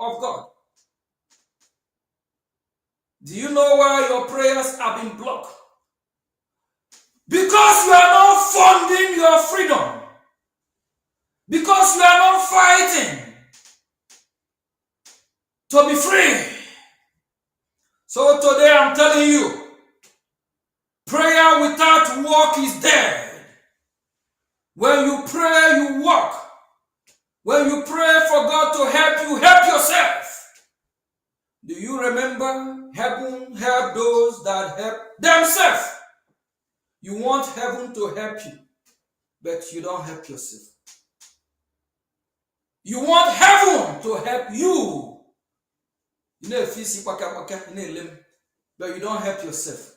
of God. Do you know why your prayers have been blocked? Because you are not funding your freedom. Because you are not fighting to be free. So today I'm telling you, prayer without work is dead. When you pray, you work. When you pray for God to help you, help yourself. Do you remember heaven help those that help themselves? You want heaven to help you, but you don't help yourself. You want heaven to help you. You know, if you see but you don't help yourself.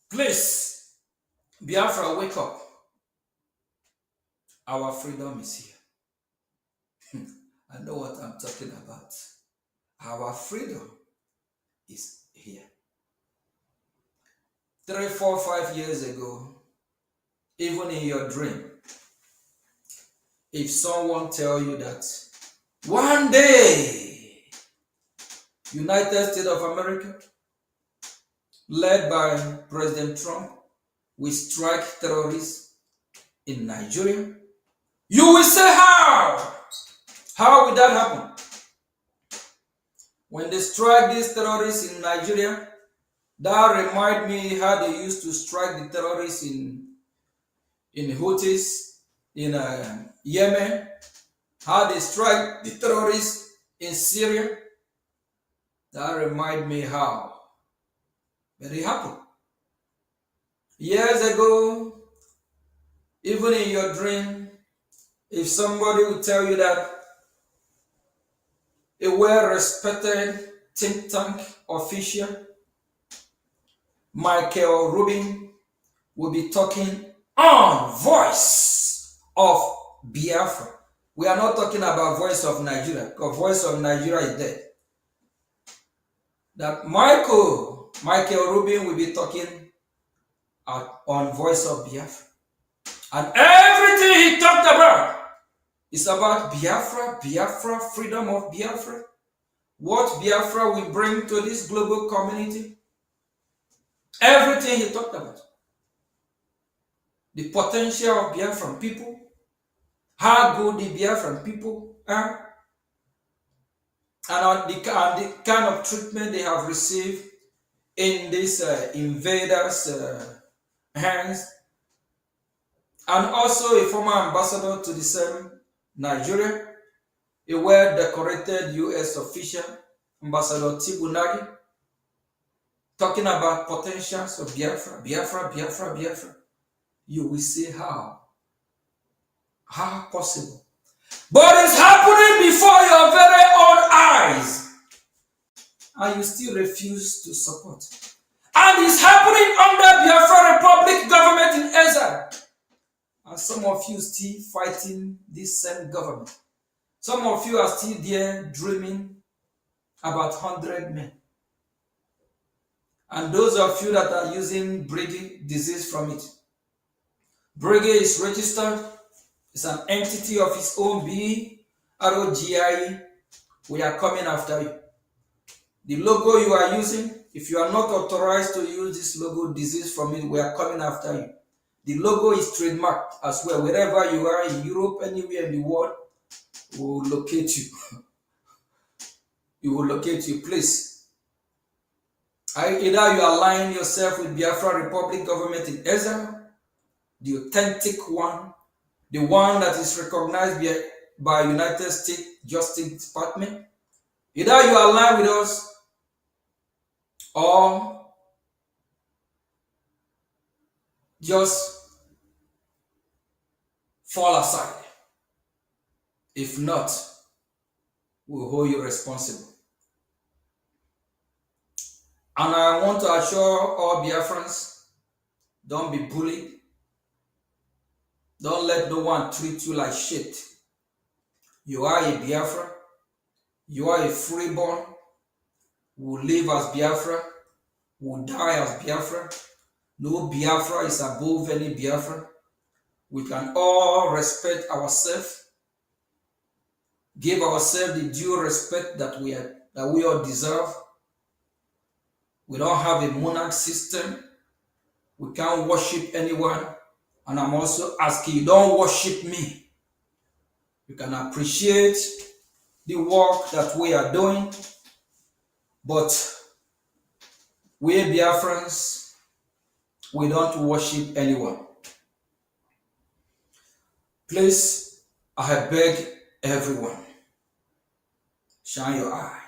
Please, Biafra, wake up. Our freedom is here. I know what I'm talking about. Our freedom is here. 3, 4, 5 years ago, even in your dream, if someone tell you that one day, United States of America, led by President Trump, will strike terrorists in Nigeria, you will say, how? How will that happen? When they strike these terrorists in Nigeria, that reminds me how they used to strike the terrorists in Houthis, in Yemen, how they strike the terrorists in Syria. That reminds me how. But it happened. Years ago, even in your dream, if somebody would tell you that a well-respected think tank official, Michael Rubin, will be talking on Voice of Biafra. We are not talking about Voice of Nigeria, because Voice of Nigeria is dead. That Michael Rubin will be talking on Voice of Biafra. And everything he talked about is about Biafra, Biafra, freedom of Biafra. What Biafra will bring to this global community. Everything he talked about. The potential of Biafran people. How good the Biafran people are. And the kind of treatment they have received in these invaders' hands. And also a former ambassador to the same Nigeria, a well-decorated U.S. official, Ambassador Tibunagi, talking about potentials of Biafra, Biafra, Biafra, Biafra. You will see how. How possible. But it's happening before your very own eyes. And you still refuse to support. And it's happening under Biafra Republic government in exile. And some of you still fighting this same government. Some of you are still there dreaming about 100 men. And those of you that are using Brgie disease from it. Brgie is registered. It's an entity of its own being. ROGIE. We are coming after you. The logo you are using, if you are not authorized to use this logo, disease from it, we are coming after you. The logo is trademarked as well. Wherever you are in Europe, anywhere in the world, we will locate you. We will locate you, please. Either you align yourself with Biafra Republic government in exile, the authentic one, the one that is recognized by United States Justice Department. Either you align with us or just fall aside. If not, we'll hold you responsible. And I want to assure all Biafrans, don't be bullied. Don't let no one treat you like shit. You are a Biafra. You are a freeborn. We'll live as Biafra. We'll die as Biafra. No Biafra is above any Biafra. We can all respect ourselves, give ourselves the due respect that we all deserve. We don't have a monarch system. We can't worship anyone. And I'm also asking you, don't worship me. You can appreciate the work that we are doing, but we Biafrans, we don't worship anyone. Please, I beg everyone, shine your eye.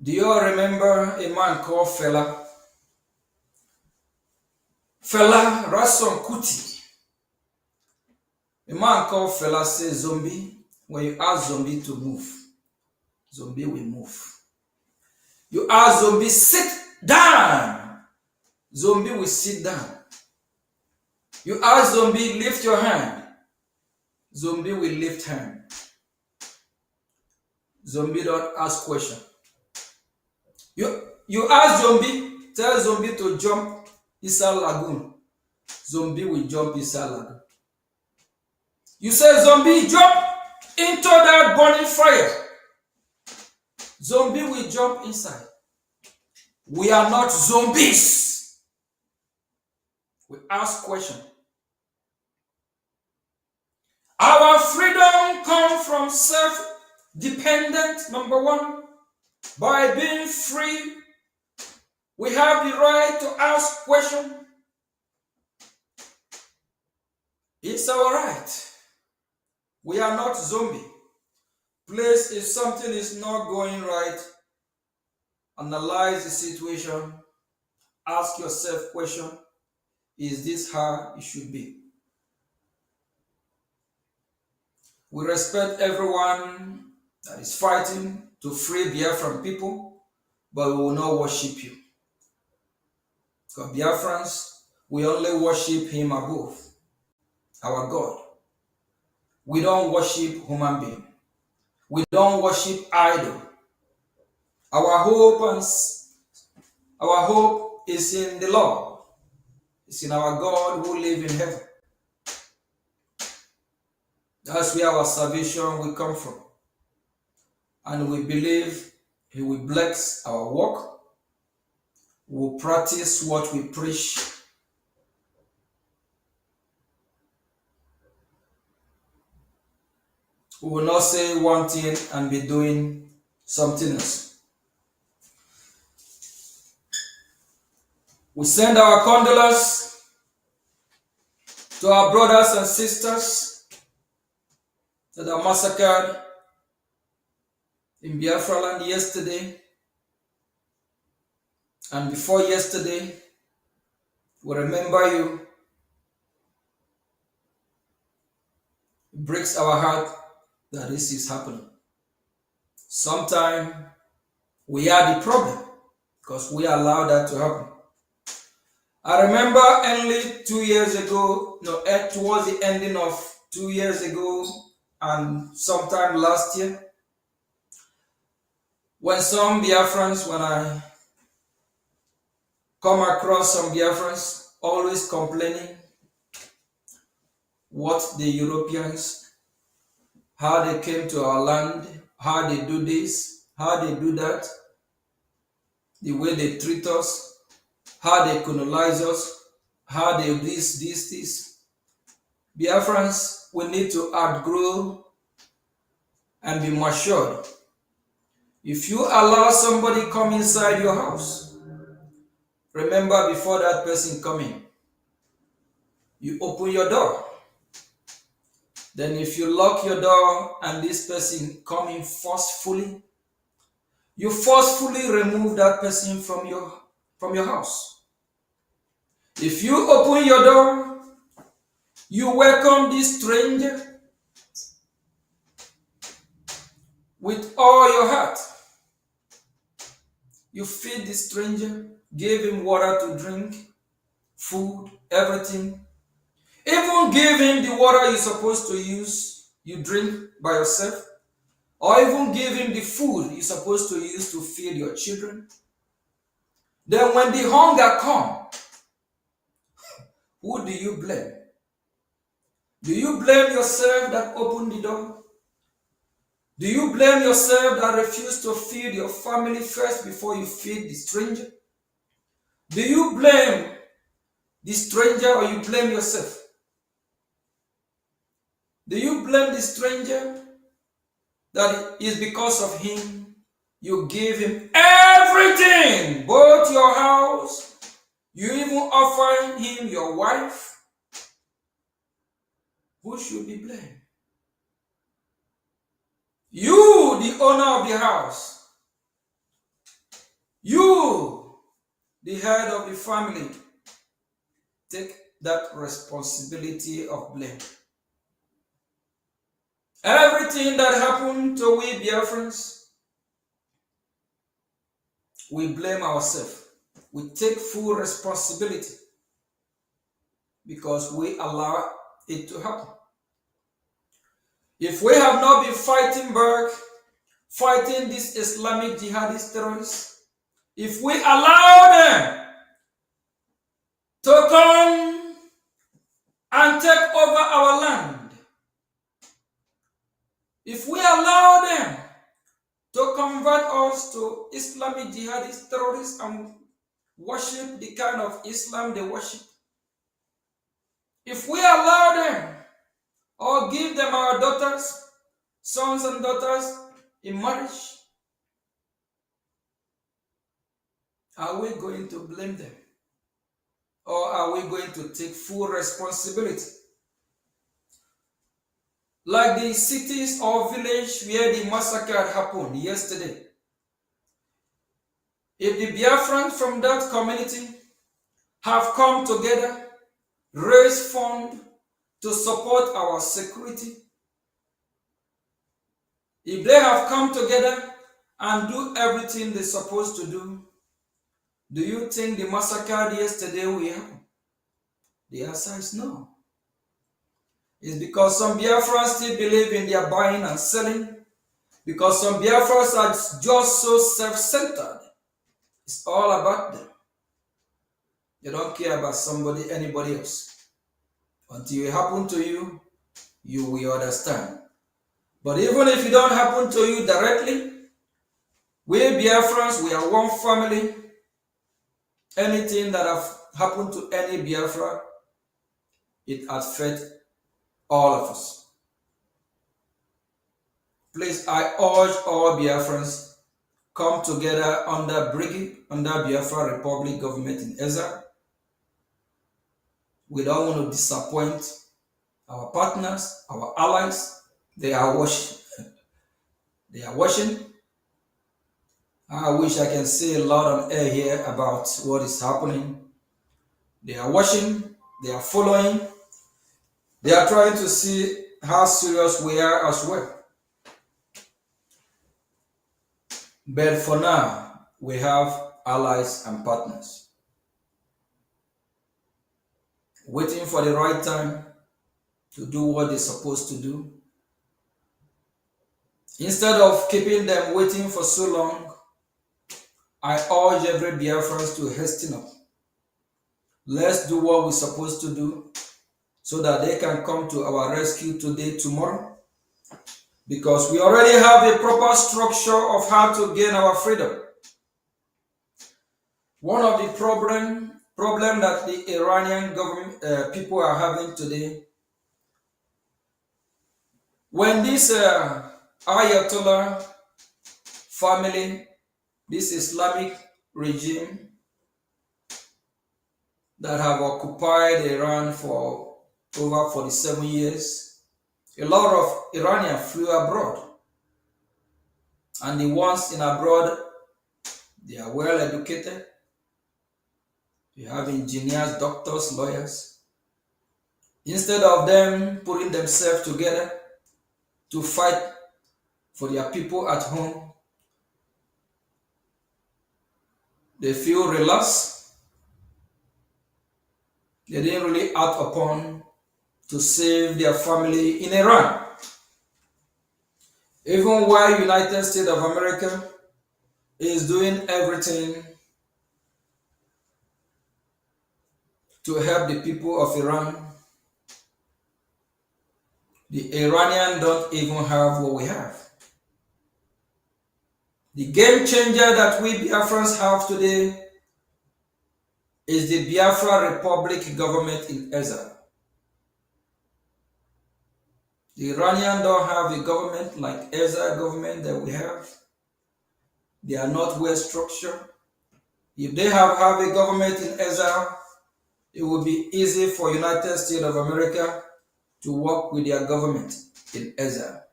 Do you all remember a man called Fela? Fela Rason Kuti. A man called Fela says, zombie, when you ask zombie to move, zombie will move. You ask zombie, sit down, zombie will sit down. You ask zombie, lift your hand, zombie will lift hand. Zombie don't ask question. You ask zombie, tell zombie to jump inside lagoon, zombie will jump inside lagoon. You say zombie jump into that burning fire, zombie will jump inside. We are not zombies. We ask question. Our freedom comes from self-dependent, number one. By being free, we have the right to ask question. It's our right. We are not zombie. Please, if something is not going right, analyze the situation. Ask yourself question. Is this how it should be? We respect everyone that is fighting to free Biafran people, but we will not worship you. Because Biafrans, we only worship him above, our God. We don't worship human being. We don't worship idol. Our hope is in the Lord. It's in our God who lives in heaven. That's where our salvation will come from. And we believe he will bless our work. We will practice what we preach. We will not say one thing and be doing something else. We send our condolences to our brothers and sisters that are massacred in Biafra land yesterday and before yesterday. We remember you. It breaks our heart that this is happening. Sometimes we are the problem because we allow that to happen. I remember only 2 years ago, towards the ending of 2 years ago and sometime last year, when I come across some Biafrans always complaining what the Europeans, how they came to our land, how they do this, how they do that, the way they treat us, how they colonize us, how they do this. Biafrans, we need to outgrow and be matured. If you allow somebody come inside your house, remember before that person come in, you open your door. Then if you lock your door and this person come in forcefully, you forcefully remove that person from your house. If you open your door, you welcome this stranger with all your heart. You feed the stranger, give him water to drink, food, everything. Even give him the water you're supposed to use, you drink by yourself. Or even give him the food you're supposed to use to feed your children. Then when the hunger comes, who do you blame? Do you blame yourself that opened the door? Do you blame yourself that refused to feed your family first before you feed the stranger? Do you blame the stranger or you blame yourself? Do you blame the stranger that it is because of him you gave him everything, both your house, you even offer him your wife? Who should be blamed? You, the owner of the house. You, the head of the family. Take that responsibility of blame. Everything that happened to we Biafrans, we blame ourselves. We take full responsibility because we allow it to happen. If we have not been fighting back, fighting these Islamic jihadist terrorists, if we allow them to come and take over our land, if we allow them to convert us to Islamic jihadist terrorists and worship the kind of Islam they worship, if we allow them or give them our daughters, sons and daughters in marriage, are we going to blame them? Or are we going to take full responsibility? Like the cities or village where the massacre happened yesterday. If the Biafrans from that community have come together, raise funds to support our security, if they have come together and do everything they're supposed to do you think the massacre yesterday will happen? The answer is no. It's because some Biafrans still believe in their buying and selling, because some Biafrans are just so self-centered. It's all about them. They don't care about anybody else. Until it happens to you, you will understand. But even if it don't happen to you directly, we Biafrans, we are one family. Anything that have happened to any Biafra, it affects all of us. Please, I urge all Biafrans, come together under Brgie, under Biafra Republic government in Ezra. We don't want to disappoint our partners, our allies. They are watching. They are watching. I wish I can say a lot on air here about what is happening. They are watching. They are following. They are trying to see how serious we are as well. But for now, we have allies and partners. Waiting for the right time to do what they're supposed to do. Instead of keeping them waiting for so long, I urge every Biafran to hasten up. Let's do what we're supposed to do so that they can come to our rescue today, tomorrow. Because we already have a proper structure of how to gain our freedom. One of the problem that the Iranian government people are having today, when this Ayatollah family, this Islamic regime that have occupied Iran for over 47 years, a lot of Iranians flew abroad. And the ones in abroad, they are well educated. You have engineers, doctors, lawyers. Instead of them putting themselves together to fight for their people at home, they feel relaxed. They didn't really act upon to save their family in Iran. Even while United States of America is doing everything to help the people of Iran. The Iranians don't even have what we have. The game changer that we Biafrans have today is the Biafra Republic government in exile. The Iranians don't have a government like exile government that we have. They are not well structured. If they have a government in exile, it will be easy for United States of America to work with their government in exile.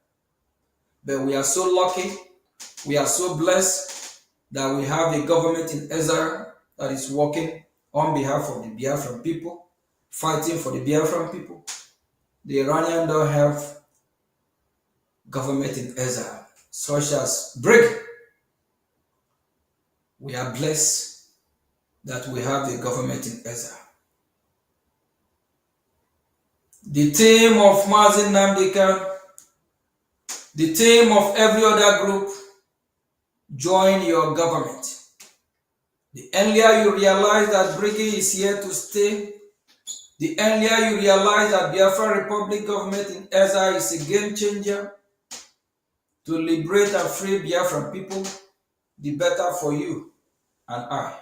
But we are so lucky, we are so blessed that we have a government in exile that is working on behalf of the Biafran people, fighting for the Biafran people. The Iranians don't have government in exile, such as Brgie. We are blessed that we have a government in exile. The team of Mazi Nnamdi Kanu, the team of every other group, join your government. The earlier you realize that Brgie is here to stay, the earlier you realize that Biafra Republic government in exile is a game changer to liberate and free Biafran people, the better for you and I.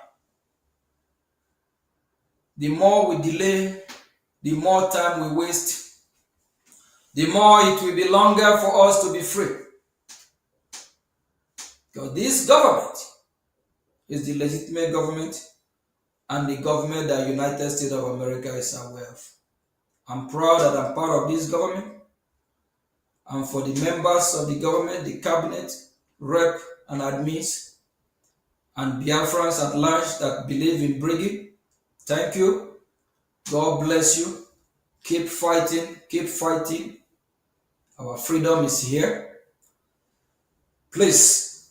The more we delay, the more time we waste, the more it will be longer for us to be free. Because this government is the legitimate government and the government that United States of America is aware of. I'm proud that I'm part of this government, and for the members of the government, the cabinet, rep and admins, and Biafrans at large that believe in Brgie, thank you. God bless you. Keep fighting, keep fighting. Our freedom is here. Please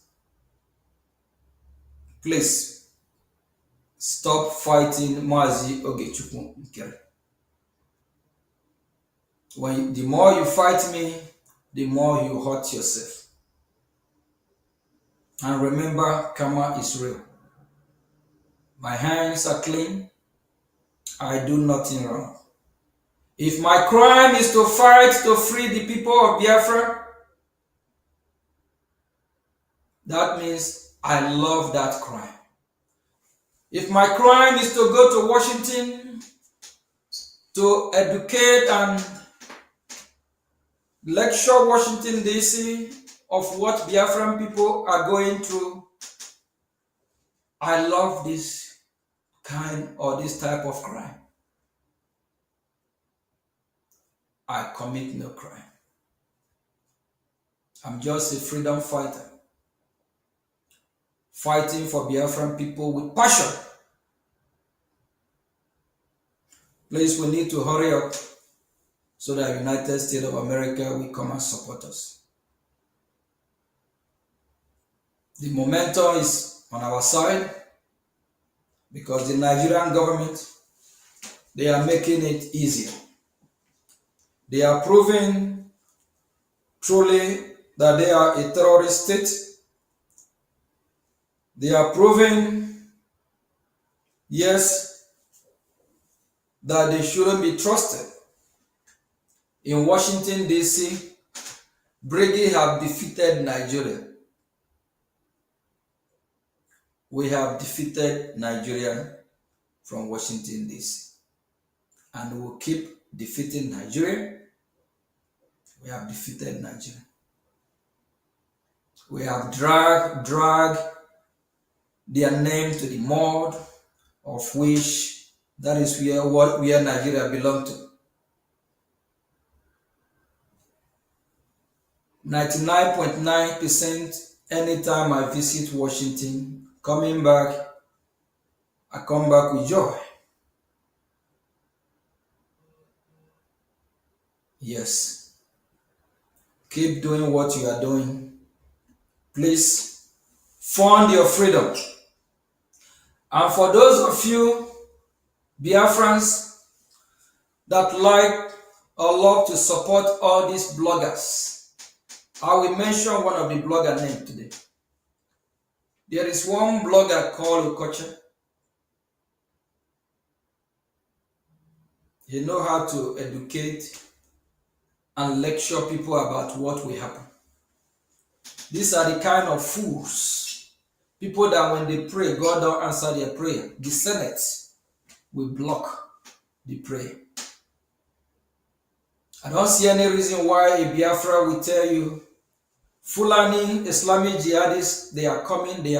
stop fighting Mazi Ogechukwu Nkere. The more you fight me, the more you hurt yourself. And remember, karma is real. My hands are clean. I do nothing wrong. If my crime is to fight to free the people of Biafra, that means I love that crime. If my crime is to go to Washington to educate and lecture Washington D.C. of what Biafran people are going through, I love this kind or this type of crime. I commit no crime. I'm just a freedom fighter, fighting for Biafran people with passion. Please, we need to hurry up so that United States of America will come and support us. The momentum is on our side because the Nigerian government, they are making it easier. They are proving truly that they are a terrorist state. They are proving, yes, that they shouldn't be trusted. In Washington, D.C., Brgie have defeated Nigeria. We have defeated Nigeria from Washington, D.C. And we will keep defeating Nigeria. We have defeated Nigeria. We have dragged their name to the mud, of which that is where Nigeria belongs to. 99.9% anytime I visit Washington, coming back, I come back with joy. Yes. Keep doing what you are doing. Please fund your freedom. And for those of you Biafrans that like or love to support all these bloggers, I will mention one of the blogger names today. There is one blogger called Ukocha. He know how to educate and lecture people about what will happen. These are the kind of fools, people that when they pray, God don't answer their prayer. The Senate will block the prayer. I don't see any reason why a Biafra will tell you, Fulani Islamic jihadists, they are coming, they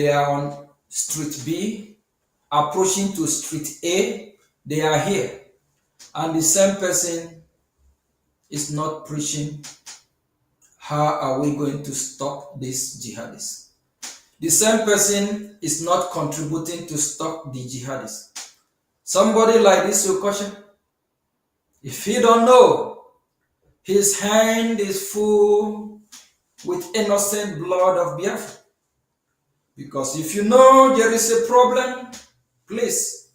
are on street B, approaching to street A, they are here. And the same person is not preaching, how are we going to stop these jihadists? The same person is not contributing to stop the jihadists. Somebody like this will caution, if he don't know, his hand is full with innocent blood of Biafra. Because if you know there is a problem, please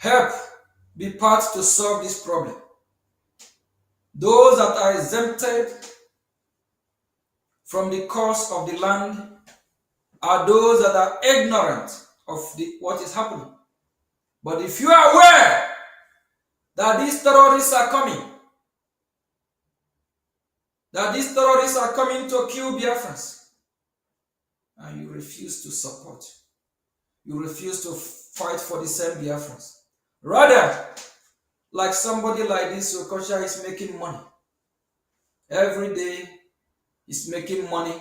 help, be part to solve this problem. Those that are exempted from the curse of the land are those that are ignorant of what is happening. But if you are aware that these terrorists are coming, to kill Biafrans, and you refuse to support, you refuse to fight for the same Biafrans, rather, like somebody like this, Okosha is making money. Every day, he's making money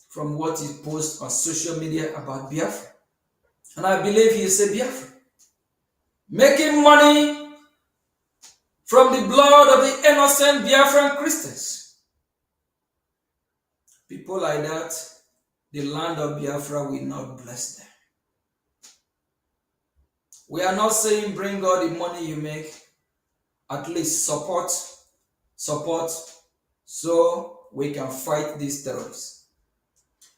from what he posts on social media about Biafra. And I believe he is a Biafra. Making money from the blood of the innocent Biafran Christians. People like that, the land of Biafra will not bless them. We are not saying bring all the money you make, at least support, so we can fight these terrorists.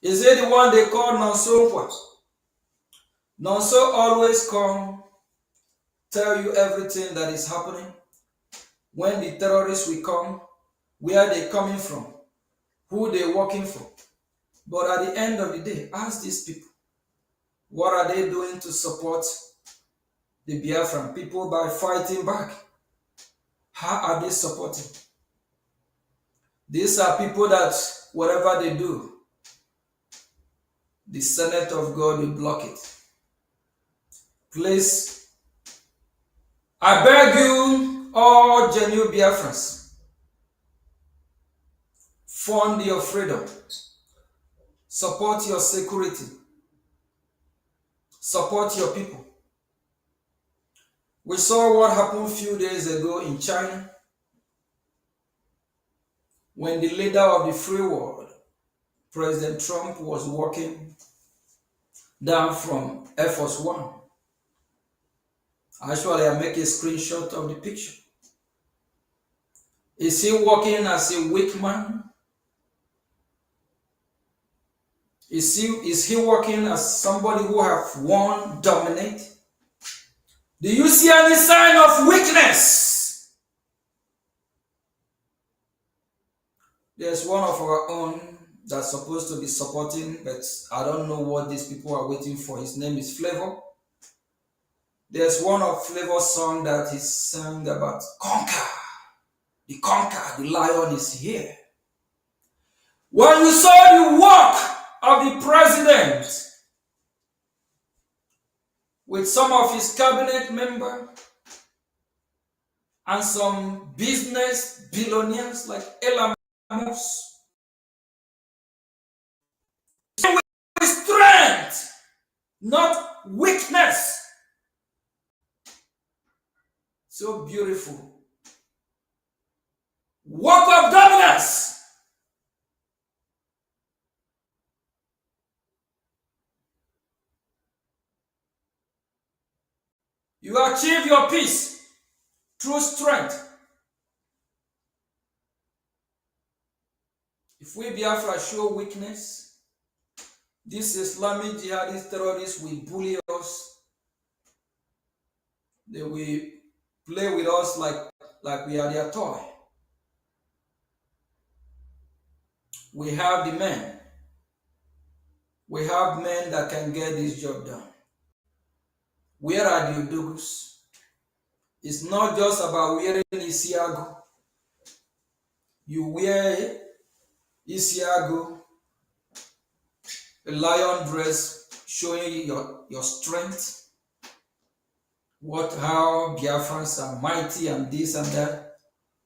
Is it the one they call Nonso? Nonso always come, tell you everything that is happening. When the terrorists will come, where they coming from, who they working for. But at the end of the day, ask these people, what are they doing to support the Biafran people by fighting back? How are they supporting? These are people that whatever they do, the Senate of God will block it. Please, I beg you, all genuine Biafrans, fund your freedom, support your security, support your people. We saw what happened a few days ago in China when the leader of the free world, President Trump, was walking down from Air Force One. Actually, I make a screenshot of the picture. Is he walking as a weak man? Is he walking as somebody who have won, dominate? Do you see any sign of weakness? There's one of our own that's supposed to be supporting, but I don't know what these people are waiting for. His name is Flavor. There's one of Flavor's song that he sang about conquer. The lion is here. When you saw the walk of the president with some of his cabinet members and some business billionaires like Elon Musk, with strength, not weakness. So beautiful. Walk of dominance. You achieve your peace through strength. If we Biafra show weakness, these Islamic jihadist terrorists will bully us. They will play with us like we are their toy. We have the men. We have men that can get this job done. Where are the Odogus? It's not just about wearing Isiago. You wear Isiago, a lion dress, showing your strength, how Biafrans are mighty and this and that,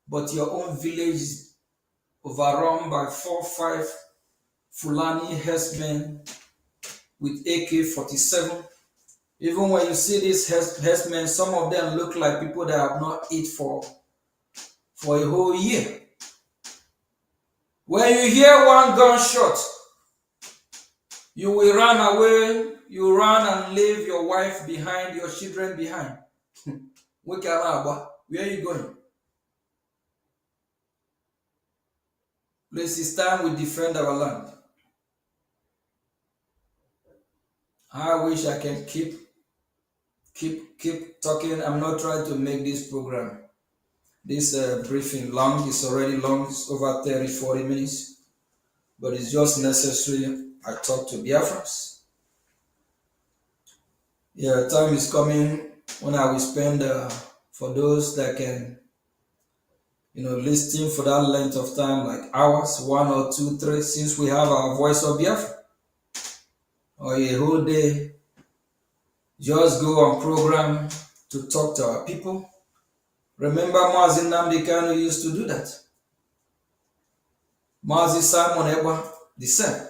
but your own village is overrun by 4-5 Fulani herdsmen with AK-47. Even when you see these herdsmen, some of them look like people that have not eaten for a whole year. When you hear one gunshot, you will run away. You run and leave your wife behind, your children behind. Where are you going? Please, it's time we defend our land. I wish I can keep talking. I'm not trying to make this program, this briefing long. It's already long. It's over 30-40 minutes, but it's just necessary I talk to Biafrans. Yeah, time is coming when I will spend for those that can, listening for that length of time, like hours, 1 or 2, 3, since we have our voice of Biafra, or a whole day, just go on program to talk to our people. Remember Mazi Nnamdi Kanu used to do that. Mazi Simon Ekpa, the same.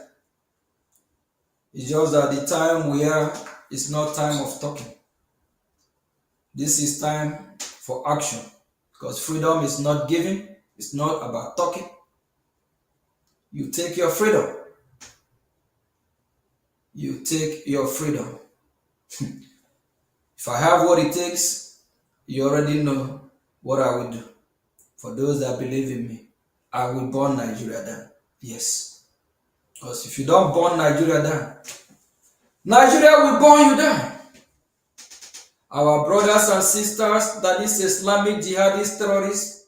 It's just that the time we are is not time of talking. This is time for action, because freedom is not giving. It's not about talking. You take your freedom. You take your freedom. If I have what it takes, you already know what I will do. For those that believe in me, I will burn Nigeria down. Yes. Because if you don't burn Nigeria down, Nigeria will burn you down. Our brothers and sisters, that is Islamic jihadist terrorists,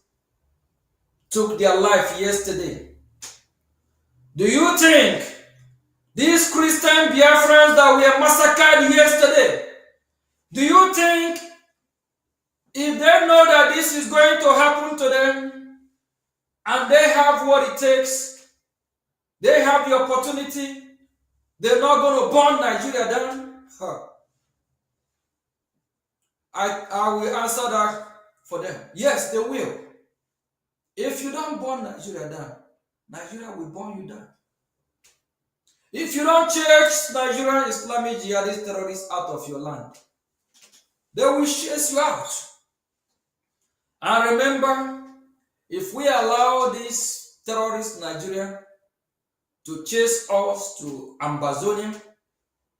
took their life yesterday. Do you think these Christian Biafrans that were massacred yesterday, do you think if they know that this is going to happen to them and they have what it takes, they have the opportunity, they're not going to burn Nigeria down? I will answer that for them. Yes, they will. If you don't burn Nigeria down, Nigeria will burn you down. If you don't chase Nigerian Islamic jihadist terrorists out of your land, they will chase you out. And remember, if we allow these terrorists in Nigeria to chase us to Ambazonia,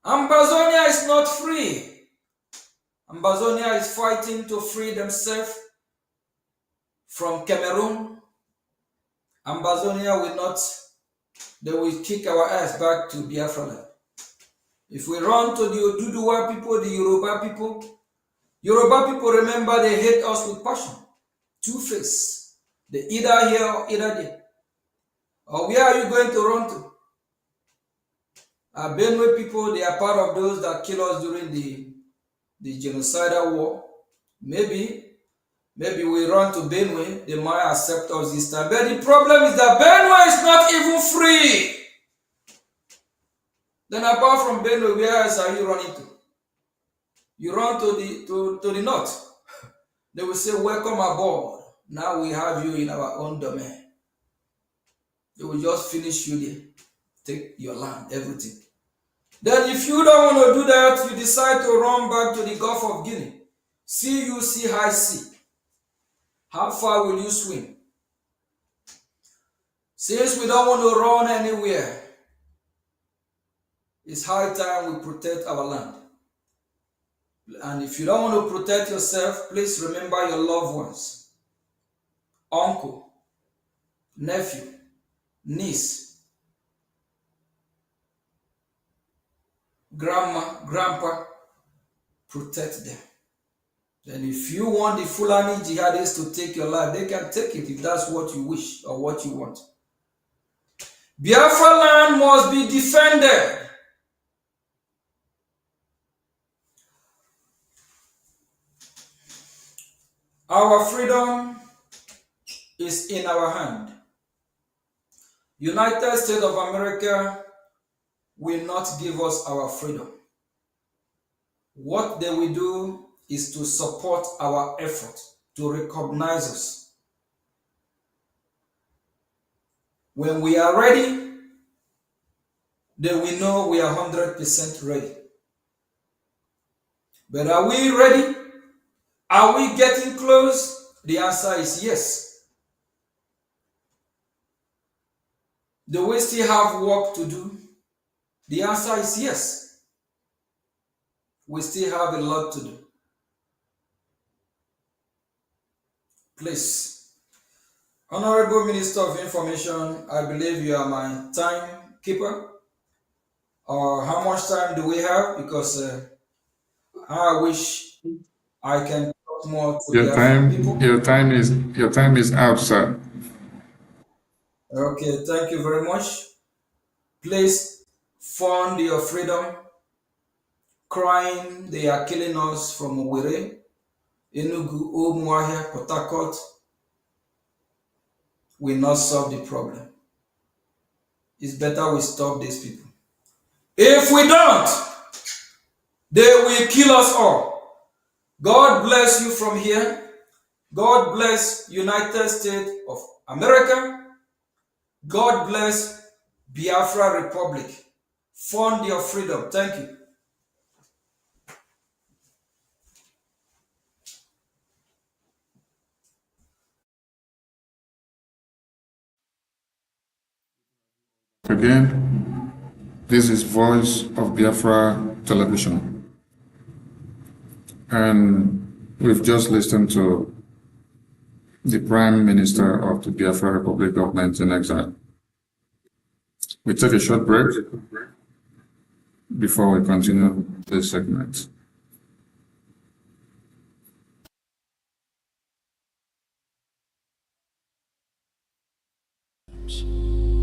Ambazonia is not free. Ambazonia is fighting to free themselves from Cameroon. Ambazonia will not, they will kick our ass back to Biafra land. If we run to the Oduduwa people, the Yoruba people, remember, they hate us with passion. Two-face. They either here or either there. Or where are you going to run to? Benue people, they are part of those that kill us during the genocidal war. Maybe we run to Benue, they might accept us this time. But the problem is that Benue is not even free. Then apart from Benue, where else are you running to? You run to the north. They will say, welcome aboard. Now we have you in our own domain. They will just finish you there. Take your land, everything. Then if you don't want to do that, you decide to run back to the Gulf of Guinea. CUC high sea. How far will you swim? Since we don't want to run anywhere, it's high time we protect our land. And if you don't want to protect yourself, please remember your loved ones. Uncle, nephew, niece, grandma, grandpa, protect them. Then if you want the Fulani jihadists to take your life, they can take it if that's what you wish or what you want. Biafra land must be defended. Our freedom is in our hand. United States of America will not give us our freedom. What they will do is to support our effort to recognize us. When we are ready, they will know we are 100% ready. But are we ready? Are we getting close? The answer is yes. Do we still have work to do? The answer is yes. We still have a lot to do. Please, Honorable Minister of Information, I believe you are my timekeeper. How much time do we have? Because I wish I can talk more to the African people. Your time is out, sir. Okay, thank you very much. Please fund your freedom. Crying, they are killing us from Owerri, Enugu, Umuahia, Port Harcourt will not solve the problem. It's better we stop these people. If we don't, they will kill us all. God bless you from here. God bless United States of America. God bless Biafra Republic. Fund your freedom. Thank you. Again, this is Voice of Biafra Television. And we've just listened to the Prime Minister of the Biafra Republic government in exile. We take a short break before we continue this segment.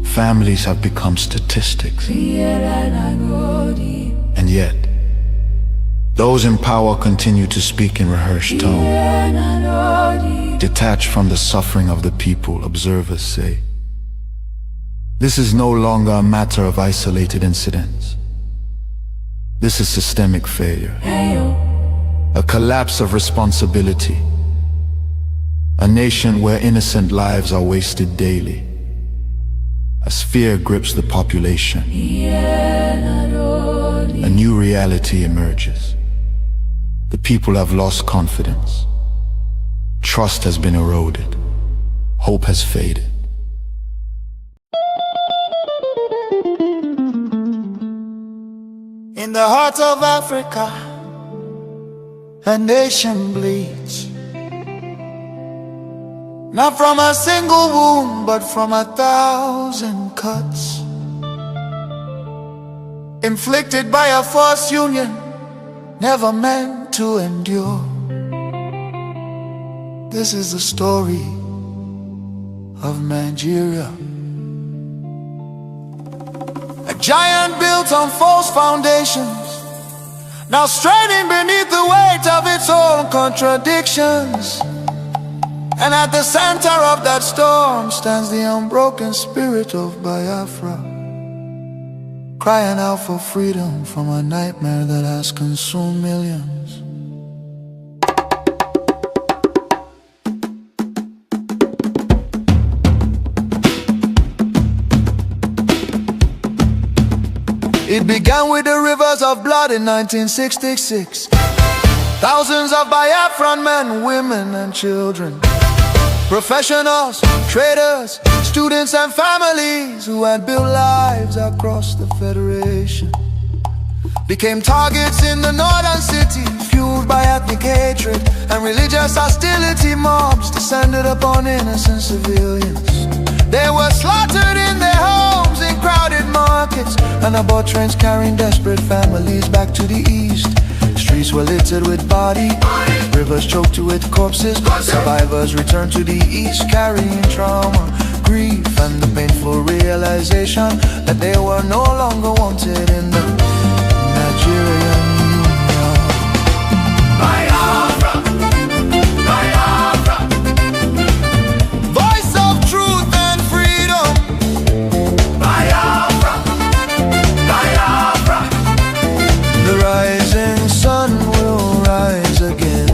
Families have become statistics. And yet, those in power continue to speak in rehearsed tone. Detached from the suffering of the people, observers say. This is no longer a matter of isolated incidents. This is systemic failure. A collapse of responsibility. A nation where innocent lives are wasted daily. As fear grips the population, a new reality emerges. The people have lost confidence. Trust has been eroded. Hope has faded. In the heart of Africa, a nation bleeds. Not from a single wound, but from 1,000 cuts, inflicted by a false union, never meant to endure. This is the story of Nigeria. A giant built on false foundations, now straining beneath the weight of its own contradictions. And at the center of that storm stands the unbroken spirit of Biafra, crying out for freedom from a nightmare that has consumed millions. It began with the rivers of blood in 1966. Thousands of Biafran men, women and children, professionals, traders, students and families who had built lives across the Federation became targets in the northern city, fueled by ethnic hatred and religious hostility. Mobs descended upon innocent civilians. They were slaughtered in their homes, in crowded markets, and aboard trains carrying desperate families back to the east. Streets were littered with bodies, rivers choked with corpses. Survivors returned to the east carrying trauma, grief, and the painful realization that they were no longer wanted in the Nigerian Union. Biafra, Biafra. the rising sun will rise again.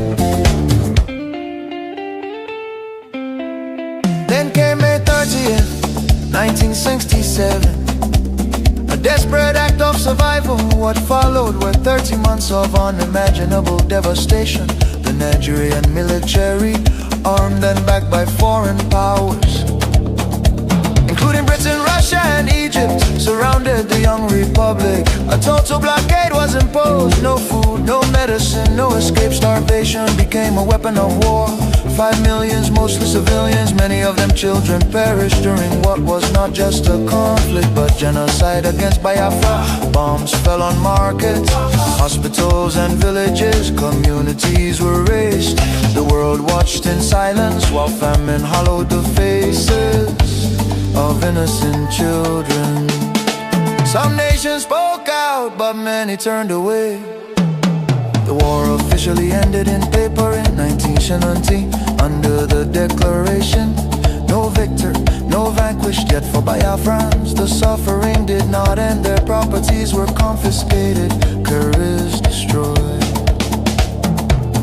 Then came May 30th, 1967. A desperate act of survival. What followed were 30 months of unimaginable devastation. The Nigerian military, armed and backed by foreign powers, including Britain, Russia and Egypt, surrounded the young republic. A total blockade was imposed. No food, no medicine, no escape. Starvation became a weapon of war. 5 million, mostly civilians, many of them children, perished during what was not just a conflict but genocide against Biafra. Bombs fell on markets, hospitals and villages. Communities were razed. The world watched in silence while famine hollowed the faces of innocent children. Some nations spoke out, but many turned away. The war officially ended in paper in 1970 under the declaration, no victor, no vanquished. Yet for Biafrans, the suffering did not end. Their properties were confiscated, careers destroyed.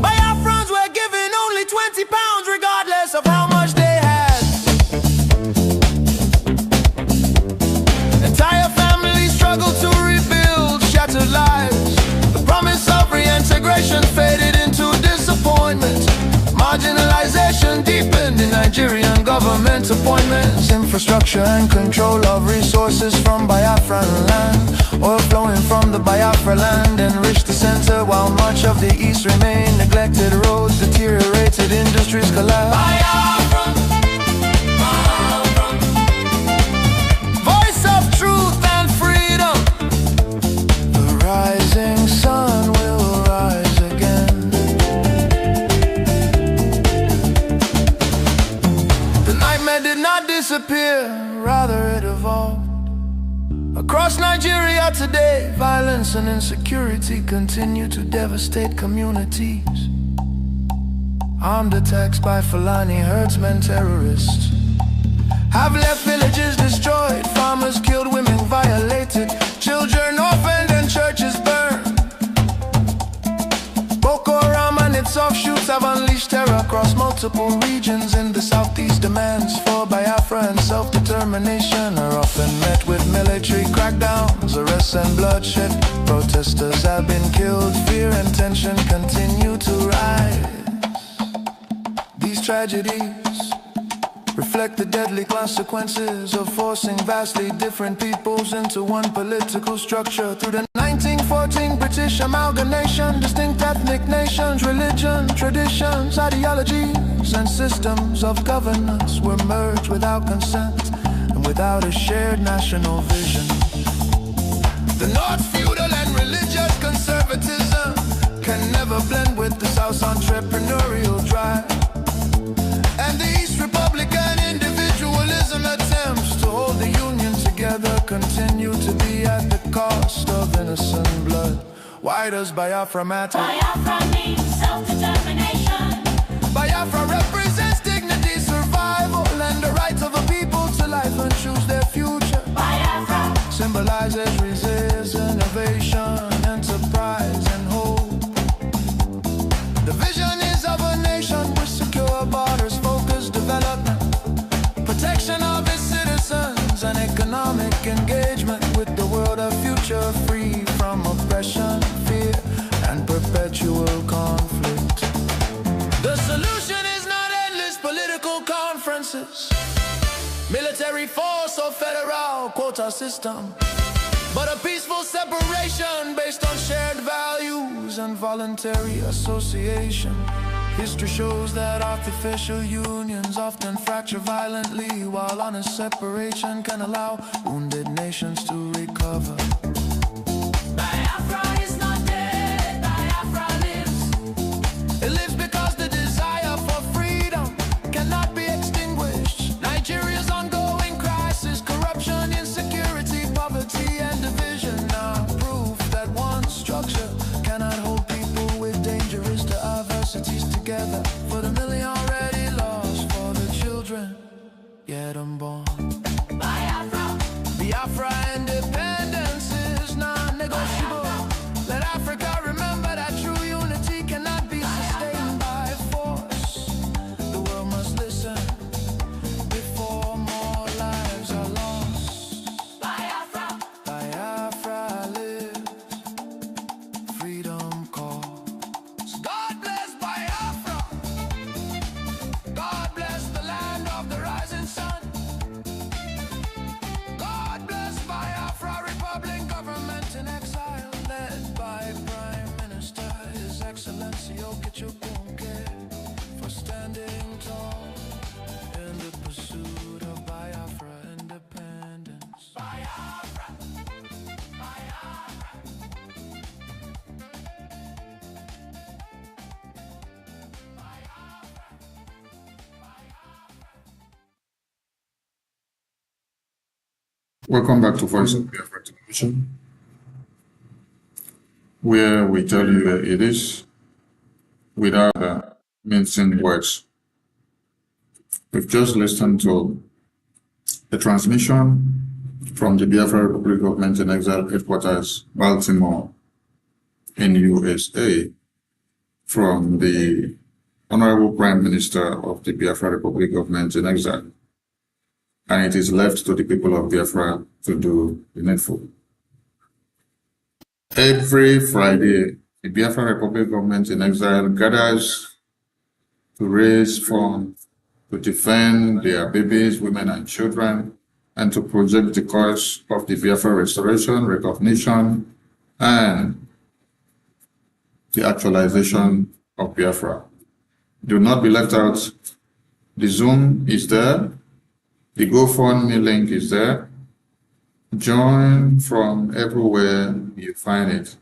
Biafrans were given only £20 regardless of how much they had. Entire families struggled to rebuild shattered lives. The promise of reintegration faded into disappointment. Marginalization deepened in Nigerian government appointments. Infrastructure and control of resources from Biafran land. Oil flowing from the Biafra land enriched the center, while much of the east remained neglected. Roads deteriorated, industries collapsed. Biafra, Biafra. Voice of truth and freedom. The rising sun will rise again. The nightmare did not disappear, rather it evolved. Across Nigeria today, violence and insecurity continue to devastate communities. Armed attacks by Fulani herdsmen, terrorists, have left villages destroyed, farmers killed, women violated, children orphaned and churches burned. Boko Haram and its offshoots have unleashed terror across multiple regions in the southeast. Demands for Biafra and self-determination are often met with military crackdowns, arrests and bloodshed. Protesters have been killed, fear and tension continue to rise. These tragedies reflect the deadly consequences of forcing vastly different peoples into one political structure. Through the 1914 British amalgamation, distinct ethnic nations, religion, traditions, ideologies, and systems of governance were merged without consent and without a shared national vision. The North's feudal and religious conservatism can never blend with the South's entrepreneurial drive. And the East Republican individualism attempts to hold the Union together continue to be at the cost of innocent blood. Why does Biafra matter? Biafra means self-determination. Biafra represents dignity, survival, and the right of a people to life and choose their future. Biafra symbolizes resistance, innovation, enterprise, and hope. The vision is of a nation with secure borders, focused development, protection of its citizens, and economic engagement with the world, a future free from oppression, fear, and perpetual conflict. The solution is not endless political conferences, military force or federal quota system, but a peaceful separation based on shared values and voluntary association. History shows that artificial unions often fracture violently, while honest separation can allow wounded nations to recover. Biafra is not dead, Biafra lives. It lives because the desire for freedom cannot be extinguished. Nigeria's ongoing crisis, corruption, insecurity, poverty, and division are proof that one structure cannot hold people with dangerous diversities together. For the million already lost, for the children yet unborn. Biafra, Biafra independence is non-negotiable. Let Africa Welcome back to Voice of Biafra Television, where we tell you that it is without mincing words. We've just listened to the transmission from the Biafra Republic Government in Exile Headquarters, Baltimore, in USA, from the Honorable Prime Minister of the Biafra Republic Government in Exile. And it is left to the people of Biafra to do the needful. Every Friday, the Biafra Republic Government in Exile gathers to raise funds to defend their babies, women, and children, and to project the cause of the Biafra restoration, recognition, and the actualization of Biafra. Do not be left out. The Zoom is there. The GoFundMe link is there. Join from everywhere you find it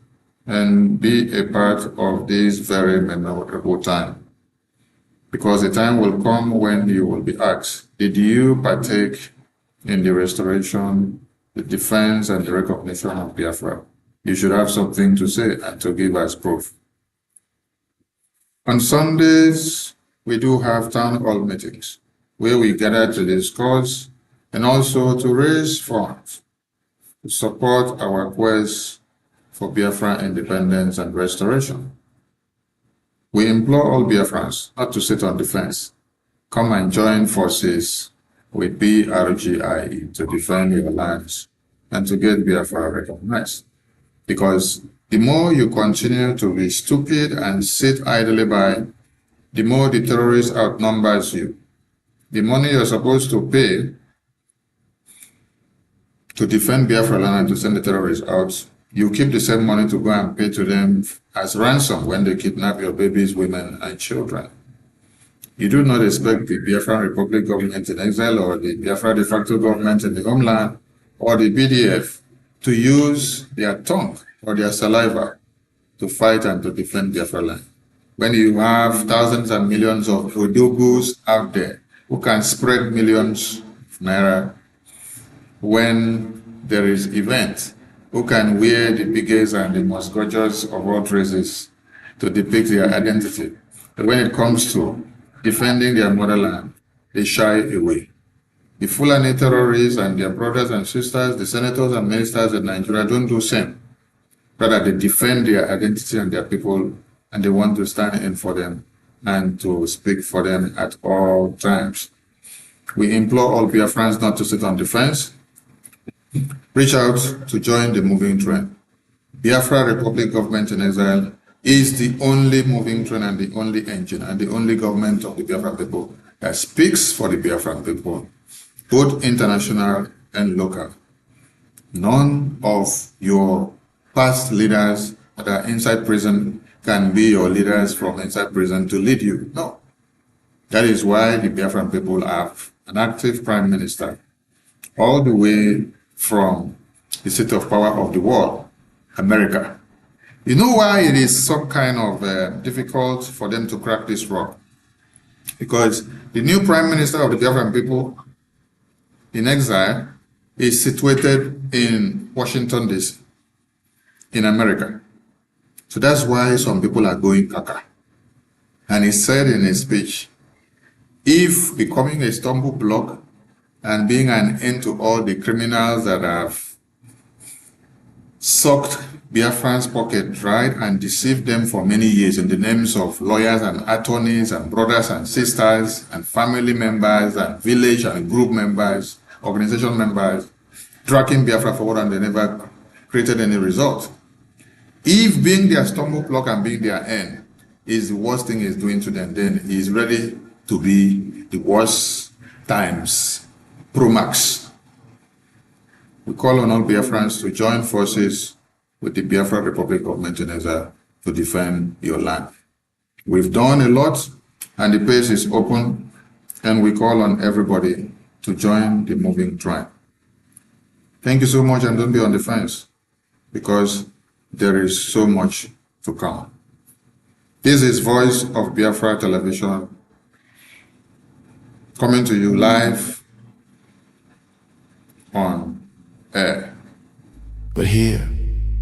and be a part of this very memorable time. Because the time will come when you will be asked, did you partake in the restoration, the defense, and the recognition of Biafra? You should have something to say and to give as proof. On Sundays, we do have town hall meetings where we gather to discuss and also to raise funds to support our quest for Biafra independence and restoration. We implore all Biafrans not to sit on the fence. Come and join forces with Brgie to defend your lands and to get Biafra recognized. Because the more you continue to be stupid and sit idly by, the more the terrorist outnumbers you. The money you're supposed to pay to defend Biafra land and to send the terrorists out, you keep the same money to go and pay to them as ransom when they kidnap your babies, women, and children. You do not expect the Biafra Republic Government in Exile or the Biafra de facto government in the homeland or the BDF to use their tongue or their saliva to fight and to defend Biafra land. When you have thousands and millions of Odogus out there who can spread millions of naira when there is event, who can wear the biggest and the most gorgeous of all dresses to depict their identity. But when it comes to defending their motherland, they shy away. The Fulani terrorists and their brothers and sisters, the senators and ministers in Nigeria don't do the same. Rather, they defend their identity and their people, and they want to stand in for them and to speak for them at all times. We implore all Biafrans not to sit on the fence. Reach out to join the moving train. Biafra Republic Government in Exile is the only moving train and the only engine and the only government of the Biafran people that speaks for the Biafran people, both international and local. None of your past leaders that are inside prison can be your leaders from inside prison to lead you. No. That is why the Biafran people have an active prime minister all the way from the seat of power of the world, America. You know why it is some kind of difficult for them to crack this rock? Because the new prime minister of the Biafran people in exile is situated in Washington D.C. in America. So that's why some people are going kaka. And he said in his speech, if becoming a stumble block and being an end to all the criminals that have sucked Biafran's pocket dry and deceived them for many years in the names of lawyers and attorneys and brothers and sisters and family members and village and group members, organization members, tracking Biafra forward, and they never created any result. If being their stumble block and being their end is the worst thing he's doing to them, then he's ready to be the worst times Pro Max. We call on all Biafrans to join forces with the Biafra Republic Government in Exile to defend your land. We've done a lot and the pace is open, and we call on everybody to join the moving train. Thank you so much, and don't be on the fence because there is so much to come. This is Voice of Biafra Television coming to you live on air. But here,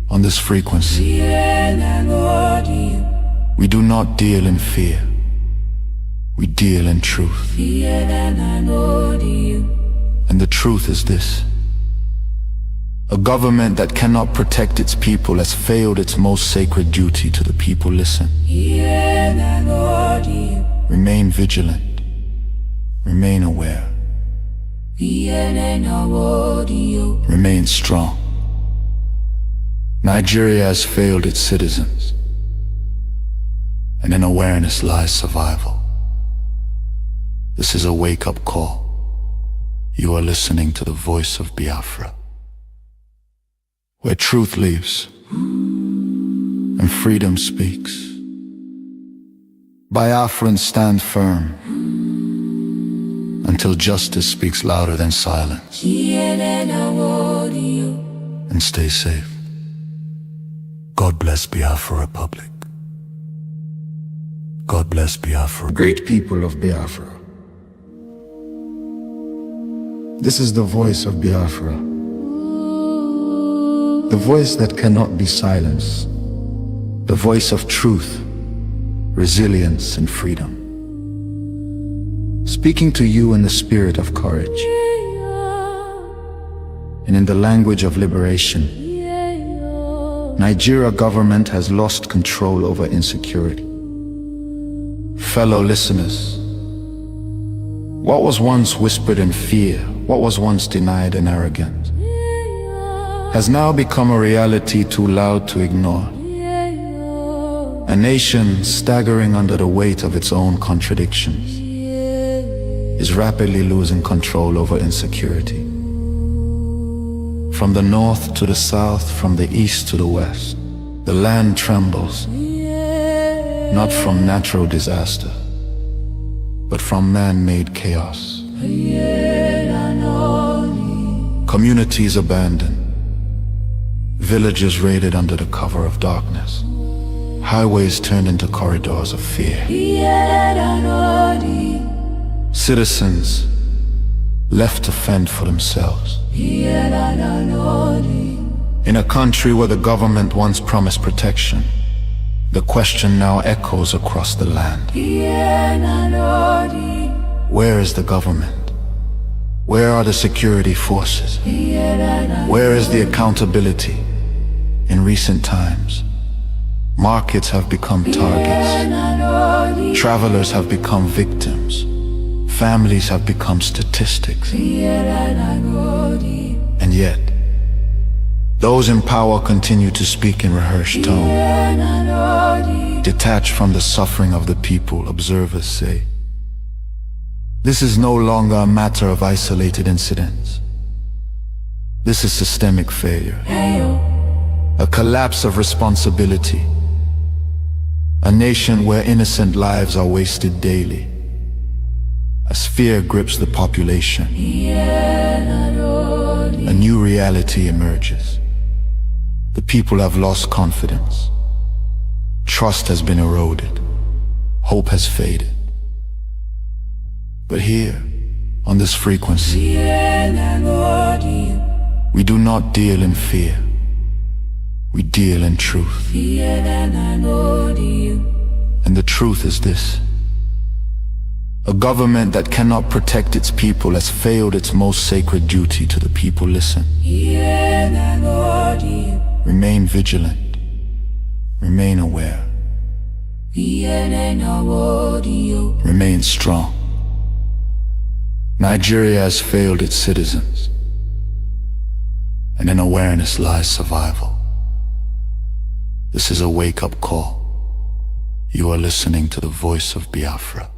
on this frequency, we do not deal in fear. We deal in truth. And the truth is this: a government that cannot protect its people has failed its most sacred duty to the people. Listen. Remain vigilant. Remain aware. Remain strong. Nigeria has failed its citizens, and in awareness lies survival. This is a wake-up call. You are listening to the voice of Biafra, where truth lives and freedom speaks. Biafrans stand firm until justice speaks louder than silence. And stay safe. God bless Biafra Republic. God bless Biafra. Great people of Biafra. This is the voice of Biafra. The voice that cannot be silenced. The voice of truth, resilience, and freedom. Speaking to you in the spirit of courage and in the language of liberation. Nigeria government has lost control over insecurity. Fellow listeners, what was once whispered in fear, what was once denied in arrogance, has now become a reality too loud to ignore. A nation staggering under the weight of its own contradictions is rapidly losing control over insecurity. From the north to the south, from the east to the west, the land trembles, not from natural disaster, but from man-made chaos. Communities abandoned, villages raided under the cover of darkness, highways turned into corridors of fear. Citizens left to fend for themselves. In a country where the government once promised protection, the question now echoes across the land. Where is the government? Where are the security forces? Where is the accountability? In recent times, markets have become targets. Travelers have become victims. Families have become statistics. And yet, those in power continue to speak in rehearsed tone. Detached from the suffering of the people, observers say, this is no longer a matter of isolated incidents. This is systemic failure. A collapse of responsibility. A nation where innocent lives are wasted daily. As fear grips the population, a new reality emerges. The people have lost confidence. Trust has been eroded. Hope has faded. But here, on this frequency, we do not deal in fear. We deal in truth. And the truth is this: a government that cannot protect its people has failed its most sacred duty to the people. Listen. Remain vigilant. Remain aware. Remain strong. Nigeria has failed its citizens, and in awareness lies survival. This is a wake-up call. You are listening to the voice of Biafra,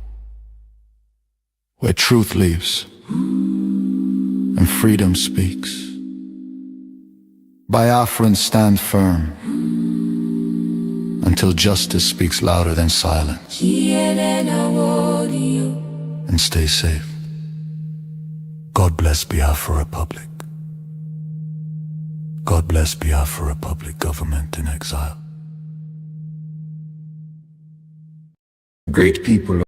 where truth lives and freedom speaks. Biafrans stand firm until justice speaks louder than silence. And stay safe. God bless Biafra Republic. God bless Biafra Republic, government in exile. Great people.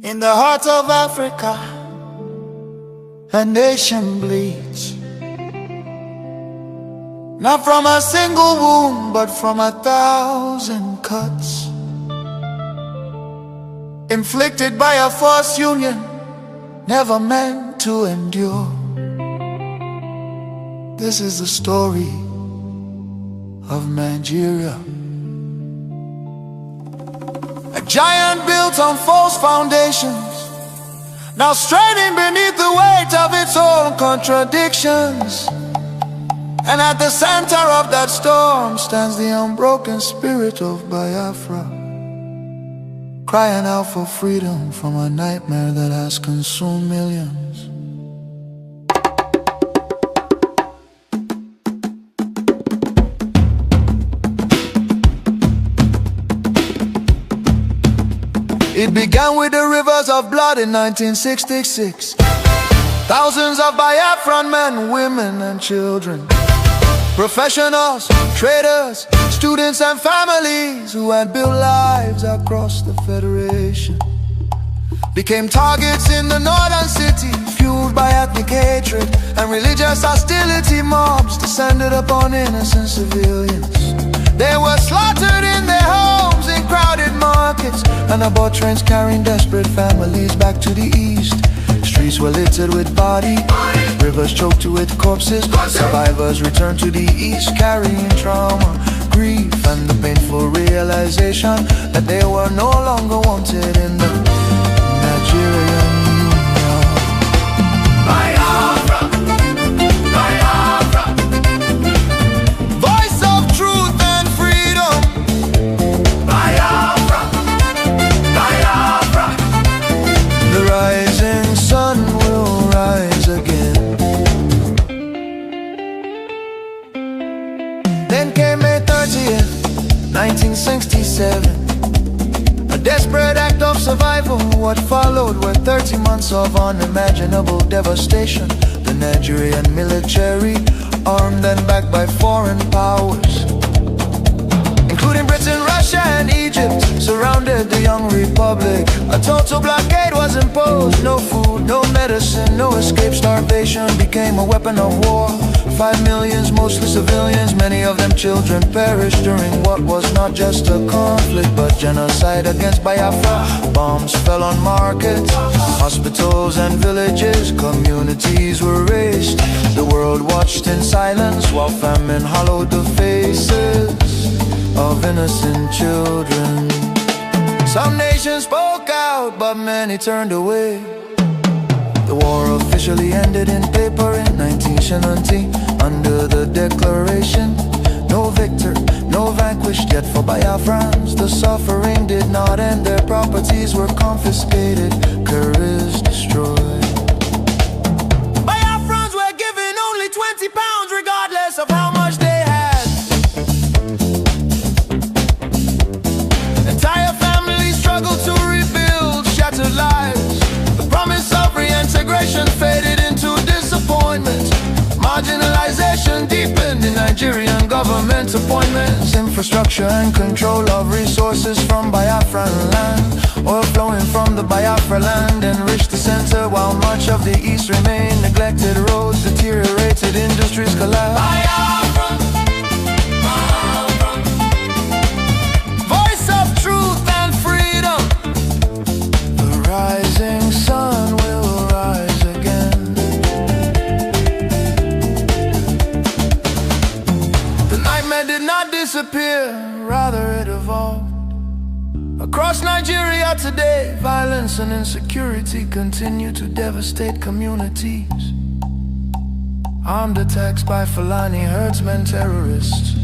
In the heart of Africa, a nation bleeds. Not from a single wound, but from 1,000 cuts, inflicted by a forced union, never meant to endure. This is the story of Nigeria, a giant built on false foundations, now straining beneath the weight of its own contradictions. And at the center of that storm stands the unbroken spirit of Biafra, crying out for freedom from a nightmare that has consumed millions. It began with the rivers of blood in 1966. Thousands of Biafran men, women and children, professionals, traders, students and families who had built lives across the Federation became targets in the northern city, fueled by ethnic hatred and religious hostility. Mobs descended upon innocent civilians. They were slaughtered in their homes, in crowded markets, and aboard trains carrying desperate families back to the east. Streets were littered with bodies, rivers choked with corpses. Survivors returned to the east carrying trauma, grief, and the painful realization that they were no longer wanted in the Nigerian Union. Biafra, Biafra, Voice of truth and freedom. Biafra, Biafra, The rising sun will rise again. Then came May 30th, 1967, a desperate act of survival. What followed were 30 months of unimaginable devastation. The Nigerian military, armed and backed by foreign powers, including Britain, Russia and Egypt, surrounded the young republic. A total blockade was imposed. No food, no medicine, no escape. Starvation became a weapon of war. 5 million, mostly civilians, many of them children, perished during what was not just a conflict but genocide against Biafra. Bombs fell on markets, hospitals and villages. Communities were razed. The world watched in silence while famine hollowed the faces of innocent children. Some nations spoke out, but many turned away. The war officially ended in paper in 1970 under the declaration, no victor, no vanquished. Yet for Biafrans, the suffering did not end. Their properties were confiscated, careers destroyed. Biafrans were given only 20 pounds regardless of how much they had. Entire families struggled to rebuild shattered lives. The promise of reintegration faded into disappointment. Marginalization deepened in Nigerian government appointments. Infrastructure and control of resources from Biafran land. Oil flowing from the Biafra land enriched the center, while much of the east remained neglected. Roads deteriorated, industries collapsed. Biafra, Biafra, Voice of truth and freedom. The rising sun will rise again. The nightmare did not disappear, rather it evolved. Across Nigeria today, violence and insecurity continue to devastate communities. Armed attacks by Fulani herdsmen, terrorists,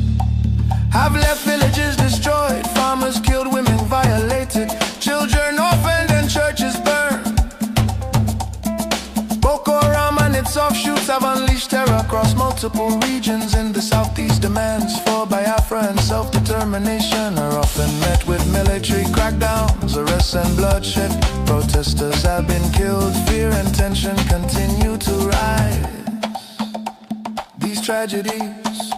have left villages destroyed, farmers killed, women violated, children orphaned and churches burned. Boko Haram and its offshoots have unleashed terror across multiple regions in the southeast. Demands for Biafra and self-determination are often met with military crackdowns, arrests and bloodshed. Protesters have been killed, fear and tension continue to rise. These tragedies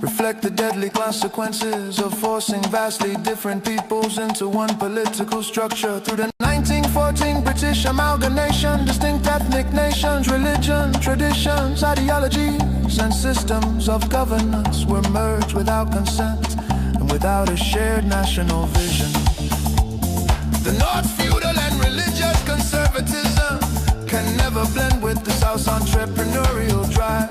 reflect the deadly consequences of forcing vastly different peoples into one political structure. Through the 1914 British amalgamation, distinct ethnic nations, religion, traditions, ideologies, and systems of governance were merged without consent and without a shared national vision. The North's feudal and religious conservatism can never blend with the South's entrepreneurial drive.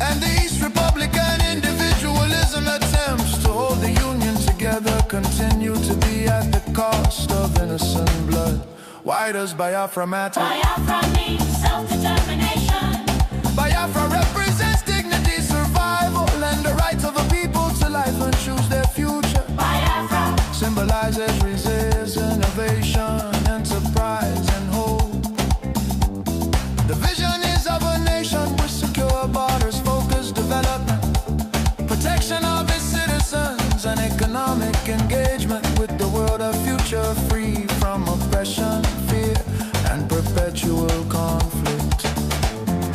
And the East Republican individualism attempts to hold the Union together continue to be at the cost of innocent blood. Why does Biafra matter? Biafra means self-determination. Biafra represents dignity, survival, and the right of a people to life and choose their future. Biafra Symbolizes resist, innovation, enterprise, and hope. The vision is of a nation with secure borders, focused development, protection of its citizens, and economic engagement with the world, a future free from oppression, fear, and perpetual conflict.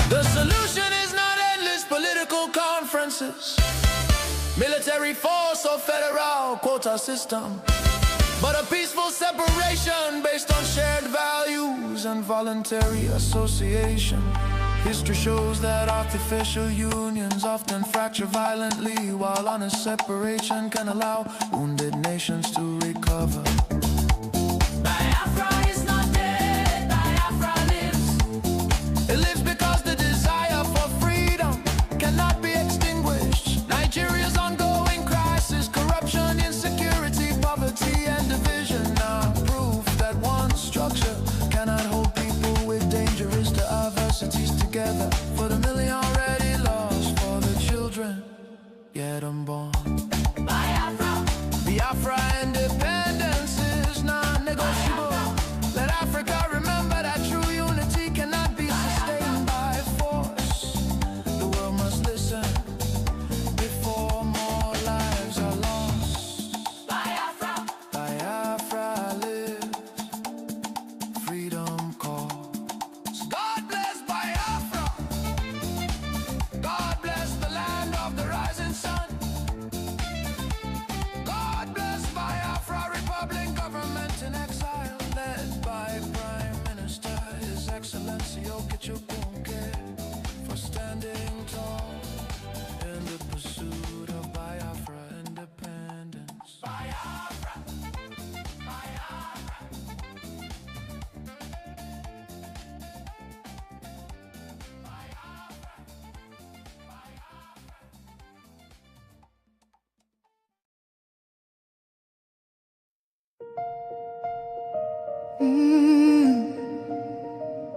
The solution is not endless political conferences, military force or federal quota system, but a peaceful separation based on shared values and voluntary association. History shows that artificial unions often fracture violently, while honest separation can allow wounded nations to recover. Biafra is not dead, Biafra lives. It lives because the desire for freedom cannot be extinguished. Nigeria's ongoing crisis, corruption, insecurity, poverty, and division are proof that one structure cannot hold people with dangerous diversities together. For the million already lost, for the children yet unborn. Biafra Biafra independence is non-negotiable. Let Africa remember that true unity cannot be sustained by force. The world must listen before more lives are lost. Biafra Biafra lives, freedom calls. God bless Biafra. God bless the land of the rising sun. God bless Biafra Republic, government in exile, led by Prime Minister His Excellency Okechukwu, for standing tall in the pursuit of Biafra independence. Biafra Biafra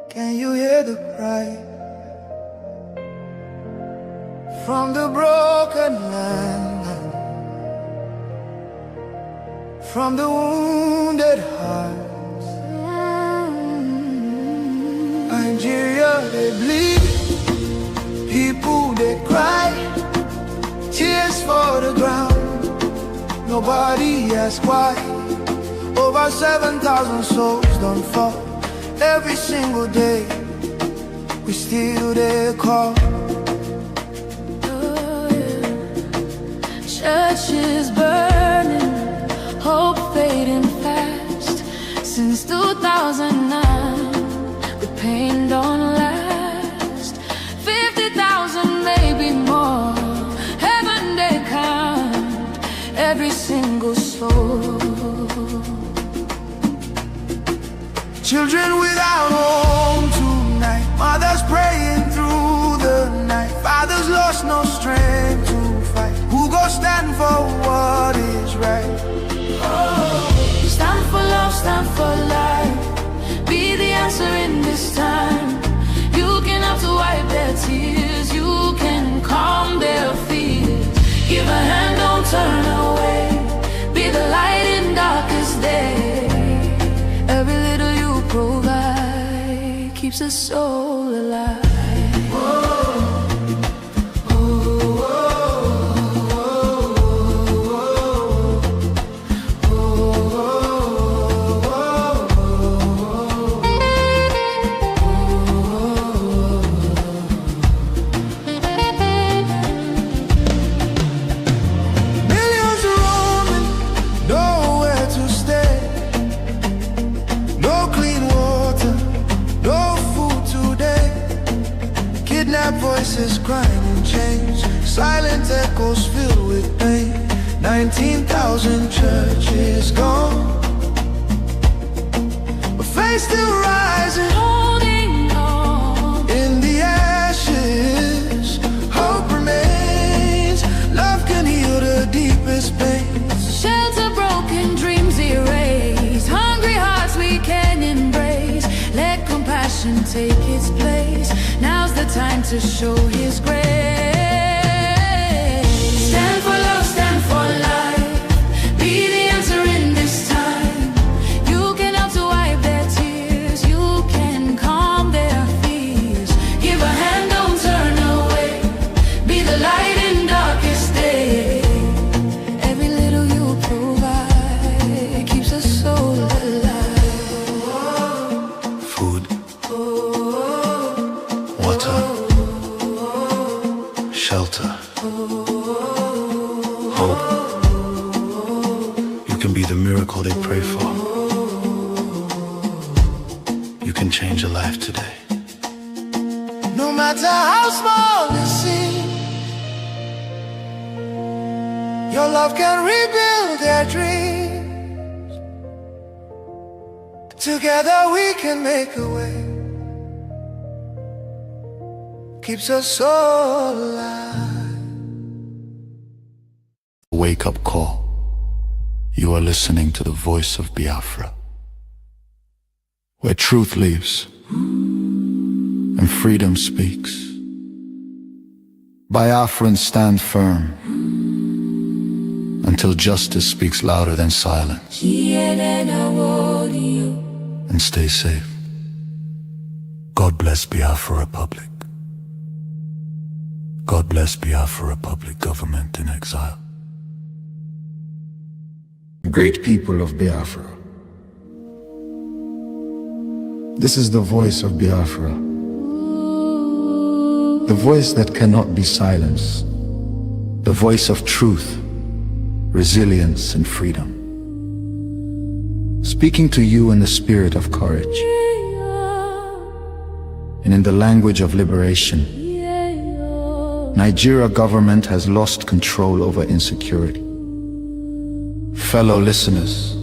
Can you hear the cry from the broken land, from the wounded hearts? Nigeria, they bleed, people, they cry, tears for the ground, nobody asks why. Over 7,000 souls don't fall every single day, we still there call. Churches burning, hope fading fast. Since 2009, the pain don't last. 50,000, maybe more. Heaven they count every single soul. Children without home tonight, mothers praying through the night, fathers lost no strength to fight. Who go stand for what is right? Stand for love, stand for life. Be the answer in this time. You can have to wipe their tears, you can calm their fears. Give a hand, don't turn away. Be the light in darkest day. Every little you provide keeps a soul alive. mind in chains, silent echoes filled with pain. 19,000 churches gone, but faith still rising, Holding on. in the ashes. Hope remains, love can heal the deepest pains. Shelter broken, dreams erased. Hungry hearts we can embrace. Let compassion take its place. Now's the time to show His grace. Stand for love, stand for life. Be the answer in this time. You can help to wipe their tears. You can calm their fears. Give a hand, don't turn away. Be the light in darkest day. Every little you provide keeps a soul alive. Food, water, shelter, hope. You can be the miracle they pray for. You can change a life today. No matter how small it seems, your love can rebuild their dreams. Together we can make a way. Keeps us all alive. Wake up call. You are listening to the voice of Biafra, where truth lives and freedom speaks. Biafrans stand firm until justice speaks louder than silence. And stay safe. God bless Biafra Republic. God bless Biafra Republic government in exile. Great people of Biafra, this is the voice of Biafra, the voice that cannot be silenced, the voice of truth, resilience, and freedom. Speaking to you in the spirit of courage and in the language of liberation. Nigeria government has lost control over insecurity. Fellow listeners,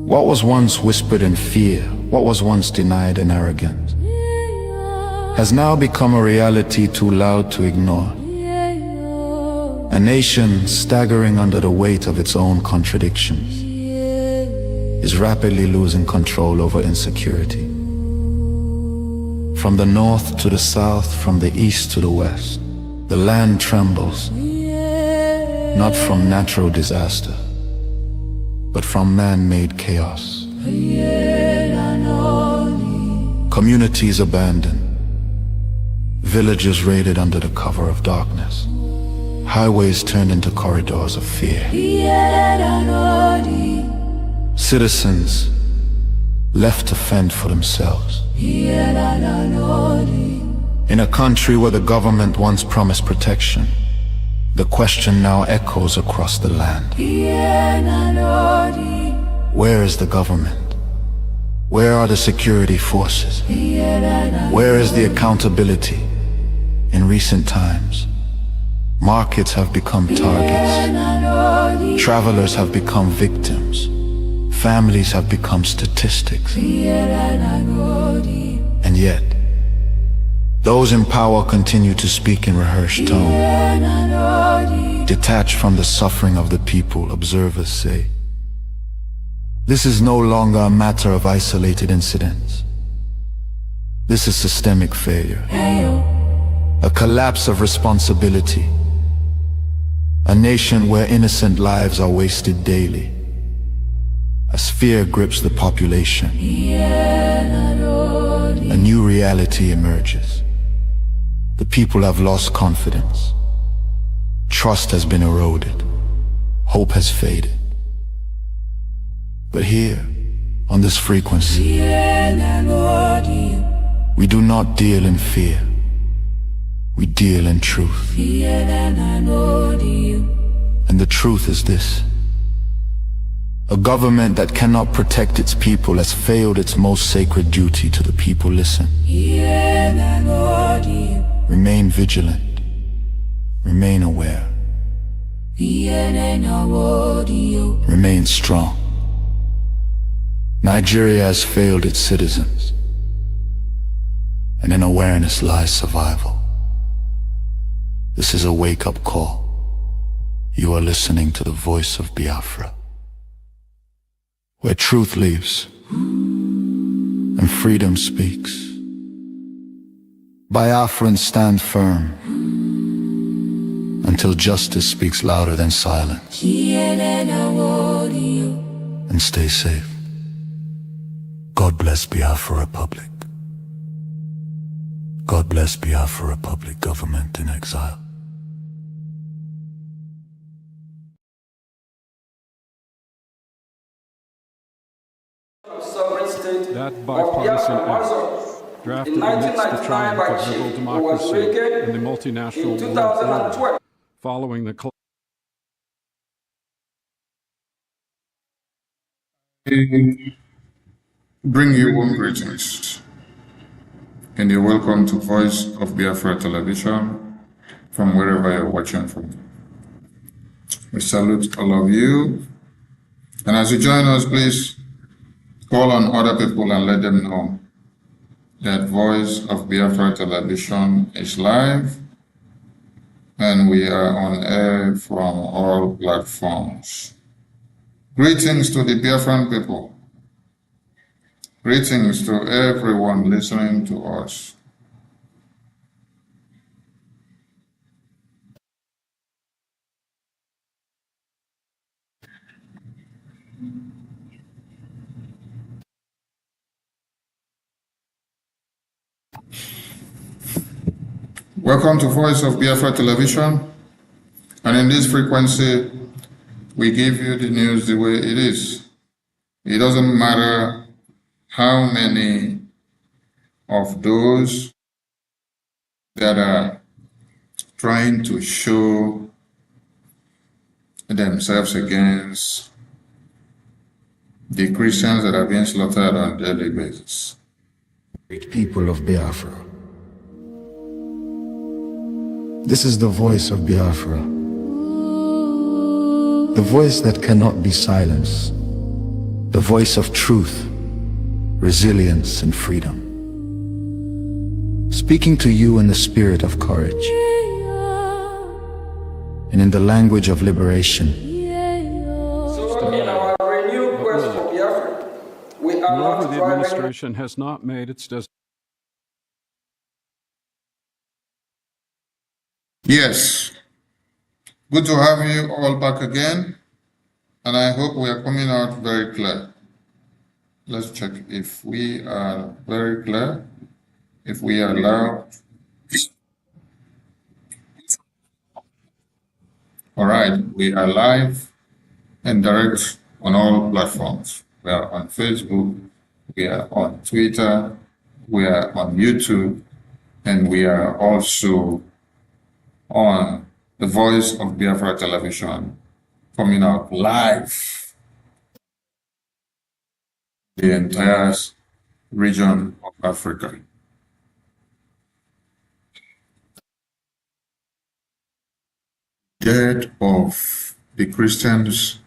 what was once whispered in fear, what was once denied in arrogance, has now become a reality too loud to ignore. A nation staggering under the weight of its own contradictions is rapidly losing control over insecurity. From the north to the south, from the east to the west, the land trembles, not from natural disaster, but from man-made chaos. Communities abandoned, villages raided under the cover of darkness, highways turned into corridors of fear. Citizens left to fend for themselves. In a country where the government once promised protection, the question now echoes across the land. Where is the government? Where are the security forces? Where is the accountability? In recent times, markets have become targets. Travelers have become victims. Families have become statistics. And yet, those in power continue to speak in rehearsed tone. Detached from the suffering of the people, observers say, this is no longer a matter of isolated incidents. This is systemic failure. A collapse of responsibility. A nation where innocent lives are wasted daily. As fear grips the population, a new reality emerges. The people have lost confidence. Trust has been eroded. Hope has faded. But here, on this frequency, we do not deal in fear. We deal in truth. And the truth is this. A government that cannot protect its people has failed its most sacred duty to the people. Listen. Remain vigilant. Remain aware. Remain strong. Nigeria has failed its citizens, and in awareness lies survival. This is a wake-up call. You are listening to the voice of Biafra, where truth lives and freedom speaks. Biafrans stand firm until justice speaks louder than silence. And stay safe. God bless Biafra Republic. God bless Biafra Republic government in exile. Sovereign state That of bipartisan Biafra, act, Amazon, drafted in amidst the 1999 triumph by of Chief, liberal who was democracy wicked and the multinational in world 2012. order, following the We bring you warm greetings, and you're welcome to Voice of Biafra Television from wherever you're watching from. We salute all of you, and as you join us, please call on other people and let them know that Voice of Biafra Television is live, and we are on air from all platforms. Greetings to the Biafran people. Greetings to everyone listening to us. Welcome to Voice of Biafra Television, and in this frequency, we give you the news the way it is. It doesn't matter how many of those that are trying to show themselves against the Christians that are being slaughtered on a daily basis. People of Biafra. This is the voice of Biafra. The voice that cannot be silenced. The voice of truth, resilience, and freedom. Speaking to you in the spirit of courage and in the language of liberation. So in our renewed quest for Biafra, we are moreover, not the driving. administration has not made its Yes, good to have you all back again, and I hope we are coming out very clear. Let's check if we are very clear, if we are loud. All right, we are live and direct on all platforms. We are on Facebook, we are on Twitter, we are on YouTube, and we are also on the Voice of Biafra Television, coming out live the entire region of Africa. Death of the Christians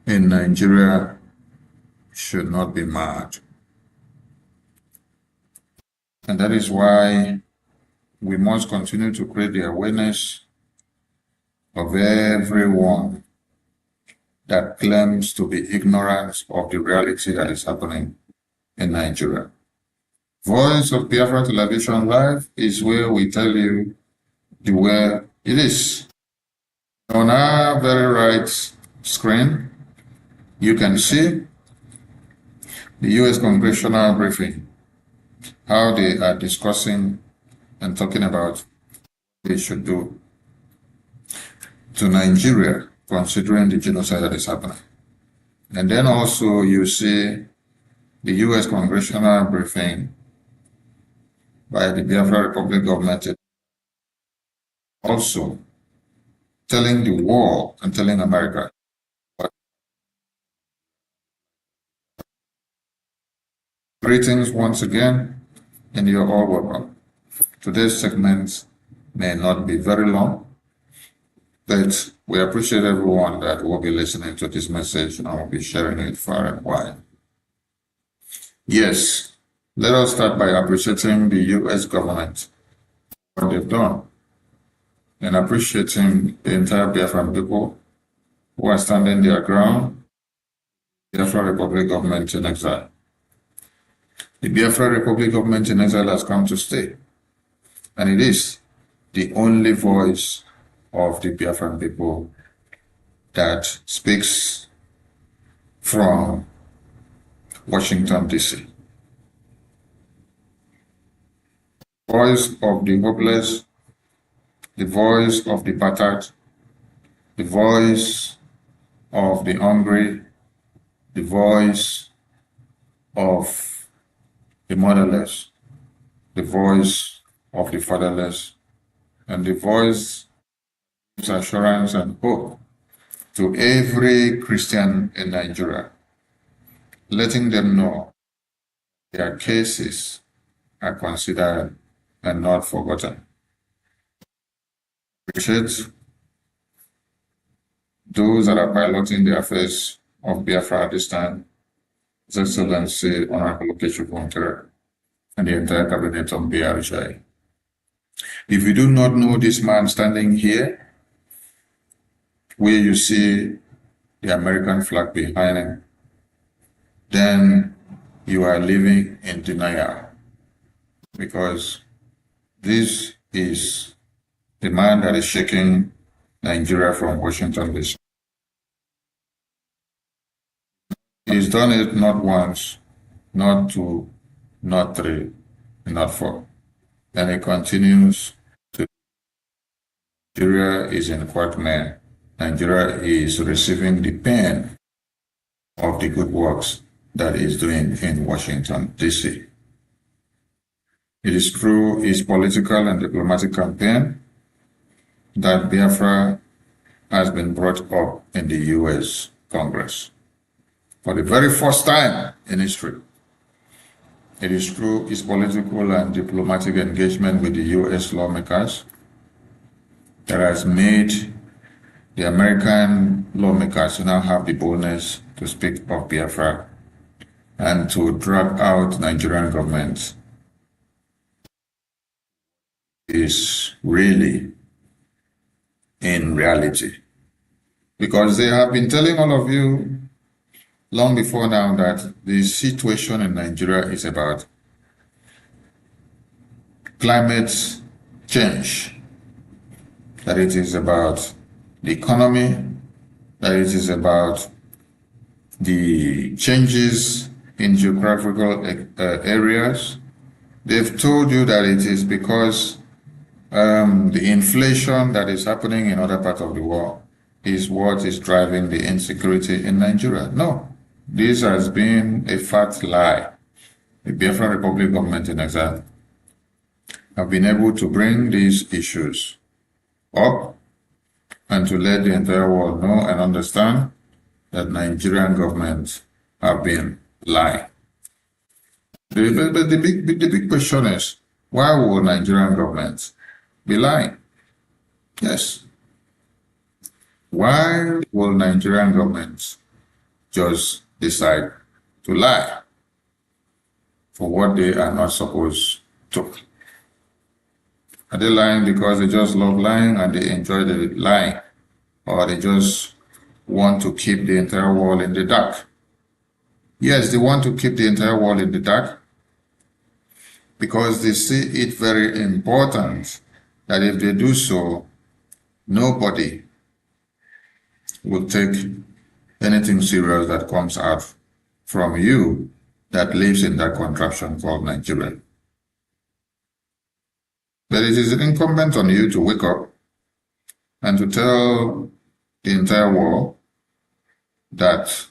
in Nigeria should not be marred. And that is why we must continue to create the awareness of everyone that claims to be ignorant of the reality that is happening in Nigeria. Voice of Biafra Television Live is where we tell you the way it is. On our very right screen, you can see the U.S. congressional briefing, how they are discussing and talking about what they should do to Nigeria, considering the genocide that is happening. And then also you see the U.S. congressional briefing by the Biafra Republic government also telling the world and telling America. Greetings once again, and you're all welcome. Today's segment may not be very long, but we appreciate everyone that will be listening to this message and will be sharing it far and wide. Yes, let us start by appreciating the U.S. government for what they've done and appreciating the entire Biafran people who are standing their ground, Biafra Republic government in exile. The Biafra Republic government in exile has come to stay, and it is the only voice of the Biafran people that speaks from Washington, D.C. The voice of the hopeless, the voice of the battered, the voice of the hungry, the voice of the motherless, the voice of the fatherless, and the voice gives assurance and hope to every Christian in Nigeria, letting them know their cases are considered and not forgotten. Appreciate those that are piloting the affairs of Biafra at this time, His Excellency Honorable Okechukwu and the entire cabinet of Brgie. If you do not know this man standing here, where you see the American flag behind him, then you are living in denial, because this is the man that is shaking Nigeria from Washington, D.C. He's done it not once, not two, not three, not four. And he continues to. Nigeria is in quagmire. Nigeria is receiving the pain of the good works that he's doing in Washington, D.C. It is through his political and diplomatic campaign that Biafra has been brought up in the U.S. Congress for the very first time in history. It is through his political and diplomatic engagement with the U.S. lawmakers that has made the American lawmakers now have the boldness to speak of Biafra and to drag out Nigerian government is really in reality. Because they have been telling all of you long before now that the situation in Nigeria is about climate change, that it is about the economy, that it is about the changes in geographical areas. They've told you that it is because the inflation that is happening in other parts of the world is what is driving the insecurity in Nigeria. No, this has been a fat lie. The Biafran Republic government in exile have been able to bring these issues up and to let the entire world know and understand that Nigerian governments have been lying. The big question is, why will Nigerian governments be lying? Yes. Why will Nigerian governments just decide to lie for what they are not supposed to? Are they lying because they just love lying and they enjoy the lying? Or they just want to keep the entire world in the dark? Yes, they want to keep the entire world in the dark because they see it very important that if they do so, nobody will take anything serious that comes out from you that lives in that contraption called Nigeria. But it is incumbent on you to wake up and to tell the entire world that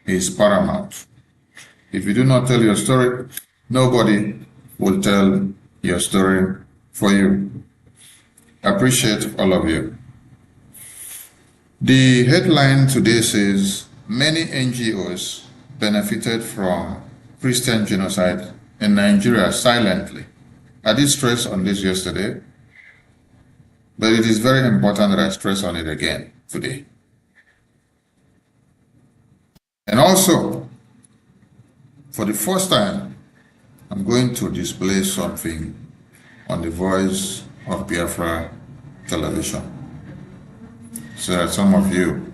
is paramount. If you do not tell your story, nobody will tell your story for you. Appreciate all of you. The headline today says many NGOs benefited from Christian genocide in Nigeria silently. I did stress on this yesterday, but it is very important that I stress on it again today. And also, for the first time, I'm going to display something on the Voice of Biafra television, so that some of you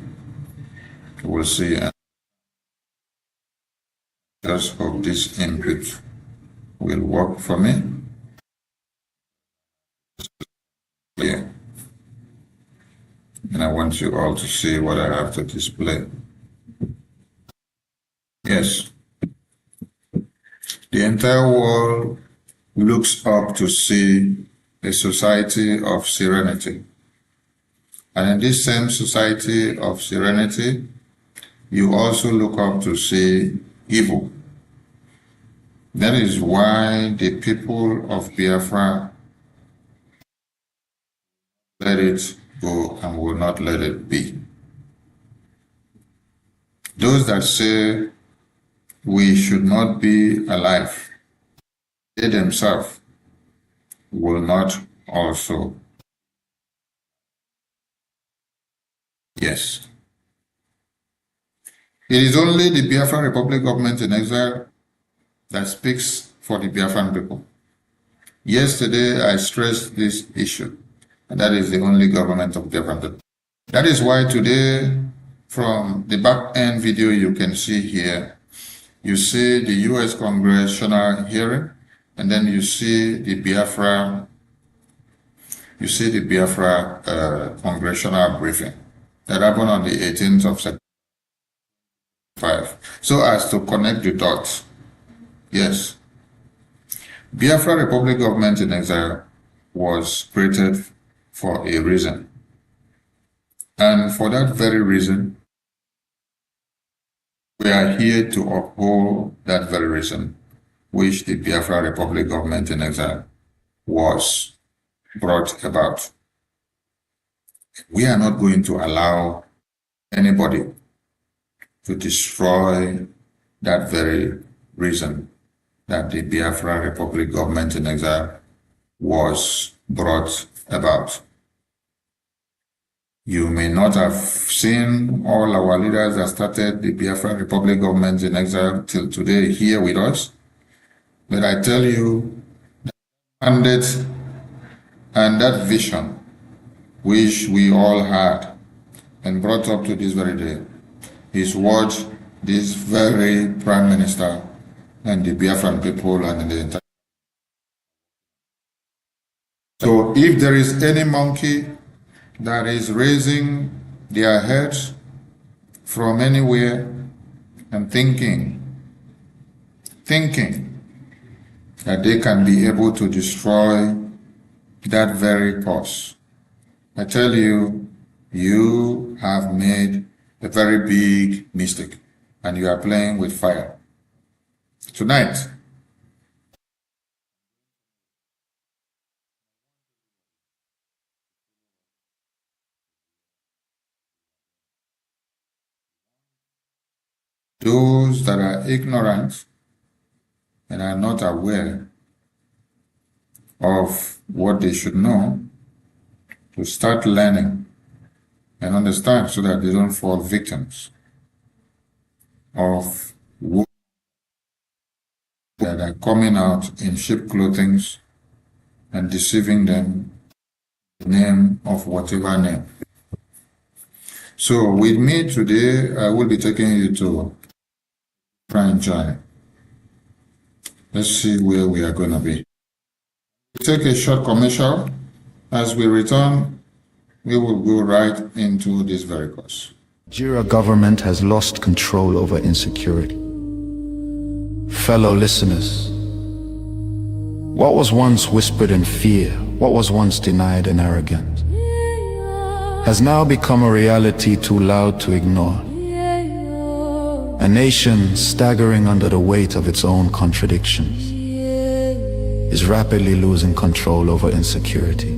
will see. And just hope this input will work for me. Yeah. And I want you all to see what I have to display. Yes. The entire world looks up to see a society of serenity. And in this same society of serenity, you also look up to see evil. That is why the people of Biafra let it go and will not let it be. Those that say we should not be alive, they themselves will not also. Yes. It is only the Biafran Republic government in exile that speaks for the Biafran people. Yesterday, I stressed this issue, and that is the only government of Biafran people. That is why today, from the back end video you can see here, you see the U.S. congressional hearing, and then you see the Biafra congressional briefing that happened on the 18th of September. So as to connect the dots. Yes. Biafra Republic government in exile was created for a reason. And for that very reason, we are here to uphold that very reason, which the Biafra Republic government in exile was brought about. We are not going to allow anybody to destroy that very reason that the Biafra Republic government in exile was brought about. You may not have seen all our leaders that started the Biafra Republic government in exile till today here with us, but I tell you, the mandate and that vision which we all had and brought up to this very day is what this very Prime Minister and the Biafran people and the entire. So if there is any monkey that is raising their heads from anywhere and thinking that they can be able to destroy that very cause, I tell you, you have made a very big mistake and you are playing with fire. Tonight, those that are ignorant and are not aware of what they should know, to start learning and understand so that they don't fall victims of women that are coming out in sheep clothing and deceiving them in the name of whatever name. So with me today, I will be taking you to Brgie. Let's see where we are going to be. We'll take a short commercial. As we return, we will go right into this very course. Nigeria government has lost control over insecurity. Fellow listeners, what was once whispered in fear, what was once denied in arrogance, has now become a reality too loud to ignore. A nation staggering under the weight of its own contradictions is rapidly losing control over insecurity.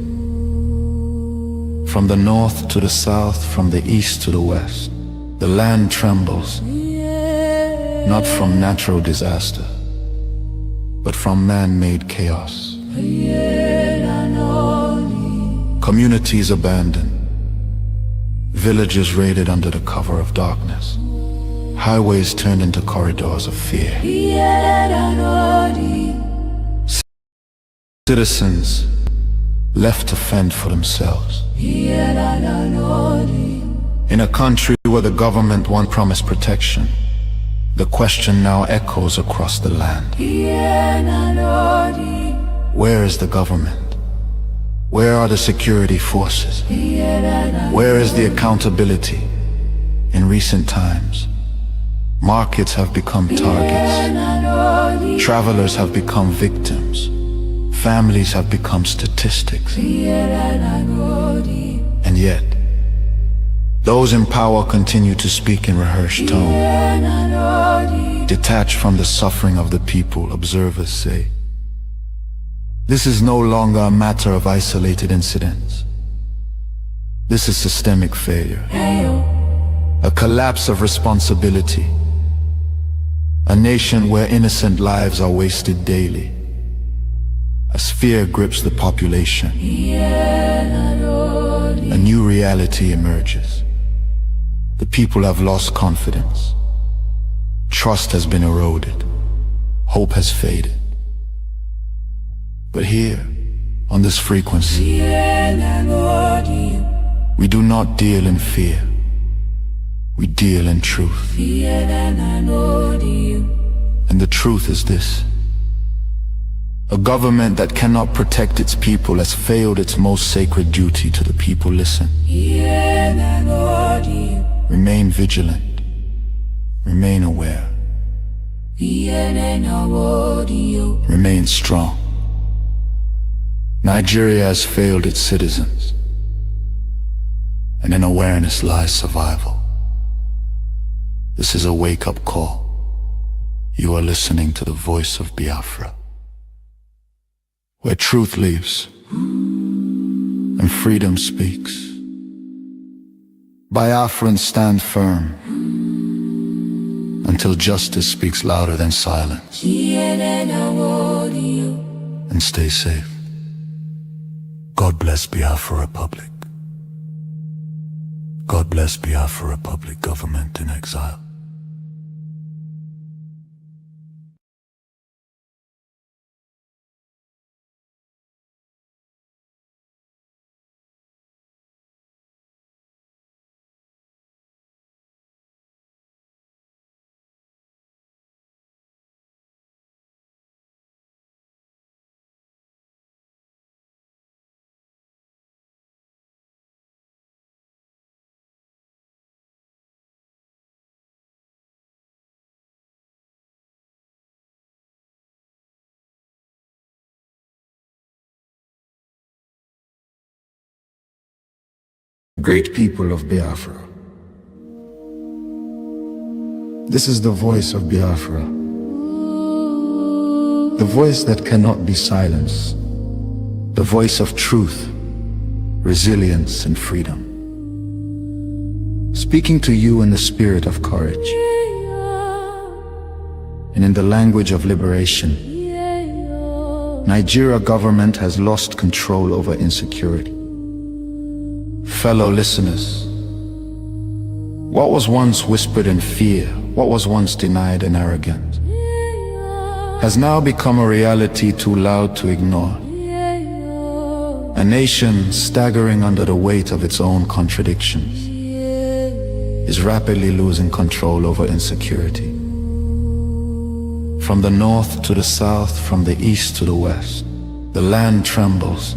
From the north to the south, from the east to the west, the land trembles, not from natural disaster, but from man-made chaos. Communities abandoned, villages raided under the cover of darkness, highways turned into corridors of fear. Citizens left to fend for themselves. In a country where the government once promised protection, the question now echoes across the land. Where is the government? Where are the security forces? Where is the accountability? In recent times, markets have become targets. Travelers have become victims. Families have become statistics. And yet, those in power continue to speak in rehearsed tone. Detached from the suffering of the people, observers say, this is no longer a matter of isolated incidents. This is systemic failure. A collapse of responsibility. A nation where innocent lives are wasted daily. As fear grips the population, a new reality emerges. The people have lost confidence. Trust has been eroded. Hope has faded. But here, on this frequency, we do not deal in fear. We deal in truth. And the truth is this. A government that cannot protect its people has failed its most sacred duty to the people. Listen. Remain vigilant. Remain aware. Remain strong. Nigeria has failed its citizens, and in awareness lies survival. This is a wake-up call. You are listening to the voice of Biafra, where truth lives and freedom speaks. Biafrans stand firm until justice speaks louder than silence. And stay safe. God bless Biafra Republic. God bless Biafra Republic, government in exile. Great people of Biafra, this is the voice of Biafra, the voice that cannot be silenced, the voice of truth, resilience, and freedom. Speaking to you in the spirit of courage and in the language of liberation. Nigeria government has lost control over insecurity. Fellow listeners, what was once whispered in fear, what was once denied in arrogance, has now become a reality too loud to ignore. A nation staggering under the weight of its own contradictions is rapidly losing control over insecurity. From the north to the south, from the east to the west, the land trembles.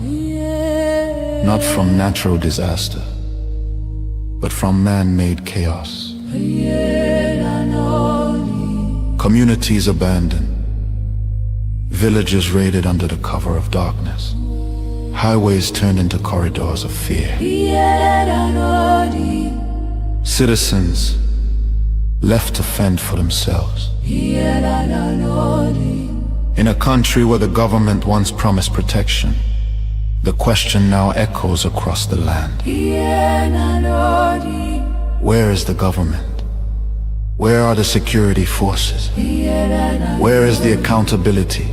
Not from natural disaster, but from man-made chaos. Communities abandoned, villages raided under the cover of darkness, highways turned into corridors of fear. Citizens left to fend for themselves. In a country where the government once promised protection, the question now echoes across the land. Where is the government? Where are the security forces? Where is the accountability?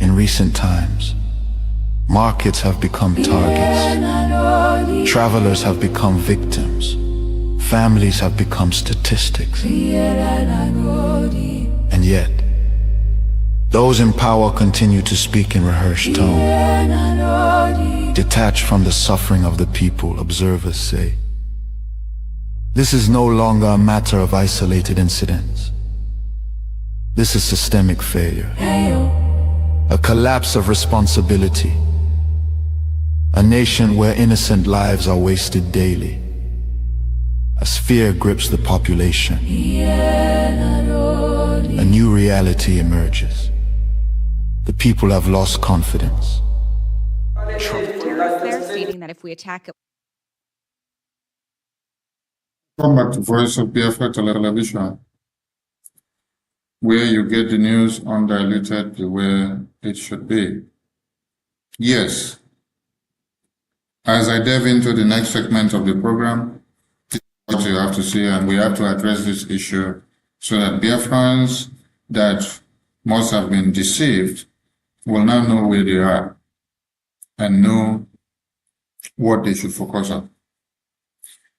In recent times, markets have become targets. Travelers have become victims. Families have become statistics. And yet, those in power continue to speak in rehearsed tone. Detached from the suffering of the people, observers say. This is no longer a matter of isolated incidents. This is systemic failure. A collapse of responsibility. A nation where innocent lives are wasted daily. As fear grips the population, a new reality emerges. The people have lost confidence. They're stating that if we attack a Come back to Voice of Biafra Television, where you get the news undiluted the way it should be. Yes, as I delve into the next segment of the program, this is what you have to see, and we have to address this issue so that Biafrans that must have been deceived will now know where they are and know what they should focus on.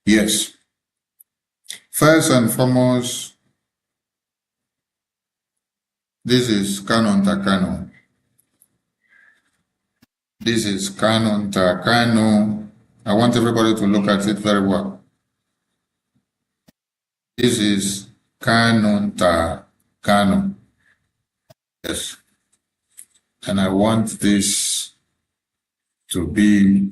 Yes. First and foremost, this is Canon Takano. This is Canon Takano. I want everybody to look at it very well. This is Canon Takano. Yes. And I want this to be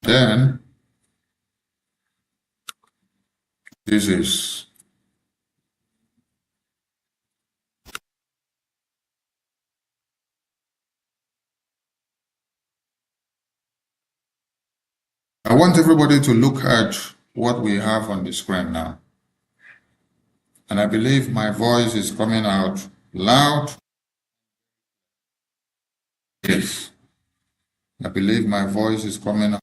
then this is I want everybody to look at what we have on the screen now. And I believe my voice is coming out loud. Yes. I believe my voice is coming out.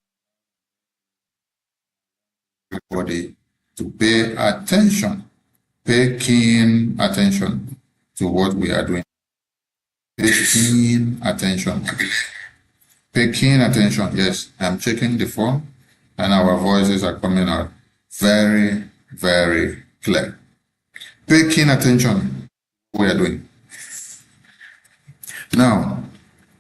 Everybody to pay attention, pay keen attention to what we are doing. Pay keen attention. Pay keen attention. Yes, I'm checking the phone and our voices are coming out very, very clear. Pay keen attention to what we are doing. Now,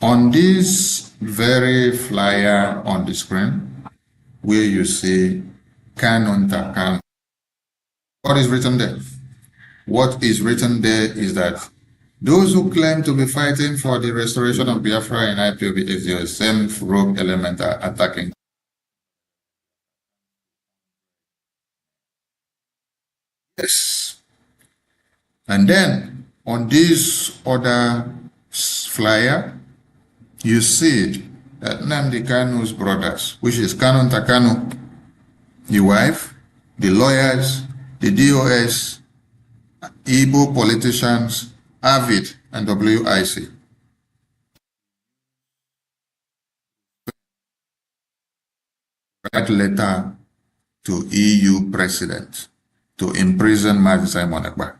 on this very flyer on the screen, where you see Canon Takano, what is written there? What is written there is that those who claim to be fighting for the restoration of Biafra in IPOB is the same rogue element are attacking. Yes. And then on this other flyer, you see that Nnamdi Kanu's brothers, which is Canon Takano, the wife, the lawyers, the DOS, Igbo politicians, AVID, and WIC. Write letter to EU president to imprison Mazi Simon Ekpa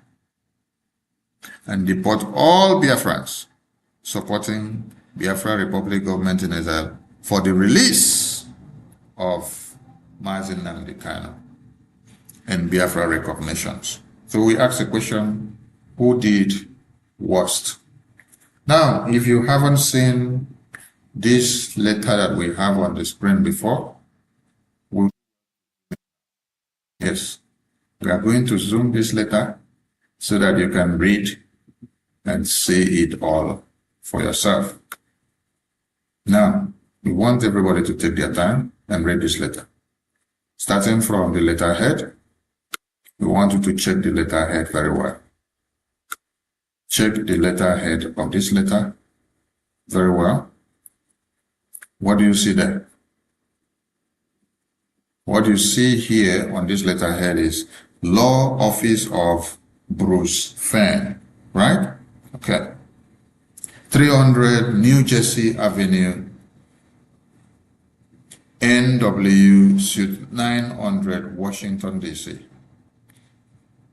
and deport all Biafrans supporting Biafra Republic government in exile for the release of Mazi Nnamdi Kanu and Biafra recognitions. So we ask the question, who did worst? Now, if you haven't seen this letter that we have on the screen before, yes, we are going to zoom this letter so that you can read and see it all for yourself. Now, we want everybody to take their time and read this letter. Starting from the letterhead, we want you to check the letterhead very well. Check the letterhead of this letter very well. What do you see there? What you see here on this letterhead is Law Office of Bruce Fenn, right? Okay. 300 New Jersey Avenue, NW Suite 900, Washington, D.C.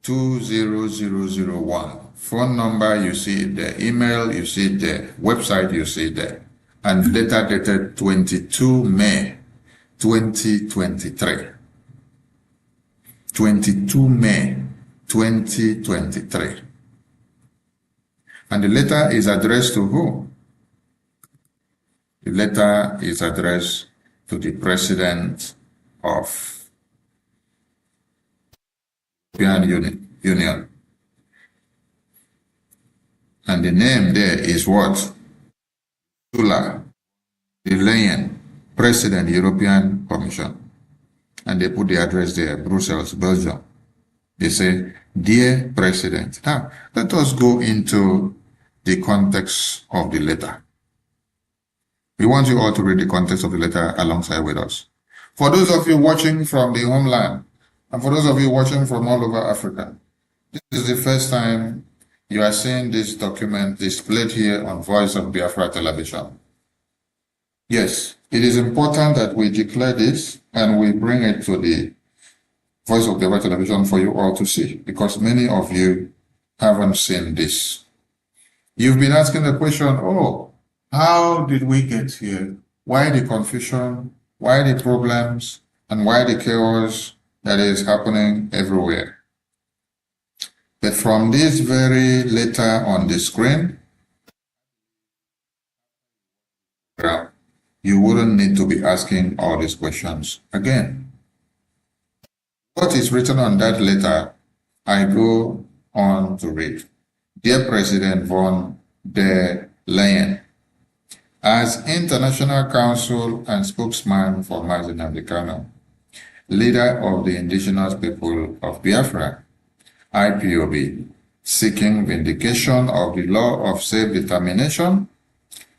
20001. Phone number, you see it there. Email, you see it there. Website, you see it there. And letter dated 22 May 2023. 22 May 2023. And the letter is addressed to who? The letter is addressed to the President of European Union. And the name there is what? Ursula von der Leyen, President, European Commission. And they put the address there, Brussels, Belgium. They say, Dear President. Now, let us go into the context of the letter. We want you all to read the context of the letter alongside with us. For those of you watching from the homeland, and for those of you watching from all over Africa, this is the first time you are seeing this document displayed here on Voice of Biafra television. Yes, it is important that we declare this and we bring it to the Voice of Biafra television for you all to see, because many of you haven't seen this. You've been asking the question, oh, how did we get here? Why the confusion? Why the problems? And why the chaos that is happening everywhere? But from this very letter on the screen, you wouldn't need to be asking all these questions again. What is written on that letter, I go on to read. Dear President von der Leyen, as International Council and spokesman for Mazi Nnamdi Kanu, leader of the indigenous people of Biafra, IPOB, seeking vindication of the law of self-determination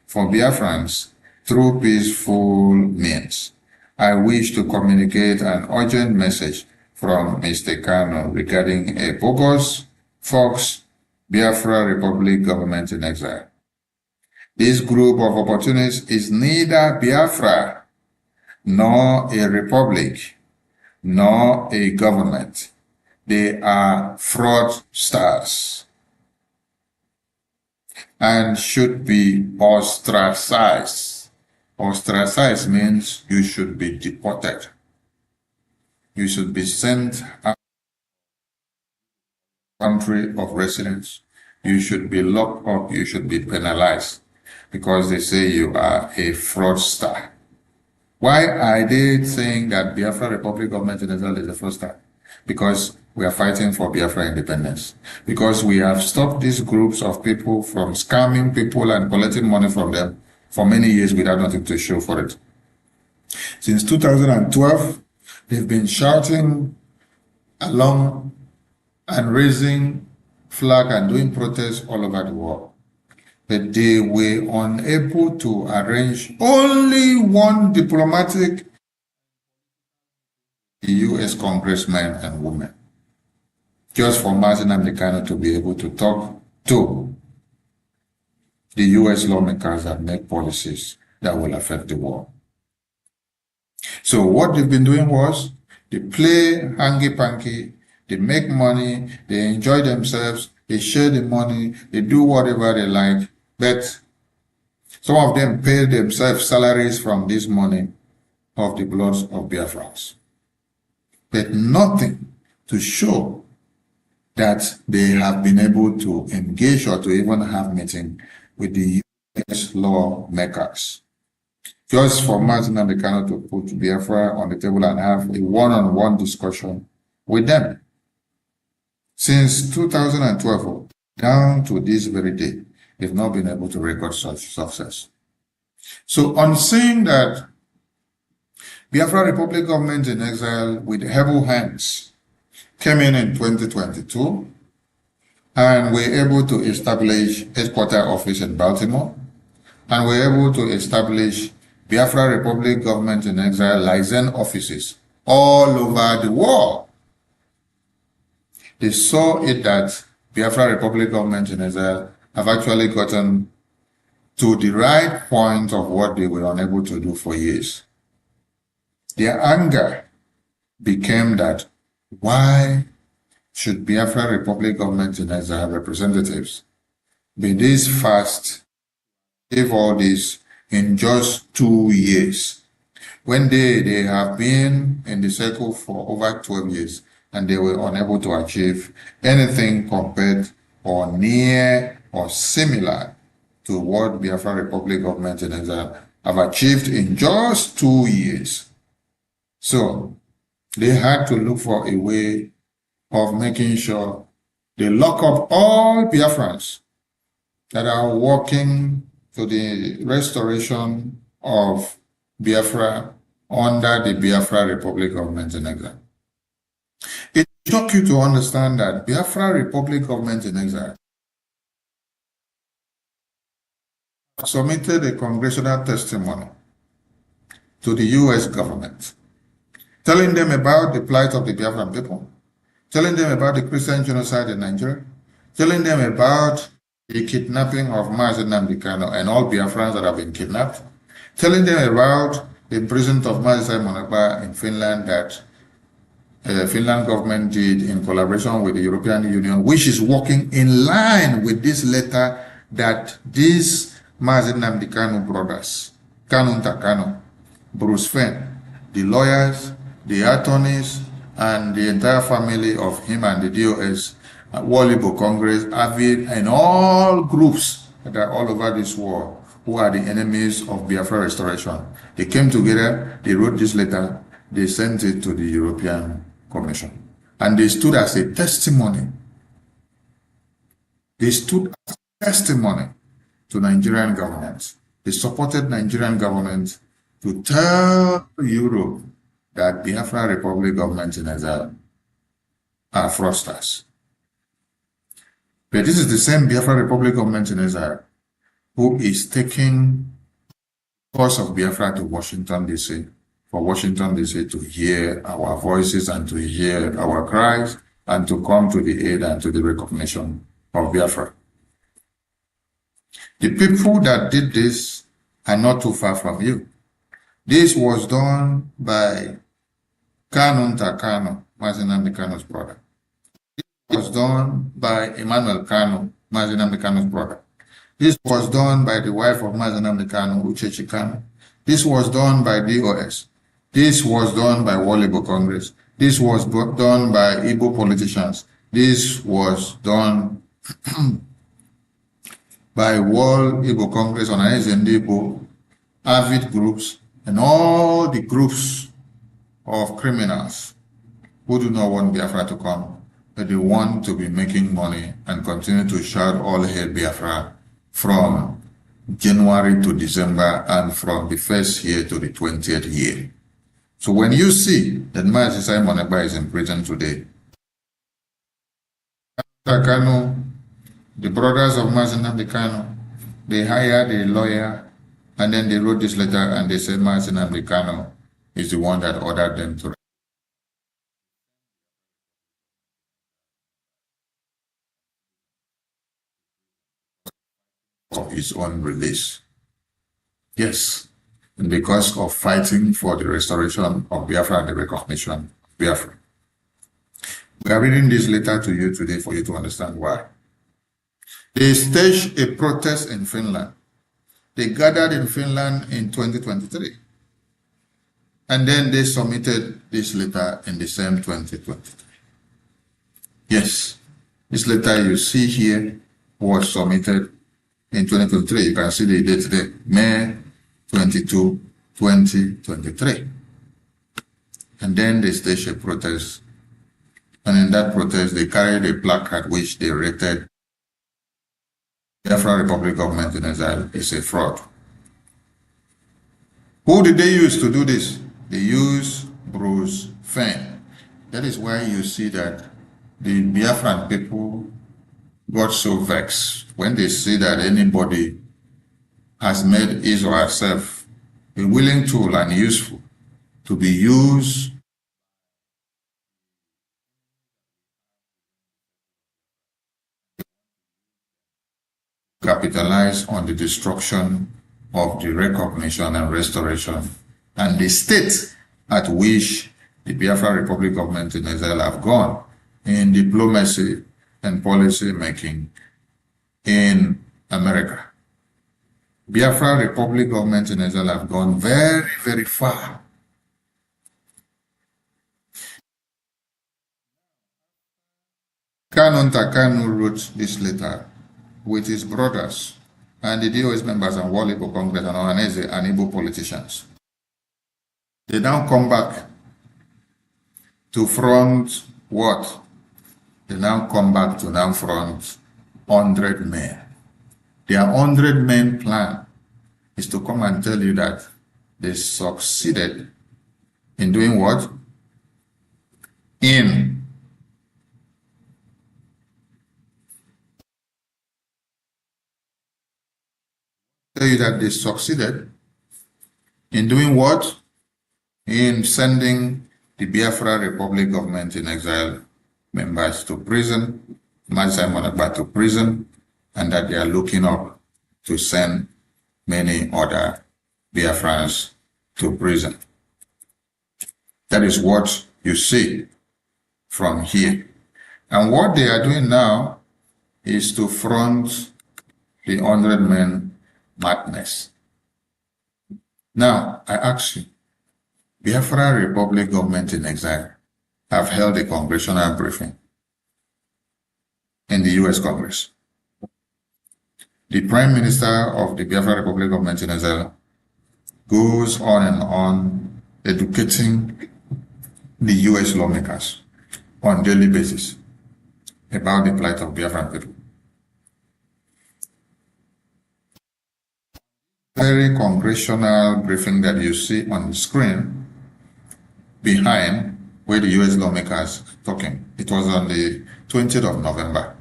for Biafrans through peaceful means, I wish to communicate an urgent message from Mr. Kanu regarding a bogus, Fox, Biafra Republic government in exile. This group of opportunists is neither Biafra, nor a republic, nor a government. They are fraudsters and should be ostracized. Ostracized means you should be deported. You should be sent out of the country of residence. You should be locked up. You should be penalized because they say you are a fraudster. Why are they saying that Biafra Republic government in Israel is a fraudster? Because we are fighting for Biafra independence. Because we have stopped these groups of people from scamming people and collecting money from them for many years without nothing to show for it. Since 2012, they've been shouting along and raising flag and doing protests all over the world. But they were unable to arrange only one diplomatic U.S. congressmen and women, just for Mazi Nnamdi Kanu to be able to talk to the U.S. lawmakers that make policies that will affect the world. So what they've been doing was, they play hanky-panky, they make money, they enjoy themselves, they share the money, they do whatever they like, but some of them pay themselves salaries from this money of the blood of Biafrans. But nothing to show that they have been able to engage or to even have meeting with the U.S. lawmakers. Just for Mazi Nnamdi Kanu to put Biafra on the table and have a one-on-one discussion with them. Since 2012 down to this very day, they've not been able to record such success. So on seeing that Biafra Republic government in exile with able hands came in 2022 and were able to establish headquarter office in Baltimore, and were able to establish Biafra Republic government in exile liaison offices all over the world. They saw it that Biafra Republic government in exile have actually gotten to the right point of what they were unable to do for years. Their anger became that why should Biafra Republic government in exile have representatives be this fast, give all this in just 2 years, when they have been in the circle for over 12 years and they were unable to achieve anything compared or near or similar to what Biafra Republic government in exile have achieved in just 2 years. So they had to look for a way of making sure they lock up all Biafrans that are working to the restoration of Biafra under the Biafra Republic government in exile. It shocked you to understand that Biafra Republic government in exile submitted a congressional testimony to the US government, telling them about the plight of the Biafran people, telling them about the Christian genocide in Nigeria, telling them about the kidnapping of Mazi Nnamdi Kanu and all Biafrans that have been kidnapped, telling them about the imprisonment of Mazi Simon Ekpa in Finland that Finland government did in collaboration with the European Union, which is working in line with this letter that these Mazi Nnamdi Kanu brothers, Kanu Ntakanu, Bruce Fenn, the lawyers, the attorneys, and the entire family of him and the DOS, Walibo Congress, AVID, and all groups that are all over this world who are the enemies of Biafra restoration. They came together, they wrote this letter, they sent it to the European Commission. And they stood as a testimony. They stood as a testimony to Nigerian government. They supported Nigerian government to tell Europe that Biafra Republic government in exile are fraudsters. But this is the same Biafra Republic government in exile who is taking the cause of Biafra to Washington D.C. for Washington D.C. to hear our voices and to hear our cries and to come to the aid and to the recognition of Biafra. The people that did this are not too far from you. This was done by Kanu Ntakanu, Mazi Nnamdi Kanu's brother. This was done by Emmanuel Kanu, Mazi Nnamdi Kanu's brother. This was done by the wife of Mazi Nnamdi Kanu, Uchechi Kanu. This was done by DOS. This was done by Walibo Congress. This was done by Igbo politicians. This was done by World Igbo Congress, Organized Igbo, AVID groups, and all the groups of criminals who do not want Biafra to come, but they want to be making money and continue to shout all hail Biafra from January to December and from the first year to the 20th year. So when you see that Mazi Simon Ekpa is in prison today, Kanu, the brothers of Mazi Nnamdi Kanu, they hired a lawyer and then they wrote this letter and they said Mazi Nnamdi Kanu is the one that ordered them to of his own release. Yes, and because of fighting for the restoration of Biafra and the recognition of Biafra. We are reading this letter to you today for you to understand why. They staged a protest in Finland. They gathered in Finland in 2023. And then they submitted this letter in the same 2023. Yes, this letter you see here was submitted in 2023. You can see the date today, May 22, 2023. And then they staged a protest. And in that protest, they carried a placard which they rated Biafra Republic government in exile is a fraud. Who did they use to do this? They used Bruce Fenn. That is why you see that the Biafran people got so vexed when they see that anybody has made his or herself a willing tool and useful to be used capitalize on the destruction of the recognition and restoration and the state at which the Biafra Republic government in exile have gone in diplomacy and policy making in America. Biafra Republic government in exile have gone very, very far. Kanu Takanu wrote this letter with his brothers and the DOS members and World Igbo Congress and Ohanese and Igbo politicians. They now come back to front what? They now come back to now front 100 men. Their 100 men plan is to come and tell you that they succeeded in doing what? In tell you that they succeeded in doing what? In sending the Biafra Republic government in exile members to prison, Simon Agba to prison, and that they are looking up to send many other Biafrans to prison. That is what you see from here. And what they are doing now is to front the 100 men madness. Now, I ask you, Biafra Republic government in exile have held a congressional briefing in the US Congress. The Prime Minister of the Biafra Republic government in exile goes on and on educating the US lawmakers on a daily basis about the plight of Biafran people. Very congressional briefing that you see on the screen behind where the US lawmakers talking. It was on the 20th of November,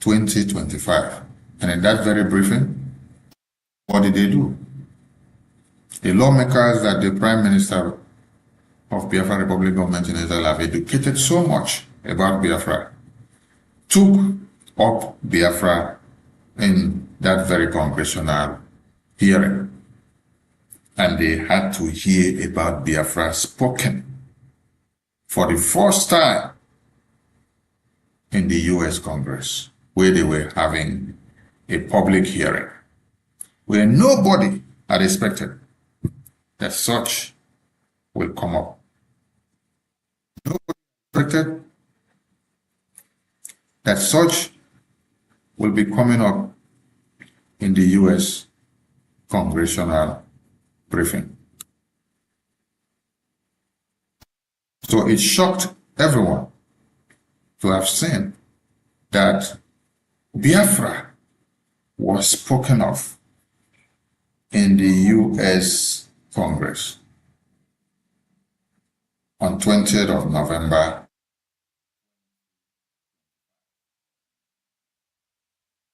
2025. And in that very briefing, what did they do? The lawmakers that the Prime Minister of Biafra Republic government in Israel have educated so much about Biafra took up Biafra in that very congressional hearing, and they had to hear about Biafra spoken for the first time in the US Congress, where they were having a public hearing, where nobody had expected that such will come up. Nobody expected that such will be coming up in the US congressional briefing. So it shocked everyone to have seen that Biafra was spoken of in the US Congress on 20th of November.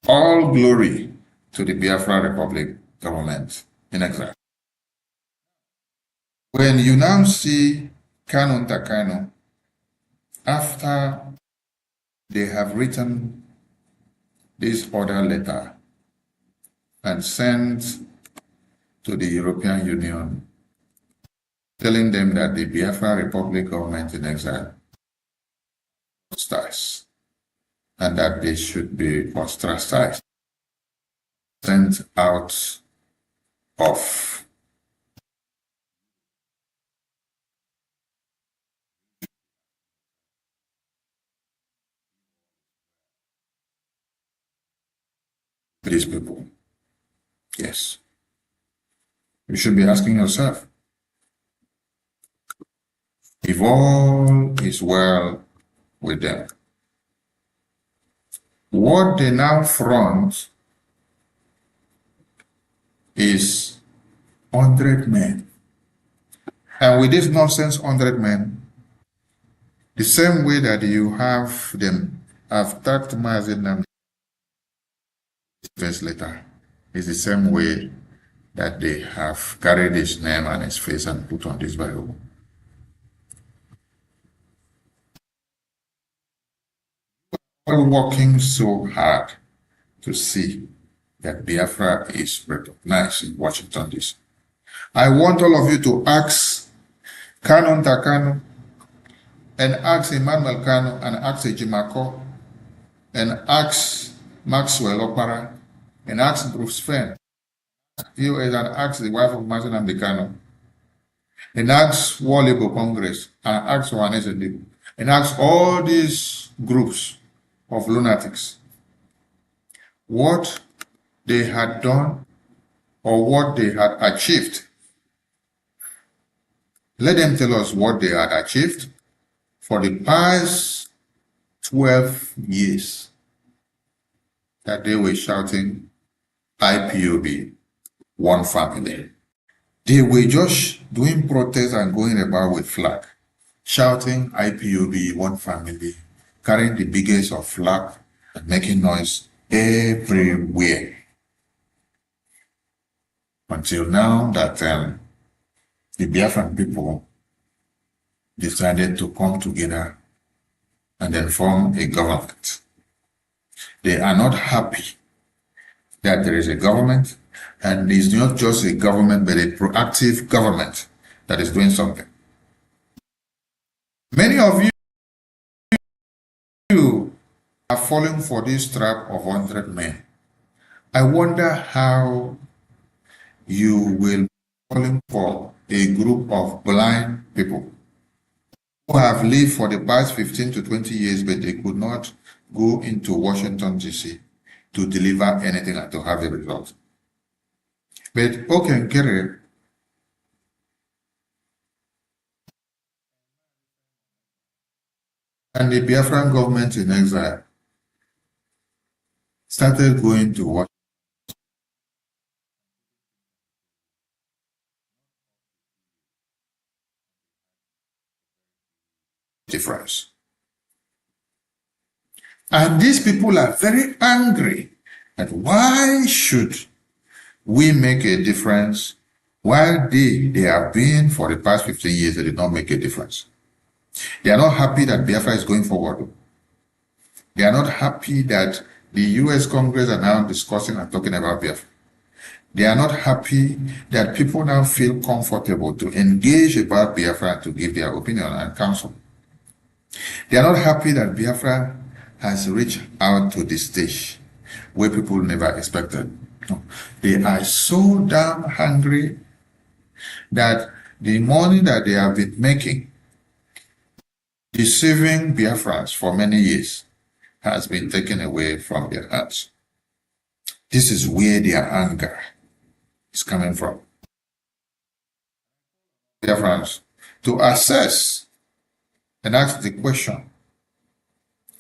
All glory to the Biafra Republic government in exile. When you now see Kanu Takanu, after they have written this order letter and sent to the European Union, telling them that the Biafra Republic government in exile stars and that they should be ostracized, sent out of these people. Yes. You should be asking yourself, if all is well with them, what they now front is 100 men. And with this nonsense 100 men, the same way that you have them have attacked Mazinam verse letter, is the same way that they have carried his name and his face and put on this Bible. We're working so hard to see that Biafra is recognized in Washington D.C. I want all of you to ask Kanu Ntakanu, and ask Emmanuel Kanu, and ask Ejimako, and ask Maxwell Okpara, and ask Bruce Fenn, POS, and ask the wife of Martin Amdekano, and ask War Congress, and ask Wanese Ndibu, and ask all these groups of lunatics what they had done or what they had achieved. Let them tell us what they had achieved for the past 12 years that they were shouting IPOB, one family. They were just doing protests and going about with flag, shouting IPOB, one family, carrying the biggest of flag and making noise everywhere. Until now that the Biafran people decided to come together and then form a government. They are not happy that there is a government, and it's not just a government, but a proactive government that is doing something. Many of you are falling for this trap of 100 men. I wonder how you will be falling for a group of blind people who have lived for the past 15 to 20 years, but they could not go into Washington, D.C. to deliver anything and to have a result. But Okenkere and the Biafran government in exile started going to Washington. Difference. And these people are very angry that why should we make a difference while they have been for the past 15 years, they did not make a difference. They are not happy that Biafra is going forward. They are not happy that the US Congress are now discussing and talking about Biafra. They are not happy that people now feel comfortable to engage about Biafra and to give their opinion and counsel. They are not happy that Biafra has reached out to this stage where people never expected. No. They are so damn hungry that the money that they have been making, deceiving Biafrans for many years, has been taken away from their hands. This is where their anger is coming from. Biafrans, to assess and ask the question,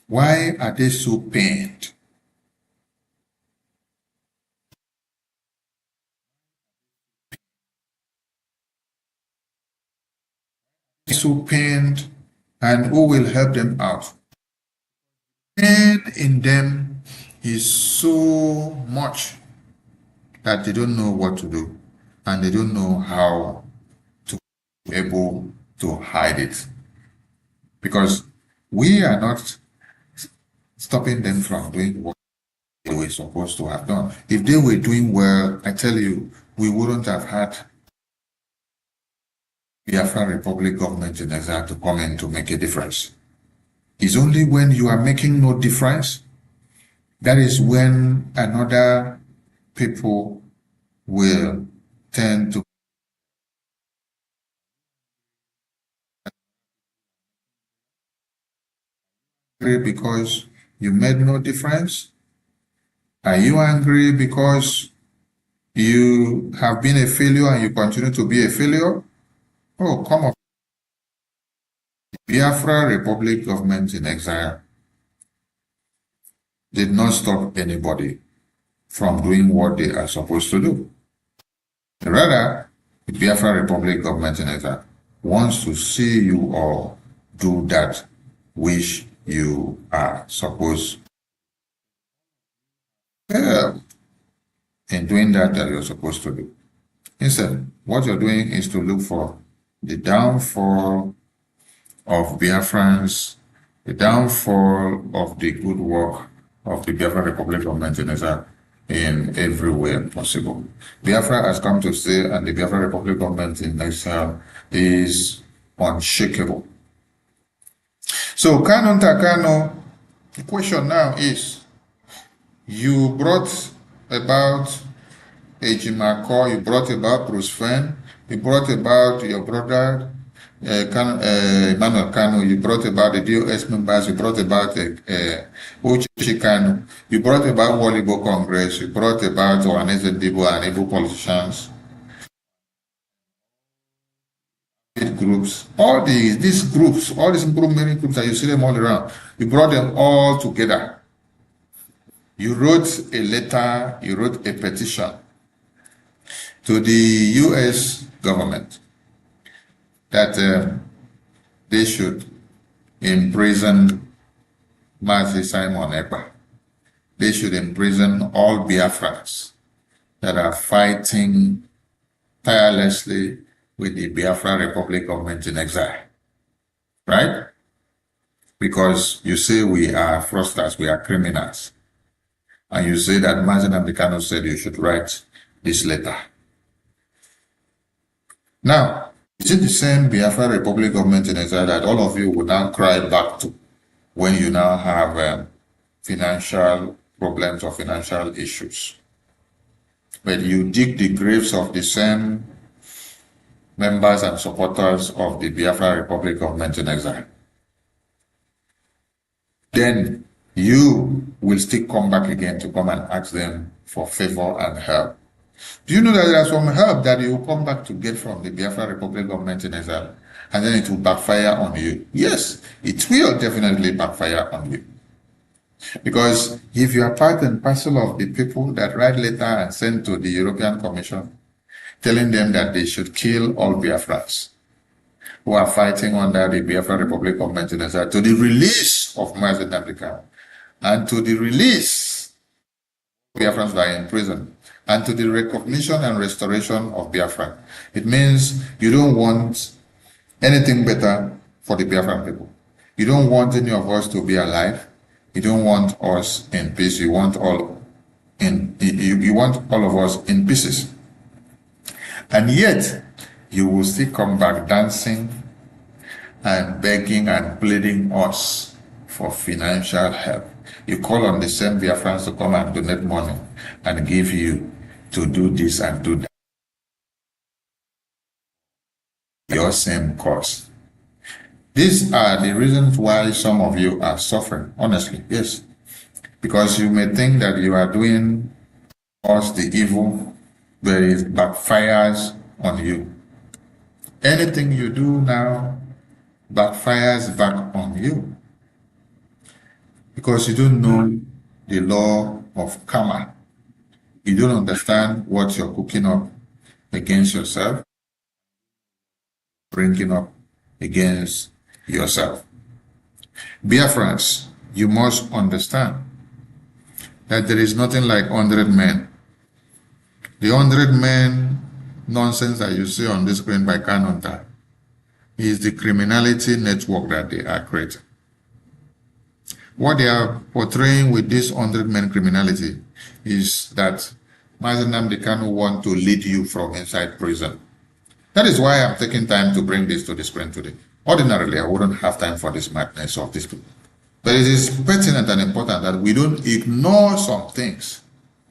why are they so pained? So pained, and who will help them out? Pain in them is so much that they don't know what to do, and they don't know how to be able to hide it. Because we are not stopping them from doing what they were supposed to have done. If they were doing well, I tell you, we wouldn't have had the Biafran Republic government in exile to come in to make a difference. It's only when you are making no difference, that is when another people will tend to angry because you made no difference? Are you angry because you have been a failure and you continue to be a failure? Oh, come on. Biafra Republic government in exile did not stop anybody from doing what they are supposed to do. Rather, the Biafra Republic government in exile wants to see you all do that which you are supposed to in doing that you're supposed to do. Instead, what you're doing is to look for the downfall of Biafrans, the downfall of the good work of the Biafra Republic government in exile in every way possible. Biafra has come to stay, and the Biafra Republic government in exile is unshakable. So Kanu Takano, the question now is, you brought about Ejimako, you brought about Bruce Fenn, you brought about your brother Emmanuel Kanu, you brought about the DOS members, you brought about Uchichi Kanu, you brought about Walibo Congress, you brought about Ohaneze Ndibo and Igbo politicians, groups, all these groups, all these improvement groups that you see them all around, you brought them all together. You wrote a letter, you wrote a petition to the US government that they should imprison Mazi Simon Ekpa. They should imprison all Biafrans that are fighting tirelessly with the Biafra Republic government in exile, right? Because you say we are fraudsters, we are criminals. And you say that Mazi Kanu said you should write this letter. Now, is it the same Biafra Republic government in exile that all of you would now cry back to when you now have financial problems or financial issues? But you dig the graves of the same members and supporters of the Biafra Republic government in exile. Then you will still come back again to come and ask them for favor and help. Do you know that there is some help that you will come back to get from the Biafra Republic government in exile, and then it will backfire on you? Yes, it will definitely backfire on you. Because if you are part and parcel of the people that write letter and send to the European Commission, telling them that they should kill all Biafrans who are fighting under the Biafra Republic government in exile, to the release of Mazi Kanu, and to the release of Biafrans that are in prison, and to the recognition and restoration of Biafra. It means you don't want anything better for the Biafran people. You don't want any of us to be alive. You don't want us in peace. You want all you want all of us in pieces. And yet, you will still come back dancing and begging and pleading us for financial help. You call on the same Biafrans to come and donate money and give you to do this and do that. Your same cause. These are the reasons why some of you are suffering, honestly, yes. Because you may think that you are doing us the evil, but it backfires on you. Anything you do now backfires back on you. Because you don't know the law of karma. You don't understand what you're cooking up against yourself, bringing up against yourself. Biafrans, you must understand that there is nothing like 100 men. The 100 men nonsense that you see on the screen by Kanonta is the criminality network that they are creating. What they are portraying with this 100 men criminality is that Mazi Kanu want to lead you from inside prison. That is why I'm taking time to bring this to the screen today. Ordinarily, I wouldn't have time for this madness of these people. But it is pertinent and important that we don't ignore some things,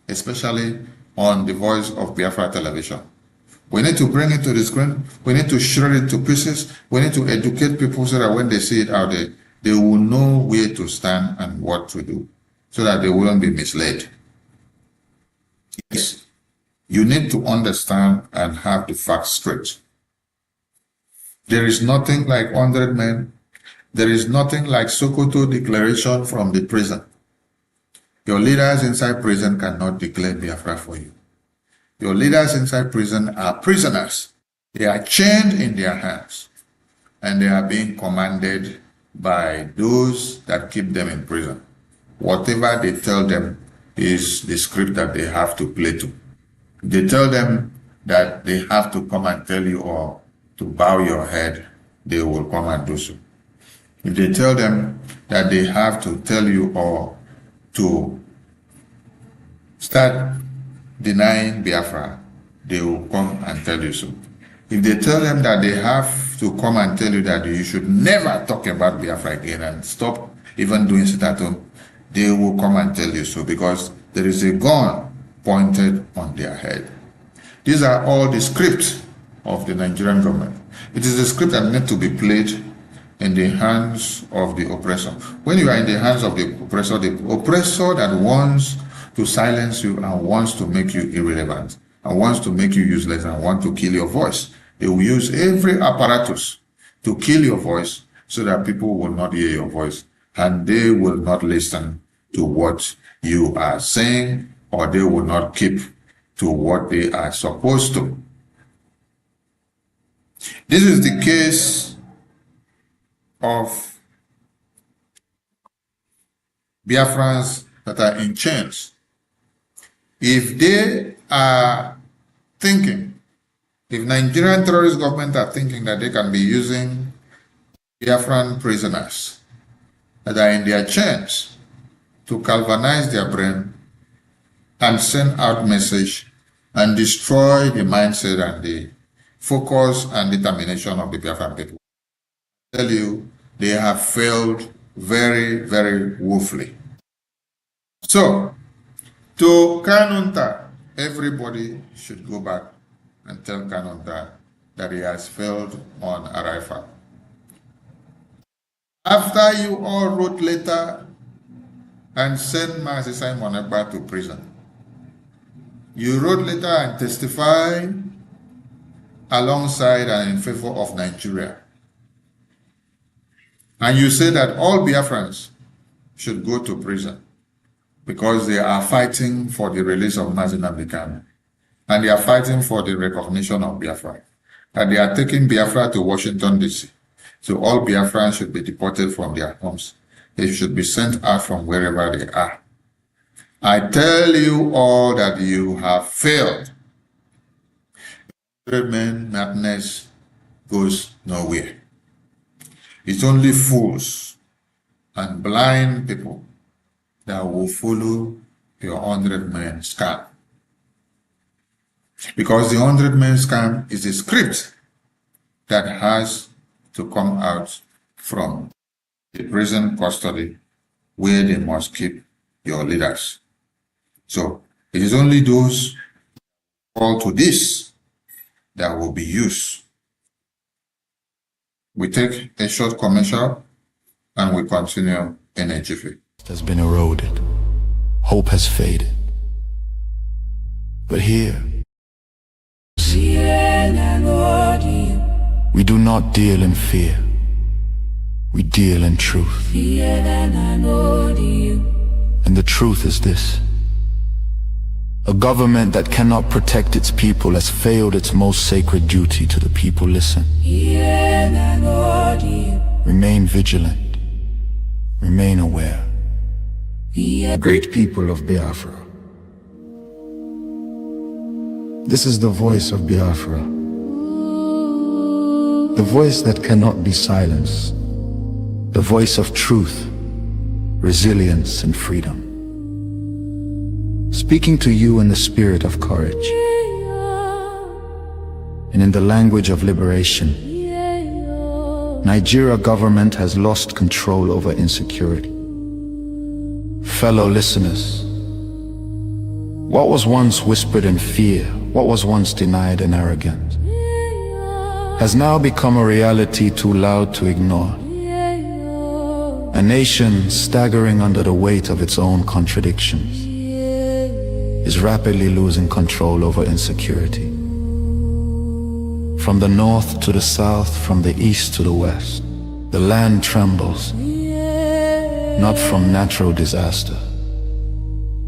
especially on the Voice of Biafra television. We need to bring it to the screen. We need to shred it to pieces. We need to educate people so that when they see it out there, they will know where to stand and what to do, so that they wouldn't be misled. Yes, you need to understand and have the facts straight. There is nothing like 100 men. There is nothing like Sokoto declaration from the prison. Your leaders inside prison cannot declare Biafra for you. Your leaders inside prison are prisoners. They are chained in their hands, and they are being commanded by those that keep them in prison. Whatever they tell them is the script that they have to play to. They tell them that they have to come and tell you or to bow your head, they will come and do so. If they tell them that they have to tell you or to start denying Biafra, they will come and tell you so. If they tell them that they have to come and tell you that you should never talk about Biafra again and stop even doing sit at home, they will come and tell you so, because there is a gun pointed on their head. These are all the script of the Nigerian government. It is a script that needs to be played in the hands of the oppressor. When you are in the hands of the oppressor that wants to silence you and wants to make you irrelevant and wants to make you useless and want to kill your voice, they will use every apparatus to kill your voice so that people will not hear your voice and they will not listen to what you are saying, or they will not keep to what they are supposed to. This is the case of Biafrans that are in chains. If they are thinking, if Nigerian terrorist government are thinking that they can be using Biafran prisoners that are in their chains to galvanize their brain and send out message and destroy the mindset and the focus and determination of the Biafran people, I tell you, they have failed very, very woefully. So, to Kanunta, everybody should go back and tell Kanunta that he has failed on Araifa. After you all wrote letter and sent Mazi Simon Ekpa to prison, you wrote letter and testified alongside and in favor of Nigeria. And you say that all Biafrans should go to prison because they are fighting for the release of Mazi Nnamdi Kanu, and they are fighting for the recognition of Biafra, that they are taking Biafra to Washignton D.C. So all Biafrans should be deported from their homes. They should be sent out from wherever they are. I tell you all that you have failed. 100 men madness goes nowhere. It's only fools and blind people that will follow your 100 men scam. Because the 100 men scam is a script that has to come out from the prison custody where they must keep your leaders. So it is only those called to this that will be used. We take a short commercial and we continue in a jiffy. Has been eroded. Hope has faded. But here, we do not deal in fear. We deal in truth. And the truth is this: a government that cannot protect its people has failed its most sacred duty to the people. Listen. Remain vigilant. Remain aware. Great people of Biafra, this is the voice of Biafra, the voice that cannot be silenced, the voice of truth, resilience, and freedom. Speaking to you in the spirit of courage and in the language of liberation, Nigeria government has lost control over insecurity. Fellow listeners, what was once whispered in fear, what was once denied in arrogance, has now become a reality too loud to ignore. A nation staggering under the weight of its own contradictions is rapidly losing control over insecurity. From the north to the south, from the east to the west, the land trembles, not from natural disaster,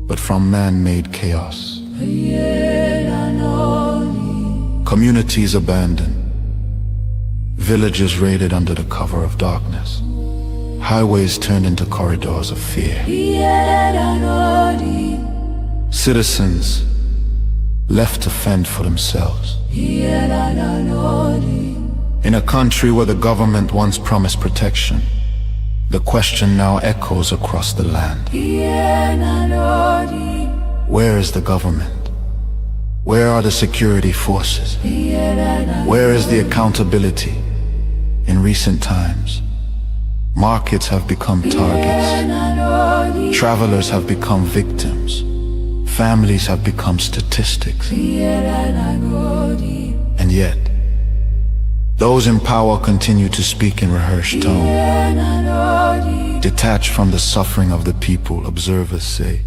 but from man-made chaos. Communities abandoned, villages raided under the cover of darkness, highways turned into corridors of fear. Citizens left to fend for themselves. In a country where the government once promised protection, the question now echoes across the land. Where is the government? Where are the security forces? Where is the accountability? In recent times, markets have become targets. Travelers have become victims. Families have become statistics. And yet, those in power continue to speak in rehearsed tone. Detached from the suffering of the people, observers say.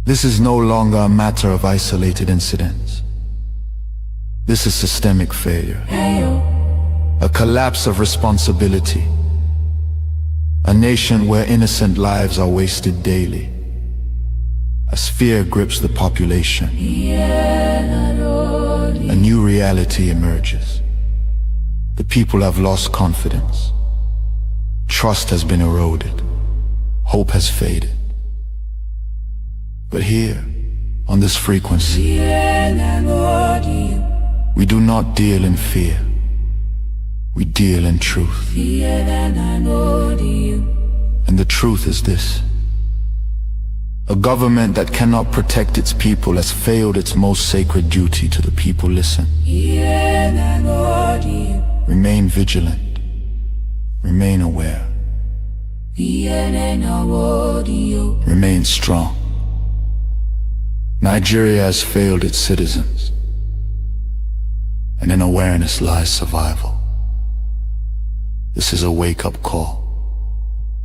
This is no longer a matter of isolated incidents. This is systemic failure. A collapse of responsibility. A nation where innocent lives are wasted daily. As fear grips the population, a new reality emerges. The people have lost confidence. Trust has been eroded. Hope has faded. But here, on this frequency, we do not deal in fear. We deal in truth. And the truth is this. A government that cannot protect its people has failed its most sacred duty to the people. Listen. Remain vigilant. Remain aware. Remain strong. Nigeria has failed its citizens, and in awareness lies survival. This is a wake-up call.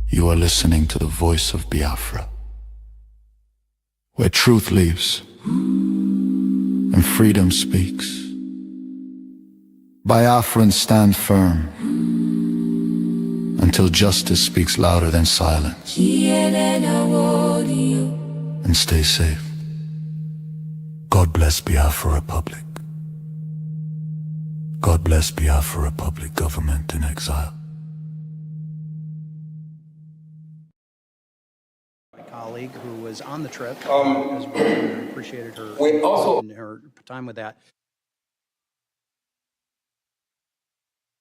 You are listening to the voice of Biafra, where truth lives and freedom speaks. Biafrans stand firm until justice speaks louder than silence. And stay safe. God bless Biafra Republic. God bless Biafra Republic government in exile. My colleague who was on the trip as well, and I appreciated her and her time with that.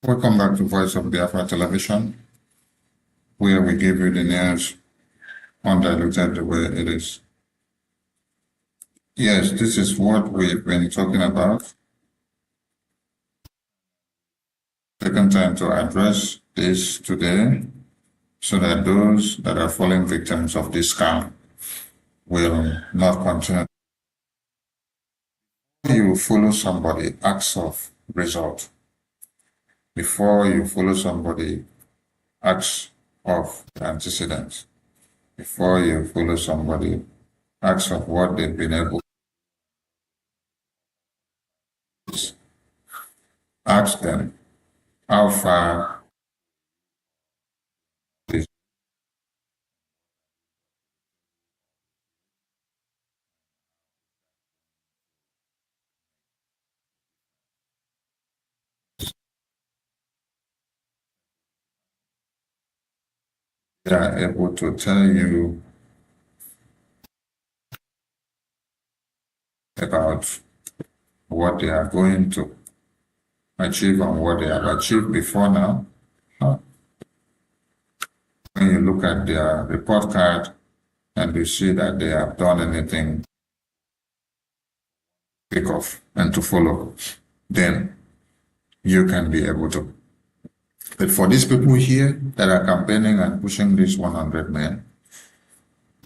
Welcome back to Voice of Biafra Television, where we give you the news undiluted the way it is. Yes, this is what we've been talking about. Taken time to address this today so that those that are falling victims of this scam will not continue. Before you follow somebody, ask of result. Before you follow somebody, ask of the antecedents. Before you follow somebody, ask of what they've been able to. Ask them how far this they are able to tell you about what they are going to achieve and what they have achieved before now. When you look at their report card and you see that they have done anything to pick off and to follow, then you can be able to. But for these people here that are campaigning and pushing these 100 men,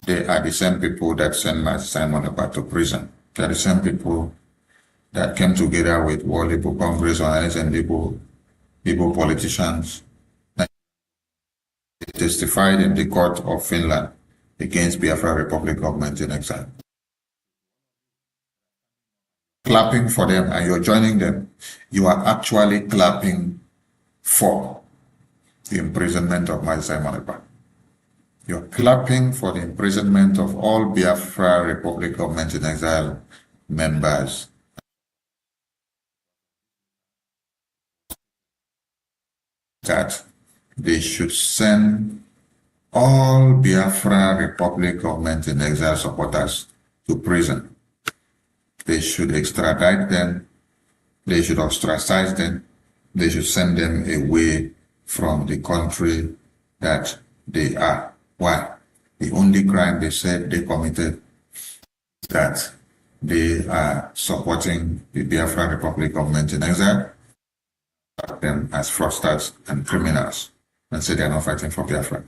they are the same people that sent Master Simon about to prison. They are the same people that came together with World Igbo Congress and Igbo politicians. They testified in the court of Finland against Biafra Republic government in exile. Clapping for them and you're joining them, you are actually clapping for the imprisonment of Master Simon Ekpa. You're clapping for the imprisonment of all Biafra Republic government in exile members. That they should send all Biafra Republic government in exile supporters to prison. They should extradite them. They should ostracize them. They should send them away from the country that they are. Why? The only crime they said they committed is that they are supporting the Biafra Republic government in exile, them as fraudsters and criminals, and say they are not fighting for Biafra.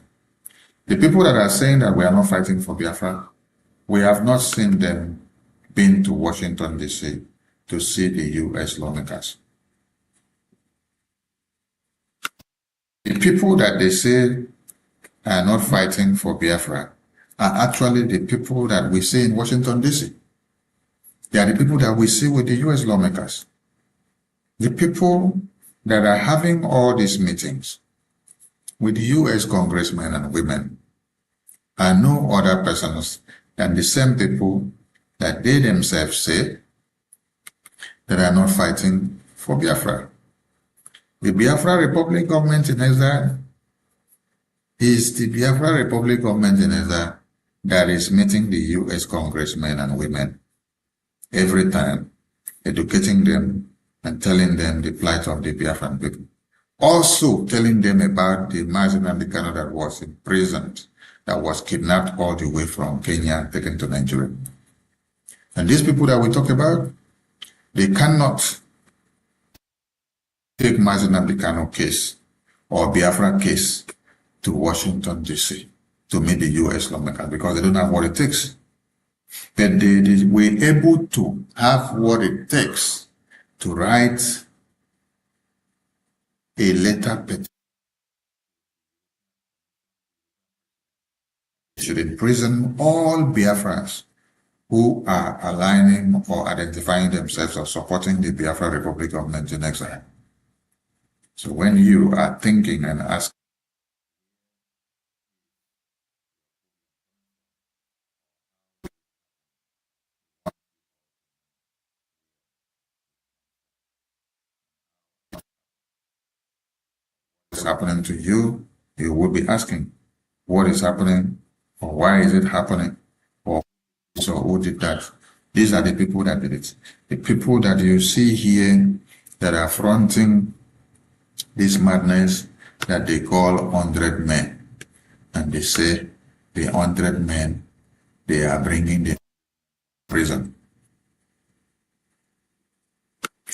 The people that are saying that we are not fighting for Biafra, we have not seen them been to Washington, D.C. to see the U.S. lawmakers. The people that they say are not fighting for Biafra are actually the people that we see in Washington, D.C. They are the people that we see with the U.S. lawmakers. The people that are having all these meetings with U.S. congressmen and women are no other persons than the same people that they themselves say that are not fighting for Biafra. The Biafra Republic government in exile is the Biafra Republic government in exile that is meeting the U.S. congressmen and women every time, educating them and telling them the plight of the Biafran people. Also telling them about the Washignton D.C. that was imprisoned, that was kidnapped all the way from Kenya, taken to Nigeria. And these people that we talk about, they cannot take Washignton D.C. case or Biafra case to Washington, D.C. to meet the U.S. lawmakers because they don't have what it takes. But they were able to have what it takes to write a letter petition. Should imprison all Biafrans who are aligning or identifying themselves or supporting the Biafra Republic government in exile. So when you are thinking and asking, what's happening to you, you will be asking, what is happening, or why is it happening, or so who did that? These are the people that did it. The people that you see here that are fronting this madness that they call 100 men. And they say the 100 men, they are bringing the prison.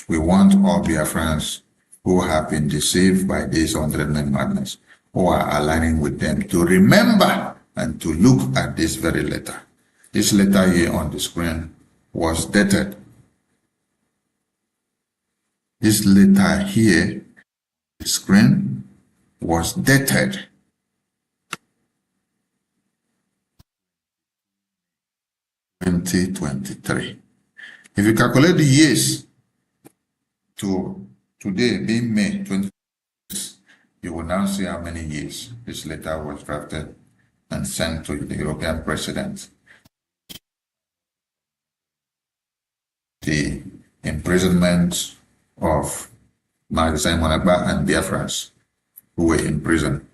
We want all Biafrans who have been deceived by this 100 men madness, who are aligning with them, to remember and to look at this very letter. This letter here on the screen was dated. This letter here on the screen was dated 2023. If you calculate the years to today being May 26, you will now see how many years this letter was drafted and sent to the European president. The imprisonment of Simon Agba and Biafrans who were in prison,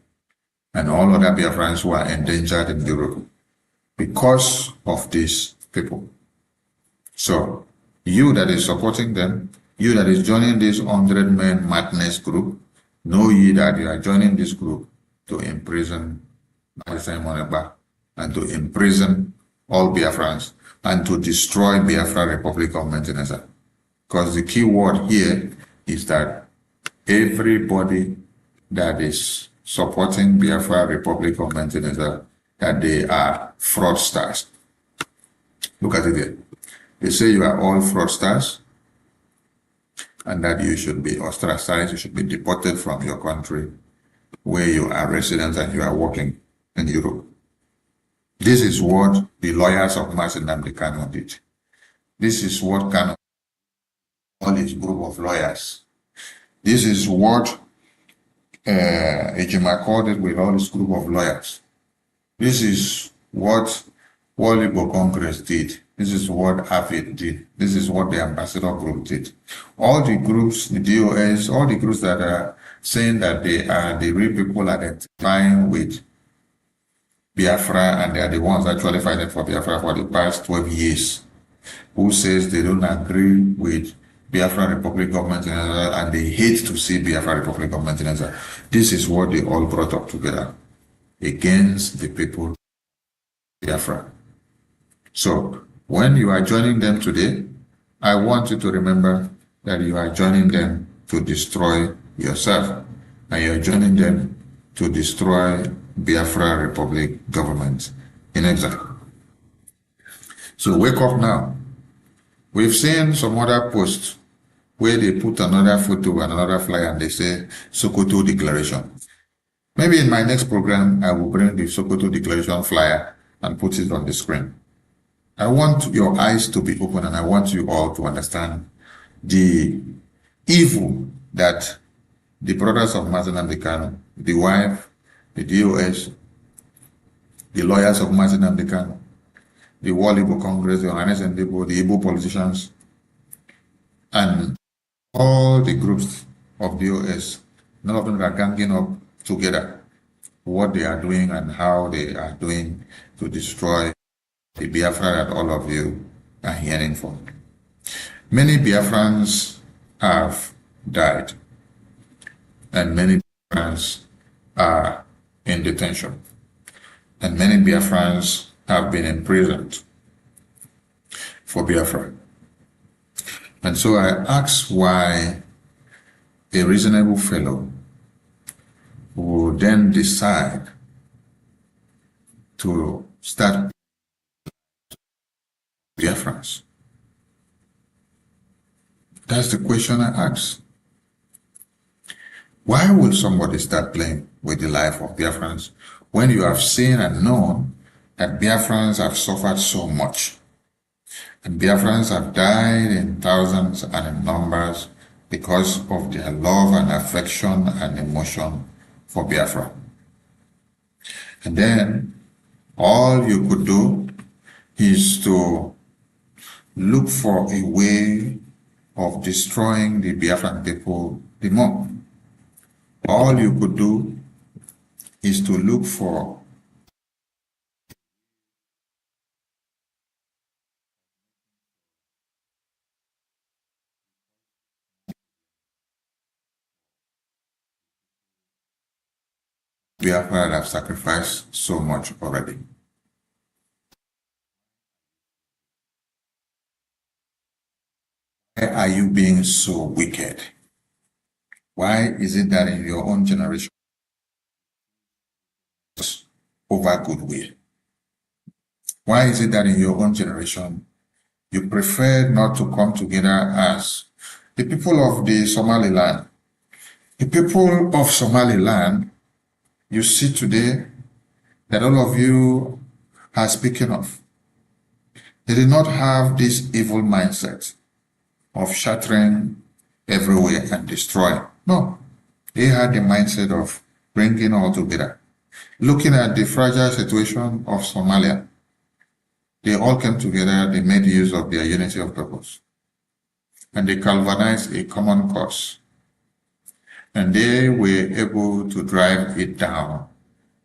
and all other Biafrans who are endangered in Europe because of these people. So you that is supporting them, you that is joining this 100 men madness group, know ye that you are joining this group to imprison Simon Agba and to imprison all Biafrans and to destroy Biafra Republic government in exile. Because the key word here is that everybody that is supporting Biafra Republic government in exile, that they are fraudsters. Look at it here. They say you are all fraudsters and that you should be ostracized, you should be deported from your country where you are resident and you are working in Europe. This is what the lawyers of Washignton D.C. did. This is what Kanu, all his group of lawyers. This is what Ejima called it with all his group of lawyers. This is what Walibo Congress did. This is what AFID did. This is what the ambassador group did. All the groups, the DOS, all the groups that are saying that they are the real people identifying with Biafra and they are the ones actually fighting for Biafra for the past 12 years, who says they don't agree with Biafra Republic government in Israel and they hate to see Biafra Republic government in Israel. This is what they all brought up together against the people of Biafra. So When you are joining them today, I want you to remember that you are joining them to destroy yourself, and you are joining them to destroy Biafra Republic government in exile. So wake up now. We've seen some other posts where they put another photo and another flyer and they say Sokoto Declaration. Maybe in my next program, I will bring the Sokoto Declaration flyer and put it on the screen. I want your eyes to be open, and I want you all to understand the evil that the brothers of Mazen Amdekan, the wife, the DOS, the lawyers of Mazen Amdekan, the World Igbo Congress, the Ohanes and Igbo, the Igbo politicians, and all the groups of DOS, none of them are ganging up together what they are doing and how they are doing to destroy the Biafra that all of you are hearing for. Many Biafrans have died, and many Biafrans are in detention, and many Biafrans have been imprisoned for Biafra. And so I ask why a reasonable fellow would then decide to start Biafrans. That's the question I ask. Why will somebody start playing with the life of Biafrans when you have seen and known that Biafrans have suffered so much? And Biafrans have died in thousands and in numbers because of their love and affection and emotion for Biafra. And then all you could do is to look for a way of destroying the Biafran people the more. All you could do is to look for Biafra that have sacrificed so much already. Why are you being so wicked? Why is it that in your own generation over goodwill? Why is it that in your own generation you prefer not to come together as the people of the Somaliland? The people of Somaliland, you see today that all of you are speaking of. They did not have this evil mindset of shattering everywhere and destroying. No, they had the mindset of bringing all together. Looking at the fragile situation of Somalia, they all came together, they made use of their unity of purpose, and they galvanized a common cause. And they were able to drive it down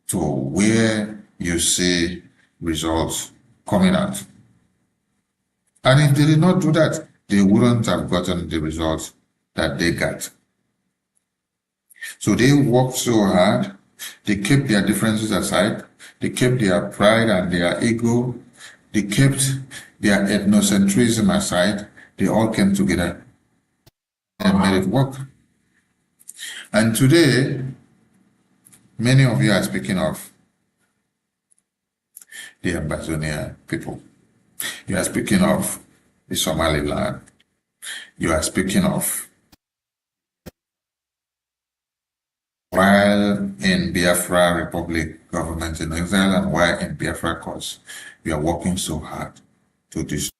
to where you see results coming out. And if they did not do that, they wouldn't have gotten the results that they got. So they worked so hard, they kept their differences aside, they kept their pride and their ego, they kept their ethnocentrism aside, they all came together and made it work. And today, many of you are speaking of the Ambazonia people. You are speaking of the Somaliland. You are speaking of while in Biafra Republic government in exile and while in Biafra cause, you are working so hard to destroy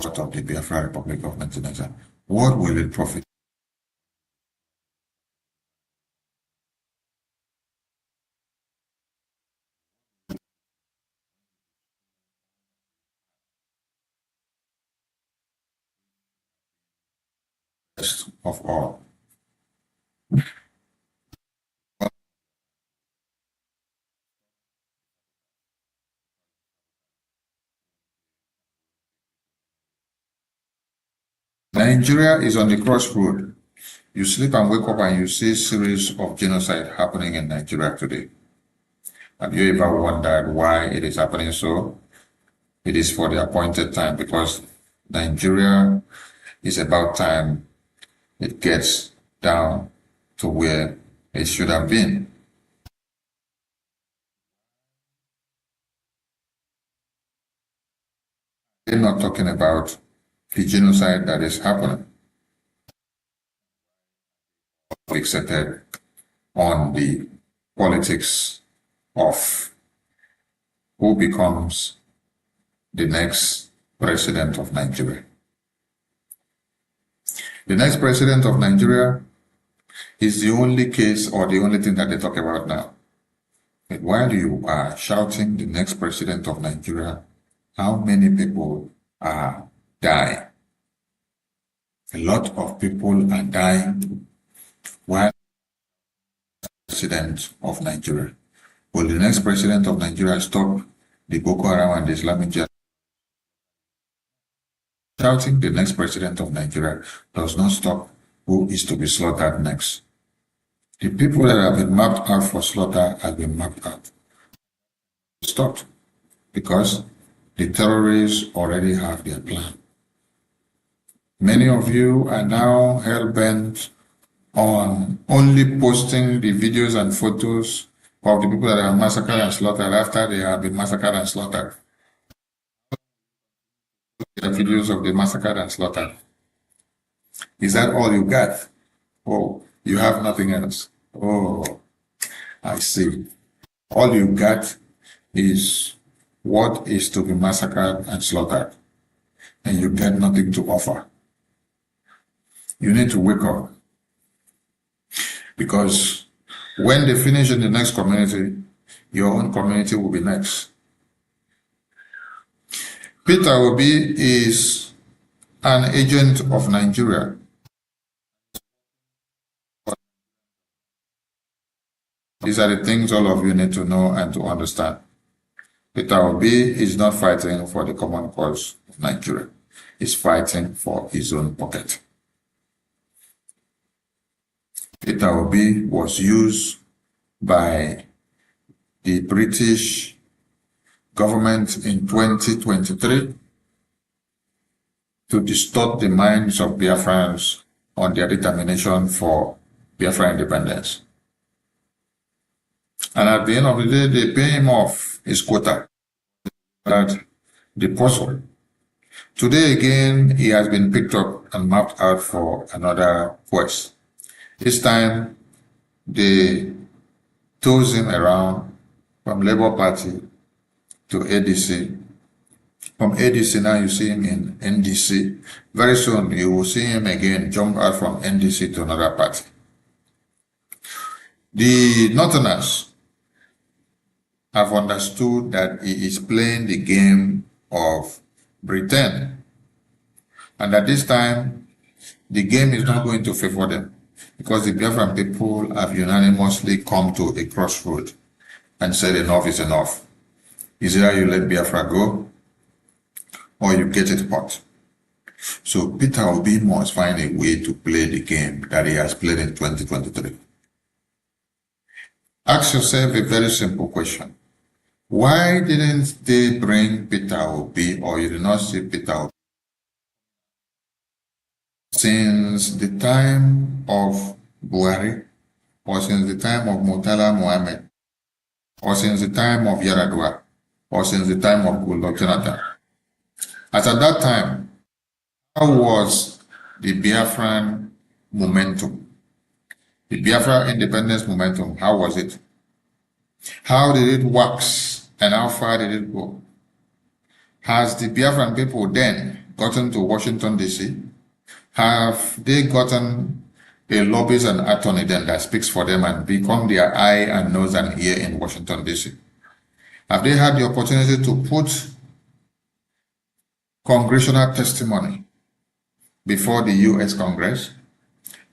of the Biafra Republic government in exile. What will it profit? Of all. Nigeria is on the crossroad. You sleep and wake up and you see a series of genocide happening in Nigeria today. Have you ever wondered why it is happening so? it is for the appointed time, because Nigeria is about time it gets down to where it should have been. They're not talking about the genocide that is happening. Fixated on the politics of who becomes the next president of Nigeria. The next president of Nigeria is the only case or the only thing that they talk about now. But while you are shouting the next president of Nigeria, how many people are dying? A lot of people are dying while president of Nigeria. Will the next president of Nigeria stop the Boko Haram and the Islamic Jihad? Shouting the next president of Nigeria does not stop who is to be slaughtered next. The people that have been mapped out for slaughter have been mapped out. Stopped because the terrorists already have their plan. Many of you are now hell-bent on only posting the videos and photos of the people that are massacred and slaughtered after they have been massacred and slaughtered. The videos of the massacred and slaughtered. Is that all you got? Oh, you have nothing else. Oh, I see. All you got is what is to be massacred and slaughtered, and you get nothing to offer. You need to wake up, because when they finish in the next community, your own community will be next. Peter Obi is an agent of Nigeria. These are the things all of you need to know and to understand. Peter Obi is not fighting for the common cause of Nigeria. He's fighting for his own pocket. Peter Obi was used by the British government in 2023 to distort the minds of Biafrans on their determination for Biafra independence. And at the end of the day, they pay him off his quota. That the puzzle. Today again, he has been picked up and mapped out for another quest. This time, they toss him around from Labour Party to ADC. From ADC now you see him in NDC. Very soon you will see him again jump out from NDC to another party. The Northerners have understood that he is playing the game of Britain, and at this time the game is not going to favor them, because the Biafran people have unanimously come to a crossroad and said enough is enough. Is either you let Biafra go or you get it hot. So Peter Obi must find a way to play the game that he has played in 2023. Ask yourself a very simple question. Why didn't they bring Peter Obi, or you did not see Peter Obi since the time of Buhari, or since the time of Murtala Mohammed, or since the time of Yaradua, or since the time of Goodluck Jonathan? As at that time, how was the Biafran momentum? The Biafra independence momentum, how was it? How did it wax and how far did it go? Has the Biafran people then gotten to Washington D.C.? Have they gotten a lobbyist and attorney then that speaks for them and become their eye and nose and ear in Washington D.C.? Have they had the opportunity to put congressional testimony before the U.S. Congress?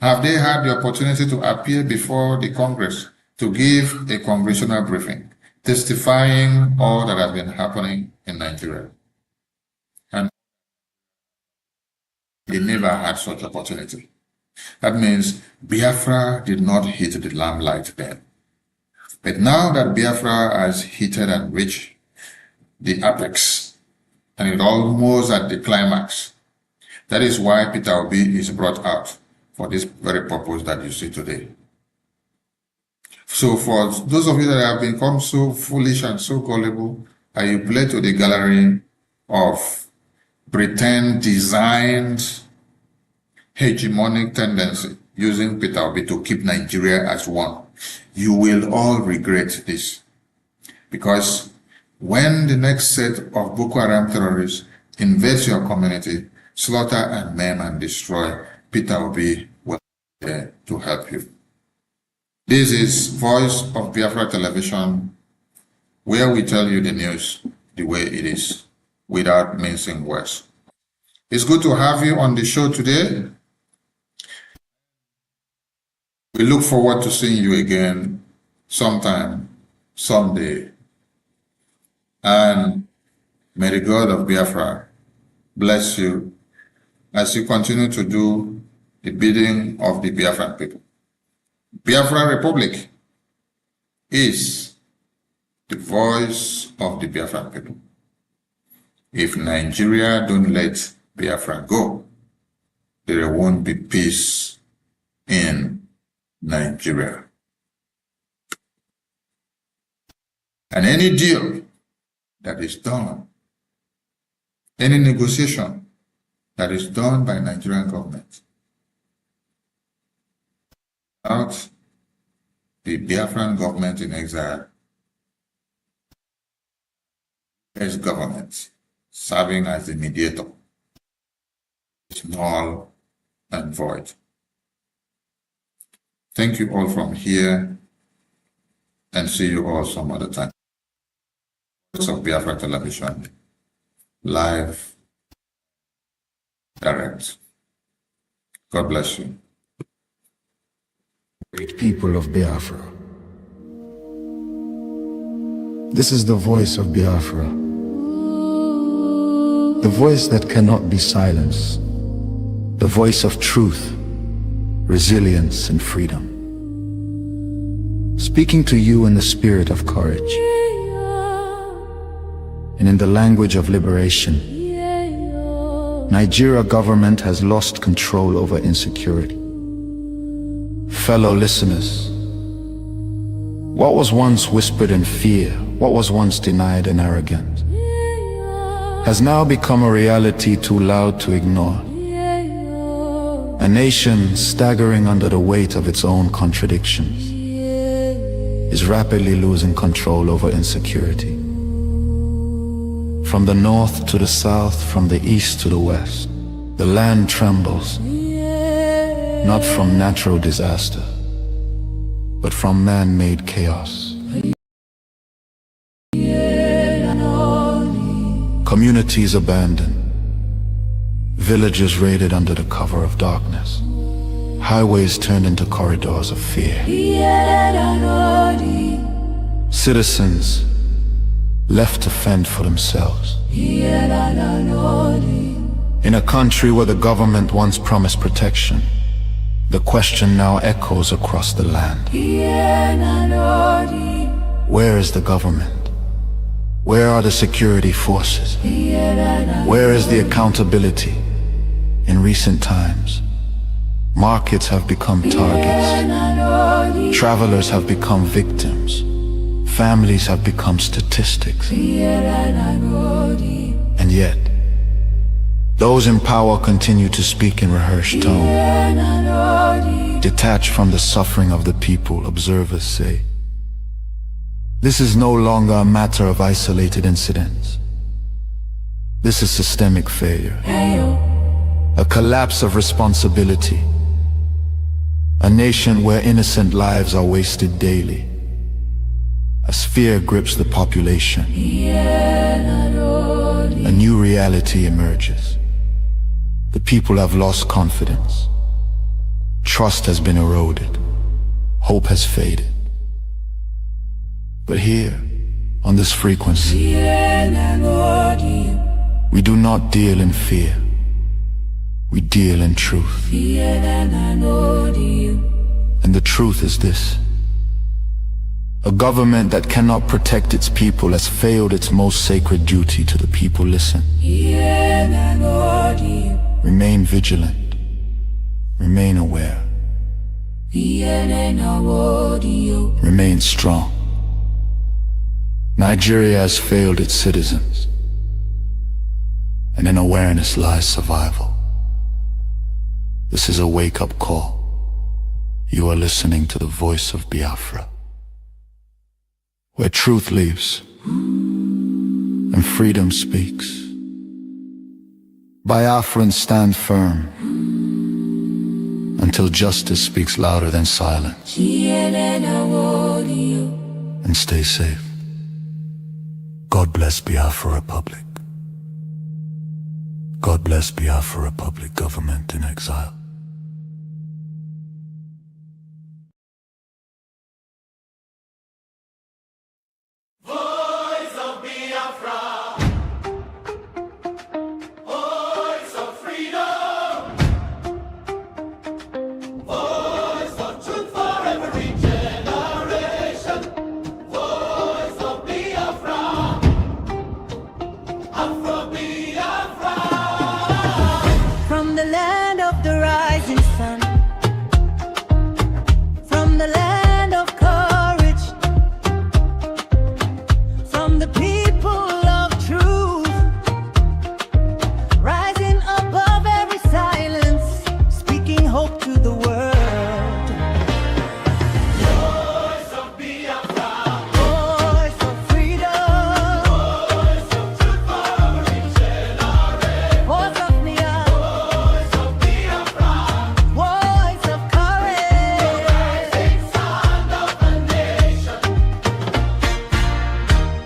Have they had the opportunity to appear before the Congress to give a congressional briefing, testifying all that has been happening in Nigeria? And they never had such opportunity. That means Biafra did not hit the limelight then. But now that Biafra has hit and reached the apex, and it almost at the climax. That is why Peter Obi is brought out for this very purpose that you see today. So for those of you that have become so foolish and so gullible, and you play to the gallery of pretend designed hegemonic tendency using Peter Obi to keep Nigeria as one, you will all regret this. Because when the next set of Boko Haram terrorists invades your community, slaughter and maim and destroy, Peter Obi will be there to help you. This is Voice of Biafra Television, where we tell you the news the way it is, without mincing words. It's good to have you on the show today. We look forward to seeing you again sometime, someday. And may the God of Biafra bless you as you continue to do the bidding of the Biafran people. Biafra Republic is the voice of the Biafran people. If Nigeria don't let Biafra go, there won't be peace in Nigeria. And any deal that is done, any negotiation that is done by Nigerian government without the Biafran government in exile, as government serving as the mediator, is null and void. Thank you all from here, and see you all some other time. Voice of Biafra Television, live, direct. God bless you. Great people of Biafra. This is the voice of Biafra. The voice that cannot be silenced. The voice of truth, resilience, and freedom. Speaking to you in the spirit of courage and in the language of liberation. Nigeria government has lost control over insecurity. Fellow listeners, what was once whispered in fear, what was once denied in arrogance, has now become a reality too loud to ignore. A nation staggering under the weight of its own contradictions is rapidly losing control over insecurity. From the north to the south, from the east to the west, the land trembles, not from natural disaster, but from man-made chaos. Communities abandoned, villages raided under the cover of darkness, highways turned into corridors of fear. Citizens left to fend for themselves. In a country where the government once promised protection, the question now echoes across the land. Where is the government? Where are the security forces? Where is the accountability? In recent times, markets have become targets. Travelers have become victims. Families have become statistics. And yet, those in power continue to speak in rehearsed tone. Detached from the suffering of the people, observers say, this is no longer a matter of isolated incidents. This is systemic failure. A collapse of responsibility. A nation where innocent lives are wasted daily. As fear grips the population, a new reality emerges. The people have lost confidence. Trust has been eroded. Hope has faded. But here, on this frequency, we do not deal in fear. We deal in truth. And the truth is this: A government that cannot protect its people has failed its most sacred duty to the people. Listen. Remain vigilant. Remain aware. Remain strong. Nigeria has failed its citizens, and in awareness lies survival. This is a wake-up call. You are listening to the voice of Biafra, where truth lives and freedom speaks. Biafrans stand firm until justice speaks louder than silence. And stay safe. God bless Biafra Republic. God bless Biafra Republic government in exile. Voice of Biafra, voice of freedom, voice of truth for every generation, voice of Biafra, Afro Biafra. From the land of the rising sun, from the land of courage, from the people of truth, rising above every silence, speaking hope to the world. Voice of Biafra, Voice of freedom, voice of truth for every generation, voice of Nia, voice of Biafra, voice of courage. rising sound of a nation.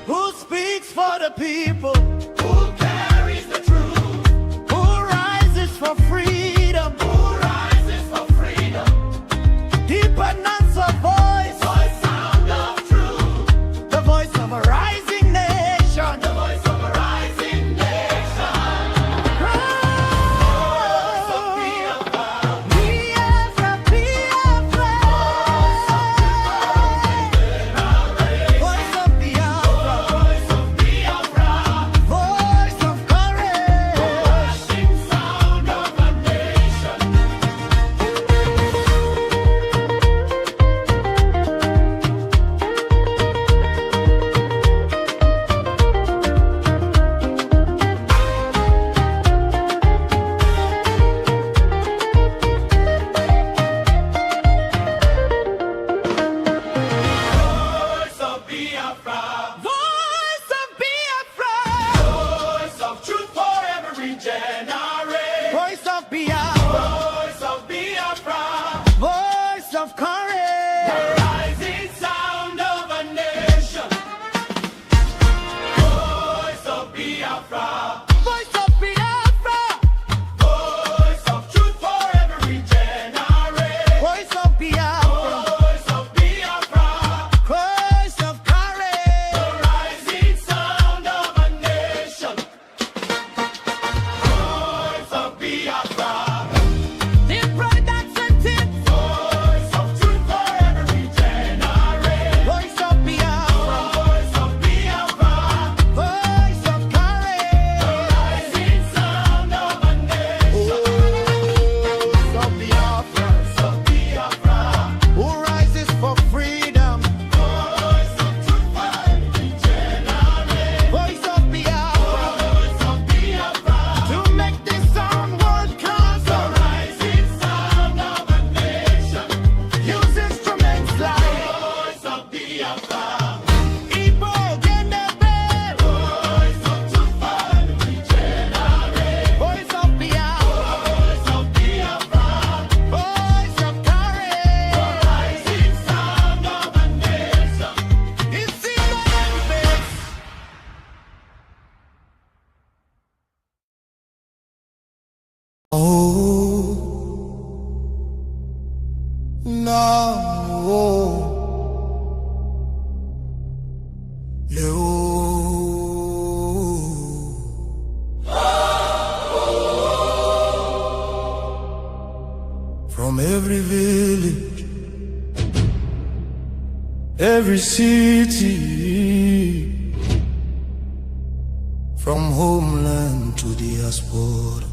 Who speaks for the people? Who carries the truth? Who rises for freedom? Who rises for freedom? Deep announcer voice, Voice sound of truth, the voice of a rising nation. the voice of a rising nation. Voice of Biafra, Biafra, Biafra. Voice of Biafra, voice of Biafra, voice of courage. rising sound of a nation. Voice of Biafra, Voice of Biafra, voice of truth for every generation. voice of Biafra, Voice of Biafra, voice of courage. rising sound of a nation. Voice of Biafra, Voice of Biafra, voice of truth for every generation. voice of Biafra, Voice of Biafra, voice of courage. rising sound of a nation. Voice of Biafra, The production team, voice of truth for every generation. voice of Biafra, Voice of Biafra, voice of courage. rising sound of a nation. Voice of Biafra, Voice of Biafra, who rises for freedom. voice of truth for every generation. Voice of Biafra, Voice of Biafra, to make this sound world class. rising sound of a nation. Use instruments like Voice of Biafra, Igbo, Gendebe. voice of truth for every generation. Voice of Biafra, Voice of Biafra, voice of courage. rising sound of a nation. It's in the Olympics. From every village every city, from homeland to diaspora.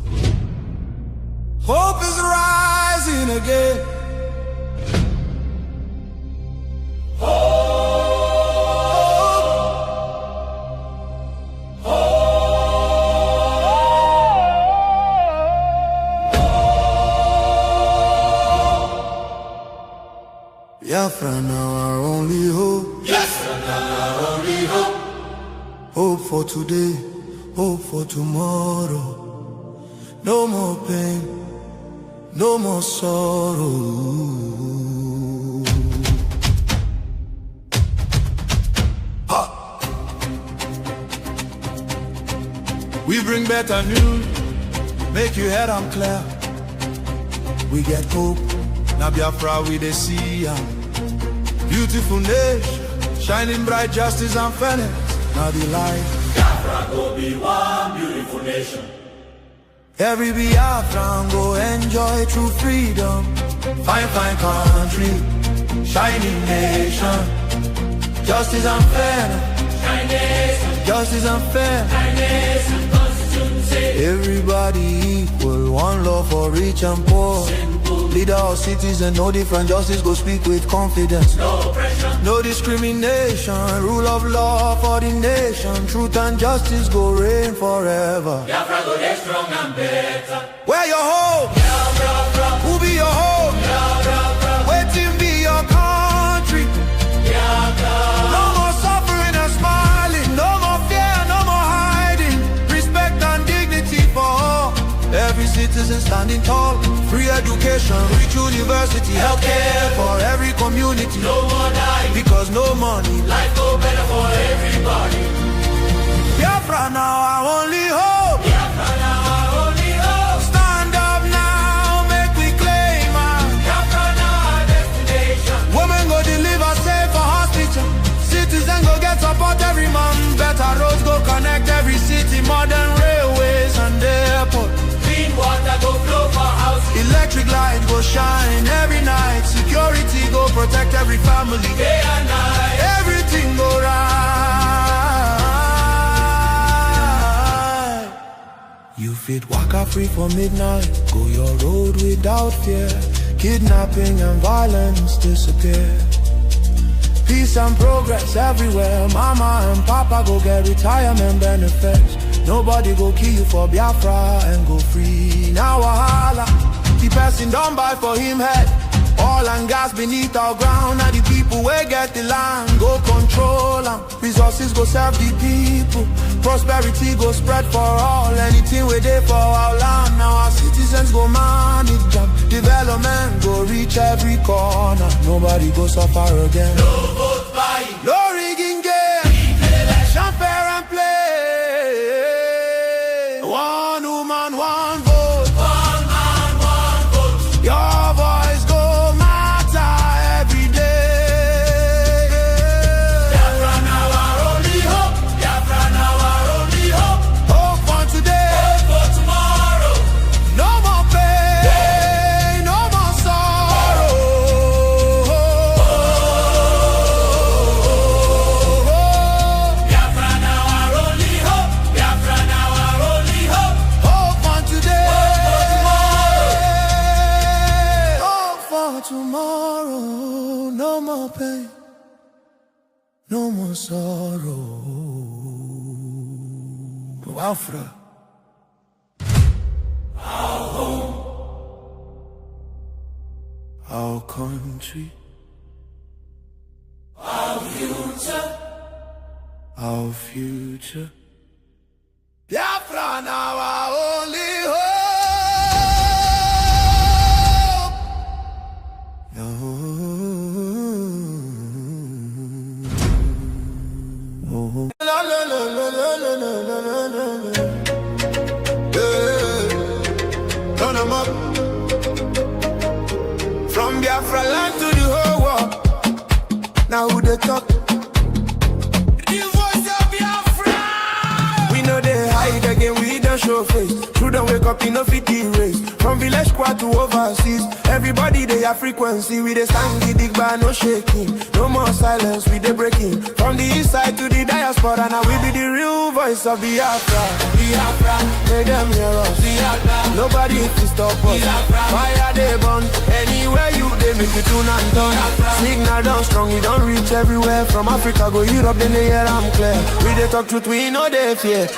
Hope is rising again. Biafra now our only hope. Biafra now our only hope. Hope for today, hope for tomorrow. No more pain, no more sorrow. Ha! We bring better news, make your head on clear. We get hope, now Biafra we dey see am. Beautiful nation, shining bright justice and fairness. Now the light. Biafra go be one beautiful nation. Every Biafran go enjoy true freedom. Fine, fine country, shining nation. Justice and fairness. Shine nation, Justice and fairness. shine nation, Constitution say. Everybody equal, one law for rich and poor. Leader or citizen, no different. Justice go speak with confidence. No oppression, No discrimination, rule of law for the nation. Truth and justice go reign forever. Biafra go get strong and better. Where your hope? Biafra, Who be your hope? Biafra, Waiting be your country. Biafra. No more suffering and smiling. No more fear, no more hiding. Respect and dignity for all. Every citizen standing tall. Free education, rich university, healthcare for every community. No more dying, Because no money. life go better for everybody. Biafra now our only hope. Biafra now our only hope. Stand up now, make we claim our. Biafra now our destination. Women go deliver safe for hospital. Citizen go get support every month. Better roads go connect every city. Modern railways and airport. Clean water go flow for houses. Electric light go shine every night. Security go protect every family. Day and night. Everything go right. You fit waka free for midnight. Go your road without fear. Kidnapping and violence disappear. Peace and progress everywhere. Mama and Papa go get retirement benefits. Nobody go kill you for Biafra and go free. Now wahala, the person don't buy for him head. Oil and gas beneath our ground. Now the people wey get the land go control them. Resources go serve the people. Prosperity go spread for all. Anything we dey for our land. Now our citizens go manage them. Development go reach every corner. Nobody go suffer again. No vote buying. No rigging game. Election fair and play. One woman, one vote. One man, one vote. Your voice go matter every day. Biafra now our only hope. Biafra now our only hope. Hope for today. Hope for tomorrow. No more pain, no more sorrow. Biafra now our only hope. Biafra now our only hope. Hope for today. Hope for Hope for tomorrow. No more pain, no more sorrow. Biafra. Our home, our country, our future. our future. Biafra now our only hope. No. La, la, la, la, la, la, la, la, la, la. Yeah. Turn 'em up. From Biafra land to the whole world. Now who they talk? The voice of Biafra. We know they hide again, we don't show face. Children wake up in no fit race. From village squad to overseas, everybody they have frequency. We they stand the dig bar, no shaking. No more silence, we they breaking. From the east side to the diaspora, now we be the real voice of Biafra. Biafra, make them hear us. Biafra, nobody can stop us. Biafra, fire they burn. Anywhere you they make you tune and turn. Signal down strong, you don't reach everywhere. From Africa go Europe, then they hear I'm clear. We they talk truth, we know they fear.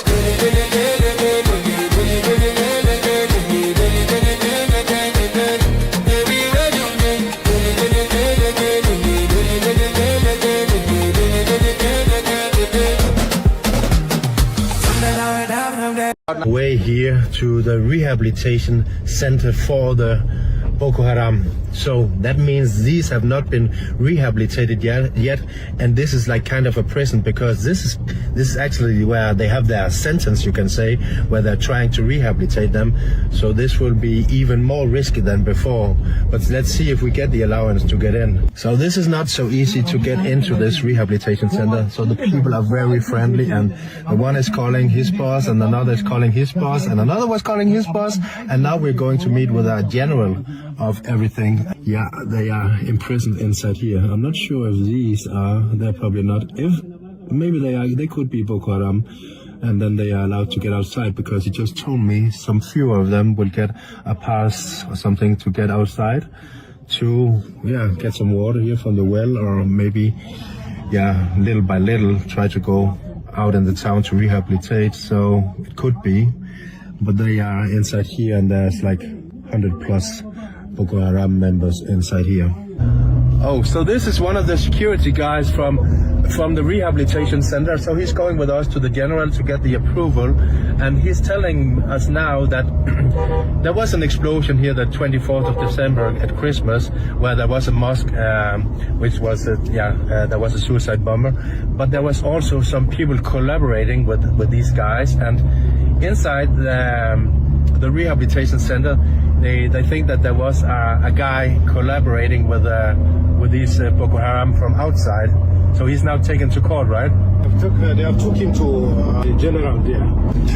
Way here to the rehabilitation center for the Boko Haram. So that means these have not been rehabilitated yet, and this is like kind of a prison, because this is actually where they have their sentence, you can say, where they're trying to rehabilitate them. So this will be even more risky than before, but let's see if we get the allowance to get in. So this is not so easy to get into this rehabilitation center. So the people are very friendly, and the one is calling his boss, and another is calling his boss, and another was calling his boss, and now we're going to meet with our general of everything. Yeah, they are imprisoned inside here. I'm not sure if these are, they're probably not. If maybe they are, they could be Boko Haram, and then they are allowed to get outside, because he just told me some few of them will get a pass or something to get outside to, yeah, get some water here from the well, or maybe, yeah, little by little try to go out in the town to rehabilitate. So it could be, but they are inside here, and there's like 100 plus Boko Haram members inside here. Oh, so this is one of the security guys from the rehabilitation center. So he's going with us to the general to get the approval, and he's telling us now that there was an explosion here the 24th of December at Christmas, where there was a mosque, which was there was a suicide bomber, but there was also some people collaborating with these guys, and inside the rehabilitation center, they think that there was a guy collaborating with these Boko Haram from outside. So he's now taken to court, right? They have took him to the general there.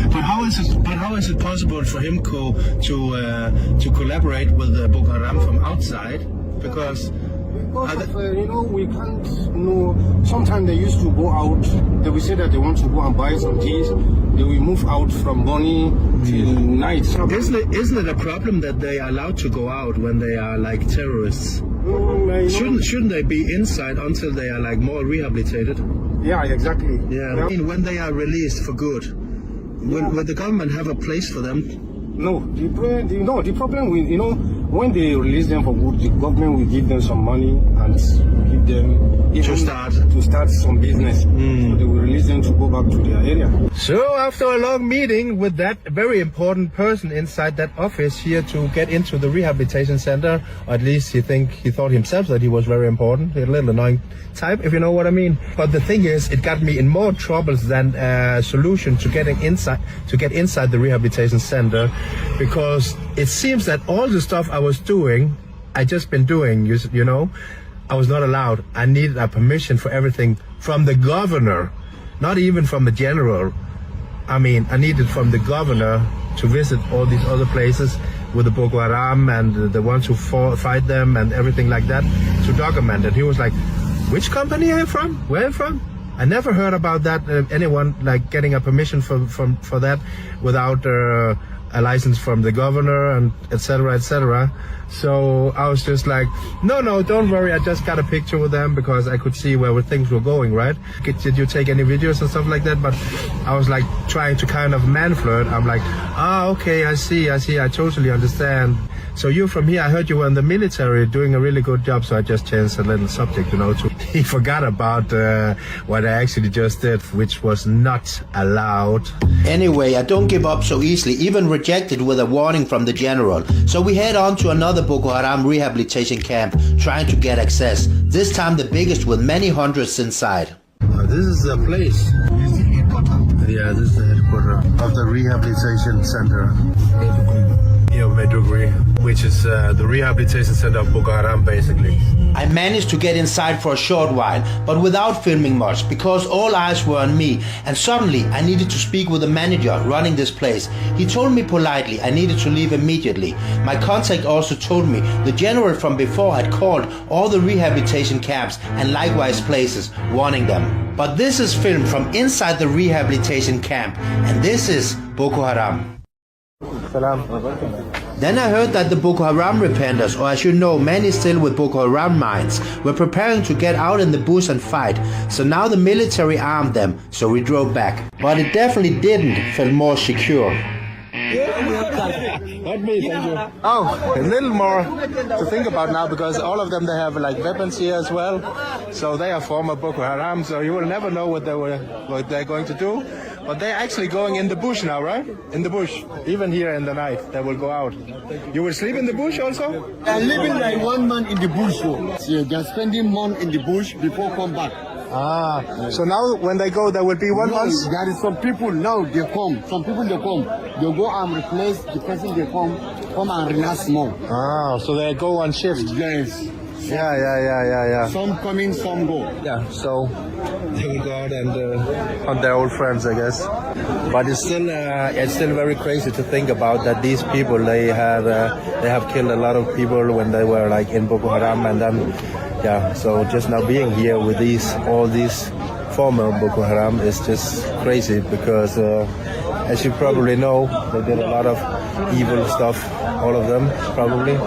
But how is it possible for him to collaborate with Boko Haram from outside? Because we can't know. Sometimes they used to go out. They will say that they want to go and buy some things. They will move out from morning till night. Isn't it a problem that they are allowed to go out when they are like terrorists? Shouldn't they be inside until they are like more rehabilitated? Yeah, exactly. Yeah. I mean, when they are released for good, will the government have a place for them? No, the problem with, when they release them for good, the government will give them some money and give them to start some business. So they will release them to go back to their area. So after a long meeting with that very important person inside that office here to get into the rehabilitation center, or at least he thought himself that he was very important, a little annoying type, if you know what I mean. But the thing is, it got me in more troubles than a solution to get inside the rehabilitation center, because it seems that all the stuff I was doing, I just been doing, you know, I was not allowed. I needed a permission for everything from the governor, not even from the general. I mean, I needed from the governor to visit all these other places with the Boko Haram and the ones who fight them and everything like that, to document it. He was like, which company are you from? Where are you from? I never heard about that, anyone like getting a permission for that without a license from the governor and etc., etc. So I was just like, no, don't worry, I just got a picture with them because I could see where things were going, right? Did you take any videos and stuff like that? But I was like trying to kind of man flirt. I'm like, okay, I see, I totally understand. So you're from here, I heard you were in the military doing a really good job, so I just changed a little subject, you know, he forgot about what I actually just did, which was not allowed. Anyway, I don't give up so easily, even rejected with a warning from the general. So we head on to another Boko Haram rehabilitation camp, trying to get access, this time the biggest with many hundreds inside. This is the place. Yeah, this is the headquarters of the rehabilitation center. Yeah, Maiduguri, which is the rehabilitation center of Boko Haram, basically. I managed to get inside for a short while, but without filming much, because all eyes were on me, and suddenly I needed to speak with the manager running this place. He told me politely I needed to leave immediately. My contact also told me the general from before had called all the rehabilitation camps and likewise places, warning them. But this is filmed from inside the rehabilitation camp, and this is Boko Haram. Then I heard that the Boko Haram repenters, or I should know, many still with Boko Haram minds, were preparing to get out in the bush and fight. So now the military armed them, so we drove back. But it definitely didn't feel more secure. Not me, thank you. Oh, a little more to think about now, because all of them, they have like weapons here as well. So they are former Boko Haram, so you will never know what they're going to do. But they're actually going in the bush now, right? In the bush. Even here in the night, they will go out. You will sleep in the bush also? I'm living like 1 month in the bush. So they're spending month in the bush before come back. Ah, so now when they go, there will be 1 month? There is some people now, they come. Some people, they come. They go and replace the person they come and relax more. Ah, so they go on shift? Yes. Yeah. Some come in, some go. Yeah, so they will go out and hunt their old friends, I guess. But it's still very crazy to think about that these people, they have killed a lot of people when they were like in Boko Haram, and then so just now being here with all these former Boko Haram is just crazy, because as you probably know, they did a lot of evil stuff, all of them probably,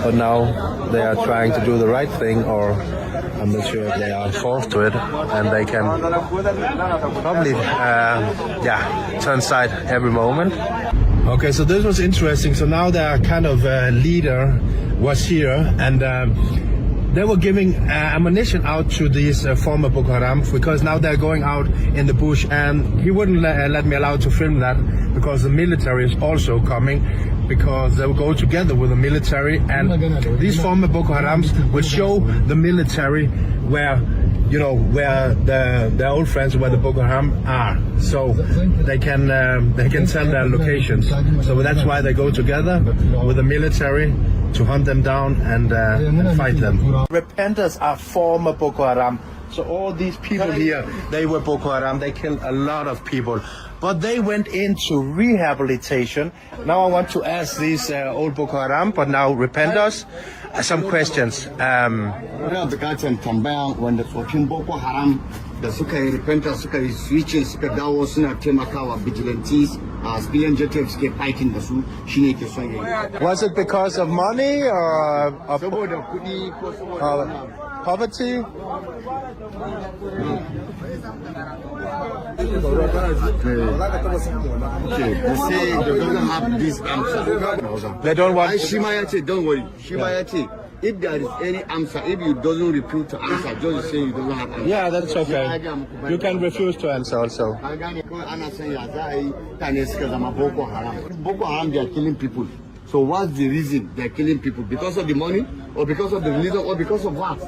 but now they are trying to do the right thing, or I'm not sure if they are forced to it, and they can probably turn side every moment. Okay, so this was interesting. So now their kind of leader was here, and they were giving ammunition out to these former Boko Haram, because now they're going out in the bush, and he wouldn't let me allow to film that, because the military is also coming, because they will go together with the military, and these former Boko Harams will show the military where their old friends, where the Boko Haram are, so they can tell their locations. So that's why they go together with the military to hunt them down and fight them. Repenters are former Boko Haram. So all these people here, they were Boko Haram. They killed a lot of people, but they went into rehabilitation. Now I want to ask these old Boko Haram, but now repenters, some questions. When the 14 Boko Haram da suka yi repentance, suka yi switching, suka dawo suna taimakawa vigilantes, civilian JTF suke fighting da su, shine ke son yayi. Was it because of money or saboda kudi ko saboda poverty? They say they don't have this answer. They don't want. Shima yace, don't worry. Shima yace, if there is any answer, if you doesn't refuse to answer, just say you don't have answer. Yeah, that's okay. You can refuse to answer also. Boko Haram, they are killing people. So what's the reason they're killing people? Because of the money, or because of the religion, or because of what?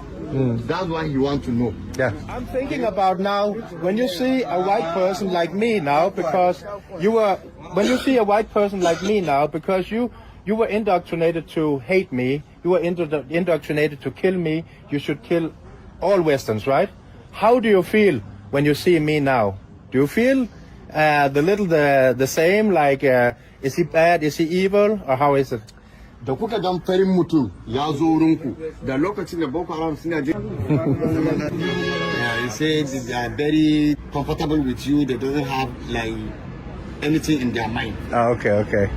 That's why you want to know. Yeah. I'm thinking about now, when you see a white person like me now, because when you see a white person like me now, because you were indoctrinated to hate me, you were indoctrinated to kill me, you should kill all Westerns, right? How do you feel when you see me now? Do you feel the same, like, is he bad, is he evil, or how is it? Da kuka gan farin mutum ya zo wurinku da lokacin da Boko Haram suna je. You say they are very comfortable with you, they don't have like anything in their mind. Oh, okay.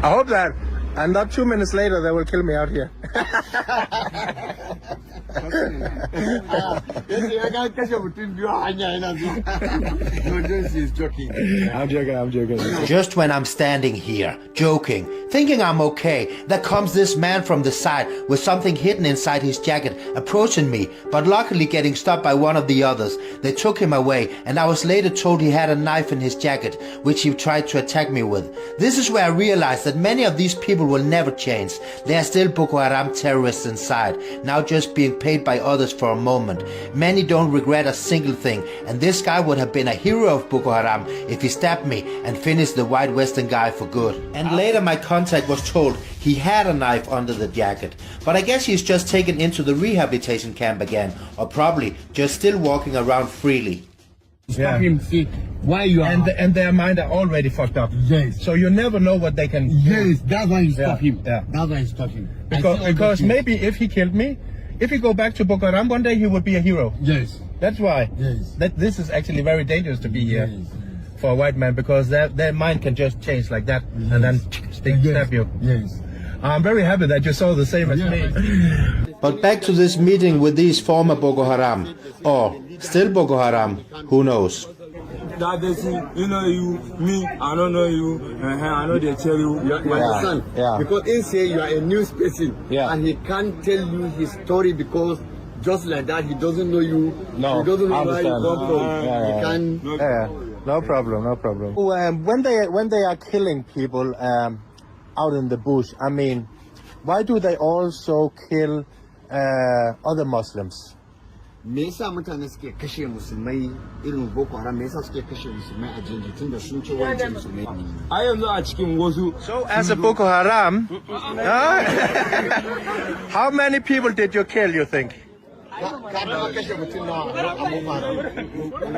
I hope that, and not 2 minutes later they will kill me out here. I'm joking. Just when I'm standing here, joking, thinking I'm okay, there comes this man from the side with something hidden inside his jacket, approaching me, but luckily getting stopped by one of the others. They took him away, and I was later told he had a knife in his jacket, which he tried to attack me with. This is where I realized that many of these people will never change. They are still Boko Haram terrorists inside, now just being paid by others for a moment. Many don't regret a single thing, and this guy would have been a hero of Boko Haram if he stabbed me and finished the white Western guy for good. And later my contact was told he had a knife under the jacket, but I guess he's just taken into the rehabilitation camp again, or probably just still walking around freely. Stop him, see why you are. And their mind are already fucked up. Yes. So you never know what they can. Yes, that's why you stop him. Yeah. That's why you stop him. Because maybe if he killed me, if he go back to Boko Haram one day, he would be a hero. Yes. That's why. Yes. This is actually very dangerous to be here for a white man, because their mind can just change like that and then stab you. Yes. I'm very happy that you saw the same as me. But back to this meeting with these former Boko Haram, or still Boko Haram, who knows? That they see, you know you, me, I don't know you, I know they tell you. You understand? Yeah. Because he say you are a news person, Yeah. and he can't tell you his story because just like that he doesn't know you. No, he doesn't know I where you understand. come from. Yeah, He yeah. can. No problem, no problem. When they are killing people out in the bush, I mean, why do they also kill other Muslims? Me yasa mutane suke kashe musulmai irin Boko Haram? Me yasa suke kashe musulmai a jeji tunda sun ce wancan musulmai ne? A yanzu a cikin wasu. So as a Boko Haram, how many people did you kill, you think? Ka taɓa kashe mutum nawa a Boko Haram?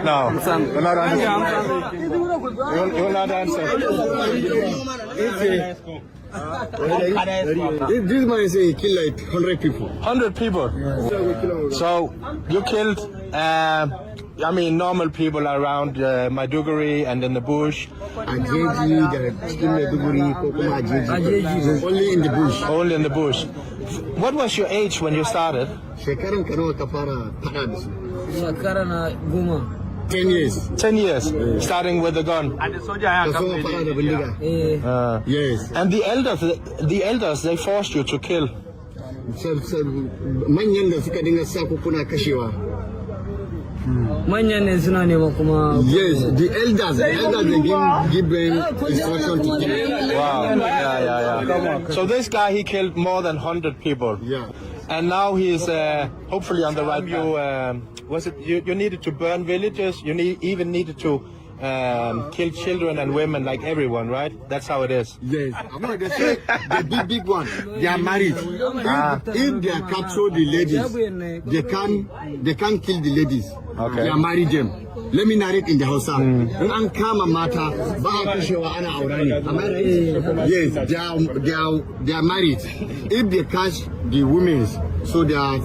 No, you're not answering. You're not answering. This man say he killed like 100 people. 100 people. So you killed, I mean, normal people around Maiduguri and in the bush. Ajeji, the cikin Maiduguri, ko kuma Ajeji. Only in the bush. Only in the bush. What was your age when you started? Shekaran ka nawa ka fara fada da su? Shekara na 10. 10 years. 10 years, starting with the gun. Ka so fara da bindiga. Yes. And the elders, they forced you to kill. Manyan da suka dinga sa ku kuna kashewa. Manyan ne suna nema kuma. Yes, the elders they give them instruction to kill. Wow. Yeah. So this guy, he killed more than 100 people. Yeah. And now he's hopefully on the right path. You needed to burn villages? You even needed to kill children and women, like everyone, right? That's how it is. Yes. No, they say the big one, they are married. If they capture the ladies, they can kill the ladies. Okay. They are married them. Let me narrate in the Hausa. In an kama mata, ba a kashewa ana aure ne. Am I right? Yes, they are married. If they catch the women, so they are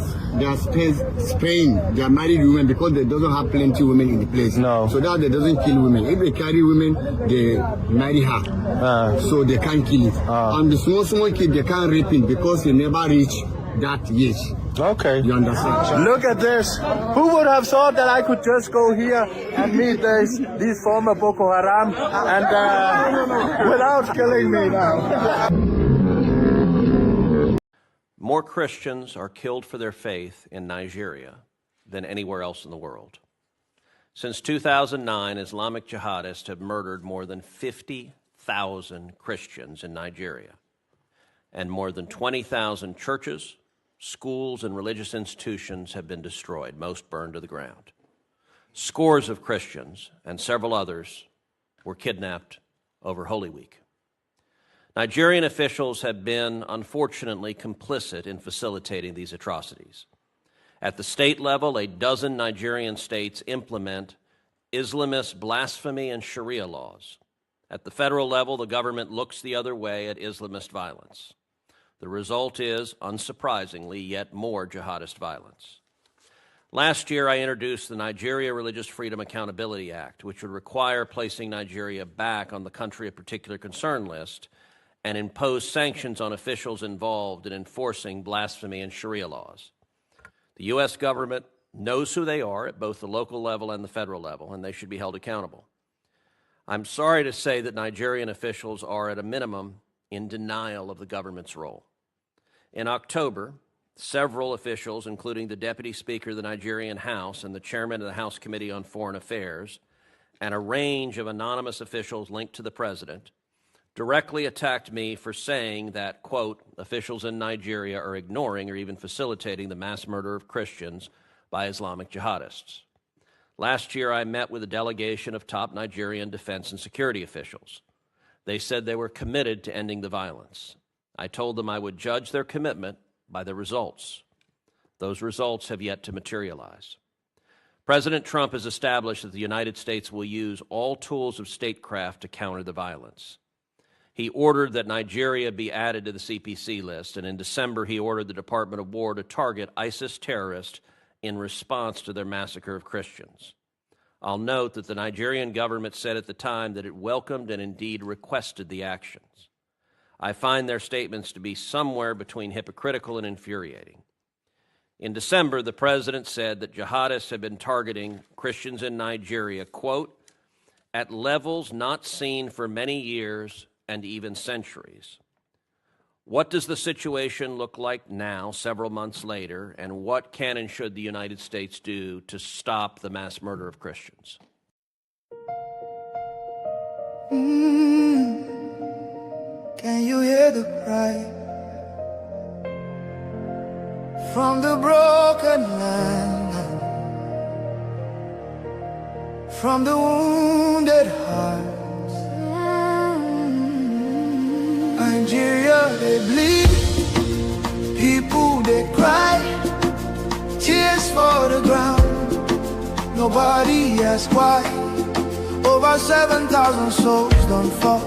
spraying. They are married women because they doesn't have plenty women in the place. No. So that they doesn't kill women. If they carry women, they marry her. So they can't kill it. And the small kid, they can't rape him because he never reach that age. Okay. You understand? Look at this. Who would have thought that I could just go here and meet these former Boko Haram and without killing me now? More Christians are killed for their faith in Nigeria than anywhere else in the world. Since 2009, Islamic jihadists have murdered more than 50,000 Christians in Nigeria, and more than 20,000 churches, schools, and religious institutions have been destroyed, most burned to the ground. Scores of Christians and several others were kidnapped over Holy Week. Nigerian officials have been, unfortunately, complicit in facilitating these atrocities. At the state level, a dozen Nigerian states implement Islamist blasphemy and Sharia laws. At the federal level, the government looks the other way at Islamist violence. The result is, unsurprisingly, yet more jihadist violence. Last year, I introduced the Nigeria Religious Freedom Accountability Act, which would require placing Nigeria back on the country of particular concern list and impose sanctions on officials involved in enforcing blasphemy and Sharia laws. The U.S. government knows who they are at both the local level and the federal level, and they should be held accountable. I'm sorry to say that Nigerian officials are, at a minimum, in denial of the government's role. In October, several officials, including the Deputy Speaker of the Nigerian House and the Chairman of the House Committee on Foreign Affairs, and a range of anonymous officials linked to the President, directly attacked me for saying that, quote, officials in Nigeria are ignoring or even facilitating the mass murder of Christians by Islamic jihadists. Last year, I met with a delegation of top Nigerian defense and security officials. They said they were committed to ending the violence. I told them I would judge their commitment by the results. Those results have yet to materialize. President Trump has established that the United States will use all tools of statecraft to counter the violence. He ordered that Nigeria be added to the CPC list, and in December he ordered the Department of War to target ISIS terrorists in response to their massacre of Christians. I'll note that the Nigerian government said at the time that it welcomed and indeed requested the actions. I find their statements to be somewhere between hypocritical and infuriating. In December, the president said that jihadists have been targeting Christians in Nigeria, quote, at levels not seen for many years and even centuries. What does the situation look like now, several months later, and what can and should the United States do to stop the mass murder of Christians? Can you hear the cry from the broken land, from the wounded hearts? Nigeria, they bleed, people they cry, tears for the ground, nobody asks why. Over 7,000 souls don't fall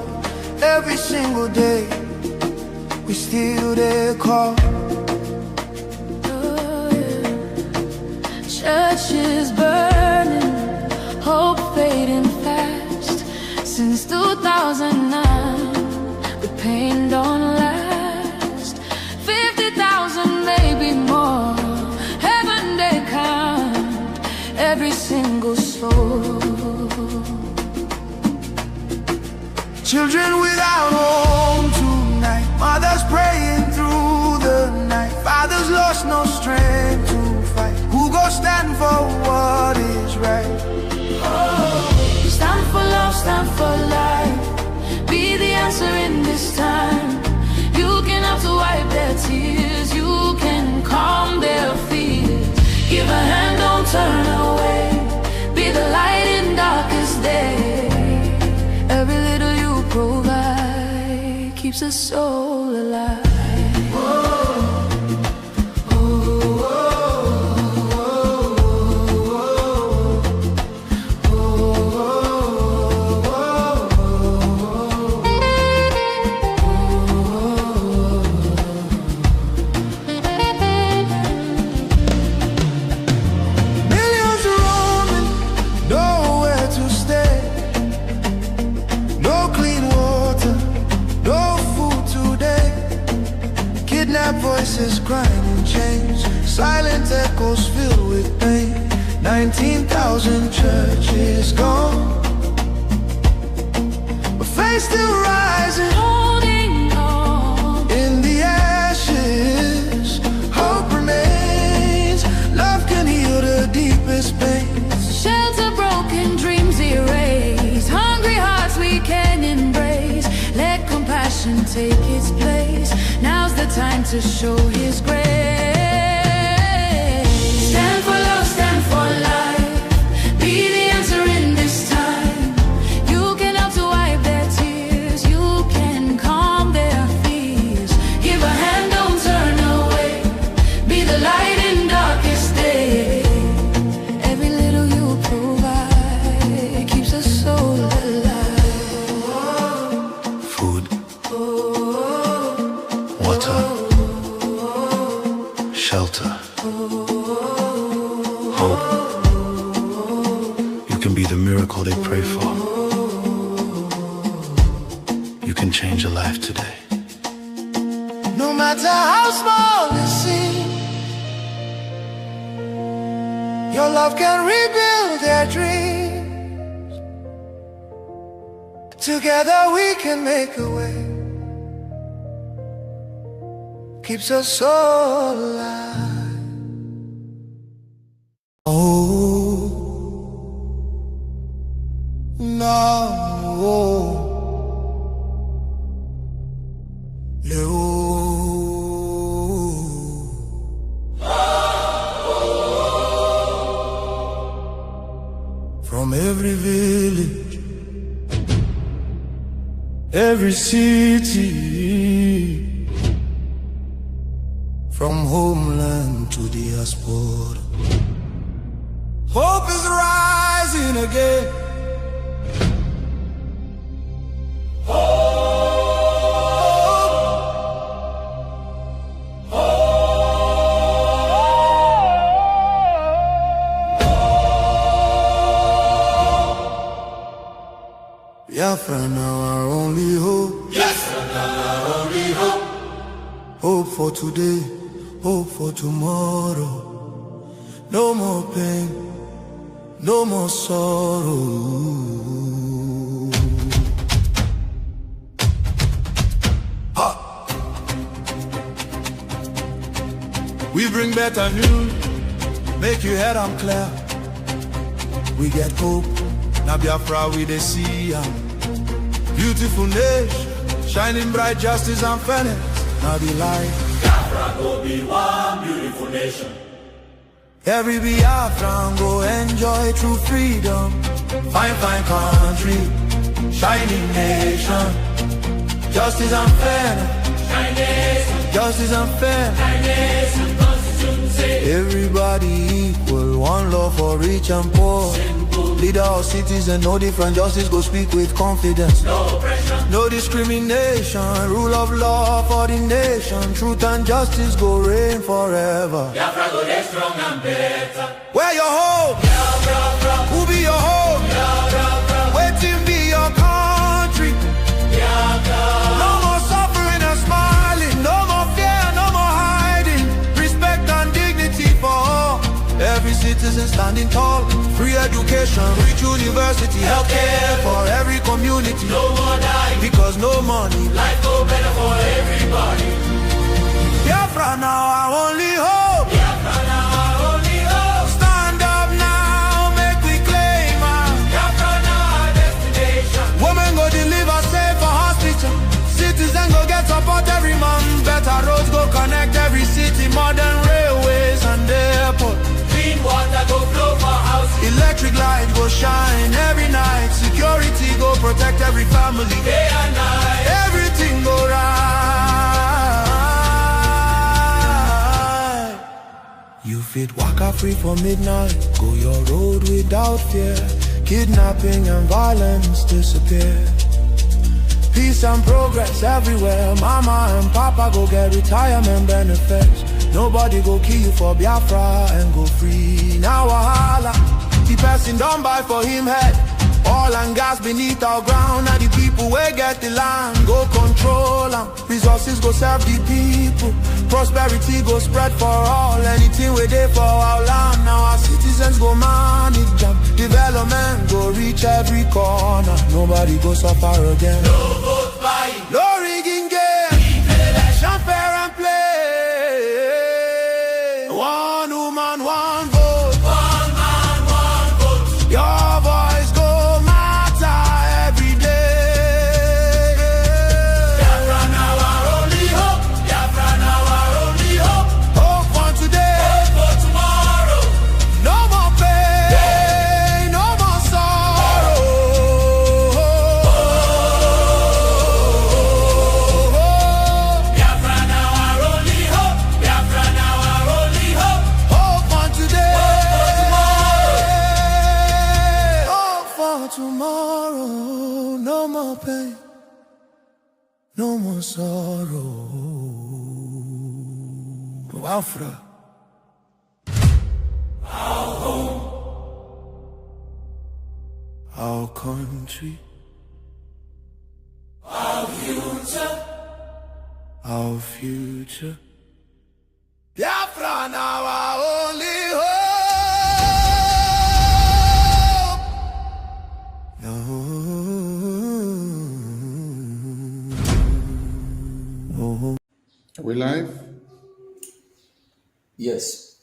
every single day, we still they call. Churches burning, hope fading fast. Since 2009, the pain don't last. 50,000, maybe more. Heaven they count every single soul. Children without home tonight, mothers praying through the night, fathers lost no strength to fight. Who go stand for what is right? Oh, stand for love, stand for life. Be the answer in this time. You can have to wipe their tears. You can calm their fears. Give a hand, don't turn away. Be the light in darkest day. Every little you provide keeps a soul alive. Voices crying in chains, silent echoes filled with pain. 19,000 churches gone, but faith still rising, holding on. In the ashes, hope remains. Love can heal the deepest pains. Shelter broken, dreams erased. Hungry hearts we can embrace. Let compassion take its place. Now's the time to show His grace. Stand for love, stand for life. Be the answer in this time. You can help to wipe their tears. You can calm their fears. Give a hand, don't turn away. Be the light in darkest day. Every little you provide keeps a soul alive. Food, water, shelter, hope. You can be the miracle they pray for. You can change a life today. No matter how small it seems, your love can rebuild their dreams. Together we can make a way. Keeps us all alive. Oh, no, from every village, every city, from homeland to diaspora. Hope is rising again. Biafra now our only hope. Yes, now our only hope. Hope for today, hope for tomorrow. No more pain, no more sorrow. Ha! We bring better news, make your head on clear. We get hope, now Biafra we dey see ya. Beautiful nation, shining bright justice and fairness. Now the light. Biafra go be one beautiful nation. Every Biafran go enjoy true freedom. Fine, fine country, shining nation. Justice and fairness. Justice and fairness. Everybody equal, one love for rich and poor. Leader or citizen, no different, justice go speak with confidence. No pressure, no discrimination, rule of law for the nation. Truth and justice go reign forever. Biafra go get strong and better. Where your home? Biafra. Who be your home? Biafra. Waiting be your country. Biafra. No more suffering and smiling, no more fear, no more hiding. Respect and dignity for all. Every citizen standing tall. Free education, rich university, healthcare for every community. No more dying, because no money. Life go better for everybody. Biafra now our only hope. Biafra now our only hope. Stand up now, make we claim our Biafra now our destination. Women go deliver safe for hospital. Citizen go get support every month. Better roads go connect every city. Modern railways and airport. Clean water go flow for house. Electric light go shine every night. Security go protect every family. Day and night. Everything go right. You fit waka free for midnight. Go your road without fear. Kidnapping and violence disappear. Peace and progress everywhere. Mama and papa go get retirement benefits. Nobody go kill you for Biafra and go free. Now wahala, the person don't buy for him head. Oil and gas beneath our ground. Now the people where get the land go control them. Resources go serve the people. Prosperity go spread for all. Anything we there for our land. Now our citizens go manage them. Development go reach every corner. Nobody go suffer again. No vote buying, no rigging game. Election fair and play. One woman, one vote. One man, one vote. Your voice go matter every day. Biafra now our only hope. Biafra now our only hope. Hope for today. Hope for tomorrow. No more pain, no more sorrow. Biafra now our only hope. Biafra now our only hope. Hope for today. Hope for Hope tomorrow. for tomorrow. No more pain, no more sorrow. Biafra. Our home. Our country. Our future. Our future. Biafra now our only hope. Are we live? Yes.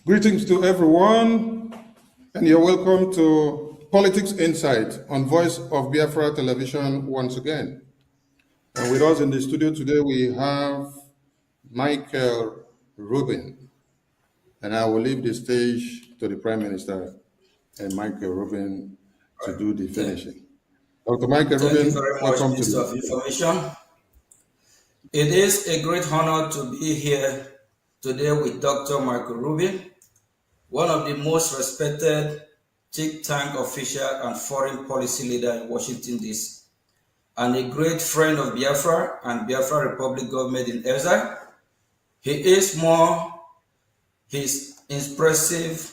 Greetings to everyone, and you're welcome to Politics Insight on Voice of Biafra Television once again. And with us in the studio today, we have Michael Rubin, and I will leave the stage to the Prime Minister and Michael Rubin to do the finishing. Dr. Michael Thank Rubin, you very much, welcome to Minister of Information. It is a great honor to be here today with Dr. Michael Rubin, one of the most respected think tank official and foreign policy leader in Washington, D.C., and a great friend of Biafra and Biafra Republic government in exile. He is more his impressive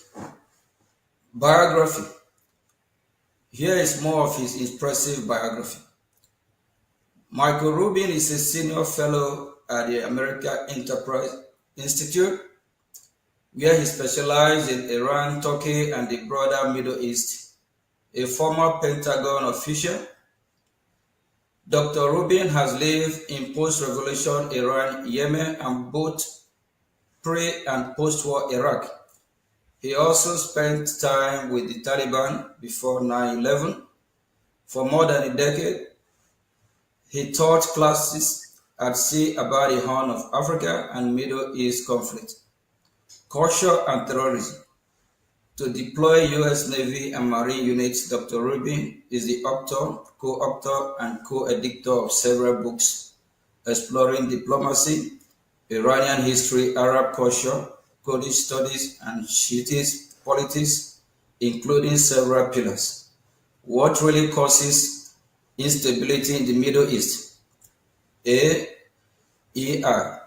biography. Here is more of his impressive biography. Michael Rubin is a senior fellow at the American Enterprise Institute, where he specialized in Iran, Turkey, and the broader Middle East. A former Pentagon official, Dr. Rubin has lived in post-revolution Iran, Yemen, and both pre- and post-war Iraq. He also spent time with the Taliban before 9/11. For more than a decade, he taught classes at sea about the Horn of Africa and Middle East conflict, culture and terrorism. To deploy U.S. Navy and Marine units, Dr. Rubin is the author, co-author, and co-editor of several books exploring diplomacy, Iranian history, Arab culture, Kurdish studies, and Shiite politics, including several pillars. What really causes instability in the Middle East? AEI,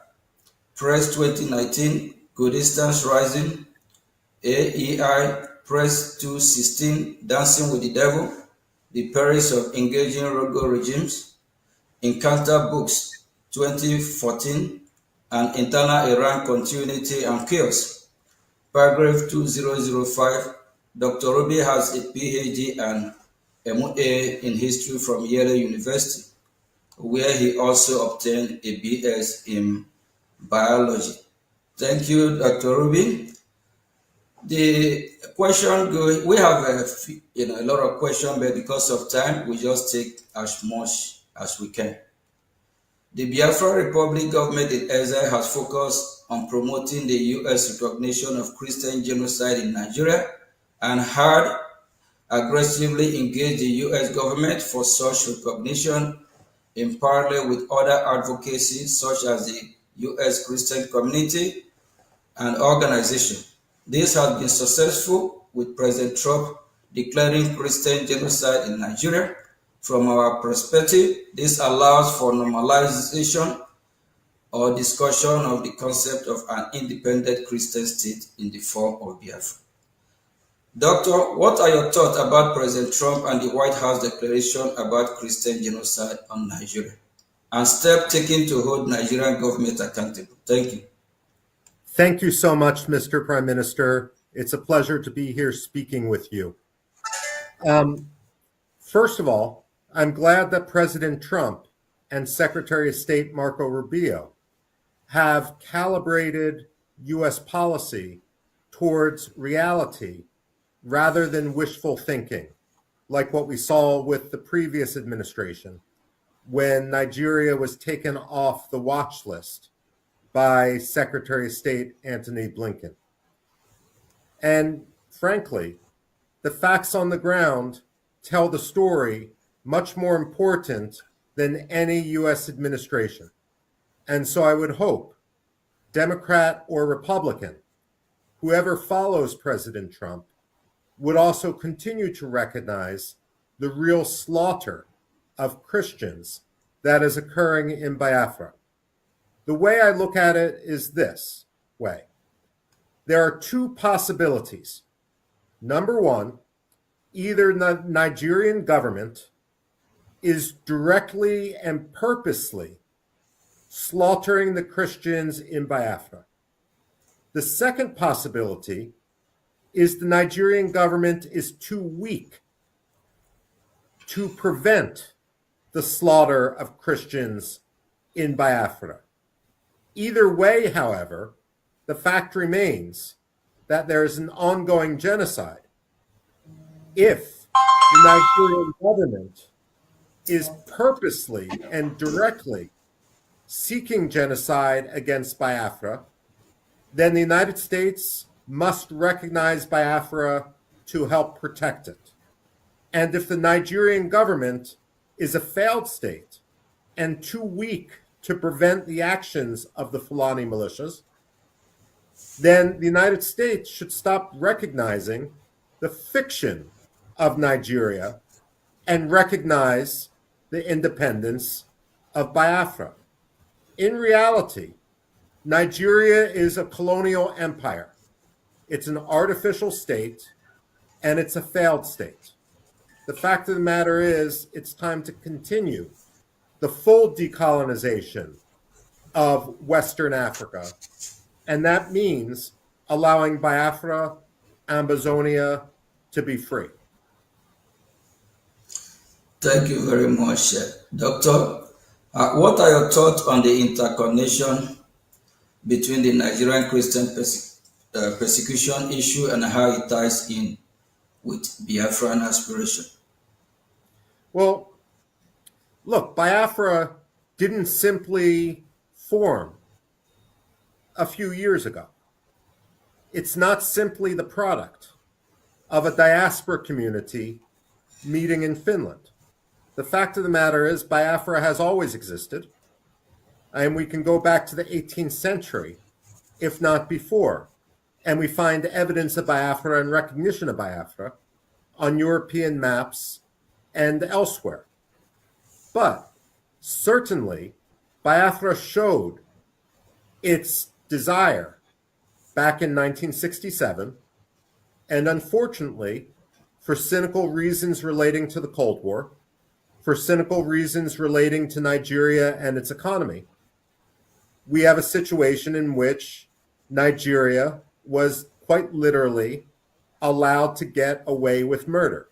Press 2019, Kurdistan's Rising, AEI, Press 216, Dancing with the Devil, The Perils of Engaging Rogue Regimes, Encounter Books, 2014, and Internal Iran Continuity and Chaos. Paragraph 2005, Dr. Rubin has a PhD and MA in history from Yale University, where he also obtained a BS in biology. Thank you, Dr. Rubin. The question goes, we have a lot of questions, but because of time, we just take as much as we can. The Biafra Republic government in exile has focused on promoting the U.S. recognition of Christian genocide in Nigeria and had aggressively engaged the U.S. government for such recognition in parallel with other advocacy such as the U.S. Christian community and organization. This has been successful, with President Trump declaring Christian genocide in Nigeria. From our perspective, this allows for normalization or discussion of the concept of an independent Christian state in the form of Biafra. Doctor, what are your thoughts about President Trump and the White House declaration about Christian genocide on Nigeria and steps taken to hold Nigerian government accountable? Thank you. Thank you so much, Mr. Prime Minister. It's a pleasure to be here speaking with you. First of all, I'm glad that President Trump and Secretary of State Marco Rubio have calibrated U.S. policy towards reality rather than wishful thinking, like what we saw with the previous administration when Nigeria was taken off the watch list by Secretary of State Antony Blinken. And frankly, the facts on the ground tell the story much more important than any U.S. administration. And so I would hope, Democrat or Republican, whoever follows President Trump, would also continue to recognize the real slaughter of Christians that is occurring in Biafra. The way I look at it is this way. There are two possibilities. Number one, either the Nigerian government is directly and purposely slaughtering the Christians in Biafra. The second possibility is the Nigerian government is too weak to prevent the slaughter of Christians in Biafra. Either way, however, the fact remains that there is an ongoing genocide. If the Nigerian government is purposely and directly seeking genocide against Biafra, then the United States must recognize Biafra to help protect it. And if the Nigerian government is a failed state and too weak to prevent the actions of the Fulani militias, then the United States should stop recognizing the fiction of Nigeria and recognize the independence of Biafra. In reality, Nigeria is a colonial empire. It's an artificial state, and it's a failed state. The fact of the matter is, it's time to continue the full decolonization of Western Africa, and that means allowing Biafra, Ambazonia to be free. Thank you very much, Doctor. What are your thoughts on the interconnection between the Nigerian Christian persecution issue and how it ties in with Biafran aspiration? Well, look, Biafra didn't simply form a few years ago. It's not simply the product of a diaspora community meeting in Finland. The fact of the matter is, Biafra has always existed, and we can go back to the 18th century, if not before, and we find evidence of Biafra and recognition of Biafra on European maps and elsewhere. But certainly, Biafra showed its desire back in 1967, and unfortunately, for cynical reasons relating to the Cold War, for cynical reasons relating to Nigeria and its economy, we have a situation in which Nigeria was quite literally allowed to get away with murder,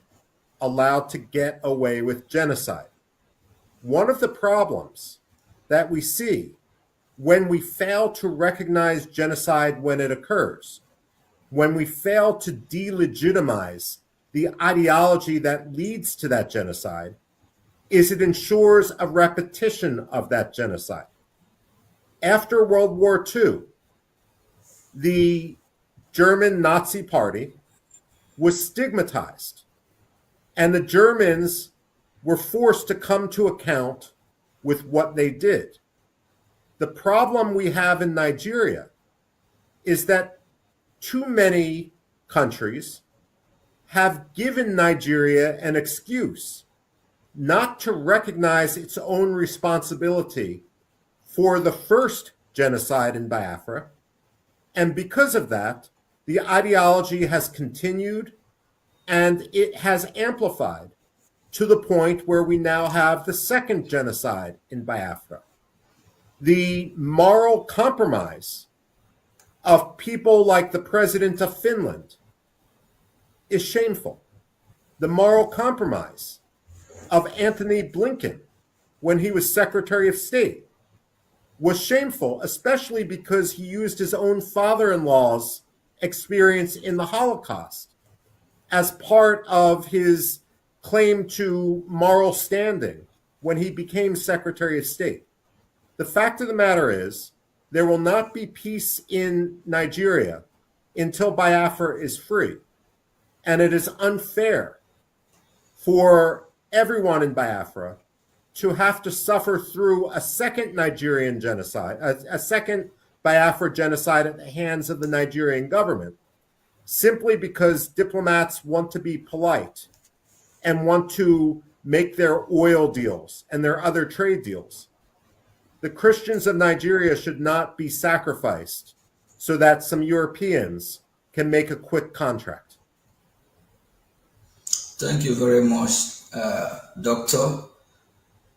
allowed to get away with genocide. One of the problems that we see when we fail to recognize genocide when it occurs, when we fail to delegitimize the ideology that leads to that genocide, is it ensures a repetition of that genocide. After World War II, the German Nazi Party was stigmatized, and the Germans were forced to come to account with what they did. The problem we have in Nigeria is that too many countries have given Nigeria an excuse not to recognize its own responsibility for the first genocide in Biafra. And because of that, the ideology has continued and it has amplified to the point where we now have the second genocide in Biafra. The moral compromise of people like the president of Finland is shameful. The moral compromise of Anthony Blinken when he was Secretary of State was shameful, especially because he used his own father-in-law's experience in the Holocaust as part of his claim to moral standing when he became Secretary of State. The fact of the matter is, there will not be peace in Nigeria until Biafra is free. And it is unfair for everyone in Biafra to have to suffer through a second Nigerian genocide, a second Biafra genocide at the hands of the Nigerian government, simply because diplomats want to be polite and want to make their oil deals and their other trade deals. The Christians of Nigeria should not be sacrificed so that some Europeans can make a quick contract. Thank you very much, Doctor.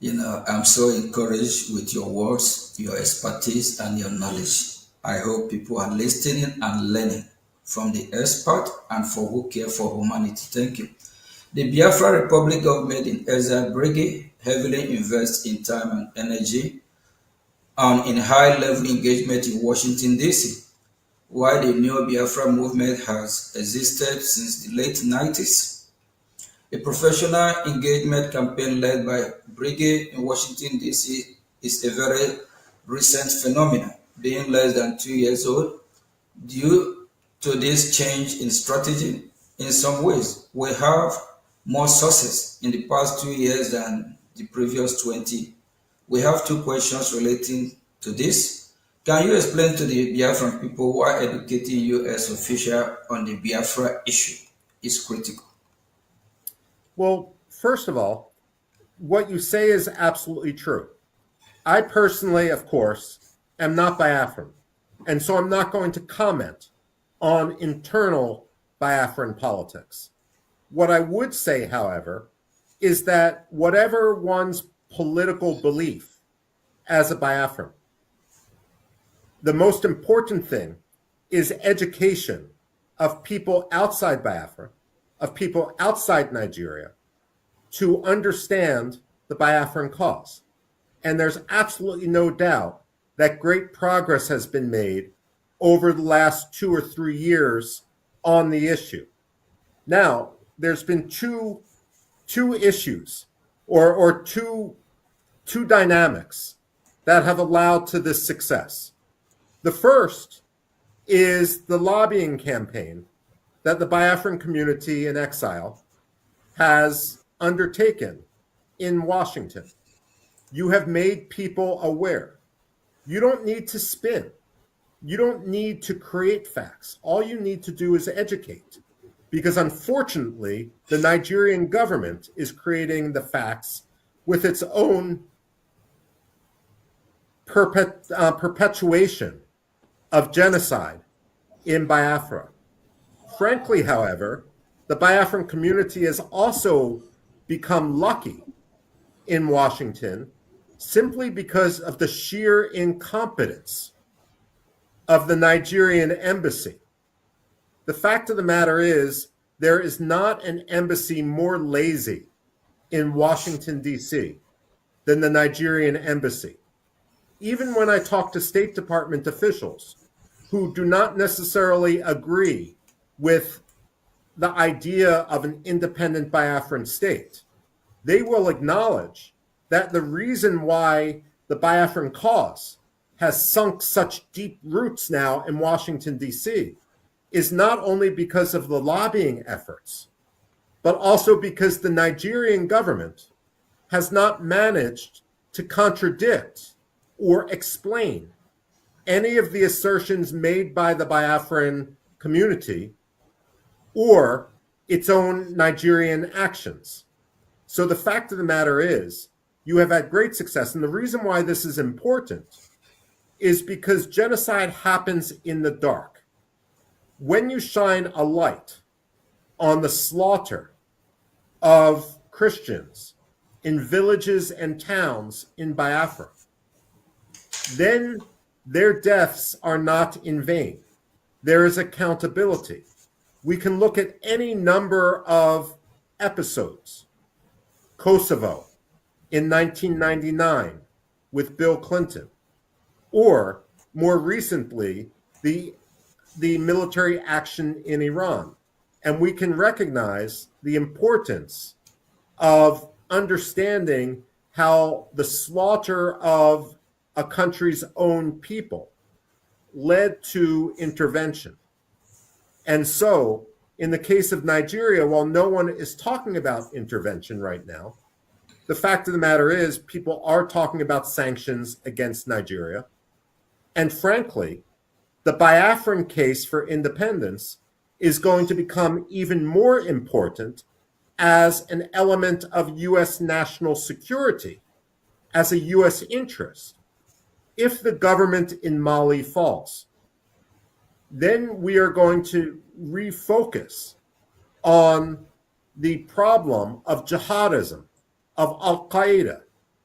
I'm so encouraged with your words, your expertise, and your knowledge. I hope people are listening and learning from the expert and for who care for humanity. Thank you. The Biafra Republic government in exile, Brgie, heavily invests in time and energy and in high-level engagement in Washington, D.C. While the New Biafra movement has existed since the late 90s, a professional engagement campaign led by Brgie in Washington, D.C. is a very recent phenomenon, being less than 2 years old. Due to this change in strategy? In some ways, we have more sources in the past 2 years than the previous 20. We have two questions relating to this. Can you explain to the Biafran people why educating U.S. officials on the Biafra issue is critical? Well, first of all, what you say is absolutely true. I personally, of course, am not Biafran, and so I'm not going to comment on internal Biafran politics. What I would say, however, is that whatever one's political belief as a Biafran, the most important thing is education of people outside Biafra, of people outside Nigeria, to understand the Biafran cause. And there's absolutely no doubt that great progress has been made over the last 2 or 3 years on the issue. Now, there's been two issues or two dynamics that have allowed to this success. The first is the lobbying campaign that the Biafran community in exile has undertaken in Washington. You have made people aware. You don't need to spin. You don't need to create facts. All you need to do is educate. Because unfortunately, the Nigerian government is creating the facts with its own perpetuation of genocide in Biafra. Frankly, however, the Biafran community has also become lucky in Washington simply because of the sheer incompetence of the Nigerian embassy. The fact of the matter is, there is not an embassy more lazy in Washington, D.C. than the Nigerian embassy. Even when I talk to State Department officials who do not necessarily agree with the idea of an independent Biafran state, they will acknowledge that the reason why the Biafran cause has sunk such deep roots now in Washington, D.C. is not only because of the lobbying efforts, but also because the Nigerian government has not managed to contradict or explain any of the assertions made by the Biafran community or its own Nigerian actions. So the fact of the matter is, you have had great success. And the reason why this is important is because genocide happens in the dark. When you shine a light on the slaughter of Christians in villages and towns in Biafra, then their deaths are not in vain. There is accountability. We can look at any number of episodes. Kosovo in 1999 with Bill Clinton, or more recently, the military action in Iran. And we can recognize the importance of understanding how the slaughter of a country's own people led to intervention. And so, in the case of Nigeria, while no one is talking about intervention right now, the fact of the matter is people are talking about sanctions against Nigeria. And frankly, the Biafran case for independence is going to become even more important as an element of U.S. national security, as a U.S. interest. If the government in Mali falls, then we are going to refocus on the problem of jihadism, of Al-Qaeda,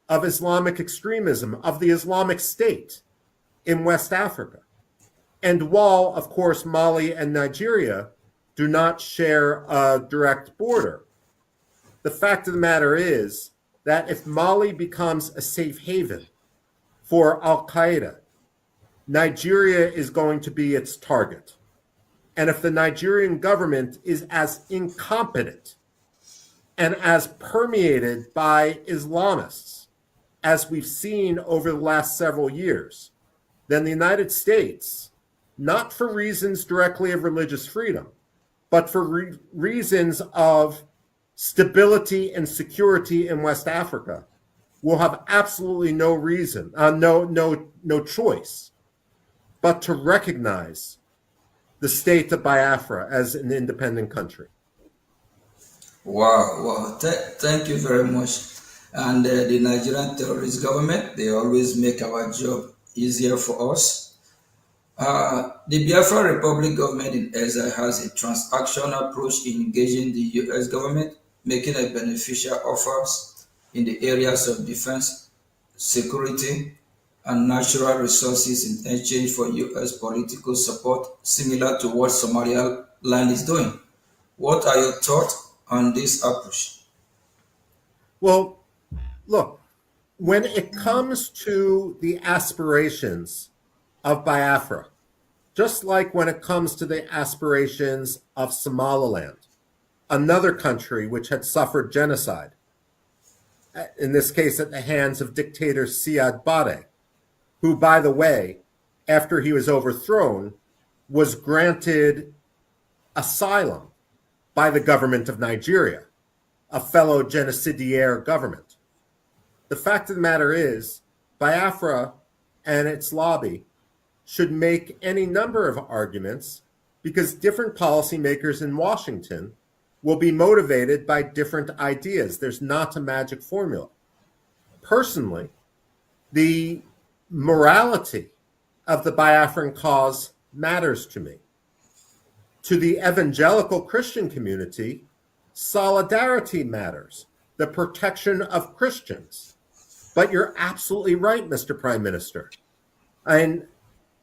of Islamic extremism, of the Islamic State in West Africa. And while, of course, Mali and Nigeria do not share a direct border, the fact of the matter is that if Mali becomes a safe haven for Al-Qaeda, Nigeria is going to be its target. And if the Nigerian government is as incompetent and as permeated by Islamists as we've seen over the last several years, then the United States not for reasons directly of religious freedom, but for reasons of stability and security in West Africa, will have absolutely no reason, no choice, but to recognize the state of Biafra as an independent country. Wow. Thank you very much. And the Nigerian terrorist government, they always make our job easier for us. The Biafra Republic government in exile has a transactional approach in engaging the U.S. government, making a beneficial offers in the areas of defense, security, and natural resources in exchange for U.S. political support, similar to what Somaliland is doing. What are your thoughts on this approach? Well, look, when it comes to the aspirations of Biafra, just like when it comes to the aspirations of Somaliland, another country which had suffered genocide, in this case at the hands of dictator Siad Barre, who, by the way, after he was overthrown, was granted asylum by the government of Nigeria, a fellow genocidaire government. The fact of the matter is, Biafra and its lobby should make any number of arguments because different policymakers in Washington will be motivated by different ideas. There's not a magic formula. Personally, the morality of the Biafran cause matters to me. To the evangelical Christian community, solidarity matters, the protection of Christians. But you're absolutely right, Mr. Prime Minister. And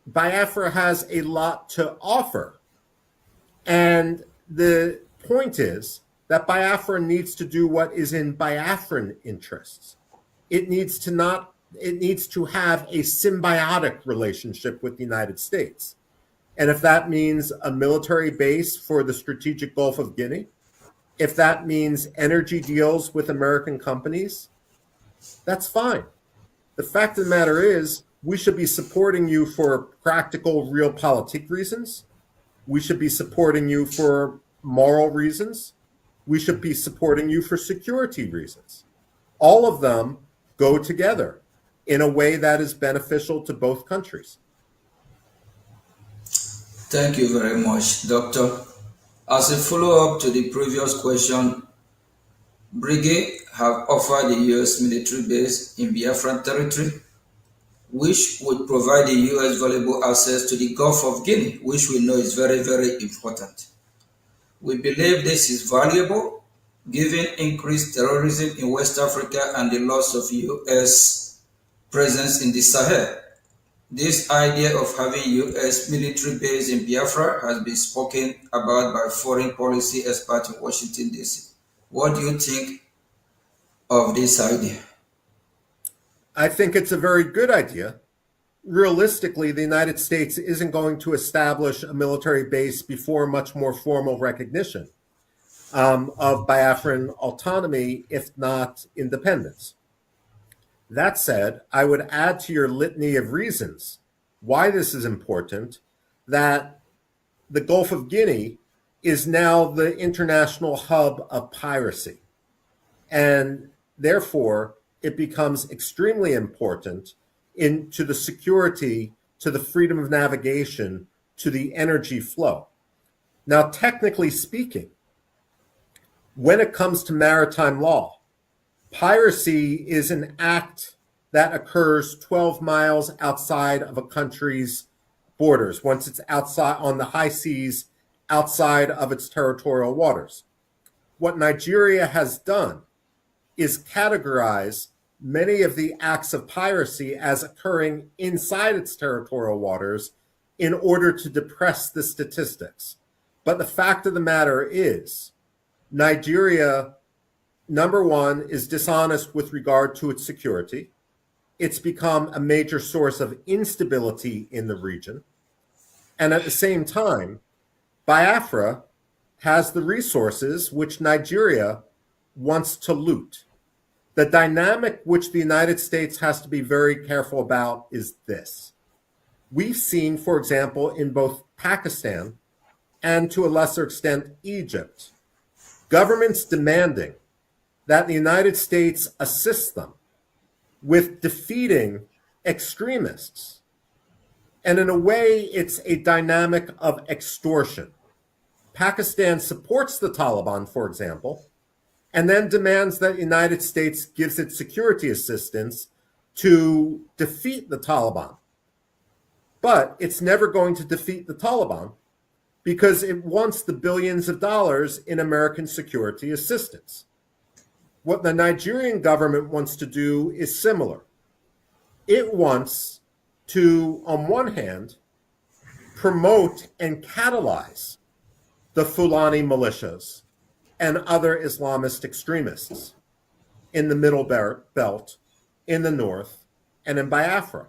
Biafra has a lot to offer. And the point is that Biafra needs to do what is in Biafran interests. It needs to have a symbiotic relationship with the United States. And if that means a military base for the strategic Gulf of Guinea, if that means energy deals with American companies, that's fine. The fact of the matter is, we should be supporting you for practical, realpolitik reasons. We should be supporting you for moral reasons. We should be supporting you for security reasons. All of them go together in a way that is beneficial to both countries. Thank you very much, Doctor. As a follow-up to the previous question, Brgie have offered the U.S. military base in Biafran territory, which would provide the U.S. valuable access to the Gulf of Guinea, which we know is very, very important. We believe this is valuable, given increased terrorism in West Africa and the loss of U.S. presence in the Sahel. This idea of having U.S. military base in Biafra has been spoken about by foreign policy experts in Washington, D.C. What do you think of this idea? I think it's a very good idea. Realistically, the United States isn't going to establish a military base before much more formal recognition of Biafran autonomy, if not independence. That said, I would add to your litany of reasons why this is important that the Gulf of Guinea is now the international hub of piracy. And therefore, it becomes extremely important to the security, to the freedom of navigation, to the energy flow. Now, technically speaking, when it comes to maritime law, piracy is an act that occurs 12 miles outside of a country's borders, once it's outside on the high seas, outside of its territorial waters. What Nigeria has done is categorize many of the acts of piracy as occurring inside its territorial waters in order to depress the statistics. But the fact of the matter is, Nigeria, number one, is dishonest with regard to its security. It's become a major source of instability in the region. And at the same time, Biafra has the resources which Nigeria wants to loot. The dynamic which the United States has to be very careful about is this. we've seen, for example, in both Pakistan and to a lesser extent Egypt, governments demanding that the United States assist them with defeating extremists. And in a way, it's a dynamic of extortion. Pakistan supports the Taliban, for example, and then demands that the United States gives it security assistance to defeat the Taliban. But it's never going to defeat the Taliban because it wants the billions of dollars in American security assistance. What the Nigerian government wants to do is similar. It wants to, on one hand, promote and catalyze the Fulani militias and other Islamist extremists in the Middle Belt, in the North, and in Biafra.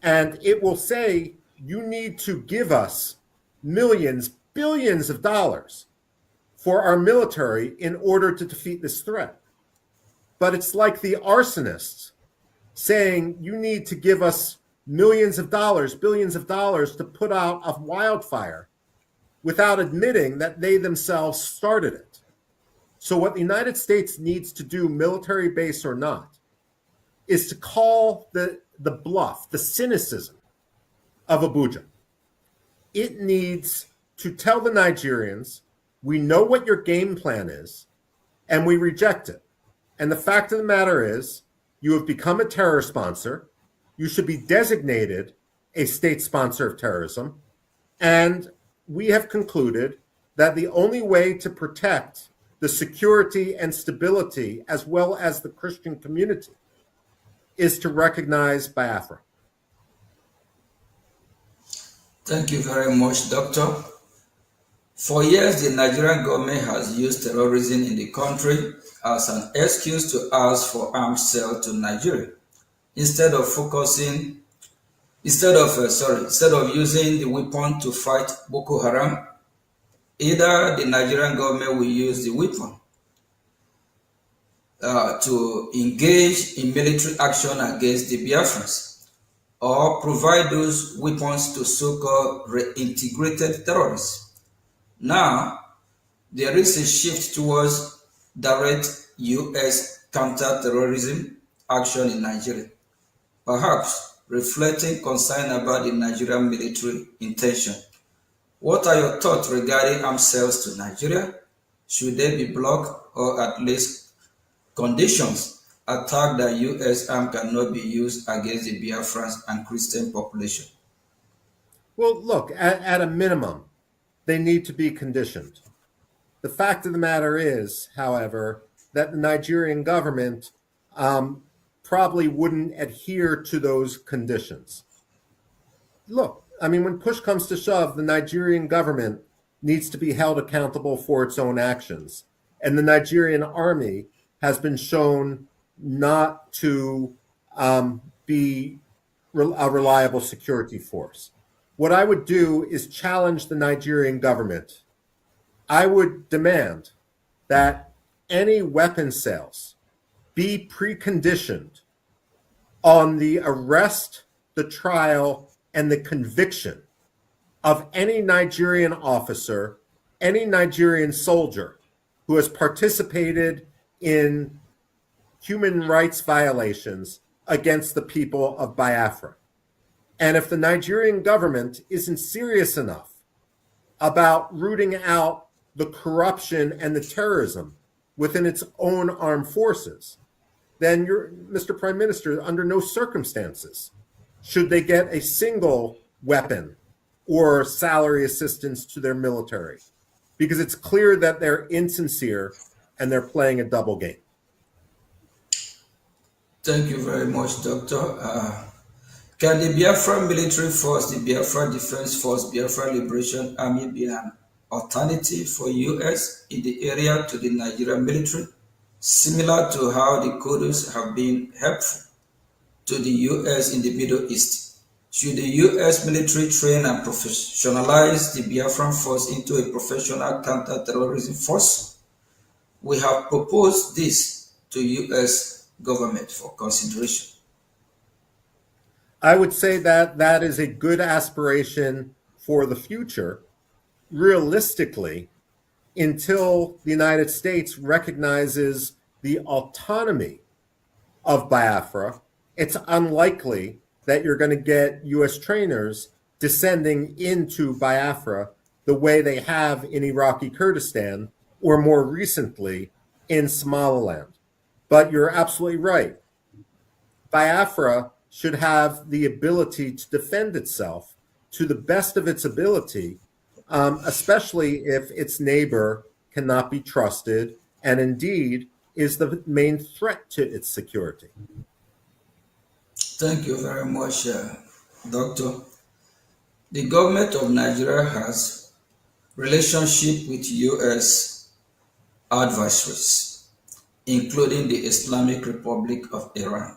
And it will say, you need to give us millions, billions of dollars for our military in order to defeat this threat. But it's like the arsonists saying, you need to give us millions of dollars, billions of dollars to put out a wildfire without admitting that they themselves started it. So what the United States needs to do, military base or not, is to call the bluff, the cynicism of Abuja. It needs to tell the Nigerians, we know what your game plan is, and we reject it. And the fact of the matter is, you have become a terror sponsor. You should be designated a state sponsor of terrorism. And we have concluded that the only way to protect the security and stability, as well as the Christian community, is to recognize Biafra. Thank you very much, Doctor. For years, the Nigerian government has used terrorism in the country as an excuse to ask for arms sale to Nigeria. Instead of using the weapon to fight Boko Haram, either the Nigerian government will use the weapon to engage in military action against the Biafrans, or provide those weapons to so-called reintegrated terrorists. Now, there is a shift towards direct U.S. counter-terrorism action in Nigeria, perhaps reflecting concern about the Nigerian military intention. What are your thoughts regarding arms sales to Nigeria? Should they be blocked or at least conditions attack that U.S. arm cannot be used against the Biafrans and Christian population? Well, look, at a minimum, they need to be conditioned. The fact of the matter is, however, that the Nigerian government probably wouldn't adhere to those conditions. Look, I mean, when push comes to shove, the Nigerian government needs to be held accountable for its own actions. And the Nigerian army has been shown not to be a reliable security force. What I would do is challenge the Nigerian government. I would demand that any weapon sales be preconditioned on the arrest, the trial, and the conviction of any Nigerian officer, any Nigerian soldier who has participated in human rights violations against the people of Biafra. And if the Nigerian government isn't serious enough about rooting out the corruption and the terrorism within its own armed forces, then Mr. Prime Minister, under no circumstances should they get a single weapon or salary assistance to their military, because it's clear that they're insincere and they're playing a double game. Thank you very much, Doctor. Can the Biafra military force, the Biafra Defense Force, Biafra Liberation Army be an alternative for U.S. in the area to the Nigerian military, similar to how the Kurds have been helpful to the U.S. in the Middle East? Should the U.S. military train and professionalize the Biafran force into a professional counter-terrorism force? We have proposed this to U.S. government for consideration. I would say that that is a good aspiration for the future. Realistically, until the United States recognizes the autonomy of Biafra, it's unlikely that you're going to get U.S. trainers descending into Biafra the way they have in Iraqi Kurdistan or more recently in Somaliland. But you're absolutely right. Biafra should have the ability to defend itself to the best of its ability, especially if its neighbor cannot be trusted and indeed is the main threat to its security. Thank you very much, Doctor. The government of Nigeria has relationship with U.S. adversaries, including the Islamic Republic of Iran.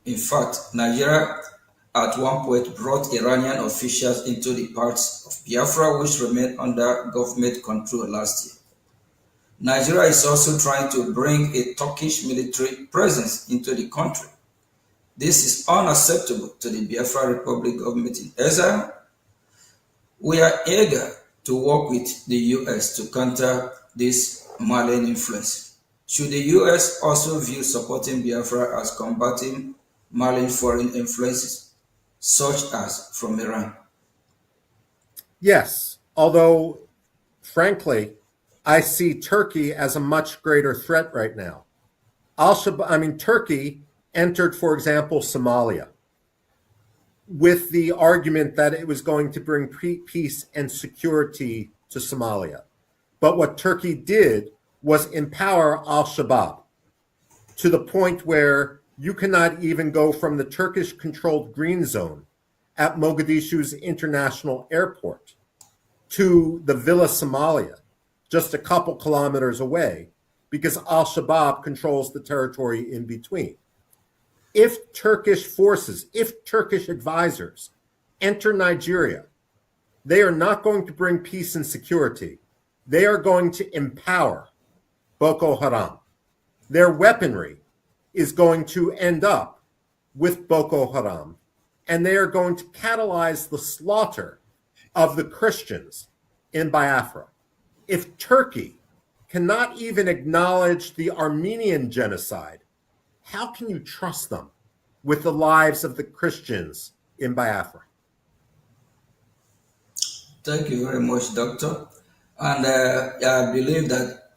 In fact, Nigeria at one point brought Iranian officials into the parts of Biafra which remained under government control last year. Nigeria is also trying to bring a Turkish military presence into the country. This is unacceptable to the Biafra Republic government in exile. We are eager to work with the US to counter this malign influence. Should the US also view supporting Biafra as combating malign foreign influences, such as from Iran? Yes, although, frankly, I see Turkey as a much greater threat right now. Turkey entered, for example, Somalia with the argument that it was going to bring peace and security to Somalia. But what Turkey did was empower al-Shabaab to the point where you cannot even go from the Turkish-controlled green zone at Mogadishu's international airport to the Villa Somalia, just a couple kilometers away, because al-Shabaab controls the territory in between. If Turkish forces, if Turkish advisors enter Nigeria, they are not going to bring peace and security. They are going to empower Boko Haram. Their weaponry is going to end up with Boko Haram, and they are going to catalyze the slaughter of the Christians in Biafra. If Turkey cannot even acknowledge the Armenian genocide, how can you trust them with the lives of the Christians in Biafra? Thank you very much, Doctor. And I believe that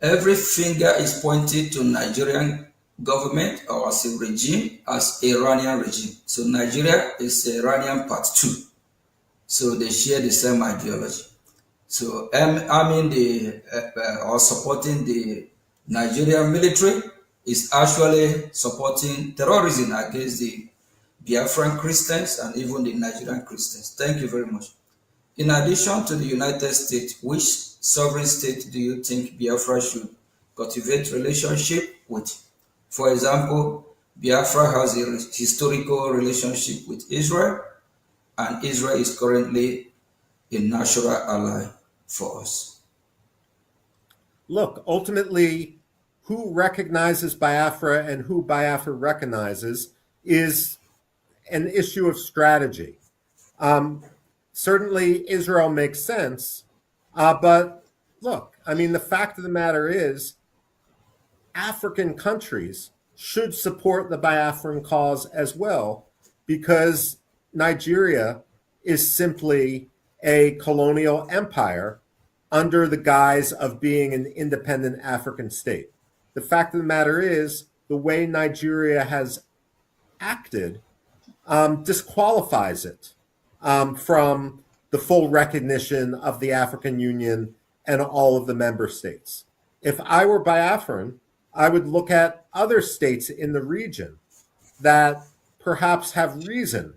every finger is pointed to Nigerian government or as a regime, as Iranian regime. So Nigeria is Iranian part 2. So they share the same ideology. So or supporting the Nigerian military is actually supporting terrorism against the Biafran Christians and even the Nigerian Christians. Thank you very much. In addition to the United States, which sovereign state do you think Biafra should cultivate relationship with? For example, Biafra has a historical relationship with Israel, and Israel is currently a natural ally for us. Look, ultimately, who recognizes Biafra and who Biafra recognizes is an issue of strategy. Certainly, Israel makes sense, but look, the fact of the matter is, African countries should support the Biafran cause as well, because Nigeria is simply a colonial empire under the guise of being an independent African state. The fact of the matter is, the way Nigeria has acted disqualifies it from the full recognition of the African Union and all of the member states. If I were Biafran, I would look at other states in the region that perhaps have reason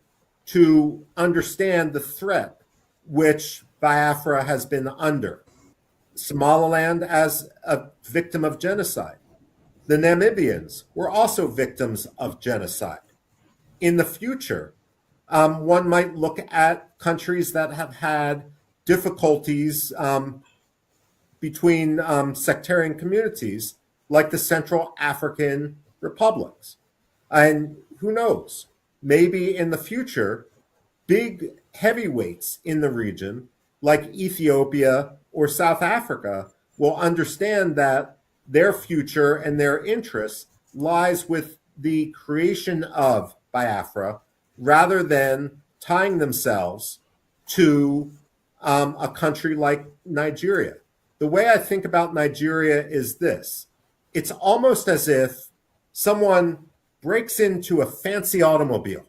to understand the threat which Biafra has been under. Somaliland as a victim of genocide. The Namibians were also victims of genocide. In the future, one might look at countries that have had difficulties between sectarian communities, like the Central African republics. And who knows? maybe in the future, big heavyweights in the region, like Ethiopia or South Africa, will understand that their future and their interest lies with the creation of Biafra rather than tying themselves to a country like Nigeria. The way I think about Nigeria is this. It's almost as if someone breaks into a fancy automobile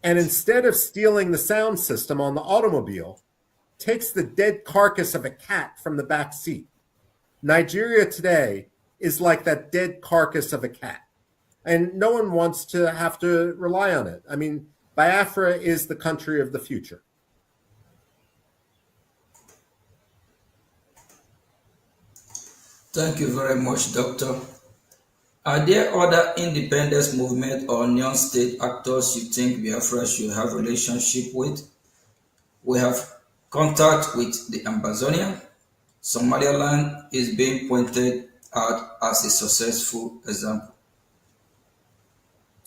and instead of stealing the sound system on the automobile, takes the dead carcass of a cat from the back seat. Nigeria today is like that dead carcass of a cat. And no one wants to have to rely on it. I mean, Biafra is the country of the future. Thank you very much, Doctor. Are there other independence movement or non-state actors you think Biafra should have relationship with? We have contact with the Ambazonia. Somaliland is being pointed out as a successful example.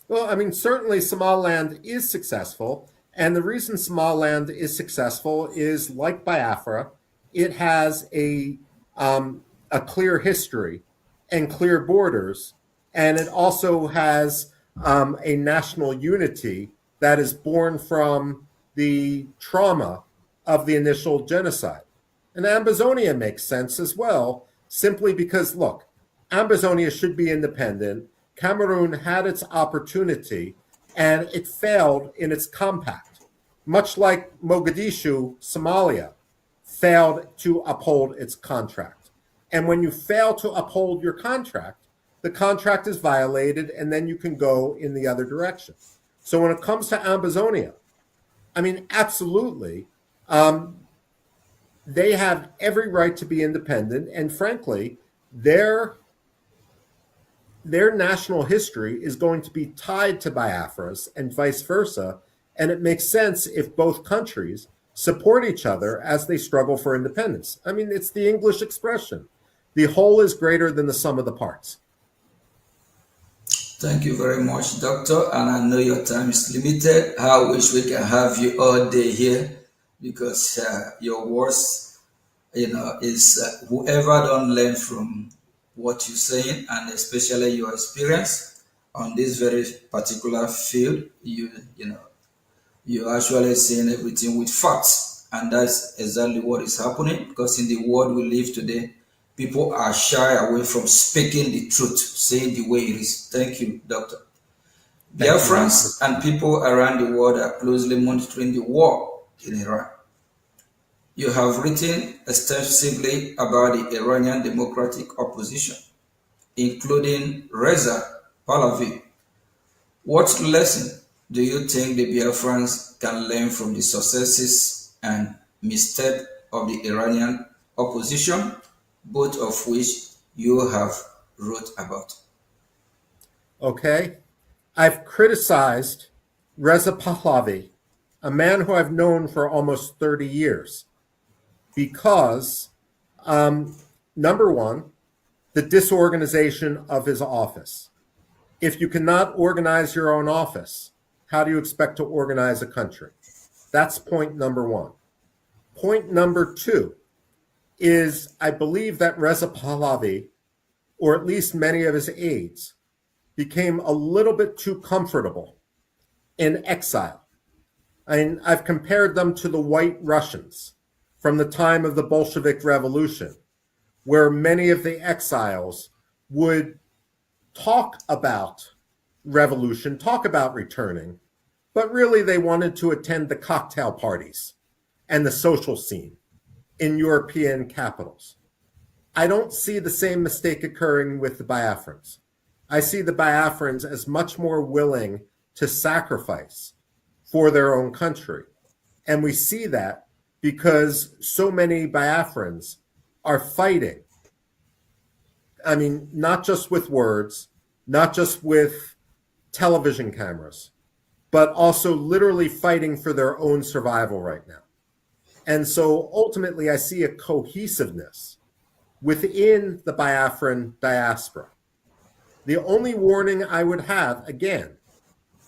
Well, I mean, certainly Somaliland is successful. And the reason Somaliland is successful is, like Biafra, it has a clear history and clear borders. And it also has a national unity that is born from the trauma of the initial genocide. And Ambazonia makes sense as well, simply because, look, Ambazonia should be independent. Cameroon had its opportunity, and it failed in its compact, much like Mogadishu, Somalia, failed to uphold its contract. And when you fail to uphold your contract, the contract is violated, and then you can go in the other direction. So when it comes to Ambazonia, I mean, absolutely, they have every right to be independent, and frankly, their national history is going to be tied to Biafra's and vice versa, and it makes sense if both countries support each other as they struggle for independence. I mean, it's the English expression, the whole is greater than the sum of the parts. Thank you very much, Doctor, and I know your time is limited. I wish we can have you all day here, because your words, is whoever don't learn from what you're saying, and especially your experience on this very particular field, you're actually saying everything with facts, and that's exactly what is happening. Because in the world we live today, people are shy away from speaking the truth, saying the way it is. Thank you, Doctor. Biafrans and people around the world are closely monitoring the war in Iran. You have written extensively about the Iranian democratic opposition, including Reza Pahlavi. What lesson do you think the Biafrans can learn from the successes and missteps of the Iranian opposition, both of which you have wrote about? Okay. I've criticized Reza Pahlavi, a man who I've known for almost 30 years, because, number one, the disorganization of his office. If you cannot organize your own office, how do you expect to organize a country? That's point number one. Point number two is, I believe that Reza Pahlavi, or at least many of his aides, became a little bit too comfortable in exile. I've compared them to the White Russians from the time of the Bolshevik Revolution, where many of the exiles would talk about revolution, talk about returning, but really they wanted to attend the cocktail parties and the social scene in European capitals. I don't see the same mistake occurring with the Biafrans. I see the Biafrans as much more willing to sacrifice for their own country. And we see that because so many Biafrans are fighting. I mean, not just with words, not just with television cameras, but also literally fighting for their own survival right now. And so ultimately, I see a cohesiveness within the Biafran diaspora. The only warning I would have, again,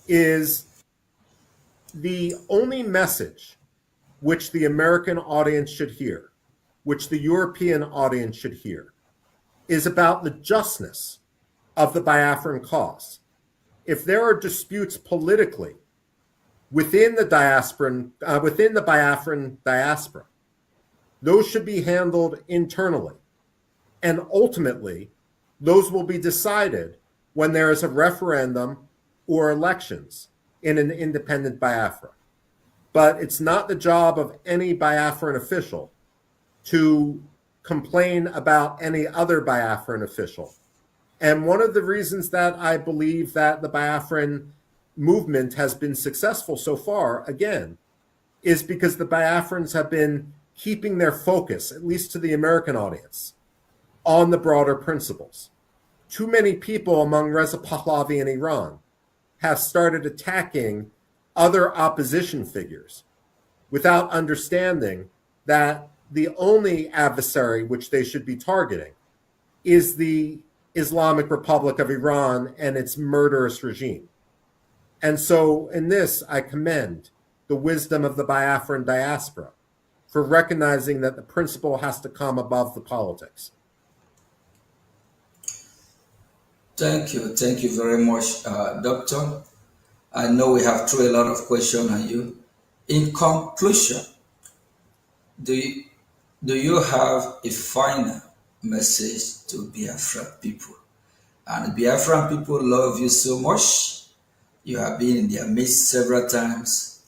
is the only message which the American audience should hear, which the European audience should hear, is about the justness of the Biafran cause. If there are disputes politically within the Biafran diaspora, those should be handled internally. And ultimately, those will be decided when there is a referendum or elections in an independent Biafra. But it's not the job of any Biafran official to complain about any other Biafran official. And one of the reasons that I believe that the Biafran movement has been successful so far, again, is because the Biafrans have been keeping their focus, at least to the American audience, on the broader principles. Too many people among Reza Pahlavi in Iran have started attacking other opposition figures without understanding that the only adversary which they should be targeting is the Islamic Republic of Iran and its murderous regime. And so in this, I commend the wisdom of the Biafran diaspora for recognizing that the principle has to come above the politics. Thank you very much, Doctor. I know we have thrown a lot of questions on you. In conclusion, do you have a final message to Biafran people? And Biafran people love you so much. You have been in their midst several times,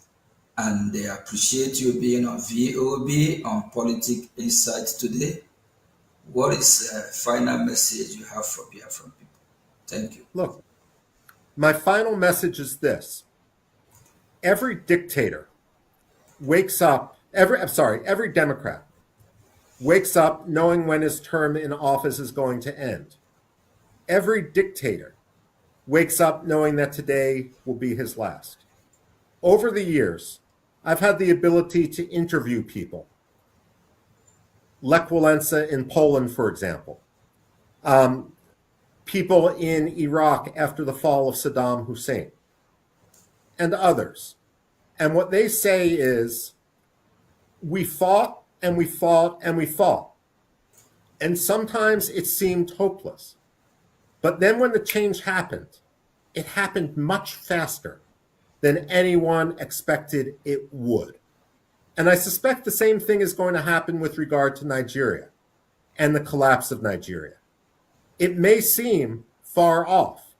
and they appreciate you being on VOB, on Politics Insight today. What is the final message you have for Biafran people? Thank you. Look, my final message is this. Every dictator wakes up, every Democrat wakes up knowing when his term in office is going to end. Every dictator wakes up knowing that today will be his last. Over the years, I've had the ability to interview people. Lech Walesa in Poland, for example. People in Iraq after the fall of Saddam Hussein, and others. And what they say is, we fought and we fought and we fought. And sometimes it seemed hopeless. But then when the change happened, it happened much faster than anyone expected it would. And I suspect the same thing is going to happen with regard to Nigeria and the collapse of Nigeria. It may seem far off,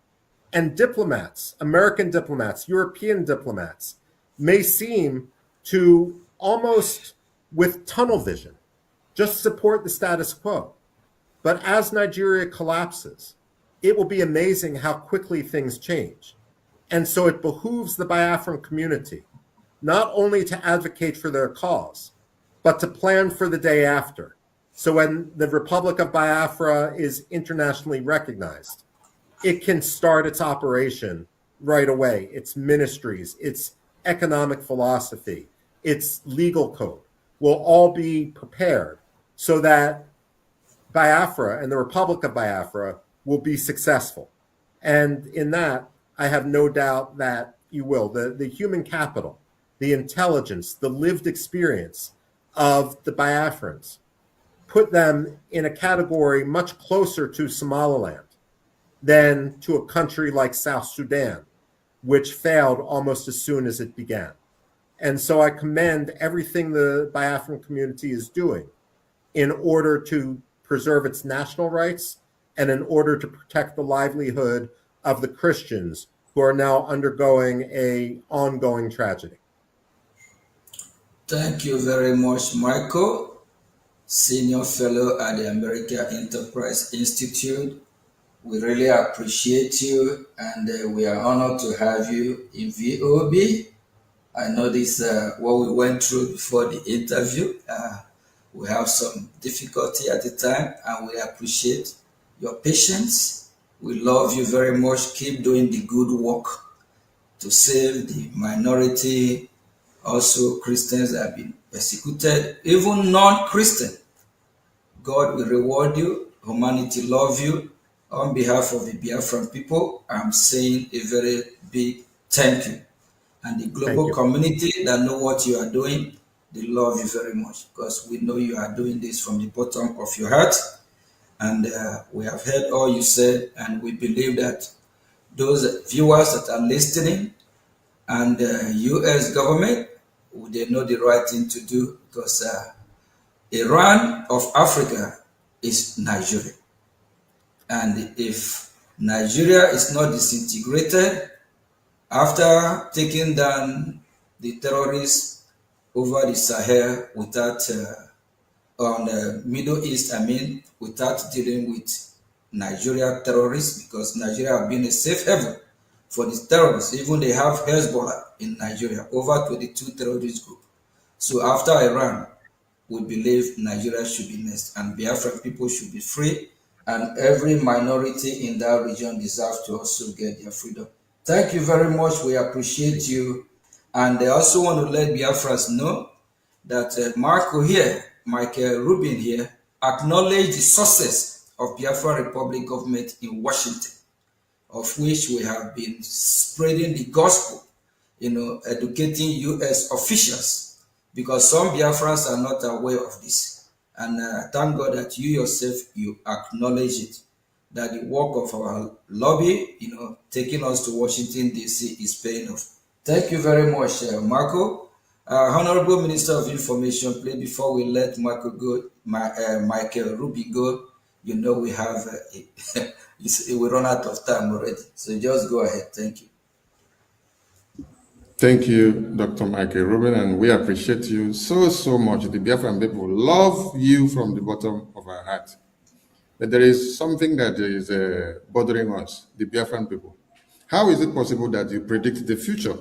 and diplomats, American diplomats, European diplomats, may seem to almost with tunnel vision just support the status quo. But as Nigeria collapses, it will be amazing how quickly things change. And so it behooves the Biafran community not only to advocate for their cause, but to plan for the day after. So when the Republic of Biafra is internationally recognized, it can start its operation right away. Its ministries, its economic philosophy, its legal code will all be prepared so that Biafra and the Republic of Biafra will be successful. And in that, I have no doubt that you will. The human capital, the intelligence, the lived experience of the Biafrans put them in a category much closer to Somaliland than to a country like South Sudan, which failed almost as soon as it began. And so I commend everything the Biafran community is doing in order to preserve its national rights and in order to protect the livelihood of the Christians who are now undergoing an ongoing tragedy. Thank you very much, Michael, Senior Fellow at the American Enterprise Institute. We really appreciate you, and we are honored to have you in VOB. I know this what we went through before the interview. We have some difficulty at the time, and we appreciate your patience. We love you very much. Keep doing the good work to save the minority, also Christians that have been persecuted, even non-Christian. God will reward you. Humanity love you. On behalf of the Biafran people, I'm saying a very big Thank you. And the global community that know what you are doing, they love you very much because we know you are doing this from the bottom of your heart. And we have heard all you said, and we believe that those viewers that are listening and U.S. government, they know the right thing to do because Iran of Africa is Nigeria. And if Nigeria is not disintegrated after taking down the terrorists over the Sahel without, on the Middle East, without dealing with Nigeria terrorists, because Nigeria have been a safe haven for the terrorists. Even they have Hezbollah in Nigeria, over 22 terrorist groups. So after Iran, we believe Nigeria should be next, and Biafran people should be free, and every minority in that region deserves to also get their freedom. Thank you very much. We appreciate you. And I also want to let Biafrans know that Michael Rubin here, acknowledge the success of Biafra Republic government in Washington, of which we have been spreading the gospel, educating U.S. officials, because some Biafrans are not aware of this. And thank God that you yourself, you acknowledge it, that the work of our lobby, taking us to Washington, D.C. is paying off. Thank you very much, Marco. Honorable Minister of Information, please, before we let Michael Rubin go, we have, we run out of time already. So just go ahead. Thank you. Thank you, Dr. Michael Rubin, and we appreciate you so much. The Biafran people love you from the bottom of our heart. But there is something that is bothering us, the Biafran people. How is it possible that you predict the future?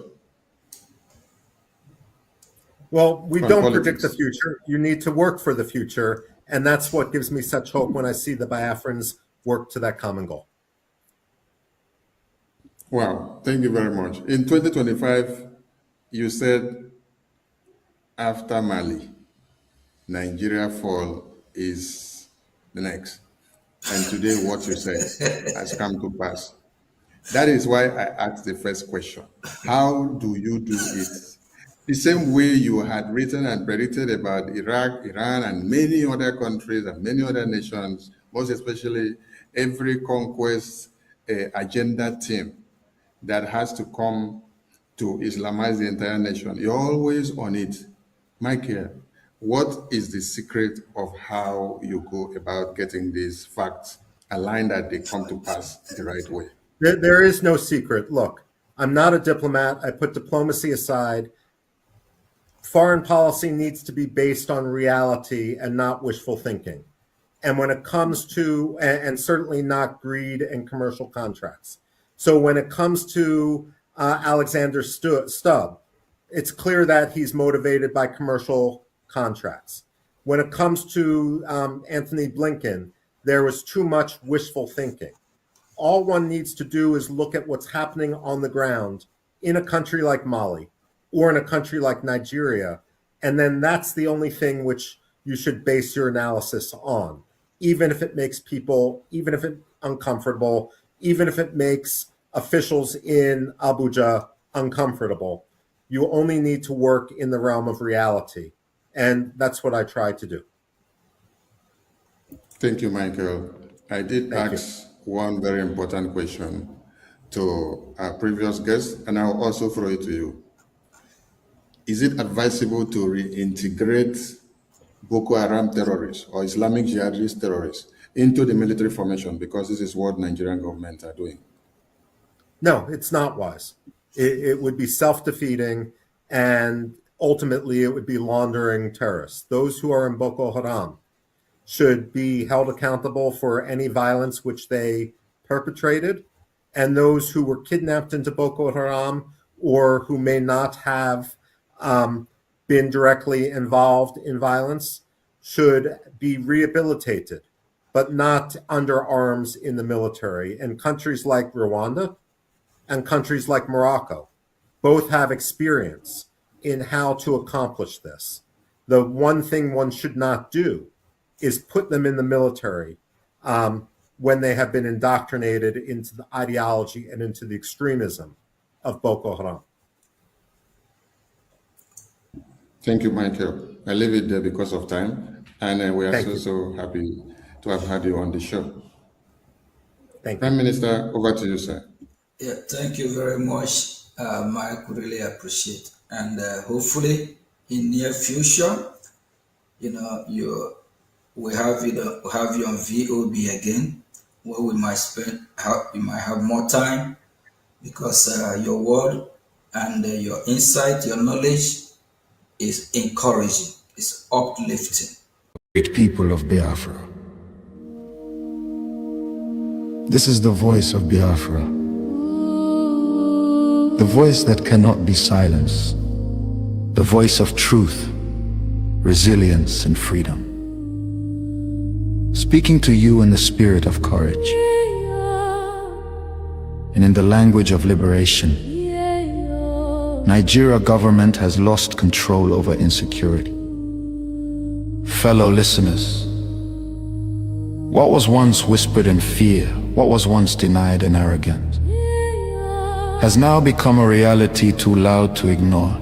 Well, we don't predict the future. You need to work for the future. And that's what gives me such hope when I see the Biafrans work to that common goal. Wow, thank you very much. In 2025, you said after Mali, Nigeria fall is the next. And today what you said has come to pass. That is why I asked the first question. How do you do it? The same way you had written and predicted about Iraq, Iran, and many other countries and many other nations, most especially every conquest agenda team that has to come to Islamize the entire nation. You're always on it. Michael, what is the secret of how you go about getting these facts aligned that they come to pass the right way? There is no secret. Look, I'm not a diplomat. I put diplomacy aside. Foreign policy needs to be based on reality and not wishful thinking. And when it comes to, and certainly not greed and commercial contracts. So when it comes to Alexander Stubb, it's clear that he's motivated by commercial contracts. When it comes to Anthony Blinken, there was too much wishful thinking. All one needs to do is look at what's happening on the ground in a country like Mali or in a country like Nigeria, and then that's the only thing which you should base your analysis on, even if it makes people, even if it's uncomfortable, even if it makes officials in Abuja uncomfortable. You only need to work in the realm of reality, and that's what I try to do. Thank you, Michael. I did ask one very important question to our previous guest, and I'll also throw it to you. Is it advisable to reintegrate Boko Haram terrorists or Islamic jihadist terrorists into the military formation, because this is what Nigerian government are doing? No, it's not wise. It would be self-defeating, and ultimately it would be laundering terrorists. Those who are in Boko Haram should be held accountable for any violence which they perpetrated, and those who were kidnapped into Boko Haram or who may not have been directly involved in violence should be rehabilitated, but not under arms in the military. And countries like Rwanda and countries like Morocco both have experience in how to accomplish this. The one thing one should not do is put them in the military when they have been indoctrinated into the ideology and into the extremism of Boko Haram. Thank you, Michael. I leave it there because of time, and we are so happy to have had you on the show. Thank you. Prime Minister, over to you, sir. Yeah, thank you very much, Mike. Really appreciate, and hopefully in near future, we have you on VOB again, where we might you might have more time, because your word and your insight, your knowledge is encouraging, it's uplifting. Great people of Biafra. This is the voice of Biafra. The voice that cannot be silenced. The voice of truth, resilience, and freedom. Speaking to you in the spirit of courage and in the language of liberation. Nigeria government has lost control over insecurity. Fellow listeners, what was once whispered in fear, what was once denied in arrogance, has now become a reality too loud to ignore.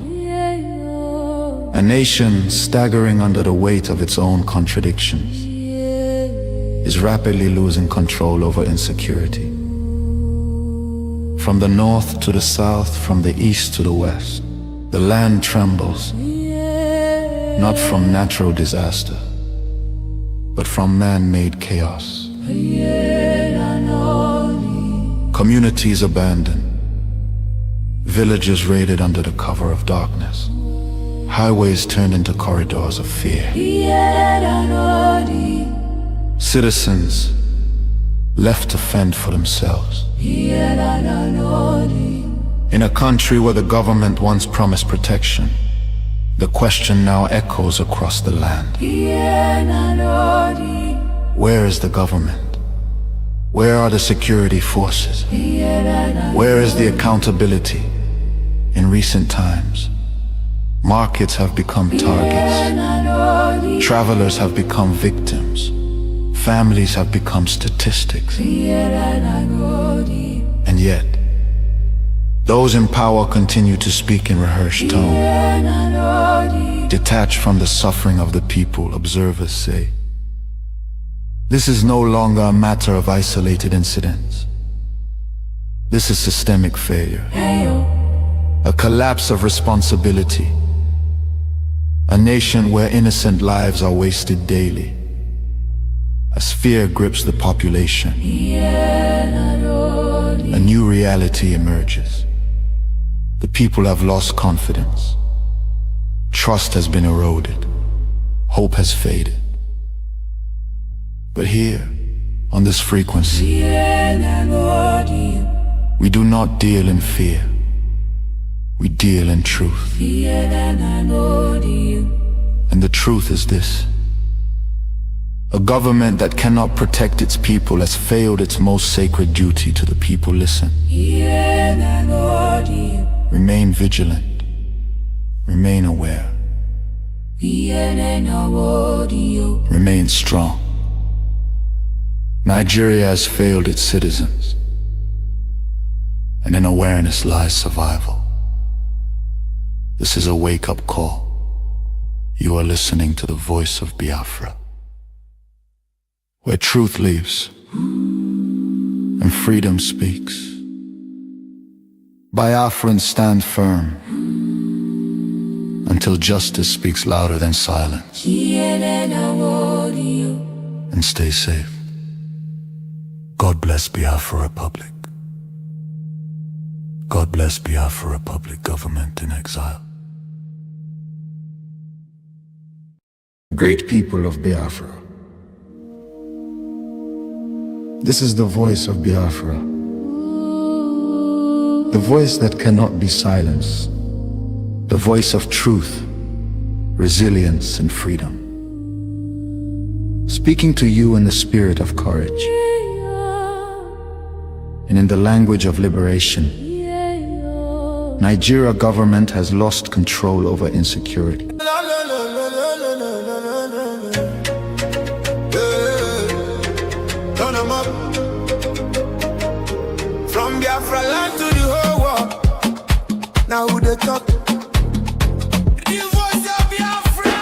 A nation staggering under the weight of its own contradictions is rapidly losing control over insecurity. From the north to the south, from the east to the west, the land trembles, not from natural disaster, but from man-made chaos. Communities abandoned, villages raided under the cover of darkness, highways turned into corridors of fear. Citizens left to fend for themselves. In a country where the government once promised protection, the question now echoes across the land. Where is the government? Where are the security forces? Where is the accountability? In recent times, markets have become targets. Travelers have become victims. Families have become statistics. And yet, those in power continue to speak in rehearsed tone. Detached from the suffering of the people, observers say, this is no longer a matter of isolated incidents. This is systemic failure. A collapse of responsibility. A nation where innocent lives are wasted daily. As fear grips the population, a new reality emerges. The people have lost confidence. Trust has been eroded. Hope has faded. But here, on this frequency, we do not deal in fear. We deal in truth. And the truth is this. A government that cannot protect its people has failed its most sacred duty to the people. Listen. Remain vigilant. Remain aware. Remain strong. Nigeria has failed its citizens, and in awareness lies survival. This is a wake-up call. You are listening to the voice of Biafra, where truth lives and freedom speaks. Biafrans stand firm until justice speaks louder than silence. And stay safe. God bless Biafra Republic. God bless Biafra Republic government in exile. Great people of Biafra. This is the voice of Biafra. The voice that cannot be silenced. The voice of truth, resilience, and freedom. Speaking to you in the spirit of courage and in the language of liberation. Nigeria government has lost control over insecurity. From Biafra land to the whole world, Now who they talk? The voice of Biafra.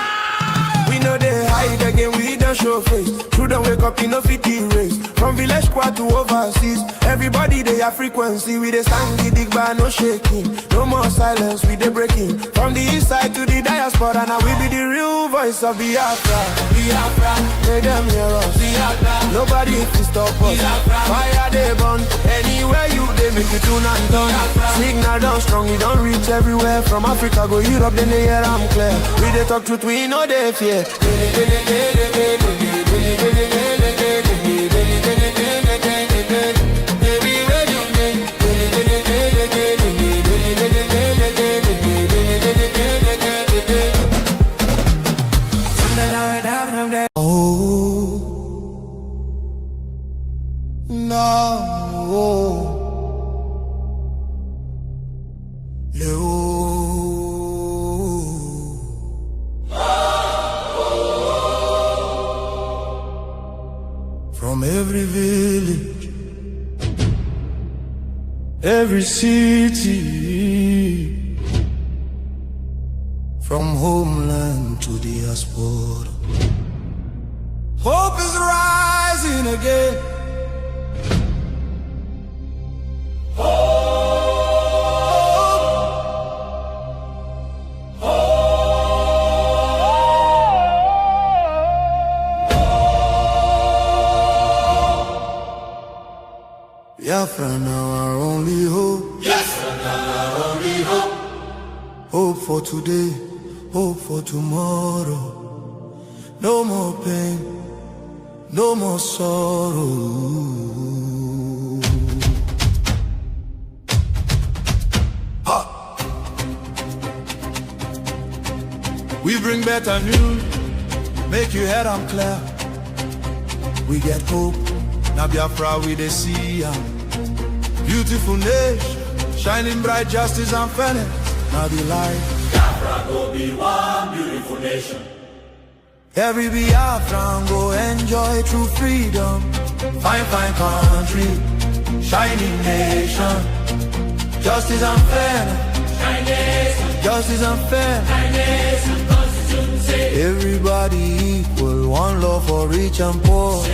We know they hide again, we don't show face. True don't wake up in no 50 race. From village squad to overseas, everybody they have frequency. We they stand the dig bar, no shaking. No more silence, we they breaking. From the east side to the diaspora, now we be the real voice of Biafra. Biafra. Make them hear us. Biafra. Nobody can stop us. Biafra. Fire they burn. Anywhere you they make you tune and turn. Signal down strong, we don't reach everywhere. From Africa go Europe, then they hear I'm clear. We they talk truth, we know they fear. From every village, every city, from homeland to diaspora, hope is rising again. Biafra now our only hope. Yes, now our only hope. Hope for today, hope for tomorrow. No more pain, no more sorrow. Ha! We bring better news, make your head on clear. We get hope, now Biafra we they see. Beautiful nation, shining bright justice and fairness. Now the light. Biafra go be one beautiful nation. Every Biafran go enjoy true freedom. Fine, fine country, shining nation. Justice and fairness. Justice and fairness. Everybody equal, one love for rich and poor.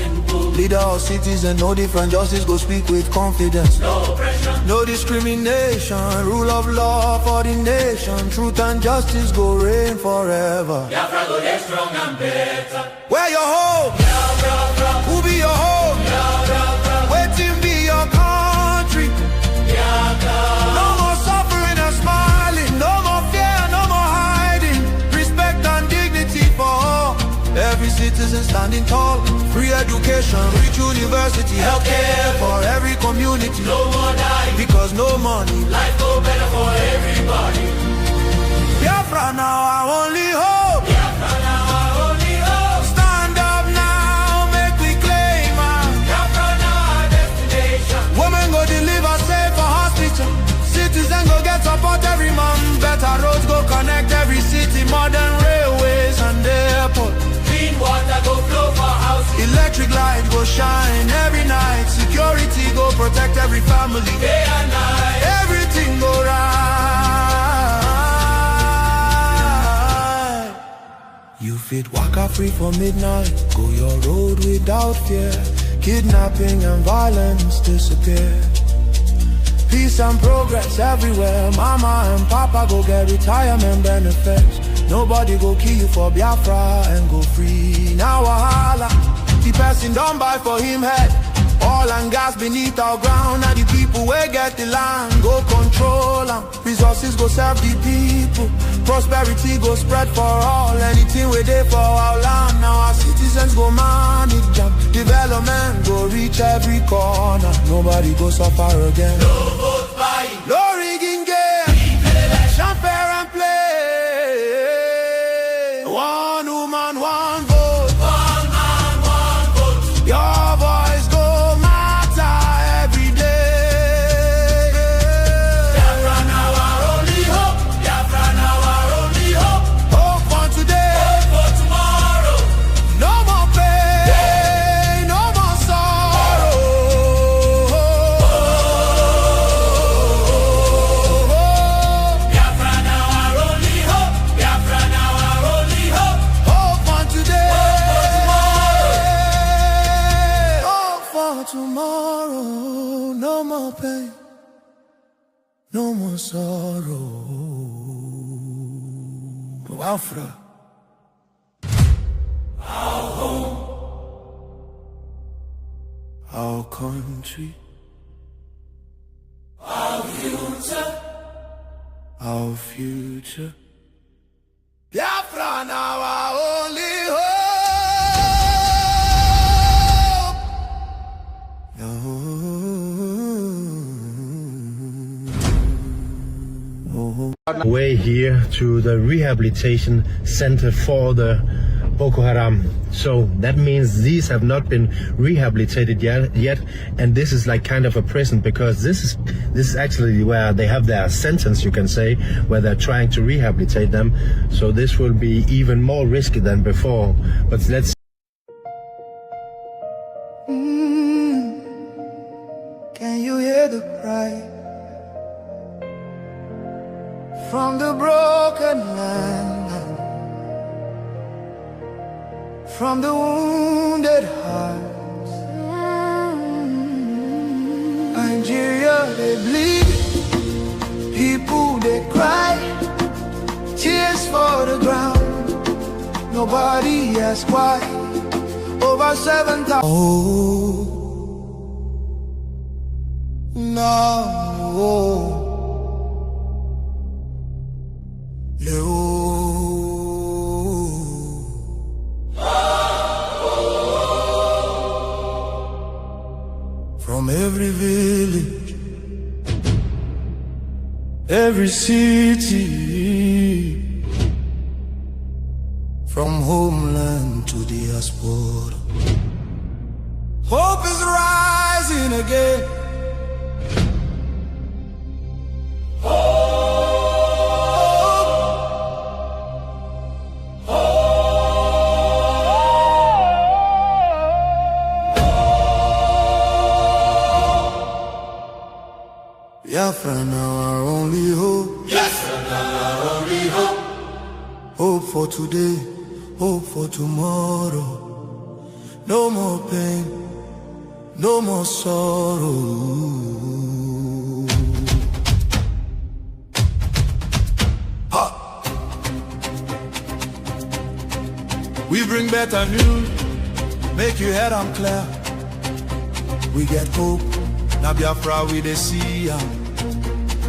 Leader or citizen, no different, justice go speak with confidence. No pressure, no discrimination, rule of law for the nation. Truth and justice go reign forever. Biafra go get strong and better. Where your home? Biafra. Who be your home? Biafra. Waiting be your country. Biafra. No more suffering and smiling, no more fear, no more hiding. Respect and dignity for all. Every citizen standing tall. Free education, rich university, healthcare for every community. No more dying, because no money. Life go better for everybody. Biafra now our only hope. Biafra now our only hope. Stand up now, make we claim Biafra now our destination. Women go deliver safe for hospital. Citizen go get support every month. Better roads go connect every city. Modern railways and airport. Clean water go flow for houses. Electric light go shine every night. Security go protect every family. Day and night. Everything go right. You fit waka free for midnight. Go your road without fear. Kidnapping and violence disappear. Peace and progress everywhere. Mama and papa go get retirement benefits. Nobody go kill you for Biafra and go free. Now wahala, the person don't buy for him head. Oil and gas beneath our ground. Now the people where get the land go control them. Resources go serve the people. Prosperity go spread for all. Anything we do for our land. Now our citizens go manage them. Development go reach every corner. Nobody go suffer again. No vote buying, no rigging game. Election fair and play. One woman, one vote. One man, one vote. Your voice go matter every day. Biafra now our only hope. Biafra now our only hope. Hope for today. Hope for tomorrow. No more pain, no more sorrow. tomorrow, no more pain, no more sorrow. Biafra, our home, our country, our future, our future. Biafra now our only hope. Way here to the rehabilitation center for the Boko Haram. So that means these have not been rehabilitated yet, and this is like kind of a prison, because this is actually where they have their sentence, you can say, where they're trying to rehabilitate them. So this will be even more risky than before. But let's Can you hear the cry from the broken land, from the wounded hearts? Nigeria, they bleed, people they cry, tears for the ground, nobody asks why. Over 7,000. Oh, no. From every village, every city, from homeland to diaspora, hope is rising again. Biafra now our only hope. Biafra now our only hope. Hope for today, hope for tomorrow. No more pain, no more sorrow. Ha! We bring better news, make your head on clear. We get hope, now Biafra we dey see ya.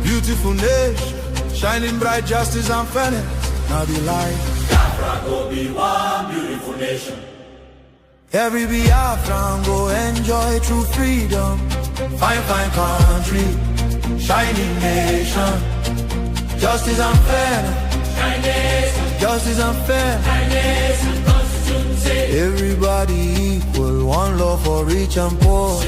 Beautiful nation, shining bright justice and fairness. Now the light. Biafra go be one beautiful nation. Every Biafran go enjoy true freedom. Fine, fine country, shining nation. Justice and fairness. Justice and fairness. Everybody equal, one love for rich and poor.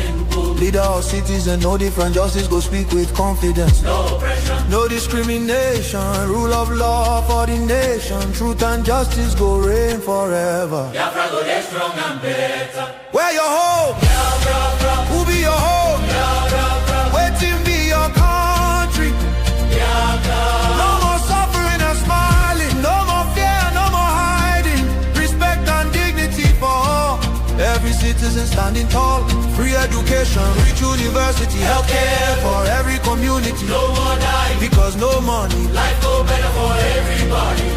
Leader or citizen, no different, justice go speak with confidence. No oppression, no discrimination, rule of law for the nation. Truth and justice go reign forever. Biafra go get strong and better. Where your home? Biafra. Who be your home? Biafra. Waiting be your country. Biafra. No more suffering and smiling, no more fear, no more hiding. Respect and dignity for all. Every citizen standing tall. Free education, rich university, healthcare for every community. No more dying, because no money. Life go better for everybody.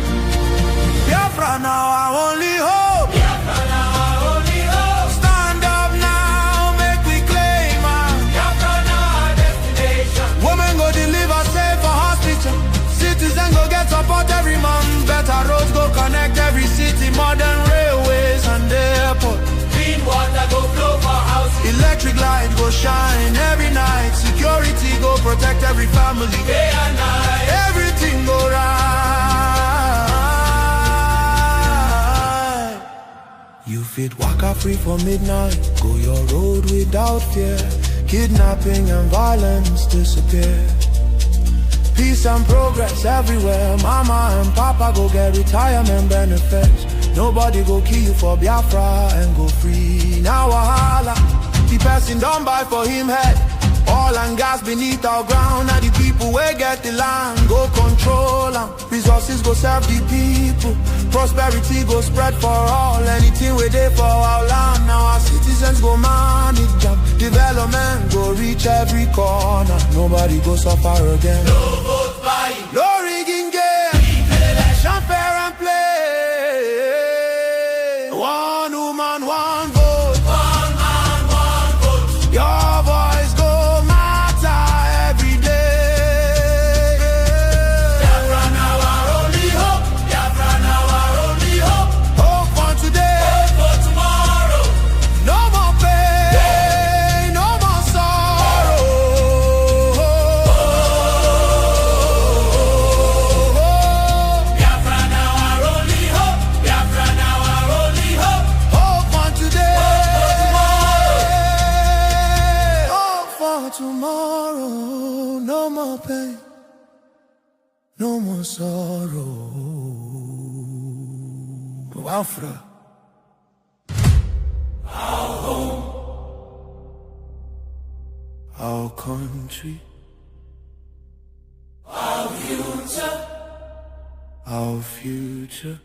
Biafra now our only hope. Biafra now our only hope. Stand up now, make we claim our Biafra now our destination. Women go deliver safe for hospital. Citizen go get support every month. Better roads go connect every city. Modern railways and airport. Clean water go flow for houses. Electric light go shine every night. Security go protect every family. Day and night. Everything go right. You fit waka free for midnight. Go your road without fear. Kidnapping and violence disappear. Peace and progress everywhere. Mama and papa go get retirement benefits. Nobody go kill you for Biafra and go free. Now wahala, the person don't buy for him head. Oil and gas beneath our ground. Now the people wey get the land go control them. Resources go serve the people. Prosperity go spread for all. Anything we dey for our land. Now our citizens go manage them. Development go reach every corner. Nobody go suffer again. No vote buying. No rigging game. Election fair and play. One woman, one vote. One man, one vote. Your voice go matter every day. Biafra now our only hope. Biafra now our only hope. Hope for today. Hope for tomorrow. No more pain, no more sorrow. Biafra now our only hope. Biafra now our only hope. Hope for today. Hope for Hope for tomorrow. No more pain, no more sorrow. Biafra. our home. Our country, Our future. our future.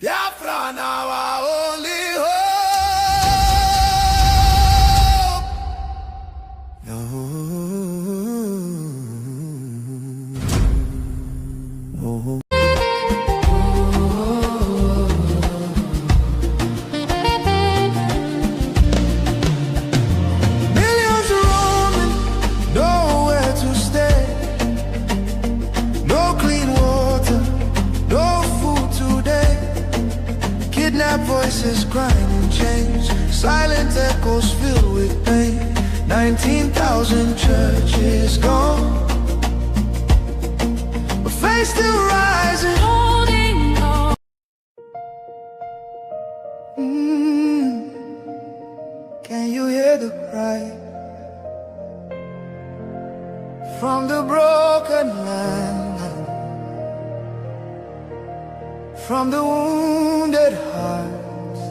Biafra now our only hope. No. No. Millions roaming, nowhere to stay. No clean water, no food today. Kidnapped voices crying in chains. Silent echoes filled with pain. 19,000 churches gone, but faith still rising. Holding on. Can you hear the cry from the broken land, from the wounded hearts?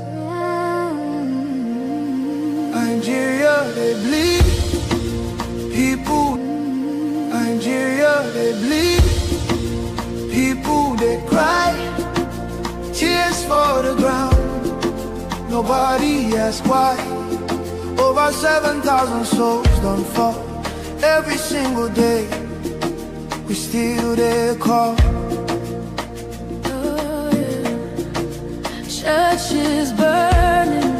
Nigeria, they bleed. People, Nigeria, they bleed. People, they cry. Tears for the ground. Nobody asks why. Over 7,000 souls don't fall. Every single day, we still there call. Churches burning,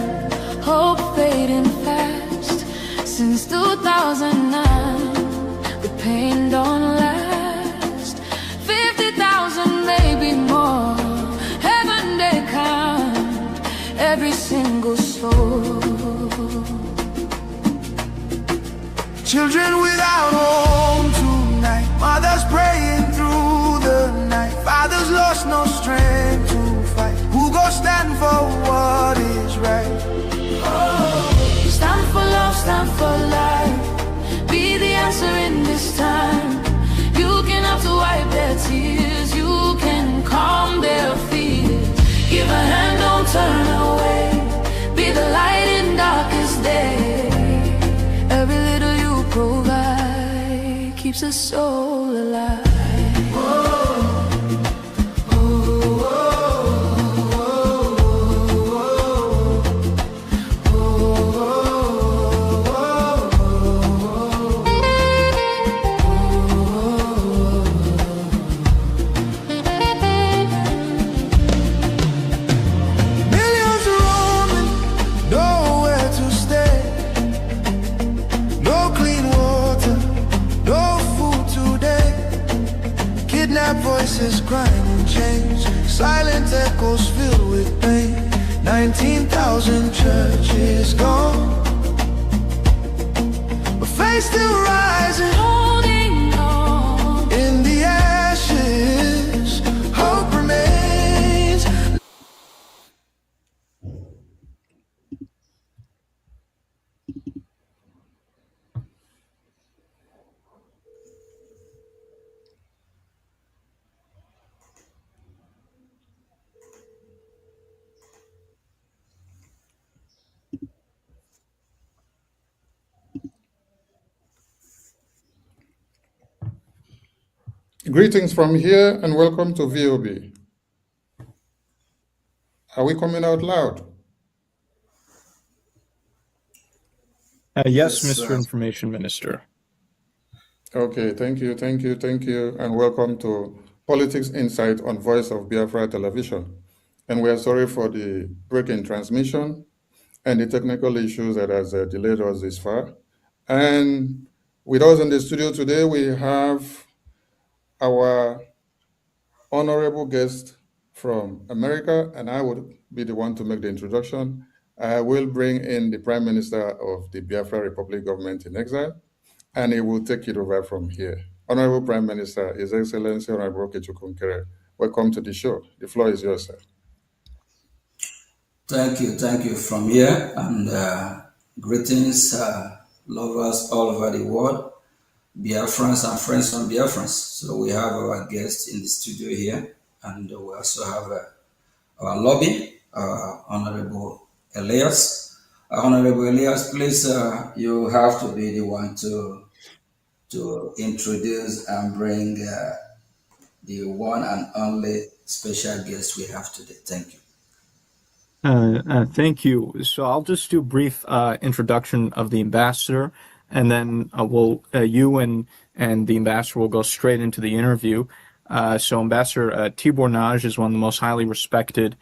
hope fading fast. Since 2009, the pain don't last. 50,000, maybe more. Heaven they count every single soul. Children without home tonight. Mothers praying through the night. Fathers lost no strength to fight. Who go stand for what is right? Stand for love, stand for life. Be the answer in this time. You can have to wipe their tears. You can calm their fears. Give a hand, don't turn away. Be the light in darkest day. Every little you provide keeps a soul alive. Millions roaming, nowhere to stay. No clean water, no food today. Kidnapped voices crying in chains. Silent echoes filled with pain. 19,000 churches gone, but faith still rising. Holding on. In the ashes, hope remains. Greetings from here and welcome to VOB. Are we coming out loud? Yes, Yes, Mr. Information Minister. Okay, thank you, and welcome to Politics Insight on Voice of Biafra Television. And we are sorry for the break in transmission and the technical issues that has delayed us this far. And with us in the studio today, we have our honorable guest from America, and I would be the one to make the introduction. I will bring in the Prime Minister of the Biafra Republic Government in Exile, and he will take it over from here. Honorable Prime Minister, His Excellency Honorable Kechukunkere, welcome to the show. The floor is yours, sir. Thank you from here, and greetings, lovers all over the world, Biafrans and friends from Biafrans. So we have our guests in the studio here, and we also have our lobby, Honorable Elias. Honorable Elias, please, you have to be the one to introduce and bring the one and only special guest we have today. Thank you. Thank you. So I'll just do a brief introduction of the ambassador, and then you and the ambassador will go straight into the interview. So Ambassador Tibor Nagy is one of the most highly respected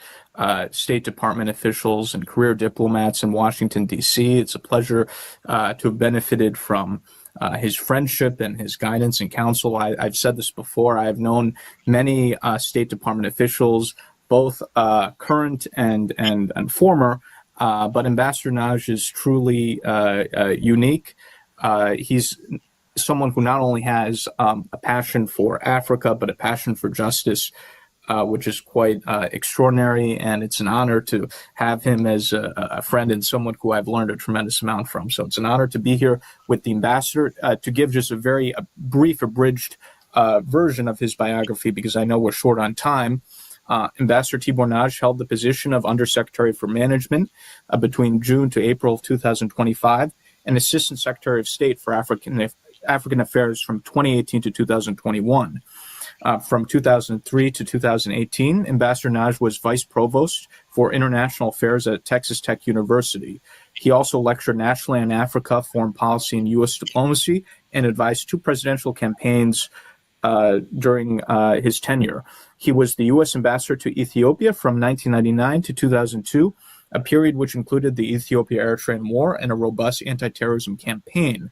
State Department officials and career diplomats in Washington, D.C. It's a pleasure to have benefited from his friendship and his guidance and counsel. I've said this before. I've known many State Department officials, both current and former, but Ambassador Nagy is truly unique. He's someone who not only has a passion for Africa, but a passion for justice, which is quite extraordinary, and it's an honor to have him as a friend and someone who I've learned a tremendous amount from. So it's an honor to be here with the ambassador to give just a very brief, abridged version of his biography, because I know we're short on time. Ambassador Tibor Nagy held the position of Undersecretary for Management between June to April of 2025, and Assistant Secretary of State for African Affairs from 2018 to 2021. From 2003 to 2018, Ambassador Nagy was Vice Provost for International Affairs at Texas Tech University. He also lectured nationally on Africa, foreign policy, and U.S. diplomacy, and advised 2 presidential campaigns during his tenure. He was the U.S. ambassador to Ethiopia from 1999 to 2002, a period which included the Ethiopia-Eritrean War and a robust anti-terrorism campaign.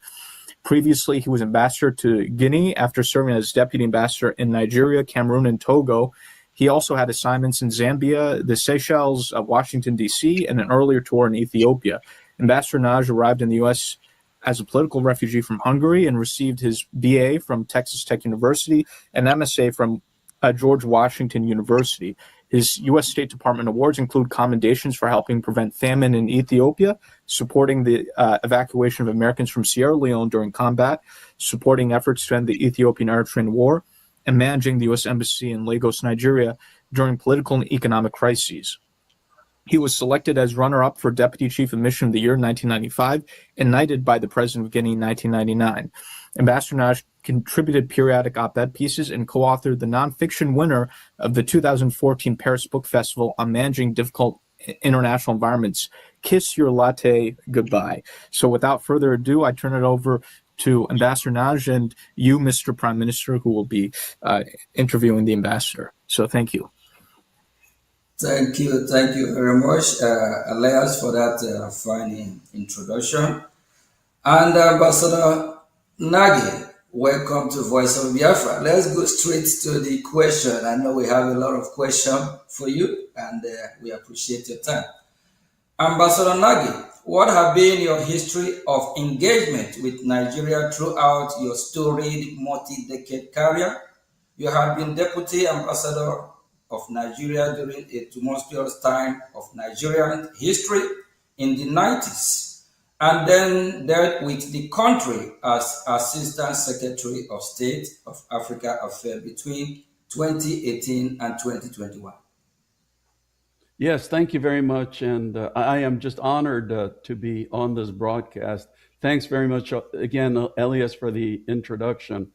Previously, he was ambassador to Guinea after serving as deputy ambassador in Nigeria, Cameroon, and Togo. He also had assignments in Zambia, the Seychelles, Washington, D.C., and an earlier tour in Ethiopia. Ambassador Nagy arrived in the U.S. as a political refugee from Hungary and received his BA from Texas Tech University and MSA from George Washington University. His U.S. State Department awards include commendations for helping prevent famine in Ethiopia, supporting the evacuation of Americans from Sierra Leone during combat, supporting efforts to end the Ethiopian-Eritrean War, and managing the U.S. Embassy in Lagos, Nigeria during political and economic crises. He was selected as runner-up for Deputy Chief of Mission of the Year in 1995 and knighted by the President of Guinea in 1999. Ambassador Nagy contributed periodic op-ed pieces and co-authored the nonfiction winner of the 2014 Paris Book Festival on managing difficult international environments, Kiss Your Latte Goodbye. So without further ado, I turn it over to Ambassador Nagy and you, Mr. Prime Minister, who will be interviewing the ambassador. So thank you. Thank you very much, Elias, for that fine introduction. And Ambassador Nagy, welcome to Voice of Biafra. Let's go straight to the question. I know we have a lot of questions for you, and we appreciate your time. Ambassador Nagy, what have been your history of engagement with Nigeria throughout your storied multi-decade career? You have been Deputy Ambassador of Nigeria during a tumultuous time of Nigerian history in the 90s, and then dealt with the country as Assistant Secretary of State of Africa Affairs between 2018 and 2021. Yes, thank you very much. And I am just honored to be on this broadcast. Thanks very much again, Elias, for the introduction.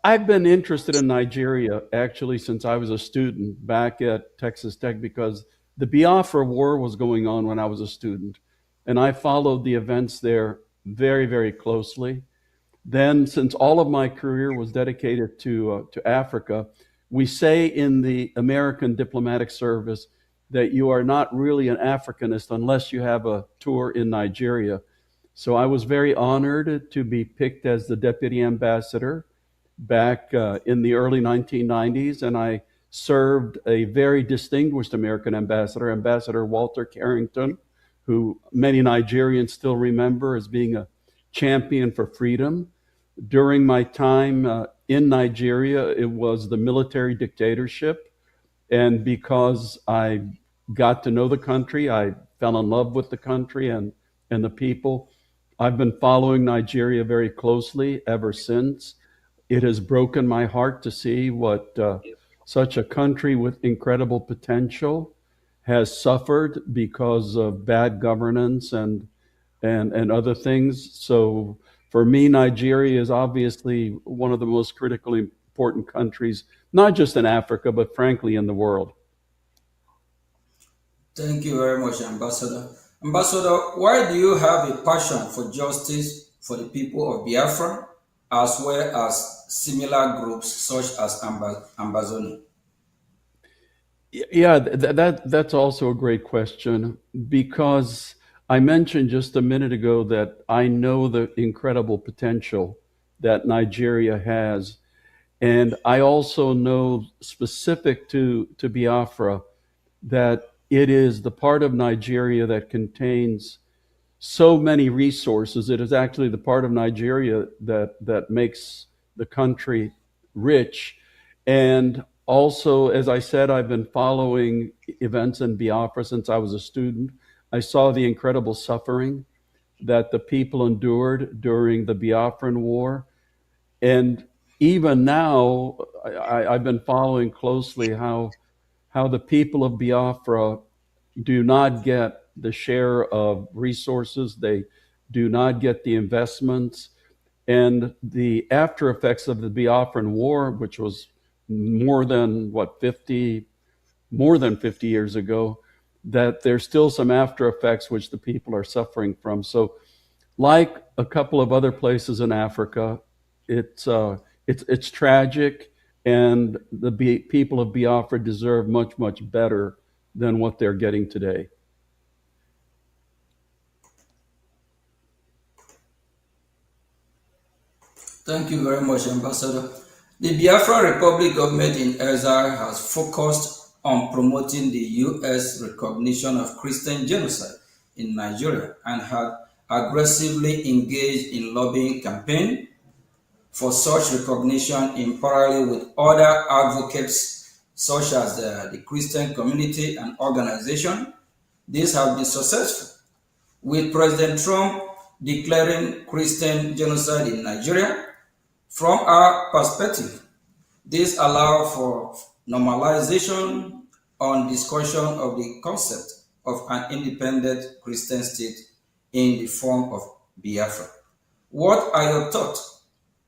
I've been interested in Nigeria actually since I was a student back at Texas Tech, because the Biafra War was going on when I was a student. and I followed the events there very, very closely. Then, since all of my career was dedicated to Africa, we say in the American diplomatic service that you are not really an Africanist unless you have a tour in Nigeria. So I was very honored to be picked as the deputy ambassador back in the early 1990s, and I served a very distinguished American ambassador, Ambassador Walter Carrington, who many Nigerians still remember as being a champion for freedom. During my time in Nigeria, it was the military dictatorship. And because I got to know the country, I fell in love with the country and the people. I've been following Nigeria very closely ever since. It has broken my heart to see what such a country with incredible potential has suffered because of bad governance and other things. So for me, Nigeria is obviously one of the most critically important countries, not just in Africa, but frankly in the world. Thank you very much, Ambassador. Ambassador, why do you have a passion for justice for the people of Biafra, as well as similar groups such as Ambazoni? Yeah, that's also a great question, because I mentioned just a minute ago that I know the incredible potential that Nigeria has. And I also know, specific to Biafra, that it is the part of Nigeria that contains so many resources. It is actually the part of Nigeria that makes the country rich. And also, as I said, I've been following events in Biafra since I was a student. I saw the incredible suffering that the people endured during the Biafran War. And even now, I've been following closely how the people of Biafra do not get the share of resources. They do not get the investments. And the after effects of the Biafran War, which was more than 50 years ago, that there's still some after effects which the people are suffering from. So like a couple of other places in Africa, it's tragic, and the people of Biafra deserve much, much better than what they're getting today. Thank you very much, Ambassador. The Biafra Republic government in exile has focused on promoting the U.S. recognition of Christian genocide in Nigeria and had aggressively engaged in lobbying campaign for such recognition in parallel with other advocates such as the Christian community and organization. These have been successful, with President Trump declaring Christian genocide in Nigeria. From our perspective, this allows for normalization on discussion of the concept of an independent Christian state in the form of Biafra. What are your thoughts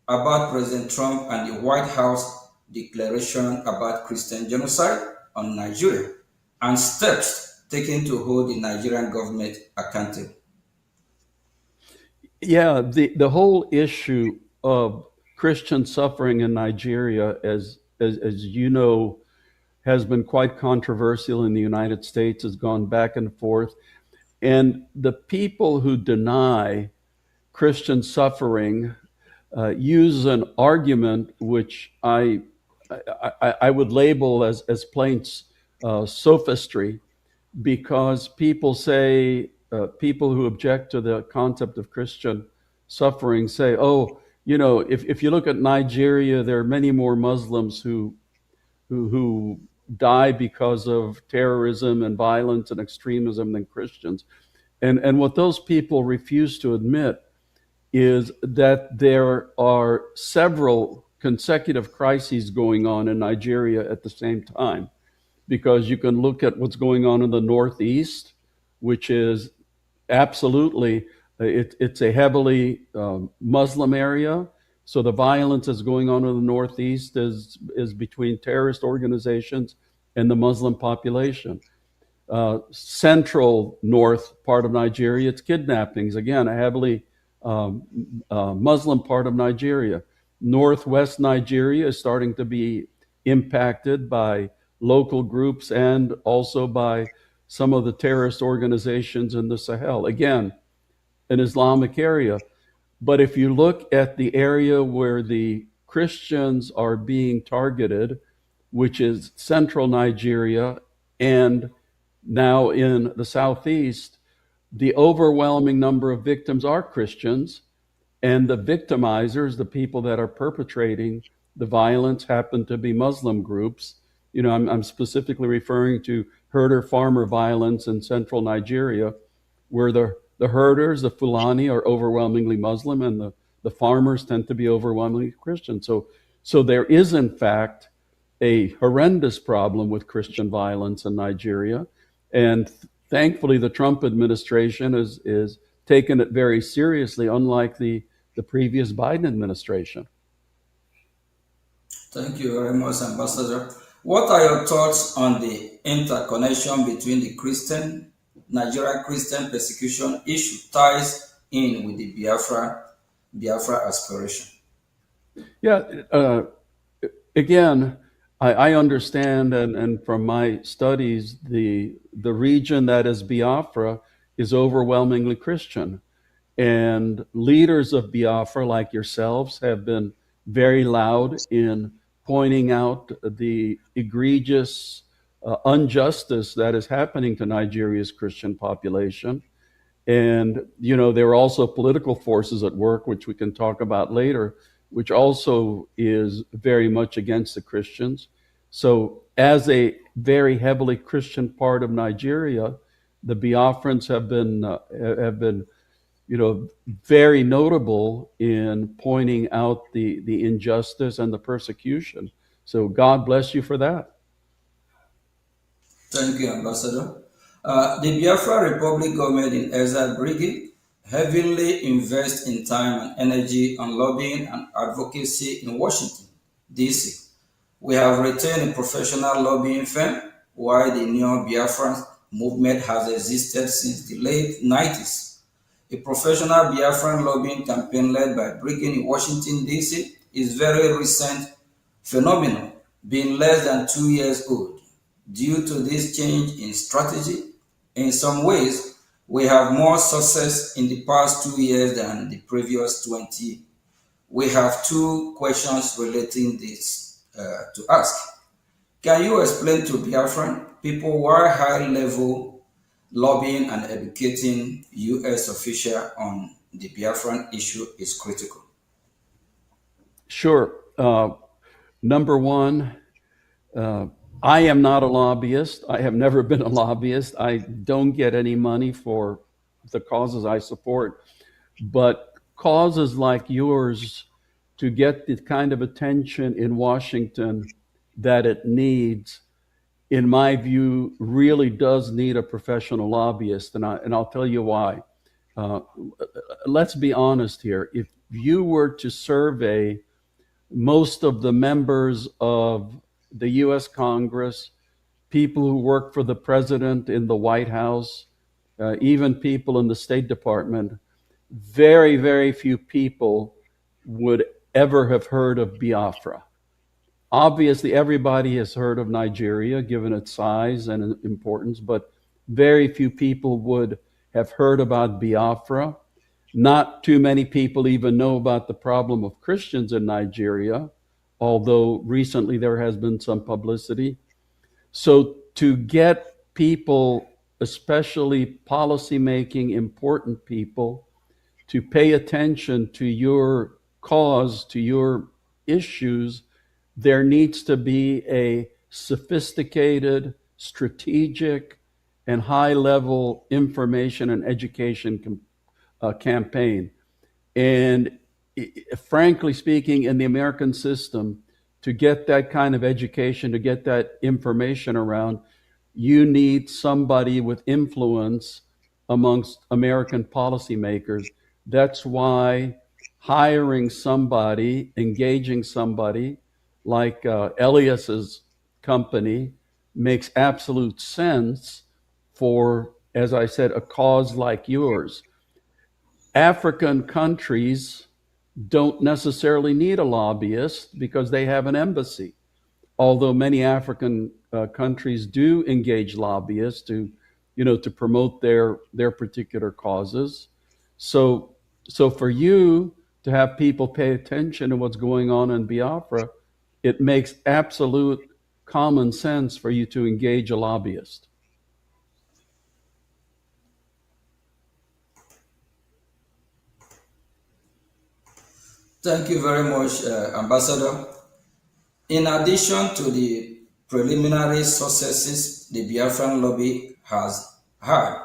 about President Trump and the White House declaration about Christian genocide on Nigeria and steps taken to hold the Nigerian government accountable? Yeah, the whole issue of Christian suffering in Nigeria, as you know, has been quite controversial in the United States, has gone back and forth. And the people who deny Christian suffering use an argument which I would label as plain sophistry, because people say, people who object to the concept of Christian suffering say, oh, you know, if you look at Nigeria, there are many more Muslims who die because of terrorism and violence and extremism than Christians. And what those people refuse to admit is that there are several consecutive crises going on in Nigeria at the same time. Because you can look at what's going on in the Northeast, which is absolutely, it's a heavily Muslim area. So the violence that's going on in the Northeast is between terrorist organizations and the Muslim population. Central north part of Nigeria, it's kidnappings. Again, a heavily Muslim part of Nigeria. Northwest Nigeria is starting to be impacted by local groups and also by some of the terrorist organizations in the Sahel. Again, an Islamic area. But if you look at the area where the Christians are being targeted, which is central Nigeria and now in the southeast, the overwhelming number of victims are Christians, and the victimizers, the people that are perpetrating the violence, happen to be Muslim groups. You know, I'm specifically referring to herder-farmer violence in central Nigeria, where the herders, the Fulani, are overwhelmingly Muslim, and the farmers tend to be overwhelmingly Christian. So there is, in fact, a horrendous problem with Christian violence in Nigeria. And thankfully, the Trump administration is taken it very seriously, unlike the previous Biden administration. Thank you very much, Ambassador. What are your thoughts on the interconnection between the Nigerian Christian persecution issue ties in with the Biafra aspiration? Yeah, again, I understand, and from my studies, the region that is Biafra is overwhelmingly Christian. And leaders of Biafra, like yourselves, have been very loud in pointing out the egregious injustice that is happening to Nigeria's Christian population. And, you know, there are also political forces at work, which we can talk about later, which also is very much against the Christians. So as a very heavily Christian part of Nigeria, the Biafrans have been you know, very notable in pointing out the injustice and the persecution. So God bless you for that. Thank you, Ambassador. The Biafra Republic government in exile, Brgie, heavily invests in time and energy on lobbying and advocacy in Washington, D.C. We have retained a professional lobbying firm, while the Neo Biafra movement has existed since the late 90s. A professional Biafran lobbying campaign led by Brgie in Washington, D.C. is very recent phenomenon, being less than 2 years old. Due to this change in strategy, in some ways, we have more success in the past 2 years than the previous 20. We have two questions relating this to ask. Can you explain to Biafran people why high-level lobbying and educating U.S. officials on the Biafran issue is critical? Sure. Number one, I am not a lobbyist. I have never been a lobbyist. I don't get any money for the causes I support. But causes like yours, to get the kind of attention in Washington that it needs, in my view, really does need a professional lobbyist, and I'll tell you why. Let's be honest here. If you were to survey most of the members of the U.S. Congress, people who work for the president in the White House, even people in the State Department, very, very few people would ever have heard of Biafra. Obviously, everybody has heard of Nigeria, given its size and importance, but very few people would have heard about Biafra. Not too many people even know about the problem of Christians in Nigeria, although recently there has been some publicity. So to get people, especially policymaking important people, to pay attention to your cause, to your issues, there needs to be a sophisticated, strategic, and high-level information and education campaign. And frankly speaking, in the American system, to get that kind of education, to get that information around, you need somebody with influence amongst American policymakers. That's why hiring somebody, engaging somebody like Elias's company makes absolute sense, for, as I said, a cause like yours. African countries don't necessarily need a lobbyist because they have an embassy, although many African countries do engage lobbyists to, to promote their particular causes. So for you to have people pay attention to what's going on in Biafra, it makes absolute common sense for you to engage a lobbyist. Thank you very much, Ambassador. In addition to the preliminary successes the Biafran lobby has had,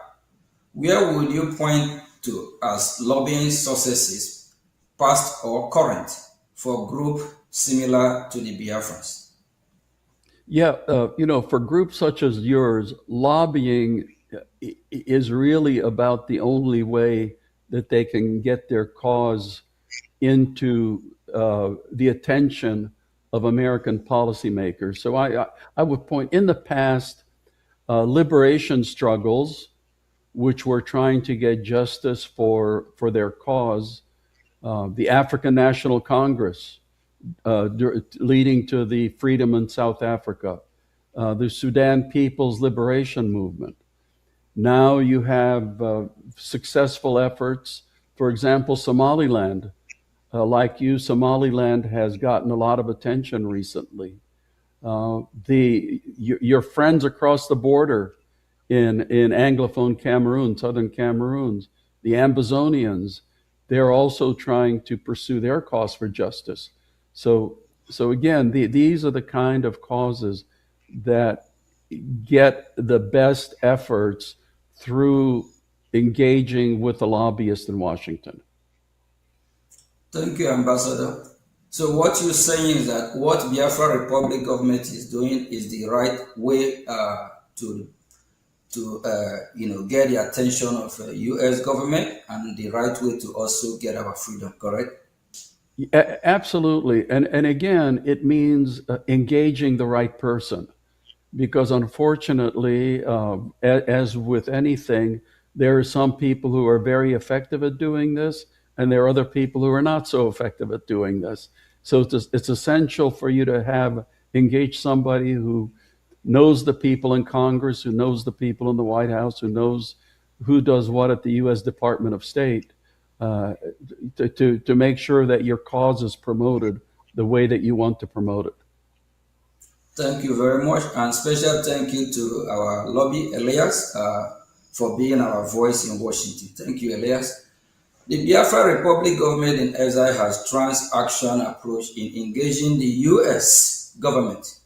where would you point to as lobbying successes, past or current, for groups similar to the Biafrans? Yeah, for groups such as yours, lobbying is really about the only way that they can get their cause into the attention of American policymakers. So I would point, in the past, liberation struggles, which were trying to get justice for their cause, the African National Congress, leading to the freedom in South Africa, the Sudan People's Liberation Movement. Now you have successful efforts, for example, Somaliland. Like you, Somaliland has gotten a lot of attention recently. Your friends across the border in Anglophone Cameroon, Southern Cameroon, the Ambazonians, they're also trying to pursue their cause for justice. So again, these are the kind of causes that get the best efforts through engaging with the lobbyists in Washington. Thank you, Ambassador. So what you're saying is that what Biafra Republic government is doing is the right way to get the attention of U.S. government, and the right way to also get our freedom, correct? Absolutely. And again, it means engaging the right person, because unfortunately, as with anything, there are some people who are very effective at doing this, and there are other people who are not so effective at doing this. So it's essential for you to engage somebody who knows the people in Congress, who knows the people in the White House, who knows who does what at the U.S. Department of State, to make sure that your cause is promoted the way that you want to promote it. Thank you very much, and special thank you to our lobby, Elias, for being our voice in Washington. Thank you, Elias. The Biafra Republic government in exile has trans-action approach in engaging the U.S. government,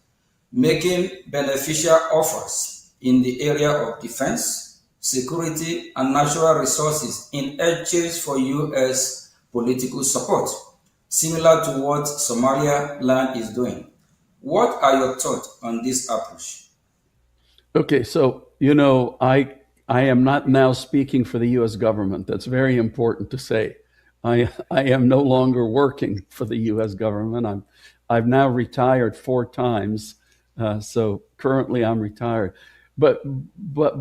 making beneficial offers in the area of defense, security, and natural resources in exchange for U.S. political support, similar to what Somaliland is doing. What are your thoughts on this approach? Okay, so, I am not now speaking for the U.S. government. That's very important to say. I am no longer working for the U.S. government. I've now retired 4 times, so currently I'm retired. But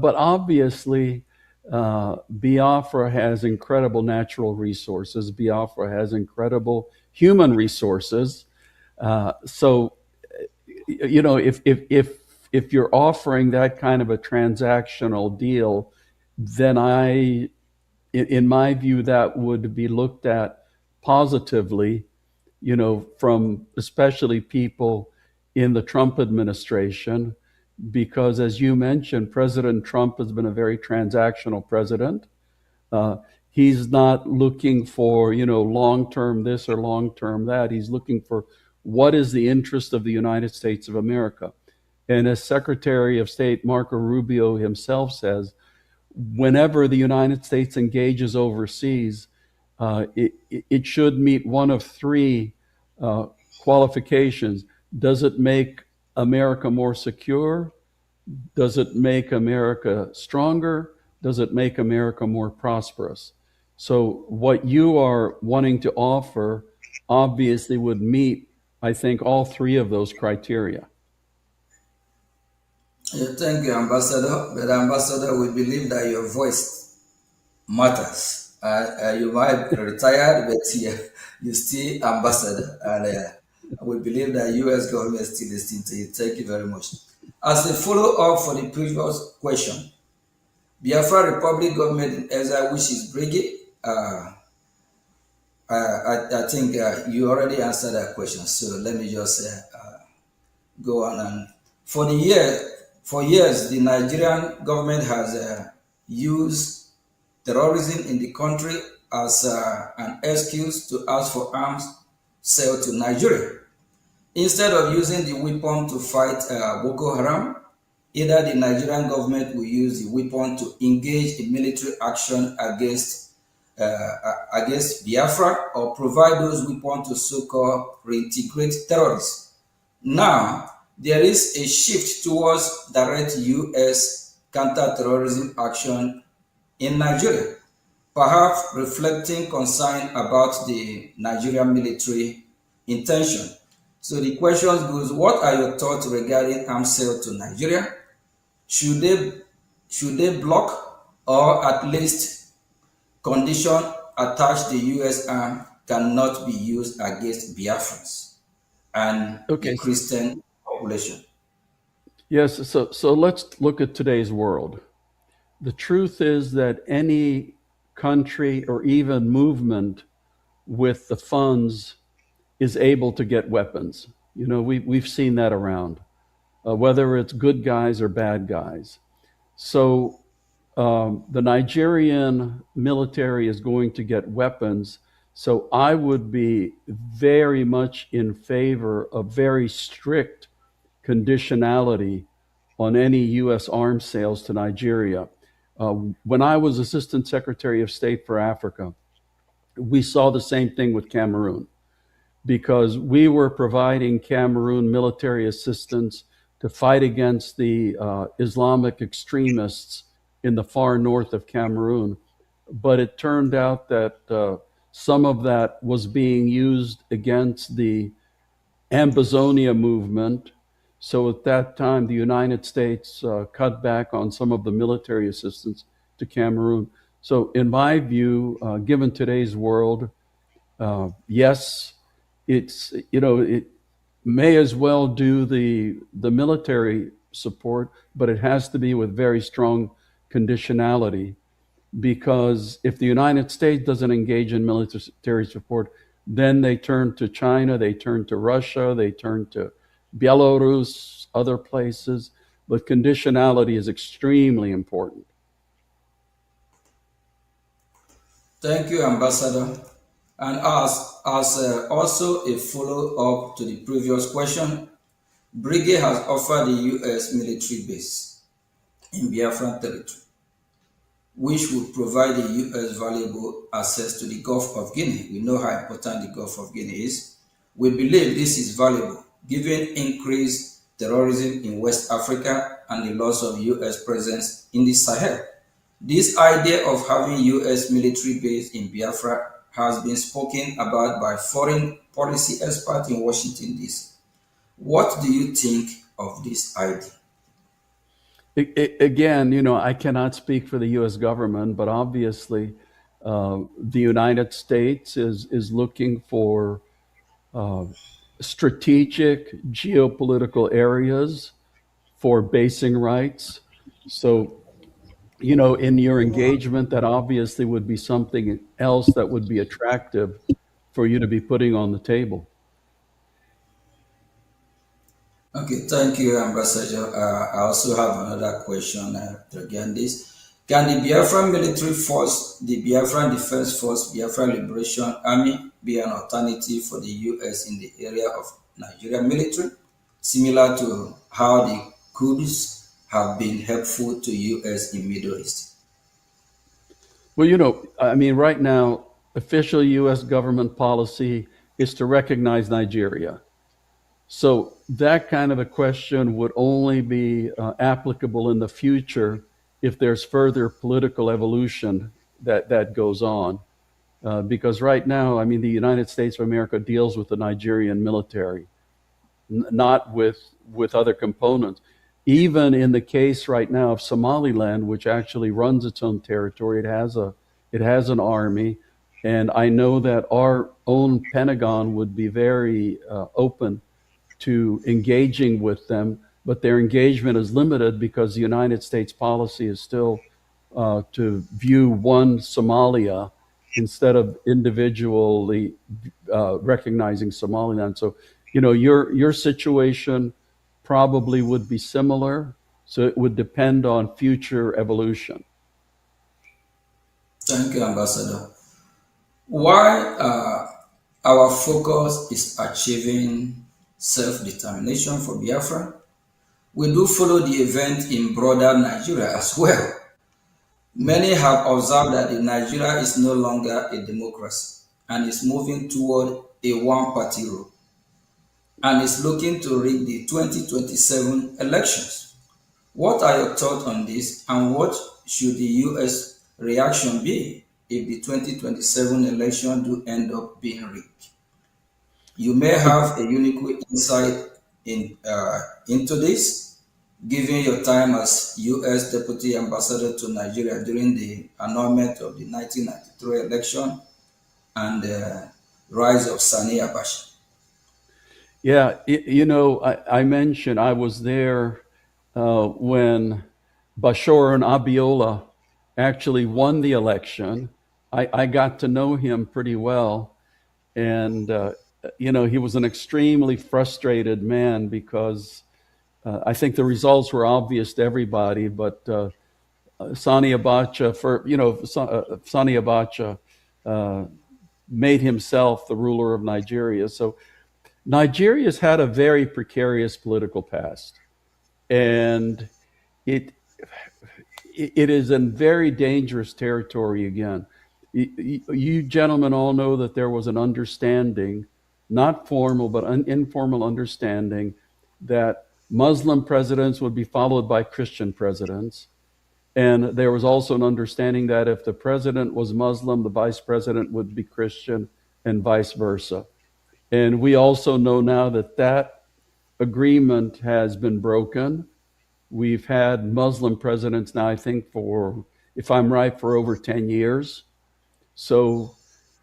obviously, Biafra has incredible natural resources. Biafra has incredible human resources. So, if you're offering that kind of a transactional deal, then in my view, that would be looked at positively, from especially people in the Trump administration, because as you mentioned, President Trump has been a very transactional president. He's not looking for, long-term this or long-term that. He's looking for what is the interest of the United States of America. And as Secretary of State Marco Rubio himself says, whenever the United States engages overseas, it should meet one of 3 qualifications. Does it make America more secure? Does it make America stronger? Does it make America more prosperous? So what you are wanting to offer obviously would meet, I think, all 3 of those criteria. Yeah, thank you, Ambassador. But Ambassador, we believe that your voice matters. You might be retired, but you still ambassador, and we believe that U.S. government is still listening to you. Thank you very much. As a follow-up for the previous question, Biafra Republic government in exile, which is Brgie, I think you already answered that question. So let me just go on. And for years, the Nigerian government has used terrorism in the country as an excuse to ask for arms sale to Nigeria. Instead of using the weapon to fight Boko Haram, either the Nigerian government will use the weapon to engage in military action against Biafra or provide those weapons to so-called reintegrate terrorists. Now, there is a shift towards direct U.S. counter-terrorism action in Nigeria, perhaps reflecting concern about the Nigerian military intention. So the question goes, what are your thoughts regarding arms sale to Nigeria? Should they block or at least condition attached the U.S. arm cannot be used against Biafrans and Okay. the Christian population? Yes, so let's look at today's world. The truth is that any country or even movement with the funds is able to get weapons. You know, we've seen that around, whether it's good guys or bad guys. So the Nigerian military is going to get weapons. So I would be very much in favor of very strict conditionality on any U.S. arms sales to Nigeria. When I was Assistant Secretary of State for Africa, we saw the same thing with Cameroon, because we were providing Cameroon military assistance to fight against the Islamic extremists in the far north of Cameroon. But it turned out that some of that was being used against the Ambazonia movement. So at that time, the United States cut back on some of the military assistance to Cameroon. So in my view, given today's world, yes, it may as well do the military support, but it has to be with very strong conditionality, because if the United States doesn't engage in military support, then they turn to China, they turn to Russia, they turn to Belarus, other places. But conditionality is extremely important. Thank you, Ambassador. And as also a follow-up to the previous question, Brgie has offered the U.S. military base in Biafran territory, which would provide the U.S. valuable access to the Gulf of Guinea. We know how important the Gulf of Guinea is. We believe this is valuable, given increased terrorism in West Africa and the loss of U.S. presence in the Sahel. This idea of having U.S. military base in Biafra has been spoken about by foreign policy experts in Washington, D.C. What do you think of this idea? Again, I cannot speak for the U.S. government, but obviously the United States is looking for strategic geopolitical areas for basing rights. So, in your engagement, that obviously would be something else that would be attractive for you to be putting on the table. Okay, thank you, Ambassador. I also have another question regarding this. Can the Biafran military force, the Biafran Defense Force, Biafran Liberation Army, be an alternative for the U.S. in the area of Nigerian military, similar to how the Kurds have been helpful to U.S. in Middle East? Well, right now, official U.S. government policy is to recognize Nigeria. So that kind of a question would only be applicable in the future if there's further political evolution that goes on. Because right now, the United States of America deals with the Nigerian military, not with other components. even in the case right now of Somaliland, which actually runs its own territory, it has an army, and I know that our own Pentagon would be very open to engaging with them, but their engagement is limited because the United States policy is still to view one Somalia instead of individually recognizing Somaliland. So, your situation probably would be similar. So it would depend on future evolution. Thank you, Ambassador. While our focus is achieving self-determination for Biafra, we do follow the event in broader Nigeria as well. Many have observed that Nigeria is no longer a democracy and is moving toward a one-party rule and is looking to rig the 2027 elections. What are your thoughts on this, and what should the U.S. reaction be if the 2027 election do end up being rigged? You may have a unique insight into this, given your time as U.S. Deputy Ambassador to Nigeria during the annulment of the 1993 election and the rise of Sani Abacha. Yeah, I mentioned I was there when Bashir and Abiola actually won the election. I got to know him pretty well, and he was an extremely frustrated man because I think the results were obvious to everybody, but Sani Abacha, Sani Abacha made himself the ruler of Nigeria. So Nigeria's had a very precarious political past, and it is in very dangerous territory again. You gentlemen all know that there was an understanding, not formal, but informal understanding, that Muslim presidents would be followed by Christian presidents. And there was also an understanding that if the president was Muslim, the vice president would be Christian, and vice versa. And we also know now that that agreement has been broken. We've had Muslim presidents now, I think, for, if I'm right, for over 10 years. So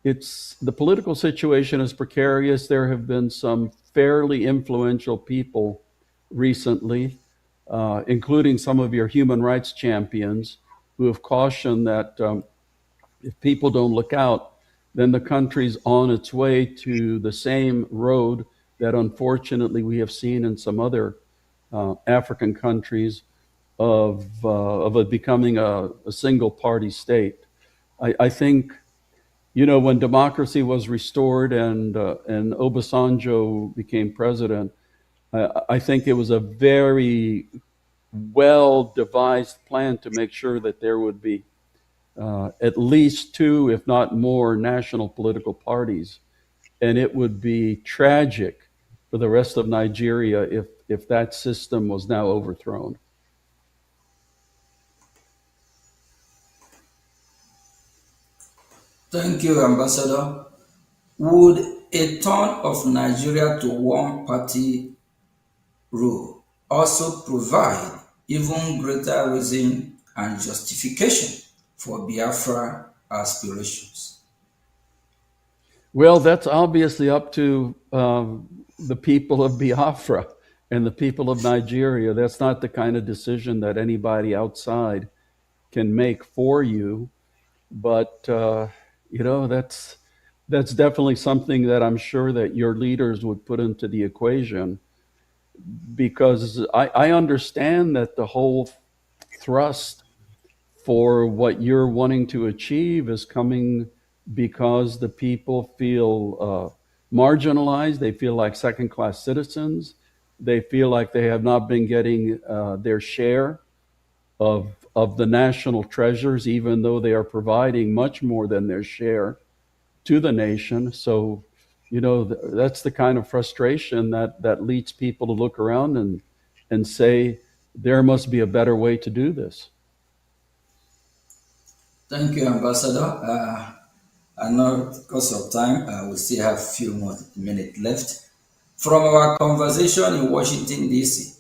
the political situation is precarious. There have been some fairly influential people recently, including some of your human rights champions, who have cautioned that if people don't look out, then the country's on its way to the same road that unfortunately we have seen in some other African countries of it becoming a single party state. I think, when democracy was restored and Obasanjo became president, I think it was a very well-devised plan to make sure that there would be at least two, if not more, national political parties. And it would be tragic for the rest of Nigeria if that system was now overthrown. Thank you, Ambassador. Would a turn of Nigeria to one-party rule also provide even greater reason and justification for Biafra aspirations? Well, that's obviously up to the people of Biafra and the people of Nigeria. That's not the kind of decision that anybody outside can make for you. But, that's definitely something that I'm sure that your leaders would put into the equation, because I understand that the whole thrust for what you're wanting to achieve is coming because the people feel marginalized. They feel like second-class citizens. They feel like they have not been getting their share of the national treasures, even though they are providing much more than their share to the nation. So, that's the kind of frustration that leads people to look around and say, there must be a better way to do this. Thank you, Ambassador. I know because of time, we still have a few more minutes left. From our conversation in Washington, D.C.,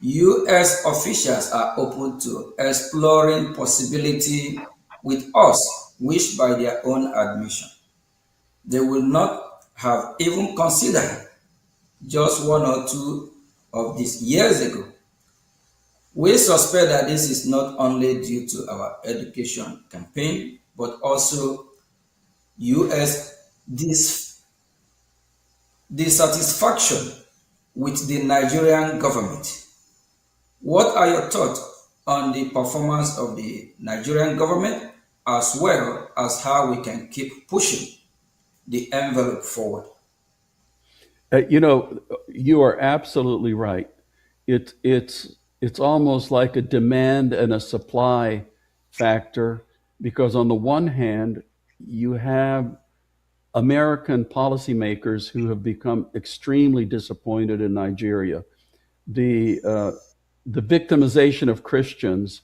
U.S. officials are open to exploring possibility with us, which by their own admission, they will not have even considered just one or two of these years ago. We suspect that this is not only due to our education campaign, but also U.S. dissatisfaction with the Nigerian government. What are your thoughts on the performance of the Nigerian government, as well as how we can keep pushing the envelope forward? You are absolutely right. It's almost like a demand and a supply factor, because on the one hand, you have American policymakers who have become extremely disappointed in Nigeria. The victimization of Christians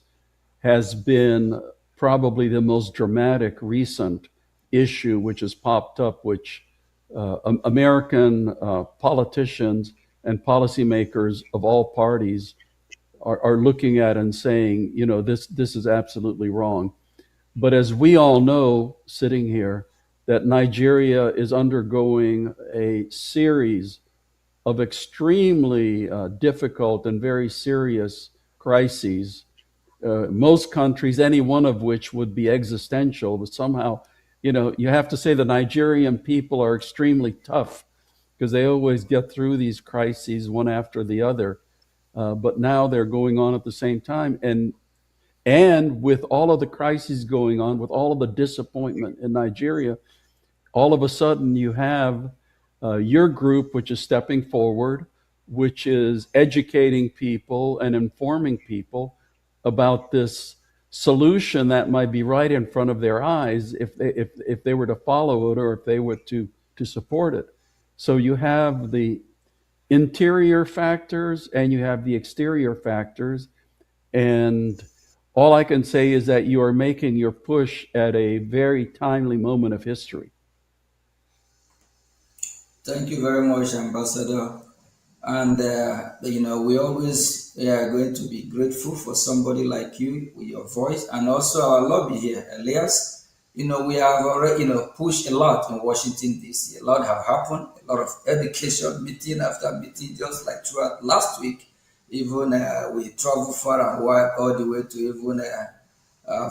has been probably the most dramatic recent issue which has popped up, which American politicians and policymakers of all parties are looking at and saying, this is absolutely wrong. But as we all know, sitting here, that Nigeria is undergoing a series of extremely difficult and very serious crises. Most countries, any one of which would be existential, but somehow, you have to say the Nigerian people are extremely tough, because they always get through these crises one after the other. But now they're going on at the same time. And with all of the crises going on, with all of the disappointment in Nigeria, all of a sudden you have your group, which is stepping forward, which is educating people and informing people about this solution that might be right in front of their eyes if they were to follow it, or if they were to support it. So you have the interior factors and you have the exterior factors. And all I can say is that you are making your push at a very timely moment of history. Thank you very much, Ambassador. And, we always are going to be grateful for somebody like you with your voice, and also our lobby here, Elias. We have already, pushed a lot in Washington, D.C. A lot have happened, a lot of education, meeting after meeting, just like throughout last week. Even we traveled far and wide, all the way to even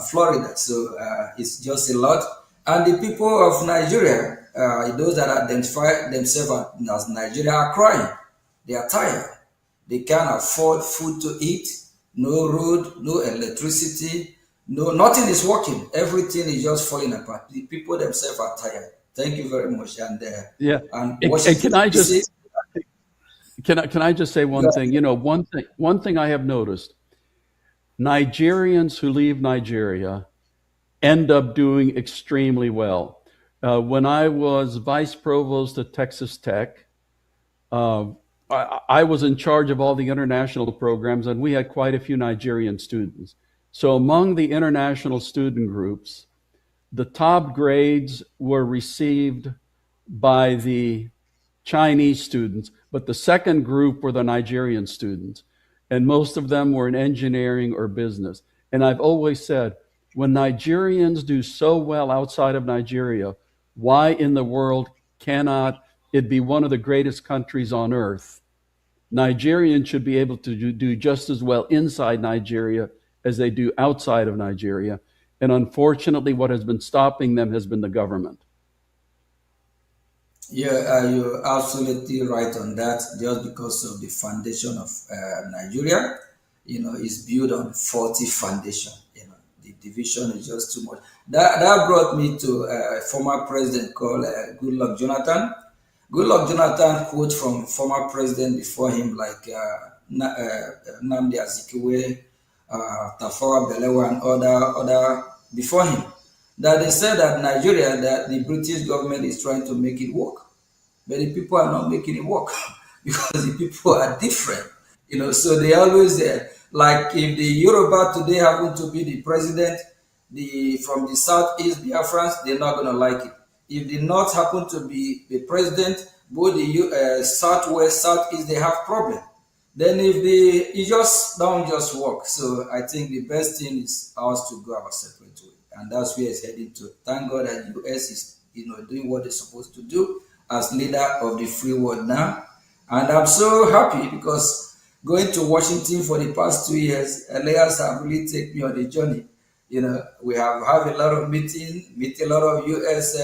Florida. So it's just a lot. And the people of Nigeria, those that identify themselves as Nigeria, are crying. They are tired. They can't afford food to eat, no road, no electricity, nothing is working. Everything is just falling apart. The people themselves are tired. Thank you very much. And and can I just can I just say one thing? One thing I have noticed: Nigerians who leave Nigeria end up doing extremely well. When I was vice provost at Texas Tech, I was in charge of all the international programs, and we had quite a few Nigerian students. So among the international student groups, the top grades were received by the Chinese students, but the second group were the Nigerian students, and most of them were in engineering or business. And I've always said, when Nigerians do so well outside of Nigeria, why in the world cannot it be one of the greatest countries on earth? Nigerians should be able to do just as well inside Nigeria as they do outside of Nigeria. And unfortunately, what has been stopping them has been the government. Yeah, you're absolutely right on that. Just because of the foundation of Nigeria, is built on faulty foundation. The division is just too much. That brought me to a former president called Goodluck Jonathan. Goodluck Jonathan quote from former president before him, like Nnamdi Azikiwe, Tafawa Balewa, and other before him, that they said that Nigeria, that the British government is trying to make it work, but the people are not making it work because the people are different. So they always like if the Yoruba today happen to be the president, from the southeast Biafrans, they're not gonna like it. If the North happen to be the president, both the southwest, southeast, they have problem. Then if it just don't just work. So I think the best thing is us to go our separate way, and that's where it's heading to. Thank God that US is doing what they're supposed to do as leader of the free world now, and I'm so happy because going to Washington for the past 2 years, Elias have really taken me on a journey. We have a lot of meet a lot of US.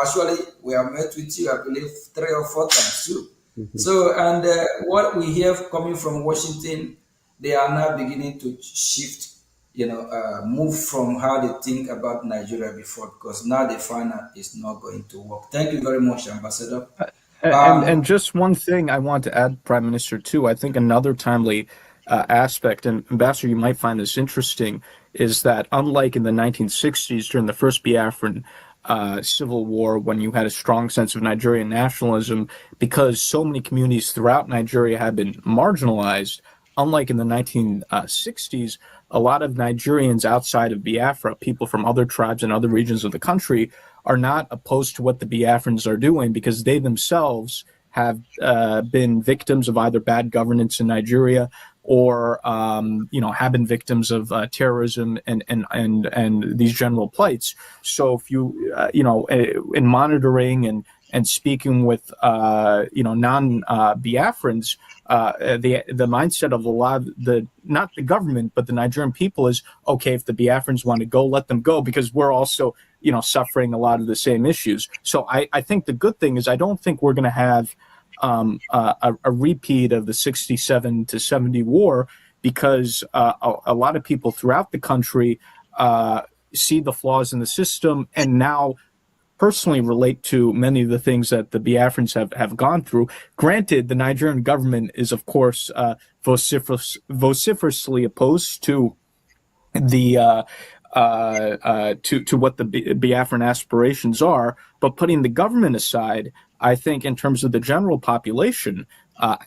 Actually, we have met with you, I believe, 3 or 4 times too. So, and what we hear coming from Washington, they are now beginning to shift, move from how they think about Nigeria before, because now they find out it's not going to work. Thank you very much, Ambassador. And just one thing I want to add, Prime Minister, too. I think another timely aspect, and Ambassador, you might find this interesting, is that unlike in the 1960s during the first Biafran civil war, when you had a strong sense of Nigerian nationalism, because so many communities throughout Nigeria had been marginalized, unlike in the 1960s, a lot of Nigerians outside of Biafra, people from other tribes and other regions of the country, are not opposed to what the Biafrans are doing because they themselves have been victims of either bad governance in Nigeria or have been victims of terrorism and these general plights. So if you in monitoring and speaking with non-Biafrans, the mindset of a lot of not the government but the Nigerian people is, okay, if the Biafrans want to go, let them go, because we're also suffering a lot of the same issues. So I think the good thing is I don't think we're going to have a repeat of the 67 to 70 war, because a lot of people throughout the country see the flaws in the system and now personally relate to many of the things that the Biafrans have gone through. Granted, the Nigerian government is, of course, vociferously opposed to the to what the Biafran aspirations are, but putting the government aside, I think in terms of the general population,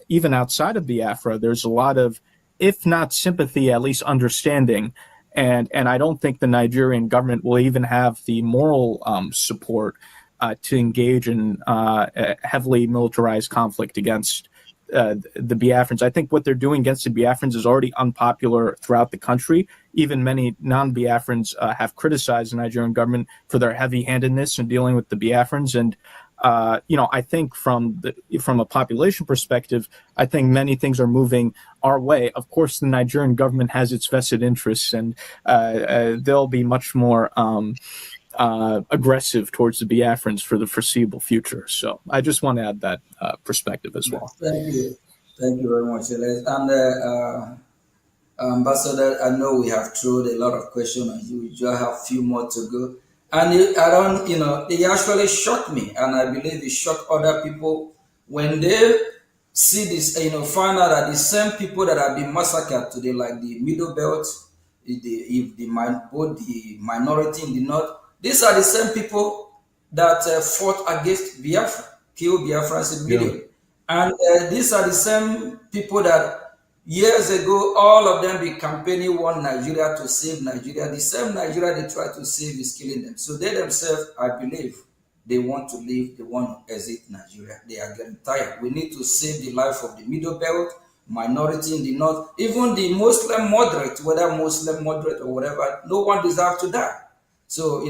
even outside of Biafra, there's a lot of, if not sympathy, at least understanding. And I don't think the Nigerian government will even have the moral support to engage in heavily militarized conflict against the Biafrans. I think what they're doing against the Biafrans is already unpopular throughout the country. Even many non-Biafrans have criticized the Nigerian government for their heavy-handedness in dealing with the Biafrans. And I think from a population perspective, I think many things are moving our way. Of course, the Nigerian government has its vested interests, and they'll be much more aggressive towards the Biafrans for the foreseeable future. So I just want to add that perspective as well. Thank you very much, Elias. And Ambassador, I know we have thrown a lot of questions on you. We just have a few more to go. And it actually shocked me, and I believe it shocked other people when they see this, find out that the same people that have been massacred today, like the Middle Belt, both the minority in the North, these are the same people that fought against Biafra, killed Biafrans in million. And these are the same people that years ago, all of them be campaigning one Nigeria to save Nigeria. The same Nigeria they try to save is killing them. So they themselves, I believe, they want to leave, they want to exit Nigeria. They are getting tired. We need to save the life of the Middle Belt, minority in the North, even the Muslim moderate, whether Muslim moderate or whatever, no one deserves to die. So,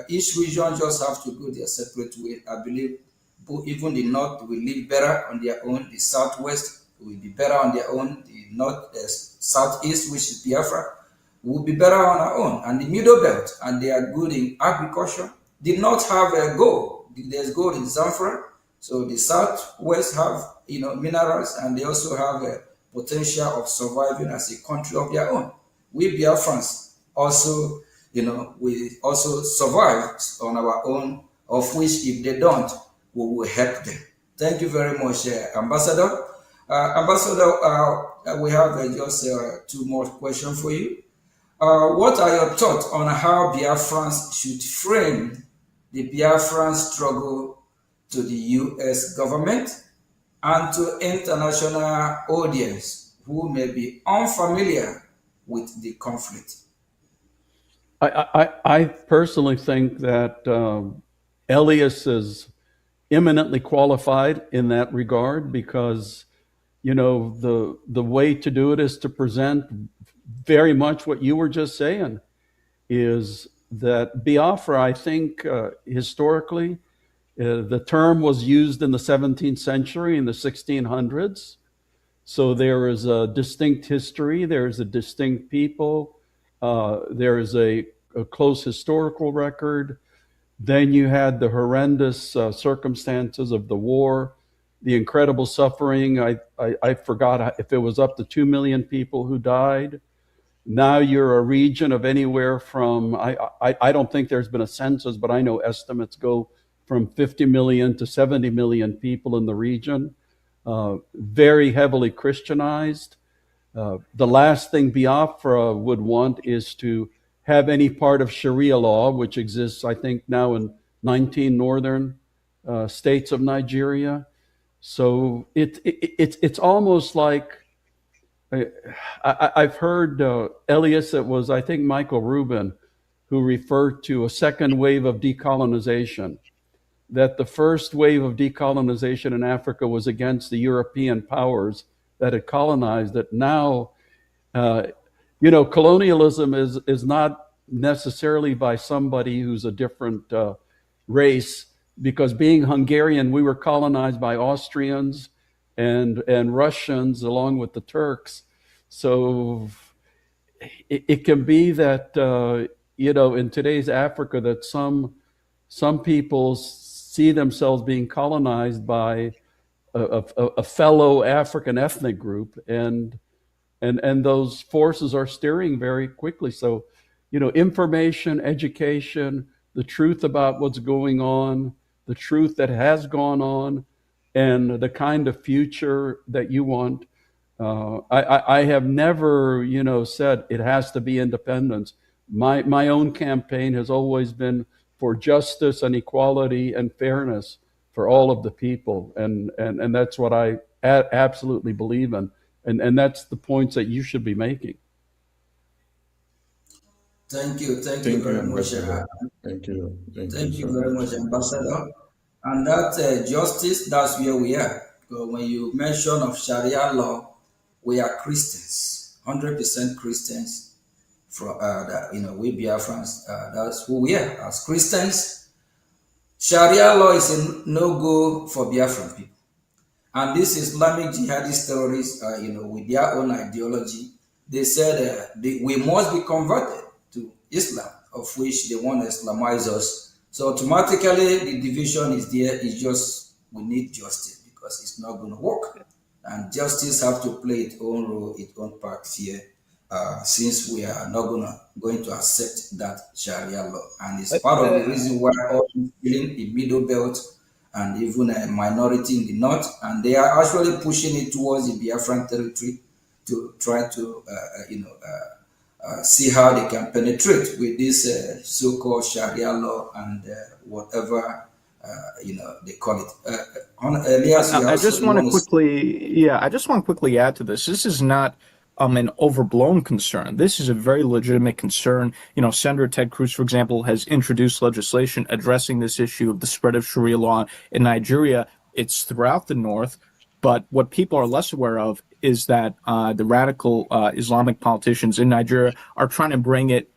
each region just have to go their separate way. I believe even the North will live better on their own, the Southwest will be better on their own, the Southeast, which is Biafra, will be better on our own, and the Middle Belt, and they are good in agriculture, did not have a gold. There's gold in Zamfara, so the Southwest have minerals, and they also have a potential of surviving as a country of their own. We Biafrans also, we also survive on our own, of which if they don't, we will help them. Thank you very much, Ambassador. Ambassador, we have just two more questions for you. What are your thoughts on how Biafrans should frame the Biafran struggle to the U.S. government and to international audience who may be unfamiliar with the conflict? I personally think that Elias is eminently qualified in that regard, because the way to do it is to present very much what you were just saying, is that Biafra, I think, historically, the term was used in the 17th century, in the 1600s. So there is a distinct history, there is a distinct people, there is a close historical record. Then you had the horrendous circumstances of the war, the incredible suffering. I forgot if it was up to 2 million people who died. Now you're a region of anywhere from, I don't think there's been a census, but I know estimates go from 50 million to 70 million people in the region, very heavily Christianized. The last thing Biafra would want is to have any part of Sharia law, which exists, I think, now in 19 northern states of Nigeria. So it's almost like, I've heard Elias, it was, I think, Michael Rubin, who referred to a second wave of decolonization, that the first wave of decolonization in Africa was against the European powers that had colonized it. Now, colonialism is not necessarily by somebody who's a different race, because being Hungarian, we were colonized by Austrians and Russians along with the Turks. So it can be that, in today's Africa, that some people see themselves being colonized by a fellow African ethnic group, and those forces are steering very quickly. So, information, education, the truth about what's going on, the truth that has gone on, and the kind of future that you want. I have never, said it has to be independence. My own campaign has always been for justice and equality and fairness for all of the people, and that's what I absolutely believe in, and that's the points that you should be making. Thank you very much. Thank you. Thank you very much, Ambassador. And that justice, that's where we are. Because when you mention of Sharia law, we are Christians, 100% Christians. From we Biafrans, that's who we are as Christians. Sharia law is a no-go for Biafran people, and this Islamic jihadist terrorists, with their own ideology, they said we must be converted to Islam, of which they want to Islamize us. So automatically the division is there. It's just we need justice, because it's not going to work, and justice have to play its own role, its own part here. Since we are not going to accept that Sharia law, and it's part of the reason why all feeling the middle belt and even a minority in the north, and they are actually pushing it towards the Biafran territory to try to see how they can penetrate with this so-called Sharia law and whatever they call it. Elias, I just want to quickly add to this. This is not an overblown concern. This is a very legitimate concern. Senator Ted Cruz, for example, has introduced legislation addressing this issue of the spread of Sharia law in Nigeria. It's throughout the north, but what people are less aware of is that the radical Islamic politicians in Nigeria are trying to bring it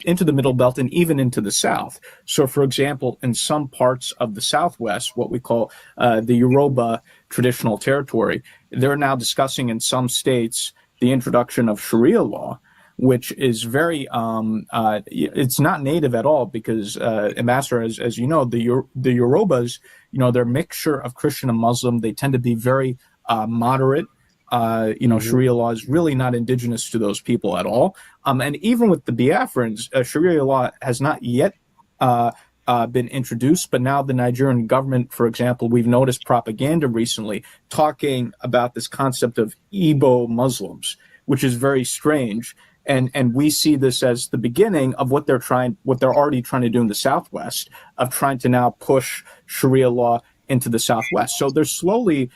into the Middle Belt and even into the South. So, for example, in some parts of the Southwest, what we call the Yoruba traditional territory, they're now discussing in some states the introduction of Sharia law, which is very, it's not native at all, because, Ambassador, as you know, the Yorubas, they're a mixture of Christian and Muslim. They tend to be very moderate. Sharia law is really not indigenous to those people at all. And even with the Biafrans, Sharia law has not yet been introduced, but now the Nigerian government, for example, we've noticed propaganda recently talking about this concept of Igbo Muslims, which is very strange. And we see this as the beginning of what they're already trying to do in the Southwest, of trying to now push Sharia law into the Southwest. So they're slowly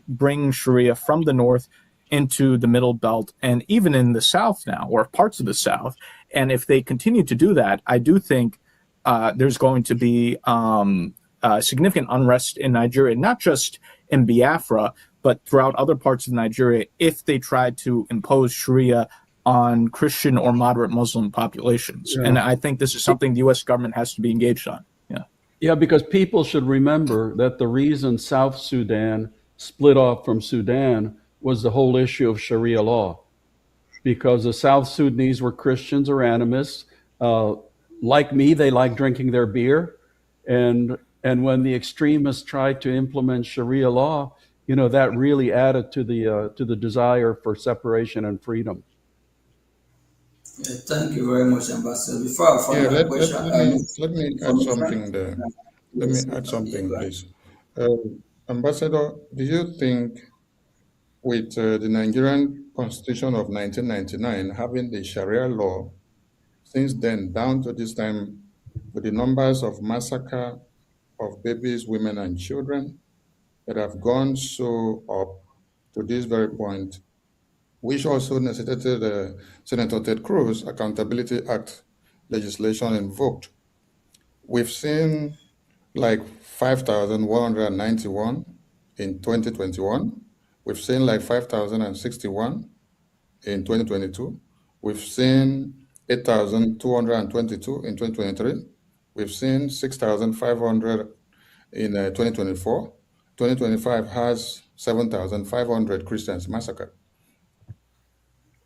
bringing Sharia from the North into the Middle Belt and even in the South now, or parts of the South. And if they continue to do that, I do think there's going to be significant unrest in Nigeria, not just in Biafra, but throughout other parts of Nigeria, if they tried to impose Sharia on Christian or moderate Muslim populations. Yeah. And I think this is something the U.S. government has to be engaged on. Yeah. Yeah, because people should remember that the reason South Sudan split off from Sudan was the whole issue of Sharia law. Because the South Sudanese were Christians or animists. Like me, they like drinking their beer. And when the extremists tried to implement Sharia law, that really added to the desire for separation and freedom. Yeah, thank you very much, Ambassador. Before I find a question, let me add something there. Let me add something, please. Ambassador, do you think with the Nigerian Constitution of 1999 having the Sharia law, since then down to this time, with the numbers of massacre of babies, women, and children that have gone so up to this very point, which also necessitated Senator Ted Cruz Accountability Act legislation invoked. We've seen like 5,191 in 2021. We've seen like 5,061 in 2022. We've seen 8,222 in 2023. We've seen 6,500 in 2024. 2025 has 7,500 Christians massacred.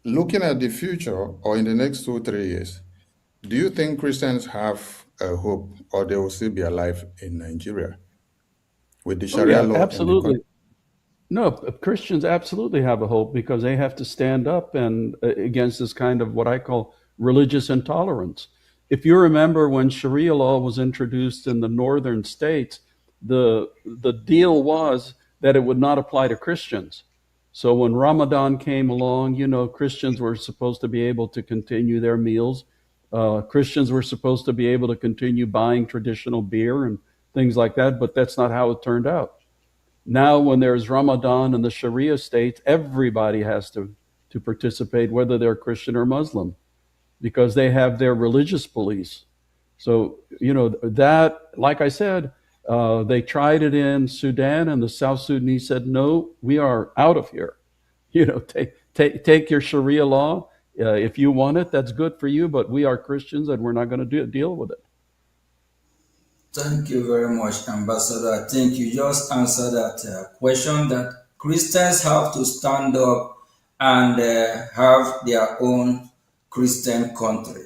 Looking at the future or in the next 2-3 years, do you think Christians have a hope or they will still be alive in Nigeria with the Sharia law? Absolutely. No, Christians absolutely have a hope because they have to stand up and against this kind of what I call religious intolerance. If you remember when Sharia law was introduced in the northern states, the deal was that it would not apply to Christians. So when Ramadan came along, Christians were supposed to be able to continue their meals. Christians were supposed to be able to continue buying traditional beer and things like that, but that's not how it turned out. Now, when there's Ramadan in the Sharia states, everybody has to participate, whether they're Christian or Muslim, because they have their religious police. So, that, like I said, they tried it in Sudan, and the South Sudanese said, no, we are out of here. Take your Sharia law. If you want it, that's good for you, but we are Christians, and we're not going to deal with it. Thank you very much, Ambassador. I think you just answered that question that Christians have to stand up and have their own Christian country.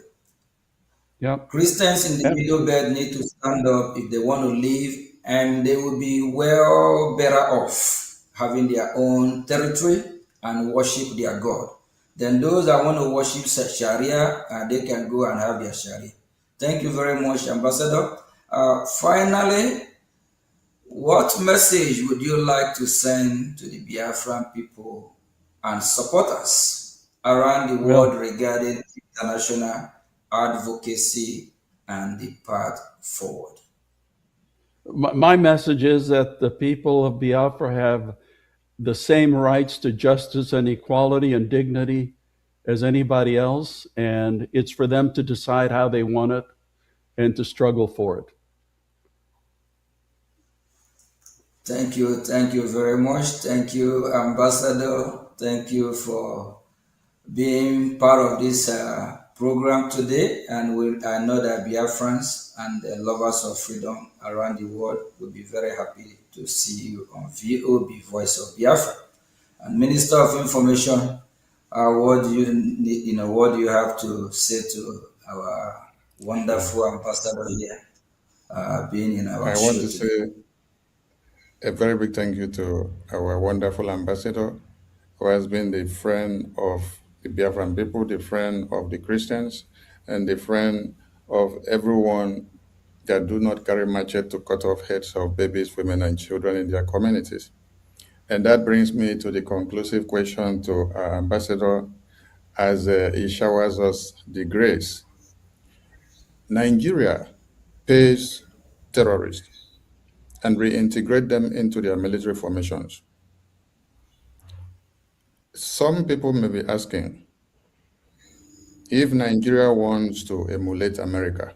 Yep. Christians in the Middle Belt need to stand up if they want to live, and they will be well better off having their own territory and worship their God. Then those that want to worship Sharia, they can go and have their Sharia. Thank you very much, Ambassador. Finally, what message would you like to send to the Biafran people and supporters around the world regarding international advocacy and the path forward? My message is that the people of Biafra have the same rights to justice and equality and dignity as anybody else, and it's for them to decide how they want it and to struggle for it. Thank you very much. Thank you, Ambassador. Thank you for being part of this program today. And I know that Biafrans and the lovers of freedom around the world will be very happy to see you on VOB, Voice of Biafra. And Minister of Information, what do you have to say to our wonderful ambassador here, being in our show? I want to say a very big thank you to our wonderful ambassador, who has been the friend of the Biafran people, the friend of the Christians, and the friend of everyone that do not carry machete to cut off heads of babies, women, and children in their communities. And that brings me to the conclusive question to our ambassador as he showers us the grace. Nigeria pays terrorists and reintegrate them into their military formations. Some people may be asking, if Nigeria wants to emulate America,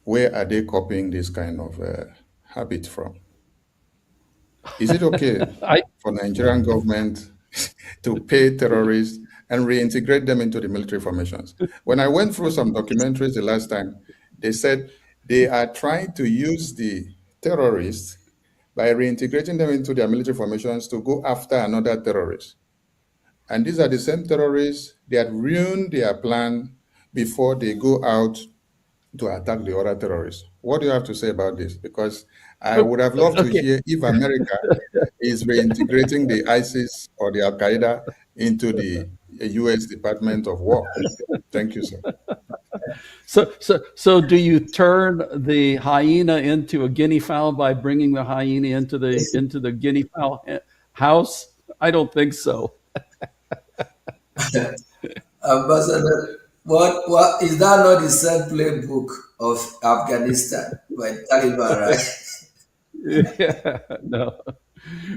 where are they copying this kind of habit from? Is it okay for Nigerian government to pay terrorists and reintegrate them into the military formations? When I went through some documentaries the last time, they said they are trying to use the terrorists by reintegrating them into their military formations to go after another terrorist. And these are the same terrorists that ruined their plan before they go out to attack the other terrorists. What do you have to say about this? Because I would have loved to hear if America is reintegrating the ISIS or the Al Qaeda into the U.S. Department of War. Thank you, sir. So do you turn the hyena into a guinea fowl by bringing the hyena into the guinea fowl house? I don't think so. Ambassador, what is that not the same playbook of Afghanistan by Taliban, right? Yeah, no.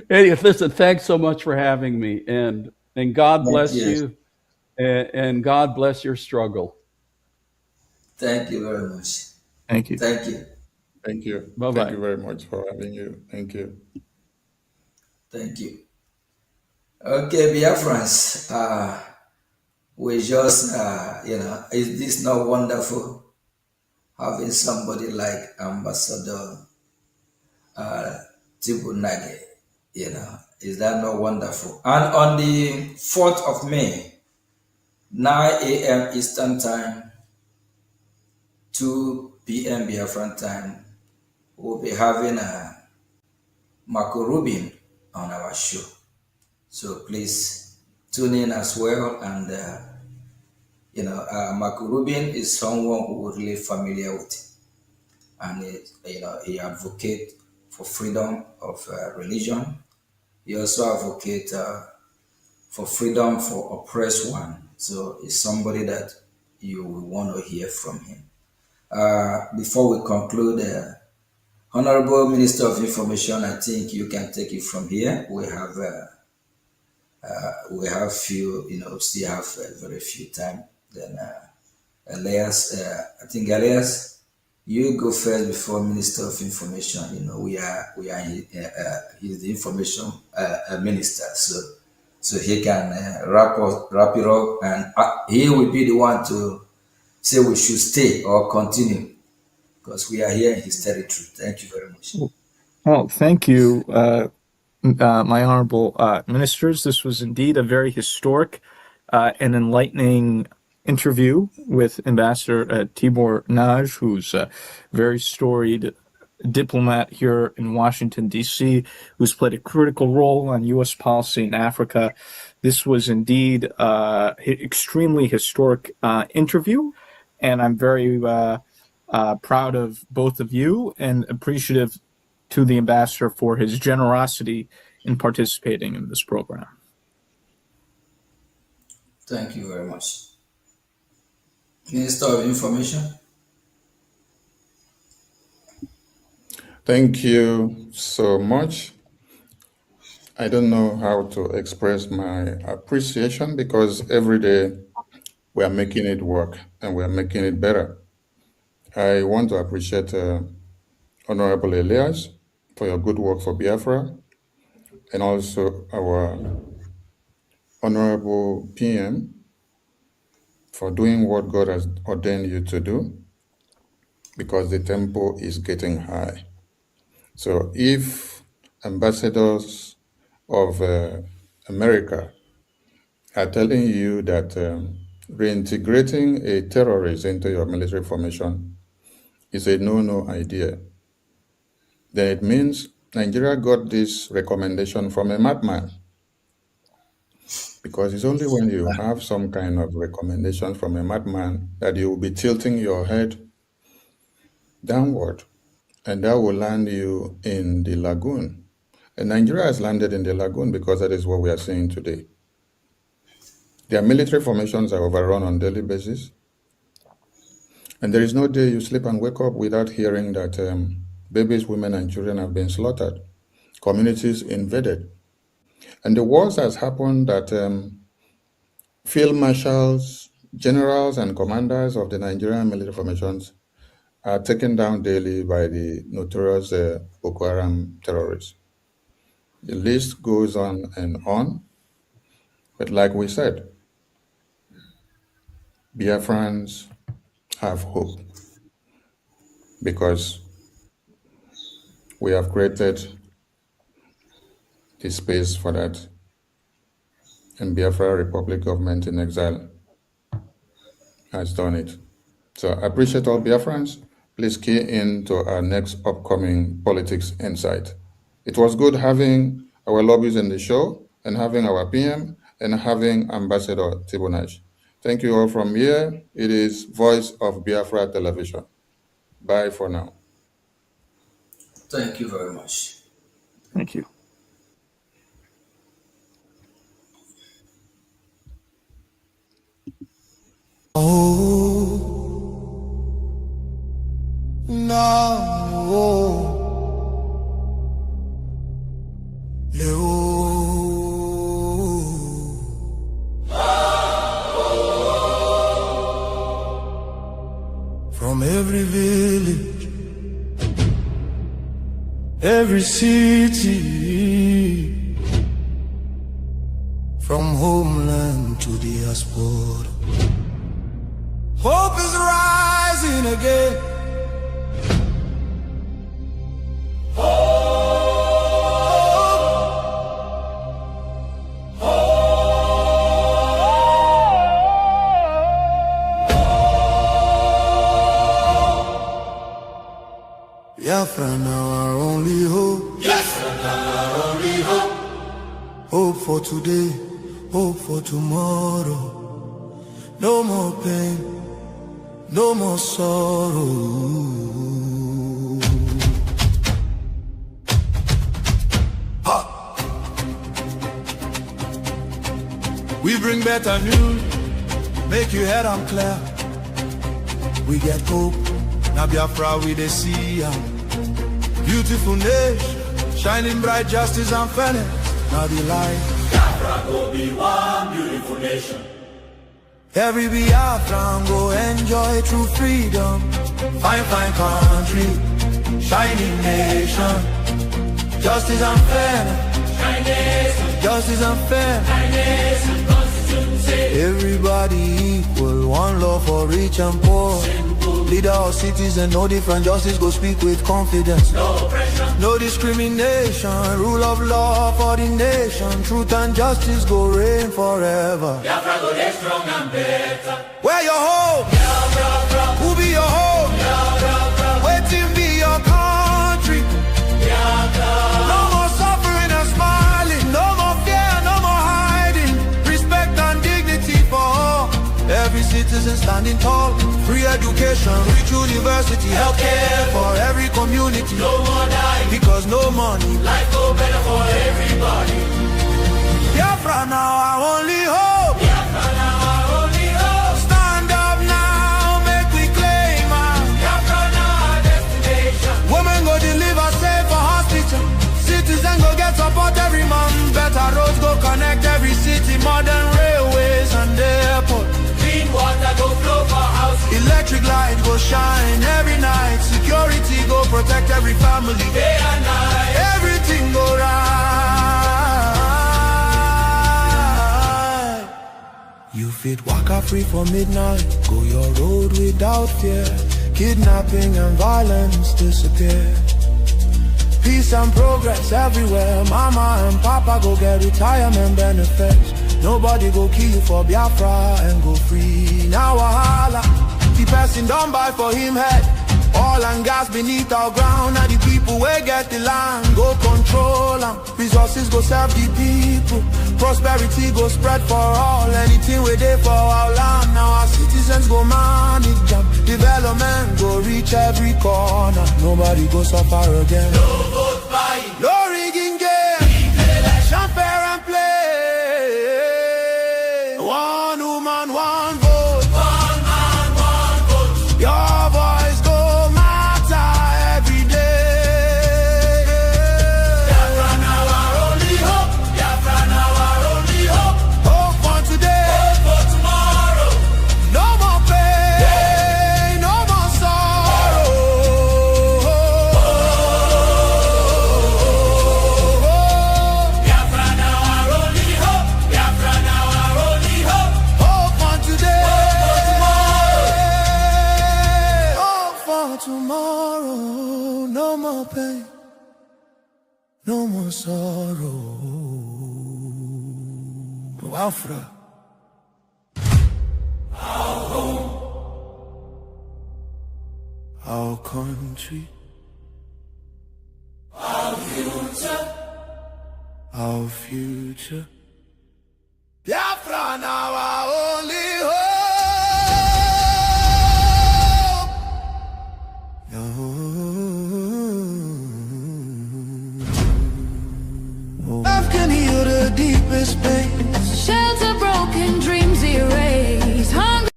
Anyway, listen, thanks so much for having me, and God bless you, and God bless your struggle. Thank you very much. Thank you. Thank you. Thank you. Bye-bye. Thank you very much for having you. Thank you. Thank you. Okay, Biafrans, we just, is this not wonderful? Having somebody like Ambassador Tibunage, is that not wonderful? And on the 4th of May, 9 a.m. Eastern Time, 2 p.m. Biafran time, we'll be having a Marco Rubin on our show. So please tune in as well. And, Marco Rubin is someone who we're really familiar with. And, he advocates for freedom of religion. He also advocates for freedom for oppressed one. So it's somebody that you will want to hear from him. Before we conclude, Honorable Minister of Information, I think you can take it from here. We have few, still have very few time. Then Elias, I think Elias, you go first before Minister of Information. We are he's the information minister, so he can wrap it up, and he will be the one to say we should stay or continue, because we are here in his territory. Thank you very much. Well, thank you, my honorable ministers. This was indeed a very historic and enlightening interview with Ambassador Tibor Nagy, who's a very storied diplomat here in Washington, D.C., who's played a critical role on U.S. policy in Africa. This was indeed an extremely historic interview, and I'm very proud of both of you and appreciative to the ambassador for his generosity in participating in this program. Thank you very much. Minister of Information. Thank you so much. I don't know how to express my appreciation, because every day we are making it work and we are making it better. I want to appreciate Honorable Elias for your good work for Biafra, and also our Honorable PM for doing what God has ordained you to do, because the tempo is getting high. So if ambassadors of America are telling you that reintegrating a terrorist into your military formation is a no-no idea, then it means Nigeria got this recommendation from a madman. Because it's only when you have some kind of recommendation from a madman that you will be tilting your head downward, and that will land you in the lagoon. And Nigeria has landed in the lagoon because that is what we are seeing today. Their military formations are overrun on a daily basis. And there is no day you sleep and wake up without hearing that babies, women, and children have been slaughtered, communities invaded. And the worst has happened that field marshals, generals, and commanders of the Nigerian military formations are taken down daily by the notorious Boko Haram terrorists. The list goes on and on. But like we said, Biafrans have hope because we have created the space for that. And Biafra Republic Government in Exile has done it. So I appreciate all Biafrans. Please key into our next upcoming Politics Insight. It was good having our lobbyists in the show and having our PM and having Ambassador Tibonaj. Thank you all from here. It is Voice of Biafra Television. Bye for now. Thank you very much. Thank you. Oh, no, from every village, every city, from homeland to diaspora, hope is rising again. Biafra now our only hope. Yes, now our only hope. Hope for today, hope for tomorrow. No more pain, no more sorrow. Ha! We bring better news, make you head on clear. We get hope, now Biafra we dey see. Beautiful nation, shining bright justice and fairness. Now the light. Biafra go be one beautiful nation. Every Biafran go enjoy true freedom. Fine, fine country, shining nation. Justice and fairness. Justice and fairness. Everybody equal, one law for rich and poor. Leader or citizen, no different, justice go speak with confidence. No oppression, no discrimination, rule of law for the nation. Truth and justice go reign forever. Biafra go get strong and better. Where your home? Biafra. Who be your home? Biafra. Waiting be your country. Biafra. No more suffering and smiling, no more fear, no more hiding. Respect and dignity for all. Every citizen standing tall. Free education, rich university, healthcare for every community. No more dying, because no money. Life go better for everybody. Biafra now our only hope. Biafra now our only hope. Stand up now, make we claim our Biafra now our destination. Women go deliver safe for hospital. Citizen go get support every month. Better roads go connect every city. Modern railways and airport. Clean water go flow for houses. Electric light go shine every night. Security go protect every family. Day and night. Everything go right. You fit waka free for midnight. Go your road without fear. Kidnapping and violence disappear. Peace and progress everywhere. Mama and papa go get retirement benefits. Nobody go kill you for Biafra and go free. Now wahala, the person don't buy for him head. Oil and gas beneath our ground. Now the people will get the land, go control them. Resources go serve the people. Prosperity go spread for all. Anything we do for our land. Now our citizens go manage them. Development go reach every corner. Nobody go suffer again. No vote buying, no rigging game. Election fair and play. One woman, one vote. One man, one vote. Your voice go matter every day. Biafra now our only hope. Biafra now our only hope. Hope for today. Hope for tomorrow. No more pain, no more sorrow. No more pain, no more sorrow. Biafra, our home, our country, our future, our future. Biafra now our only hope. Love can heal the deepest pain. Shelter broken, dreams erased. Hunger.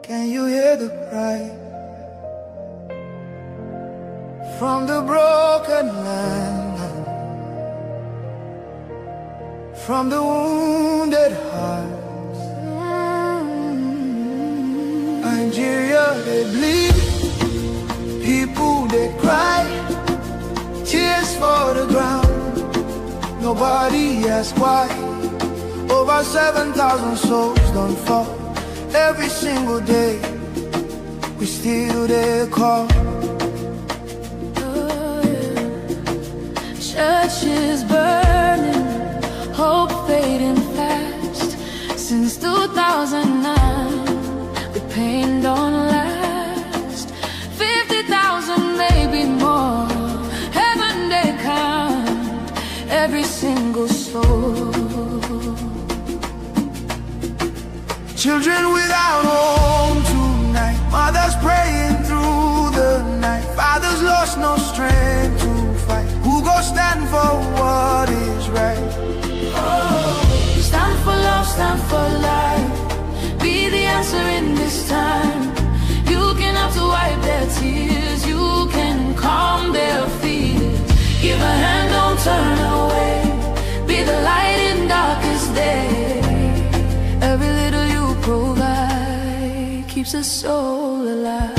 Can you hear the cry from the broken land, from the wounded hearts? Nigeria, they bleed, people they cry, tears for the ground, nobody asks why. Over 7,000 souls don't fall every single day, we still there call. Churches burning, hope fading fast. Since 2009, the pain don't last. 50,000, maybe more. Heaven they count every single soul. Children without home tonight, mothers praying through the night, fathers lost no strength to fight. Who goes stand for what is right? Stand for love, stand for life. Be the answer in this time. You can have to wipe their tears. You can calm their fears. Give a hand, don't turn away. Be the light in darkest day. Every little you provide keeps a soul alive.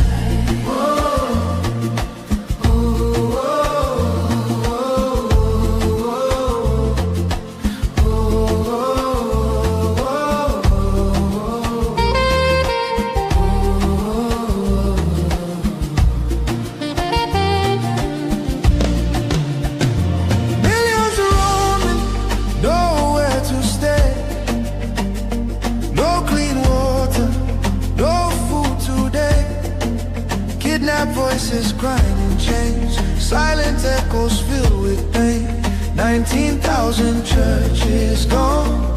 Voices crying in chains, silent echoes filled with pain. 19,000 churches gone,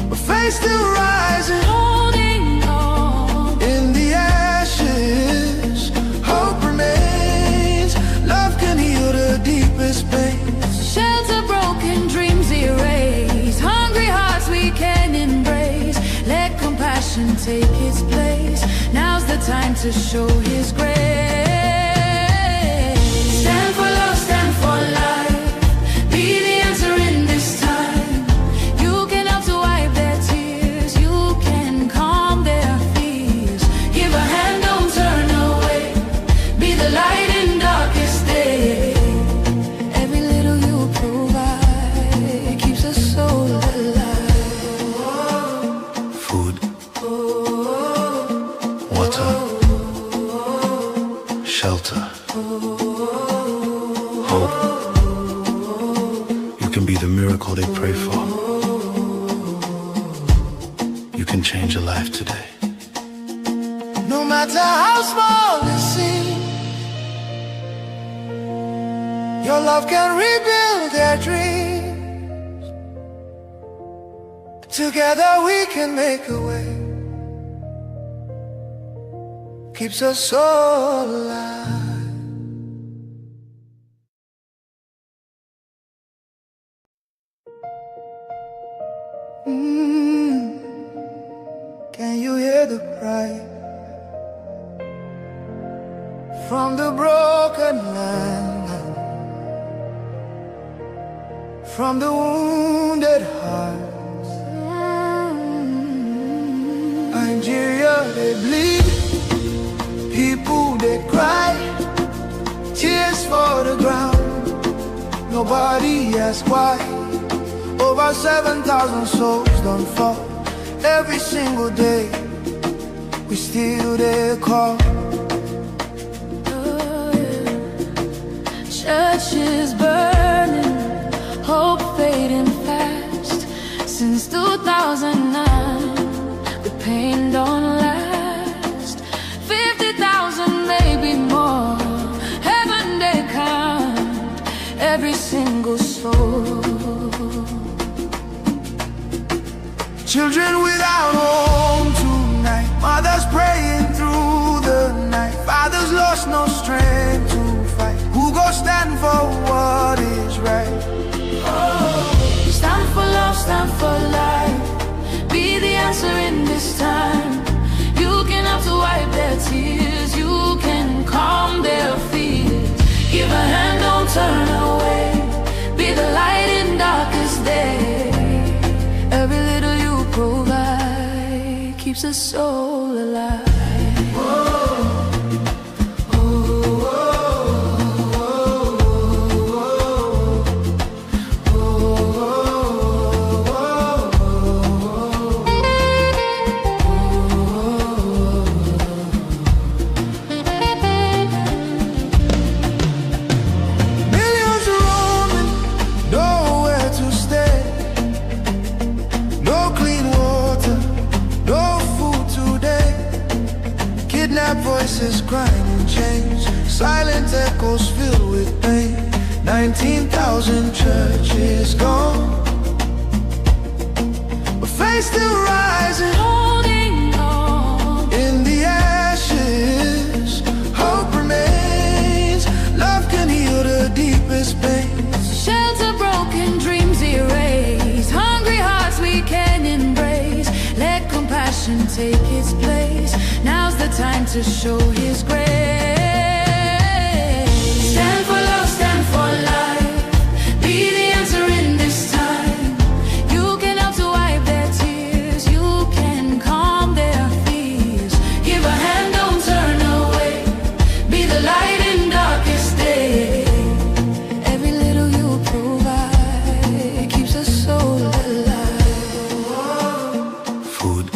but faith still rising, holding on. In the ashes, hope remains. Love can heal the deepest pain. Shelter broken, dreams erased. Hungry hearts we can embrace. Let compassion take its place. Now's the time to show His grace. Stand for love, stand for life. Be the answer in this time. You can help to wipe their tears. You can calm their fears. Give a hand, don't turn away. Be the light in darkest day. Every little you provide keeps a soul alive. Food, water, shelter, hope. You can be the miracle they pray for. You can change a life today. No matter how small it seems, your love can rebuild their dreams. Together we can make a way. Keeps us all alive. Can you hear the cry from the broken land, from the wounded hearts? Nigeria, they bleed, people they cry, tears for the ground, nobody asks why. Over 7,000 souls don't fall every single day, we still there call. Churches burning, hope fading fast. Since 2009, the pain don't last. 50,000, maybe more. Heaven they count every single soul. Children without home tonight, mothers praying through the night, fathers lost no strength to fight. Who goes stand for what is right? Stand for love, stand for life. Be the answer in this time. You can have to wipe their tears. You can calm their fears. Give a hand, don't turn away. Be the light in darkest day. Every little you provide keeps a soul alive. Voices crying in chains, silent echoes filled with pain. 19,000 churches gone, but faith still rising, holding on. In the ashes, hope remains. Love can heal the deepest pains. Shelter broken, dreams erased. Hungry hearts we can embrace. Let compassion take its place. Now's the time to show His grace. Stand for love, stand for life. Be the answer in this time. You can help to wipe their tears. You can calm their fears. Give a hand, don't turn away. Be the light in darkest day. Every little you provide keeps a soul alive. Food,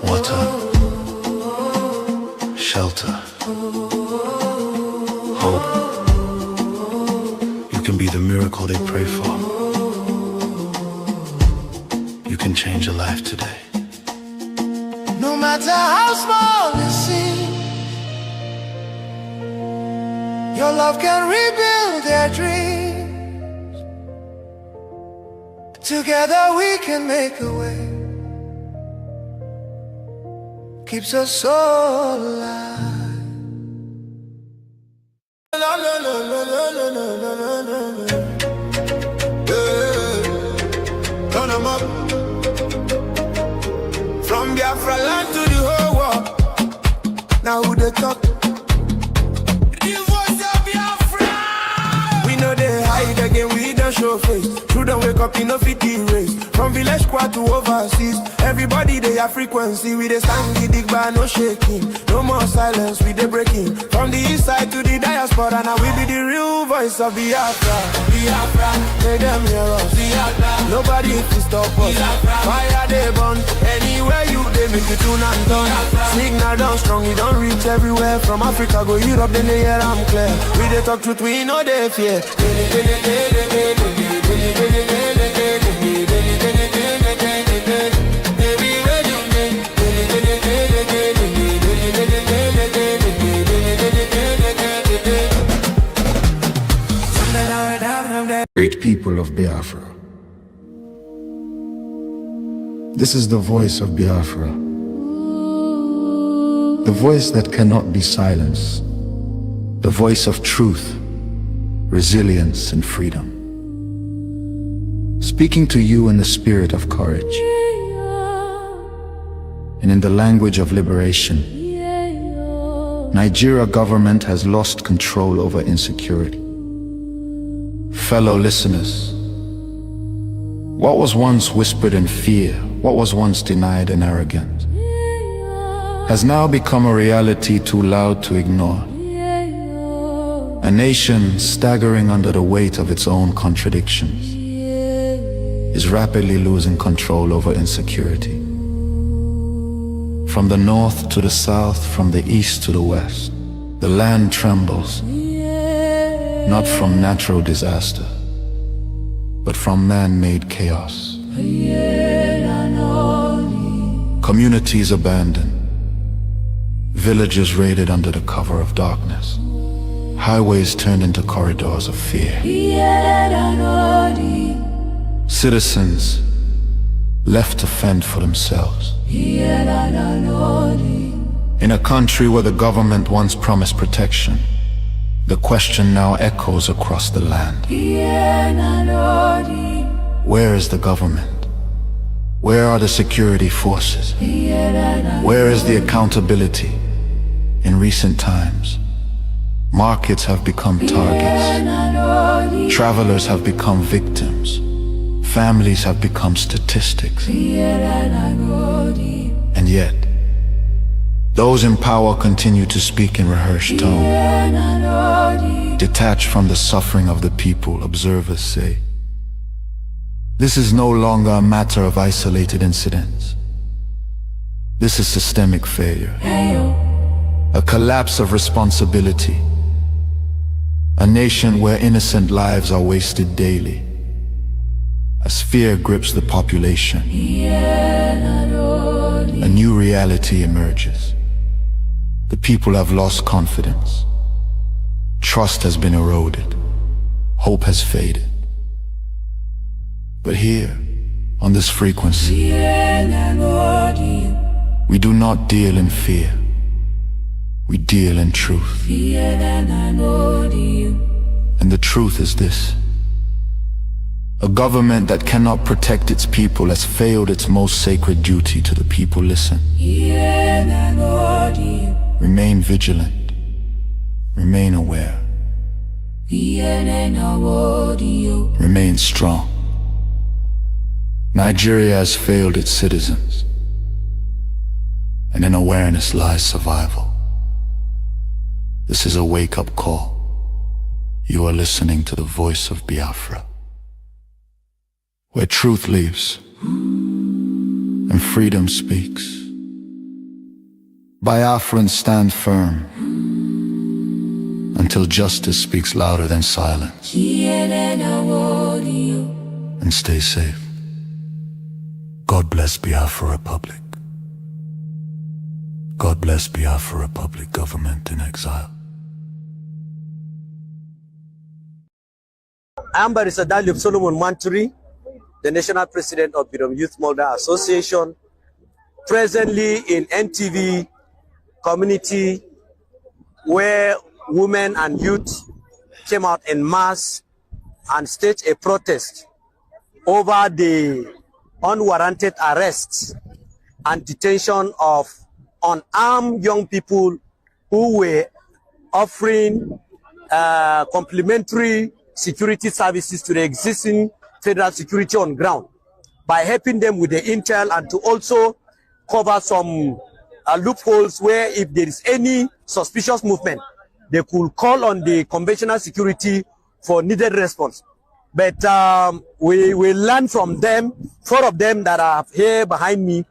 water, shelter, hope. You can be the miracle they pray for. You can change a life today. No matter how small it seems, your love can rebuild their dreams. Together we can make a way. Keeps us all alive. Turn 'em up. From Biafra land to the whole world. Now who they talk? The voice of Biafra. We know they hide again, we don't show face. True don't wake up, you know fit the race. From village squad to overseas, everybody they have frequency. We they stand the dig bar, no shaking. No more silence, we they breaking. From the east side to the diaspora, now we be the real voice of Biafra. Biafra, make them hear us. Biafra, nobody can stop us. Biafra, fire they burn. Anywhere you they make you tune and turn. Signal down strong, it don't reach everywhere. From Africa go Europe, then they hear I'm clear. We they talk truth, we know they fear. Great people of Biafra. This is the voice of Biafra. The voice that cannot be silenced. The voice of truth, resilience, and freedom. Speaking to you in the spirit of courage and in the language of liberation. Nigeria government has lost control over insecurity. Fellow listeners, what was once whispered in fear, what was once denied in arrogance, has now become a reality too loud to ignore. A nation staggering under the weight of its own contradictions is rapidly losing control over insecurity. From the north to the south, from the east to the west, the land trembles, not from natural disaster, but from man-made chaos. Communities abandoned, villages raided under the cover of darkness, highways turned into corridors of fear. Citizens left to fend for themselves. In a country where the government once promised protection, the question now echoes across the land. Where is the government? Where are the security forces? Where is the accountability? In recent times, markets have become targets. Travelers have become victims. Families have become statistics. And yet, those in power continue to speak in rehearsed tone. Detached from the suffering of the people, observers say, this is no longer a matter of isolated incidents. This is systemic failure. A collapse of responsibility. A nation where innocent lives are wasted daily. As fear grips the population, a new reality emerges. The people have lost confidence. Trust has been eroded. Hope has faded. But here, on this frequency, we do not deal in fear. We deal in truth. And the truth is this. A government that cannot protect its people has failed its most sacred duty to the people. Listen. Remain vigilant. Remain aware. Remain strong. Nigeria has failed its citizens, and in awareness lies survival. This is a wake-up call. You are listening to the voice of Biafra, where truth lives and freedom speaks. Biafrans stand firm until justice speaks louder than silence. And stay safe. God bless Biafra Republic. God bless Biafra Republic government in exile. I'm Barrister Daliop Solomon Manturi, the National President of Birom Youth Molder Association, presently in NTV community where women and youth came out en masse and staged a protest over the unwarranted arrests and detention of unarmed young people who were offering complementary security services to the existing federal security on ground by helping them with the intel and to also cover some loopholes where if there is any suspicious movement, they could call on the conventional security for needed response. But we learned from them, 4 of them that are here behind me,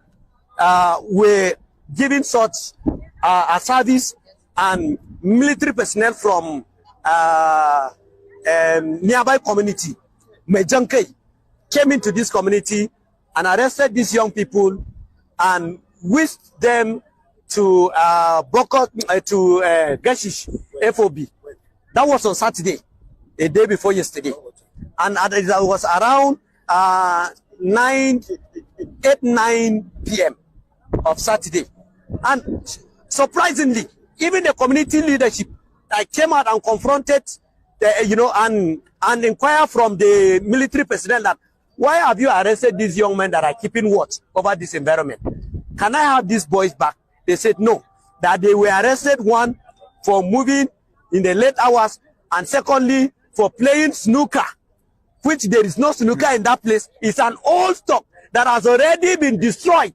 were giving such a service, and military personnel from nearby community, Mejanke, came into this community and arrested these young people and whisked them to Gashish FOB. That was on Saturday, a day before yesterday. And it was around 9 p.m. of Saturday. And surprisingly, even the community leadership came out and confronted, and inquired from the military personnel that, why have you arrested these young men that are keeping watch over this environment? Can I have these boys back? They said no, that they were arrested, one, for moving in the late hours, and secondly, for playing snooker, which there is no snooker in that place. It's an old stock that has already been destroyed.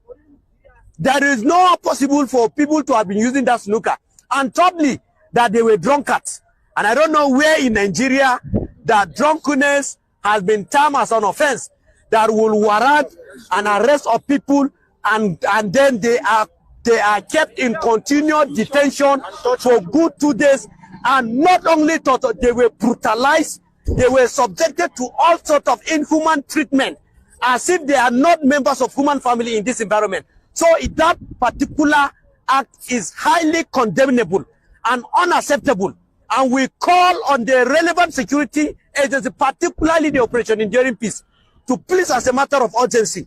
There is no possible for people to have been using that snooker. And thirdly, that they were drunkards. And I don't know where in Nigeria that drunkenness has been termed as an offense that will warrant an arrest of people, and then they are They are kept in continued detention for good 2 days, and not only tortured, they were brutalized, they were subjected to all sorts of inhuman treatment, as if they are not members of human family in this environment. So that particular act is highly condemnable and unacceptable, and we call on the relevant security agency, particularly the Operation Enduring Peace, to please, as a matter of urgency,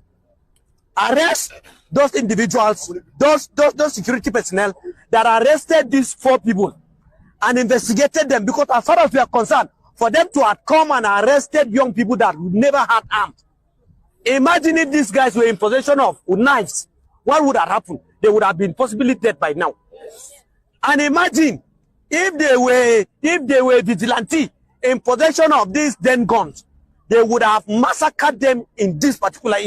arrest those individuals, those security personnel that arrested these 4 people and investigated them, because as far as we are concerned, for them to have come and arrested young people that never had armed. Imagine if these guys were in possession of knives, what would have happened? They would have been possibly dead by now. And imagine if they were vigilante in possession of these then guns, they would have massacred them in this particular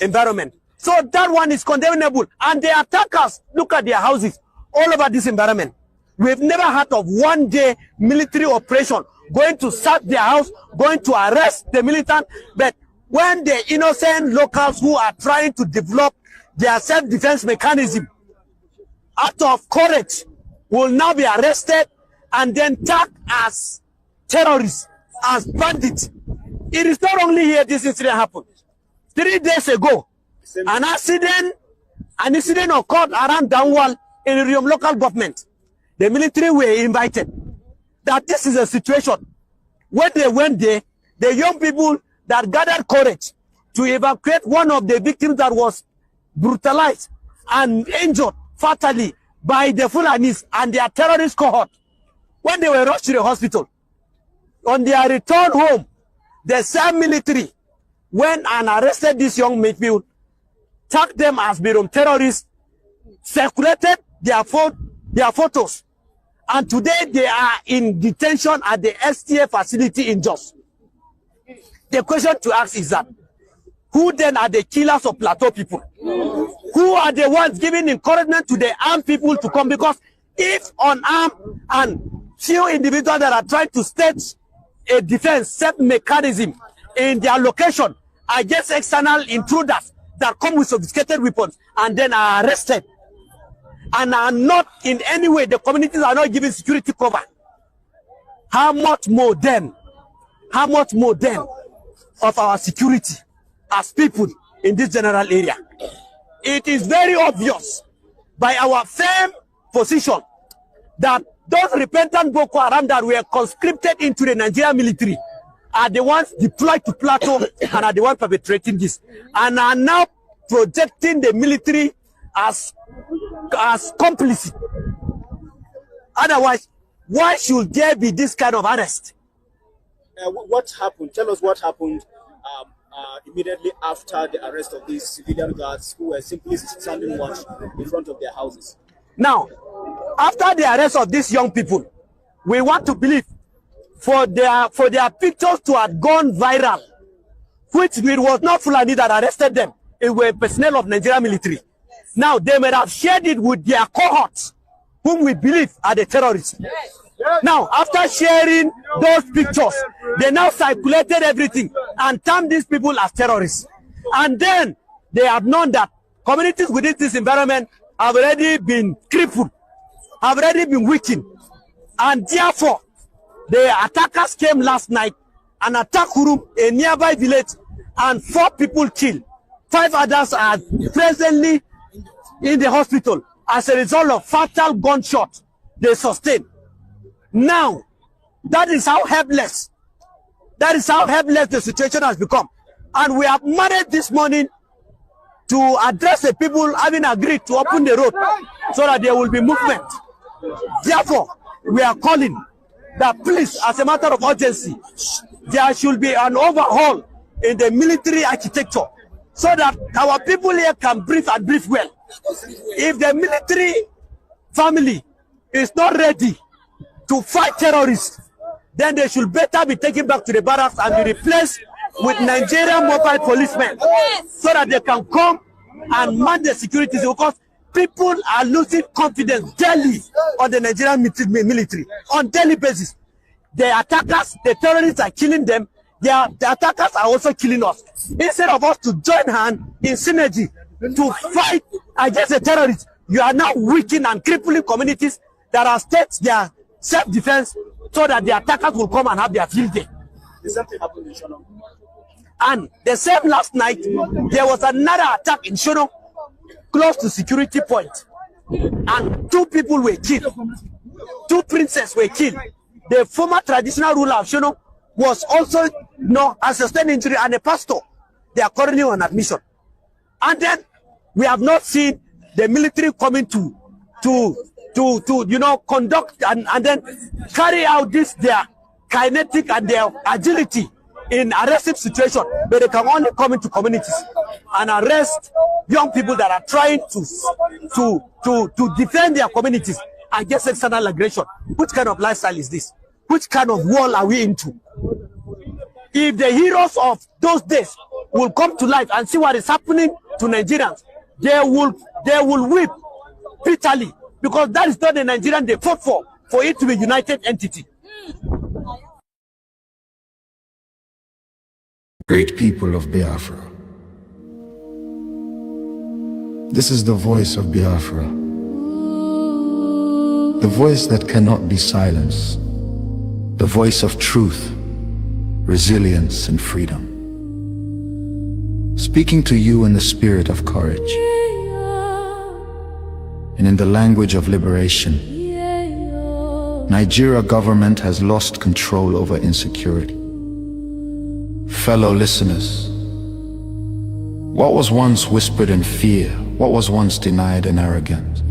environment. So that one is condemnable. And the attackers, look at their houses all over this environment. We've never heard of one-day military operation going to sack their house, going to arrest the militant. But when the innocent locals who are trying to develop their self-defense mechanism out of courage will now be arrested and then tagged as terrorists, as bandits. It is not only here this incident happened. 3 days ago, an incident occurred around Downwall in Riom local government. The military were invited. That this is a situation. When they went there, the young people that gathered courage to evacuate one of the victims that was brutalized and injured fatally by the Fulanis and their terrorist cohort, when they were rushed to the hospital, on their return home, the same military went and arrested these young people, tagged them as Birom terrorists, circulated their photos, and today they are in detention at the STA facility in Jos. The question to ask is that, who then are the killers of Plateau people? Who are the ones giving encouragement to the armed people to come? Because if unarmed and few individuals that are trying to stage a defense set mechanism in their location against external intruders that come with sophisticated weapons and then are arrested and are not in any way, the communities are not giving security cover, how much more then of our security as people in this general area? It is very obvious by our firm position that those repentant Boko Haram that were conscripted into the Nigerian military are the ones deployed to Plateau and are the ones perpetrating this, and are now projecting the military as complicit. Otherwise, why should there be this kind of arrest? What happened? Tell us what happened immediately after the arrest of these civilian guards who were simply standing watch in front of their houses. Now, after the arrest of these young people, we want to believe for their pictures to have gone viral, which it was not Fulani that arrested them, it were personnel of Nigerian military. Now, they may have shared it with their cohorts, whom we believe are the terrorists. Now, after sharing those pictures, they now circulated everything and termed these people as terrorists. And then they have known that communities within this environment have already been crippled, have already been weakened. And therefore, the attackers came last night and attacked Hurum, a nearby village, and 4 people killed. 5 others are presently in the hospital as a result of fatal gunshot they sustained. Now, that is how helpless the situation has become. And we have managed this morning to address the people having agreed to open the road so that there will be movement. Therefore, we are calling that please, as a matter of urgency, there should be an overhaul in the military architecture so that our people here can breathe and breathe well. If the military family is not ready to fight terrorists, then they should better be taken back to the barracks and be replaced with Nigerian mobile policemen so that they can come and man the security, because people are losing confidence daily on the Nigerian military on daily basis. The attackers, the terrorists are killing them. The attackers are also killing us. Instead of us to join hands in synergy to fight against the terrorists, you are now weakening and crippling communities that are staked their self-defense so that the attackers will come and have their field day. The same thing happened in Shono. And the same last night, there was another attack in Shono, close to security point. And 2 people were killed. 2 princes were killed. The former traditional ruler of Shono was also, a sustained injury, and a pastor. They are currently on admission. And then we have not seen the military coming to conduct and then carry out their kinetic and their agility in arresting situation, but they can only come into communities and arrest young people that are trying to defend their communities against external aggression. Which kind of lifestyle is this? Which kind of world are we into? If the heroes of those days will come to life and see what is happening to Nigerians, they will weep bitterly, because that is not the Nigerian they fought for it to be a united entity. Great people of Biafra. This is the voice of Biafra. The voice that cannot be silenced. The voice of truth, resilience, and freedom. Speaking to you in the spirit of courage and in the language of liberation. Nigeria government has lost control over insecurity. Fellow listeners, what was once whispered in fear, what was once denied in arrogance,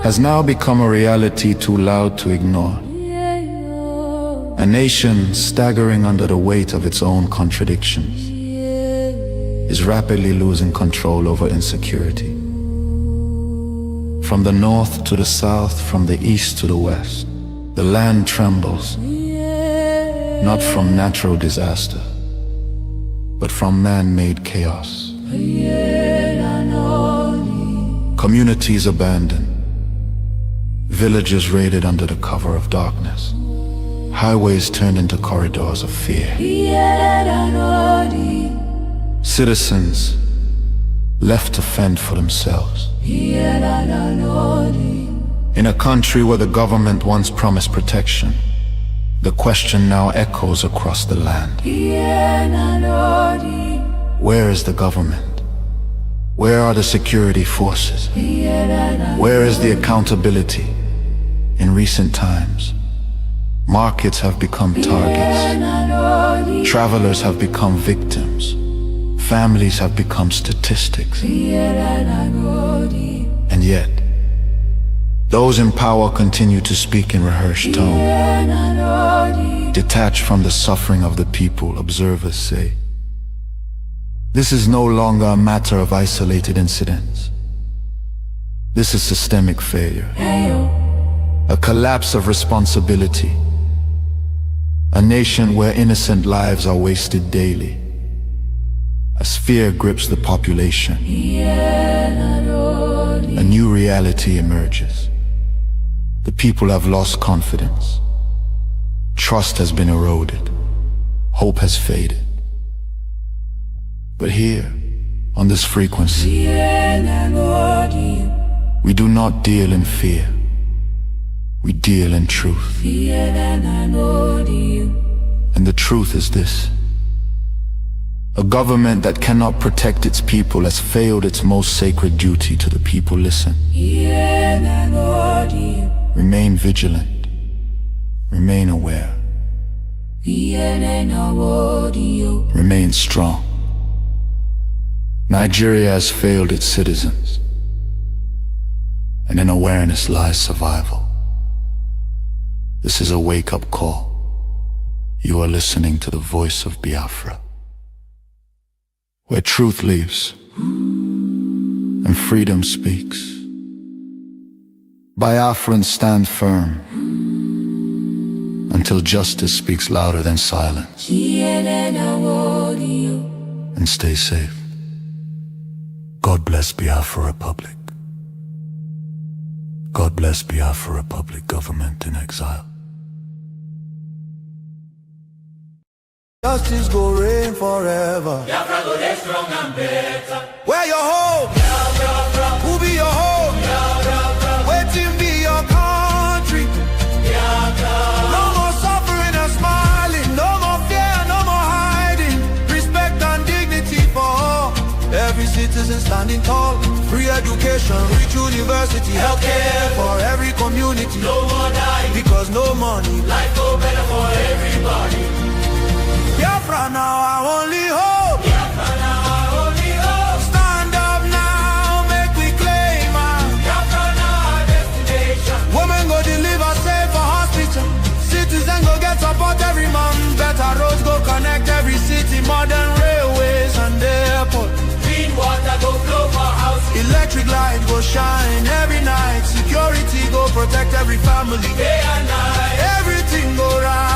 has now become a reality too loud to ignore. A nation staggering under the weight of its own contradictions is rapidly losing control over insecurity. From the north to the south, from the east to the west, the land trembles. Not from natural disaster, but from man-made chaos. Communities abandoned, villages raided under the cover of darkness, highways turned into corridors of fear. Citizens left to fend for themselves. In a country where the government once promised protection, the question now echoes across the land. Where is the government? Where are the security forces? Where is the accountability? In recent times, markets have become targets. Travelers have become victims. Families have become statistics. And yet, those in power continue to speak in rehearsed tone. Detached from the suffering of the people, observers say. This is no longer a matter of isolated incidents. This is systemic failure. A collapse of responsibility. A nation where innocent lives are wasted daily. As fear grips the population, a new reality emerges. The people have lost confidence. Trust has been eroded. Hope has faded. But here, on this frequency, we do not deal in fear. We deal in truth. And the truth is this. A government that cannot protect its people has failed its most sacred duty to the people. Listen. Remain vigilant. Remain aware. Remain strong. Nigeria has failed its citizens, and in awareness lies survival. This is a wake-up call. You are listening to the voice of Biafra, where truth lives and freedom speaks. Biafrans stand firm until justice speaks louder than silence. And stay safe. God bless Biafra Republic. God bless Biafra Republic government in exile. Justice go reign forever. Biafra go dey strong and better. Where your home? Biafra. Who be your home? Biafra. Waiting be your country. Biafra. No more suffering and smiling. No more fear, no more hiding. Respect and dignity for all. Every citizen standing tall. Free education, rich university, healthcare for every community. No more dying. Because no money. Life go better for everybody. Biafra now our only hope. Biafra now our only hope. Stand up now, make we claim our Biafra now our destination. women go deliver safe for hospital. Citizen go get support every month. Better roads go connect every city. Modern railways and airport. Clean water go flow for houses. Electric light go shine every night. Security go protect every family. Day and night. Everything go right.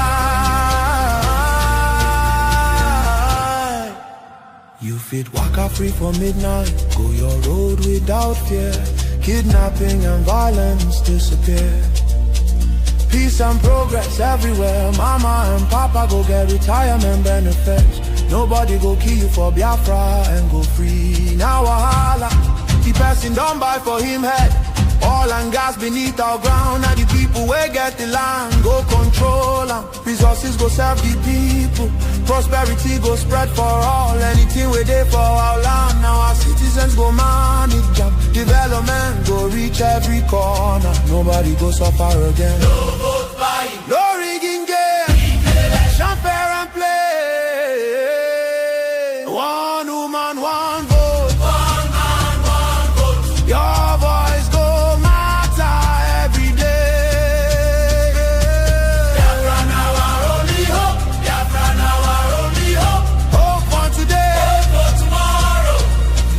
You fit waka free for midnight. Go your road without fear. Kidnapping and violence disappear. Peace and progress everywhere. Mama and papa go get retirement benefits. Nobody go kill you for Biafra and go free. Now wahala, the person don't buy for him head. Oil and gas beneath our ground. Now the people wey get the land go control them. Resources go serve the people. Prosperity go spread for all. Anything we dey for our land. Now our citizens go manage them. Development go reach every corner. Nobody go suffer again. No vote buying. No rigging game. Election fair and play. One woman, one vote. One man, one vote. Your voice go matter every day. Biafra now our only hope. Biafra now our only hope. Hope for today. Hope for tomorrow.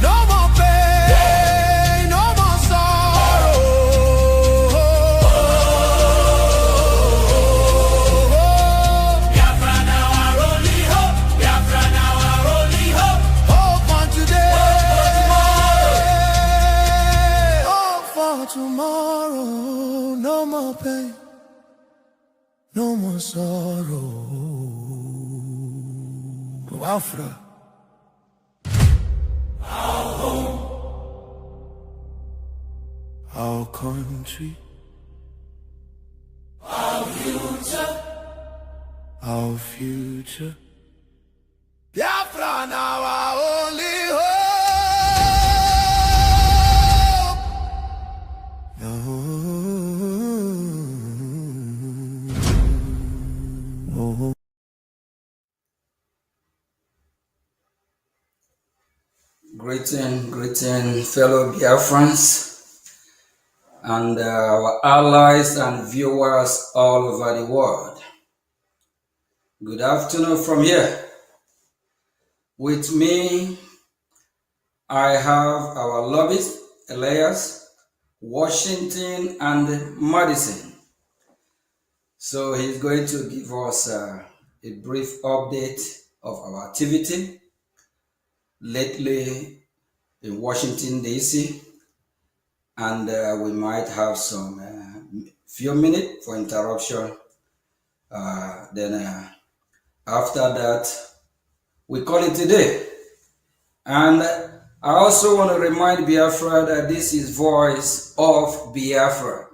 No more pain, no more sorrow. Biafra now our only hope. Biafra now our only hope. Hope for today. Hope for Hope for tomorrow. No more pain, no more sorrow. Biafra. our home. Our country, Our future. our future. Biafra now our only hope. No. Greeting, fellow Biafrans and our allies and viewers all over the world. Good afternoon from here. With me, I have our lobbyist, Elias, Washington, and Madison. So he's going to give us a brief update of our activity lately in Washington, D.C. And we might have some few minutes for interruption. Then after that, we call it a day. And I also want to remind Biafra that this is Voice of Biafra,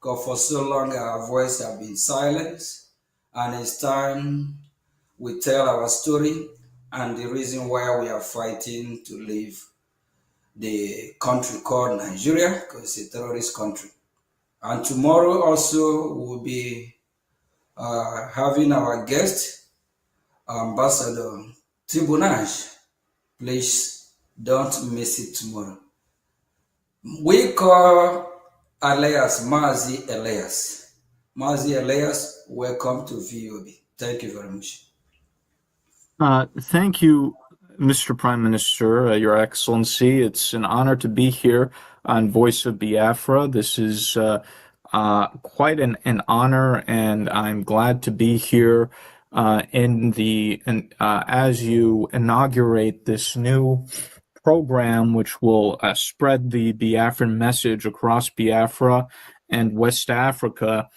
because for so long our voice have been silenced, and it's time we tell our story and the reason why we are fighting to leave the country called Nigeria, because it's a terrorist country. And tomorrow also we'll be having our guest, Ambassador Tribunage. Please don't miss it tomorrow. We call Elias Mazi Elias. Mazi Elias, welcome to VOB. Thank you very much. Thank you, Mr. Prime Minister, Your Excellency. It's an honor to be here on Voice of Biafra. This is quite an honor, and I'm glad to be here as you inaugurate this new program, which will spread the Biafran message across Biafra and West Africa.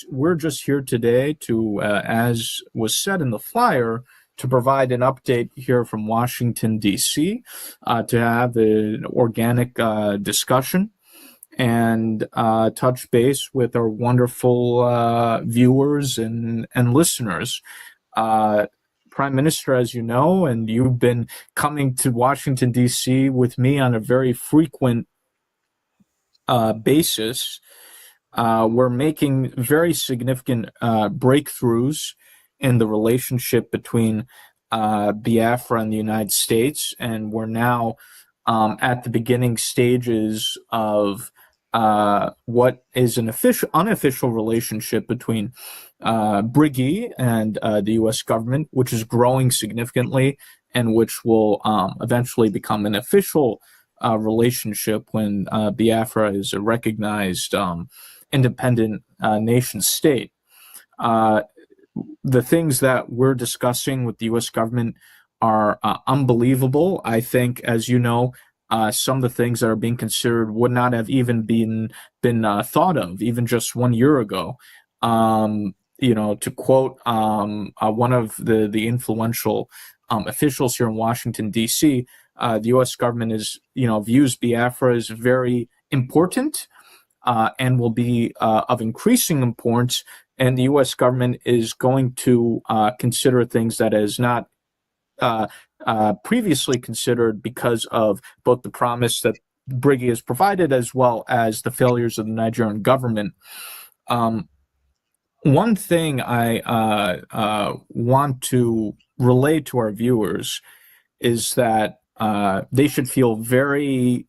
we're just here today to, as was said in the flyer, to provide an update here from Washington, D.C., to have an organic discussion and touch base with our wonderful viewers and listeners. Prime Minister, as you know, and you've been coming to Washington, D.C. with me on a very frequent basis. We're making very significant breakthroughs in the relationship between Biafra and the United States, and we're now at the beginning stages of what is an unofficial relationship between Brgie and the U.S. government, which is growing significantly and which will eventually become an official relationship when Biafra is a recognized independent nation state. The things that we're discussing with the U.S. government are unbelievable. I think, as you know, some of the things that are being considered would not have even been thought of even just 1 year ago. To quote one of the influential officials here in Washington, D.C., the U.S. government views Biafra as very important and will be of increasing importance. And the U.S. government is going to consider things that is not previously considered because of both the promise that Brgie has provided as well as the failures of the Nigerian government. One thing I want to relay to our viewers is that they should feel very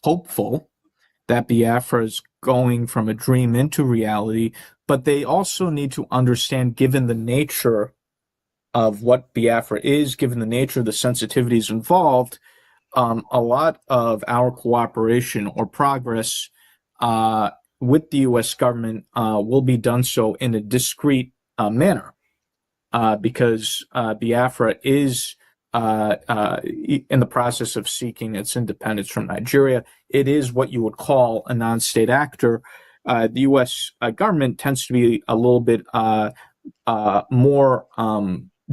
hopeful that Biafra is going from a dream into reality, but they also need to understand, given the nature of what Biafra is, given the nature of the sensitivities involved, a lot of our cooperation or progress with the U.S. government will be done so in a discreet manner, because Biafra is in the process of seeking its independence from Nigeria. It is what you would call a non-state actor. The U.S. government tends to be a little bit more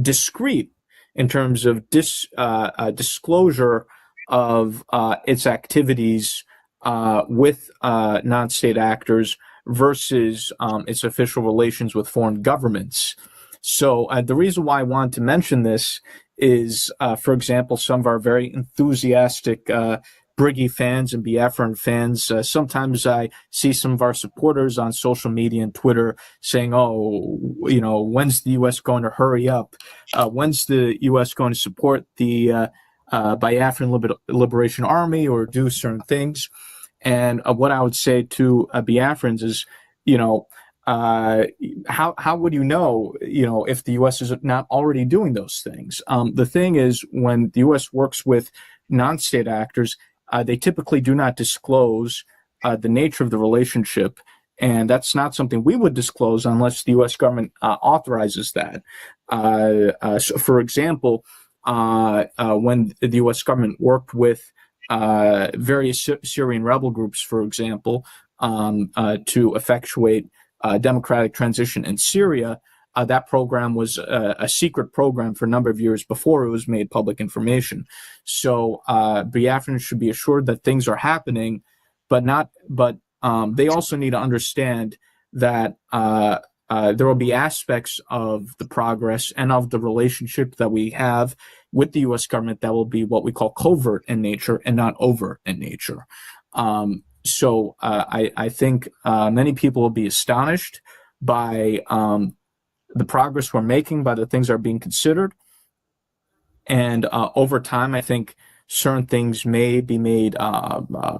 discreet in terms of disclosure of its activities with non-state actors versus its official relations with foreign governments. So the reason why I want to mention this is, for example, some of our very enthusiastic Brgie fans and Biafran fans. Sometimes I see some of our supporters on social media and Twitter saying, "Oh, when's the U.S. going to hurry up? When's the U.S. going to support the Biafran Liberation Army or do certain things?" And what I would say to Biafrans is, how would you know, if the U.S. is not already doing those things? The thing is, when the U.S. works with non-state actors, they typically do not disclose the nature of the relationship, and that's not something we would disclose unless the U.S. government authorizes that. So for example, when the U.S. government worked with various Syrian rebel groups, for example, to effectuate democratic transition in Syria, that program was a secret program for a number of years before it was made public information. So Biafrans should be assured that things are happening, but they also need to understand that there will be aspects of the progress and of the relationship that we have with the U.S. government that will be what we call covert in nature and not overt in nature. So I think many people will be astonished by the progress we're making, by the things that are being considered. And over time, I think certain things may be made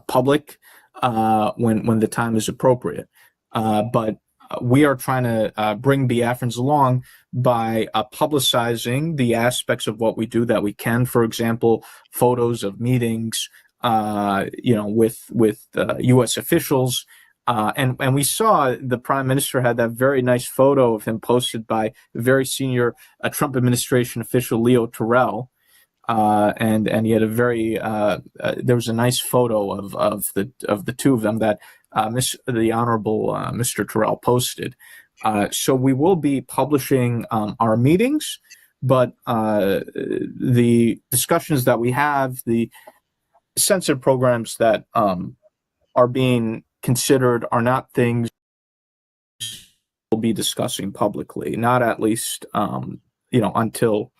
public when the time is appropriate. But we are trying to bring Biafrans along by publicizing the aspects of what we do that we can. For example, photos of meetings, with U.S. officials. And we saw the Prime Minister had that very nice photo of him posted by a very senior Trump administration official, Leo Terrell. And he had a very there was a nice photo of the two of them that the Honorable Mr. Terrell posted. So we will be publishing our meetings, but the discussions that we have, the sensitive programs that are being considered are not things we'll be discussing publicly, not at least until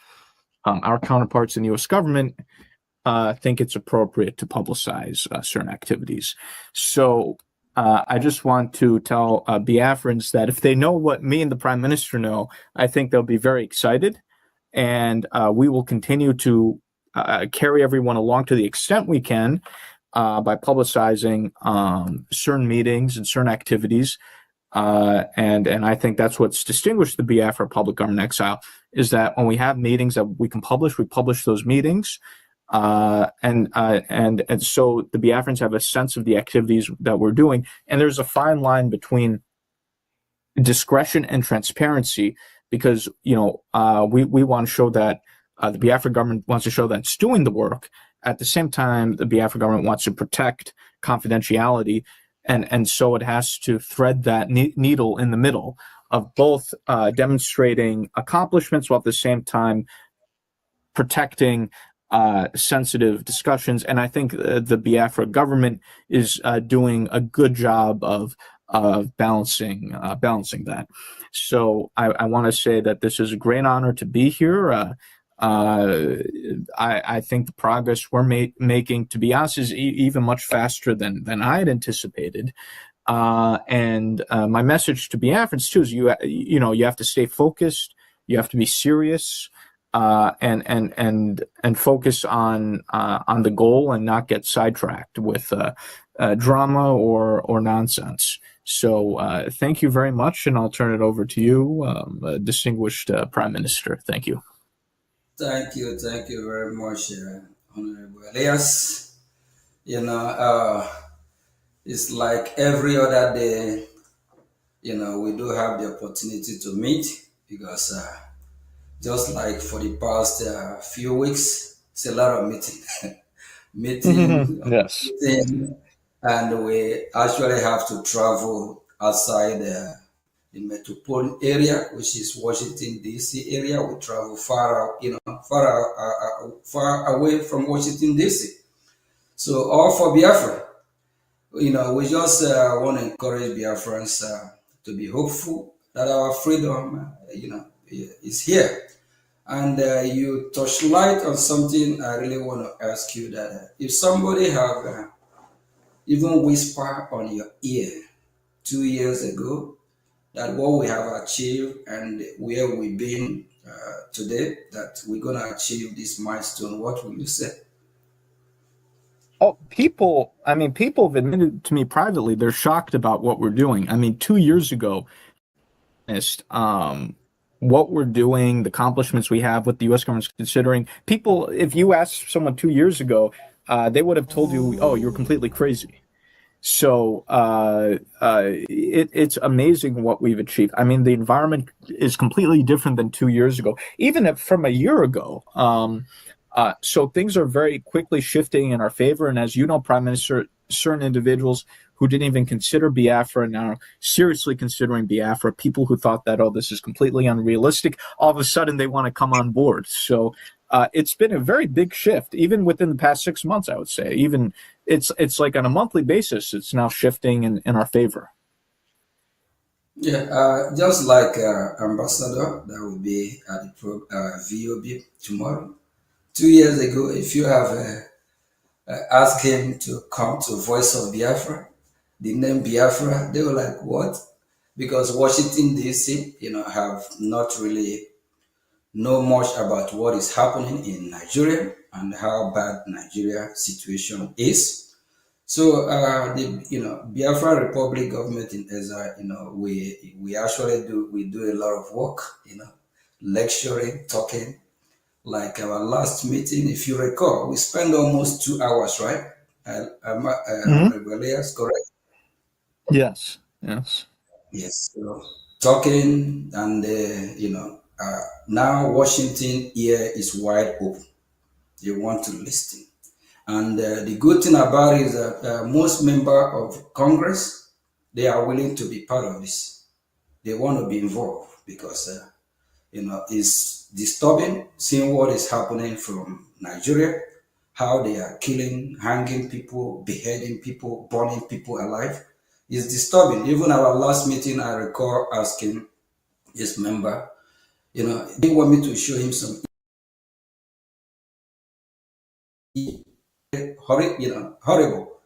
our counterparts in the U.S. government think it's appropriate to publicize certain activities. So I just want to tell Biafrans that if they know what me and the Prime Minister know, I think they'll be very excited, and we will continue to carry everyone along to the extent we can by publicizing certain meetings and certain activities. And I think that's what's distinguished the Biafra Public Government Exile, is that when we have meetings that we can publish, we publish those meetings. And so the Biafrans have a sense of the activities that we're doing. And there's a fine line between discretion and transparency, because, we want to show that the Biafra government wants to show that it's doing the work. At the same time, the Biafra government wants to protect confidentiality. And so it has to thread that needle in the middle of both demonstrating accomplishments while at the same time protecting sensitive discussions. And I think the Biafra government is doing a good job of balancing that. So I want to say that this is a great honor to be here. I think the progress we're making, to be honest, is even much faster than I had anticipated. And my message to Biafrans too is you have to stay focused, you have to be serious, and focus on the goal and not get sidetracked with drama or nonsense. So thank you very much, and I'll turn it over to you, distinguished Prime Minister. Thank you. Thank you very much, Honorable Elias. It's like every other day, we do have the opportunity to meet, because just like for the past few weeks, it's a lot of meeting, Yes. And we actually have to travel outside the metropolitan area, which is Washington D.C. area. We travel far away from Washington D.C. So all for Biafra. We just want to encourage Biafrans to be hopeful that our freedom, is here. And you touch light on something I really want to ask you, that if somebody have even whisper on your ear 2 years ago that what we have achieved and where we've been today, that we're going to achieve this milestone, what will you say? Oh, people have admitted to me privately, they're shocked about what we're doing. 2 years ago, what we're doing, the accomplishments we have, what the U.S. government's considering, people, if you asked someone 2 years ago, they would have told you, oh, you're completely crazy. So it's amazing what we've achieved. The environment is completely different than 2 years ago, even from a year ago. So things are very quickly shifting in our favor. And as you know, Prime Minister, certain individuals who didn't even consider Biafra now seriously considering Biafra, people who thought that, oh, this is completely unrealistic, all of a sudden they want to come on board. So it's been a very big shift, even within the past 6 months, I would say. Even it's like on a monthly basis, it's now shifting in our favor. Yeah, just like Ambassador, that will be at the VOB tomorrow. 2 years ago, if you have asked him to come to Voice of Biafra, the name Biafra, they were like, what? Because Washington, D.C., have not really know much about what is happening in Nigeria and how bad Nigeria situation is. So the Biafra Republic government in exile, we actually do a lot of work, lecturing, talking. Like our last meeting, if you recall, we spent almost 2 hours, right? Elias, correct? Yes. Yes. So, talking, and now Washington ear is wide open. They want to listen. And the good thing about it is that most members of Congress, they are willing to be part of this. They want to be involved because it's disturbing seeing what is happening from Nigeria, how they are killing, hanging people, beheading people, burning people alive. It's disturbing. Even our last meeting, I recall asking this member, they want me to show him some horrible.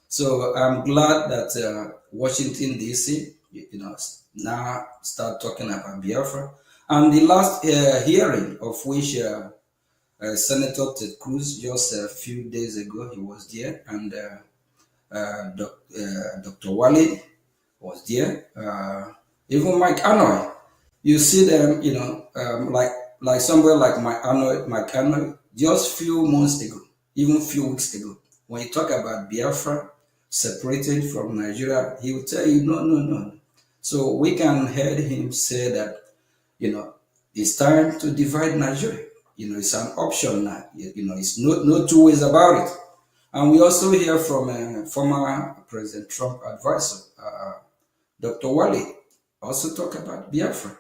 So I'm glad that Washington D.C. Now start talking about Biafra. And the last hearing of which Senator Ted Cruz just a few days ago he was there, and Dr. Wale was there. Even Mike Anoy, you see them, like somewhere like Mike Anoy, just few months ago, even few weeks ago, when you talk about Biafra separated from Nigeria, he will tell you no, no, no. So we can hear him say that, it's time to divide Nigeria. It's an option now. It's no two ways about it. And we also hear from former President Trump advisor, Dr. Wale, also talk about Biafra.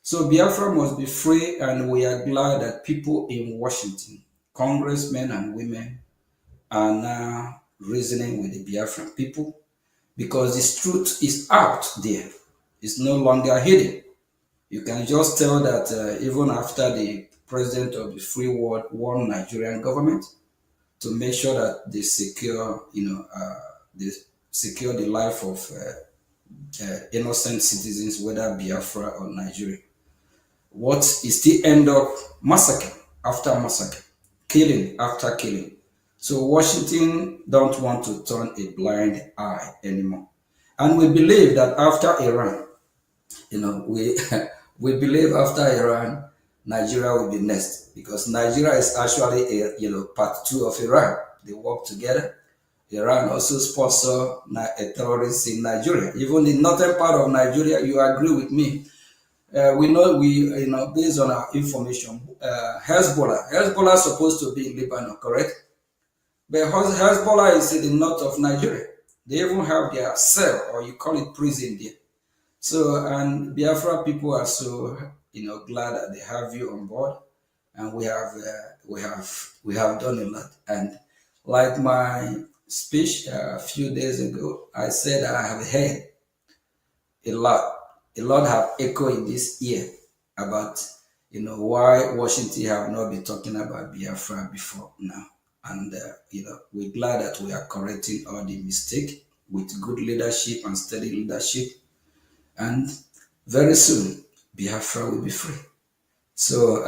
So Biafra must be free, and we are glad that people in Washington, congressmen and women, are now reasoning with the Biafran people because this truth is out there. It's no longer hidden. You can just tell that even after the president of the free world warned Nigerian government to make sure that they secure, they secure the life of innocent citizens, whether Biafra or Nigeria. What is still end up massacre after massacre, killing after killing. So Washington don't want to turn a blind eye anymore. And we believe that after Iran, we we believe after Iran, Nigeria will be next because Nigeria is actually part two of Iran. They work together. Iran also sponsor a terrorist in Nigeria. Even the northern part of Nigeria, you agree with me. We know based on our information, Hezbollah is supposed to be in Lebanon, correct? But Hezbollah is in the north of Nigeria. They even have their cell, or you call it prison there. So, and Biafra people are so glad that they have you on board, and we have done a lot. And like my speech a few days ago, I said I have heard a lot have echoed in this year about why Washington have not been talking about Biafra before now, and we're glad that we are correcting all the mistake with good leadership and steady leadership. And very soon, Biafra will be free. So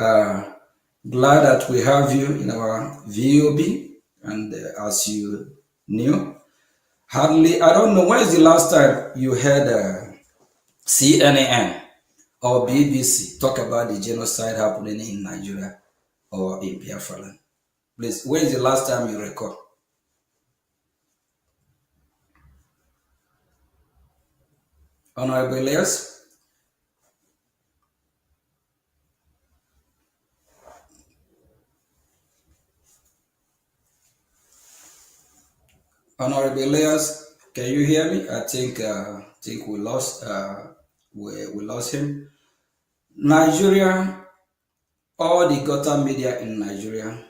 glad that we have you in our VOB. And as you knew, hardly, I don't know, when is the last time you heard CNN or BBC talk about the genocide happening in Nigeria or in Biafra land? Please, when is the last time you record? Honorable Elias? Honorable Elias, can you hear me? I think we lost we lost him. Nigeria, all the gutter media in Nigeria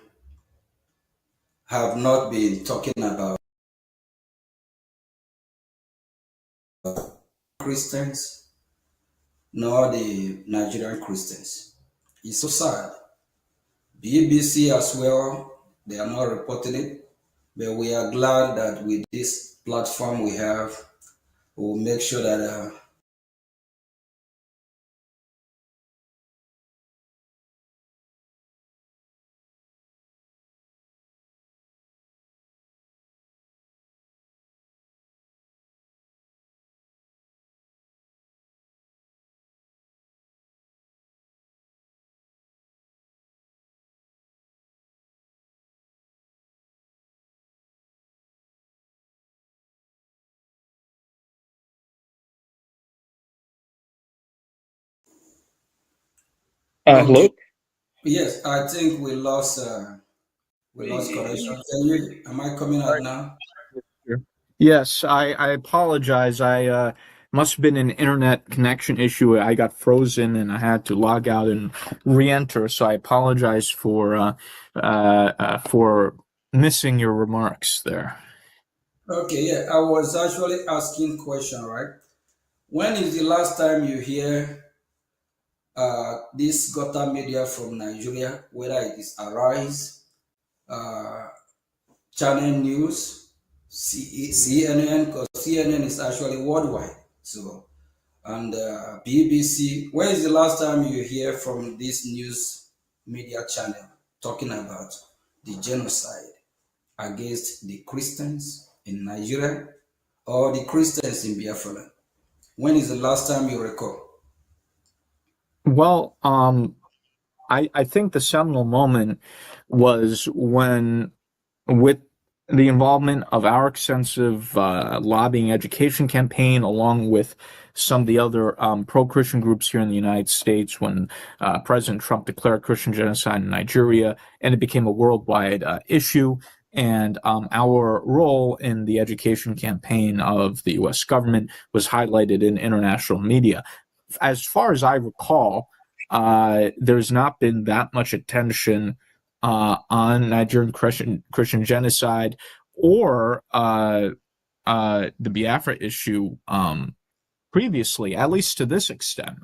have not been talking about Christians nor the Nigerian Christians. It's so sad. BBC as well, they are not reporting it, but we are glad that with this platform we have, we'll make sure that Hello? yes, I think we lost We lost connection. Am I coming out now? Yes, I apologize. I must have been an internet connection issue. I got frozen and I had to log out and re-enter. So I apologize for missing your remarks there. Okay, yeah, I was actually asking question, right? When is the last time you hear this gutter media from Nigeria, whether it is Arise, Channel News, CNN, because CNN is actually worldwide. So, and BBC. When is the last time you hear from this news media channel talking about the genocide against the Christians in Nigeria or the Christians in Biafra? When is the last time you recall? Well, I think the seminal moment was when, with the involvement of our extensive lobbying education campaign, along with some of the other pro-Christian groups here in the United States, when President Trump declared Christian genocide in Nigeria, and it became a worldwide issue, and our role in the education campaign of the U.S. government was highlighted in international media. As far as I recall, there's not been that much attention on Nigerian Christian genocide or the Biafra issue previously, at least to this extent.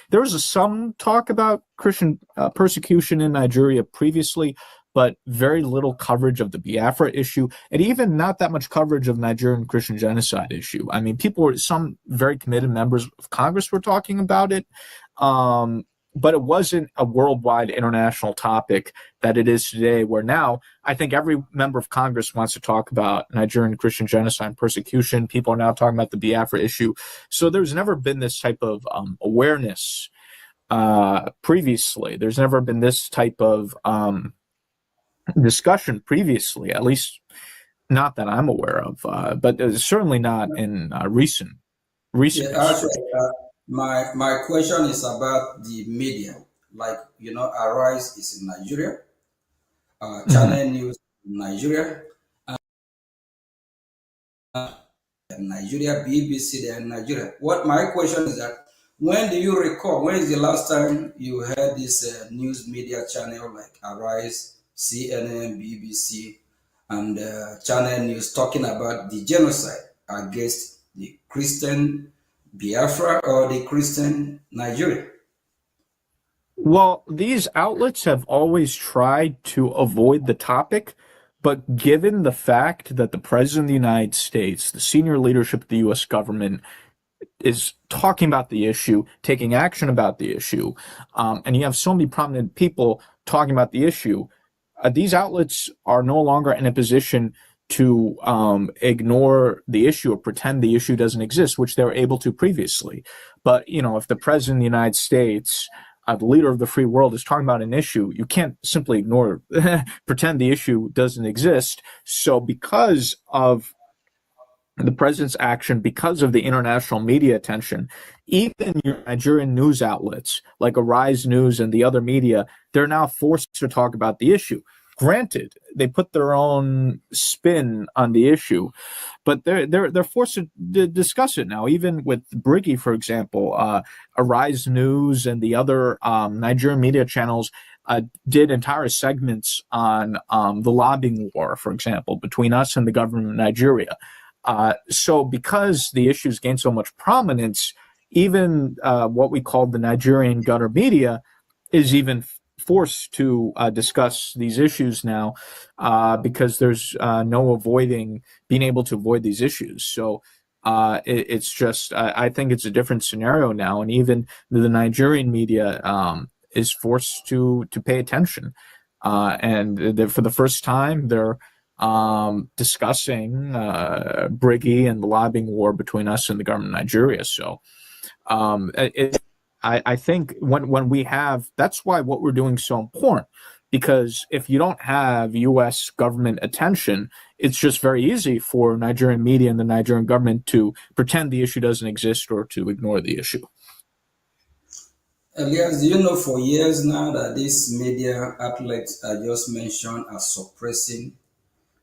There was some talk about Christian persecution in Nigeria previously, but very little coverage of the Biafra issue, and even not that much coverage of Nigerian Christian genocide issue. I mean, some very committed members of Congress were talking about it, but it wasn't a worldwide international topic that it is today, where now I think every member of Congress wants to talk about Nigerian Christian genocide and persecution. People are now talking about the Biafra issue. So there's never been this type of awareness previously. There's never been this type of discussion previously, at least not that I'm aware of, but certainly not in recent Actually, my question is about the media. Like, Arise is in Nigeria, Channel News in Nigeria, Nigeria, BBC there in Nigeria. What my question is that, when do you recall, when is the last time you heard this news media channel like Arise, CNN, BBC, and Channel News talking about the genocide against the Christian Biafra or the Christian Nigeria? Well, these outlets have always tried to avoid the topic, but given the fact that the President of the United States, the senior leadership of the U.S. government, is talking about the issue, taking action about the issue, and you have so many prominent people talking about the issue, these outlets are no longer in a position to ignore the issue or pretend the issue doesn't exist, which they were able to previously. But, if the President of the United States, the leader of the free world, is talking about an issue, you can't simply ignore, pretend the issue doesn't exist. So because of the president's action, because of the international media attention, even your Nigerian news outlets like Arise News and the other media, they're now forced to talk about the issue. Granted, they put their own spin on the issue, but they're forced to discuss it now. Even with Brgie, for example, Arise News and the other Nigerian media channels did entire segments on the lobbying war, for example, between us and the government of Nigeria. So because the issues gained so much prominence, even what we call the Nigerian gutter media is even forced to discuss these issues now because there's no being able to avoid these issues. So it's just, I think it's a different scenario now, and even the Nigerian media is forced to pay attention. And for the first time, they're discussing Brgie and the lobbying war between us and the government of Nigeria. So I think when we have, that's why what we're doing is so important, because if you don't have U.S. government attention, it's just very easy for Nigerian media and the Nigerian government to pretend the issue doesn't exist or to ignore the issue. Elias, do you know for years now that these media outlets I just mentioned are suppressing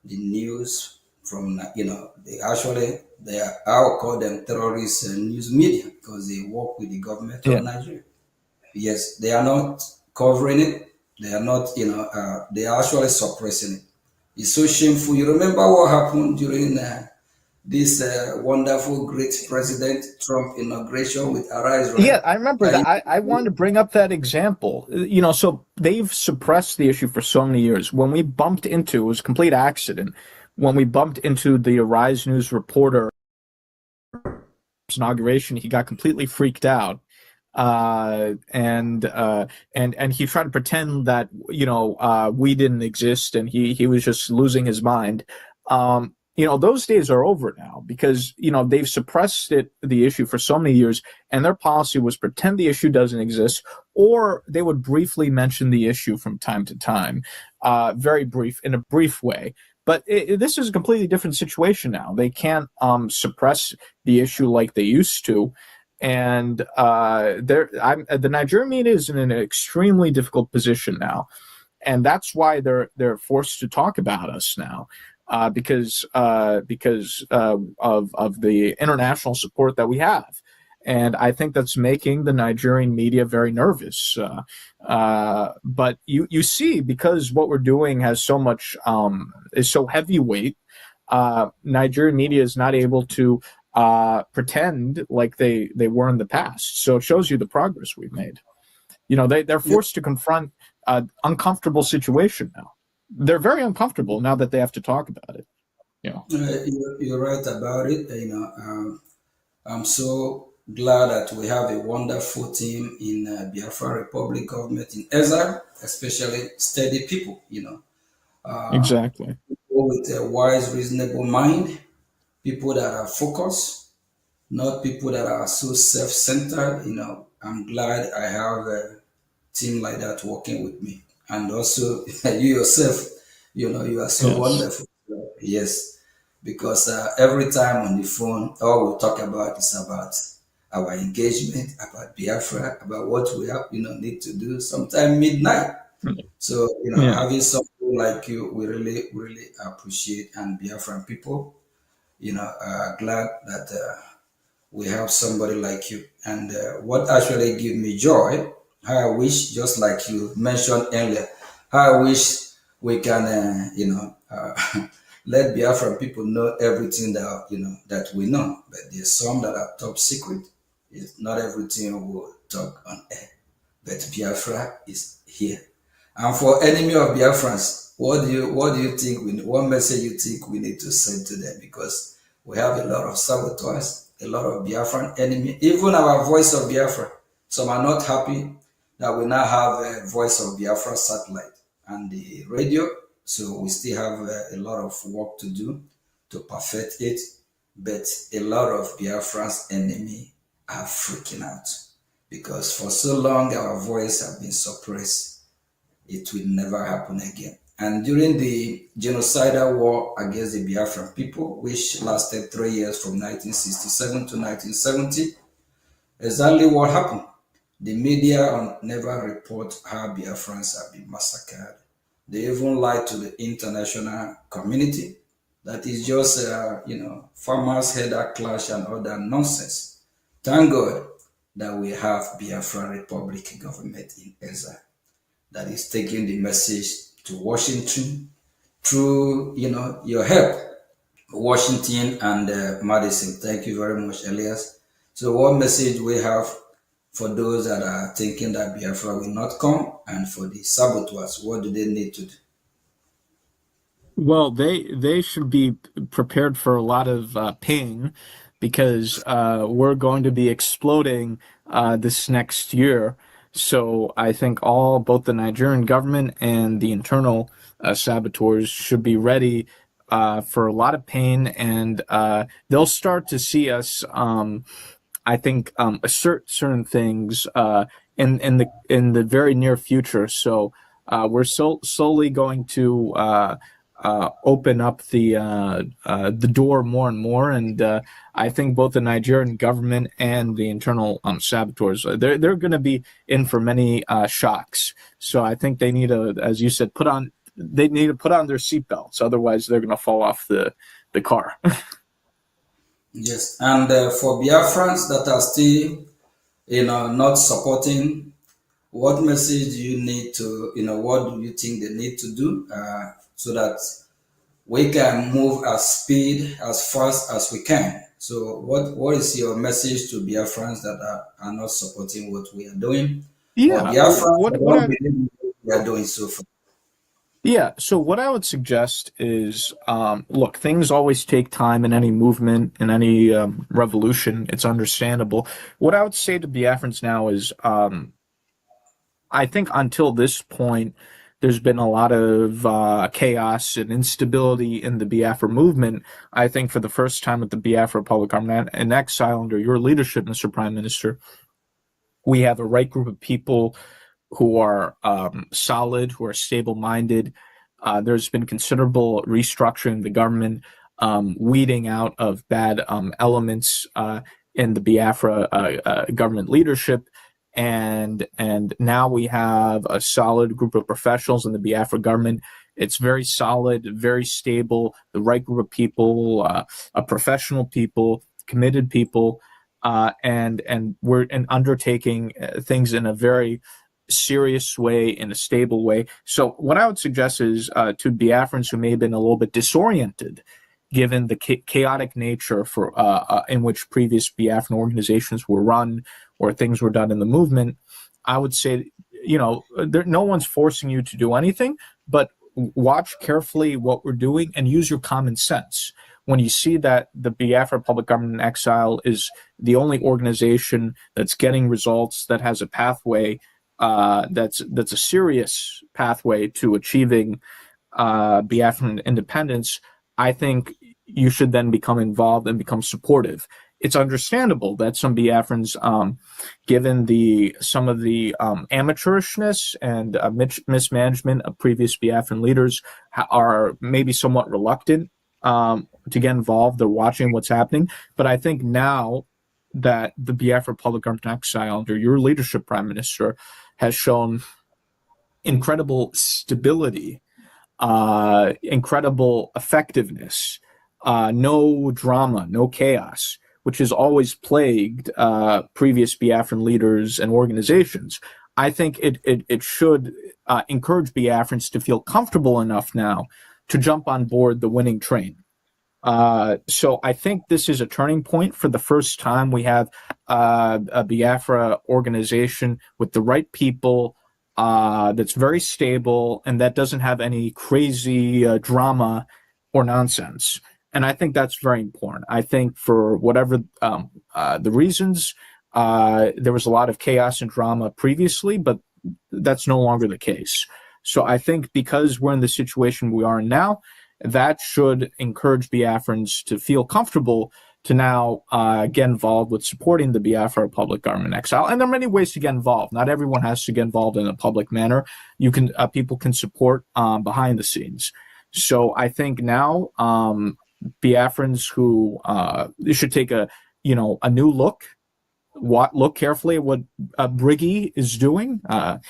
the news from, they are, I'll call them terrorist news media because they work with the government of Yeah. Nigeria. Yes, they are not covering it. They are not, they are actually suppressing it. It's so shameful. You remember what happened during this wonderful, great President Trump inauguration with Arise, right? Yeah, I remember that. I wanted to bring up that example. So they've suppressed the issue for so many years. When we bumped into, it was a complete accident, when we bumped into the Arise News reporter inauguration, he got completely freaked out. And he tried to pretend that we didn't exist, and he was just losing his mind. Those days are over now because they've suppressed the issue for so many years, and their policy was pretend the issue doesn't exist, or they would briefly mention the issue from time to time, very brief, in a brief way. But this is a completely different situation now. They can't suppress the issue like they used to. And the Nigerian media is in an extremely difficult position now, and that's why they're forced to talk about us now, because of the international support that we have, and I think that's making the Nigerian media very nervous. But you see, because what we're doing has so much is so heavyweight, Nigerian media is not able to pretend like they were in the past. So it shows you the progress we've made. They're forced to confront an uncomfortable situation now. They're very uncomfortable now that they have to talk about it. You're right about it. I'm so glad that we have a wonderful team in Biafra Republic government in Ezra, especially steady people. Exactly. People with a wise, reasonable mind, people that are focused, not people that are so self-centered. I'm glad I have a team like that working with me, and also you yourself. You are so Yes. wonderful. Yes, because every time on the phone, all we talk about is about our engagement, about Biafra, about what we have, need to do. Sometime midnight. So having something like you, we really, really appreciate, and Biafran people, glad that we have somebody like you. And what actually gives me joy, how I wish, just like you mentioned earlier, how I wish we can, let Biafran people know everything that that we know. But there's some that are top secret. It's not everything we'll talk on air. But Biafra is here. And for enemy of Biafrans, what do you think? What message you think we need to send to them? Because we have a lot of saboteurs, a lot of Biafran enemy, even our voice of Biafra. Some are not happy that we now have a voice of Biafra satellite and the radio. So we still have a lot of work to do to perfect it. But a lot of Biafran's enemy are freaking out because for so long our voice have been suppressed. It will never happen again. And during the genocidal war against the Biafran people, which lasted 3 years from 1967 to 1970, exactly what happened. The media never report how Biafrans have been massacred. They even lied to the international community. That is just, farmers' header clash and all that nonsense. Thank God that we have Biafran Republic government in Ezra that is taking the message to Washington through, your help, Washington and Madison. Thank you very much, Elias. So what message we have for those that are thinking that Biafra will not come, and for the saboteurs, what do they need to do? Well, they should be prepared for a lot of pain because we're going to be exploding this next year. So I think both the Nigerian government and the internal saboteurs should be ready for a lot of pain, and they'll start to see us, I think, assert certain things in the very near future. So we're slowly going to open up the door more and more. And I think both the Nigerian government and the internal saboteurs, they're going to be in for many shocks. So I think they need to, as you said, put on their seatbelts. Otherwise, they're going to fall off the car. Yes, and for Biafrans that are still, not supporting, what message do you need to, what do you think they need to do so that we can move as fast as we can? So what is your message to Biafrans that are not supporting what we are doing? Yeah, or Biafrans what that what don't I believe what we are doing so far? Yeah, so what I would suggest is, look, things always take time in any movement, in any revolution. It's understandable. What I would say to Biafrans now is, I think until this point, there's been a lot of chaos and instability in the Biafra movement. I think for the first time with the Biafra Republic Army in exile under your leadership, Mr. Prime Minister, we have a right group of people who are solid, who are stable-minded. There's been considerable restructuring of the government, weeding out of bad elements in the Biafra government leadership. And now we have a solid group of professionals in the Biafra government. It's very solid, very stable, the right group of people, professional people, committed people, and we're undertaking things in a very serious way, in a stable way. So what I would suggest is to Biafrans who may have been a little bit disoriented, given the chaotic nature for in which previous Biafran organizations were run or things were done in the movement, I would say, no one's forcing you to do anything, but watch carefully what we're doing and use your common sense. When you see that the Biafra Public Government in Exile is the only organization that's getting results, that has a pathway, that's a serious pathway to achieving Biafran independence, I think you should then become involved and become supportive. It's understandable that some Biafrans, given some of the amateurishness and mismanagement of previous Biafran leaders, are maybe somewhat reluctant to get involved. They're watching what's happening. But I think now that the Biafra Public Government in Exile under your leadership, Prime Minister, has shown incredible stability, incredible effectiveness, no drama, no chaos, which has always plagued previous Biafran leaders and organizations. I think it should encourage Biafrans to feel comfortable enough now to jump on board the winning train. So I think this is a turning point. For the first time, we have a Biafra organization with the right people, that's very stable and that doesn't have any crazy drama or nonsense. And I think that's very important. I think for whatever the reasons, there was a lot of chaos and drama previously, but that's no longer the case. So I think because we're in the situation we are in now, that should encourage Biafrans to feel comfortable to now get involved with supporting the Biafra Public Government in Exile. And there are many ways to get involved. Not everyone has to get involved in a public manner. You can people can support behind the scenes. So I think now Biafrans who should take a new look carefully at what Brgie is doing, and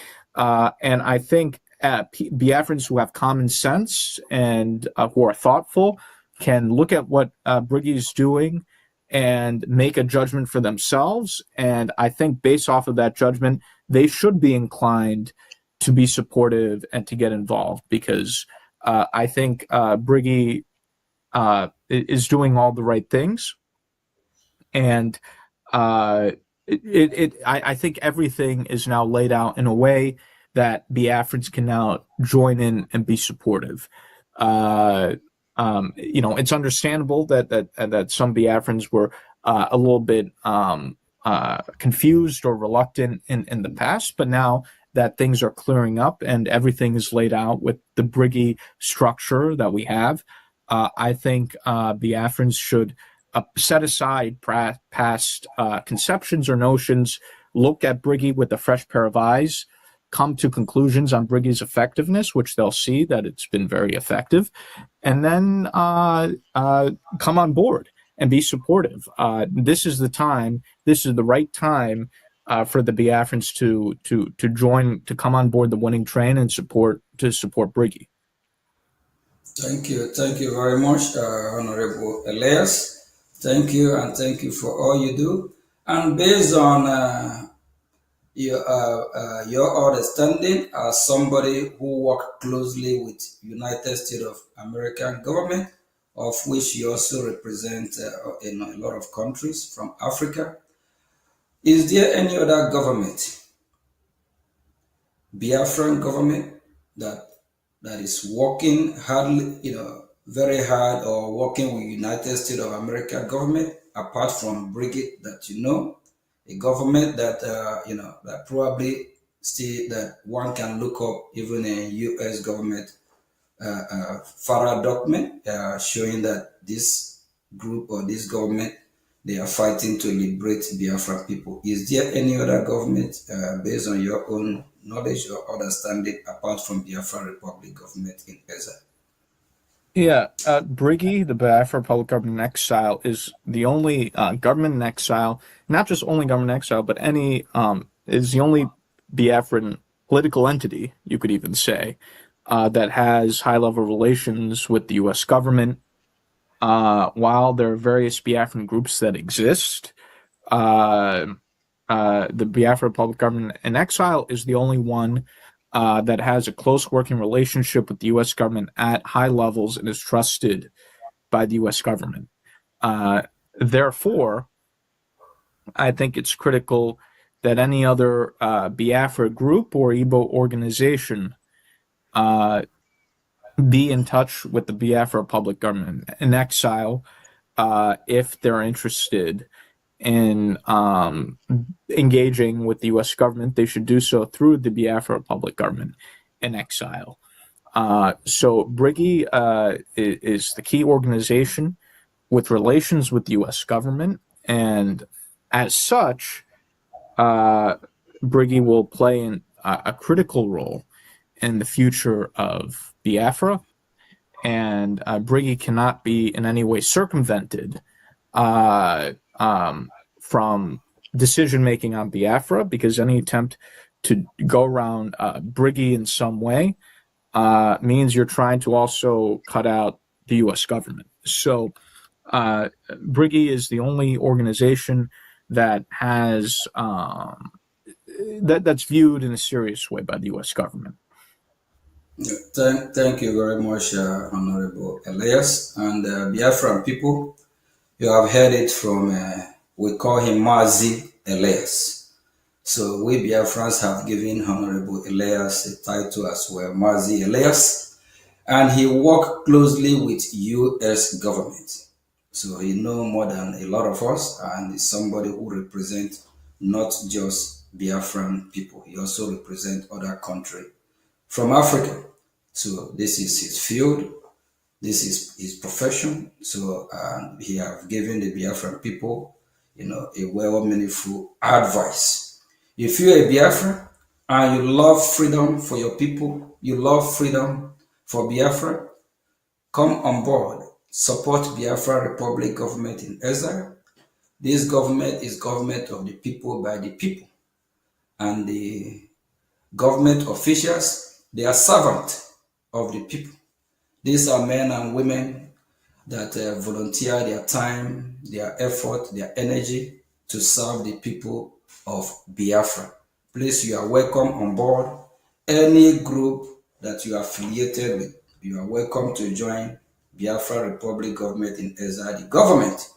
I think Biafrans who have common sense and who are thoughtful can look at what Brgie is doing and make a judgment for themselves. And I think based off of that judgment, they should be inclined to be supportive and to get involved, because I think Brgie is doing all the right things. And I think everything is now laid out in a way that Biafrans can now join in and be supportive. It's understandable that some Biafrans were a little bit confused or reluctant in the past, but now that things are clearing up and everything is laid out with the Brgie structure that we have, I think Biafrans should set aside past conceptions or notions, look at Brgie with a fresh pair of eyes, come to conclusions on Brigie's effectiveness, which they'll see that it's been very effective, and then come on board and be supportive. This is the time. This is the right time for the Biafrans to join, to come on board the winning train and support Brgie. Thank you very much, Honorable Elias. Thank you, and thank you for all you do. And based on your understanding as somebody who worked closely with United States of American government, of which you also represent in a lot of countries from Africa, is there any other government, Biafran government, that is working hardly, very hard, or working with United States of America government, apart from Brigade, that a government that that probably still that one can look up, even a U.S. government FARA document showing that this group or this government, they are fighting to liberate Biafra people. Is there any other government, based on your own knowledge or understanding, apart from Biafra Republic government in Gaza? Yeah, Brgie, the Biafra Republic government in exile, is the only government in exile, not just only government in exile, but is the only Biafran political entity, you could even say, that has high-level relations with the U.S. government. While there are various Biafran groups that exist, the Biafra Republic government in exile is the only one that has a close working relationship with the U.S. government at high levels and is trusted by the U.S. government. Therefore, I think it's critical that any other Biafra group or Igbo organization be in touch with the Biafra Republic government in exile if they're interested in engaging with the U.S. government. They should do so through the Biafra Republic government in exile. So Brgie is the key organization with relations with the U.S. government, and as such, Brgie will play a critical role in the future of Biafra, and Brgie cannot be in any way circumvented from decision-making on Biafra, because any attempt to go around Brgie in some way means you're trying to also cut out the U.S. government. So Brgie is the only organization that has that's viewed in a serious way by the U.S. government. Thank you very much, Honorable Elias. And Biafran people, you have heard it from, we call him Mazi Elias. So we Biafrans have given Honorable Elias a title as well, Mazi Elias. And he worked closely with U.S. government. So he knows more than a lot of us, and is somebody who represents not just Biafran people. He also represents other countries from Africa. So this is his field, this is his profession. So he have given the Biafran people, a well meaningful advice. If you're a Biafran and you love freedom for your people, you love freedom for Biafra, come on board, support Biafra Republic government in exile. This government is government of the people, by the people, and the government officials, they are servants of the people. These are men and women that volunteer their time, their effort, their energy to serve the people of Biafra. Please, you are welcome on board. Any group that you are affiliated with, you are welcome to join Biafra Republic government in exile, the government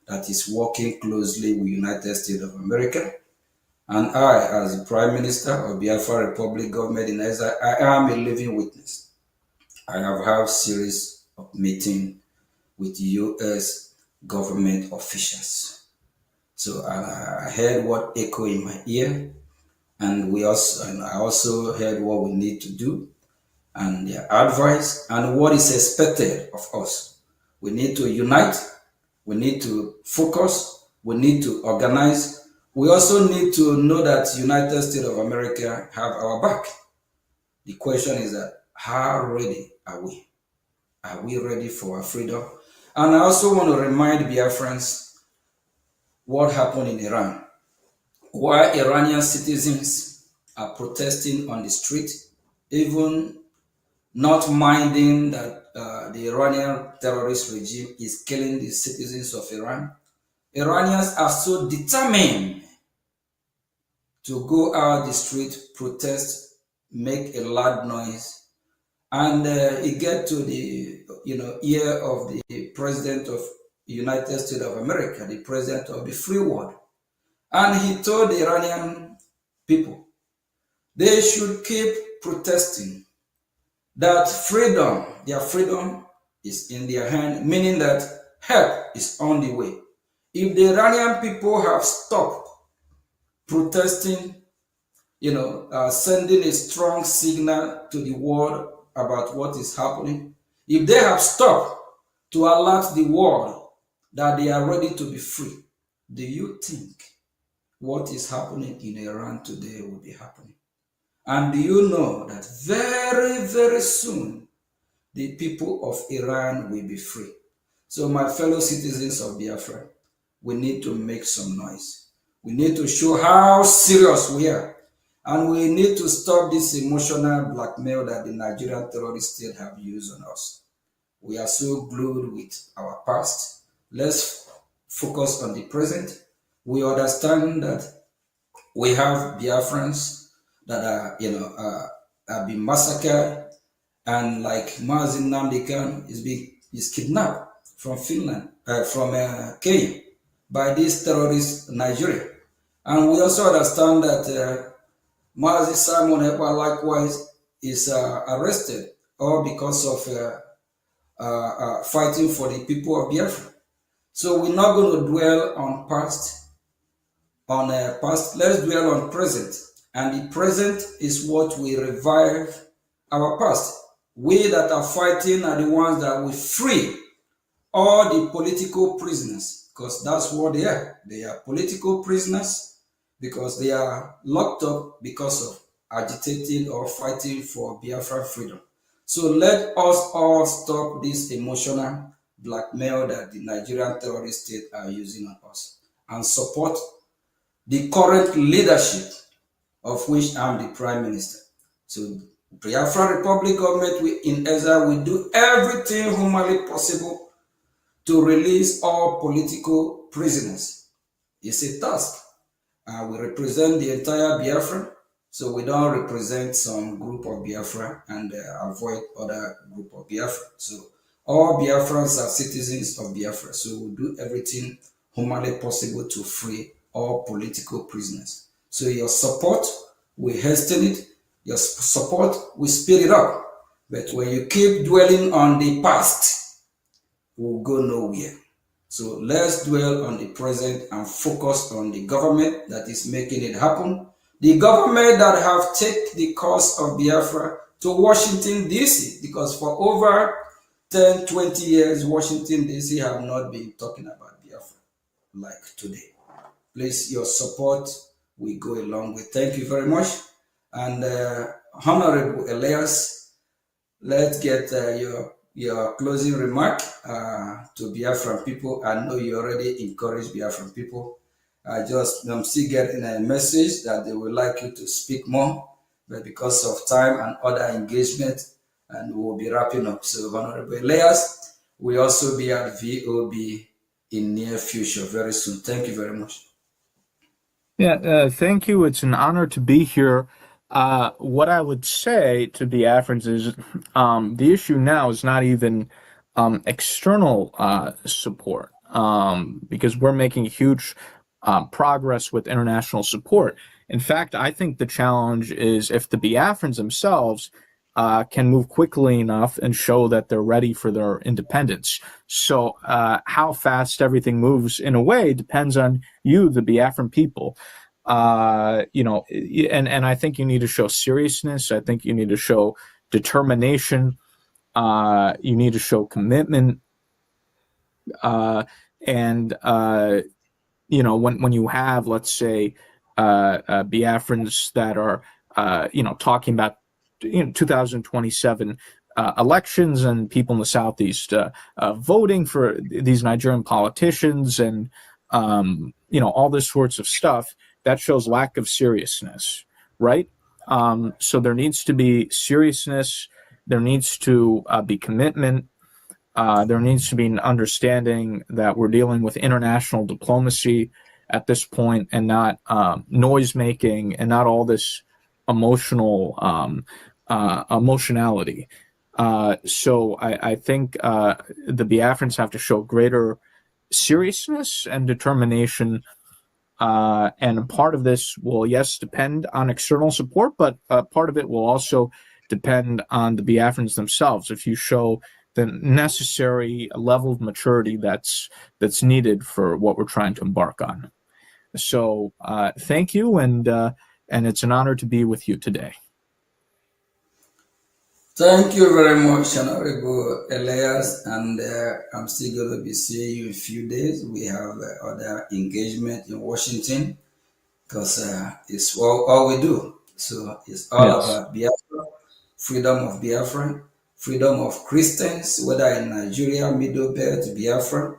that is working closely with United States of America. And I, as the Prime Minister of Biafra Republic government in exile, I am a living witness. I have had series of meetings with U.S. government officials. So I heard what echo in my ear, and I also heard what we need to do, and their advice, and what is expected of us. We need to unite, we need to focus, we need to organize, We also need to know that United States of America have our back. The question is that how ready are we? Are we ready for our freedom? And I also want to remind Biafrans what happened in Iran. Why Iranian citizens are protesting on the street, even not minding that the Iranian terrorist regime is killing the citizens of Iran. Iranians are so determined to go out the street, protest, make a loud noise, and it get to the ear of the president of the United States of America, the president of the free world, and he told the Iranian people they should keep protesting, that freedom, their freedom is in their hand, meaning that help is on the way. If the Iranian people have stopped protesting, sending a strong signal to the world about what is happening, if they have stopped to alert the world that they are ready to be free, do you think what is happening in Iran today will be happening? And do you know that very, very soon the people of Iran will be free? So my fellow citizens of Biafra, we need to make some noise. We need to show how serious we are. And we need to stop this emotional blackmail that the Nigerian terrorist state have used on us. We are so glued with our past. Let's focus on the present. We understand that we have Biafrans that are, have been massacred, and like Mazin Namdekan is kidnapped from Finland, from Kenya, by this terrorist Nigeria. And we also understand that Mazi Simon Ekpa likewise is arrested, all because of fighting for the people of Biafra. So we're not going to dwell on past. Let's dwell on present. And the present is what we revive our past. We that are fighting are the ones that will free all the political prisoners, because that's what they are. They are political prisoners because they are locked up because of agitating or fighting for Biafra freedom. So let us all stop this emotional blackmail that the Nigerian terrorist state are using on us and support the current leadership, of which I'm the Prime Minister. So Biafra Republic government in exile will do everything humanly possible to release all political prisoners. It's a task. We represent the entire Biafra, so we don't represent some group of Biafra and avoid other group of Biafra. So all Biafrans are citizens of Biafra, so we'll do everything humanly possible to free all political prisoners. So your support, we hasten it. Your support, we speed it up. But when you keep dwelling on the past, we'll go nowhere. So let's dwell on the present and focus on the government that is making it happen. The government that have taken the cause of Biafra to Washignton D.C. because for over 10, 20 years, Washignton D.C. have not been talking about Biafra like today. Please, your support will go a long way. Thank you very much. And Honorable Elias, let's get your closing remark to Biafran people. I know you already encouraged Biafran people. I'm still getting a message that they would like you to speak more, but because of time and other engagement, and we'll be wrapping up. So Honorable Elias will also be at VOB in near future, very soon. Thank you very much. Yeah, thank you. It's an honor to be here. What I would say to Biafrans is the issue now is not even external support, because we're making huge progress with international support. In fact, I think the challenge is if the Biafrans themselves can move quickly enough and show that they're ready for their independence. So how fast everything moves in a way depends on you, the Biafran people. And I think you need to show seriousness. I think you need to show determination. You need to show commitment. you know, when you have, let's say, Biafrans that are, you know, talking about 2027 elections and people in the Southeast voting for these Nigerian politicians and, you know, all this sorts of stuff, that shows lack of seriousness, right? So there needs to be seriousness. There needs to be commitment. There needs to be an understanding that we're dealing with international diplomacy at this point and not noise making and not all this emotionality. So I think the Biafrans have to show greater seriousness and determination. And part of this will, yes, depend on external support, but part of it will also depend on the Biafrans themselves. If you show the necessary level of maturity that's needed for what we're trying to embark on. So thank you, and it's an honor to be with you today. Thank you very much, Honorable Elias, and I'm still going to be seeing you in a few days. We have other engagement in Washington because it's all we do. So it's all about Biafra, freedom of Biafra, freedom of Christians, whether in Nigeria, Middle Belt, Biafra,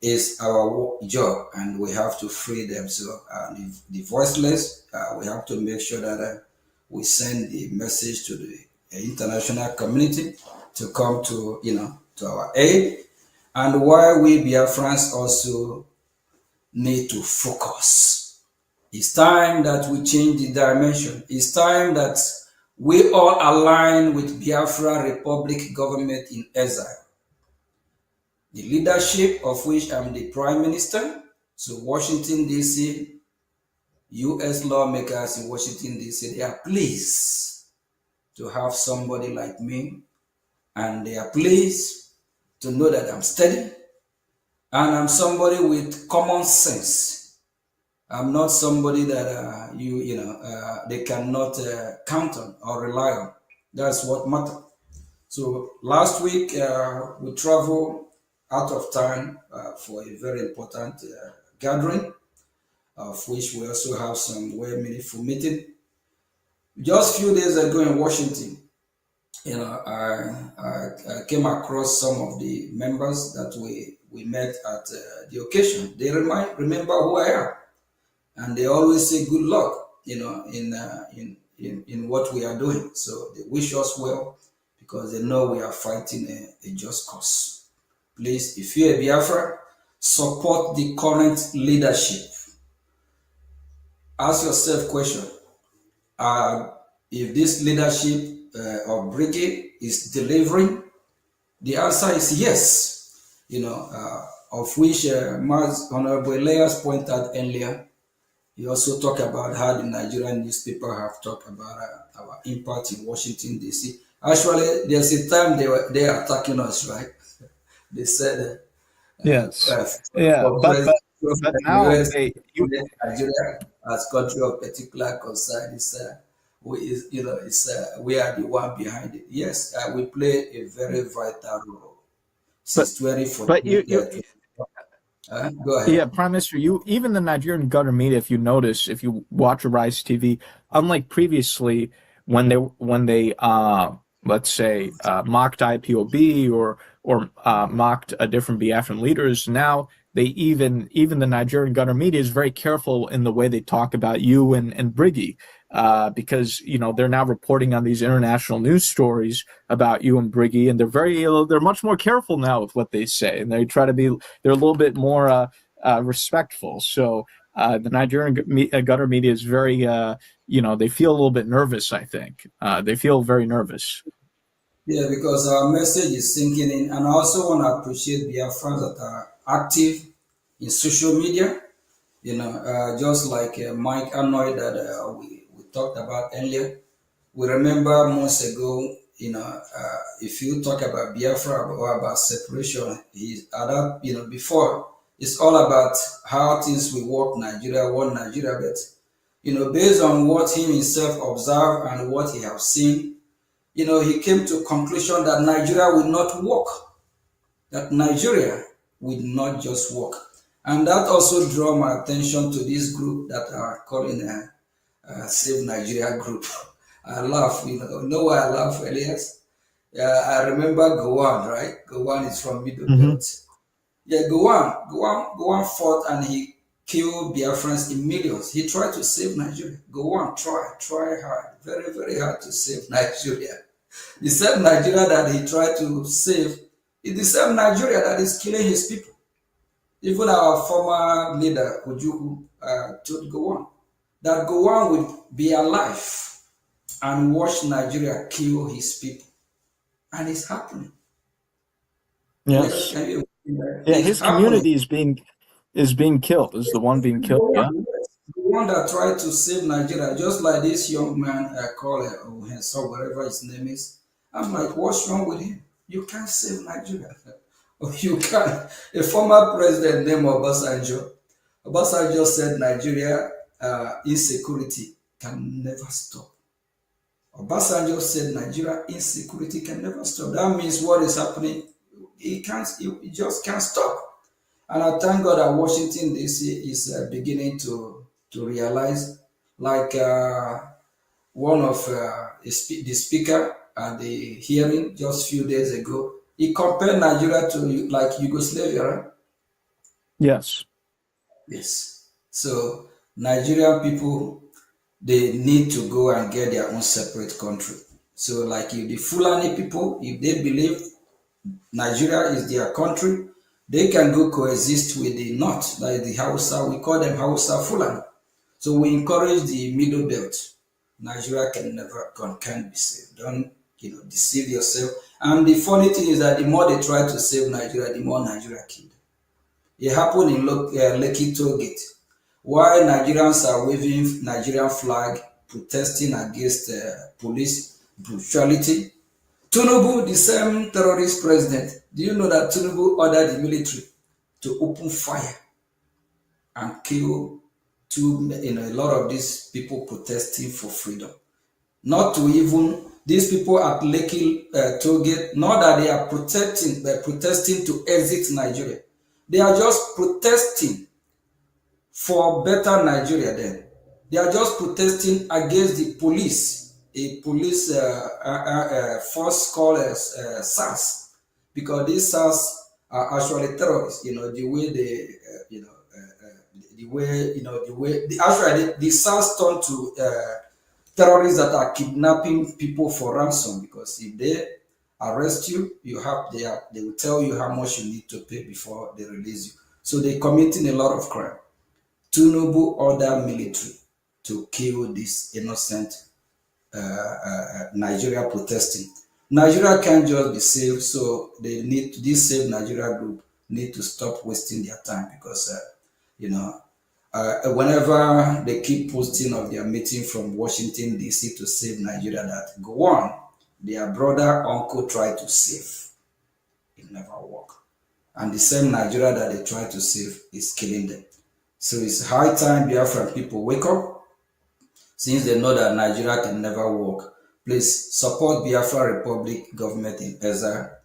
is our job, and we have to free them. So the voiceless, we have to make sure that we send the message to the international community to come to, to our aid. And while we Biafrans also need to focus. It's time that we change the dimension. It's time that we all align with Biafra Republic government in exile. The leadership of which I'm the Prime Minister, so Washington, D.C., U.S. lawmakers in Washington, D.C., they are pleased to have somebody like me, and they are pleased to know that I'm steady, and I'm somebody with common sense. I'm not somebody that they cannot count on or rely on. That's what matters. So last week we traveled out of town for a very important gathering, of which we also have some very meaningful meeting. Just a few days ago in Washington, I came across some of the members that we met at the occasion. They remember who I am, and they always say good luck, in what we are doing. So they wish us well because they know we are fighting a just cause. Please, if you're a Biafra, support the current leadership. Ask yourself question: if this leadership of Brgie is delivering, the answer is yes. Of which Honorable Elias pointed out earlier. He also talked about how the Nigerian newspaper have talked about our impact in Washington, D.C. Actually, there's a time they are attacking us, right? They said, yes, but now Nigeria as country of particular concern we are the one behind it. Yes, we play a very vital role since 2014. But go ahead. Yeah, Prime Minister, even the Nigerian government media, if you notice, if you watch Arise TV, unlike previously when they let's say mocked IPOB or mocked different Biafran leaders, now they even the Nigerian government media is very careful in the way they talk about you and Brgie. Because they're now reporting on these international news stories about you and Brgie, and they're much more careful now with what they say, and they're a little bit more respectful. So the Nigerian gutter media is very, they feel a little bit nervous. I think they feel very nervous. Yeah, because our message is sinking in, and I also want to appreciate Biafrans that are active in social media. Just like Mike Arnold that we talked about earlier. We remember months ago, if you talk about Biafra or about separation, before, it's all about how things will work Nigeria, one Nigeria, but, based on what he himself observed and what he has seen, he came to a conclusion that Nigeria will not work, that Nigeria will not just work. And that also drew my attention to this group that are calling Save Nigeria group. I laugh, you know why I laugh, Elias? I remember Gowon, right? Gowon is from Middle Belt. Yeah, Gowon fought and he killed Biafrans in millions. He tried to save Nigeria. Gowon try hard, very, very hard to save Nigeria. The same Nigeria that he tried to save is the same Nigeria that is killing his people. Even our former leader, Ojukwu, told Gowon that Gowon would be alive and watch Nigeria kill his people. And it's happening. Yes. Yeah, his community is being killed, is the one being killed, yeah? The one that tried to save Nigeria, just like this young man called Henson, whatever his name is. I'm like, what's wrong with him? You can't save Nigeria. You can't. A former president named Obasanjo said Nigeria insecurity can never stop. Obasanjo said Nigeria insecurity can never stop. That means what is happening, it just can't stop. And I thank God that Washington D.C. is beginning to realize, like one of the speaker at the hearing just a few days ago, he compared Nigeria to like Yugoslavia, right? Yes. Yes. So Nigerian people, they need to go and get their own separate country. So like if the Fulani people, if they believe Nigeria is their country, they can go coexist with the North, like the Hausa, we call them Hausa Fulani. So we encourage the Middle Belt. Nigeria can't be saved. Don't deceive yourself. And the funny thing is that the more they try to save Nigeria, the more Nigeria killed. It happened in Lekki Toll Gate. While Nigerians are waving Nigerian flag, protesting against police brutality, Tinubu, the same terrorist president, do you know that Tinubu ordered the military to open fire and kill a lot of these people protesting for freedom? Not to even these people at Lekki Toll Gate, not that they are protesting to exit Nigeria. They are just protesting for better Nigeria then. They are just protesting against the police, a police force called SARS, because these SARS are actually terrorists. The way they, the SARS turned to terrorists that are kidnapping people for ransom, because if they arrest you, they will tell you how much you need to pay before they release you. So they're committing a lot of crime. Tinubu ordered military to kill this innocent Nigeria protesting. Nigeria can't just be saved, so this Save Nigeria group need to stop wasting their time, because whenever they keep posting of their meeting from Washington D.C. to save Nigeria, that go on, their brother, uncle tried to save. It never worked. And the same Nigeria that they try to save is killing them. So it's high time Biafran people wake up, since they know that Nigeria can never work. Please support Biafra Republic government in Ezra.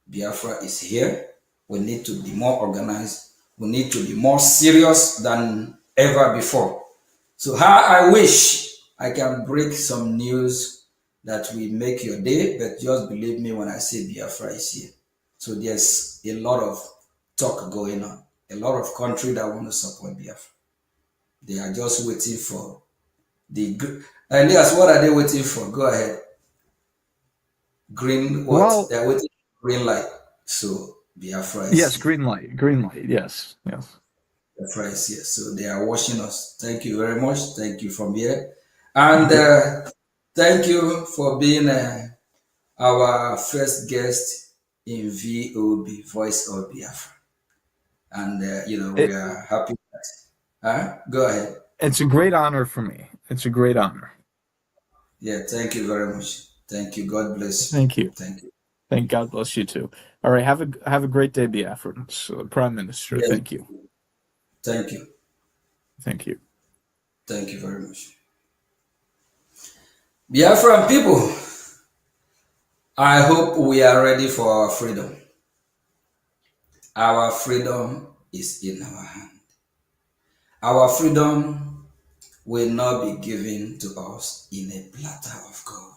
Biafra is here. We need to be more organized. We need to be more serious than ever before. So how I wish I can break some news that will make your day, but just believe me when I say Biafra is here. So there's a lot of talk going on. A lot of countries that want to support Biafra. They are just waiting for the... Elias, what are they waiting for? Go ahead. Green, what? Well, they're waiting for green light. So Biafra is yes, here. green light, yes. Biafra is here. So they are watching us. Thank you very much. Thank you from here. And thank you for being our first guest in VOB, Voice of Biafra. And, we are happy. Go ahead. It's a great honor for me. It's a great honor. Yeah, thank you very much. Thank you. God bless you. Thank you. Thank you. Thank God bless you too. All right, have a great day, Biafrans. Prime Minister, Yeah. thank you. Thank you. Thank you. Thank you very much. Biafran people, I hope we are ready for our freedom. Our freedom is in our hands. Our freedom will not be given to us in a platter of gold.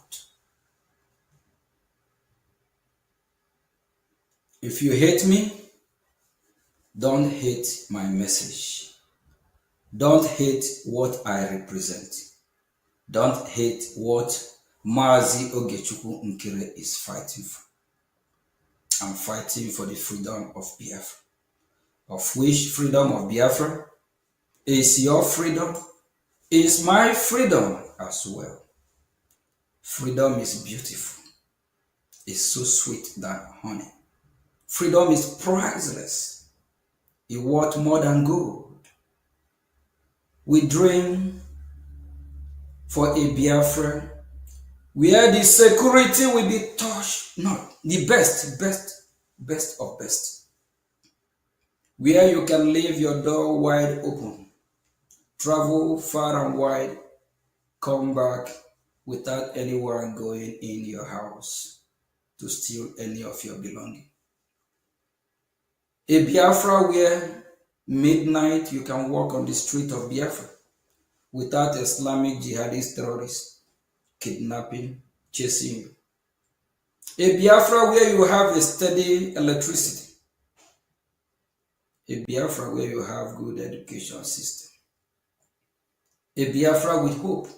If you hate me, don't hate my message. Don't hate what I represent. Don't hate what Mazi Ogechukwu Nkire is fighting for. I'm fighting for the freedom of Biafra. Of which freedom of Biafra is your freedom, is my freedom as well. Freedom is beautiful. It's so sweet than honey. Freedom is priceless. It's worth more than gold. We dream for a Biafra where the security will be touched, not the best of best. Where you can leave your door wide open, travel far and wide, come back without anyone going in your house to steal any of your belongings. A Biafra where midnight you can walk on the street of Biafra without Islamic jihadist terrorists kidnapping, chasing you. A Biafra where you have a steady electricity. A Biafra where you have good education system. A Biafra with hope.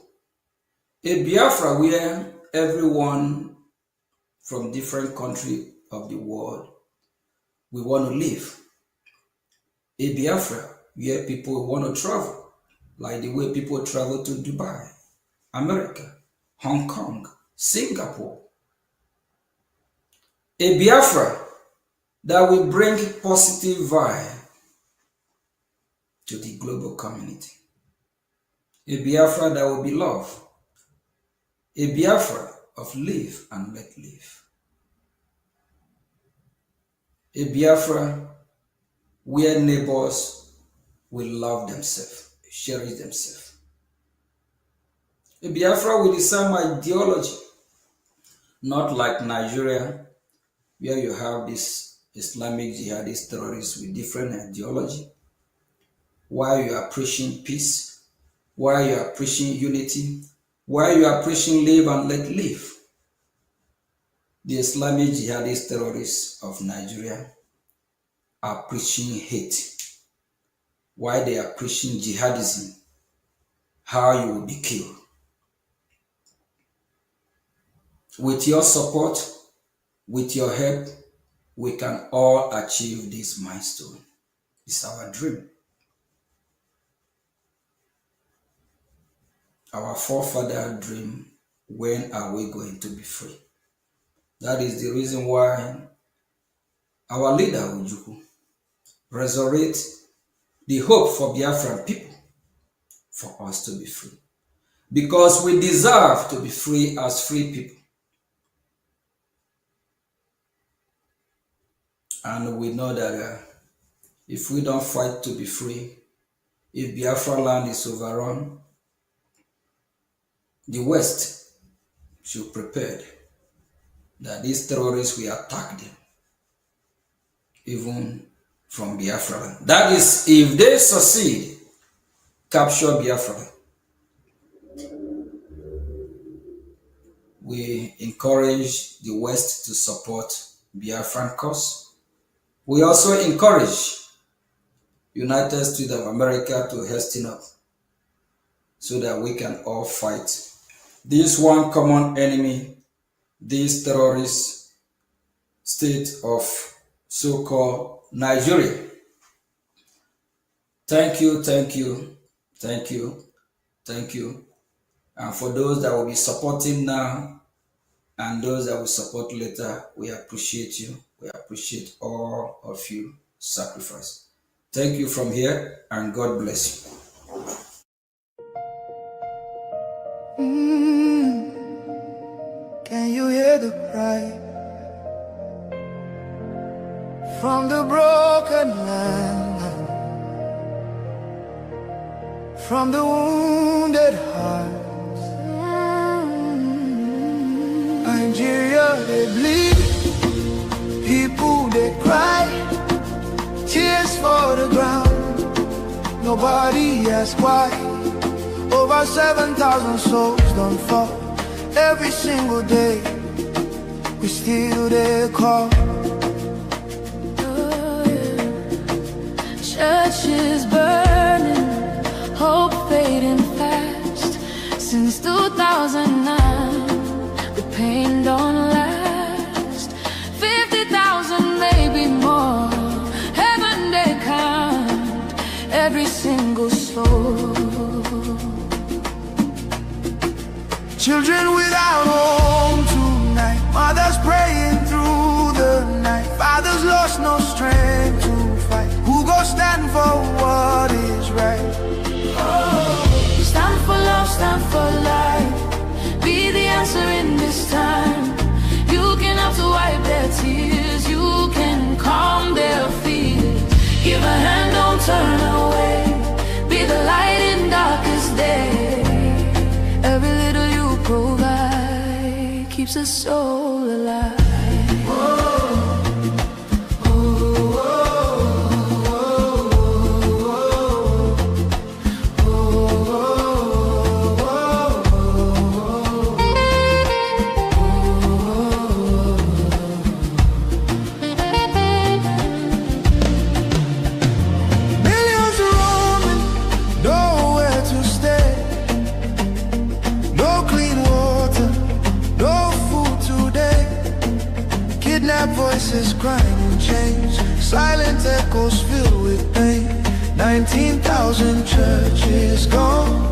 A Biafra where everyone from different countries of the world we want to live. A Biafra where people want to travel, like the way people travel to Dubai, America, Hong Kong, Singapore. A Biafra that will bring positive vibe to the global community. A Biafra that will be love. A Biafra of live and let live. A Biafra where neighbors will love themselves, cherish themselves. A Biafra with the same ideology, not like Nigeria, where you have this Islamic jihadist terrorists with different ideology, while you are preaching peace, while you are preaching unity, while you are preaching live and let live. The Islamic jihadist terrorists of Nigeria are preaching hate, while they are preaching jihadism, how you will be killed. With your support, with your help, we can all achieve this milestone. It's our dream. Our forefather dream, when are we going to be free? That is the reason why our leader, Ojukwu, resurrect the hope for Biafran people, for us to be free. Because we deserve to be free as free people. And we know that if we don't fight to be free, if Biafra land is overrun, the West should prepare that these terrorists will attack them, even from Biafra land. That is, if they succeed, capture Biafra. We encourage the West to support Biafran cause. We also encourage United States of America to hasten up so that we can all fight this one common enemy, this terrorist state of so-called Nigeria. Thank you, thank you, thank you, thank you. And for those that will be supporting now and those that will support later, we appreciate you. We appreciate all of you sacrifice. Thank you from here, and God bless you. Can you hear the cry from the broken land, from the wounded hearts? Nigeria, they bleed, people they cry, tears for the ground. Nobody asks why. Over 7,000 souls don't fall. Every single day we still there call. Churches burning, hope fading fast. Since 2009, the pain don't last. 50,000, maybe more. Heaven they count every single soul. Children without home tonight, mothers praying through the night, fathers lost no strength to fight. Who go stand for what is right? Stand for love, stand for life. Be the answer in this time. You can have to wipe their tears. You can calm their fears. Give a hand, don't turn away. Be the light in darkest day. Every little you provide keeps a soul alive. Voices crying in chains, silent echoes filled with pain. 19,000 churches gone,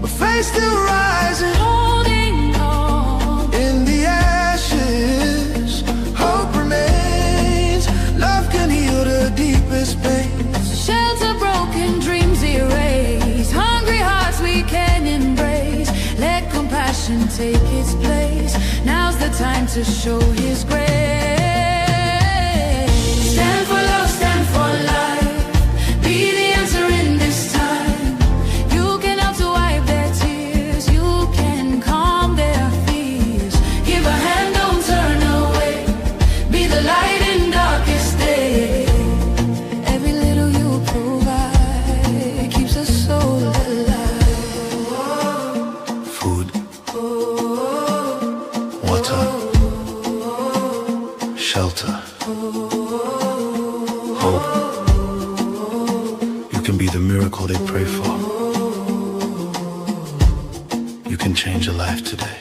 but faith still rising, holding on. In the ashes, hope remains. Love can heal the deepest pains. Shelter broken, dreams erased. Hungry hearts we can embrace. Let compassion take its place. Now's the time to show His grace. Stand for love, stand for life. Be the answer in this time. You can help to wipe their tears. You can calm their fears. Give a hand, don't turn away. Be the light in darkest day. Every little you provide keeps a soul alive. Food, water, shelter, hope. You can be the miracle they pray for. You can change a life today.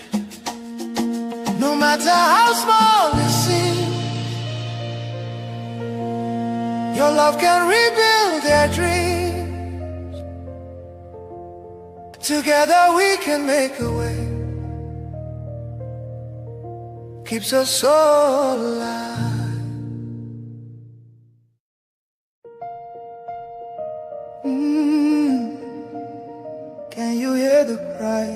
No matter how small it seems, your love can rebuild their dreams. Together we can make a way. Keeps us so alive. Can you hear the cry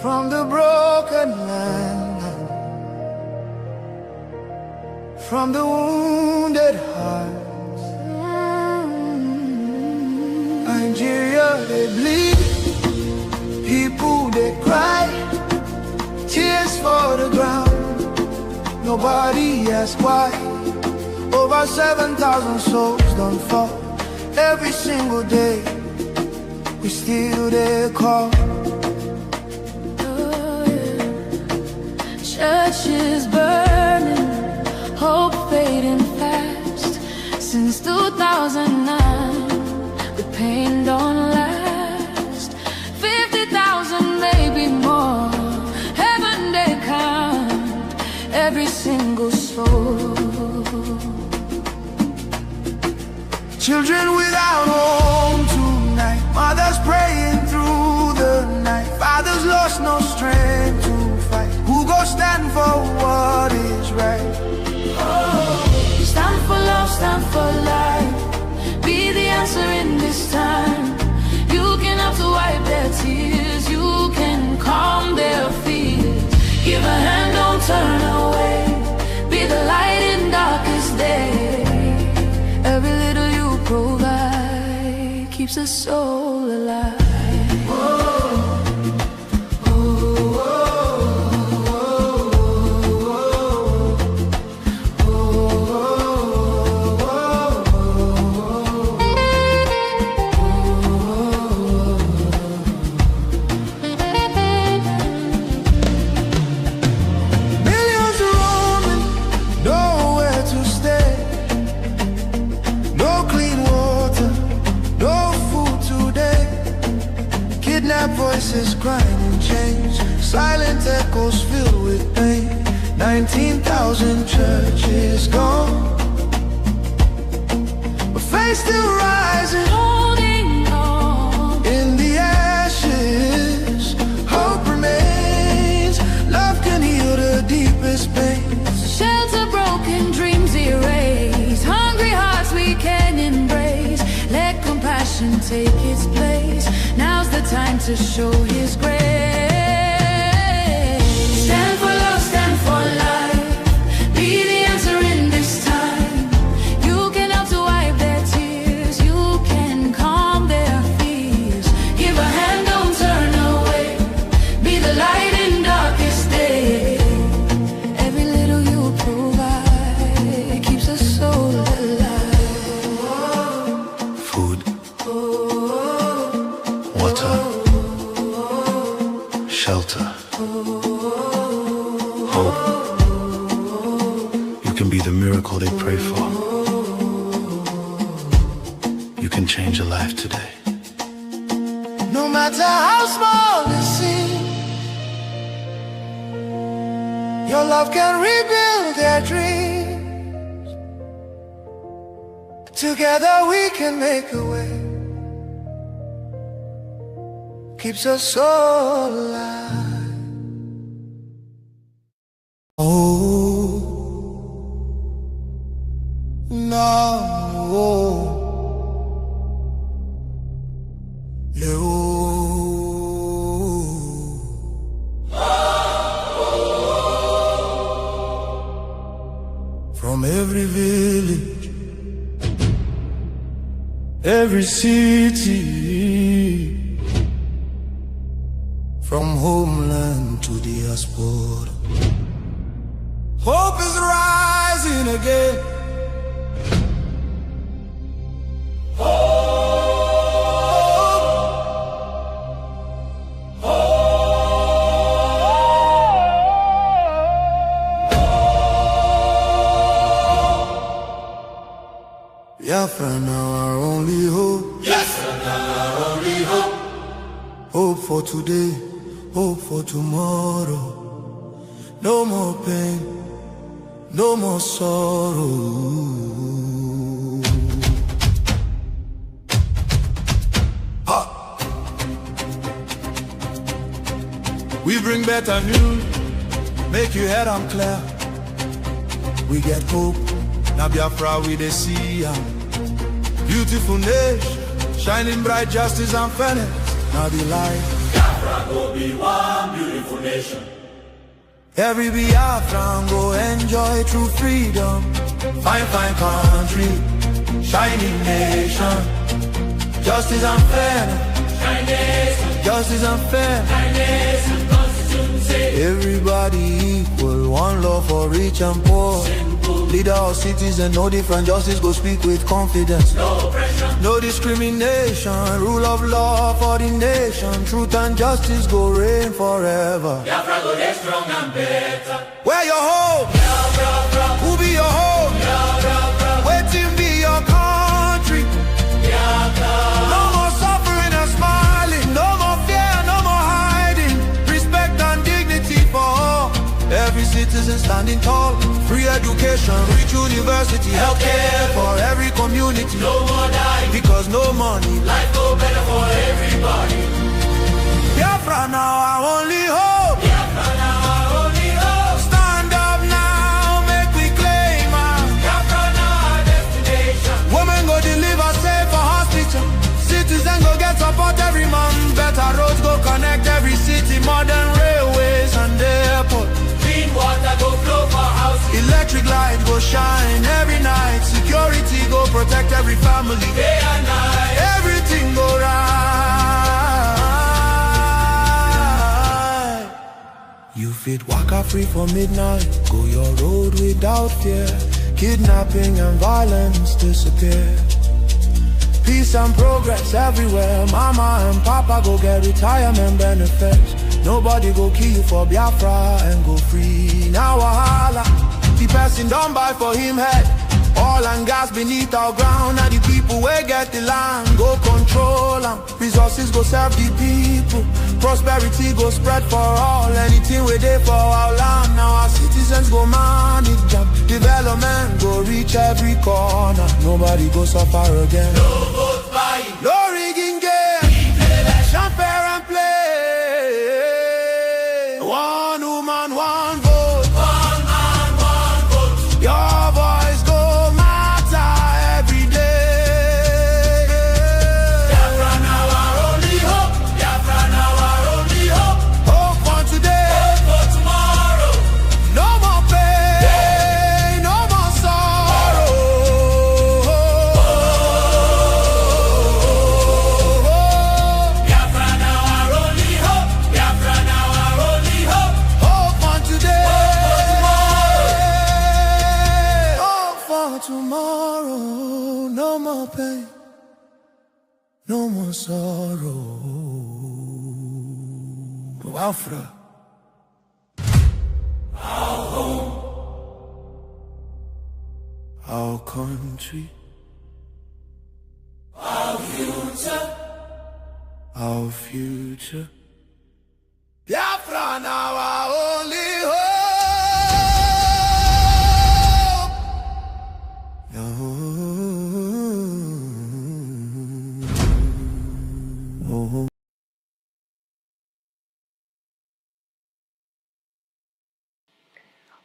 from the broken land, from the wounded hearts? Nigeria, they bleed, people they cry, tears for the ground. Nobody asks why. Over 7,000 souls don't fall. Every single day we still there call. Churches burning, hope fading fast. Since 2009, the pain don't last. 50,000, maybe more. Heaven they count every single soul. Children without home tonight, mothers praying through the night, fathers lost no strength to fight. Who go stand for what is right? Stand for love, stand for life. Be the answer in this time. You can have to wipe their tears. You can calm their fears. Give a hand, don't turn away. Be the light in darkest day. Every little you provide keeps a soul alive. crying in chains, silent echoes filled with pain. 19,000 churches gone, but faith still rising, Holding on. in the ashes. Hope remains, love can heal the deepest pain. Shelter broken, dreams erased. Hungry hearts we can embrace. Let compassion take its place. Now's the time to show His grace. Stand for love, stand for life. Be the answer in this time. You can help to wipe their tears. You can calm their fears. Give a hand, don't turn away. Be the light in darkest day. Every little you provide keeps a soul alive. Food, water, shelter, hope. You can be the miracle they pray for. You can change a life today. No matter how small it seems, your love can rebuild their dreams. Together we can make a way. Keeps us all alive. Oh, no. From every village, every city, from homeland to diaspora, hope is rising again. Biafra now our only hope. Yes, now our only hope. Hope for today, hope for tomorrow. No more pain, no more sorrow. Ha! We bring better news, make you head on clear. We get hope, now Biafra we dey see ya. Beautiful nation, shining bright justice and fairness. Now the light. Biafra go be one beautiful nation. Every Biafran go enjoy true freedom. Fine, fine country, shining nation. Justice and fairness. Shine nation. Justice and fairness. Shine nation. Constitution say. Everybody equal, one love for rich and poor. Leader of citizen, no different, justice go speak with confidence. No oppression, no discrimination, rule of law for the nation. Truth and justice go reign forever. Biafra go get strong and better. Where your home? Biafra. Who be your home? Biafra. Waiting be your country. Biafra. No more suffering and smiling, no more fear, no more hiding. Respect and dignity for all. Every citizen standing tall. Free education, rich university, healthcare for every community. No more dying, because no money. Life go better for everybody. Biafra now our only hope. Biafra now our only hope. Stand up now, make we claim our Biafra now our destination. Women go deliver safe for hospital. Citizen go get support every month. Better roads go connect every city. Modern railways and airport. Clean water go flow for houses. Electric light go shine every night. Security go protect every family. Day and night. Everything go right. You fit waka free for midnight. Go your road without fear. Kidnapping and violence disappear. Peace and progress everywhere. Mama and Papa go get retirement benefits. Nobody go kill you for Biafra and go free. Now wahala, the person don't buy for him head. Oil and gas beneath our ground. Now the people people wey get the land go control am. Resources go serve the people. Prosperity go spread for all. Anything we dey for our land, now our citizens go manage am. Development go reach every corner. Nobody go suffer again. No vote buying, no rigging game. Election fair and play. One woman, one vote. One man, one vote. Your voice go matter every day. Biafra now our only hope. Biafra now our only hope. Hope for today, hope for tomorrow. No more pain, no more sorrow. Biafra now our only hope. Biafra now our only hope. Hope for today, hope for tomorrow. No more pain, no more sorrow. Biafra, our home, our country, our future, our future. Biafra now our only hope. Oh.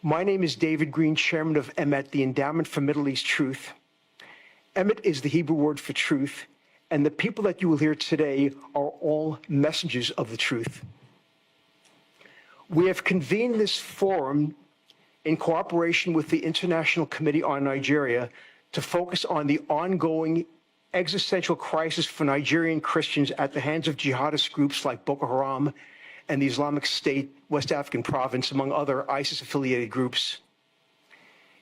My name is David Green, chairman of Emet, the Endowment for Middle East Truth. Emet is the Hebrew word for truth, and the people that you will hear today are all messengers of the truth. We have convened this forum in cooperation with the International Committee on Nigeria to focus on the ongoing existential crisis for Nigerian Christians at the hands of jihadist groups like Boko Haram and the Islamic State, West African Province, among other ISIS-affiliated groups.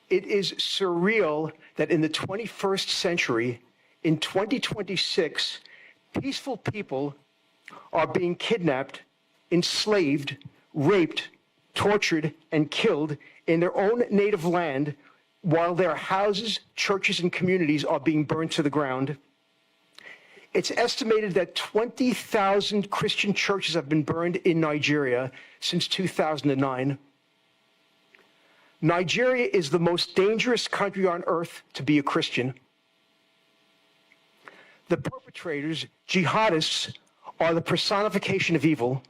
It is surreal that in the 21st century, in 2026, peaceful people are being kidnapped, enslaved, raped, tortured, and killed in their own native land while their houses, churches, and communities are being burned to the ground. It's estimated that 20,000 Christian churches have been burned in Nigeria since 2009. Nigeria is the most dangerous country on earth to be a Christian. The perpetrators, jihadists, are the personification of evil.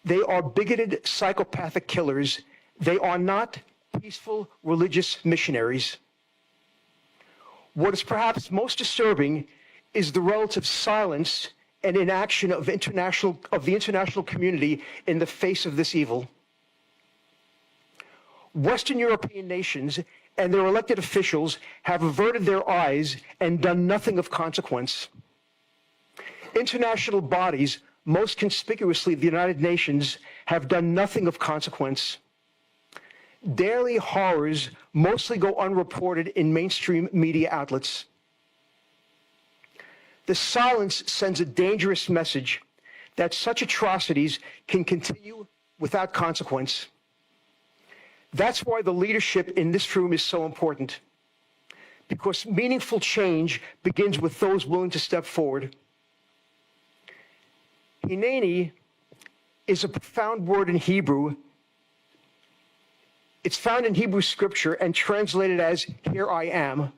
They are bigoted, psychopathic killers. They are not peaceful religious missionaries. What is perhaps most disturbing is the relative silence and inaction of the international community in the face of this evil. Western European nations and their elected officials have averted their eyes and done nothing of consequence. International bodies, most conspicuously the United Nations, have done nothing of consequence. Daily horrors mostly go unreported in mainstream media outlets. The silence sends a dangerous message that such atrocities can continue without consequence. That's why the leadership in this room is so important, because meaningful change begins with those willing to step forward. Hineni is a profound word in Hebrew. It's found in Hebrew scripture and translated as, "Here I am."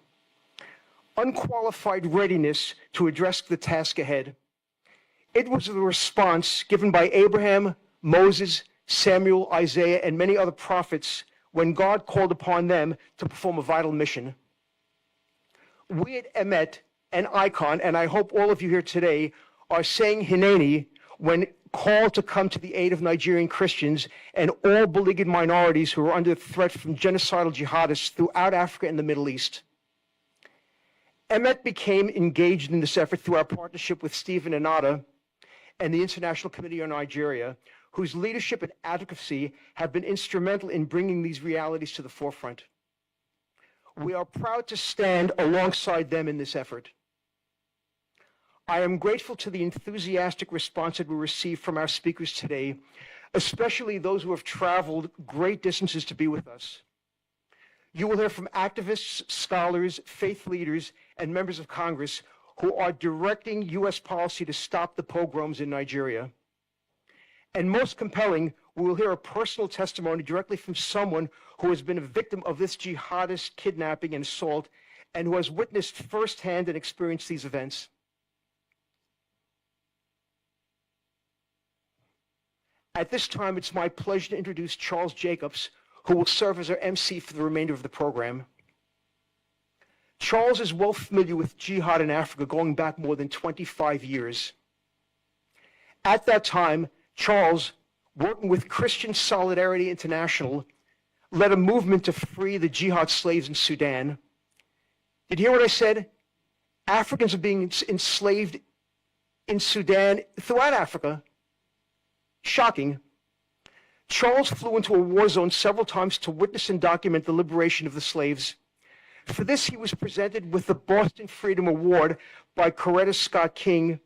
Unqualified readiness to address the task ahead. It was the response given by Abraham, Moses, Samuel, Isaiah, and many other prophets when God called upon them to perform a vital mission. We at Emet and ICON, and I hope all of you here today, are saying Hineni when called to come to the aid of Nigerian Christians and all beleaguered minorities who are under threat from genocidal jihadists throughout Africa and the Middle East. Emet became engaged in this effort through our partnership with Stephen Anata and the International Committee on Nigeria, whose leadership and advocacy have been instrumental in bringing these realities to the forefront. We are proud to stand alongside them in this effort. I am grateful to the enthusiastic response that we received from our speakers today, especially those who have traveled great distances to be with us. You will hear from activists, scholars, faith leaders, and members of Congress who are directing U.S. policy to stop the pogroms in Nigeria. And most compelling, we will hear a personal testimony directly from someone who has been a victim of this jihadist kidnapping and assault and who has witnessed firsthand and experienced these events. At this time, it's my pleasure to introduce Charles Jacobs, who will serve as our MC for the remainder of the program. Charles is well familiar with jihad in Africa going back more than 25 years. At that time, Charles, working with Christian Solidarity International, led a movement to free the jihad slaves in Sudan. Did you hear what I said? Africans are being enslaved in Sudan, throughout Africa. Shocking. Charles flew into a war zone several times to witness and document the liberation of the slaves. For this, he was presented with the Boston Freedom Award by Coretta Scott King.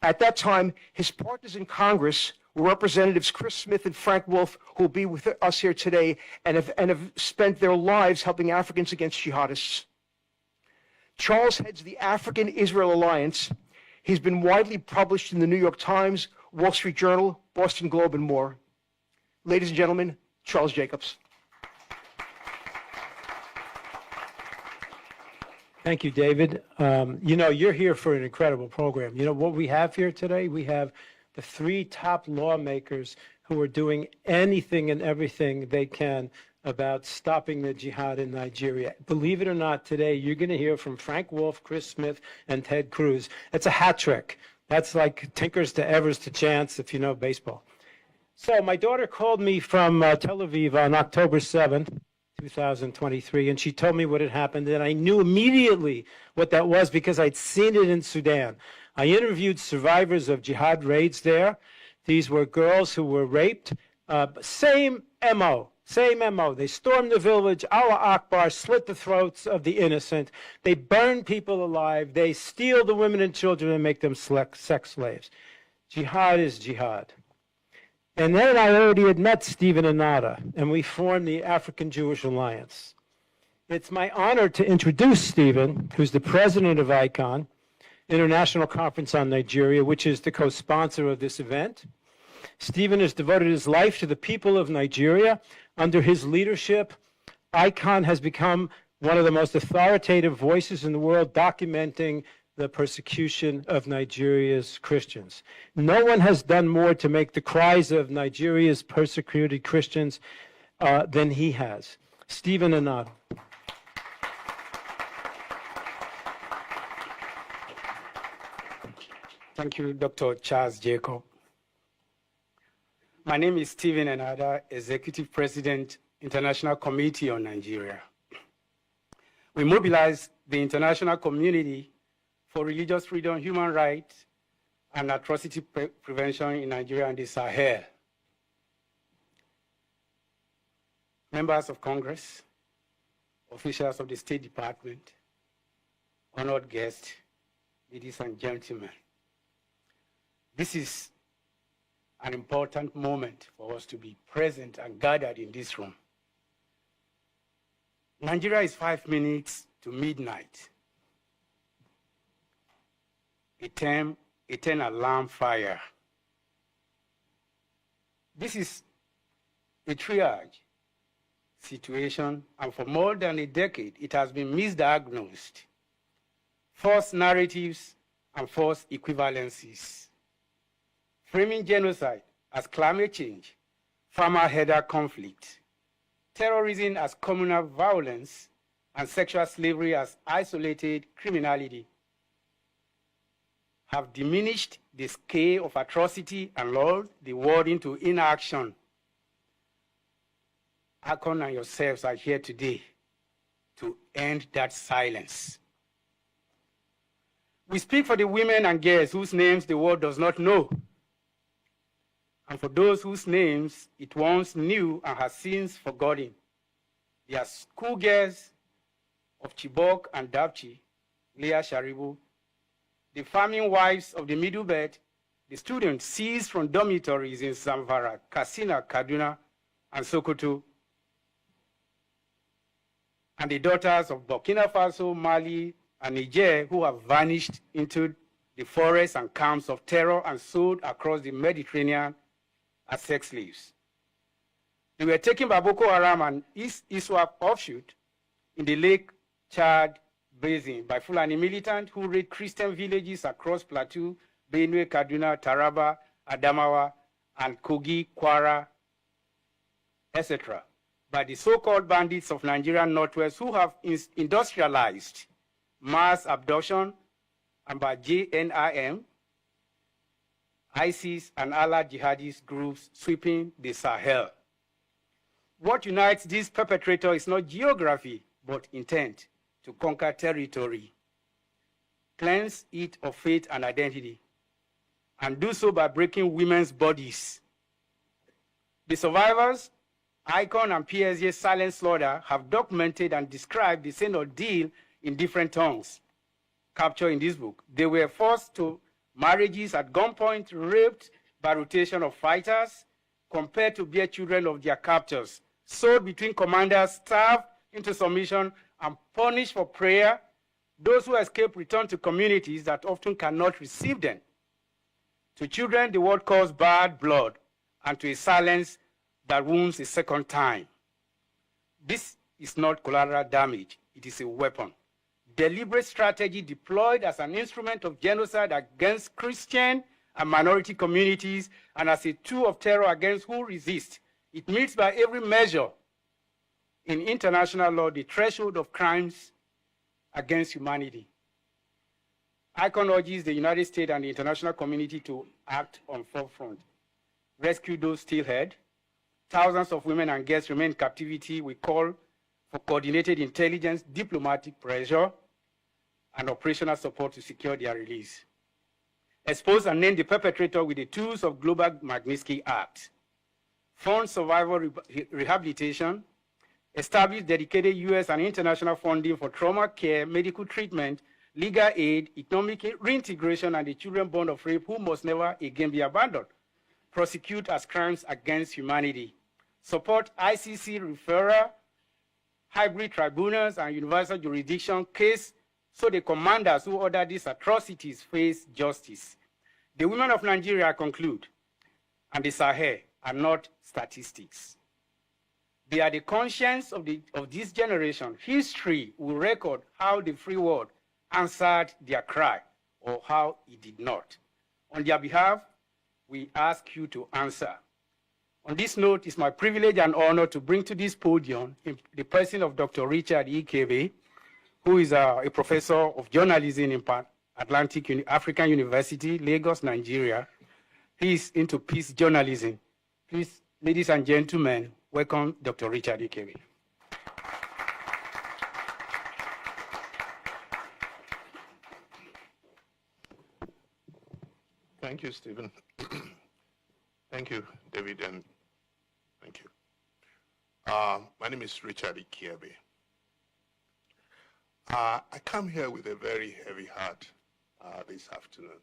At that time, his partners in Congress were Representatives Chris Smith and Frank Wolf, who will be with us here today and have spent their lives helping Africans against jihadists. Charles heads the African-Israel Alliance. He's been widely published in the New York Times, Wall Street Journal, Boston Globe, and more. Ladies and gentlemen, Charles Jacobs. Thank you, David. You know, you're here for an incredible program. You know, what we have here today, we have the 3 top lawmakers who are doing anything and everything they can about stopping the jihad in Nigeria. Believe it or not, today you're going to hear from Frank Wolf, Chris Smith, and Ted Cruz. It's a hat trick. That's like Tinkers to Evers to Chance, if you know baseball. So my daughter called me from Tel Aviv on October 7th, 2023, and she told me what had happened, and I knew immediately what that was because I'd seen it in Sudan. I interviewed survivors of jihad raids there. These were girls who were raped. Same MO. They stormed the village, Allah Akbar, slit the throats of the innocent. They burn people alive. They steal the women and children and make them sex slaves. Jihad is jihad. And then I already had met Stephen Anata, and we formed the African Jewish Alliance. It's my honor to introduce Stephen, who's the president of ICON, International Conference on Nigeria, which is the co-sponsor of this event. Stephen has devoted his life to the people of Nigeria. Under his leadership, ICON has become one of the most authoritative voices in the world documenting the persecution of Nigeria's Christians. No one has done more to make the cries of Nigeria's persecuted Christians than he has. Stephen Anata. Thank you, Dr. Charles Jacob. My name is Stephen Anata, Executive President, International Committee on Nigeria. We mobilize the international community for religious freedom, human rights, and atrocity prevention in Nigeria and the Sahel. Members of Congress, officials of the State Department, honored guests, ladies and gentlemen. This is an important moment for us to be present and gathered in this room. Nigeria is 5 minutes to midnight. A 10 alarm fire. This is a triage situation, and for more than a decade, it has been misdiagnosed. False narratives and false equivalencies. Framing genocide as climate change, farmer-herder conflict, terrorism as communal violence, and sexual slavery as isolated criminality have diminished the scale of atrocity and lulled the world into inaction. Akon and yourselves are here today to end that silence. We speak for the women and girls whose names the world does not know, and for those whose names it once knew and has since forgotten. They are schoolgirls of Chibok and Dapchi, Leah Sharibu, the farming wives of the Middle Belt, the students seized from dormitories in Zamfara, Katsina, Kaduna, and Sokoto, and the daughters of Burkina Faso, Mali, and Niger who have vanished into the forests and camps of terror and sold across the Mediterranean as sex slaves. They were taken by Boko Haram and ISWAP offshoot in the Lake Chad Basin by Fulani militants who raid Christian villages across Plateau, Benue, Kaduna, Taraba, Adamawa, and Kogi, Kwara, etc. by the so-called bandits of Nigerian Northwest who have industrialized mass abduction, and by JNIM, ISIS, and allied jihadist groups sweeping the Sahel. What unites these perpetrators is not geography, but intent to conquer territory, cleanse it of faith and identity, and do so by breaking women's bodies. The survivors, ICON and PSJ's silent slaughter, have documented and described the same ordeal in different tongues, captured in this book. They were forced to marriages at gunpoint, raped by rotation of fighters, compared to bear children of their captors, sold between commanders, starved into submission, and punished for prayer. Those who escape return to communities that often cannot receive them. To children, the world calls bad blood, and to a silence that wounds a second time. This is not collateral damage, it is a weapon. Deliberate strategy deployed as an instrument of genocide against Christian and minority communities and as a tool of terror against who resist. It meets by every measure in international law the threshold of crimes against humanity. ICON urges the United States and the international community to act on four fronts. Rescue those still held. Thousands of women and girls remain in captivity. We call for coordinated intelligence, diplomatic pressure, and operational support to secure their release. Expose and name the perpetrator with the tools of Global Magnitsky Act. Fund survivor rehabilitation. Establish dedicated U.S. and international funding for trauma care, medical treatment, legal aid, economic reintegration, and the children born of rape who must never again be abandoned. Prosecute as crimes against humanity. Support ICC referral, hybrid tribunals, and universal jurisdiction case so the commanders who order these atrocities face justice. The women of Nigeria, I conclude, and the Sahel are not statistics. They are the conscience of this generation. History will record how the free world answered their cry or how it did not. On their behalf, we ask you to answer. On this note, it's my privilege and honor to bring to this podium the person of Dr. Richard Ikebe, who is a professor of journalism in Atlantic African University, Lagos, Nigeria. He is into peace journalism. Please, ladies and gentlemen, welcome Dr. Richard Ikebe. Thank you, Stephen. Thank you, David, and thank you. My name is Richard Ikebe. I come here with a very heavy heart this afternoon.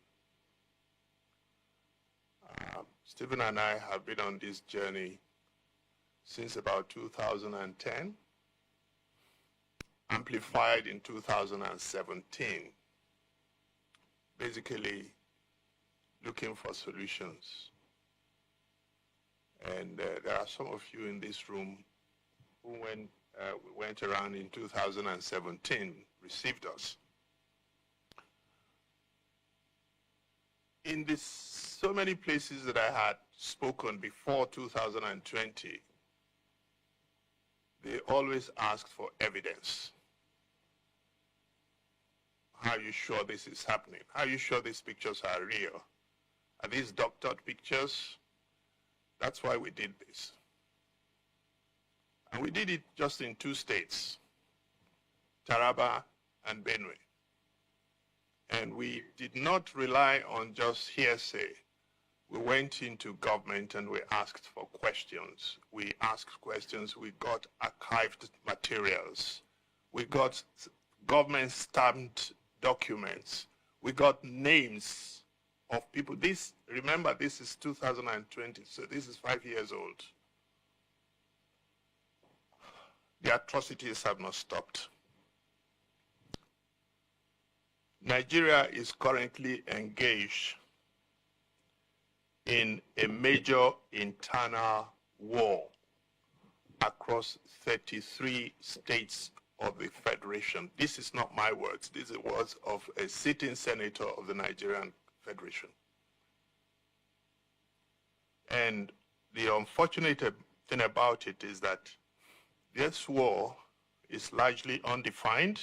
Stephen and I have been on this journey since about 2010, amplified in 2017, basically looking for solutions. And there are some of you in this room who went around in 2017, received us. In so many places that I had spoken before 2020, they always asked for evidence. Are you sure this is happening? Are you sure these pictures are real? Are these doctored pictures? That's why we did this. And we did it just in 2 states, Taraba and Benue. And we did not rely on just hearsay. We went into government and we asked for questions. We asked questions, we got archived materials. We got government stamped documents. We got names of people. Remember, this is 2020, so this is 5 years old. the atrocities have not stopped. Nigeria is currently engaged in a major internal war across 33 states of the Federation. This is not my words. These are words of a sitting senator of the Nigerian Federation. And the unfortunate thing about it is that this war is largely undefined,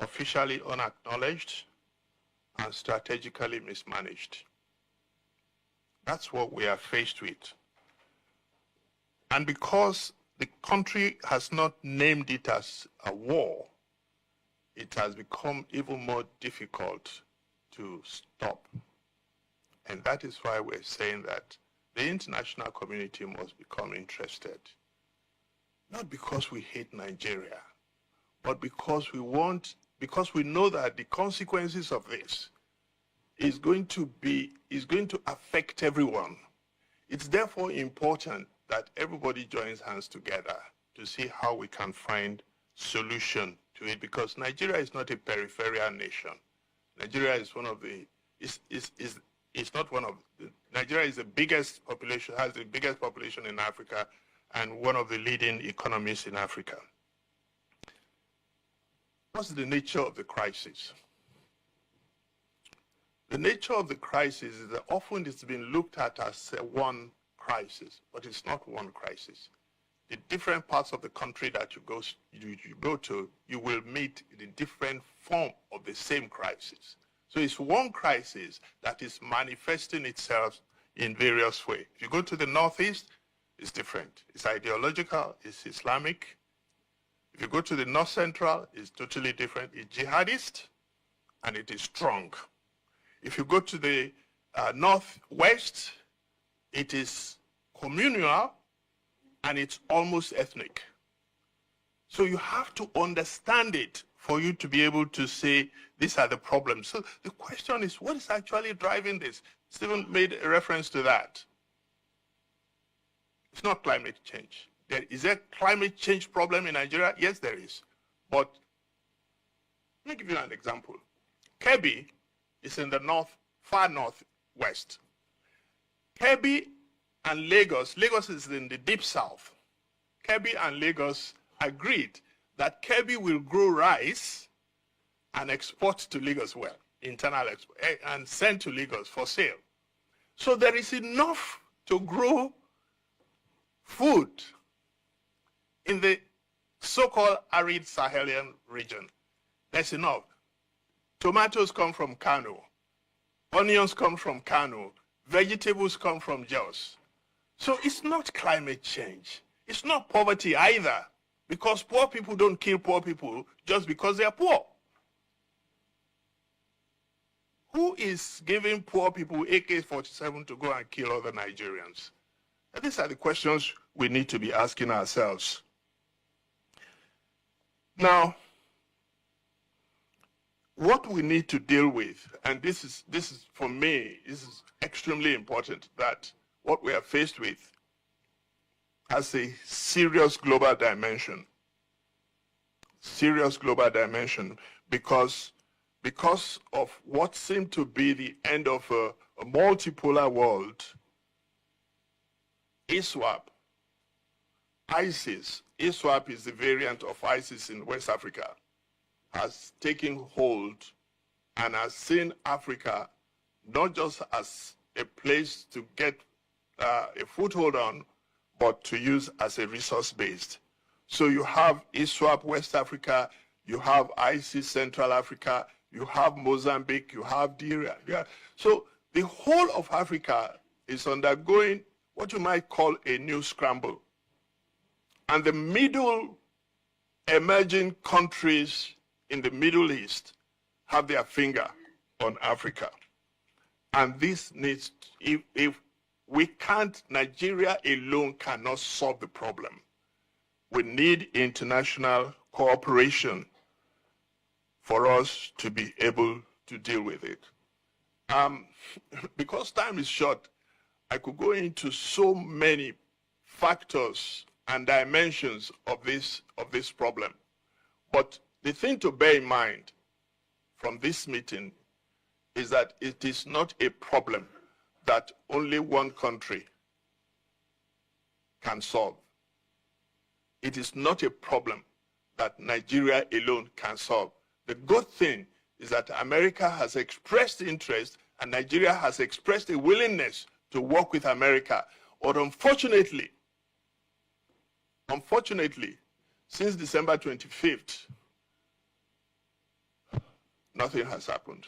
officially unacknowledged, and strategically mismanaged. That's what we are faced with. And because the country has not named it as a war, it has become even more difficult to stop. And that is why we're saying that the international community must become interested. Not because we hate Nigeria, but because we know that the consequences of this is going to affect everyone. It's therefore important that everybody joins hands together to see how we can find solution to it, because Nigeria is not a peripheral nation. Nigeria is one of the, Nigeria is the biggest population, has the biggest population in Africa, and one of the leading economies in Africa. What's the nature of the crisis? The nature of the crisis is that often it's been looked at as one crisis, but it's not one crisis. The different parts of the country that you go to, you will meet the different form of the same crisis. So it's one crisis that is manifesting itself in various ways. If you go to the Northeast, it's different. It's ideological, it's Islamic. If you go to the North Central, it's totally different. It's jihadist, and it is strong. If you go to the Northwest, it is communal, and it's almost ethnic. So you have to understand it for you to be able to say, these are the problems. So the question is, what is actually driving this? Stephen made a reference to that. It's not climate change. Is there a climate change problem in Nigeria? Yes, there is. But let me give you an example. Kebbi is in the far northwest. Kebbi and Lagos is in the deep south. Kebbi and Lagos agreed that Kebbi will grow rice and export to Lagos internal export, and send to Lagos for sale. So there is enough to grow food in the so-called arid Sahelian region. There's enough. Tomatoes come from Kano. Onions come from Kano. Vegetables come from Jos. So it's not climate change. It's not poverty either, because poor people don't kill poor people just because they're poor. Who is giving poor people AK-47 to go and kill other Nigerians? And these are the questions we need to be asking ourselves. Now, what we need to deal with, and this is for me, this is extremely important, that what we are faced with has a serious global dimension. Serious global dimension, because of what seemed to be the end of a multipolar world. ISWAP, ISIS, ISWAP is the variant of ISIS in West Africa, has taken hold and has seen Africa not just as a place to get a foothold on, but to use as a resource based. So you have ISWAP West Africa, you have ISIS Central Africa, you have Mozambique, you have Nigeria. So the whole of Africa is undergoing what you might call a new scramble. And the middle emerging countries in the Middle East have their finger on Africa. And this needs, if we can't, Nigeria alone cannot solve the problem. We need international cooperation for us to be able to deal with it. Because time is short, I could go into so many factors and dimensions of this problem. But the thing to bear in mind from this meeting is that it is not a problem that only one country can solve. It is not a problem that Nigeria alone can solve. The good thing is that America has expressed interest and Nigeria has expressed a willingness to work with America. But unfortunately, since December 25th, nothing has happened.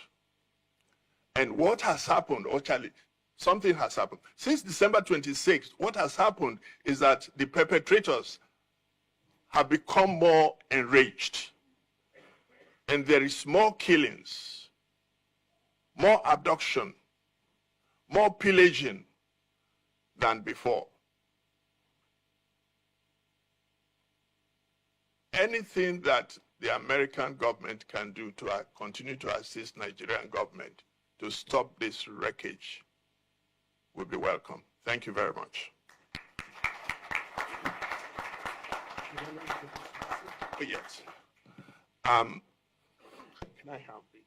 And what has happened, actually, something has happened. Since December 26th, what has happened is that the perpetrators have become more enraged. And there is more killings, more abduction, more pillaging than before. Anything that the American government can do to continue to assist Nigerian government to stop this wreckage will be welcome. Thank you very much. Oh, yes. Can I have it?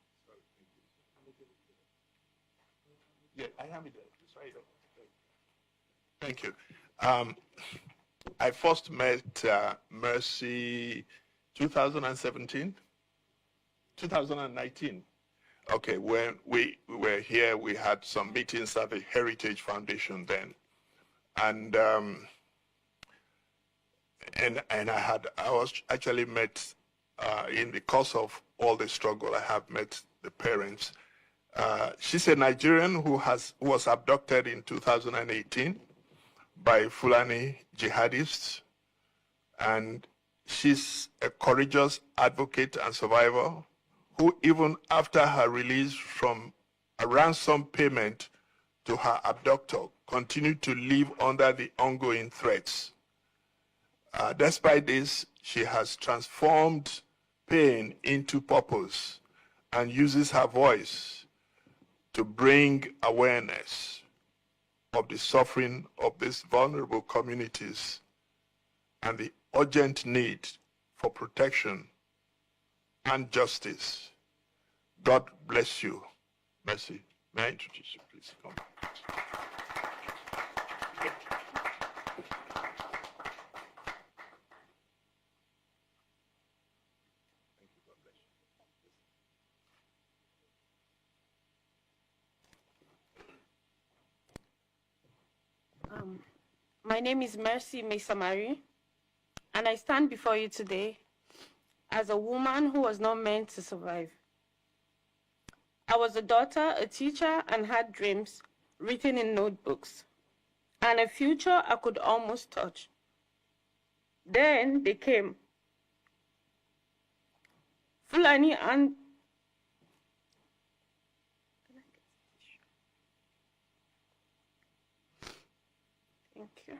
Yeah, I have it. Sorry. Thank you. I first met Mercy 2017, 2019. Okay, when we were here, we had some meetings at the Heritage Foundation then, and I was actually met in the course of all the struggle. I have met the parents. She's a Nigerian who was abducted in 2018 by Fulani jihadists, and she's a courageous advocate and survivor who, even after her release from a ransom payment to her abductor, continued to live under the ongoing threats. Despite this, she has transformed pain into purpose and uses her voice to bring awareness of the suffering of these vulnerable communities and the urgent need for protection and justice. God bless you. Mercy. May I introduce you, please? Come. My name is Mercy Mesamari, and I stand before you today as a woman who was not meant to survive. I was a daughter, a teacher, and had dreams written in notebooks, and a future I could almost touch. Then they came. Fulani and thank you.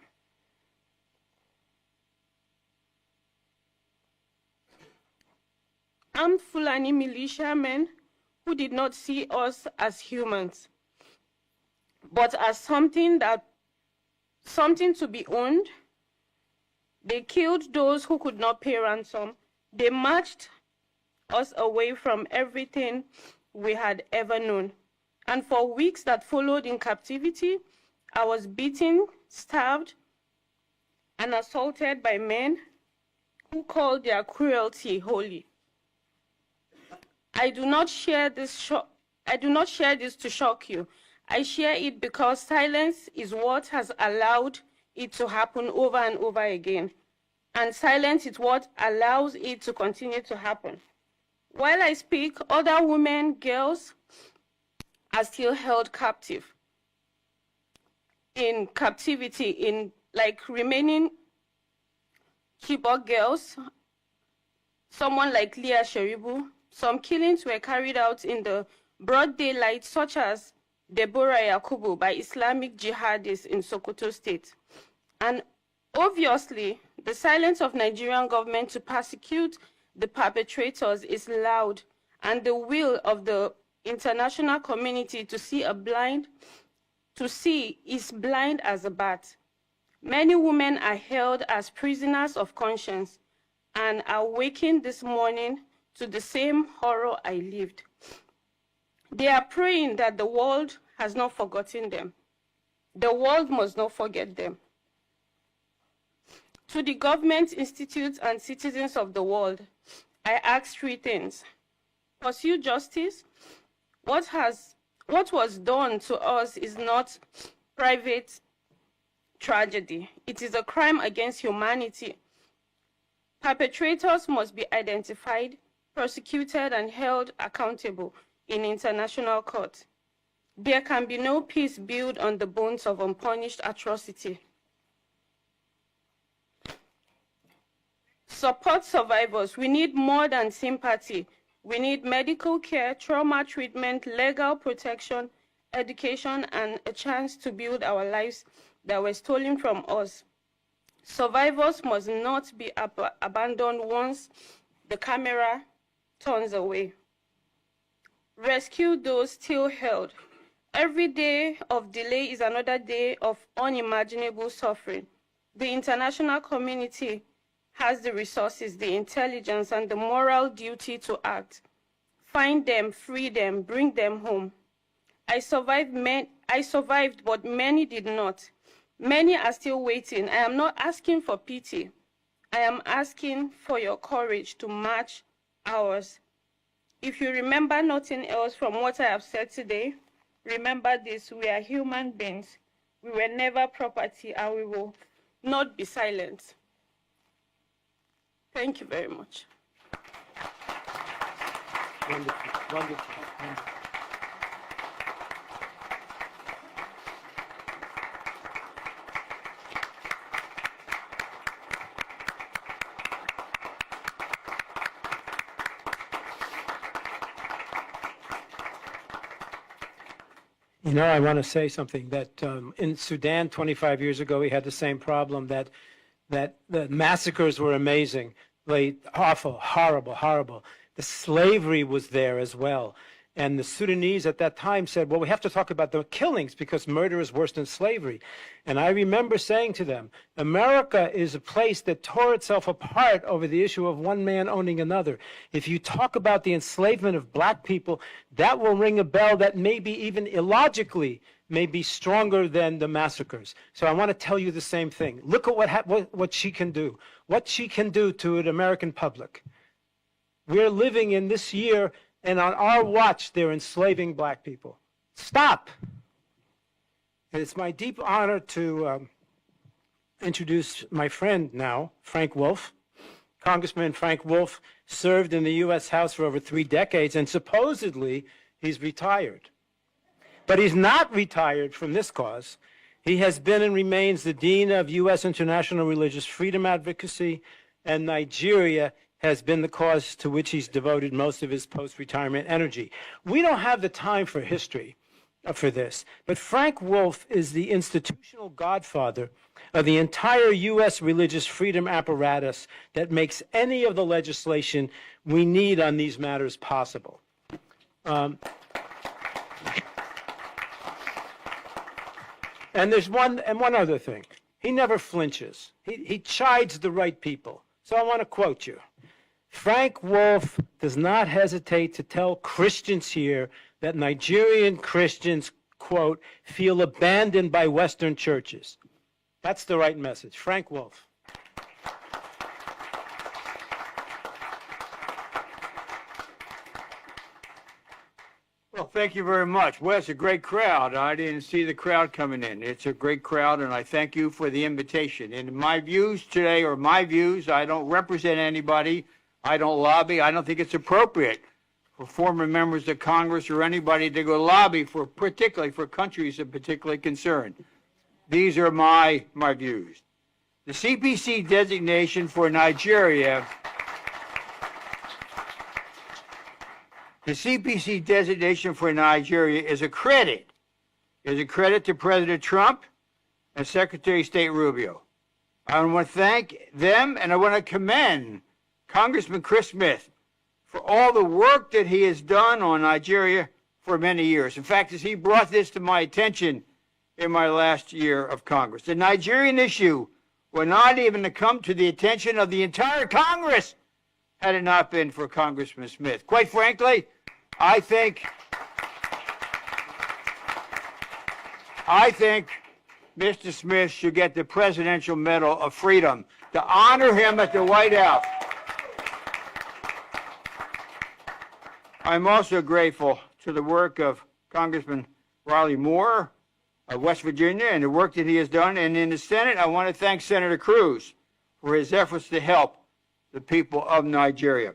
Armed Fulani militiamen who did not see us as humans, but as something to be owned. They killed those who could not pay ransom. They marched us away from everything we had ever known. And for weeks that followed in captivity, I was beaten, starved, and assaulted by men who called their cruelty holy. I do not share this to shock you. I share it because silence is what has allowed it to happen over and over again. And silence is what allows it to continue to happen. While I speak, other women, girls are still held captive. In captivity, remaining Chibok girls, someone like Leah Sheribu. Some killings were carried out in the broad daylight, such as Deborah Yakubu by Islamic jihadists in Sokoto State. And obviously, the silence of Nigerian government to persecute the perpetrators is loud, and the will of the international community to see is blind as a bat. Many women are held as prisoners of conscience and are waking this morning to the same horror I lived. They are praying that the world has not forgotten them. The world must not forget them. To the government, institutes, and citizens of the world, I ask three things. Pursue justice. What was done to us is not private tragedy. It is a crime against humanity. Perpetrators must be identified, prosecuted, and held accountable in international court. There can be no peace built on the bones of unpunished atrocity. Support survivors. We need more than sympathy. We need medical care, trauma treatment, legal protection, education, and a chance to build our lives that were stolen from us. Survivors must not be abandoned once the camera turns away. Rescue those still held. Every day of delay is another day of unimaginable suffering. The international community has the resources, the intelligence, and the moral duty to act. Find them, free them, bring them home. I survived, but many did not. Many are still waiting. I am not asking for pity. I am asking for your courage to match ours. If you remember nothing else from what I have said today, remember this: we are human beings. We were never property, and we will not be silent. Thank you very much. Wonderful, wonderful, wonderful. You know, I want to say something that in Sudan 25 years ago, we had the same problem, that the massacres were amazing, like awful, horrible, horrible. The slavery was there as well. And the Sudanese at that time said, well, we have to talk about the killings because murder is worse than slavery. And I remember saying to them, America is a place that tore itself apart over the issue of one man owning another. If you talk about the enslavement of black people, that will ring a bell that maybe even illogically may be stronger than the massacres. So I want to tell you the same thing. Look at what she can do, what she can do to an American public. We're living in this year, and on our watch, they're enslaving black people. Stop. And it's my deep honor to introduce my friend now, Frank Wolf. Congressman Frank Wolf served in the U.S. House for over 3 decades, and supposedly he's retired. But he's not retired from this cause. He has been and remains the Dean of U.S. International Religious Freedom Advocacy, and Nigeria has been the cause to which he's devoted most of his post-retirement energy. We don't have the time for history for this, but Frank Wolf is the institutional godfather of the entire U.S. religious freedom apparatus that makes any of the legislation we need on these matters possible. And there's one other thing. He never flinches. He chides the right people. So I want to quote you. Frank Wolf does not hesitate to tell Christians here that Nigerian Christians, quote, feel abandoned by Western churches. That's the right message. Frank Wolf. Well, thank you very much. Well, it's a great crowd. I didn't see the crowd coming in. It's a great crowd, and I thank you for the invitation. And my views today are my views. I don't represent anybody. I don't lobby. I don't think it's appropriate for former members of Congress or anybody to go lobby for, particularly for countries of particular concern. These are my views. The CPC designation for Nigeria, is a credit. Is a credit to President Trump and Secretary of State Rubio. I want to thank them, and I want to commend Congressman Chris Smith for all the work that he has done on Nigeria for many years. In fact, as he brought this to my attention in my last year of Congress. The Nigerian issue would not even have come to the attention of the entire Congress had it not been for Congressman Smith. Quite frankly, I think Mr. Smith should get the Presidential Medal of Freedom to honor him at the White House. I'm also grateful to the work of Congressman Riley Moore of West Virginia and the work that he has done. And in the Senate, I want to thank Senator Cruz for his efforts to help the people of Nigeria.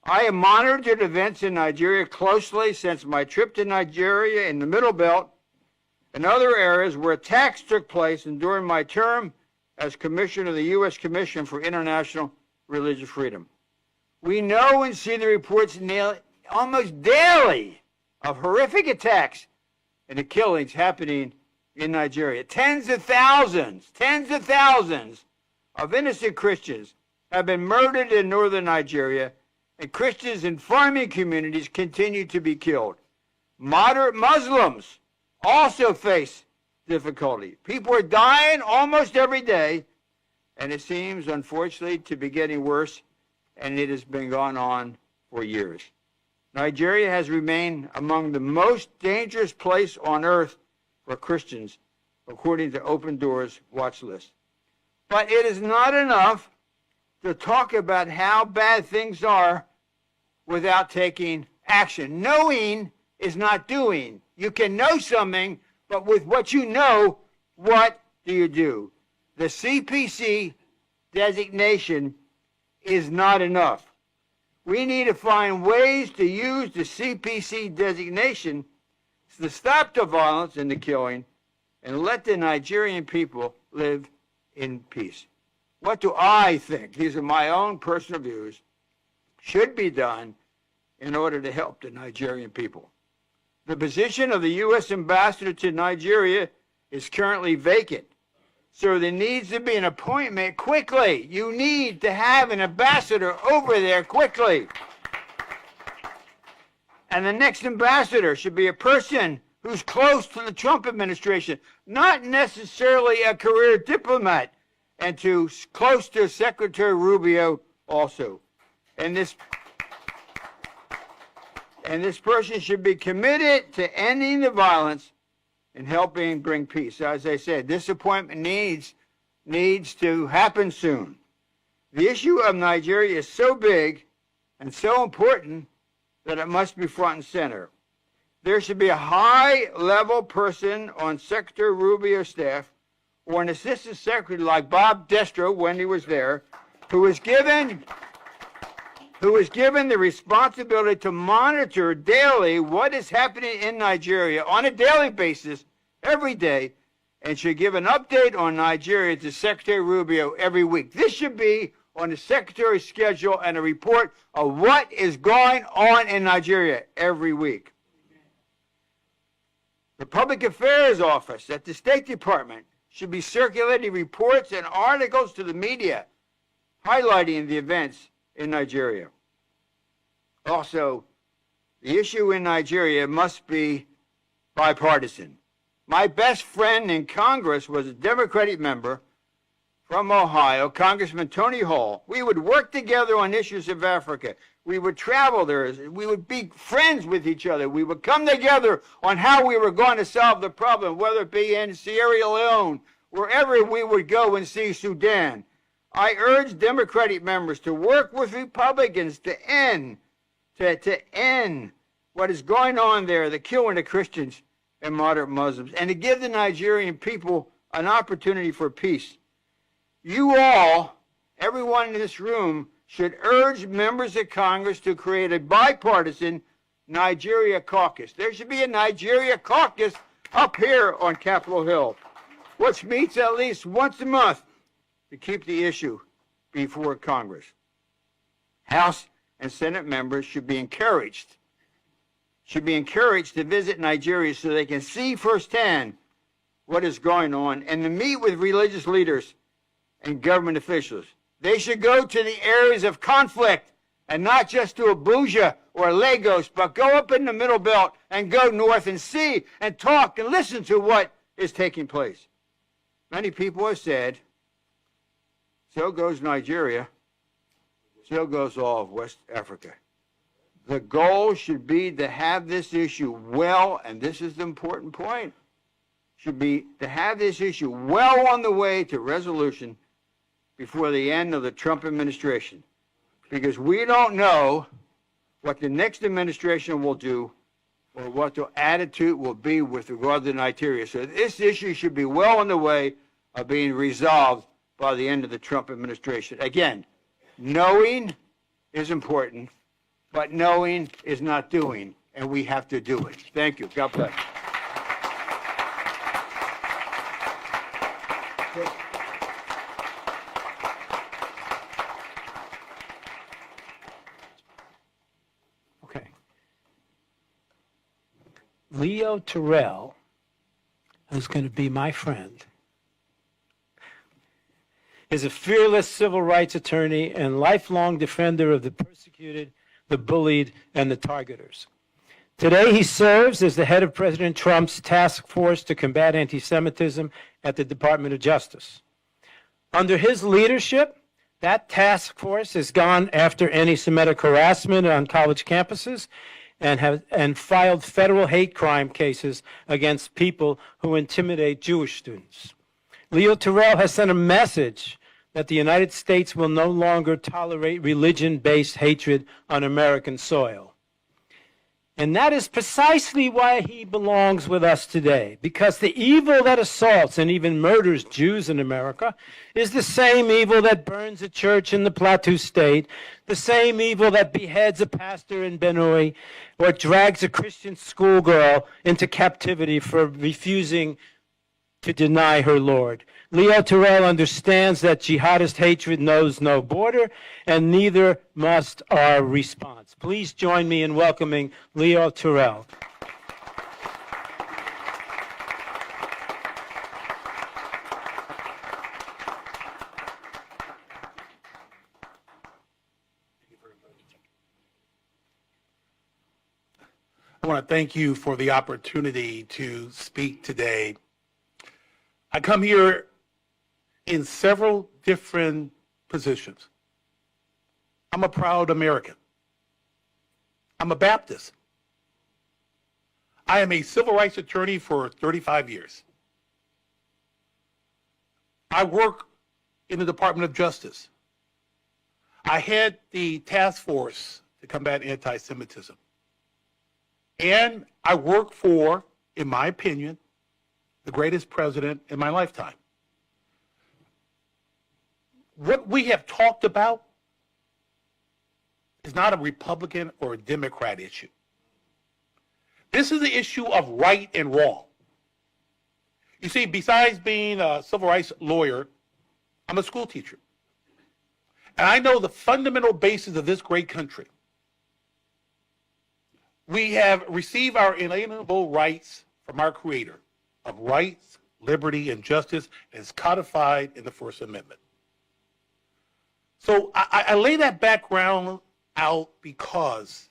I have monitored events in Nigeria closely since my trip to Nigeria in the Middle Belt and other areas where attacks took place and during my term as Commissioner of the U.S. Commission for International Religious Freedom. We know and see the reports almost daily of horrific attacks and the killings happening in Nigeria. Tens of thousands of innocent Christians have been murdered in northern Nigeria, and Christians in farming communities continue to be killed. Moderate Muslims also face difficulty. People are dying almost every day, and it seems, unfortunately, to be getting worse, and it has been going on for years. Nigeria has remained among the most dangerous place on earth for Christians, according to Open Doors watch list. But it is not enough to talk about how bad things are without taking action. Knowing is not doing. You can know something, but with what you know, what do you do? The CPC designation is not enough. We need to find ways to use the CPC designation to stop the violence and the killing and let the Nigerian people live in peace. What do I think? These are my own personal views. Should be done in order to help the Nigerian people. The position of the U.S. ambassador to Nigeria is currently vacant. So there needs to be an appointment quickly. You need to have an ambassador over there quickly. And the next ambassador should be a person who's close to the Trump administration, not necessarily a career diplomat, and close to Secretary Rubio also. And this person should be committed to ending the violence and helping bring peace. As I said, this appointment needs to happen soon. The issue of Nigeria is so big and so important that it must be front and center. There should be a high-level person on Secretary Rubio's staff or an assistant secretary like Bob Destro when he was there, who was given the responsibility to monitor daily what is happening in Nigeria on a daily basis, every day, and should give an update on Nigeria to Secretary Rubio every week. This should be on the Secretary's schedule and a report of what is going on in Nigeria every week. The Public Affairs Office at the State Department should be circulating reports and articles to the media highlighting the events in Nigeria. Also, the issue in Nigeria must be bipartisan. My best friend in Congress was a Democratic member from Ohio, Congressman Tony Hall. We would work together on issues of Africa. We would travel there. We would be friends with each other. We would come together on how we were going to solve the problem, whether it be in Sierra Leone, wherever we would go and see Sudan. I urge Democratic members to work with Republicans to end what is going on there, the killing of Christians and moderate Muslims, and to give the Nigerian people an opportunity for peace. You all, everyone in this room, should urge members of Congress to create a bipartisan Nigeria caucus. There should be a Nigeria caucus up here on Capitol Hill, which meets at least once a month to keep the issue before Congress. House and Senate members should be encouraged to visit Nigeria so they can see firsthand what is going on and to meet with religious leaders and government officials. They should go to the areas of conflict and not just to Abuja or Lagos, but go up in the Middle Belt and go north and see and talk and listen to what is taking place. Many people have said, so goes Nigeria, so goes all of West Africa. The goal should be to have this issue well, and this is the important point, should be to have this issue well on the way to resolution before the end of the Trump administration. Because we don't know what the next administration will do or what the attitude will be with regard to Nigeria. So this issue should be well on the way of being resolved by the end of the Trump administration. Again, knowing is important, but knowing is not doing, and we have to do it. Thank you. God bless. Okay. Leo Terrell, who's going to be my friend, is a fearless civil rights attorney and lifelong defender of the persecuted, the bullied, and the targeters. Today, he serves as the head of President Trump's task force to combat anti-Semitism at the Department of Justice. Under his leadership, that task force has gone after anti-Semitic harassment on college campuses and filed federal hate crime cases against people who intimidate Jewish students. Leo Terrell has sent a message that the United States will no longer tolerate religion-based hatred on American soil. And that is precisely why he belongs with us today, because the evil that assaults and even murders Jews in America is the same evil that burns a church in the Plateau State, the same evil that beheads a pastor in Benue, or drags a Christian schoolgirl into captivity for refusing to deny her Lord. Leo Terrell understands that jihadist hatred knows no border, and neither must our response. Please join me in welcoming Leo Terrell. I want to thank you for the opportunity to speak today. I come here in several different positions. I'm a proud American. I'm a Baptist. I am a civil rights attorney for 35 years. I work in the Department of Justice. I head the task force to combat anti-Semitism. And I work for, in my opinion, the greatest president in my lifetime. What we have talked about is not a Republican or a Democrat issue. This is the issue of right and wrong. You see, besides being a civil rights lawyer, I'm a school teacher. And I know the fundamental basis of this great country. We have received our inalienable rights from our Creator of rights, liberty, and justice, and it's codified in the First Amendment. So I lay that background out because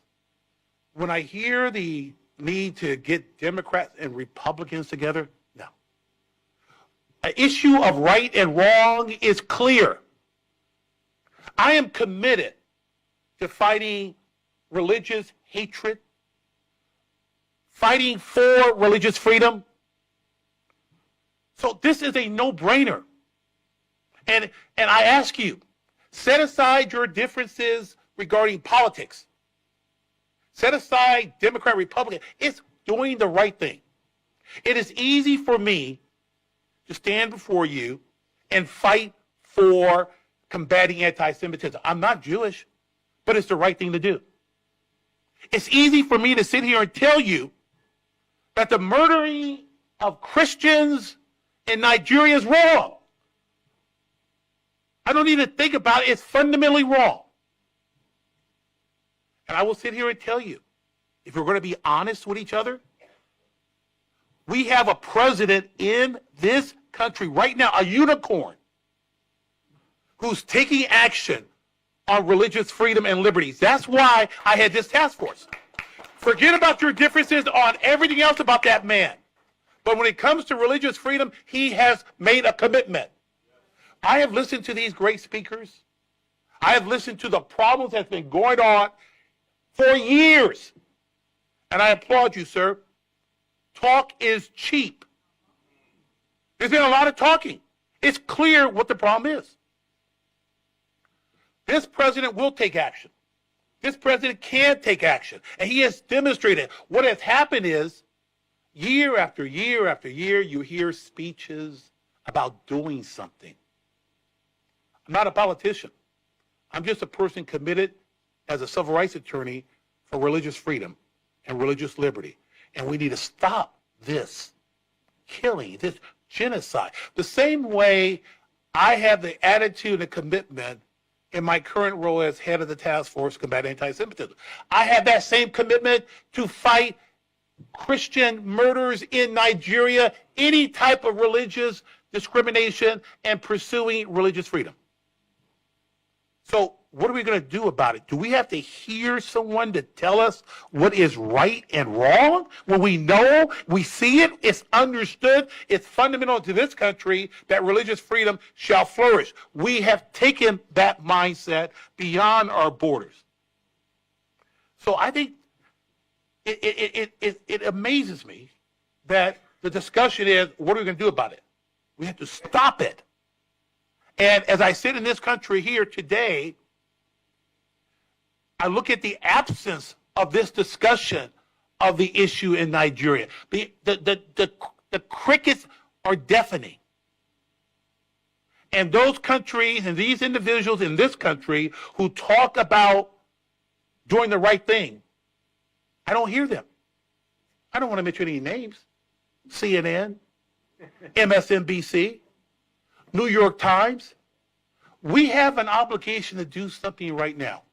when I hear the need to get Democrats and Republicans together, no. An issue of right and wrong is clear. I am committed to fighting religious hatred, fighting for religious freedom. So this is a no-brainer. And I ask you, set aside your differences regarding politics. Set aside Democrat, Republican. It's doing the right thing. It is easy for me to stand before you and fight for combating anti-Semitism. I'm not Jewish, but it's the right thing to do. It's easy for me to sit here and tell you that the murdering of Christians in Nigeria is wrong. I don't even think about it. It's fundamentally wrong. And I will sit here and tell you, if we're going to be honest with each other, we have a president in this country right now, a unicorn, who's taking action on religious freedom and liberties. That's why I had this task force. Forget about your differences on everything else about that man. But when it comes to religious freedom, he has made a commitment. I have listened to these great speakers. I have listened to the problems that's been going on for years. And I applaud you, sir. Talk is cheap. There's been a lot of talking. It's clear what the problem is. This president will take action. This president can take action. And he has demonstrated. What has happened is, year after year after year, you hear speeches about doing something. I'm not a politician. I'm just a person committed as a civil rights attorney for religious freedom and religious liberty. And we need to stop this killing, this genocide. The same way I have the attitude and commitment in my current role as head of the task force to combat anti-Semitism. I have that same commitment to fight Christian murders in Nigeria, any type of religious discrimination, and pursuing religious freedom. So what are we going to do about it? Do we have to hear someone to tell us what is right and wrong? When we know, we see it, it's understood, it's fundamental to this country that religious freedom shall flourish. We have taken that mindset beyond our borders. So I think it amazes me that the discussion is, what are we going to do about it? We have to stop it. And as I sit in this country here today, I look at the absence of this discussion of the issue in Nigeria. The crickets are deafening. And those countries and these individuals in this country who talk about doing the right thing, I don't hear them. I don't want to mention any names. CNN, MSNBC, New York Times. We have an obligation to do something right now.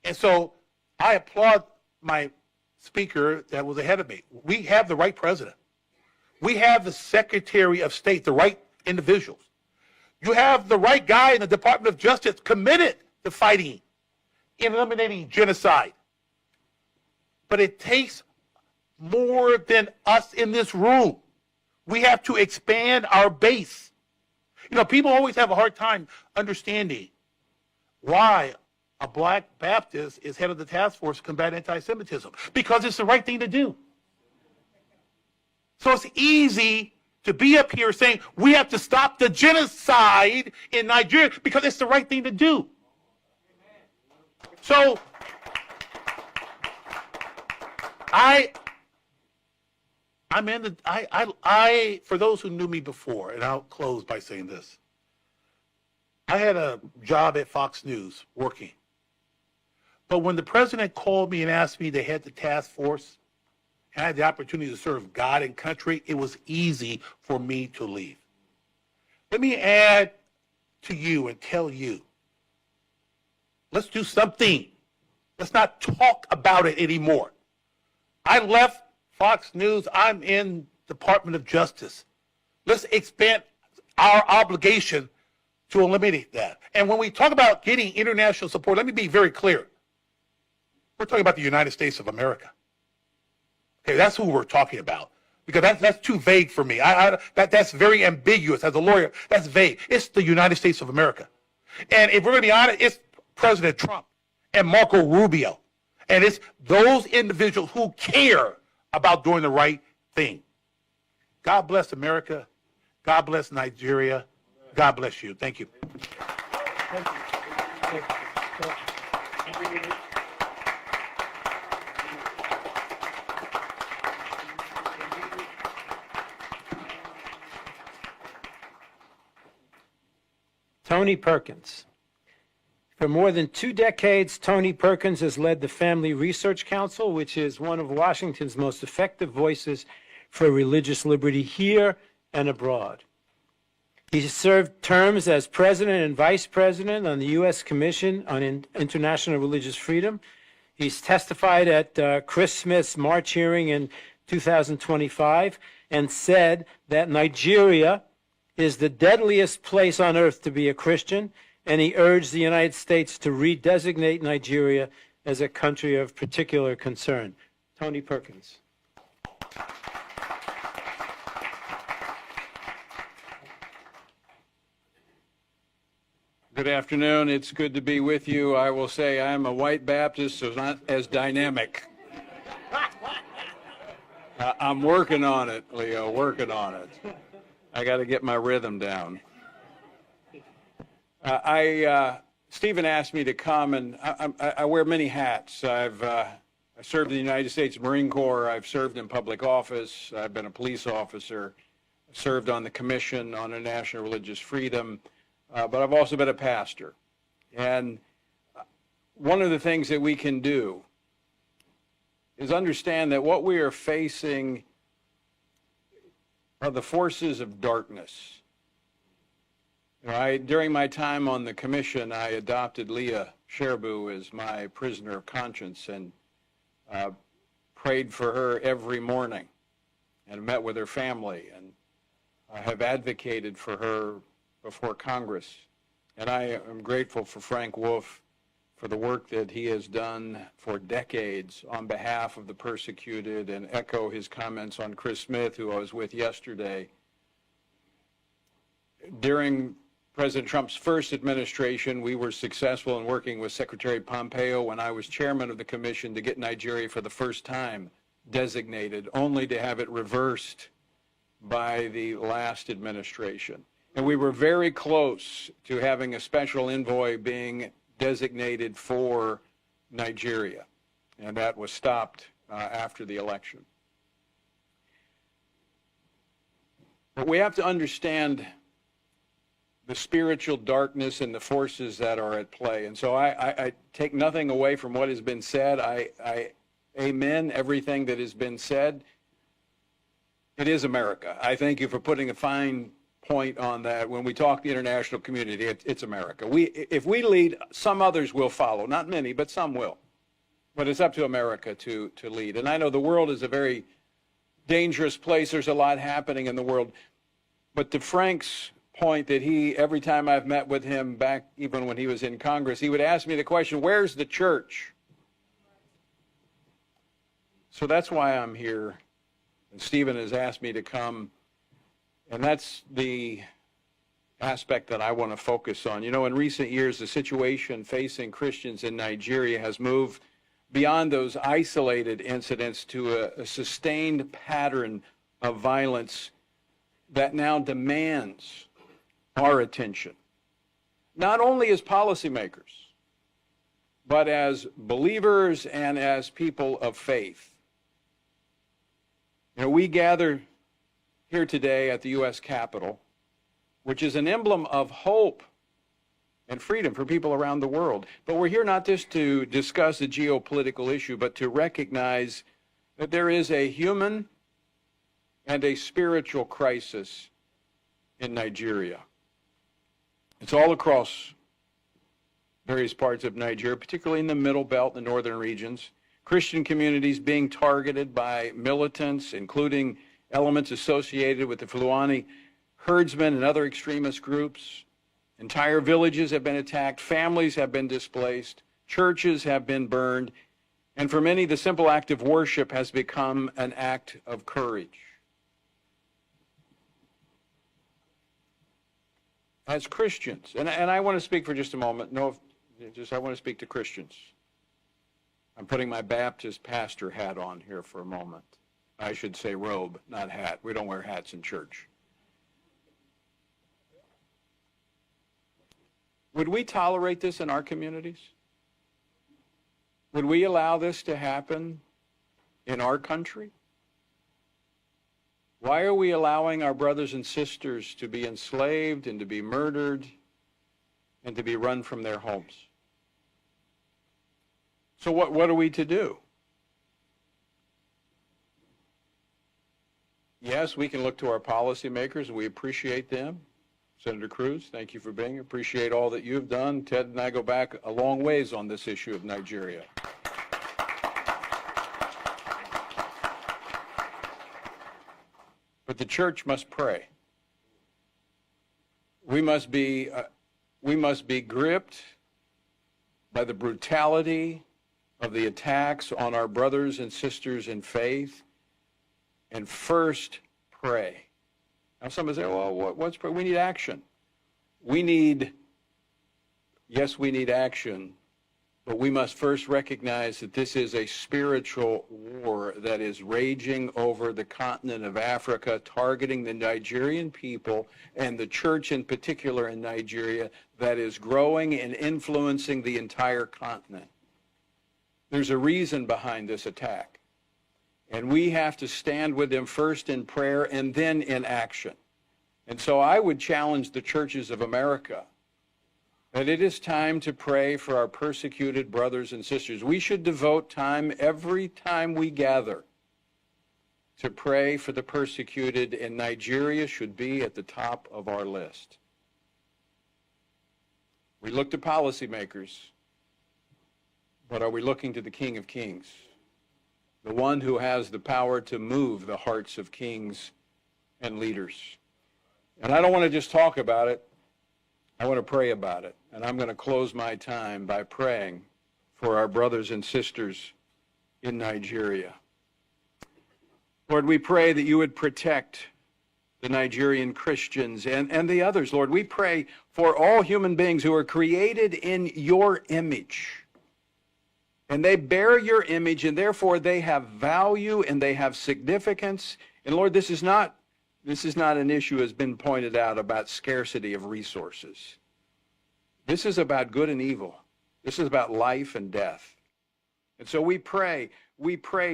And so I applaud my speaker that was ahead of me. We have the right president. We have the Secretary of State, the right individuals. You have the right guy in the Department of Justice committed to fighting and eliminating genocide. But it takes more than us in this room. We have to expand our base. You know, people always have a hard time understanding why a black Baptist is head of the task force to combat anti-Semitism, because it's the right thing to do. So it's easy to be up here saying we have to stop the genocide in Nigeria because it's the right thing to do. So for those who knew me before, and I'll close by saying this, I had a job at Fox News working. But when the president called me and asked me to head the task force, and I had the opportunity to serve God and country, it was easy for me to leave. Let me add to you and tell you, let's do something. Let's not talk about it anymore. I left Fox News. I'm in Department of Justice. Let's expand our obligation to eliminate that. And when we talk about getting international support, let me be very clear. We're talking about the United States of America. Okay, that's who we're talking about. Because that's too vague for me. That's very ambiguous. As a lawyer, that's vague. It's the United States of America. And if we're going to be honest, it's President Trump and Marco Rubio. And it's those individuals who care about doing the right thing. God bless America. God bless Nigeria. God bless you. Thank you. Thank you. Thank you. Tony Perkins. For more than 2 decades, Tony Perkins has led the Family Research Council, which is one of Washington's most effective voices for religious liberty here and abroad. He served terms as president and vice president on the U.S. Commission on International Religious Freedom. He's testified at Chris Smith's March hearing in 2025 and said that Nigeria is the deadliest place on earth to be a Christian, and he urged the United States to redesignate Nigeria as a country of particular concern. Tony Perkins. Good afternoon. It's good to be with you. I will say I'm a white Baptist, so not as dynamic. I'm working on it, Leo, working on it. I got to get my rhythm down. Stephen asked me to come, and I wear many hats. I served in the United States Marine Corps. I've served in public office. I've been a police officer, served on the Commission on International Religious Freedom, but I've also been a pastor. And one of the things that we can do is understand that what we are facing are the forces of darkness. During my time on the commission, I adopted Leah Sherbu as my prisoner of conscience and prayed for her every morning and met with her family, and I have advocated for her before Congress. And I am grateful for Frank Wolf for the work that he has done for decades on behalf of the persecuted, and echo his comments on Chris Smith, who I was with yesterday. During President Trump's first administration, we were successful in working with Secretary Pompeo when I was chairman of the commission to get Nigeria for the first time designated, only to have it reversed by the last administration. And we were very close to having a special envoy being designated for Nigeria, and that was stopped after the election. But we have to understand the spiritual darkness and the forces that are at play. And so I take nothing away from what has been said. I amen everything that has been said. It is America. I thank you for putting a fine point on that. When we talk the international community, it's America. If we lead, some others will follow. Not many, but some will. But it's up to America to lead. And I know the world is a very dangerous place. There's a lot happening in the world. But to Frank's point, that every time I've met with him back, even when he was in Congress, he would ask me the question, where's the church? So that's why I'm here. And Stephen has asked me to come. And that's the aspect that I want to focus on. You know, in recent years, the situation facing Christians in Nigeria has moved beyond those isolated incidents to a sustained pattern of violence that now demands our attention, not only as policymakers, but as believers and as people of faith. You know, we gather here today at the U.S. Capitol, which is an emblem of hope and freedom for people around the world. But we're here not just to discuss a geopolitical issue, but to recognize that there is a human and a spiritual crisis in Nigeria. It's all across various parts of Nigeria, particularly in the Middle Belt, the northern regions. Christian communities being targeted by militants, including elements associated with the Fulani herdsmen and other extremist groups. Entire villages have been attacked, families have been displaced, churches have been burned, and for many, the simple act of worship has become an act of courage. As Christians, and I want to speak for just a moment. I want to speak to Christians. I'm putting my Baptist pastor hat on here for a moment. I should say robe, not hat. We don't wear hats in church. Would we tolerate this in our communities? Would we allow this to happen in our country? Why are we allowing our brothers and sisters to be enslaved and to be murdered and to be run from their homes? So what are we to do? Yes, we can look to our policymakers, and we appreciate them. Senator Cruz, thank you for being here. Appreciate all that you've done. Ted and I go back a long ways on this issue of Nigeria. But the church must pray. We must be gripped by the brutality of the attacks on our brothers and sisters in faith, and first pray. Now somebody say, well, what's prayer? We need action. We need Yes, we need action, but we must first recognize that this is a spiritual war that is raging over the continent of Africa, targeting the Nigerian people and the church in particular in Nigeria, that is growing and influencing the entire continent. There's a reason behind this attack, and we have to stand with them first in prayer and then in action. And so I would challenge the churches of America that it is time to pray for our persecuted brothers and sisters. We should devote time every time we gather to pray for the persecuted, and Nigeria should be at the top of our list. We look to policymakers, but are we looking to the King of Kings, the one who has the power to move the hearts of kings and leaders? And I don't want to just talk about it. I want to pray about it. And I'm going to close my time by praying for our brothers and sisters in Nigeria. Lord, we pray that you would protect the Nigerian Christians and the others. Lord, we pray for all human beings who are created in your image. And they bear your image, and therefore they have value and they have significance. And Lord, this is not an issue, as been pointed out, about scarcity of resources. This is about good and evil. This is about life and death. And so we pray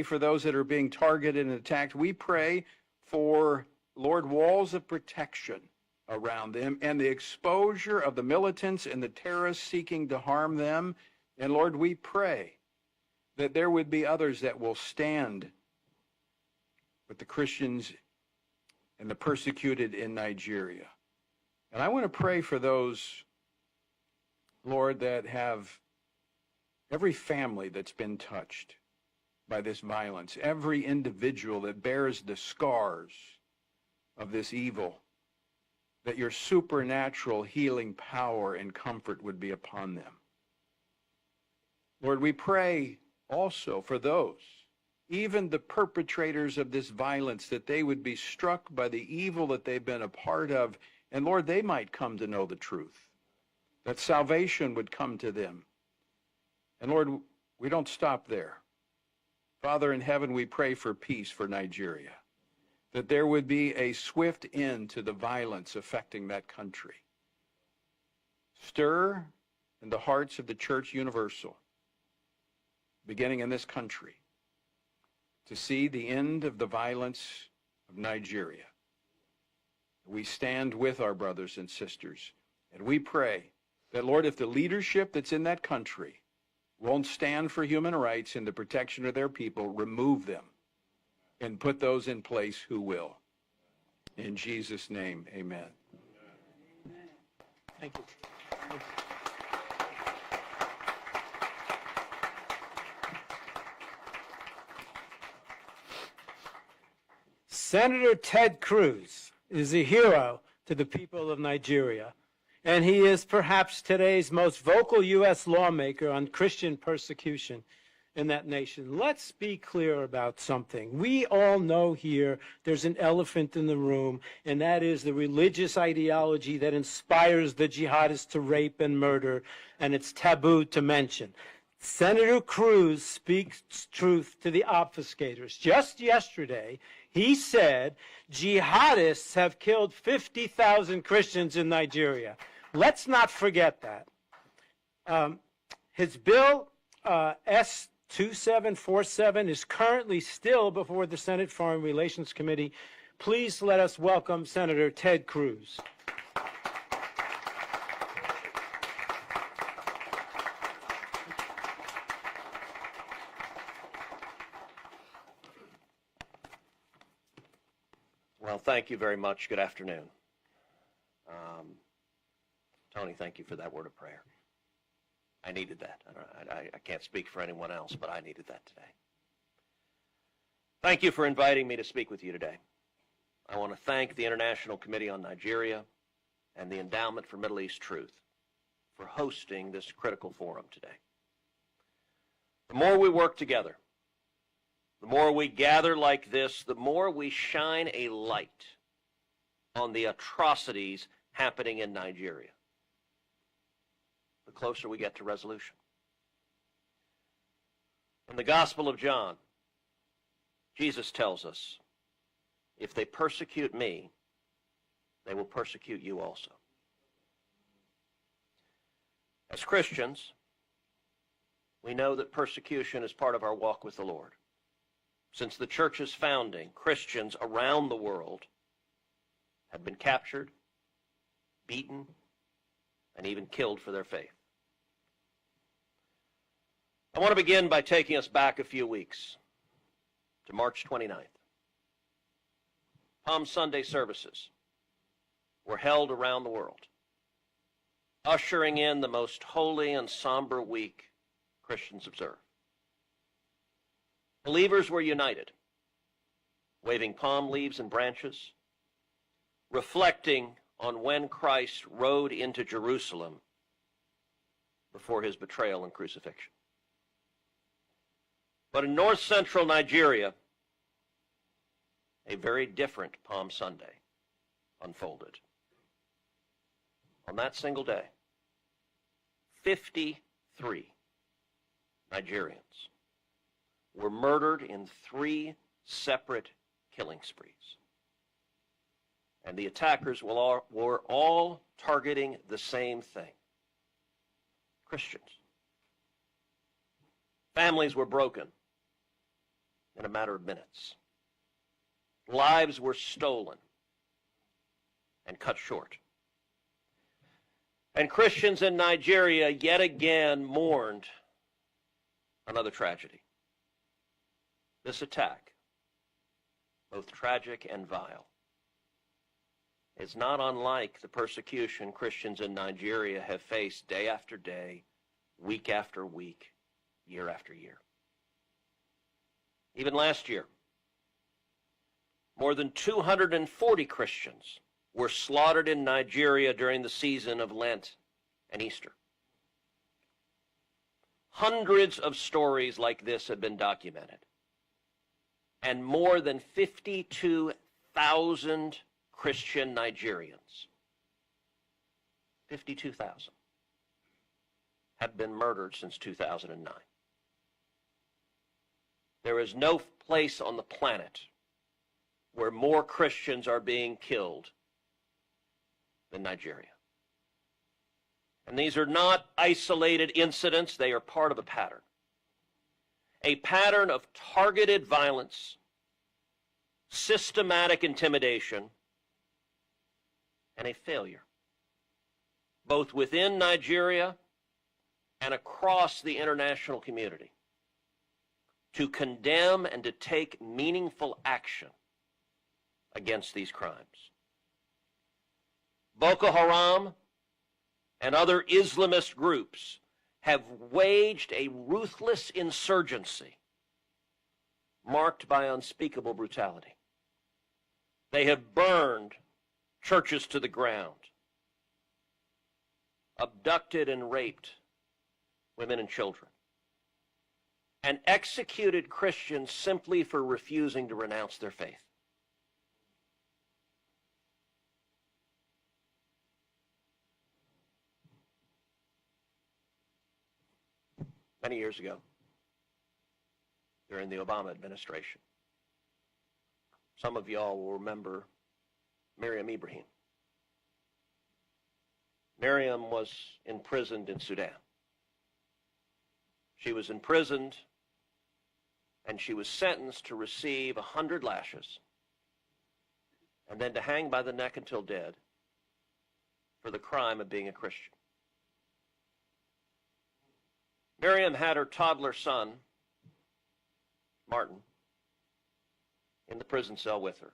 for those that are being targeted and attacked. We pray for, Lord, walls of protection around them and the exposure of the militants and the terrorists seeking to harm them. And Lord, we pray that there would be others that will stand with the Christians and the persecuted in Nigeria. And I want to pray for those, Lord, that have every family that's been touched by this violence, every individual that bears the scars of this evil, that your supernatural healing power and comfort would be upon them. Lord, we pray also for those, even the perpetrators of this violence, that they would be struck by the evil that they've been a part of, and Lord, they might come to know the truth, that salvation would come to them. And Lord, we don't stop there. Father in heaven, we pray for peace for Nigeria, that there would be a swift end to the violence affecting that country. Stir in the hearts of the Church Universal, beginning in this country, to see the end of the violence of Nigeria. We stand with our brothers and sisters, and we pray that, Lord, if the leadership that's in that country won't stand for human rights and the protection of their people, remove them and put those in place who will. In Jesus' name, amen. Thank you. Senator Ted Cruz is a hero to the people of Nigeria, and he is perhaps today's most vocal U.S. lawmaker on Christian persecution in that nation. Let's be clear about something. We all know here there's an elephant in the room, and that is the religious ideology that inspires the jihadists to rape and murder, and it's taboo to mention. Senator Cruz speaks truth to the obfuscators. Just yesterday, he said jihadists have killed 50,000 Christians in Nigeria. Let's not forget that. His bill, S2747, is currently still before the Senate Foreign Relations Committee. Please let us welcome Senator Ted Cruz. Well, thank you very much. Good afternoon. Tony, thank you for that word of prayer. I needed that. I can't speak for anyone else, but I needed that today. Thank you for inviting me to speak with you today. I want to thank the International Committee on Nigeria and the Endowment for Middle East Truth for hosting this critical forum today. The more we work together, the more we gather like this, the more we shine a light on the atrocities happening in Nigeria. The closer we get to resolution. In the Gospel of John, Jesus tells us, if they persecute me, they will persecute you also. As Christians, we know that persecution is part of our walk with the Lord. Since the church's founding, Christians around the world have been captured, beaten, and even killed for their faith. I want to begin by taking us back a few weeks to March 29th. Palm Sunday services were held around the world, ushering in the most holy and somber week Christians observe. Believers were united, waving palm leaves and branches, reflecting on when Christ rode into Jerusalem before his betrayal and crucifixion. But in north-central Nigeria, a very different Palm Sunday unfolded. On that single day, 53 Nigerians were murdered in 3 separate killing sprees. And the attackers were all targeting the same thing: Christians. Families were broken in a matter of minutes. Lives were stolen and cut short. And Christians in Nigeria yet again mourned another tragedy. This attack, both tragic and vile, is not unlike the persecution Christians in Nigeria have faced day after day, week after week, year after year. Even last year, more than 240 Christians were slaughtered in Nigeria during the season of Lent and Easter. Hundreds of stories like this have been documented, and more than 52,000 Christian Nigerians, 52,000, have been murdered since 2009. There is no place on the planet where more Christians are being killed than Nigeria. And these are not isolated incidents, they are part of a pattern. A pattern of targeted violence, systematic intimidation, and a failure, both within Nigeria and across the international community, to condemn and to take meaningful action against these crimes. Boko Haram and other Islamist groups have waged a ruthless insurgency marked by unspeakable brutality. They have burned churches to the ground, abducted and raped women and children, and executed Christians simply for refusing to renounce their faith. Many years ago, during the Obama administration, some of y'all will remember Miriam Ibrahim. Miriam was imprisoned in Sudan. She was imprisoned and she was sentenced to receive 100 lashes and then to hang by the neck until dead for the crime of being a Christian. Miriam had her toddler son, Martin, in the prison cell with her.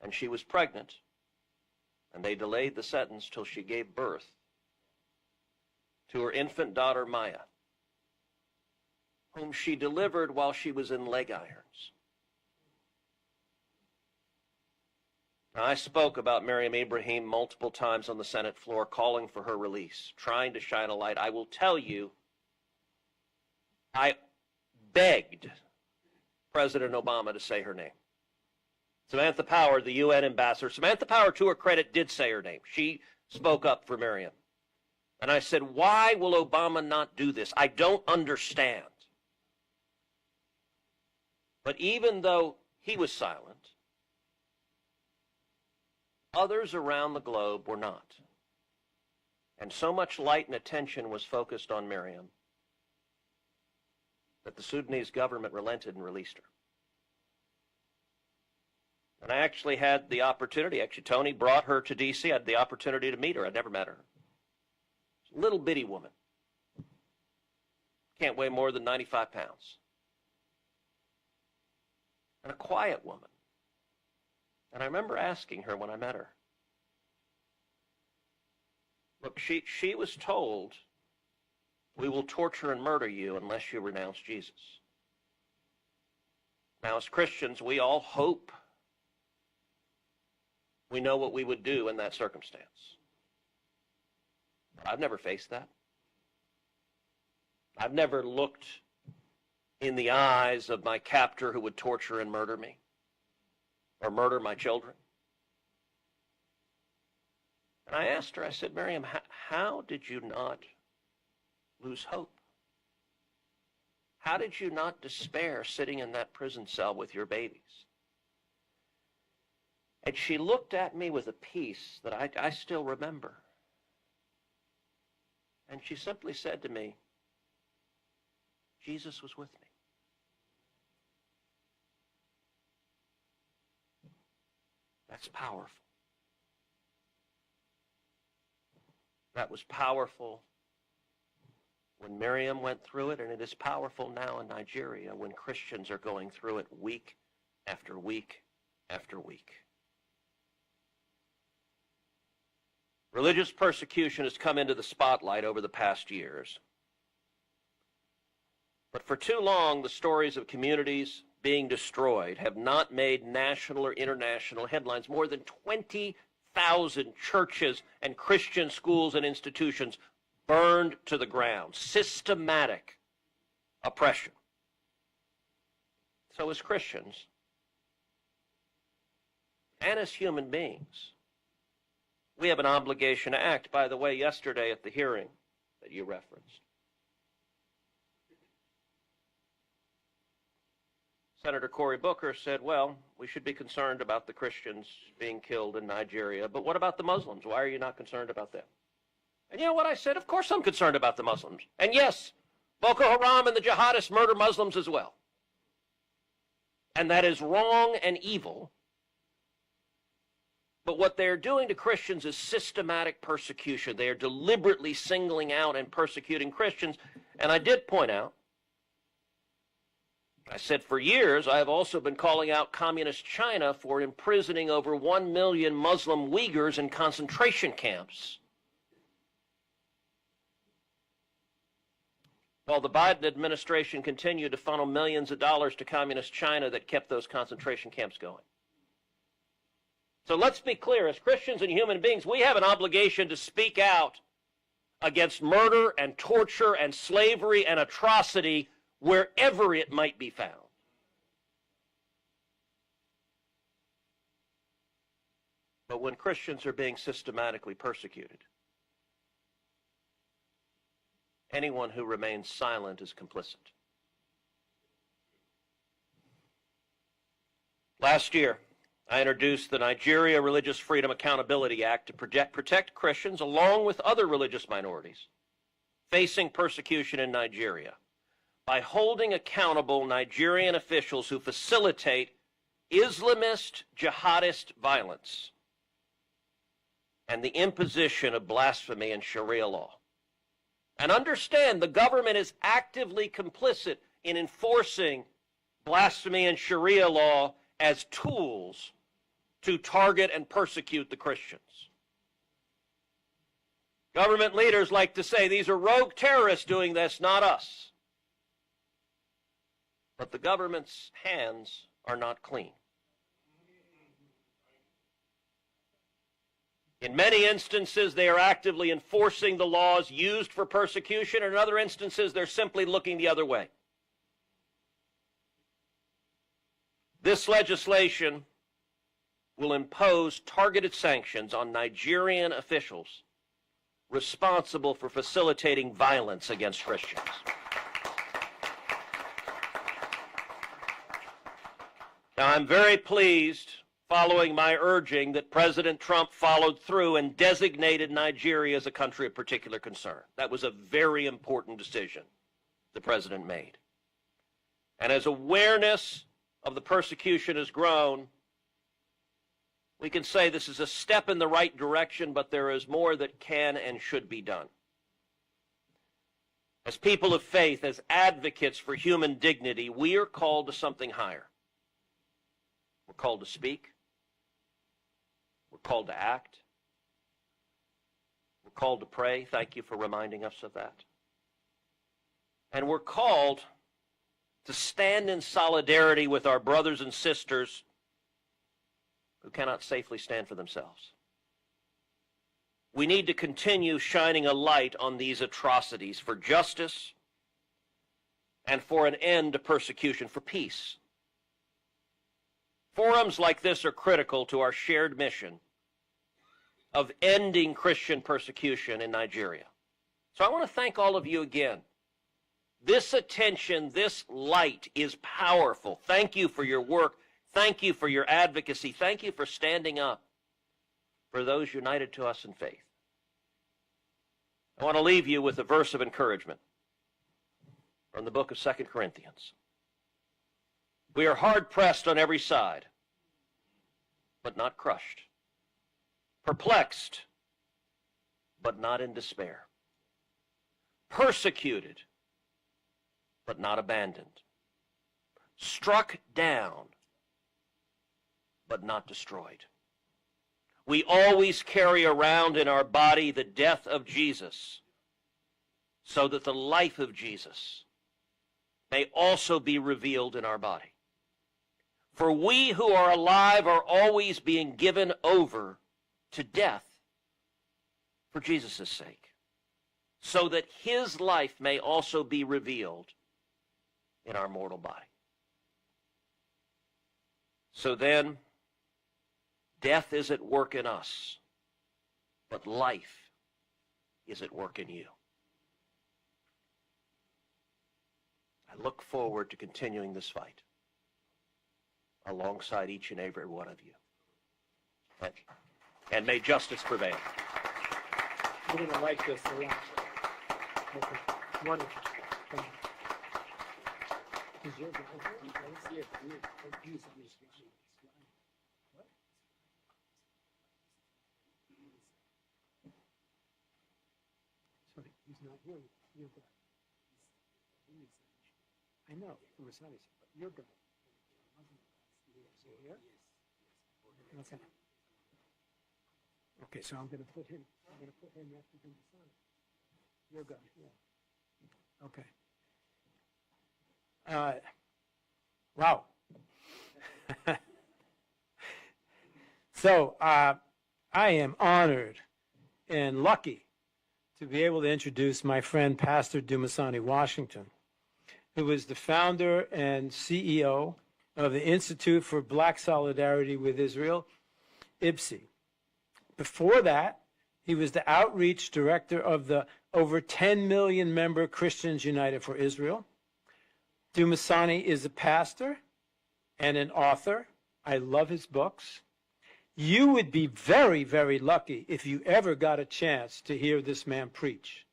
And she was pregnant, and they delayed the sentence till she gave birth to her infant daughter, Maya, whom she delivered while she was in leg irons. Now, I spoke about Miriam Ibrahim multiple times on the Senate floor, calling for her release, trying to shine a light. I will tell you, I begged President Obama to say her name. Samantha Power, the UN ambassador, Samantha Power, to her credit, did say her name. She spoke up for Miriam. And I said, why will Obama not do this? I don't understand. But even though he was silent, others around the globe were not. And so much light and attention was focused on Miriam that the Sudanese government relented and released her. And I actually had the opportunity, Tony brought her to D.C. I had the opportunity to meet her. I'd never met her. Little bitty woman. Can't weigh more than 95 pounds. And a quiet woman. And I remember asking her when I met her. Look, she was told, we will torture and murder you unless you renounce Jesus. Now, as Christians, we all hope we know what we would do in that circumstance. I've never faced that. I've never looked in the eyes of my captor who would torture and murder me or murder my children. And I asked her, I said, Miriam, how did you not lose hope? How did you not despair sitting in that prison cell with your babies? And she looked at me with a peace that I still remember. And she simply said to me, Jesus was with me. That's powerful. That was powerful when Miriam went through it, and it is powerful now in Nigeria when Christians are going through it week after week after week. Religious persecution has come into the spotlight over the past years. But for too long, the stories of communities being destroyed have not made national or international headlines. More than 20,000 churches and Christian schools and institutions burned to the ground. Systematic oppression. So as Christians, and as human beings, we have an obligation to act. By the way, yesterday at the hearing that you referenced, Senator Cory Booker said, well, we should be concerned about the Christians being killed in Nigeria, but what about the Muslims? Why are you not concerned about them? And you know what I said? Of course I'm concerned about the Muslims. And yes, Boko Haram and the jihadists murder Muslims as well. And that is wrong and evil. But what they're doing to Christians is systematic persecution. They are deliberately singling out and persecuting Christians. And I did point out, I said for years, I have also been calling out communist China for imprisoning over 1 million Muslim Uyghurs in concentration camps. While the Biden administration continued to funnel millions of dollars to communist China that kept those concentration camps going. So let's be clear, as Christians and human beings, we have an obligation to speak out against murder and torture and slavery and atrocity wherever it might be found. But when Christians are being systematically persecuted, anyone who remains silent is complicit. Last year, I introduced the Nigeria Religious Freedom Accountability Act to protect Christians along with other religious minorities facing persecution in Nigeria by holding accountable Nigerian officials who facilitate Islamist jihadist violence and the imposition of blasphemy and Sharia law. And understand, the government is actively complicit in enforcing blasphemy and Sharia law as tools to target and persecute the Christians. Government leaders like to say these are rogue terrorists doing this, not us. But the government's hands are not clean. In many instances, they are actively enforcing the laws used for persecution. In other instances, they're simply looking the other way. This legislation will impose targeted sanctions on Nigerian officials responsible for facilitating violence against Christians. Now, I'm very pleased, following my urging, that President Trump followed through and designated Nigeria as a country of particular concern. That was a very important decision the president made. And as awareness of the persecution has grown, we can say this is a step in the right direction, but there is more that can and should be done. As people of faith, as advocates for human dignity, we are called to something higher. We're called to speak. We're called to act. We're called to pray. Thank you for reminding us of that. And we're called to stand in solidarity with our brothers and sisters who cannot safely stand for themselves. We need to continue shining a light on these atrocities for justice and for an end to persecution, for peace. Forums like this are critical to our shared mission of ending Christian persecution in Nigeria. So I want to thank all of you again. This attention, this light is powerful. Thank you for your work. Thank you for your advocacy. Thank you for standing up for those united to us in faith. I want to leave you with a verse of encouragement from the book of 2 Corinthians. We are hard-pressed on every side, but not crushed. Perplexed, but not in despair. Persecuted, but not abandoned. Struck down, but not destroyed. We always carry around in our body the death of Jesus, so that the life of Jesus may also be revealed in our body. For we who are alive are always being given over to death for Jesus' sake, so that his life may also be revealed in our mortal body. So then, death is at work in us, but life is at work in you. I look forward to continuing this fight alongside each and every one of you. And may justice prevail. We're going to like this a lot. Okay. Wonderful. Thank you. Is your Sorry, he's not here. You're good. I know, from a side, but you're good. Here? Okay. Okay, so I'm going to put him next to him. You're good. Yeah. Okay. Wow. So I am honored and lucky to be able to introduce my friend Pastor Dumasani Washington, who is the founder and CEO of the Institute for Black Solidarity with Israel, IBSI. Before that, he was the outreach director of the over 10 million member Christians United for Israel. Dumasani is a pastor and an author. I love his books. You would be very, very lucky if you ever got a chance to hear this man preach.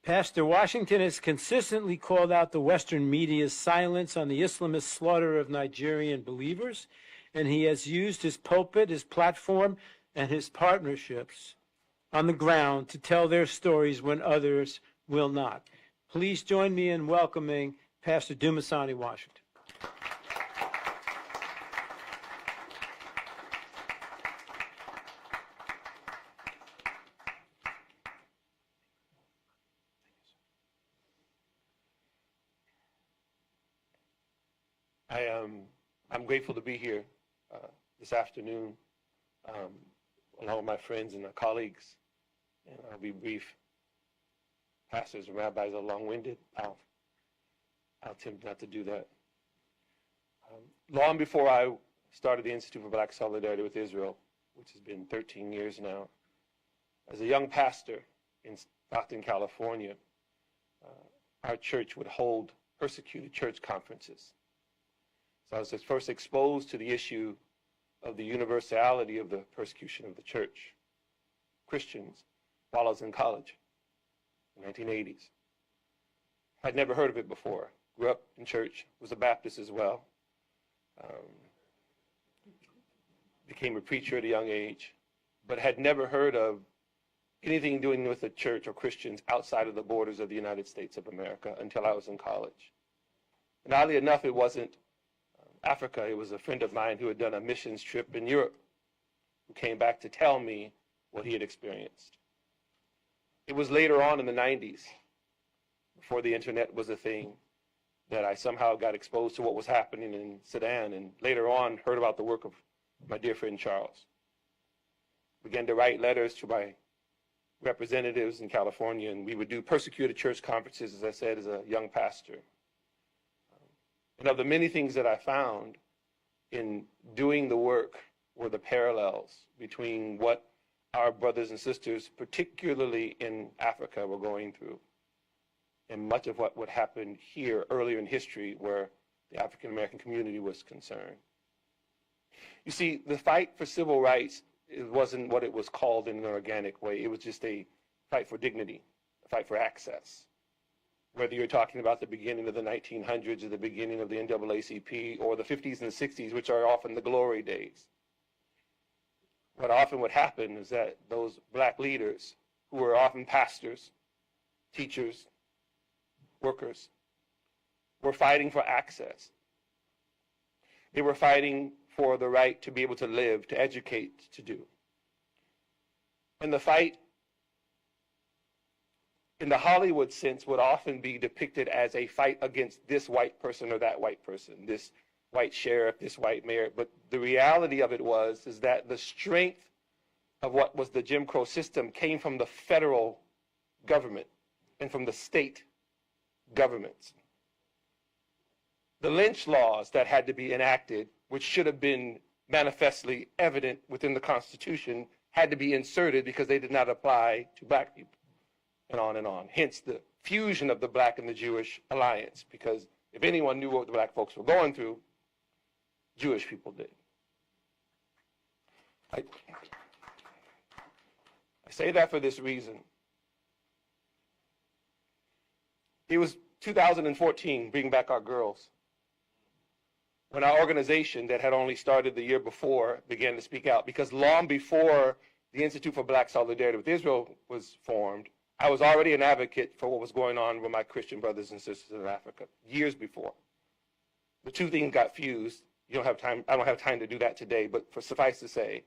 Pastor Washington has consistently called out the Western media's silence on the Islamist slaughter of Nigerian believers, and he has used his pulpit, his platform, and his partnerships on the ground to tell their stories when others will not. Please join me in welcoming Pastor Dumasani Washington. I'm grateful to be here this afternoon along with my friends and my colleagues, and I'll be brief. Pastors and rabbis are long-winded. I'll attempt not to do that. Long before I started the Institute for Black Solidarity with Israel, which has been 13 years now, As a young pastor in Stockton, California, our church would hold persecuted church conferences. So I was first exposed to the issue of the universality of the persecution of the church, Christians, while I was in college in the 1980s. I'd never heard of it before. Grew up in church, was a Baptist as well. Became a preacher at a young age, but had never heard of anything doing with the church or Christians outside of the borders of the United States of America until I was in college. And oddly enough, it wasn't Africa. It was a friend of mine who had done a missions trip in Europe who came back to tell me what he had experienced. It was later on in the 90s, before the internet was a thing, that I somehow got exposed to what was happening in Sudan, and later on heard about the work of my dear friend Charles. Began to write letters to my representatives in California, and we would do persecuted church conferences, as I said, as a young pastor. And of the many things that I found in doing the work were the parallels between what our brothers and sisters, particularly in Africa, were going through, and much of what would happen here earlier in history where the African American community was concerned. You see, the fight for civil rights, it wasn't what it was called in an organic way. It was just a fight for dignity, a fight for access. Whether you're talking about the beginning of the 1900s or the beginning of the NAACP or the 50s and 60s, which are often the glory days. What often would happen is that those black leaders, who were often pastors, teachers, workers, were fighting for access. They were fighting for the right to be able to live, to educate, to do. And the fight, in the Hollywood sense, would often be depicted as a fight against this white person or that white person, this white sheriff, this white mayor. But the reality of it is that the strength of what was the Jim Crow system came from the federal government and from the state governments. The lynch laws that had to be enacted, which should have been manifestly evident within the Constitution, had to be inserted because they did not apply to black people, and on and on. Hence the fusion of the black and the Jewish alliance, because if anyone knew what the black folks were going through, Jewish people did. I say that for this reason. It was 2014, Bring Back Our Girls, when our organization that had only started the year before began to speak out, because long before the Institute for Black Solidarity with Israel was formed, I was already an advocate for what was going on with my Christian brothers and sisters in Africa, years before. The two things got fused. You don't have time, I don't have time to do that today, but suffice to say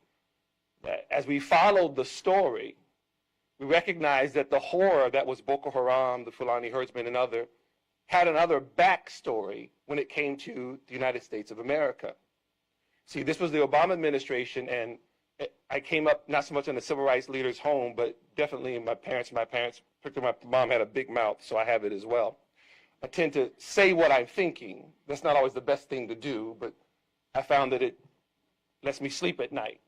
that as we followed the story, we recognized that the horror that was Boko Haram, the Fulani herdsmen, and other, had another backstory when it came to the United States of America. See, this was the Obama administration, and I came up not so much in a civil rights leader's home, but definitely in my parents, particularly my mom had a big mouth, so I have it as well. I tend to say what I'm thinking. That's not always the best thing to do, but I found that it lets me sleep at night.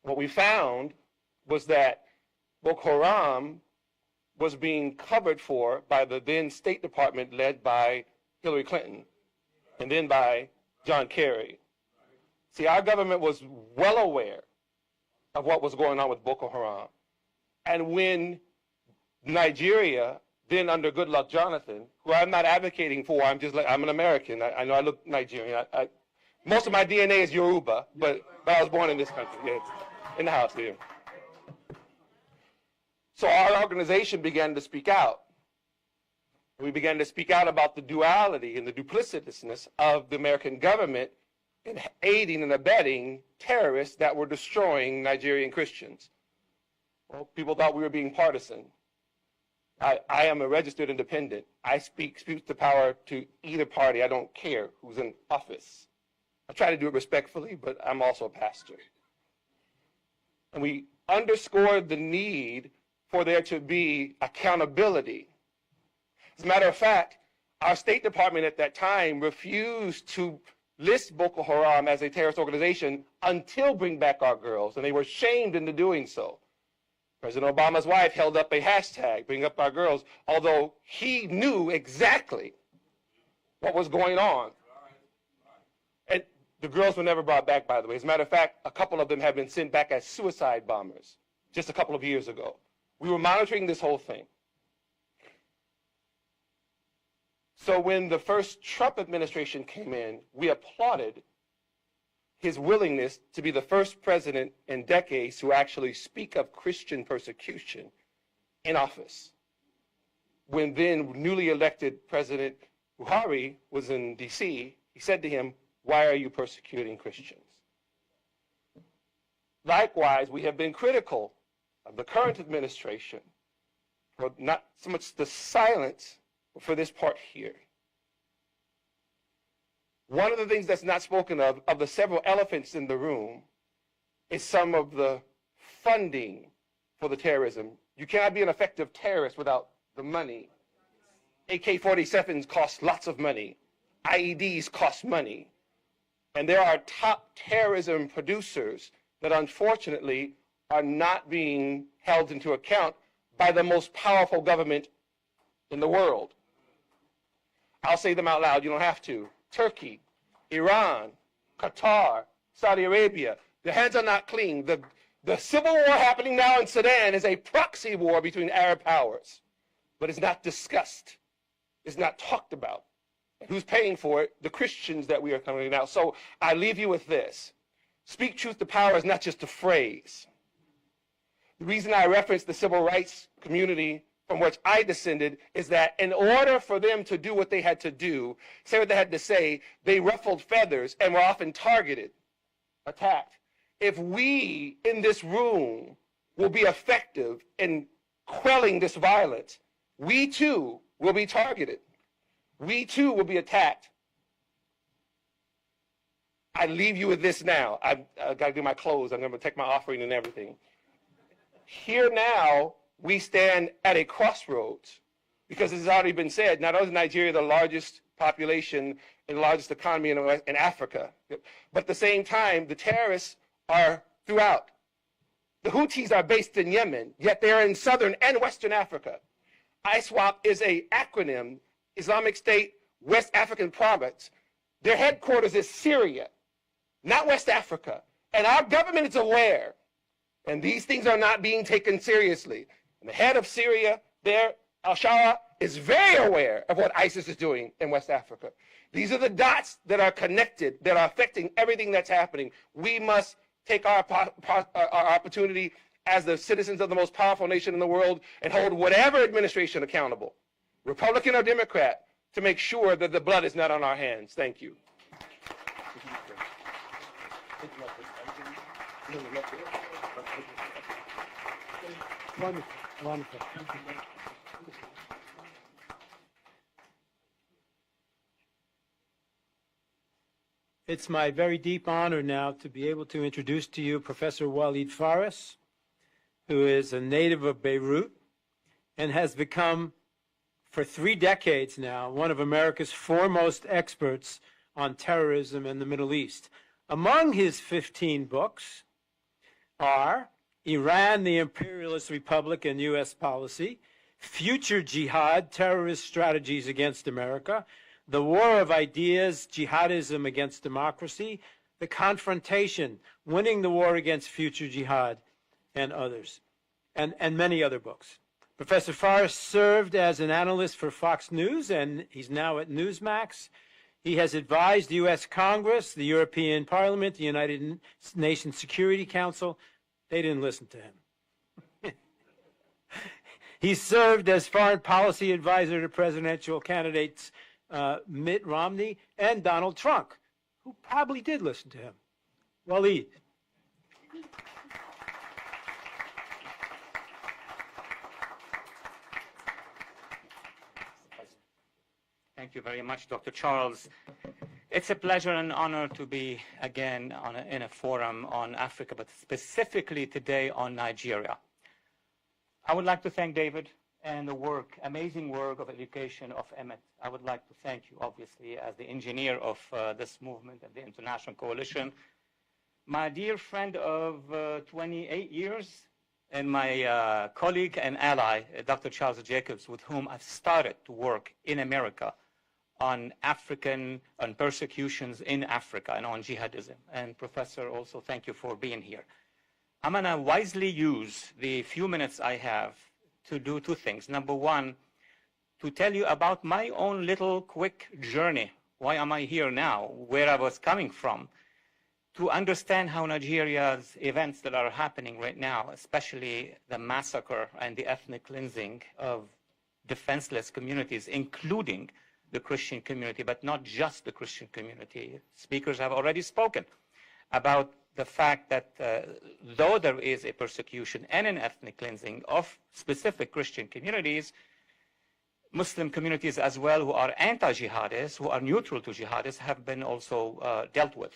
What we found was that Boko Haram was being covered for by the then State Department led by Hillary Clinton and then by John Kerry. See, our government was well aware of what was going on with Boko Haram. And when Nigeria, then under Goodluck Jonathan, who I'm not advocating for, I'm an American. I know I look Nigerian. Most of my DNA is Yoruba, but I was born in this country, yeah, in the house here. So our organization began to speak out. We began to speak out about the duality and the duplicitousness of the American government in aiding and abetting terrorists that were destroying Nigerian Christians. Well, people thought we were being partisan. I am a registered independent. I speak the power to either party. I don't care who's in office. I try to do it respectfully, but I'm also a pastor. And we underscored the need for there to be accountability. As a matter of fact, our State Department at that time refused to list Boko Haram as a terrorist organization until Bring Back Our Girls, and they were shamed into doing so. President Obama's wife held up a hashtag, Bring Up Our Girls, although he knew exactly what was going on. And the girls were never brought back, by the way. As a matter of fact, a couple of them have been sent back as suicide bombers just a couple of years ago. We were monitoring this whole thing. So when the first Trump administration came in, we applauded his willingness to be the first president in decades to actually speak of Christian persecution in office. When then newly elected President Buhari was in D.C., he said to him, "Why are you persecuting Christians?" Likewise, we have been critical of the current administration for not so much the silence, but for this part here. One of the things that's not spoken of the several elephants in the room, is some of the funding for the terrorism. You cannot be an effective terrorist without the money. AK-47s cost lots of money. IEDs cost money. And there are top terrorism producers that unfortunately are not being held into account by the most powerful government in the world. I'll say them out loud, you don't have to. Turkey, Iran, Qatar, Saudi Arabia. Their hands are not clean. The civil war happening now in Sudan is a proxy war between Arab powers, but it's not discussed. It's not talked about. And who's paying for it? The Christians that we are coming out. So I leave you with this. Speak truth to power is not just a phrase. The reason I reference the civil rights community from which I descended is that in order for them to do what they had to do, say what they had to say, they ruffled feathers and were often targeted, attacked. If we in this room will be effective in quelling this violence, we too will be targeted. We too will be attacked. I leave you with this now. I've got to do my clothes. I'm going to take my offering and everything. Here now, we stand at a crossroads because it has already been said, not only is Nigeria the largest population and the largest economy in Africa, but at the same time, the terrorists are throughout. The Houthis are based in Yemen, yet they're in southern and western Africa. ISWAP is an acronym, Islamic State West African Province. Their headquarters is Syria, not West Africa. And our government is aware, and these things are not being taken seriously. And the head of Syria there, al-Shara, is very aware of what ISIS is doing in West Africa. These are the dots that are connected, that are affecting everything that's happening. We must take our opportunity as the citizens of the most powerful nation in the world and hold whatever administration accountable, Republican or Democrat, to make sure that the blood is not on our hands. Thank you. Wonderful, wonderful. It's my very deep honor now to be able to introduce to you Professor Walid Faris, who is a native of Beirut and has become, for 3 decades now, one of America's foremost experts on terrorism in the Middle East. Among his 15 books are Iran, the Imperialist Republic and U.S. Policy, Future Jihad, Terrorist Strategies Against America, The War of Ideas, Jihadism Against Democracy, The Confrontation, Winning the War Against Future Jihad, and others, and many other books. Professor Faris served as an analyst for Fox News, and he's now at Newsmax. He has advised the U.S. Congress, the European Parliament, the United Nations Security Council. They didn't listen to him. He served as foreign policy advisor to presidential candidates Mitt Romney and Donald Trump, who probably did listen to him. Walid. Thank you very much, Dr. Charles. It's a pleasure and honor to be again in a forum on Africa, but specifically today on Nigeria. I would like to thank David and the work, amazing work of education of Emmett. I would like to thank you, obviously, as the engineer of this movement and the international coalition. My dear friend of 28 years, and my colleague and ally, Dr. Charles Jacobs, with whom I've started to work in America on persecutions in Africa and on jihadism. And Professor, also thank you for being here. I'm going to wisely use the few minutes I have to do two things. Number one, to tell you about my own little quick journey. Why am I here now? Where I was coming from. To understand how Nigeria's events that are happening right now, especially the massacre and the ethnic cleansing of defenseless communities, including the Christian community, but not just the Christian community. Speakers have already spoken about the fact that though there is a persecution and an ethnic cleansing of specific Christian communities, Muslim communities as well who are anti-jihadists, who are neutral to jihadists, have been also dealt with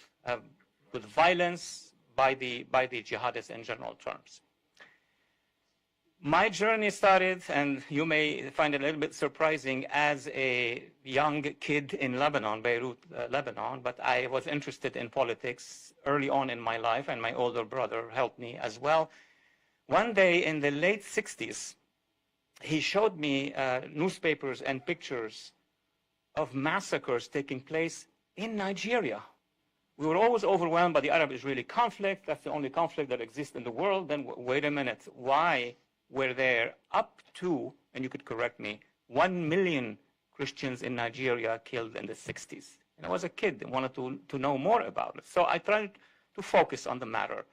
violence by the jihadists in general terms. My journey started, and you may find it a little bit surprising, as a young kid in Lebanon, Beirut, Lebanon, but I was interested in politics early on in my life, and my older brother helped me as well. One day in the late 60s, he showed me newspapers and pictures of massacres taking place in Nigeria. We were always overwhelmed by the Arab-Israeli conflict. That's the only conflict that exists in the world. Then wait a minute, why were there up to, and you could correct me, 1 million Christians in Nigeria killed in the 60s? And I was a kid and wanted to know more about it. So I tried to focus on the matter.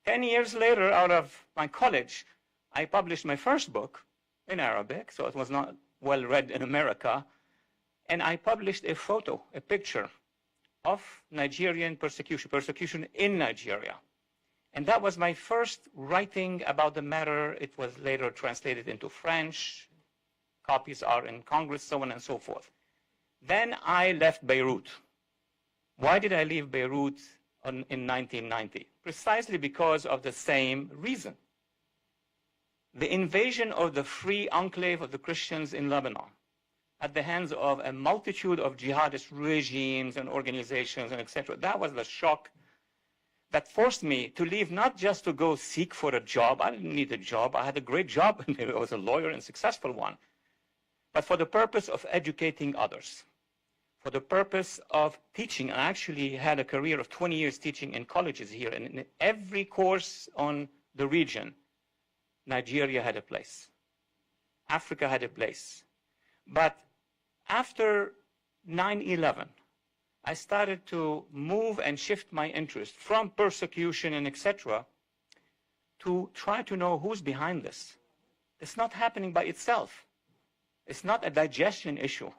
10 years later, out of my college, I published my first book in Arabic, so it was not well read in America. And I published a photo, a picture of Nigerian persecution in Nigeria. And that was my first writing about the matter. It was later translated into French. Copies are in Congress, so on and so forth. Then I left Beirut. Why did I leave Beirut in 1990? Precisely because of the same reason. The invasion of the free enclave of the Christians in Lebanon at the hands of a multitude of jihadist regimes and organizations and etc. That was the shock that forced me to leave, not just to go seek for a job. I didn't need a job. I had a great job. I was a lawyer and successful one. But for the purpose of educating others, for the purpose of teaching. I actually had a career of 20 years teaching in colleges here. And in every course on the region, Nigeria had a place. Africa had a place. But after 9/11, I started to move and shift my interest from persecution and etc. to try to know who's behind this. It's not happening by itself. It's not a digestion issue.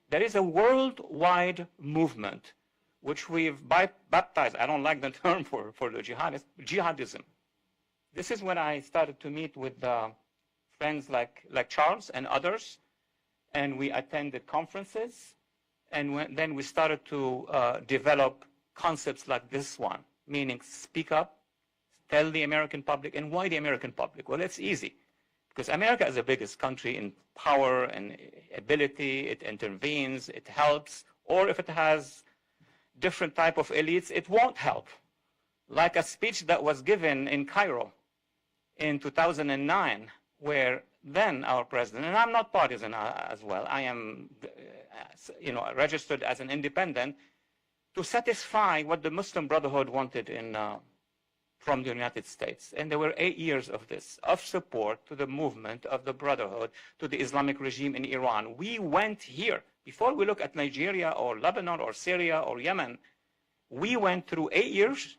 There is a worldwide movement which we've baptized, I don't like the term for the jihadists, jihadism. This is when I started to meet with friends like Charles and others, and we attended conferences. And then we started to develop concepts like this one, meaning speak up, tell the American public. And why the American public? Well, it's easy, because America is the biggest country in power and ability. It intervenes, it helps. Or if it has different type of elites, it won't help. Like a speech that was given in Cairo in 2009, where then our president, and I'm not partisan as well, I am registered as an independent, to satisfy what the Muslim Brotherhood wanted from the United States. And there were 8 years of this, of support to the movement of the Brotherhood, to the Islamic regime in Iran. We went here, before we look at Nigeria or Lebanon or Syria or Yemen, we went through 8 years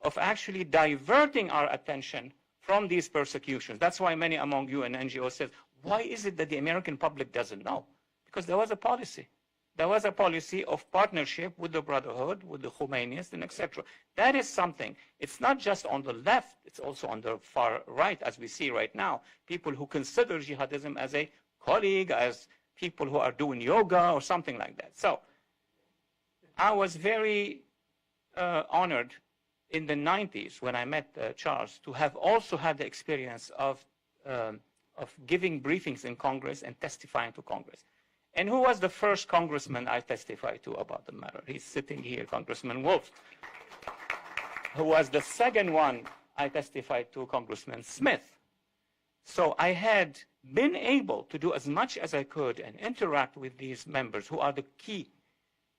of actually diverting our attention from these persecutions. That's why many among you and NGOs said, why is it that the American public doesn't know? Because there was a policy. There was a policy of partnership with the Brotherhood, with the Khomeinists, and etc. That is something. It's not just on the left, it's also on the far right, as we see right now. People who consider jihadism as a colleague, as people who are doing yoga or something like that. So I was very honored in the 90s when I met Charles to have also had the experience of giving briefings in Congress and testifying to Congress. And who was the first congressman I testified to about the matter? He's sitting here, Congressman Wolf. Who was the second one I testified to Congressman Smith. So I had been able to do as much as I could and interact with these members who are the key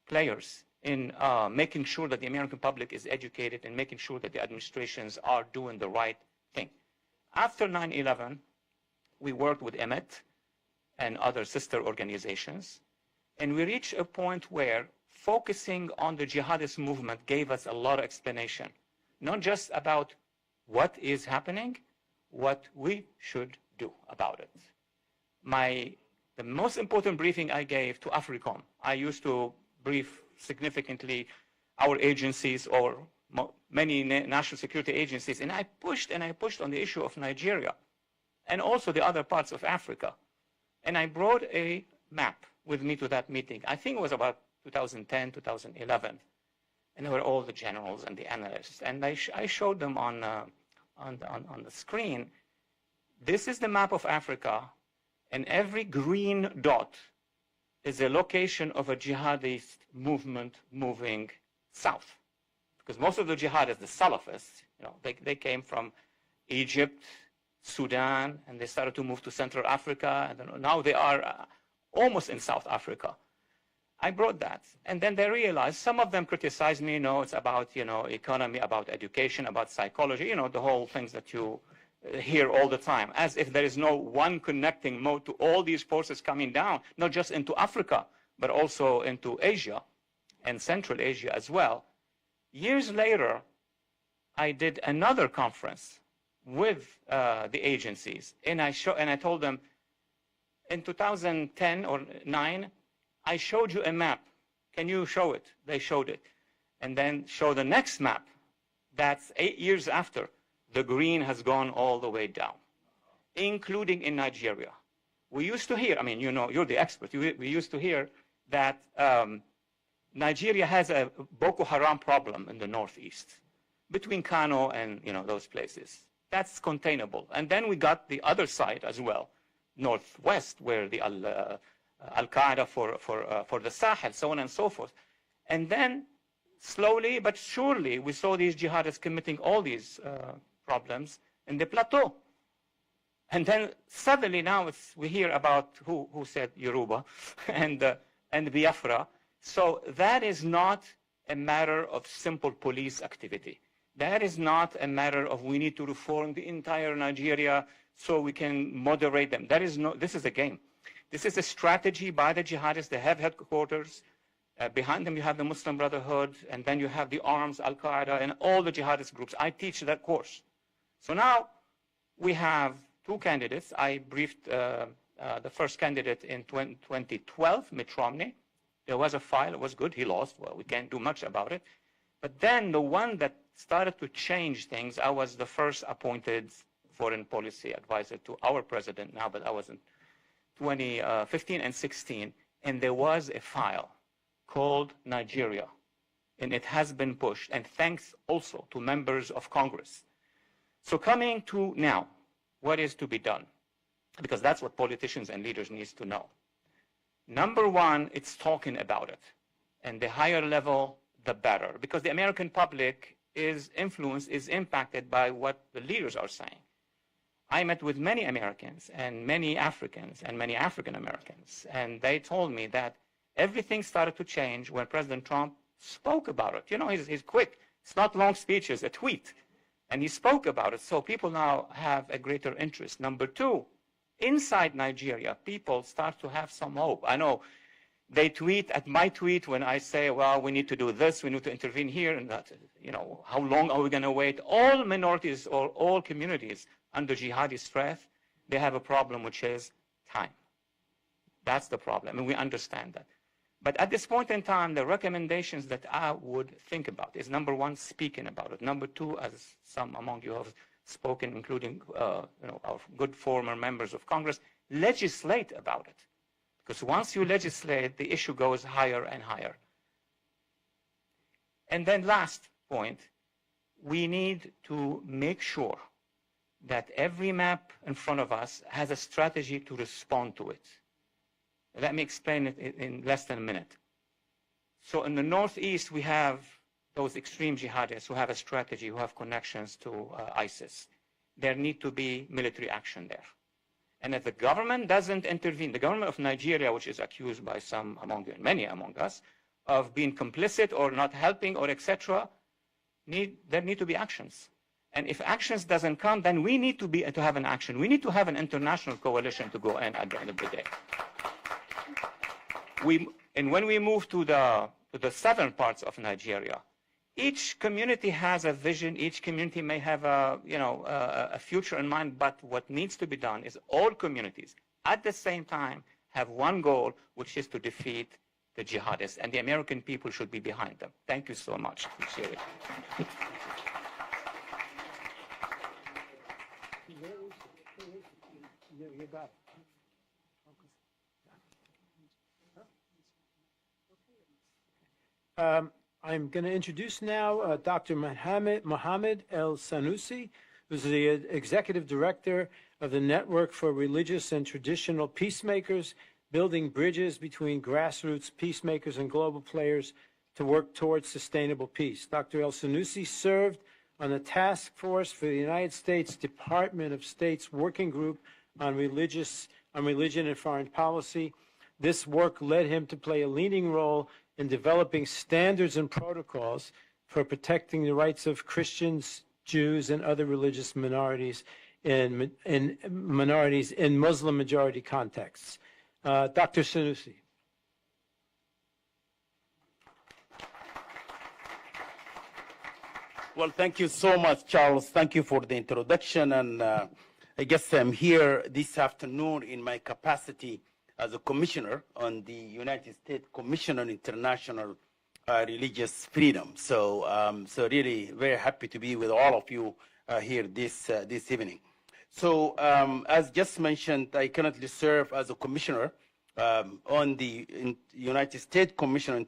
players in making sure that the American public is educated and making sure that the administrations are doing the right thing. After 9/11, we worked with Emmett and other sister organizations, and we reached a point where focusing on the jihadist movement gave us a lot of explanation, not just about what is happening, what we should do about it. The most important briefing I gave to AFRICOM, I used to brief significantly our agencies or many national security agencies, and I pushed on the issue of Nigeria and also the other parts of Africa. And I brought a map with me to that meeting. I think it was about 2010, 2011. And there were all the generals and the analysts. And I showed them on the screen, this is the map of Africa, and every green dot is a location of a jihadist movement moving south. Because most of the jihadists, the Salafists, they came from Egypt, Sudan, and they started to move to Central Africa, and now they are almost in South Africa. I brought that, and then they realized, some of them criticized me, it's about, economy, about education, about psychology, the whole things that you hear all the time, as if there is no one connecting mode to all these forces coming down, not just into Africa, but also into Asia and Central Asia as well. Years later, I did another conference with the agencies, and I told them, in 2010 or 9, I showed you a map. Can you show it? They showed it. And then show the next map. That's 8 years after. The green has gone all the way down, including in Nigeria. We used to hear, you're the expert, we used to hear that Nigeria has a Boko Haram problem in the northeast, between Kano and those places. That's containable. And then we got the other side as well, northwest, where the Al-Qaeda for the Sahel, so on and so forth. And then slowly but surely, we saw these jihadists committing all these problems in the plateau. And then suddenly now we hear about who said Yoruba and Biafra. So that is not a matter of simple police activity. That is not a matter of we need to reform the entire Nigeria so we can moderate them. This is a game. This is a strategy by the jihadists. They have headquarters. Behind them you have the Muslim Brotherhood, and then you have the arms, Al-Qaeda, and all the jihadist groups. I teach that course. So now we have 2 candidates. I briefed the first candidate in 2012, Mitt Romney. There was a file. It was good. He lost. Well, we can't do much about it. But then the one that started to change things, I was the first appointed foreign policy advisor to our president now, but I was in 2015 and 16, and there was a file called Nigeria, and it has been pushed, and thanks also to members of Congress. So coming to now, what is to be done? Because that's what politicians and leaders need to know. Number one, it's talking about it, and the higher level, the better, because the American public is impacted by what the leaders are saying. I met with many Americans and many Africans and many African Americans, and they told me that everything started to change when President Trump spoke about it. He's quick. It's not long speeches, a tweet. And he spoke about it, so people now have a greater interest. Number two, inside Nigeria, people start to have some hope. I know they tweet at my tweet when I say, well, we need to do this, we need to intervene here, and that, how long are we going to wait? All minorities or all communities under jihadist threat, they have a problem, which is time. That's the problem, and we understand that. But at this point in time, the recommendations that I would think about is, number one, speaking about it. Number two, as some among you have spoken, including our good former members of Congress, legislate about it. Because once you legislate, the issue goes higher and higher. And then last point, we need to make sure that every map in front of us has a strategy to respond to it. Let me explain it in less than a minute. So in the Northeast, we have those extreme jihadists who have a strategy, who have connections to ISIS. There need to be military action there. And if the government doesn't intervene, the government of Nigeria, which is accused by some among you and many among us, of being complicit or not helping or etc., there need to be actions. And if actions doesn't come, then we need to have an action. We need to have an international coalition to go in at the end of the day. And when we move to the southern parts of Nigeria, each community has a vision. Each community may have a future in mind. But what needs to be done is all communities at the same time have one goal, which is to defeat the jihadists. And the American people should be behind them. Thank you so much. Appreciate it. You got it. I'm going to introduce now Dr. Mohammed El Sanusi, who's the Executive Director of the Network for Religious and Traditional Peacemakers, building bridges between grassroots peacemakers and global players to work towards sustainable peace. Dr. El Sanusi served on the task force for the United States Department of State's Working Group on Religion and Foreign Policy. This work led him to play a leading role in developing standards and protocols for protecting the rights of Christians, Jews, and other religious minorities in Muslim-majority contexts. Dr. Sanusi. Well, thank you so much, Charles. Thank you for the introduction. And I guess I'm here this afternoon in my capacity as a commissioner on the United States Commission on International Religious Freedom. So really very happy to be with all of you here this evening. So as just mentioned, I currently serve as a commissioner on the United States Commission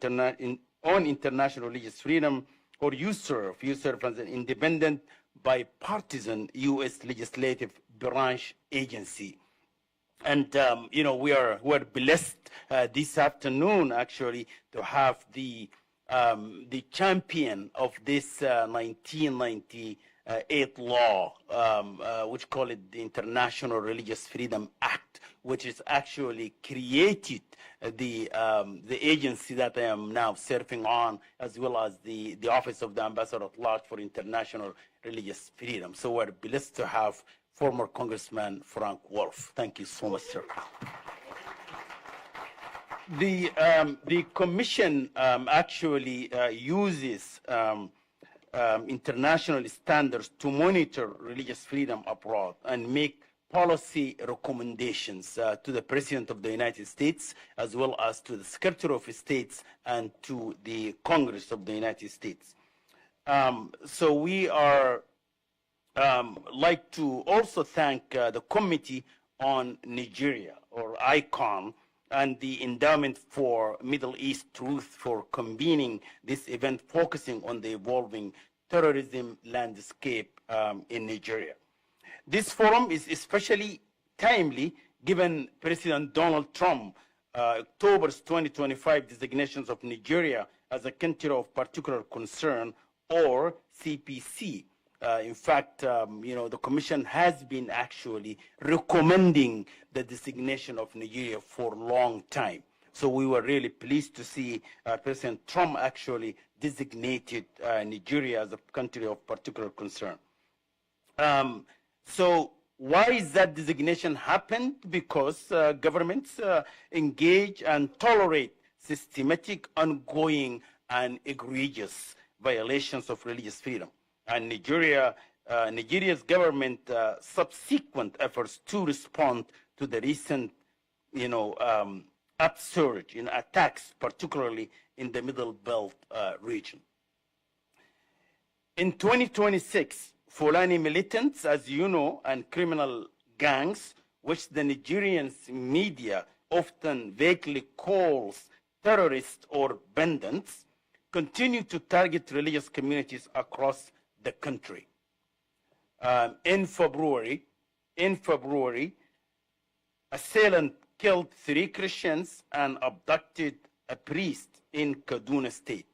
on International Religious Freedom, or you serve as an independent, bipartisan U.S. legislative branch agency. And we're blessed this afternoon actually to have the champion of this 1998 law, which call it the International Religious Freedom Act, which is actually created the agency that I am now serving on, as well as the Office of the Ambassador at Large for International Religious Freedom. So we're blessed to have former Congressman Frank Wolf. Thank you so much, sir. The commission actually uses international standards to monitor religious freedom abroad and make policy recommendations to the President of the United States, as well as to the Secretary of State and to the Congress of the United States. So we are like to also thank the Committee on Nigeria, or ICON, and the Endowment for Middle East Truth for convening this event focusing on the evolving terrorism landscape in Nigeria. This forum is especially timely given President Donald Trump October's 2025 designations of Nigeria as a country of particular concern, or CPC. In fact, the Commission has been actually recommending the designation of Nigeria for a long time. So we were really pleased to see President Trump actually designated Nigeria as a country of particular concern. So why is that designation happened? Because governments engage and tolerate systematic, ongoing, and egregious violations of religious freedom. And Nigeria's government subsequent efforts to respond to the recent, upsurge in attacks, particularly in the Middle Belt region. In 2026, Fulani militants, as you know, and criminal gangs, which the Nigerian media often vaguely calls terrorists or bandits, continue to target religious communities across the country. In February, assailant killed 3 Christians and abducted a priest in Kaduna State,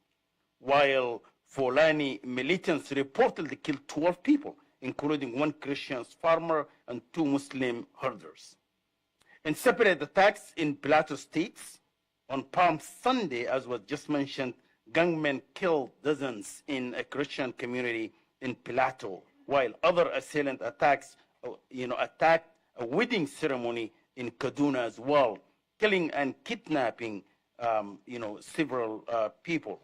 while Fulani militants reportedly killed 12 people, including one Christian farmer and 2 Muslim herders. In separate attacks in Plateau states, on Palm Sunday, as was just mentioned, gunmen killed dozens in a Christian community in Plateau, while other assailant attacks, attacked a wedding ceremony in Kaduna as well, killing and kidnapping, several people.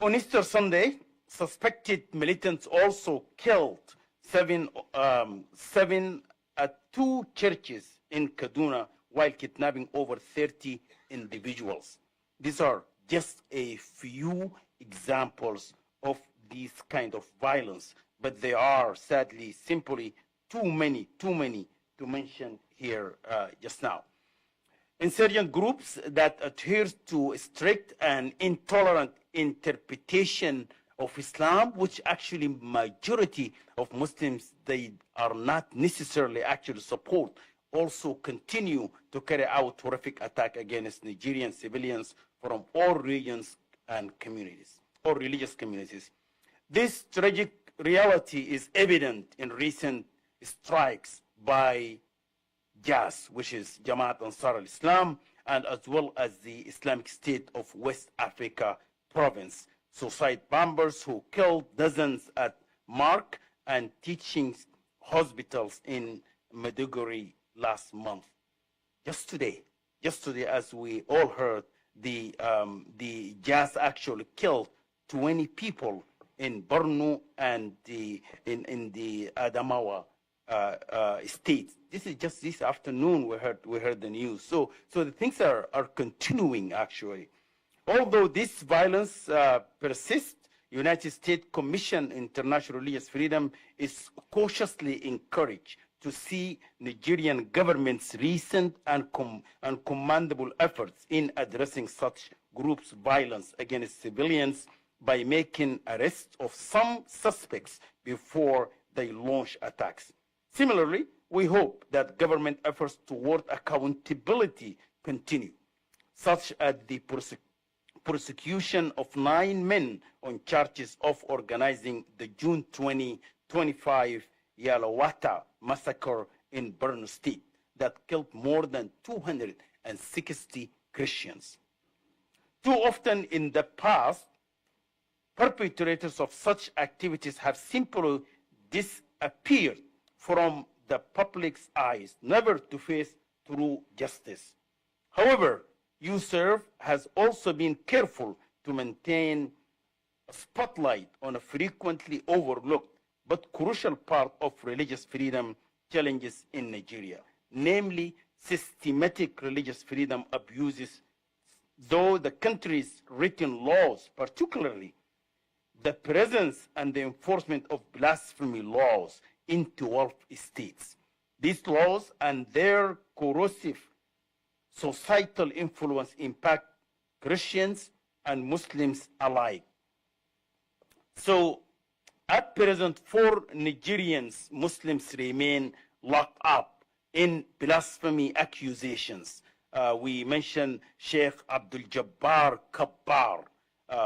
On Easter Sunday, suspected militants also killed seven at 2 churches in Kaduna while kidnapping over 30 individuals. These are just a few examples of this kind of violence, but they are sadly simply too many to mention here just now. Insurgent groups that adhere to strict and intolerant interpretation of Islam, which actually majority of Muslims, they are not necessarily actually support, also continue to carry out horrific attack against Nigerian civilians from all regions and communities, or religious communities. This tragic reality is evident in recent strikes by JAS, which is Jamaat Ansar al-Islam, and as well as the Islamic State of West Africa province, suicide bombers who killed dozens at Mark and teaching hospitals in Maiduguri last month. Just today, as we all heard, the JAS actually killed 20 people in Borno and in the Adamawa state. This is just this afternoon we heard the news. So the things are continuing actually. Although this violence persists, United States Commission on International Religious Freedom is cautiously encouraged to see Nigerian government's recent and commendable efforts in addressing such groups' violence against civilians by making arrests of some suspects before they launch attacks. Similarly, we hope that government efforts toward accountability continue, such as the prosecution of 9 men on charges of organizing the June 2025 Yalawata massacre in Borno State that killed more than 260 Christians. Too often in the past, perpetrators of such activities have simply disappeared from the public's eyes, never to face true justice. However, USERV has also been careful to maintain a spotlight on a frequently overlooked but crucial part of religious freedom challenges in Nigeria, namely systematic religious freedom abuses, though the country's written laws, particularly the presence and the enforcement of blasphemy laws in 12 states. These laws and their corrosive societal influence impact Christians and Muslims alike. So, at present, 4 Nigerians, Muslims remain locked up in blasphemy accusations. We mentioned Sheikh Abdul Jabbar Kabbar,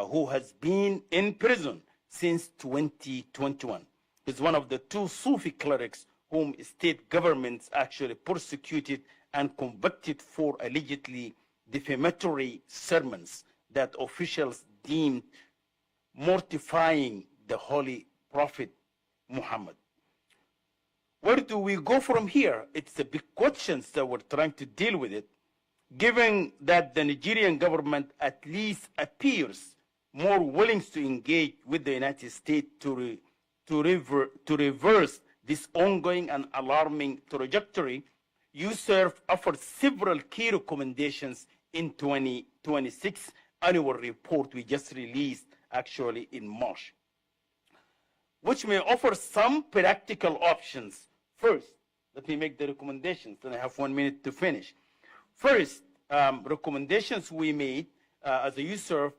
who has been in prison since 2021. He's one of the 2 Sufi clerics whom state governments actually persecuted and convicted for allegedly defamatory sermons that officials deemed mortifying the Holy Prophet Muhammad. Where do we go from here? It's a big question, so we're trying to deal with it, given that the Nigerian government at least appears more willing to engage with the United States to reverse this ongoing and alarming trajectory. USERV offered several key recommendations in 2026 annual report we just released actually in March, which may offer some practical options. First, let me make the recommendations, and I have 1 minute to finish. First, recommendations we made as a USERV: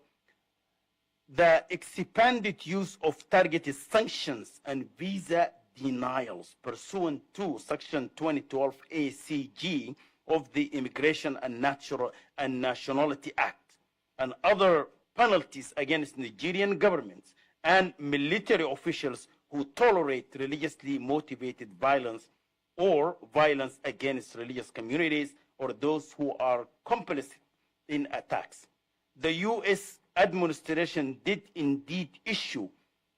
the expanded use of targeted sanctions and visa denials pursuant to Section 2012 ACG of the Immigration and Nationality Act, and other penalties against Nigerian governments and military officials who tolerate religiously motivated violence or violence against religious communities or those who are complicit in attacks. The U.S. administration did indeed issue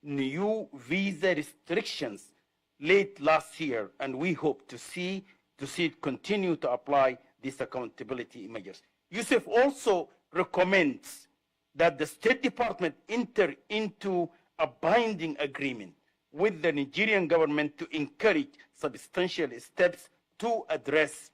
new visa restrictions late last year, and we hope to see it continue to apply these accountability measures. Yusuf also recommends that the State Department enter into a binding agreement with the Nigerian government to encourage substantial steps to address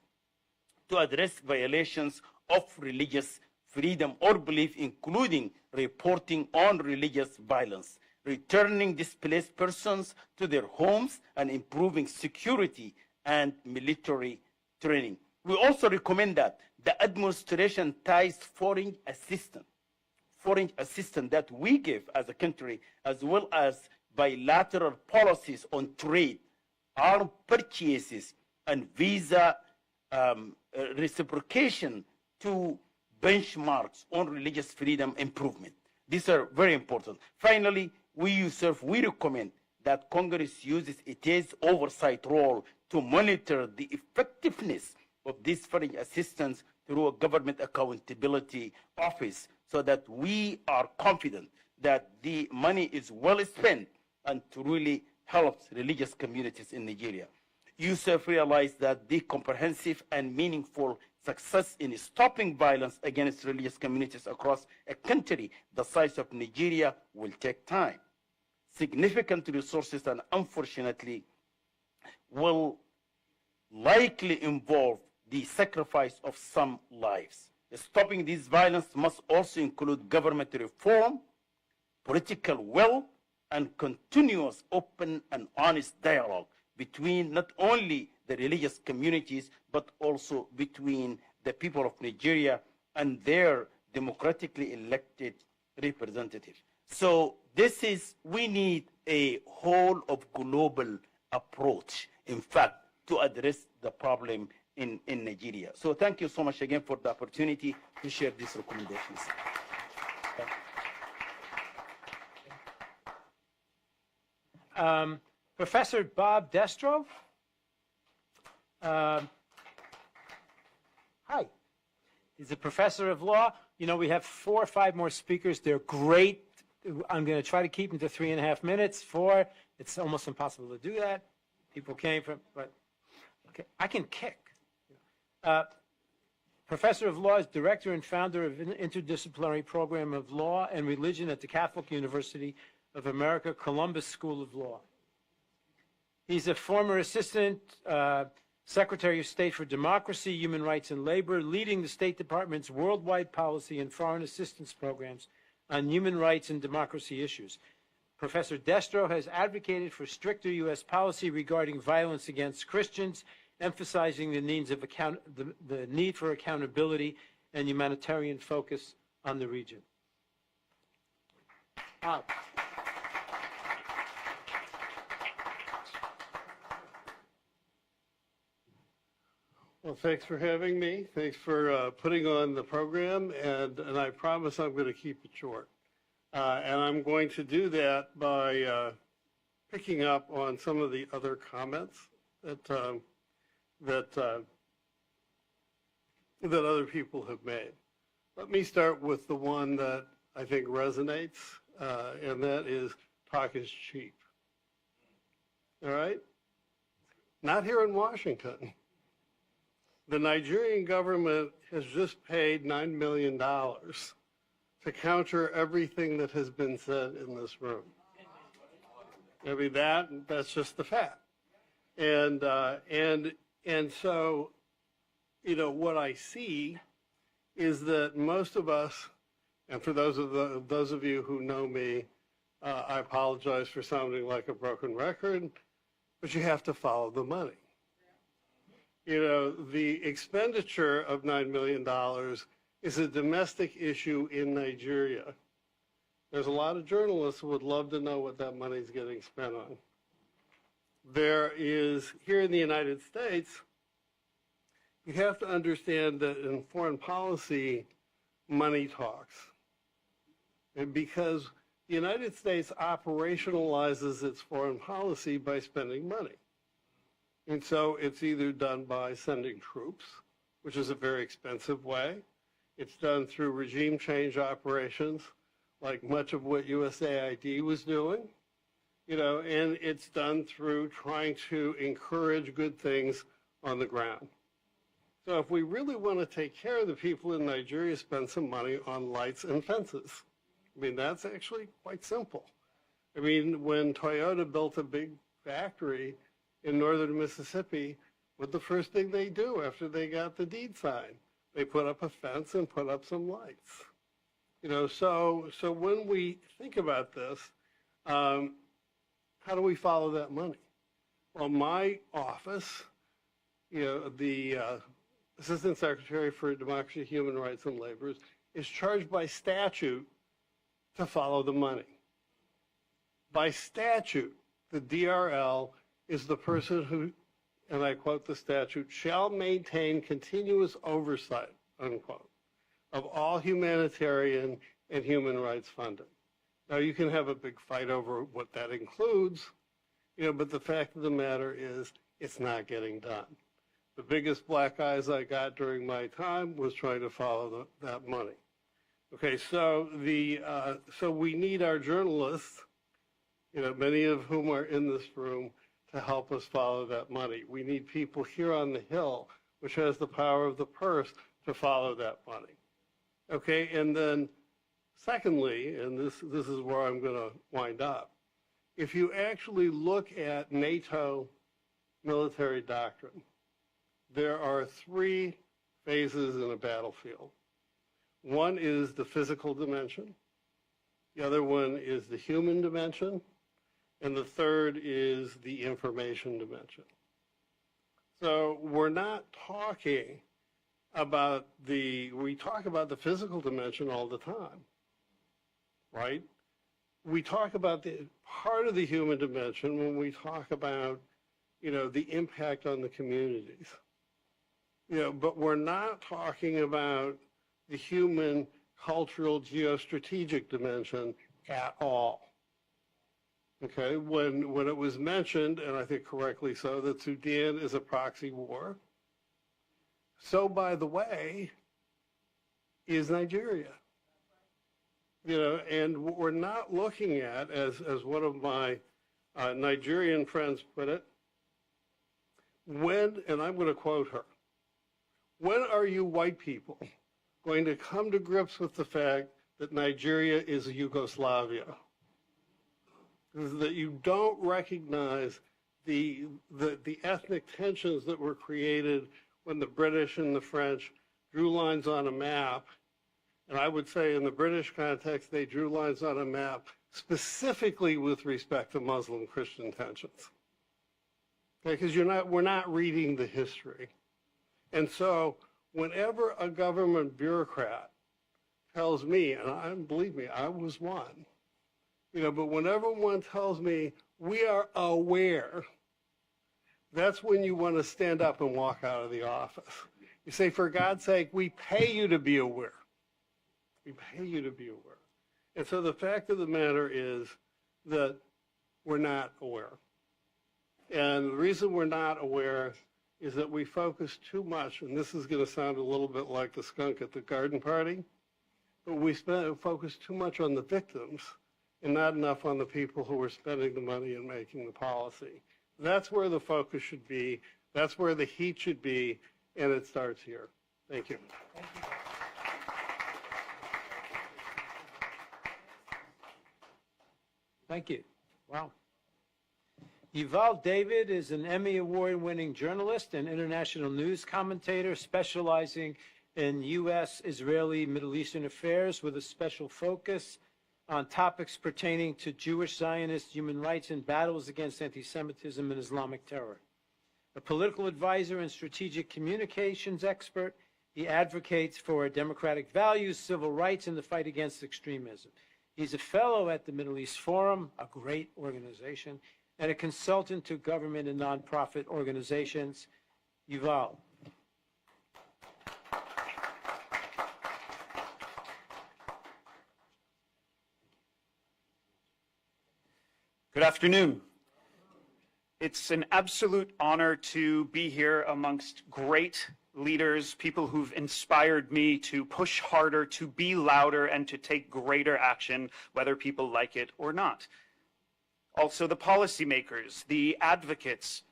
violations of religious freedom or belief, including reporting on religious violence, returning displaced persons to their homes, and improving security and military training. We also recommend that the administration ties foreign assistance that we give as a country, as well as bilateral policies on trade, arms purchases, and visa reciprocation to benchmarks on religious freedom improvement. These are very important. Finally, we recommend that Congress uses its oversight role to monitor the effectiveness of this foreign assistance through a government accountability office, so that we are confident that the money is well spent and truly helps religious communities in Nigeria. Yusuf realized that the comprehensive and meaningful success in stopping violence against religious communities across a country the size of Nigeria will take time, significant resources, and unfortunately will likely involve the sacrifice of some lives. Stopping this violence must also include government reform, political will, and continuous open and honest dialogue between not only the religious communities, but also between the people of Nigeria and their democratically elected representatives. So we need a whole of global approach, in fact, to address the problem in Nigeria. So thank you so much again for the opportunity to share these recommendations. Professor Bob Destro. Hi. He's a professor of law. You know, we have 4 or 5 more speakers. They're great. I'm going to try to keep them to 3.5 minutes. 4. It's almost impossible to do that. People came from, but okay, I can kick. Professor of Law is director and founder of an interdisciplinary program of law and religion at the Catholic University of America, Columbus School of Law. He's a former assistant Secretary of State for Democracy, Human Rights, and Labor, leading the State Department's worldwide policy and foreign assistance programs on human rights and democracy issues. Professor Destro has advocated for stricter U.S. policy regarding violence against Christians, emphasizing the need for accountability and humanitarian focus on the region. Wow. Well, thanks for having me. Thanks for putting on the program, and I promise I'm going to keep it short. And I'm going to do that by picking up on some of the other comments that other people have made. Let me start with the one that I think resonates, and that is talk is cheap. All right? Not here in Washington. The Nigerian government has just paid $9 million to counter everything that has been said in this room. I mean, that's just the fact. And so, you know, what I see is that most of us, and for those of you who know me, I apologize for sounding like a broken record, but you have to follow the money. You know, the expenditure of $9 million is a domestic issue in Nigeria. There's a lot of journalists who would love to know what that money is getting spent on. There is, here in the United States, you have to understand that in foreign policy, money talks. And because the United States operationalizes its foreign policy by spending money. And so it's either done by sending troops, which is a very expensive way. It's done through regime change operations, like much of what USAID was doing, and it's done through trying to encourage good things on the ground. So if we really want to take care of the people in Nigeria, spend some money on lights and fences. I mean, that's actually quite simple. I mean, when Toyota built a big factory in northern Mississippi, what the first thing they do after they got the deed signed? They put up a fence and put up some lights. So when we think about this, how do we follow that money? Well, my office, the Assistant Secretary for Democracy, Human Rights, and Labor, is charged by statute to follow the money. By statute, the DRL is the person who, and I quote the statute, shall maintain continuous oversight, unquote, of all humanitarian and human rights funding. Now, you can have a big fight over what that includes, but the fact of the matter is it's not getting done. The biggest black eyes I got during my time was trying to follow that money. Okay, so so we need our journalists, many of whom are in this room, to help us follow that money. We need people here on the Hill, which has the power of the purse, to follow that money. Okay, and then secondly, and this is where I'm going to wind up, if you actually look at NATO military doctrine, there are 3 phases in a battlefield. One is the physical dimension, the other one is the human dimension, and the third is the information dimension. So we're not talking about we talk about the physical dimension all the time, right? We talk about the part of the human dimension when we talk about, the impact on the communities. But we're not talking about the human, cultural, geostrategic dimension at all. Okay, when it was mentioned, and I think correctly so, that Sudan is a proxy war, so by the way, is Nigeria. And what we're not looking at, as one of my Nigerian friends put it, and I'm going to quote her, when are you white people going to come to grips with the fact that Nigeria is a Yugoslavia? That you don't recognize the ethnic tensions that were created when the British and the French drew lines on a map. And I would say in the British context, they drew lines on a map specifically with respect to Muslim-Christian tensions. Okay, because we're not reading the history. And so whenever a government bureaucrat tells me, and believe me, I was one, but whenever one tells me we are aware, that's when you want to stand up and walk out of the office. You say, for God's sake, we pay you to be aware. We pay you to be aware. And so the fact of the matter is that we're not aware. And the reason we're not aware is that we focus too much, and this is going to sound a little bit like the skunk at the garden party, but we focus too much on the victims and not enough on the people who are spending the money and making the policy. That's where the focus should be. That's where the heat should be, and it starts here. Thank you. Thank you. Thank you. Wow. Yuval David is an Emmy Award-winning journalist and international news commentator specializing in U.S., Israeli, Middle Eastern affairs with a special focus on topics pertaining to Jewish Zionist human rights and battles against anti-Semitism and Islamic terror. A political advisor and strategic communications expert, he advocates for democratic values, civil rights, and the fight against extremism. He's a fellow at the Middle East Forum, a great organization, and a consultant to government and nonprofit organizations. Yuval. Good afternoon. It's an absolute honor to be here amongst great leaders, people who've inspired me to push harder, to be louder, and to take greater action, whether people like it or not. Also the policymakers, the advocates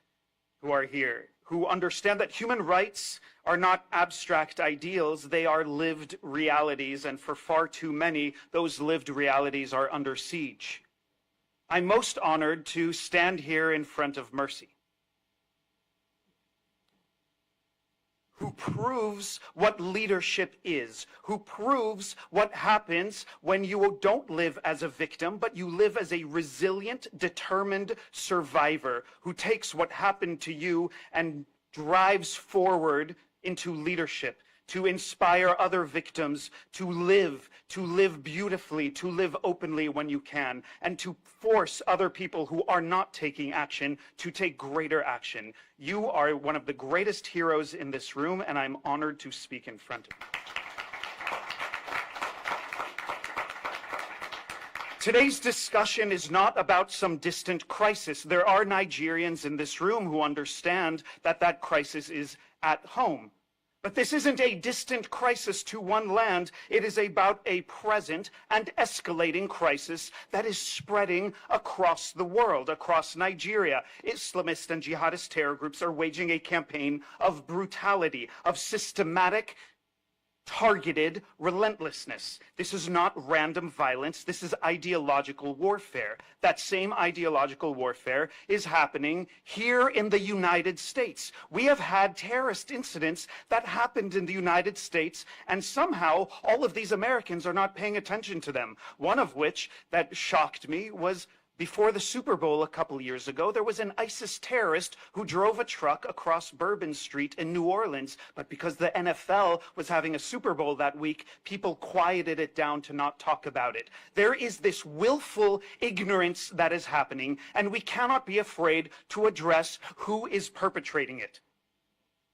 who are here, who understand that human rights are not abstract ideals, they are lived realities, and for far too many, those lived realities are under siege. I'm most honored to stand here in front of Mercy, who proves what leadership is, who proves what happens when you don't live as a victim, but you live as a resilient, determined survivor who takes what happened to you and drives forward into leadership, to inspire other victims to live beautifully, to live openly when you can, and to force other people who are not taking action to take greater action. You are one of the greatest heroes in this room, and I'm honored to speak in front of you. Today's discussion is not about some distant crisis. There are Nigerians in this room who understand that that crisis is at home. But this isn't a distant crisis to one land. It is about a present and escalating crisis that is spreading across the world, across Nigeria. Islamist and jihadist terror groups are waging a campaign of brutality, of systematic, targeted relentlessness. This is not random violence. This is ideological warfare. That same ideological warfare is happening here in the United States. We have had terrorist incidents that happened in the United States, and somehow all of these Americans are not paying attention to them. One of which that shocked me was before the Super Bowl a couple years ago, there was an ISIS terrorist who drove a truck across Bourbon Street in New Orleans, but because the NFL was having a Super Bowl that week, people quieted it down to not talk about it. There is this willful ignorance that is happening, and we cannot be afraid to address who is perpetrating it.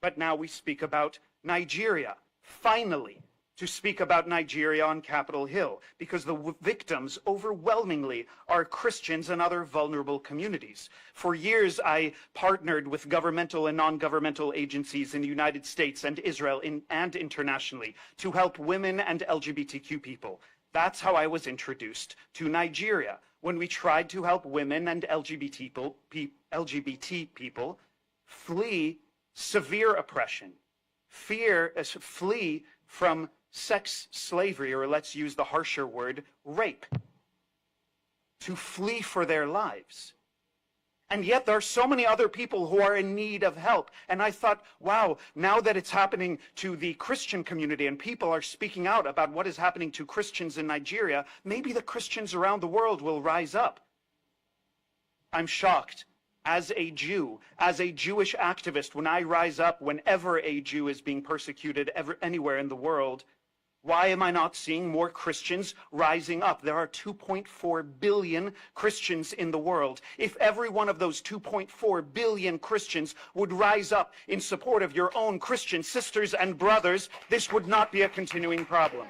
But now we speak about Nigeria, finally. To speak about Nigeria on Capitol Hill, because the victims overwhelmingly are Christians and other vulnerable communities. For years, I partnered with governmental and non-governmental agencies in the United States and Israel and internationally to help women and LGBTQ people. That's how I was introduced to Nigeria, when we tried to help women and LGBT people flee severe oppression, flee from sex slavery, or let's use the harsher word, rape, to flee for their lives. And yet there are so many other people who are in need of help. And I thought, wow, now that it's happening to the Christian community and people are speaking out about what is happening to Christians in Nigeria, maybe the Christians around the world will rise up. I'm shocked. As a Jew, as a Jewish activist, when I rise up whenever a Jew is being persecuted anywhere in the world, why am I not seeing more Christians rising up? There are 2.4 billion Christians in the world. If every one of those 2.4 billion Christians would rise up in support of your own Christian sisters and brothers, this would not be a continuing problem.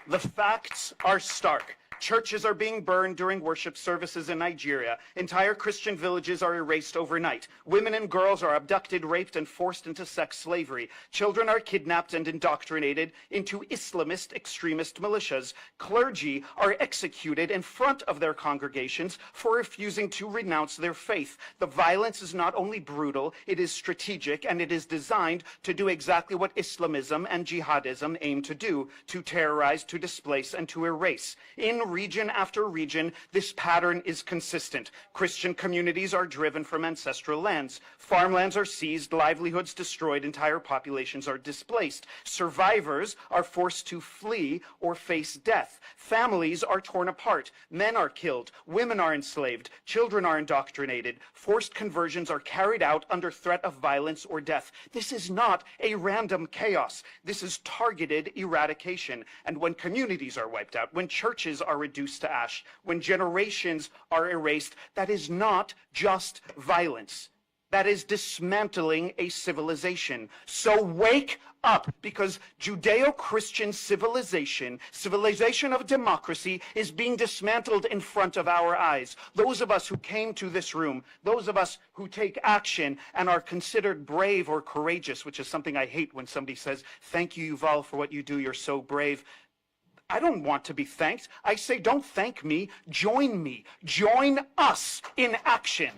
The facts are stark. Churches are being burned during worship services in Nigeria. Entire Christian villages are erased overnight. Women and girls are abducted, raped, and forced into sex slavery. Children are kidnapped and indoctrinated into Islamist extremist militias. Clergy are executed in front of their congregations for refusing to renounce their faith. The violence is not only brutal, it is strategic, and it is designed to do exactly what Islamism and jihadism aim to do, to terrorize, to displace, and to erase. In region after region, this pattern is consistent. Christian communities are driven from ancestral lands. Farmlands are seized, livelihoods destroyed, entire populations are displaced. Survivors are forced to flee or face death. Families are torn apart. Men are killed. Women are enslaved. Children are indoctrinated. Forced conversions are carried out under threat of violence or death. This is not a random chaos. This is targeted eradication. And when communities are wiped out, when churches are reduced to ash, when generations are erased, that is not just violence. That is dismantling a civilization. So wake up, because Judeo-Christian civilization of democracy, is being dismantled in front of our eyes. Those of us who came to this room, those of us who take action and are considered brave or courageous, which is something I hate when somebody says, "Thank you, Yuval, for what you do, you're so brave." I don't want to be thanked. I say, don't thank me, join us in action.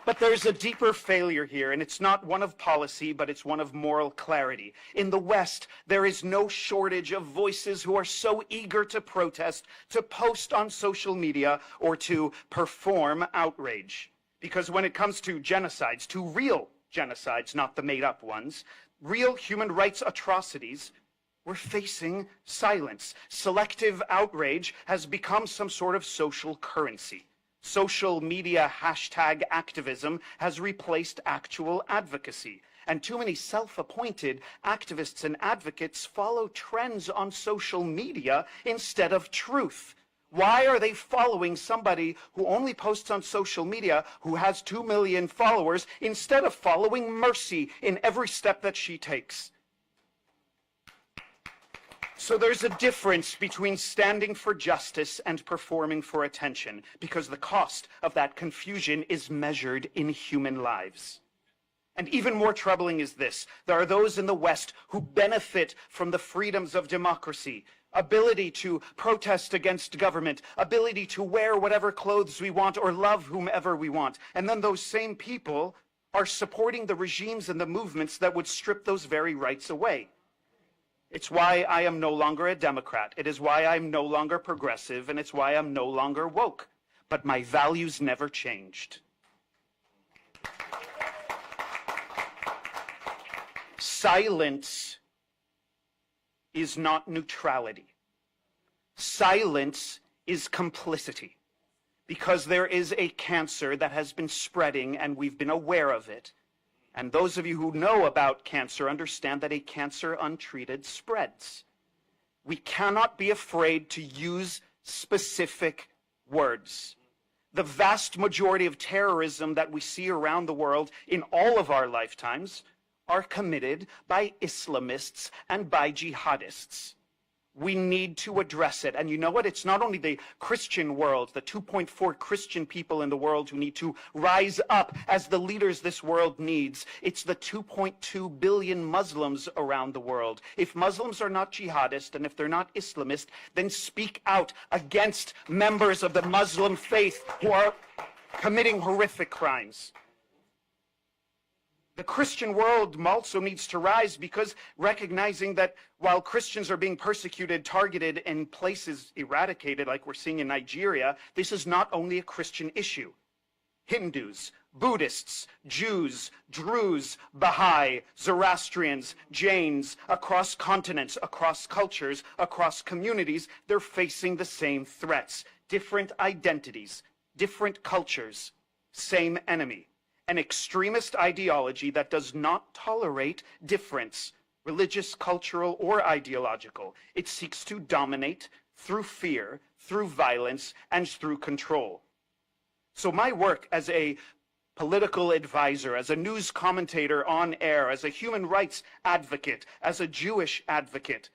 But there's a deeper failure here, and it's not one of policy, but it's one of moral clarity. In the West, there is no shortage of voices who are so eager to protest, to post on social media, or to perform outrage. Because when it comes to genocides, to real genocides, not the made-up ones, real human rights atrocities, we're facing silence. Selective outrage has become some sort of social currency. Social media hashtag activism has replaced actual advocacy. And too many self-appointed activists and advocates follow trends on social media instead of truth. Why are they following somebody who only posts on social media, who has 2 million followers, instead of following Mercy in every step that she takes? So there's a difference between standing for justice and performing for attention, because the cost of that confusion is measured in human lives. And even more troubling is this: there are those in the West who benefit from the freedoms of democracy, ability to protest against government, ability to wear whatever clothes we want or love whomever we want. And then those same people are supporting the regimes and the movements that would strip those very rights away. It's why I am no longer a Democrat. It is why I'm no longer progressive, and it's why I'm no longer woke. But my values never changed. Silence is not neutrality. Silence is complicity. Because there is a cancer that has been spreading, and we've been aware of it. And those of you who know about cancer understand that a cancer untreated spreads. We cannot be afraid to use specific words. The vast majority of terrorism that we see around the world in all of our lifetimes are committed by Islamists and by jihadists. We need to address it. And you know what? It's not only the Christian world, the 2.4 Christian people in the world who need to rise up as the leaders this world needs. It's the 2.2 billion Muslims around the world. If Muslims are not jihadist and if they're not Islamist, then speak out against members of the Muslim faith who are committing horrific crimes. The Christian world also needs to rise, because recognizing that while Christians are being persecuted, targeted, and places eradicated, like we're seeing in Nigeria, this is not only a Christian issue. Hindus, Buddhists, Jews, Druze, Baha'i, Zoroastrians, Jains, across continents, across cultures, across communities, they're facing the same threats. Different identities, different cultures, same enemy. An extremist ideology that does not tolerate difference, religious, cultural, or ideological. It seeks to dominate through fear, through violence, and through control. So my work as a political advisor, as a news commentator on air, as a human rights advocate, as a Jewish advocate,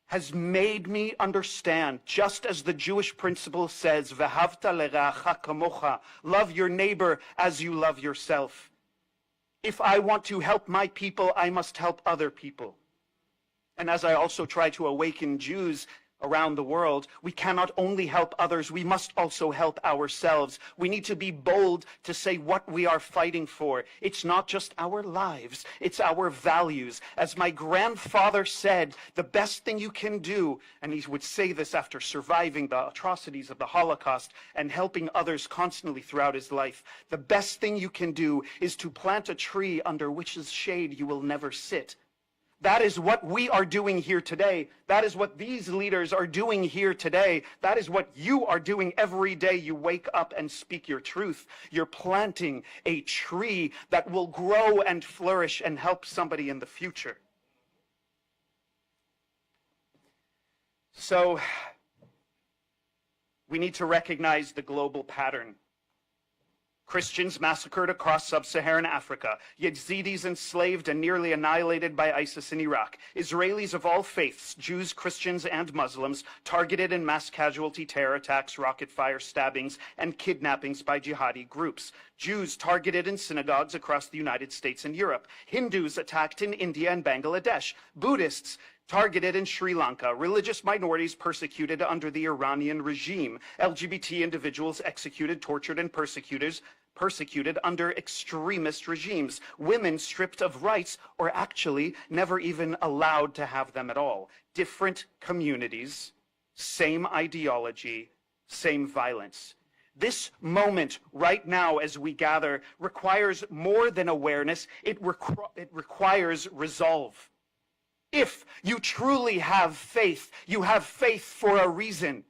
has made me understand, just as the Jewish principle says, "V'havta l'reacha kamocha," love your neighbor as you love yourself. If I want to help my people, I must help other people. And as I also try to awaken Jews around the world, we cannot only help others, we must also help ourselves. We need to be bold to say what we are fighting for. It's not just our lives, it's our values. As my grandfather said, the best thing you can do, and he would say this after surviving the atrocities of the Holocaust and helping others constantly throughout his life, the best thing you can do is to plant a tree under which's shade you will never sit. That is what we are doing here today. That is what these leaders are doing here today. That is what you are doing every day you wake up and speak your truth. You're planting a tree that will grow and flourish and help somebody in the future. So, we need to recognize the global pattern. Christians massacred across sub-Saharan Africa, Yazidis enslaved and nearly annihilated by ISIS in Iraq, Israelis of all faiths, Jews, Christians, and Muslims, targeted in mass casualty terror attacks, rocket fire, stabbings, and kidnappings by jihadi groups, Jews targeted in synagogues across the United States and Europe, Hindus attacked in India and Bangladesh, Buddhists targeted in Sri Lanka, religious minorities persecuted under the Iranian regime, LGBT individuals executed, tortured, and persecuted under extremist regimes, women stripped of rights or actually never even allowed to have them at all. Different communities, same ideology, same violence. This moment right now as we gather requires more than awareness, it requires resolve. If you truly have faith, you have faith for a reason.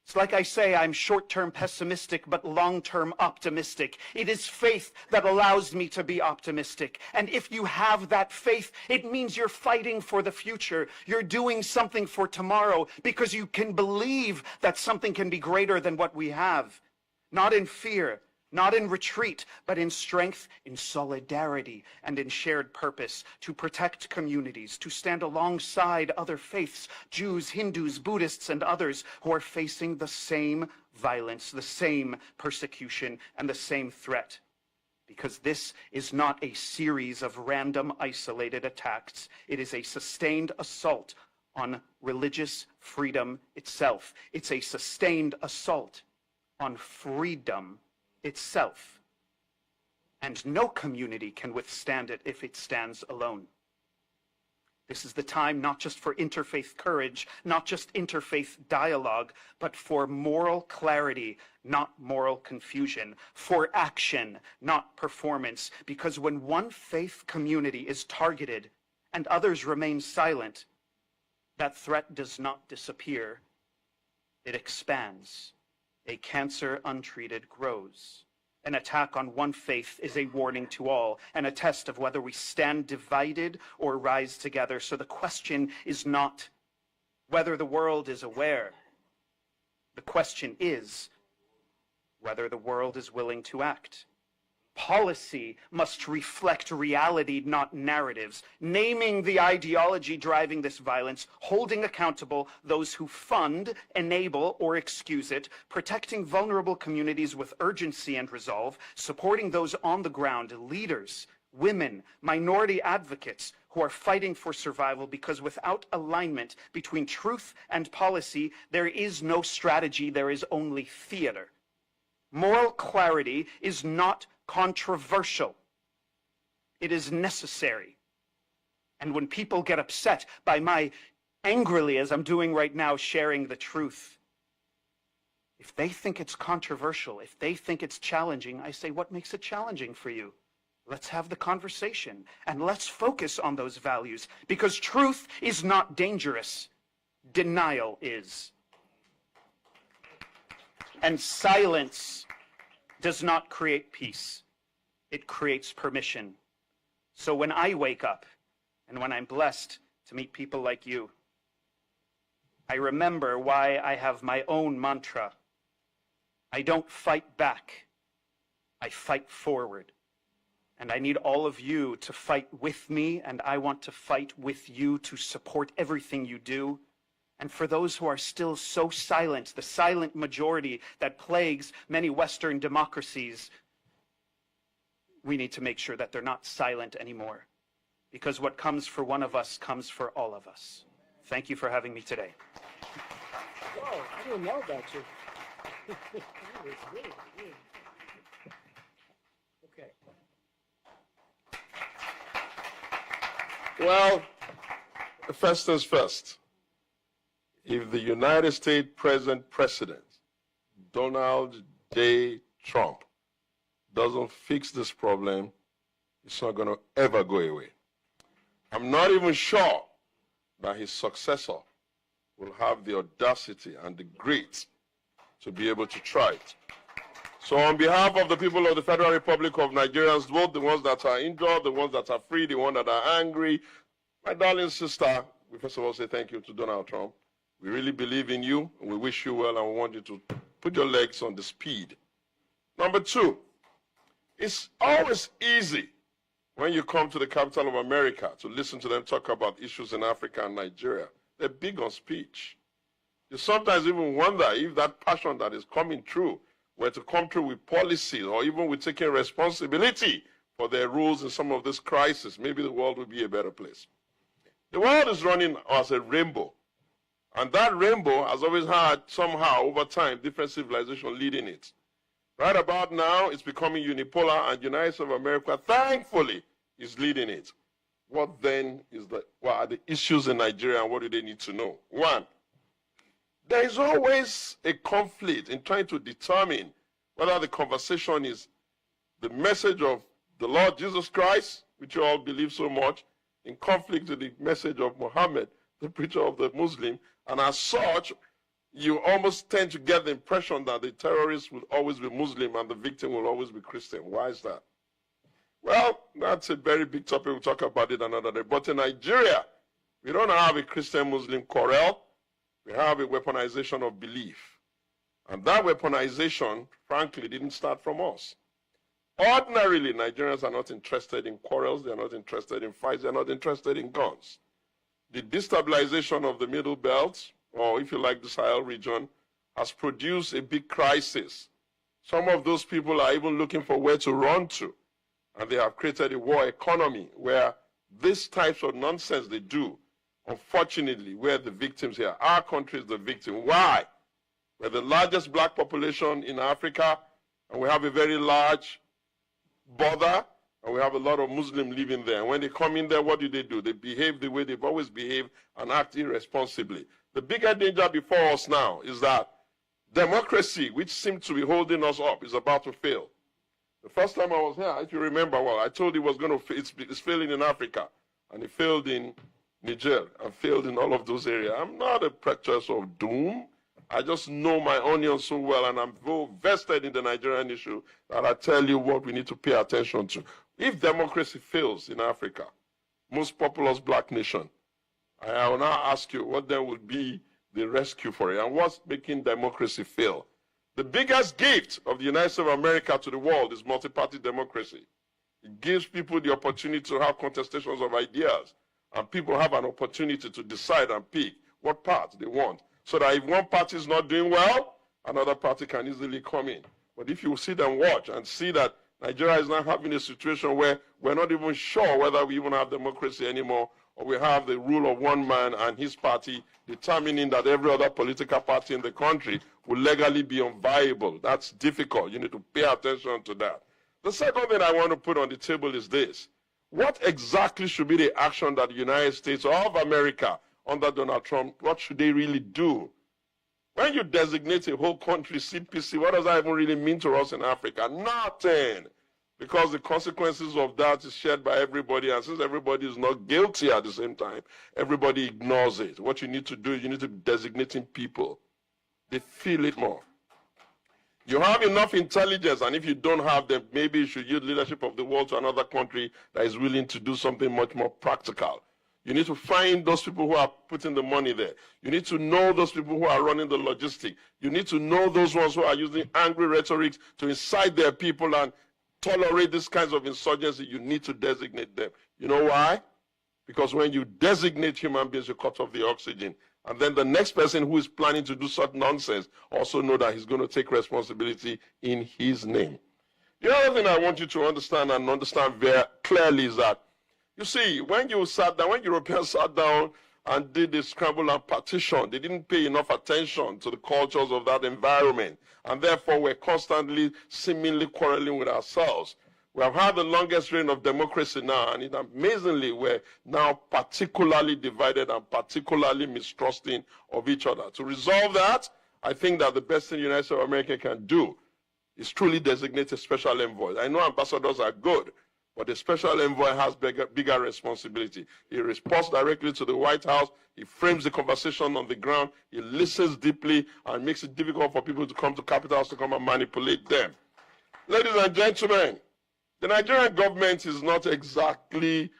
It's like I say, I'm short-term pessimistic, but long-term optimistic. It is faith that allows me to be optimistic. And if you have that faith, it means you're fighting for the future. You're doing something for tomorrow because you can believe that something can be greater than what we have. Not in fear, not in retreat, but in strength, in solidarity, and in shared purpose to protect communities, to stand alongside other faiths, Jews, Hindus, Buddhists, and others who are facing the same violence, the same persecution, and the same threat. Because this is not a series of random, isolated attacks. It is a sustained assault on religious freedom itself. It's a sustained assault on freedom itself. And no community can withstand it if it stands alone. This is the time not just for interfaith courage, not just interfaith dialogue, but for moral clarity, not moral confusion, for action, not performance. Because when one faith community is targeted and others remain silent, that threat does not disappear. It expands. A cancer untreated grows. An attack on one faith is a warning to all, and a test of whether we stand divided or rise together. So the question is not whether the world is aware. The question is whether the world is willing to act. Policy must reflect reality, not narratives, naming the ideology driving this violence, holding accountable those who fund, enable, or excuse it, protecting vulnerable communities with urgency and resolve, supporting those on the ground, leaders, women, minority advocates who are fighting for survival, because without alignment between truth and policy, there is no strategy, there is only theater. Moral clarity is not controversial. It is necessary. And when people get upset by my angrily, as I'm doing right now, sharing the truth, if they think it's controversial, if they think it's challenging, I say, what makes it challenging for you? Let's have the conversation and let's focus on those values, because truth is not dangerous. Denial is. And silence does not create peace. It creates permission. So when I wake up and when I'm blessed to meet people like you, I remember why I have my own mantra. I don't fight back. I fight forward. And I need all of you to fight with me, and I want to fight with you to support everything you do. And for those who are still so silent, the silent majority that plagues many Western democracies, we need to make sure that they're not silent anymore. Because what comes for one of us comes for all of us. Thank you for having me today. Whoa, I didn't know about you. That was really good. Okay. Well, first things first. If the United States present President, Donald J. Trump, doesn't fix this problem, it's not going to ever go away. I'm not even sure that his successor will have the audacity and the grit to be able to try it. So on behalf of the people of the Federal Republic of Nigeria, both the ones that are injured, the ones that are free, the ones that are angry, my darling sister, we first of all say thank you to Donald Trump. We really believe in you, and we wish you well, and we want you to put your legs on the speed. Number two, It's always easy when you come to the capital of America to listen to them talk about issues in Africa and Nigeria. They're big on speech. You sometimes even wonder if that passion that is coming through were to come through with policies or even with taking responsibility for their rules in some of this crisis, maybe the world would be a better place. The world is running as a rainbow. And that rainbow has always had, somehow, over time, different civilizations leading it. Right about now, it's becoming unipolar, and the United States of America, thankfully, is leading it. What then what are the issues in Nigeria, and what do they need to know? One, there is always a conflict in trying to determine whether the conversation is the message of the Lord Jesus Christ, which you all believe so much, in conflict with the message of Muhammad, the preacher of the Muslim, and as such, you almost tend to get the impression that the terrorist will always be Muslim and the victim will always be Christian. Why is that? Well, that's a very big topic. We'll talk about it another day. But in Nigeria, we don't have a Christian-Muslim quarrel. We have a weaponization of belief. And that weaponization, frankly, didn't start from us. Ordinarily, Nigerians are not interested in quarrels. They're not interested in fights. They're not interested in guns. The destabilization of the Middle Belt, or if you like the Sahel region, has produced a big crisis. Some of those people are even looking for where to run to. And they have created a war economy where these types of nonsense they do, unfortunately, we're the victims here. Our country is the victim. Why? We're the largest black population in Africa, and we have a very large border, and we have a lot of Muslims living there. And when they come in there, what do? They behave the way they've always behaved and act irresponsibly. The bigger danger before us now is that democracy, which seems to be holding us up, is about to fail. The first time I was here, if you remember, well, I told you it was going to it's failing in Africa, and it failed in Niger, and failed in all of those areas. I'm not a preacher of doom. I just know my onions so well, and I'm so vested in the Nigerian issue that I tell you what we need to pay attention to. If democracy fails in Africa, most populous black nation, I will now ask you what then would be the rescue for it, and what's making democracy fail? The biggest gift of the United States of America to the world is multi-party democracy. It gives people the opportunity to have contestations of ideas, and people have an opportunity to decide and pick what path they want. So that if one party is not doing well, another party can easily come in. But if you sit and watch and see that Nigeria is now having a situation where we're not even sure whether we even have democracy anymore, or we have the rule of one man and his party determining that every other political party in the country will legally be unviable. That's difficult. You need to pay attention to that. The second thing I want to put on the table is this. What exactly should be the action that the United States of America under Donald Trump, what should they really do? When you designate a whole country CPC, what does that even really mean to us in Africa? Nothing. Because the consequences of that is shared by everybody, and since everybody is not guilty at the same time, everybody ignores it. What you need to do is you need to be designating people. They feel it more. You have enough intelligence, and if you don't have them, maybe you should use leadership of the world to another country that is willing to do something much more practical. You need to find those people who are putting the money there. You need to know those people who are running the logistics. You need to know those ones who are using angry rhetoric to incite their people and tolerate these kinds of insurgency. You need to designate them. You know why? Because when you designate human beings, you cut off the oxygen. And then the next person who is planning to do such nonsense also know that he's going to take responsibility in his name. The other thing I want you to understand and understand very clearly is that, you see, when Europeans sat down and did the scramble and partition, they didn't pay enough attention to the cultures of that environment. And therefore, we're constantly seemingly quarreling with ourselves. We have had the longest reign of democracy now, and amazingly, we're now particularly divided and particularly mistrusting of each other. To resolve that, I think that the best thing the United States of America can do is truly designate a special envoy. I know ambassadors are good, but the special envoy has bigger responsibility. He responds directly to the White House. He frames the conversation on the ground. He listens deeply and makes it difficult for people to come to capitals to come and manipulate them. Ladies and gentlemen, the Nigerian government is not exactly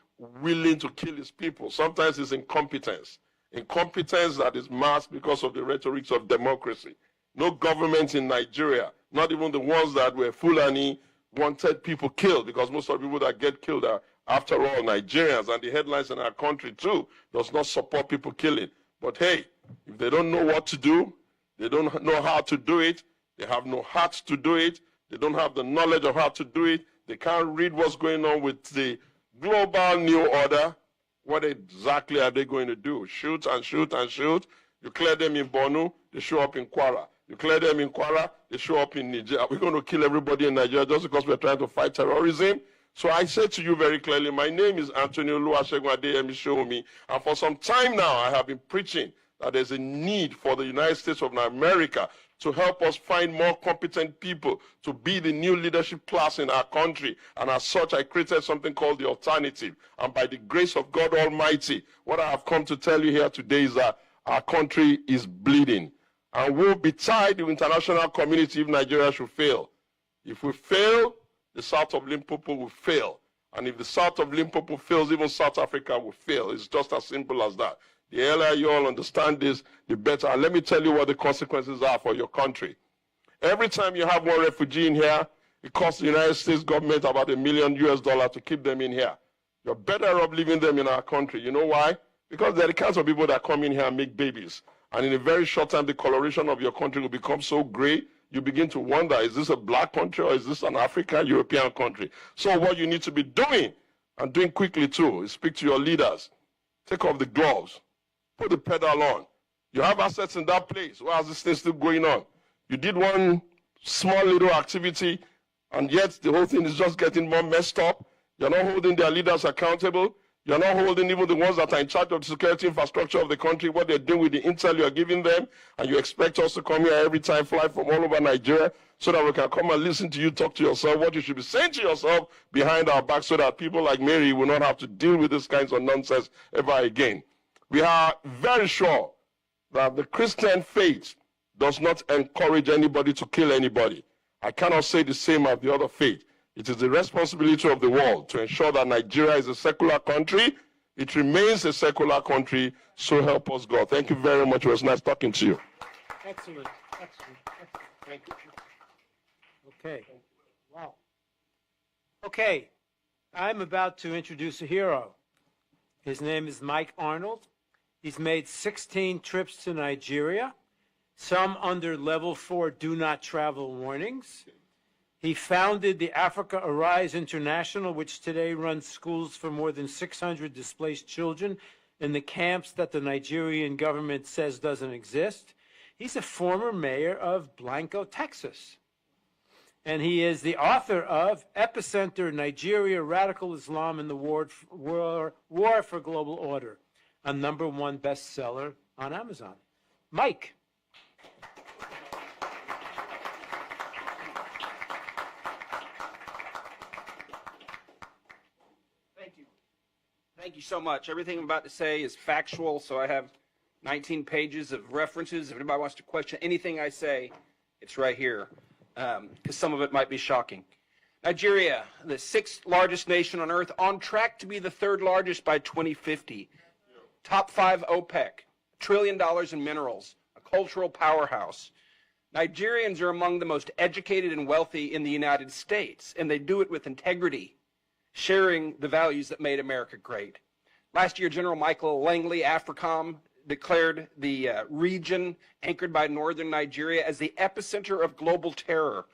willing to kill its people. Sometimes it's incompetence. Incompetence that is masked because of the rhetoric of democracy. No government in Nigeria, not even the ones that were Fulani, wanted people killed, because most of the people that get killed are, after all, Nigerians, and the headlines in our country too does not support people killing. But hey, if they don't know what to do, they don't know how to do it, they have no heart to do it, they don't have the knowledge of how to do it, they can't read what's going on with the global new order, what exactly are they going to do? Shoot and shoot and shoot? You clear them in Borno, they show up in Kwara. You clear them in Kwara, they show up in Nigeria. Are we going to kill everybody in Nigeria just because we're trying to fight terrorism? So I say to you very clearly, my name is Anthony Oluwasegun Adeyemi, and for some time now I have been preaching that there's a need for the United States of America to help us find more competent people to be the new leadership class in our country. And as such, I created something called the Alternative. And by the grace of God Almighty, what I have come to tell you here today is that our country is bleeding. And we'll be tied the international community if Nigeria should fail. If we fail, the south of Limpopo will fail. And if the south of Limpopo fails, even South Africa will fail. It's just as simple as that. The earlier you all understand this, the better. And let me tell you what the consequences are for your country. Every time you have one refugee in here, it costs the United States government about $1 million to keep them in here. You're better off leaving them in our country. You know why? Because they're the kinds of people that come in here and make babies. And in a very short time, the coloration of your country will become so gray, you begin to wonder, is this a black country or is this an African, European country? So what you need to be doing, and doing quickly too, is speak to your leaders. Take off the gloves. Put the pedal on. You have assets in that place. Why is this thing still going on? You did one small little activity, and yet the whole thing is just getting more messed up. You're not holding their leaders accountable. You're not holding even the ones that are in charge of the security infrastructure of the country, what they're doing with the intel you're giving them, and you expect us to come here every time, fly from all over Nigeria, so that we can come and listen to you talk to yourself, what you should be saying to yourself behind our back, so that people like Mary will not have to deal with these kinds of nonsense ever again. We are very sure that the Christian faith does not encourage anybody to kill anybody. I cannot say the same of the other faith. It is the responsibility of the world to ensure that Nigeria is a secular country. It remains a secular country, so help us God. Thank you very much. It was nice talking to you. Excellent. Excellent. Thank you. Okay. Wow. Okay. I'm about to introduce a hero. His name is Mike Arnold. He's made 16 trips to Nigeria, some under level 4 do not travel warnings. He founded the Africa Arise International, which today runs schools for more than 600 displaced children in the camps that the Nigerian government says doesn't exist. He's a former mayor of Blanco, Texas. And he is the author of Epicenter, Nigeria, Radical Islam and the War for Global Order, a #1 bestseller on Amazon. Mike. Thank you so much. Everything I'm about to say is factual, so I have 19 pages of references. If anybody wants to question anything I say, it's right here, because some of it might be shocking. Nigeria, the 6th largest nation on earth, on track to be the 3rd largest by 2050. Top 5 OPEC, $1 trillion in minerals, a cultural powerhouse. Nigerians are among the most educated and wealthy in the United States, and they do it with integrity, sharing the values that made America great. Last year, General Michael Langley, AFRICOM, declared the region anchored by northern Nigeria as the epicenter of global terror.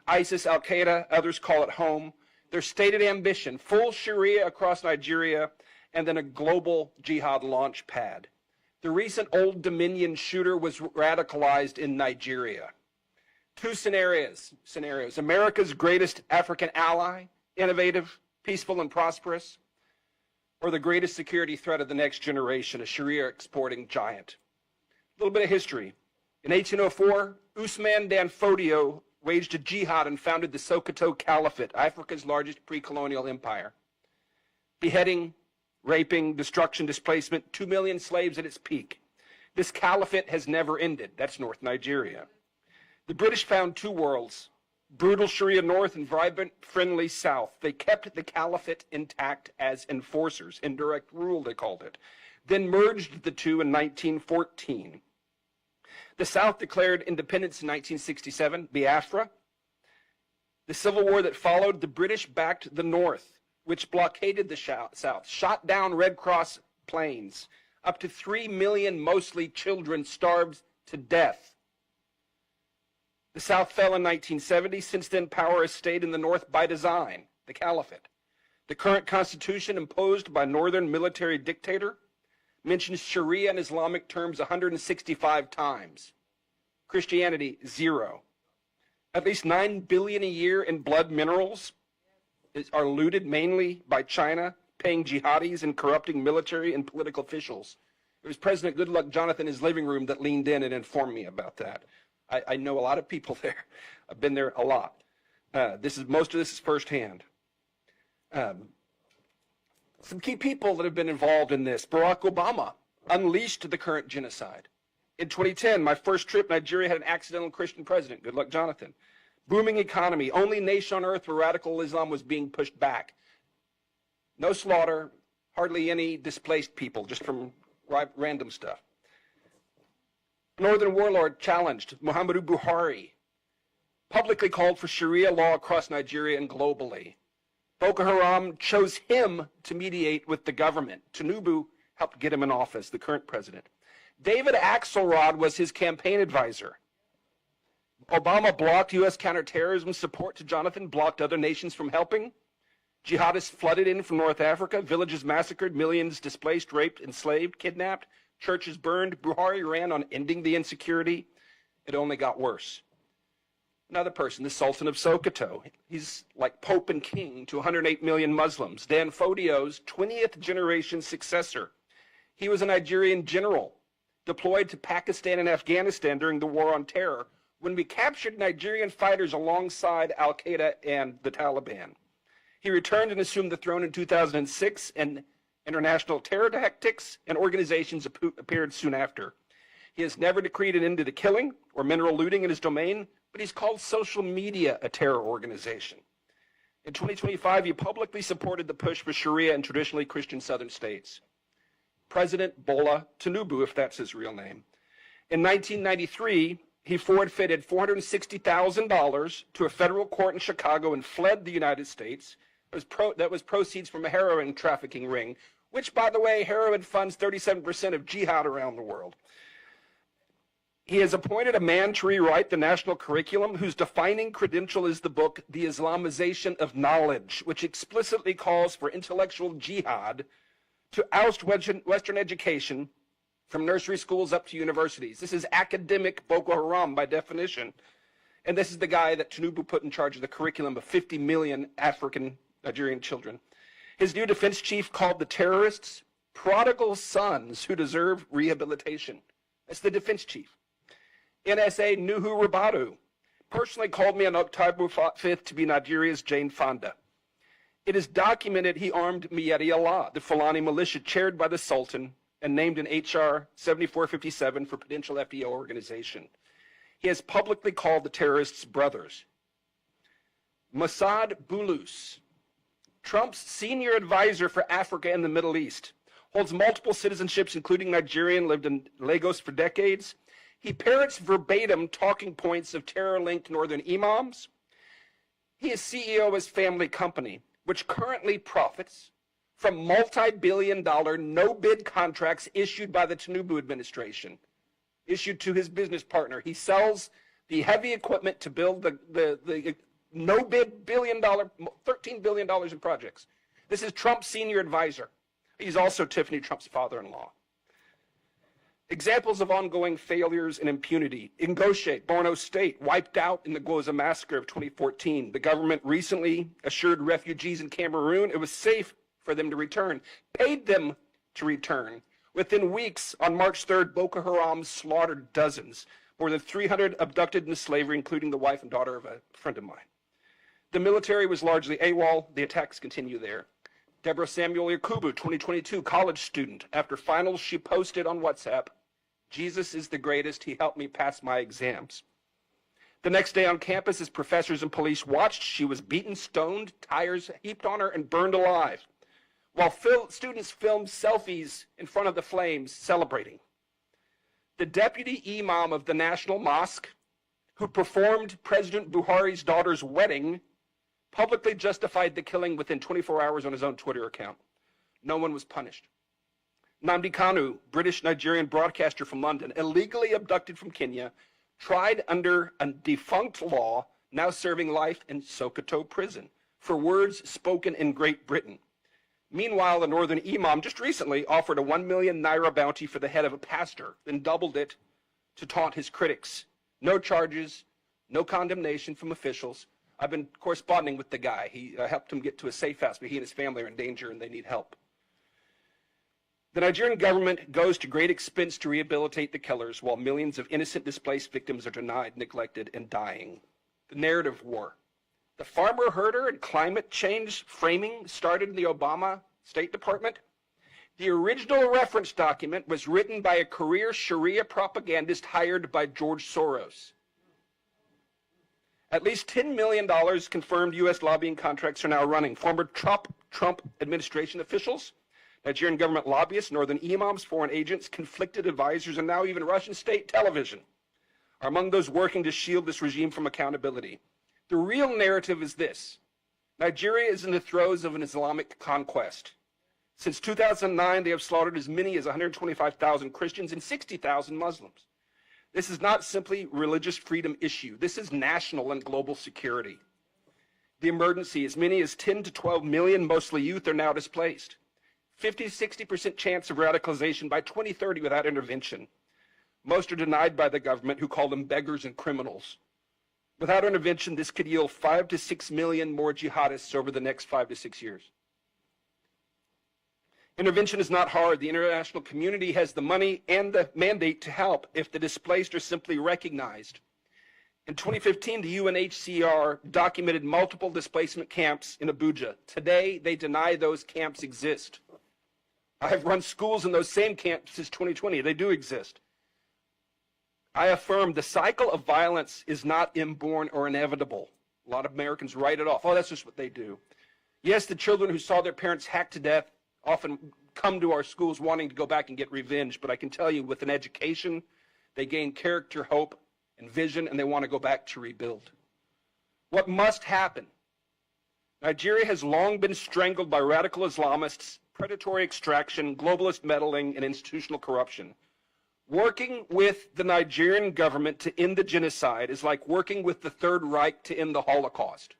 ISIS, Al-Qaeda, others call it home. Their stated ambition, full Sharia across Nigeria, and then a global jihad launch pad. The recent Old Dominion shooter was radicalized in Nigeria. 2 scenarios. America's greatest African ally, innovative, peaceful and prosperous, or the greatest security threat of the next generation, a Sharia exporting giant. A little bit of history. In 1804, Usman Dan Fodio waged a jihad and founded the Sokoto Caliphate, Africa's largest pre-colonial empire. Beheading, raping, destruction, displacement, 2 million slaves at its peak. This caliphate has never ended. That's North Nigeria. The British found 2 worlds, brutal Sharia north and vibrant, friendly south. They kept the caliphate intact as enforcers, indirect rule they called it, then merged the two in 1914. The South declared independence in 1967, Biafra. The civil war that followed, the British backed the North, which blockaded the South, shot down Red Cross planes. Up to 3 million, mostly children, starved to death. The South fell in 1970. Since then, power has stayed in the North by design, the caliphate. The current constitution, imposed by northern military dictator, mentions Sharia in Islamic terms 165 times. Christianity, 0. At least $9 billion a year in blood minerals are looted mainly by China, paying jihadis and corrupting military and political officials. It was President Goodluck Jonathan in his living room that leaned in and informed me about that. I know a lot of people there. I've been there a lot. Most of this is firsthand. Some key people that have been involved in this. Barack Obama unleashed the current genocide. In 2010, my first trip, Nigeria had an accidental Christian president, Goodluck Jonathan. Booming economy, only nation on earth where radical Islam was being pushed back. No slaughter, hardly any displaced people, just from random stuff. Northern warlord challenged Muhammadu Buhari, publicly called for Sharia law across Nigeria and globally. Boko Haram chose him to mediate with the government. Tinubu helped get him in office, the current president. David Axelrod was his campaign advisor. Obama blocked U.S. counterterrorism support to Jonathan, blocked other nations from helping. Jihadists flooded in from North Africa, villages massacred, millions displaced, raped, enslaved, kidnapped, churches burned. Buhari ran on ending the insecurity. It only got worse. Another person, the Sultan of Sokoto. He's like Pope and King to 108 million Muslims. Dan Fodio's 20th generation successor. He was a Nigerian general deployed to Pakistan and Afghanistan during the War on Terror when we captured Nigerian fighters alongside Al-Qaeda and the Taliban. He returned and assumed the throne in 2006, and international terror tactics and organizations appeared soon after. He has never decreed an end to the killing or mineral looting in his domain, but he's called social media a terror organization. In 2025, he publicly supported the push for Sharia in traditionally Christian southern states. President Bola Tinubu, if that's his real name. In 1993, he forfeited $460,000 to a federal court in Chicago and fled the United States. That was proceeds from a heroin trafficking ring, which, by the way, heroin funds 37% of jihad around the world. He has appointed a man to rewrite the national curriculum whose defining credential is the book, The Islamization of Knowledge, which explicitly calls for intellectual jihad to oust Western education from nursery schools up to universities. This is academic Boko Haram by definition. And this is the guy that Tinubu put in charge of the curriculum of 50 million African Nigerian children. His new defense chief called the terrorists prodigal sons who deserve rehabilitation. That's the defense chief. NSA Nuhu Ribadu personally called me on October 5th to be Nigeria's Jane Fonda. It is documented he armed Miyeti Allah, the Fulani militia chaired by the Sultan and named in HR 7457 for potential FDO organization. He has publicly called the terrorists brothers. Mossad Bulus, Trump's senior advisor for Africa and the Middle East, holds multiple citizenships, including Nigerian, lived in Lagos for decades. He parrots verbatim talking points of terror-linked northern imams. He is CEO of his family company, which currently profits from multi-billion-dollar no-bid contracts issued by the Tinubu administration, issued to his business partner. He sells the heavy equipment to build the no-bid billion-dollar, $13 billion in projects. This is Trump's senior advisor. He's also Tiffany Trump's father-in-law. Examples of ongoing failures and impunity. Ingoshe, Borno State, wiped out in the Gwoza massacre of 2014. The government recently assured refugees in Cameroon it was safe for them to return, paid them to return. Within weeks, on March 3rd, Boko Haram slaughtered dozens, more than 300 abducted into slavery, including the wife and daughter of a friend of mine. The military was largely AWOL. The attacks continue there. Deborah Samuel Yakubu, 2022, college student. After finals, she posted on WhatsApp, "Jesus is the greatest. He helped me pass my exams." The next day on campus, as professors and police watched, she was beaten, stoned, tires heaped on her, and burned alive, while students filmed selfies in front of the flames celebrating. The deputy imam of the National Mosque, who performed President Buhari's daughter's wedding, publicly justified the killing within 24 hours on his own Twitter account. No one was punished. Nnamdi Kanu, British Nigerian broadcaster from London, illegally abducted from Kenya, tried under a defunct law, now serving life in Sokoto prison for words spoken in Great Britain. Meanwhile, the northern imam just recently offered a 1 million naira bounty for the head of a pastor, then doubled it to taunt his critics. No charges, no condemnation from officials. I've been corresponding with the guy. He helped him get to a safe house, but he and his family are in danger and they need help. The Nigerian government goes to great expense to rehabilitate the killers while millions of innocent displaced victims are denied, neglected, and dying. The narrative war. The farmer herder and climate change framing started in the Obama State Department. The original reference document was written by a career Sharia propagandist hired by George Soros. At least $10 million confirmed U.S. lobbying contracts are now running. Former Trump administration officials, Nigerian government lobbyists, northern imams, foreign agents, conflicted advisors, and now even Russian state television are among those working to shield this regime from accountability. The real narrative is this. Nigeria is in the throes of an Islamic conquest. Since 2009, they have slaughtered as many as 125,000 Christians and 60,000 Muslims. This is not simply a religious freedom issue. This is national and global security. The emergency, as many as 10 to 12 million, mostly youth, are now displaced. 50 to 60% chance of radicalization by 2030 without intervention. Most are denied by the government, who call them beggars and criminals. Without intervention, this could yield 5 to 6 million more jihadists over the next 5 to 6 years. Intervention is not hard. The international community has the money and the mandate to help if the displaced are simply recognized. In 2015, the UNHCR documented multiple displacement camps in Abuja. Today, they deny those camps exist. I have run schools in those same camps since 2020. They do exist. I affirm the cycle of violence is not inborn or inevitable. A lot of Americans write it off. Oh, that's just what they do. Yes, the children who saw their parents hacked to death often come to our schools wanting to go back and get revenge, but I can tell you with an education, they gain character, hope, and vision, and they want to go back to rebuild. What must happen? Nigeria has long been strangled by radical Islamists, predatory extraction, globalist meddling, and institutional corruption. Working with the Nigerian government to end the genocide is like working with the Third Reich to end the Holocaust.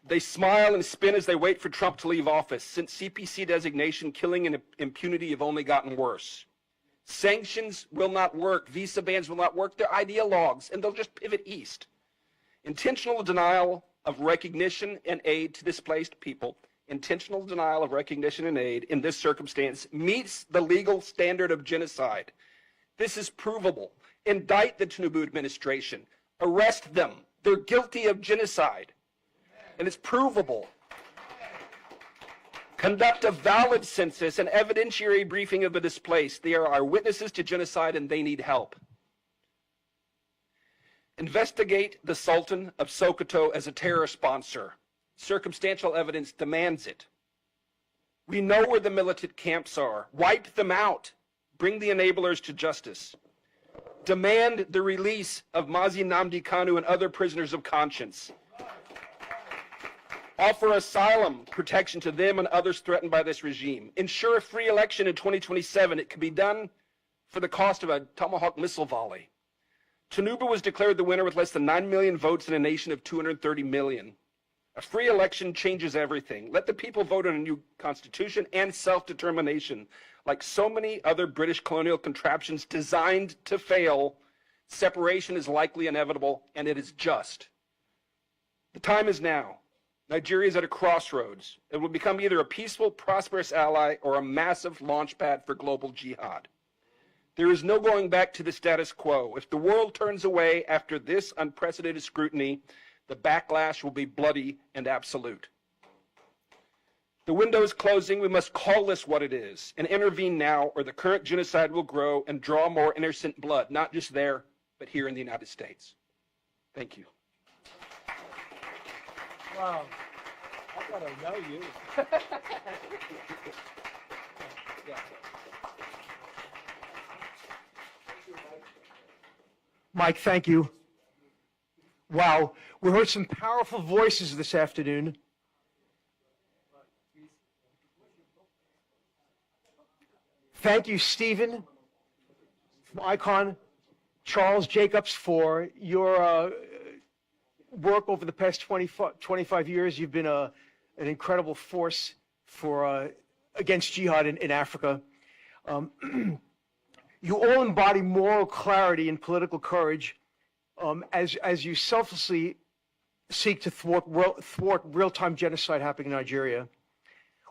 They smile and spin as they wait for Trump to leave office. Since CPC designation, killing and impunity have only gotten worse. Sanctions will not work. Visa bans will not work. They're ideologues, and they'll just pivot east. Intentional denial of recognition and aid to displaced people, intentional denial of recognition and aid in this circumstance meets the legal standard of genocide. This is provable. Indict the Tinubu administration. Arrest them. They're guilty of genocide. And it's provable. Conduct a valid census and evidentiary briefing of the displaced. They are our witnesses to genocide and they need help. Investigate the Sultan of Sokoto as a terror sponsor. Circumstantial evidence demands it. We know where the militant camps are. Wipe them out. Bring the enablers to justice. Demand the release of Mazi Nnamdi Kanu and other prisoners of conscience. Offer asylum protection to them and others threatened by this regime. Ensure a free election in 2027. It can be done for the cost of a Tomahawk missile volley. Tinubu was declared the winner with less than 9 million votes in a nation of 230 million. A free election changes everything. Let the people vote on a new constitution and self-determination. Like so many other British colonial contraptions designed to fail, separation is likely inevitable, and it is just. The time is now. Nigeria is at a crossroads. It will become either a peaceful, prosperous ally or a massive launchpad for global jihad. There is no going back to the status quo. If the world turns away after this unprecedented scrutiny, the backlash will be bloody and absolute. The window is closing. We must call this what it is and intervene now, or the current genocide will grow and draw more innocent blood, not just there, but here in the United States. Thank you. Wow. I gotta know you. Mike, thank you. Wow, we heard some powerful voices this afternoon. Thank you, Stephen from ICON, Charles Jacobs, for your work over the past 25 years. You've been an incredible force for against jihad in Africa. You all embody moral clarity and political courage as you selflessly seek to thwart real-time genocide happening in Nigeria.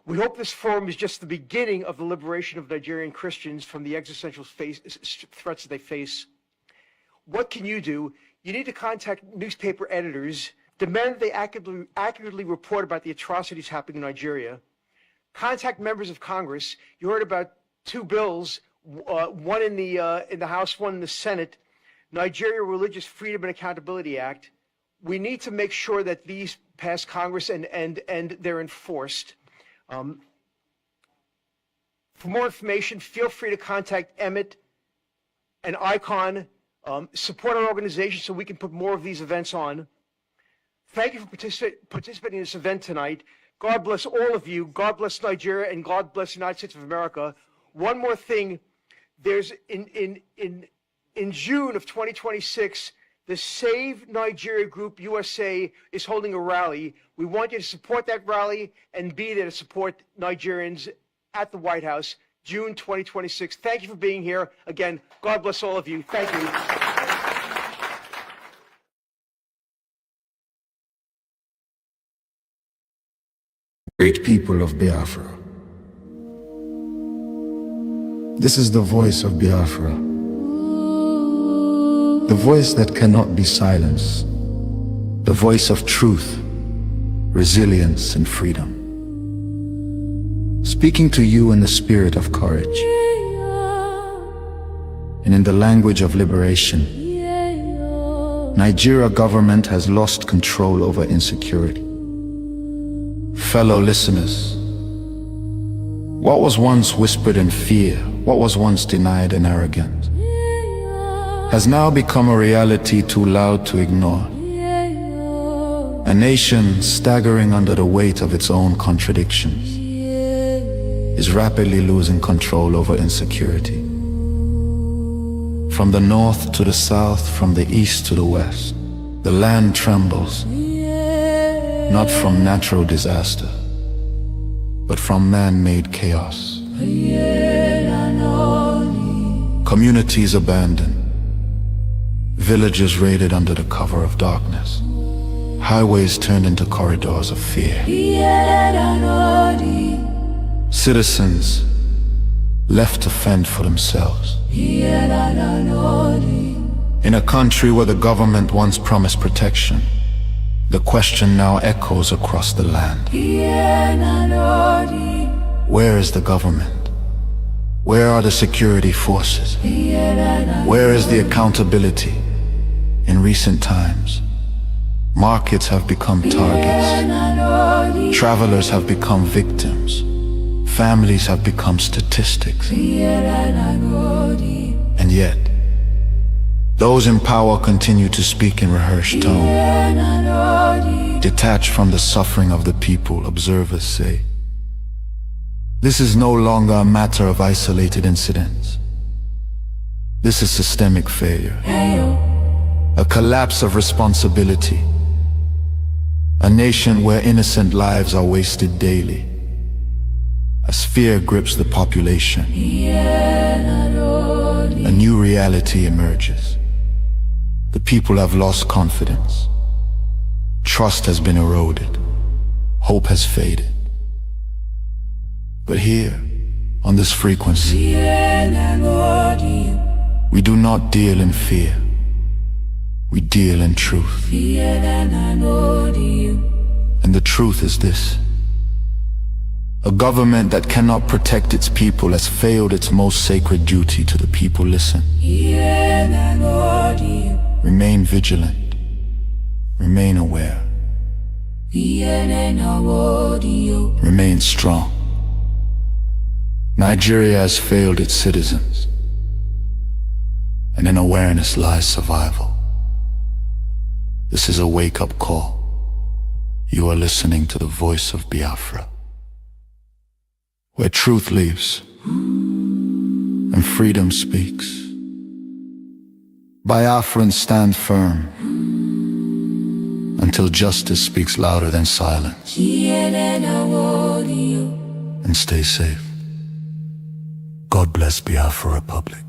We hope this forum is just the beginning of the liberation of Nigerian Christians from the existential threats that they face. What can you do? You need to contact newspaper editors, demand that they accurately report about the atrocities happening in Nigeria. Contact members of Congress. You heard about 2 bills, one in the House, one in the Senate, Nigeria Religious Freedom and Accountability Act. We need to make sure that these pass Congress and they're enforced. For more information, feel free to contact Emmett and ICON. Support our organization so we can put more of these events on. Thank you for participating in this event tonight. God bless all of you. God bless Nigeria, and God bless the United States of America. One more thing. There's in June of 2026, the Save Nigeria Group USA is holding a rally. We want you to support that rally and be there to support Nigerians at the White House, June 2026. Thank you for being here. Again, God bless all of you. Thank you. Great people of Biafra. This is the voice of Biafra. The voice that cannot be silenced. The voice of truth, resilience, and freedom. Speaking to you in the spirit of courage and in the language of liberation. Nigeria government has lost control over insecurity. Fellow listeners, what was once whispered in fear, what was once denied in arrogance, has now become a reality too loud to ignore. A nation staggering under the weight of its own contradictions is rapidly losing control over insecurity. From the north to the south, from the east to the west, the land trembles, not from natural disaster, but from man-made chaos. Communities abandoned, villages raided under the cover of darkness, highways turned into corridors of fear. Citizens left to fend for themselves. In a country where the government once promised protection, the question now echoes across the land. Where is the government? Where are the security forces? Where is the accountability? In recent times, markets have become targets. Travelers have become victims. Families have become statistics. And yet, those in power continue to speak in rehearsed tone. Detached from the suffering of the people, observers say, this is no longer a matter of isolated incidents. This is systemic failure. A collapse of responsibility. A nation where innocent lives are wasted daily. As fear grips the population, a new reality emerges. The people have lost confidence. Trust has been eroded. Hope has faded. But here, on this frequency, we do not deal in fear. We deal in truth. And the truth is this. A government that cannot protect its people has failed its most sacred duty to the people. Listen. Remain vigilant. Remain aware. Remain strong. Nigeria has failed its citizens, and in awareness lies survival. This is a wake-up call. You are listening to the voice of Biafra, where truth lives and freedom speaks. Biafrans stand firm until justice speaks louder than silence. And stay safe. God bless Biafra Republic.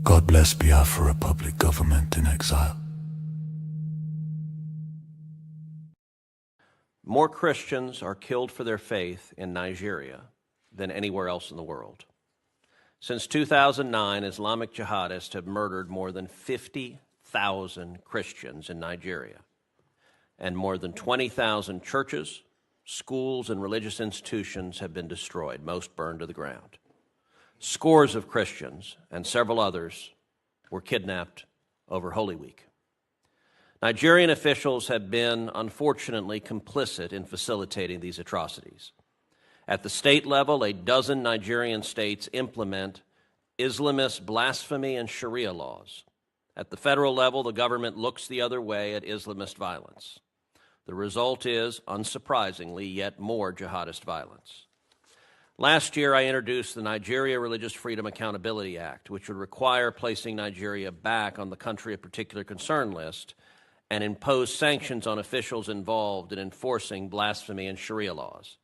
God bless Biafra Republic government in exile. More Christians are killed for their faith in Nigeria than anywhere else in the world. Since 2009, Islamic jihadists have murdered more than 50,000 Christians in Nigeria, and more than 20,000 churches, schools, and religious institutions have been destroyed, most burned to the ground. Scores of Christians and several others were kidnapped over Holy Week. Nigerian officials have been, unfortunately, complicit in facilitating these atrocities. At the state level, a dozen Nigerian states implement Islamist blasphemy and Sharia laws. At the federal level, the government looks the other way at Islamist violence. The result is, unsurprisingly, yet more jihadist violence. Last year, I introduced the Nigeria Religious Freedom Accountability Act, which would require placing Nigeria back on the country of particular concern list and impose sanctions on officials involved in enforcing blasphemy and Sharia laws.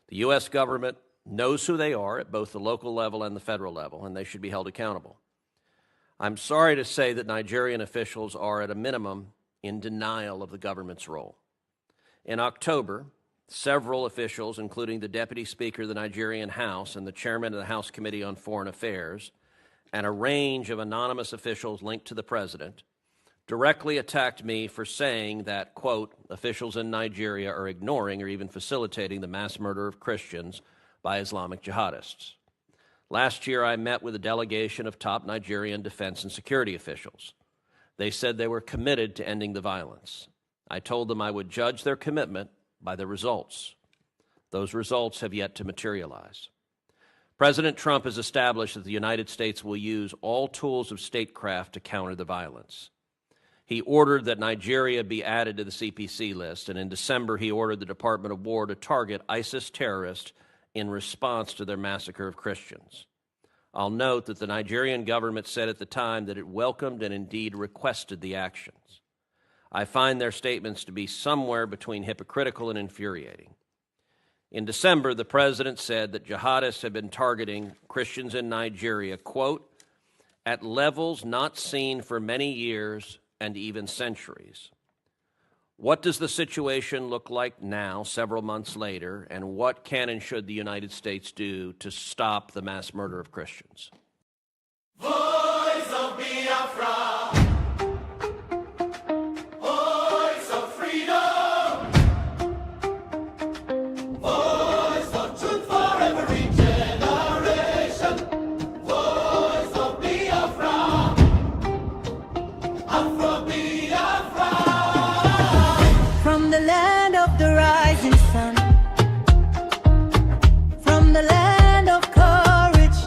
The U.S. government knows who they are at both the local level and the federal level, and they should be held accountable. I'm sorry to say that Nigerian officials are, at a minimum, in denial of the government's role. In October, several officials, including the Deputy Speaker of the Nigerian House and the Chairman of the House Committee on Foreign Affairs, and a range of anonymous officials linked to the President, directly attacked me for saying that, quote, officials in Nigeria are ignoring or even facilitating the mass murder of Christians by Islamic jihadists. Last year, I met with a delegation of top Nigerian defense and security officials. They said they were committed to ending the violence. I told them I would judge their commitment by the results. Those results have yet to materialize. President Trump has established that the United States will use all tools of statecraft to counter the violence. He ordered that Nigeria be added to the CPC list, and in December he ordered the Department of War to target ISIS terrorists in response to their massacre of Christians. I'll note that the Nigerian government said at the time that it welcomed and indeed requested the actions. I find their statements to be somewhere between hypocritical and infuriating. In December, the president said that jihadists have been targeting Christians in Nigeria, quote, at levels not seen for many years and even centuries. What does the situation look like now, several months later, and what can and should the United States do to stop the mass murder of Christians? Voice of Biafra, voice of freedom, voice of truth for every generation, voice of Biafra, Afro Biafra. From the land of the rising sun, from the land of courage,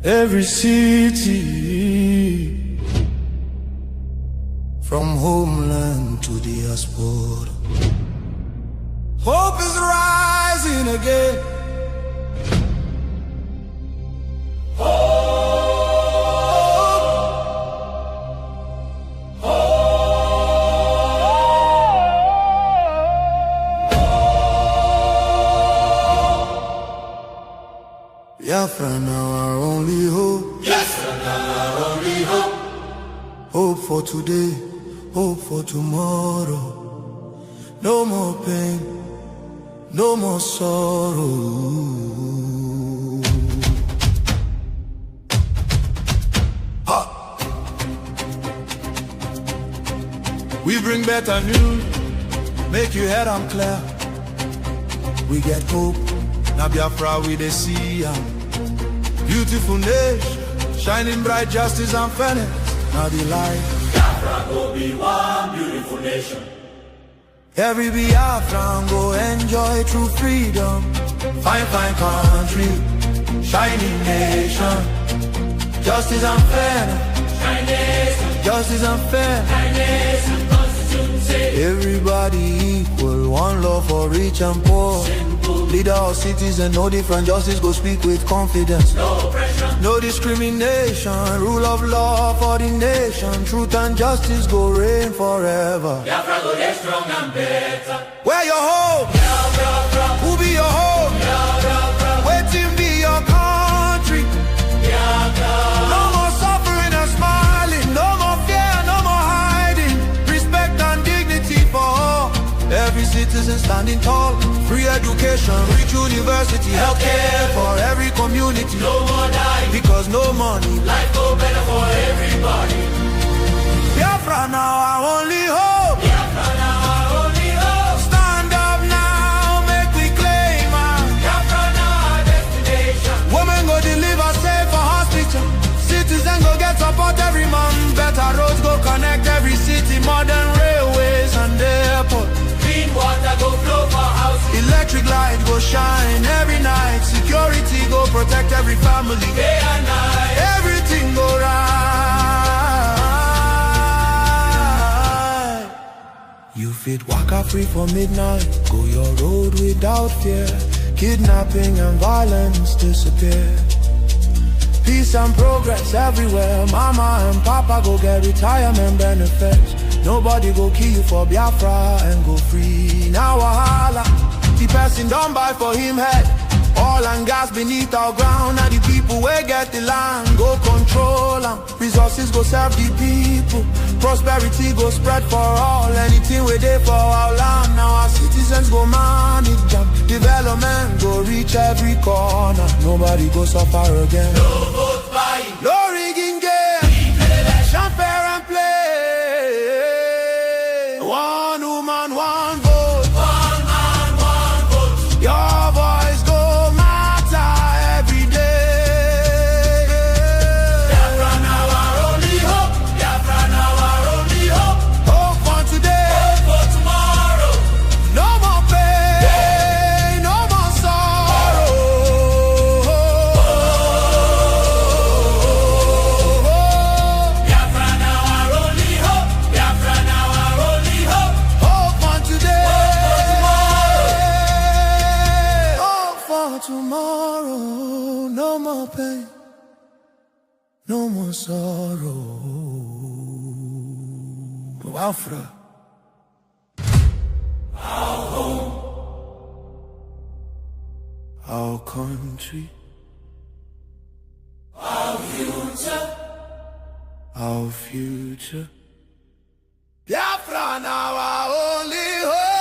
every city, from homeland to diaspora. Hope is rising again. Biafra now our only hope. Yes, now our only hope. Hope for today, hope for tomorrow. No more pain, no more sorrow. Ha! We bring better news, make you head on clear. We get hope, now Biafra we dey see am. Beautiful nation, shining bright justice and fairness. Now the light. Biafra go be one beautiful nation. Every Biafran go enjoy true freedom. Fine, fine country, shining nation. Justice and fairness. Justice and fairness. Everybody equal, one love for rich and poor. Leader or citizen, no different, justice go speak with confidence. No oppression, no discrimination, rule of law for the nation. Truth and justice go reign forever. Biafra go get strong and better. Where your home? Biafra. Who be your home? Biafra. Waiting be your country. Biafra. No more suffering and smiling, no more fear, no more hiding. Respect and dignity for all. Every citizen standing tall. Free education, rich university, healthcare for every community. No more dying, because no money. Life go better for everybody. Biafra now our only hope. Biafra now our only hope. Stand up now, make we claim our Biafra now our destination. Women go deliver safe for hospital. Citizen go get support every month. Better roads go connect every city. Modern railways and airport. Clean water go flow for houses. Electric light go shine every night. Security go protect every family. Day and night. Everything go right. You fit waka free for midnight. Go your road without fear. Kidnapping and violence disappear. Peace and progress everywhere. Mama and papa go get retirement benefits. Nobody go kill you for Biafra and go free. Now wahala, the person don't buy for him head. Oil and gas beneath our ground. Now the people where get the land go control them. Resources go serve the people. Prosperity go spread for all. Anything we do for our land. Now our citizens go manage them. Development go reach every corner. Nobody go suffer again. No vote buying, no rigging game. Election fair and play. One woman, one vote. One man, one vote. Your voice go matter every day. Biafra now our only hope. Biafra now our only hope. Hope for today, hope for tomorrow. No more pain, no more sorrow. Biafra now our only hope. Biafra now our only hope. Hope for today, hope for tomorrow. No more pain, no more sorrow. Biafra, our home, our country, our future, our future. Biafra now our only hope.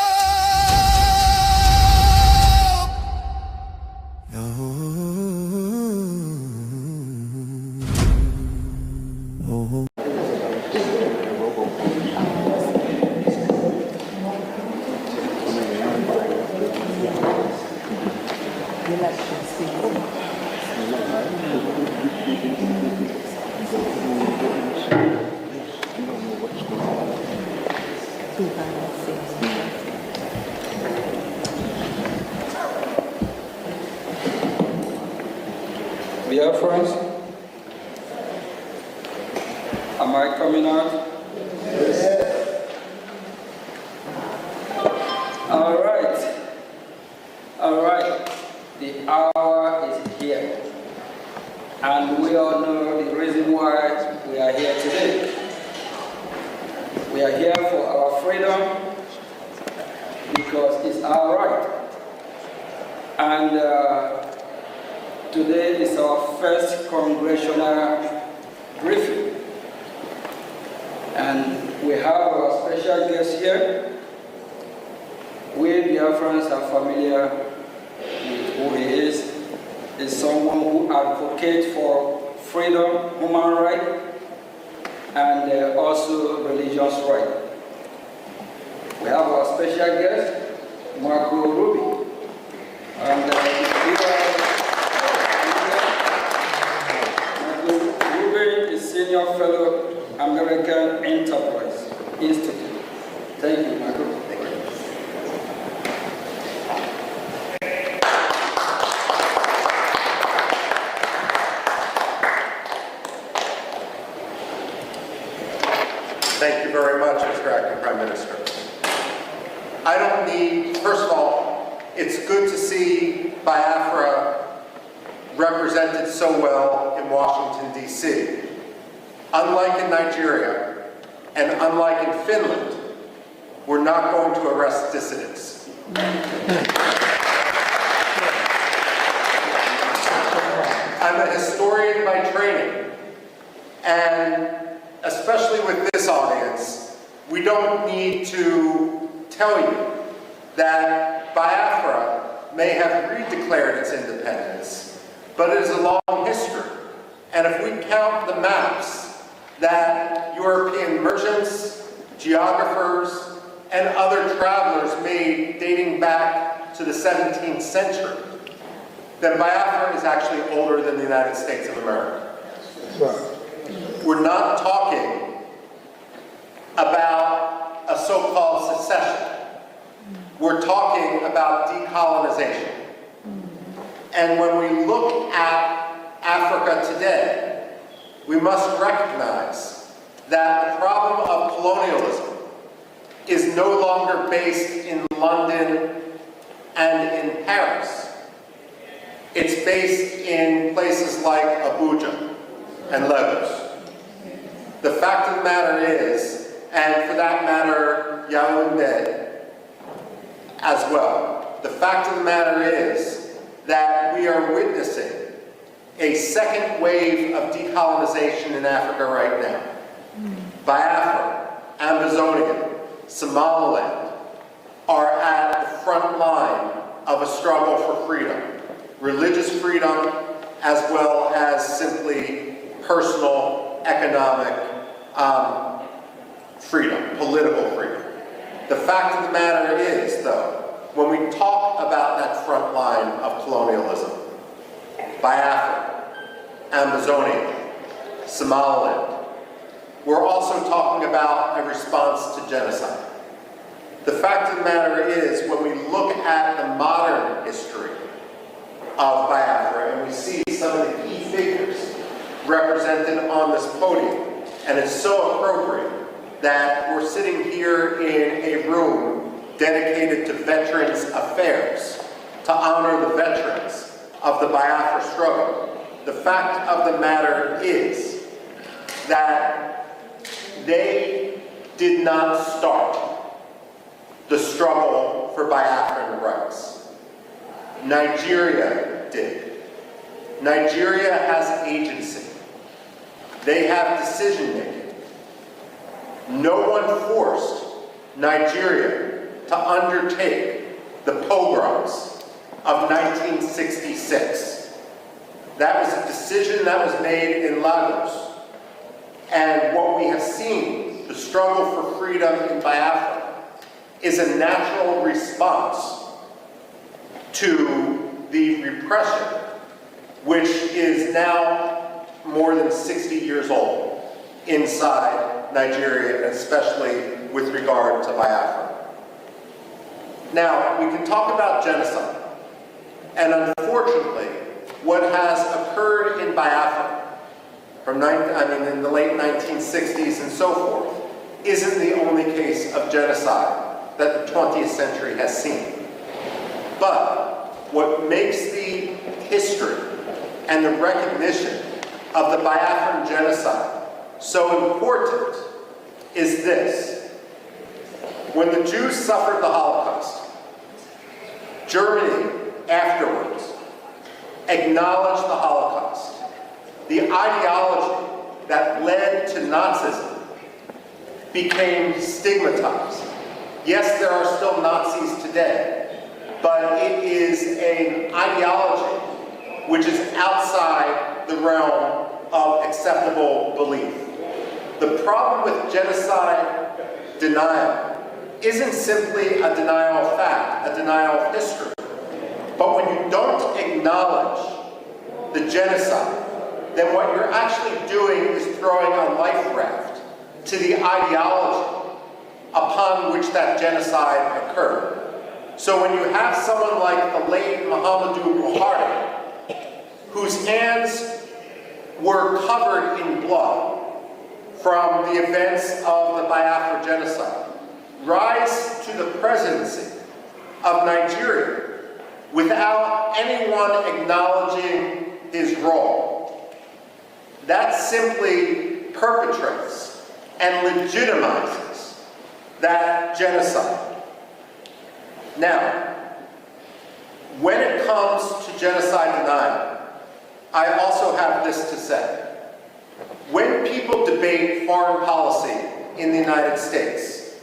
Biafrans, Am I coming out? Yes. All right. All right. The hour is here. And we all know the reason why we are here today. We are here for our freedom because it's our right. And today is our first congressional briefing. And we have our special guest here. We Biafrans are familiar with who he is. He's someone who advocates for freedom, human rights, and also religious rights. We have our special guest, Marco Ruby. And Marco Ruby is Senior Fellow, American Enterprise Institute. Thank you, Marco. Thank you very much, Mr. Acting Prime Minister. I don't need, first of all, it's good to see Biafra represented so well in Washington, D.C. Unlike in Nigeria, and unlike in Finland, we're not going to arrest dissidents. I'm a historian by training, and especially with this audience, we don't need to tell you that Biafra may have redeclared its independence, but it is a long history. And if we count the maps that European merchants, geographers, and other travelers made dating back to the 17th century, then Biafra is actually older than the United States of America. We're not talking about a so-called secession. We're talking about decolonization. And when we look at Africa today, we must recognize that the problem of colonialism is no longer based in London and in Paris. It's based in places like Abuja and Lagos. The fact of the matter is, and for that matter, Yaoundé as well, the fact of the matter is that we are witnessing a second wave of decolonization in Africa right now. Biafra, Amazonia, Somaliland are at the front line of a struggle for freedom. Religious freedom, as well as simply personal, economic freedom, political freedom. The fact of the matter is, though, when we talk about that front line of colonialism, Biafra, Amazonia, Somaliland, we're also talking about a response to genocide. The fact of the matter is, when we look at the modern history of Biafra and we see some of the key figures represented on this podium, and it's so appropriate that we're sitting here in a room dedicated to Veterans Affairs, to honor the veterans of the Biafra struggle. The fact of the matter is that they did not start the struggle for Biafran rights. Nigeria did. Nigeria has agency. They have decision-making. No one forced Nigeria to undertake the pogroms of 1966. That was a decision that was made in Lagos. And what we have seen, the struggle for freedom in Biafra, is a natural response to the repression, which is now more than 60 years old inside Nigeria, especially with regard to Biafra. Now, we can talk about genocide. And unfortunately, what has occurred in Biafra in the late 1960s and so forth, isn't the only case of genocide that the 20th century has seen. But what makes the history and the recognition of the Biafran genocide so important is this. When the Jews suffered the Holocaust, Germany afterwards acknowledged the Holocaust. The ideology that led to Nazism became stigmatized. Yes, there are still Nazis today, but it is an ideology which is outside the realm of acceptable belief. The problem with genocide denial isn't simply a denial of fact, a denial of history. But when you don't acknowledge the genocide, then what you're actually doing is throwing a life raft to the ideology upon which that genocide occurred. So when you have someone like the late Muhammadu Buhari, whose hands were covered in blood from the events of the Biafra genocide, rise to the presidency of Nigeria without anyone acknowledging his role, that simply perpetrates and legitimizes that genocide. Now, when it comes to genocide denial, I also have this to say. When people debate foreign policy in the United States,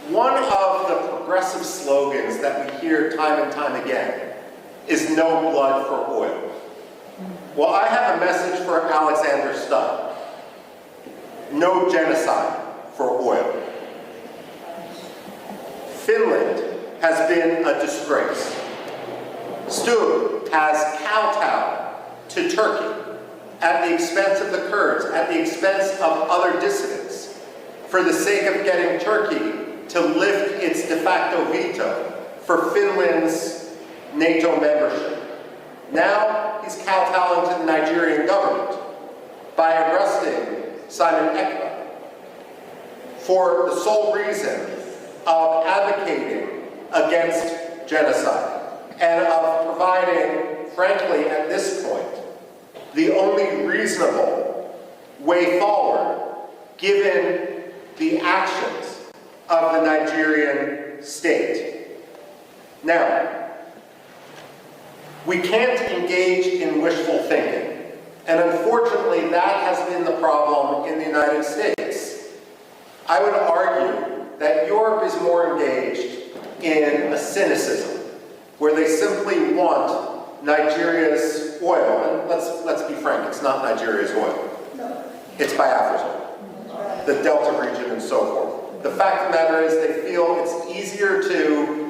one of the progressive slogans that we hear time and time again is no blood for oil. Well, I have a message for Alexander Stubb. No genocide for oil. Finland has been a disgrace. Stubb has kowtowed to Turkey at the expense of the Kurds, at the expense of other dissidents, for the sake of getting Turkey to lift its de facto veto for Finland's NATO membership. Now he's kowtowing to the Nigerian government by arresting Simon Ekpa for the sole reason of advocating against genocide and of providing, frankly, at this point, the only reasonable way forward given the actions of the Nigerian state. Now, we can't engage in wishful thinking, and unfortunately that has been the problem in the United States. I would argue that Europe is more engaged in a cynicism, where they simply want Nigeria's oil, and let's be frank, it's not Nigeria's oil. It's Biafra's oil, the Delta region and so forth. The fact of the matter is they feel it's easier to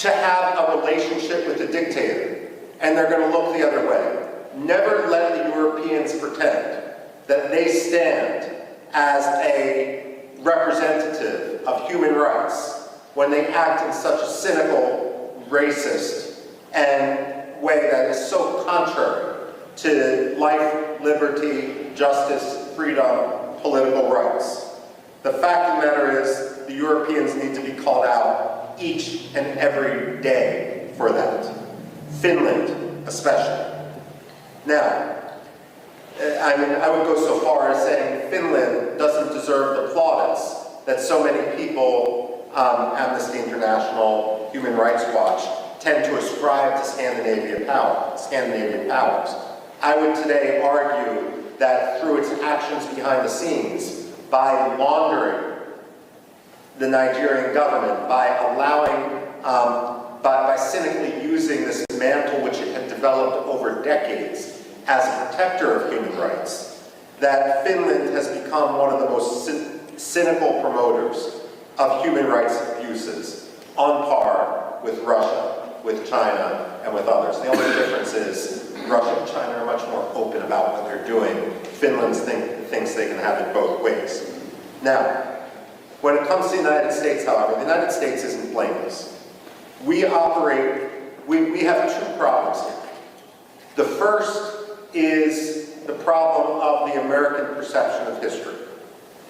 have a relationship with a dictator, and they're going to look the other way. Never let the Europeans pretend that they stand as a representative of human rights when they act in such a cynical, racist, and way that is so contrary to life, liberty, justice, freedom, political rights. The fact of the matter is, the Europeans need to be called out each and every day for that. Finland, especially. Now, I would go so far as saying Finland doesn't deserve the plaudits that so many people, Amnesty International, Human Rights Watch, tend to ascribe to Scandinavian powers. I would today argue that through its actions behind the scenes, by laundering the Nigerian government, by allowing, by cynically using this mantle which it had developed over decades as a protector of human rights, that Finland has become one of the most cynical promoters of human rights abuses, on par with Russia, with China, and with others. The only difference is Russia and China are much more open about what they're doing. Finland thinks they can have it both ways. Now, when it comes to the United States, however, the United States isn't blameless. We have two problems here. The first is the problem of the American perception of history.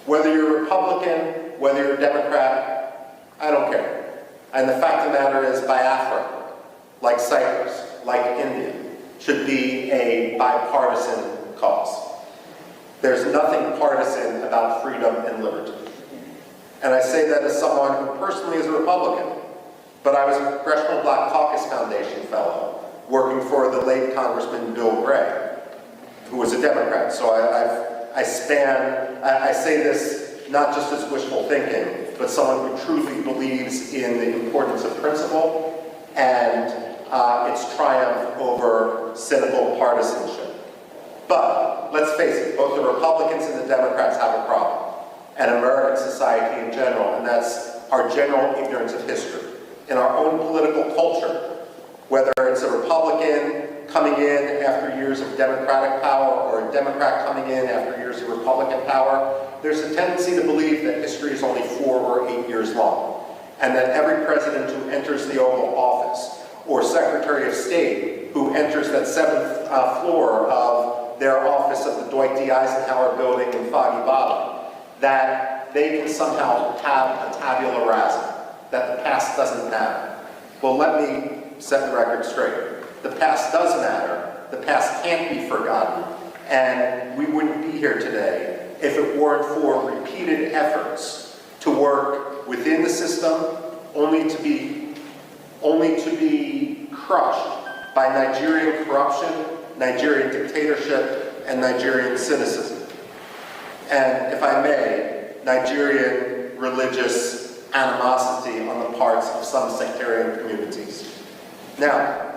Whether you're Republican, whether you're Democrat, I don't care. And the fact of the matter is, Biafra, like Cyprus, like India, should be a bipartisan cause. There's nothing partisan about freedom and liberty. And I say that as someone who personally is a Republican, but I was a Congressional Black Caucus Foundation fellow working for the late Congressman Bill Gray, who was a Democrat. So I say this not just as wishful thinking, but someone who truly believes in the importance of principle and its triumph over cynical partisanship. But let's face it, both the Republicans and the Democrats have a problem, and American society in general, and that's our general ignorance of history. In our own political culture, whether it's a Republican coming in after years of Democratic power or a Democrat coming in after years of Republican power, there's a tendency to believe that history is only 4 or 8 years long, and that every president who enters the Oval Office or Secretary of State who enters that 7th floor of their office of the Dwight D. Eisenhower building in Foggy Bottom, that they can somehow have a tabula rasa, that the past doesn't matter. Well, let me set the record straight. The past does matter. The past can't be forgotten. And we wouldn't be here today if it weren't for repeated efforts to work within the system, only to be crushed by Nigerian corruption, Nigerian dictatorship, and Nigerian cynicism. And if I may, Nigerian religious animosity on the parts of some sectarian communities. Now,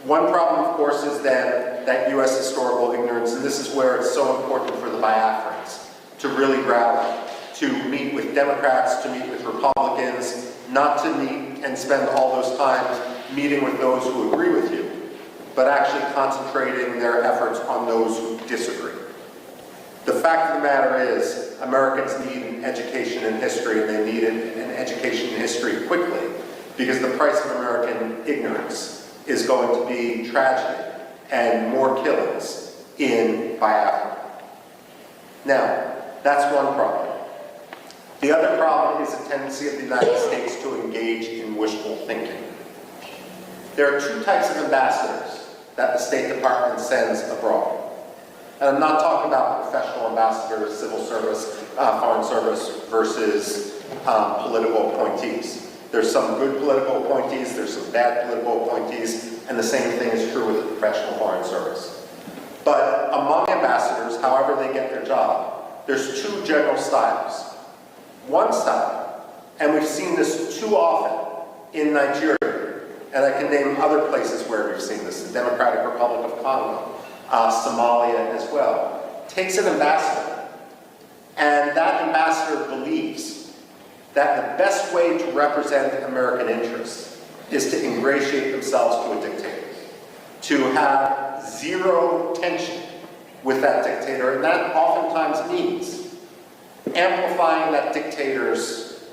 one problem, of course, is then that U.S. historical ignorance, and this is where it's so important for the Biafrans to really rally, to meet with Democrats, to meet with Republicans, not to meet and spend all those times meeting with those who agree with you, but actually concentrating their efforts on those who disagree. The fact of the matter is, Americans need an education in history, and they need an education in history quickly, because the price of American ignorance is going to be tragedy and more killings in Biafra. Now, that's one problem. The other problem is a tendency of the United States to engage in wishful thinking. There are 2 types of ambassadors that the State Department sends abroad. And I'm not talking about professional ambassadors, civil service, foreign service versus political appointees. There's some good political appointees, there's some bad political appointees, and the same thing is true with the professional foreign service. But among ambassadors, however they get their job, there's 2 general styles. One style, and we've seen this too often in Nigeria, and I can name other places where we've seen this, the Democratic Republic of Congo, Somalia as well, takes an ambassador, and that ambassador believes that the best way to represent American interests is to ingratiate themselves to a dictator, to have zero tension with that dictator, and that oftentimes means amplifying that dictator's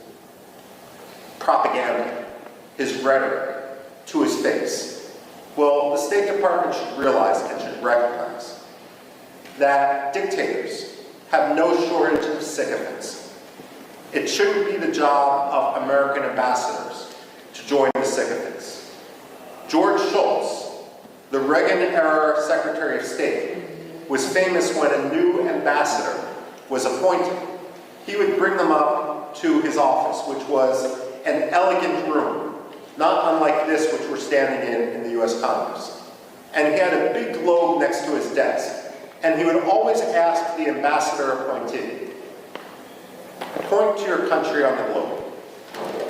propaganda, his rhetoric, to his face. Well, the State Department should realize and should recognize that dictators have no shortage of sycophants. It shouldn't be the job of American ambassadors to join the sycophants. George Shultz, the Reagan-era Secretary of State, was famous when a new ambassador was appointed. He would bring them up to his office, which was an elegant room, not unlike this which we're standing in the U.S. Congress. And he had a big globe next to his desk. And he would always ask the ambassador appointee, point to your country on the globe.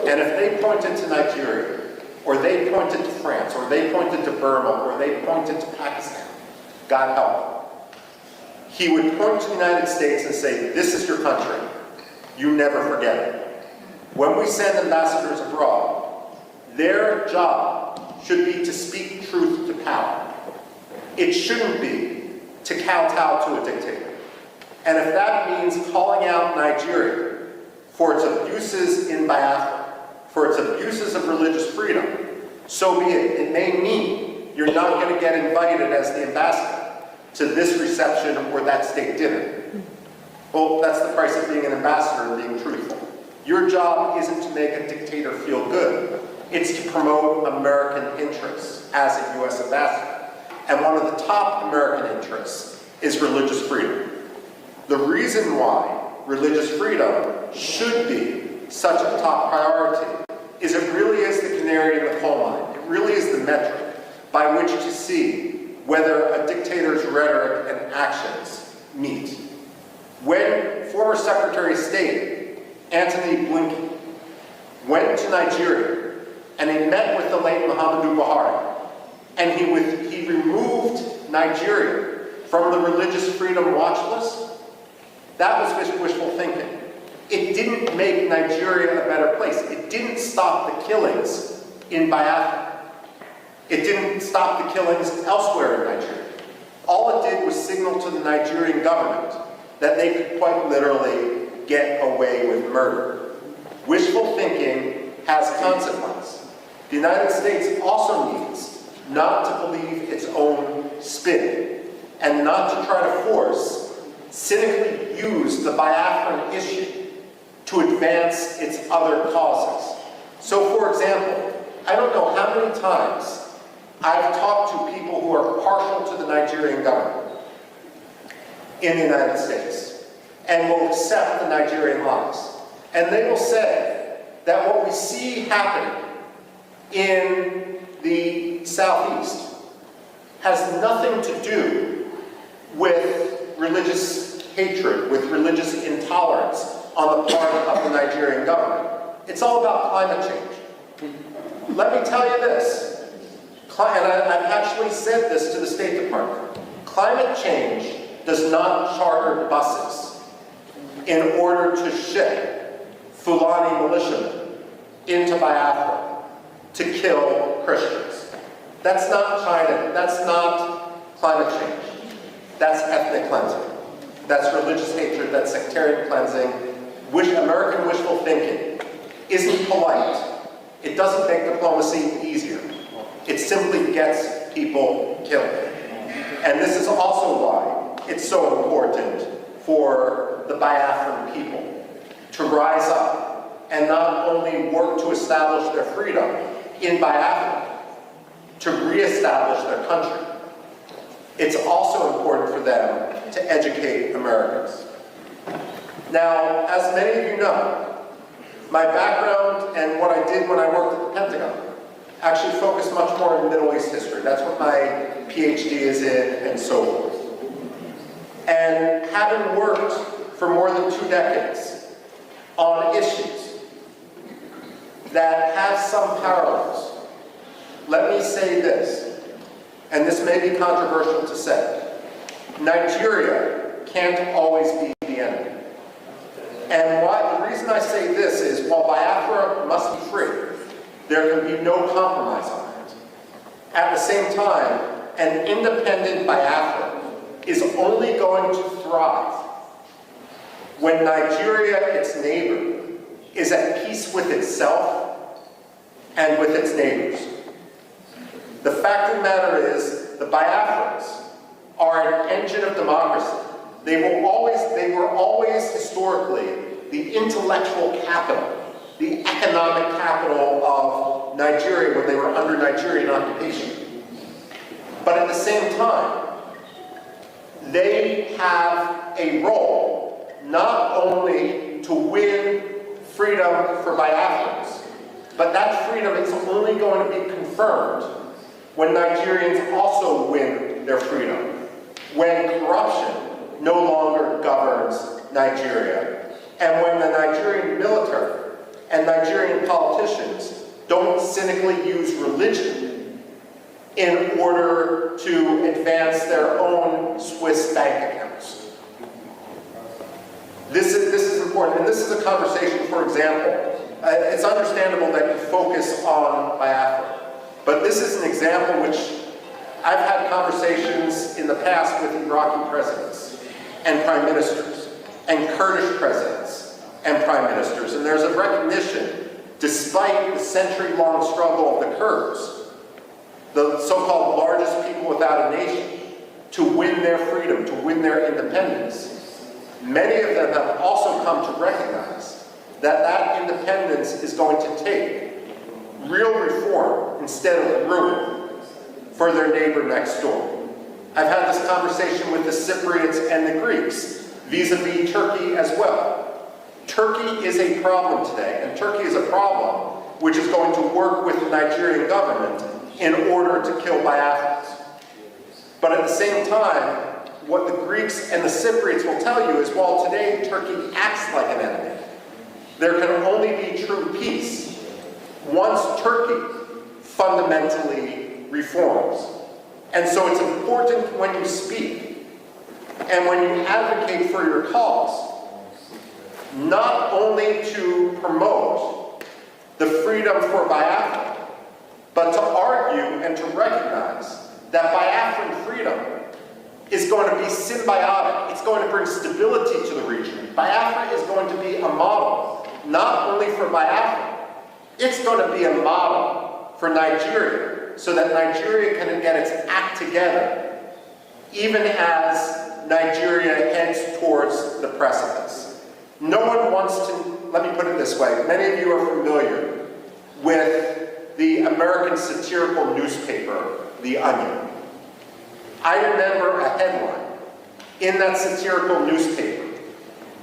And if they pointed to Nigeria, or they pointed to France, or they pointed to Burma, or they pointed to Pakistan, God help them, he would point to the United States and say, this is your country. You never forget it. When we send ambassadors abroad, their job should be to speak truth to power. It shouldn't be to kowtow to a dictator. And if that means calling out Nigeria for its abuses in Biafra, for its abuses of religious freedom, so be it. It may mean you're not going to get invited as the ambassador to this reception or that state dinner. Well, that's the price of being an ambassador and being truthful. Your job isn't to make a dictator feel good. It's to promote American interests as a U.S. ambassador. And one of the top American interests is religious freedom. The reason why religious freedom should be such a top priority is it really is the canary in the coal mine. It really is the metric by which to see whether a dictator's rhetoric and actions meet. When former Secretary of State Antony Blinken went to Nigeria and he met with the late Muhammadu Buhari, and he removed Nigeria from the religious freedom watch list, that was wishful thinking. It didn't make Nigeria a better place. It didn't stop the killings in Biafra. It didn't stop the killings elsewhere in Nigeria. All it did was signal to the Nigerian government that they could quite literally get away with murder. Wishful thinking has consequence. The United States also needs not to believe its own spin and not to try to force, cynically use the Biafran issue to advance its other causes. So, for example, I don't know how many times I've talked to people who are partial to the Nigerian government in the United States and will accept the Nigerian lies. And they will say that what we see happening in the Southeast has nothing to do with religious hatred, with religious intolerance on the part of the Nigerian government. It's all about climate change. Let me tell you this, and I've actually said this to the State Department. Climate change does not charter buses in order to ship Fulani militiamen into Biafra to kill Christians. That's not China. That's not climate change. That's ethnic cleansing. That's religious hatred. That's sectarian cleansing. American wishful thinking isn't polite. It doesn't make diplomacy easier. It simply gets people killed. And this is also why it's so important for the Biafran people to rise up and not only work to establish their freedom in Biafra, to reestablish their country. It's also important for them to educate Americans. Now, as many of you know, my background and what I did when I worked at the Pentagon actually focused much more on Middle East history. That's what my PhD is in, and so forth. And having worked for more than 2 decades on issues that have some parallels, let me say this, and this may be controversial to say. Nigeria can't always be the enemy. And the reason I say this is, while Biafra must be free, there can be no compromise on it. At the same time, an independent Biafra is only going to thrive when Nigeria, its neighbor, is at peace with itself and with its neighbors. The fact of the matter is, the Biafrans are an engine of democracy. They were always historically the intellectual capital, the economic capital of Nigeria when they were under Nigerian occupation. But at the same time, they have a role not only to win freedom for Biafrans, but that freedom is only going to be confirmed when Nigerians also win their freedom, when corruption no longer governs Nigeria, and when the Nigerian military and Nigerian politicians don't cynically use religion in order to advance their own Swiss bank accounts. This is important, and this is a conversation, for example, it's understandable that you focus on Biafra, but this is an example which I've had conversations in the past with Iraqi presidents and prime ministers, and Kurdish presidents and prime ministers, and there's a recognition, despite the century-long struggle of the Kurds, the so-called largest people without a nation, to win their freedom, to win their independence, many of them have also come to recognize that that independence is going to take real reform instead of ruin for their neighbor next door. I've had this conversation with the Cypriots and the Greeks, vis-a-vis Turkey as well. Turkey is a problem today, and Turkey is a problem which is going to work with the Nigerian government in order to kill Biafrans. But at the same time, what the Greeks and the Cypriots will tell you is, while today Turkey acts like an enemy, there can only be true peace once Turkey fundamentally reforms. And so it's important when you speak and when you advocate for your cause, not only to promote the freedom for Biafra, but to argue and to recognize that Biafran freedom is going to be symbiotic. It's going to bring stability to the region. Biafra is going to be a model, not only for Biafra, it's going to be a model for Nigeria, so that Nigeria can get its act together, even as Nigeria heads towards the precipice. No one wants to, let me put it this way, many of you are familiar with the American satirical newspaper, The Onion. I remember a headline in that satirical newspaper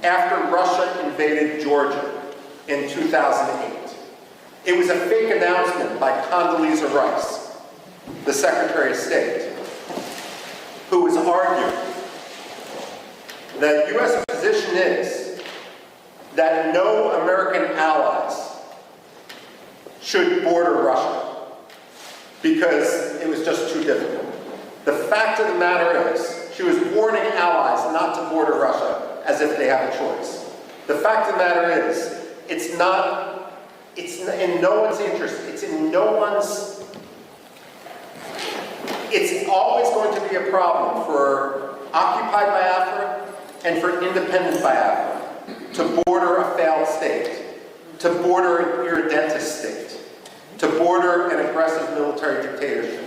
after Russia invaded Georgia in 2008. It was a fake announcement by Condoleezza Rice, the Secretary of State, who was arguing that U.S. position is that no American allies should border Russia because it was just too difficult. The fact of the matter is, she was warning allies not to border Russia as if they have a choice. The fact of the matter is, it's in no one's interest, it's always going to be a problem for occupied Biafra and for independent Biafra to border a failed state, to border an irredentist state, to border an aggressive military dictatorship.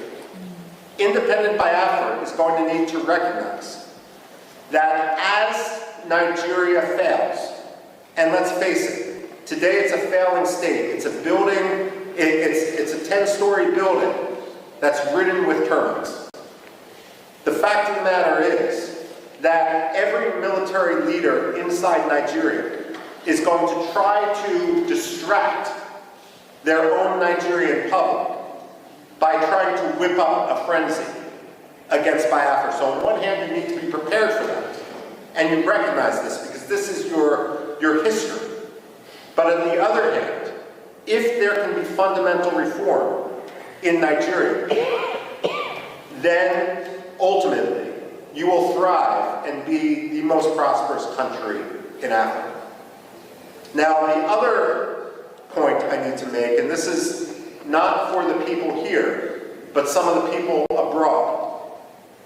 Independent Biafra is going to need to recognize that as Nigeria fails, and let's face it, today it's a failing state. It's a building, it's a 10-story building that's ridden with termites. The fact of the matter is that every military leader inside Nigeria is going to try to distract their own Nigerian public by trying to whip up a frenzy against Biafra. So on one hand, you need to be prepared for that. And you recognize this because this is your history. But on the other hand, if there can be fundamental reform in Nigeria, then ultimately you will thrive and be the most prosperous country in Africa. Now, the other point I need to make, and this is not for the people here, but some of the people abroad,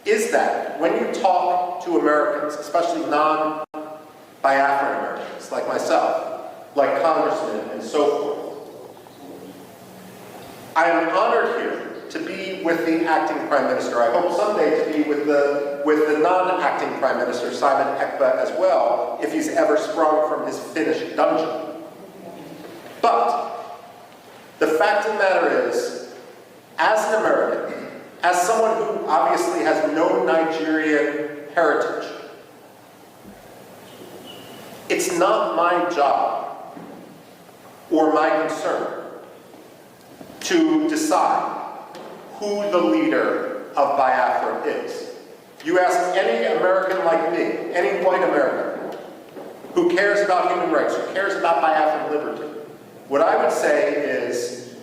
is that when you talk to Americans, especially non-Biafran Americans like myself, like congressmen and so forth, I am honored here to be with the acting Prime Minister. I hope someday to be with the non-acting Prime Minister, Simon Ekpa, as well, if he's ever sprung from his Finnish dungeon. But the fact of the matter is, as an American, as someone who obviously has no Nigerian heritage, it's not my job or my concern to decide who the leader of Biafra is. You ask any American like me, any white American, who cares about human rights, who cares about Biafran liberty, what I would say is,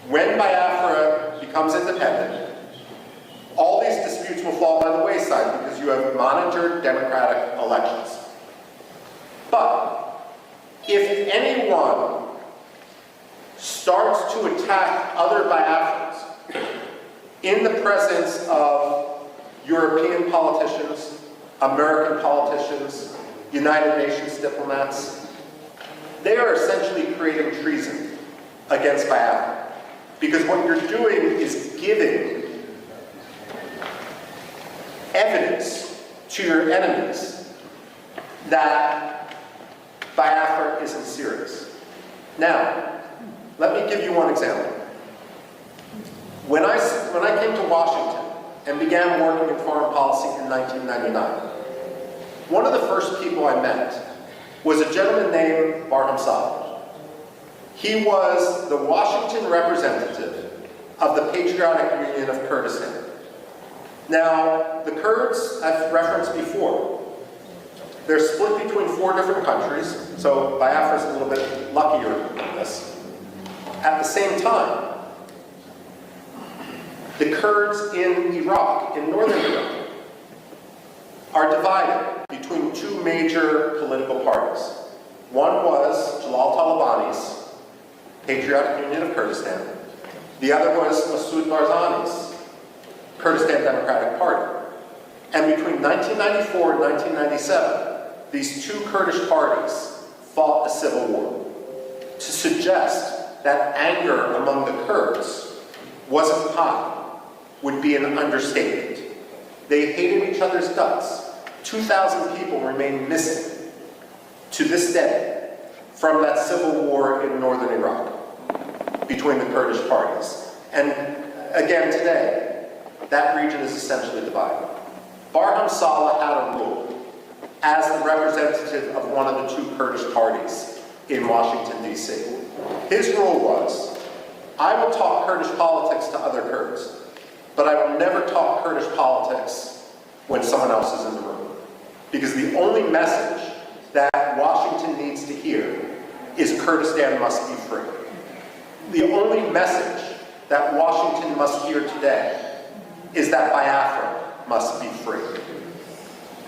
when Biafra becomes independent, all these disputes will fall by the wayside because you have monitored democratic elections. But if anyone starts to attack other Biafrans in the presence of European politicians, American politicians, United Nations diplomats, they are essentially creating treason against Biafra. Because what you're doing is giving evidence to your enemies that Biafra isn't serious. Now, let me give you one example. When I came to Washington and began working in foreign policy in 1999, one of the first people I met was a gentleman named Barham Saleh. He was the Washington representative of the Patriotic Union of Kurdistan. Now, the Kurds, I've referenced before, they're split between 4 different countries, so Biafra's a little bit luckier than this. At the same time, the Kurds in Iraq, in northern Iraq, are divided between 2 major political parties. One was Jalal Talabani's Patriotic Union of Kurdistan. The other was Masoud Barzani's Kurdistan Democratic Party. And between 1994 and 1997, these 2 Kurdish parties fought a civil war. To suggest that anger among the Kurds wasn't high would be an understatement. They hated each other's guts. 2,000 people remain missing to this day from that civil war in northern Iraq between the Kurdish parties. And again today, that region is essentially divided. Barham Saleh had a rule as the representative of one of the 2 Kurdish parties in Washington, D.C. His rule was, I will talk Kurdish politics to other Kurds, but I will never talk Kurdish politics when someone else is in the room. Because the only message that Washington needs to hear is Kurdistan must be free. The only message that Washington must hear today is that Biafra must be free.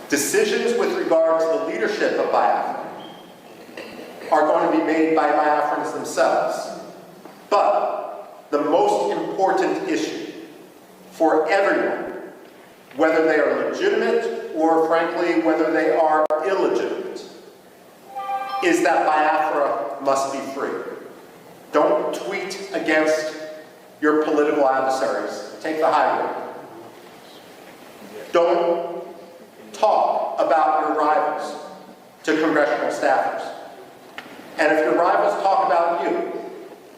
Decisions with regard to the leadership of Biafra are going to be made by Biafrans themselves. But the most important issue for everyone, whether they are legitimate or frankly whether they are illegitimate, is that Biafra must be free. Don't tweet against your political adversaries. Take the high road. Don't talk about your rivals to congressional staffers. And if your rivals talk about you,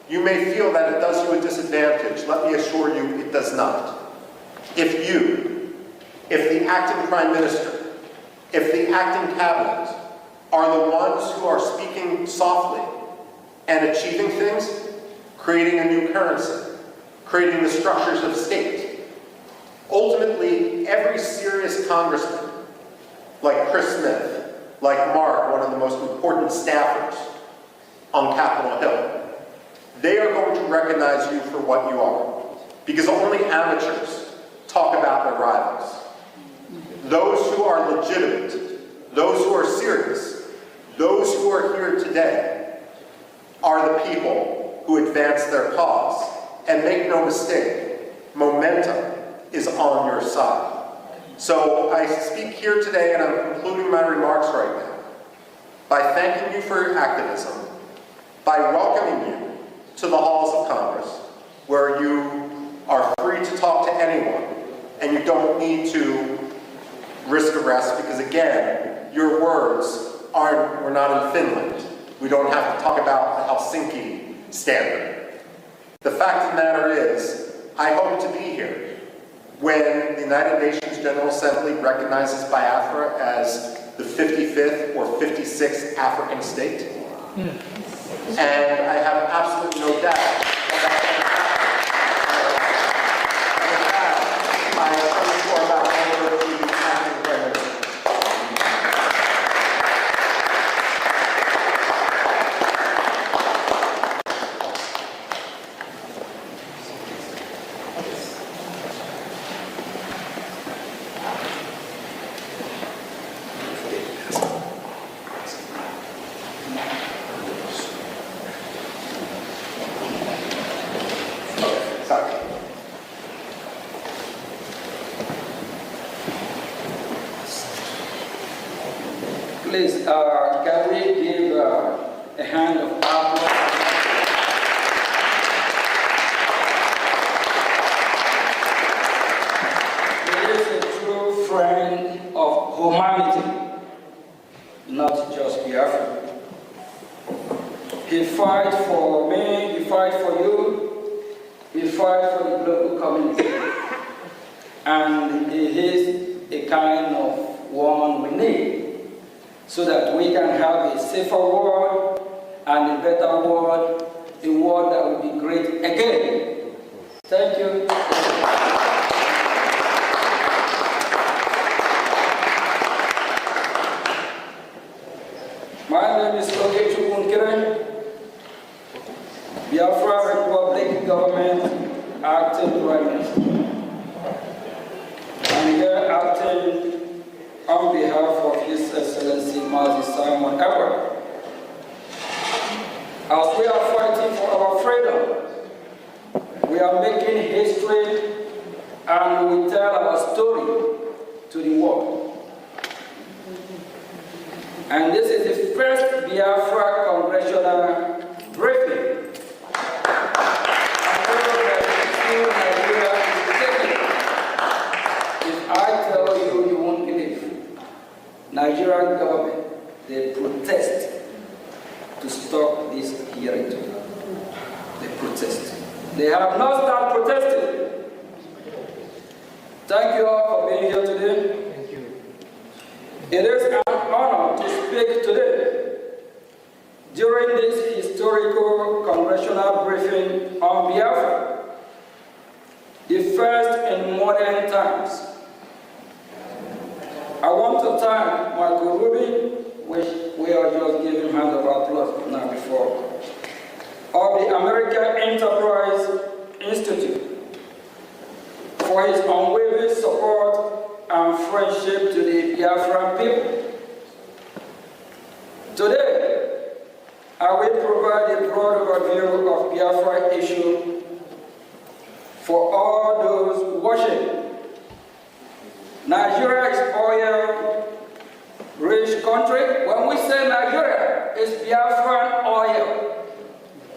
you may feel that it does you a disadvantage. Let me assure you, it does not. If the acting prime minister, if the acting cabinet are the ones who are speaking softly and achieving things, creating a new currency, creating the structures of state, ultimately every serious congressman, like Chris Smith, like Mark, one of the most important staffers on Capitol Hill, they are going to recognize you for what you are. Because only amateurs talk about their rivals. Those who are legitimate, those who are serious, those who are here today are the people who advance their cause. And make no mistake, momentum is on your side. So I speak here today, and I'm concluding my remarks right now, by thanking you for your activism, by welcoming you to the halls of Congress, where you are free to talk to anyone, and you don't need to risk arrest, because again, your words we're not in Finland. We don't have to talk about the Helsinki standard. The fact of the matter is, I hope to be here when the United Nations General Assembly recognizes Biafra as the 55th or 56th African state. And I have absolutely no doubt that Please, can we give a hand of applause? He is a true friend. humanity, not just Biafra. He fight for me, he fight for you, he fight for the global community. And he is a kind of one we need so that we can have a safer world and a better world, a world that will be great again. Thank you. My name is Oge Chukwunkere, Biafra Republic Government Acting Prime Minister. I'm here acting on behalf of His Excellency Mazi Simon Edward. As we are fighting for our freedom, we are making history and we tell our story to the world. And this is the first Biafra congressional briefing. If I tell you, you won't believe. Nigerian government, they protest to stop this hearing today. They protest. They have not started protesting. Thank you all for being here today. Thank you. It is an honor to speak today during this historical congressional briefing on Biafra, the first in modern times. I want to thank Michael Ruby, which we are just giving hand of applause now before, of the American Enterprise Institute for his unwavering support and friendship to the Biafran people. Today, I will provide a broad overview of Biafra issue for all those watching. Nigeria is oil-rich country. When we say Nigeria, it's Biafran oil.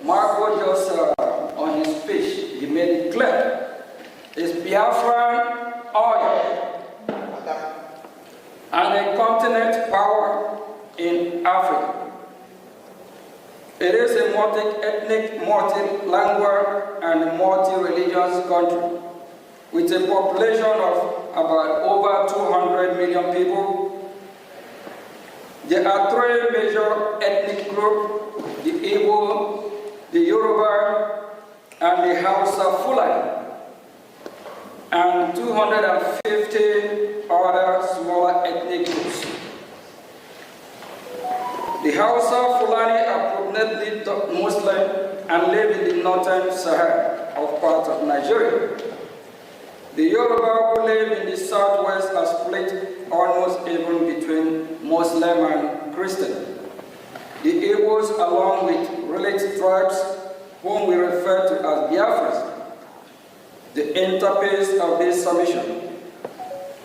Marco just on his speech, he made it clear. It's Biafran oil. And a continent power in Africa. It is a multi-ethnic, multi-language, and multi-religious country with a population of about over 200 million people. There are three major ethnic groups: the Igbo, the Yoruba, and the Hausa Fulani, and 250 other smaller ethnic groups. The Hausa Fulani are predominantly Muslim and live in the northern Sahara of part of Nigeria. The Yoruba who live in the southwest are split almost even between Muslim and Christian. The Igbos, along with related tribes, whom we refer to as Biafras, the interface of this submission,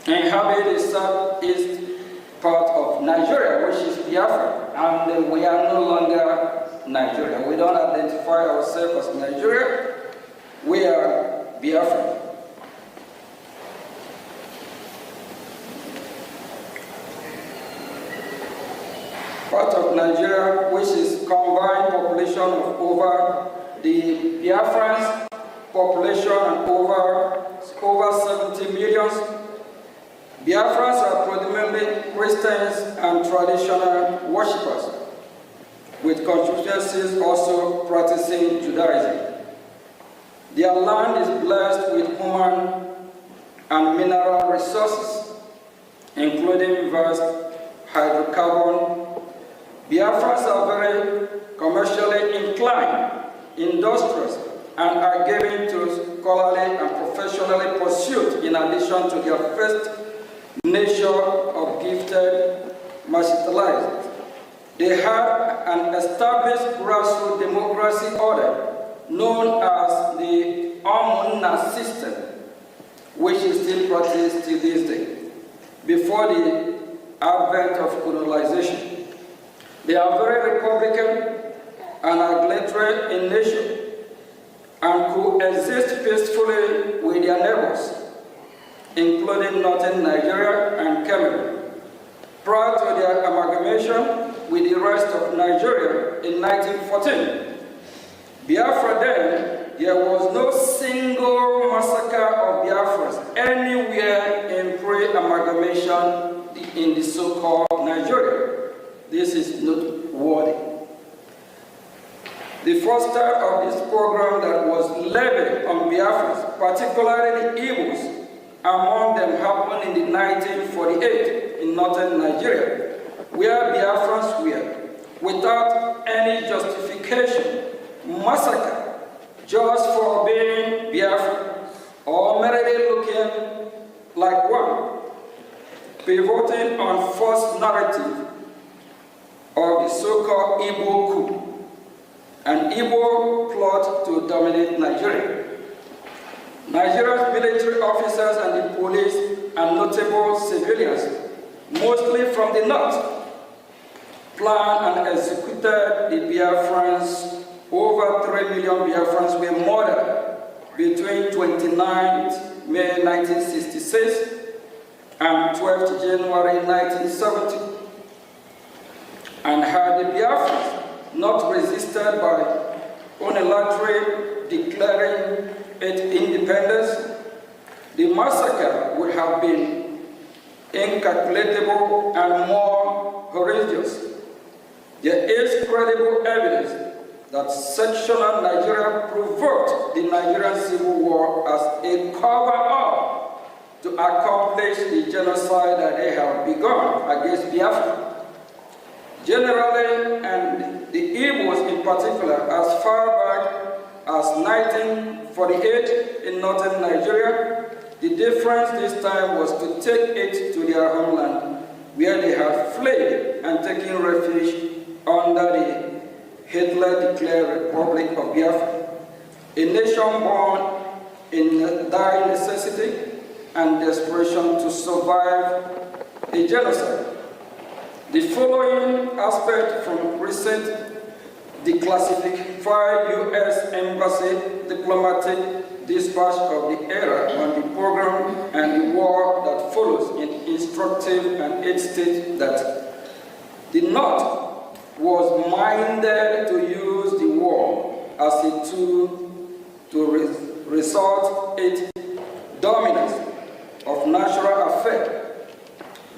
inhabit the southeast part of Nigeria, which is Biafra, and we are no longer Nigeria. We don't identify ourselves as Nigeria. We are Biafra. Part of Nigeria, which is combined population of over the Biafrans population and over 70 million. Biafrans are predominantly Christians and traditional worshippers, with constituencies also practicing Judaism. Their land is blessed with human and mineral resources, including vast hydrocarbon. Biafrans are very commercially inclined, industrious, and are given to scholarly and professionally pursuit in addition to their first nature of gifted martialized. They have an established grassroots democracy order known as the Omunna system, which is still practiced till this day, before the advent of colonization. They are very republican and arbitrary in nature and coexist peacefully with their neighbors, including northern Nigeria and Cameroon. prior to their amalgamation with the rest of Nigeria in 1914. Biafra then, there was no single massacre of Biafrans anywhere in pre-amalgamation in the so-called Nigeria. This is noteworthy. The first start of this program that was levied on Biafrans, particularly the Igbos, among them happened in 1948 in northern Nigeria, where Biafrans were, without any justification, massacred just for being Biafran or merely looking like one, pivoting on false narrative of the so-called Igbo coup, an Igbo plot to dominate Nigeria. Nigeria's military officers and the police and notable civilians, mostly from the north, planned and executed the Biafrans. Over 3 million Biafrans were murdered between 29th May 1966 and 12th January 1970. And had the Biafrans not resisted by unilaterally declaring its independence, the massacre would have been incalculable and more horrendous. There is credible evidence that sectional Nigeria provoked the Nigerian Civil War as a cover-up to accomplish the genocide that they have begun against Biafra. Generally, and the Igbos in particular, as far back as 1948 in northern Nigeria, the difference this time was to take it to their homeland, where they had fled and taken refuge under the Hitler-declared Republic of Biafra, a nation born in dire necessity and desperation to survive a genocide. The following aspect from recent declassified U.S. Embassy diplomatic dispatch of the era on the program and the war that follows is instructive, and it states that the North was minded to use the war as a tool to resort its dominance of natural affairs.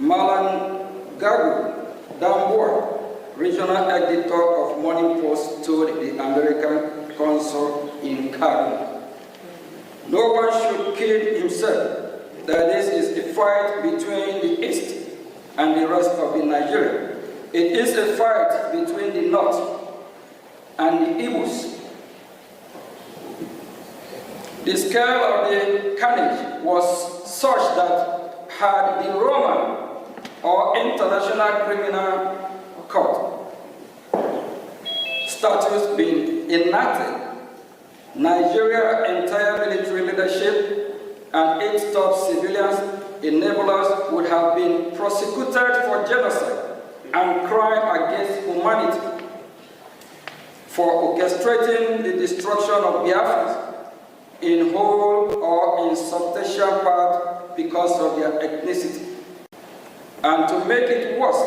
Malan Gagu Damboa, regional editor of Morning Post, told the American consul in Cairo, "No one should kid himself that this is a fight between the East and the rest of the Nigeria. It is a fight between the North and the Igbos." The scale of the carnage was such that had the Roman or International Criminal Court statutes been enacted, Nigeria's entire military leadership and its top civilians enablers would have been prosecuted for genocide and crime against humanity, for orchestrating the destruction of Biafrans in whole or in substantial part because of their ethnicity. And to make it worse,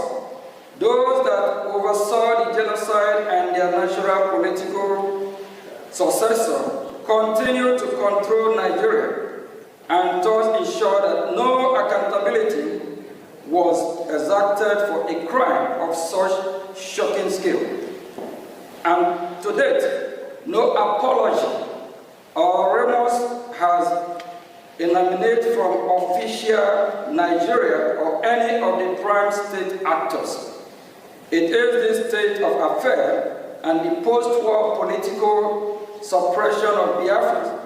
those that oversaw the genocide and their natural political successor continue to control Nigeria and thus ensure that no accountability was exacted for a crime of such shocking scale. And to date, no apology or remorse has emanated from official Nigeria or any of the prime state actors. It is this state of affairs and the post-war political suppression of Biafra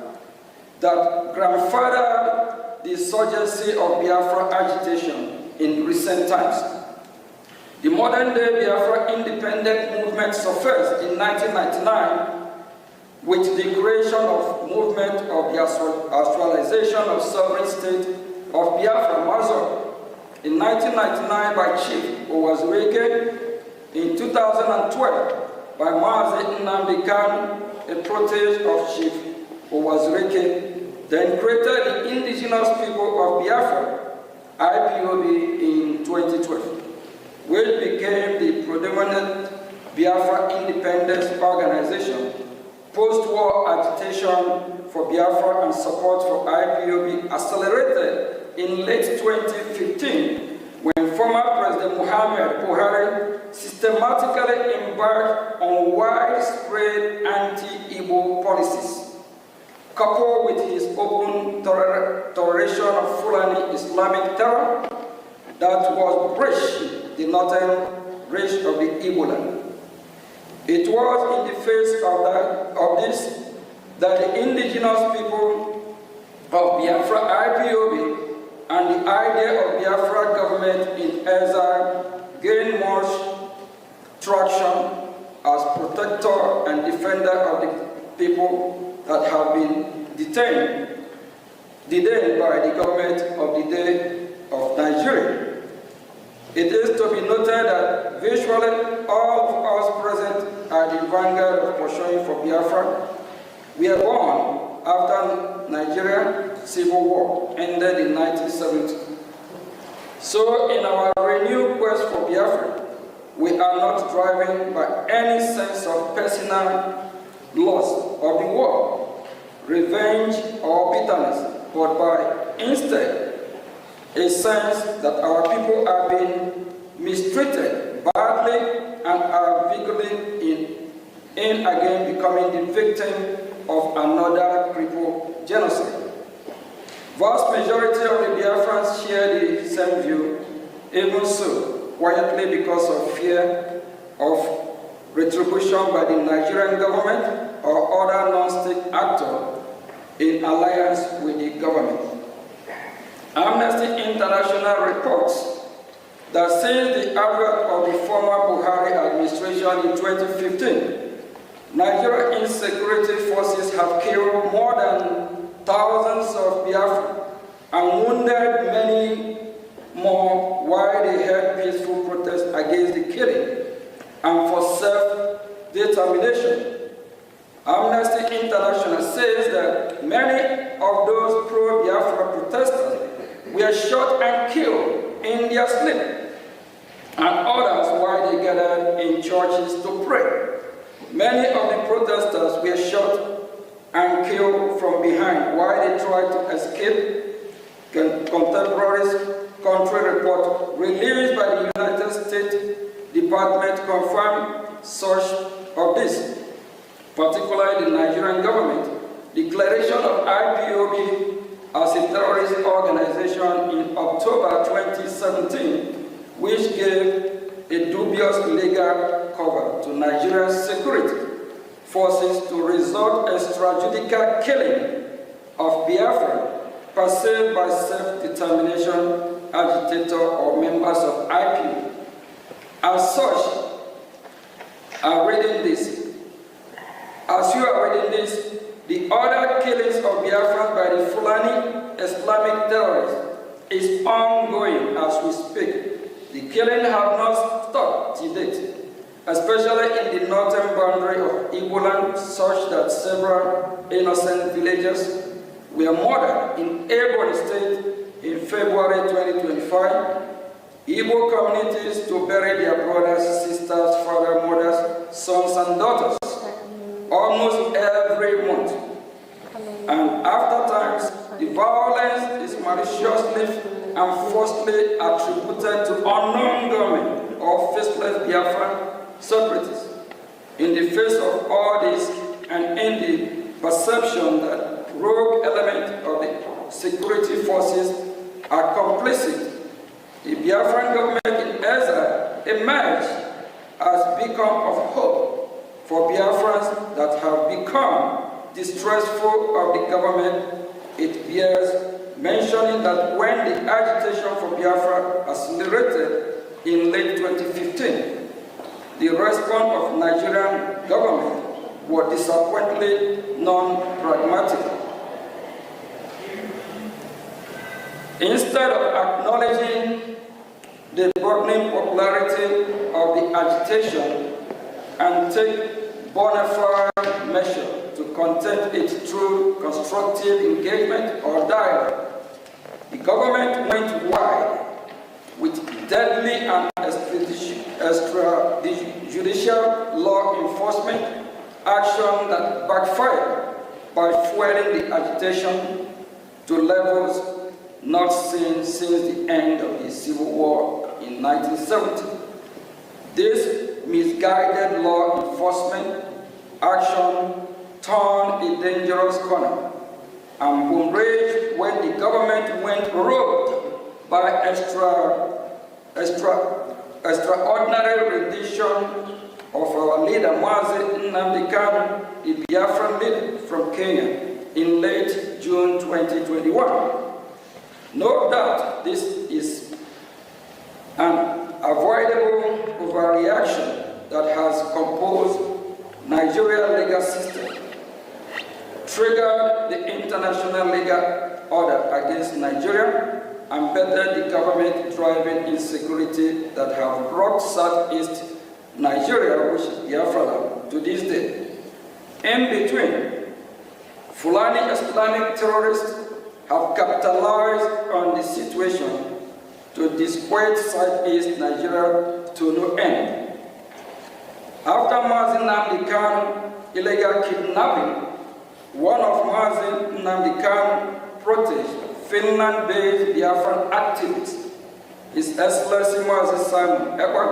that grandfathered the insurgency of Biafra agitation in recent times. The modern-day Biafra independent movement surfaced in 1999 with the creation of movement of the actualization of sovereign state of Biafra Mazur in 1999 by Chief Owazurike, in 2012 by Mazi Nnamdi Kanu, a protege of Chief Owazurike, then created the Indigenous People of Biafra, IPOB, in 2012. which became the predominant Biafra independence organization. Post-war agitation for Biafra and support for IPOB accelerated in late 2015 when former President Muhammad Buhari systematically embarked on widespread anti-Igbo policies. Coupled with his open toleration of Fulani Islamic terror, that was Brgie, the northern reach of the Igbo land. It was in the face of this that the indigenous people of Biafra IPOB and the idea of Biafra government in exile gained much traction as protector and defender of the people that have been detained by the government of the day of Nigeria. It is to be noted that virtually all of us present at the vanguard of pursuing for Biafra were born after Nigeria Civil War ended in 1970. So in our renewed quest for Biafra, we are not driven by any sense of personal loss of the war, revenge or bitterness, but by instead a sense that our people are being mistreated badly and are vigorously in again becoming the victim of another crippled genocide. Vast majority of the Biafrans share the same view, even so, quietly because of fear of retribution by the Nigerian government or other non-state actor in alliance with the government. Amnesty International reports that since the advent of the former Buhari administration in 2015, Nigerian insecurity forces have killed more than thousands of Biafra and wounded many more while they held peaceful protests against the killing and for self-determination. Amnesty International says that many of those pro-Biafra protesters were shot and killed in their sleep, and others while they gathered in churches to pray. Many of the protesters were shot and killed from behind while they tried to escape. Contemporaries country report released by the United States Department confirmed such of this, particularly the Nigerian government declaration of IPOB as a terrorist organization in October 2017, which gave a dubious legal cover to Nigeria's security forces to resort extrajudicial killing of Biafra perceived by self-determination agitator or members of IPOB. As such, as you are reading this, the other killings of Biafrans by the Fulani Islamic terrorists is ongoing as we speak. The killing have not stopped to date, especially in the northern boundary of Igbo land, such that several innocent villagers were murdered in Ebonyi State in February 2025. Igbo communities to bury their brothers, sisters, fathers, mothers, sons, and daughters almost every month. And after times, the violence is maliciously and falsely attributed to unknown government or faceless Biafran separatists. In the face of all this, and in the perception that rogue elements of the security forces are complicit, the Biafran government in exile emerged as beacon of hope for Biafrans that have become distrustful of the government. It bears mentioning that when the agitation for Biafra accelerated in late 2015, the response of Nigerian government was disappointingly non-pragmatic. Instead of acknowledging the burgeoning popularity of the agitation and take bona fide measures to contain it through constructive engagement or dialogue, the government went wide with deadly and extrajudicial law enforcement action that backfired by fueling the agitation to levels not seen since the end of the Civil War in 1970. This misguided law enforcement action turned a dangerous corner and boom rage when the government went rogue by extraordinary rendition of our leader Mazi Nnamdi Kanu, the Biafran leader from Kenya, in late June 2021. No doubt this is an avoidable overreaction that has composed Nigeria's legal system, triggered the international legal order against Nigeria, and bettered the government-driven insecurity that have rocked Southeast Nigeria, which is Biafra, to this day. In between, Fulani Islamic terrorists have capitalized on the situation to disquiet Southeast Nigeria to no end. After Mazi Nnamdi Kanu illegal kidnapping, one of Mazi Nnamdi Kanu protege, Finland-based Biafran activist, His Excellency Mazi Simon Ekpa,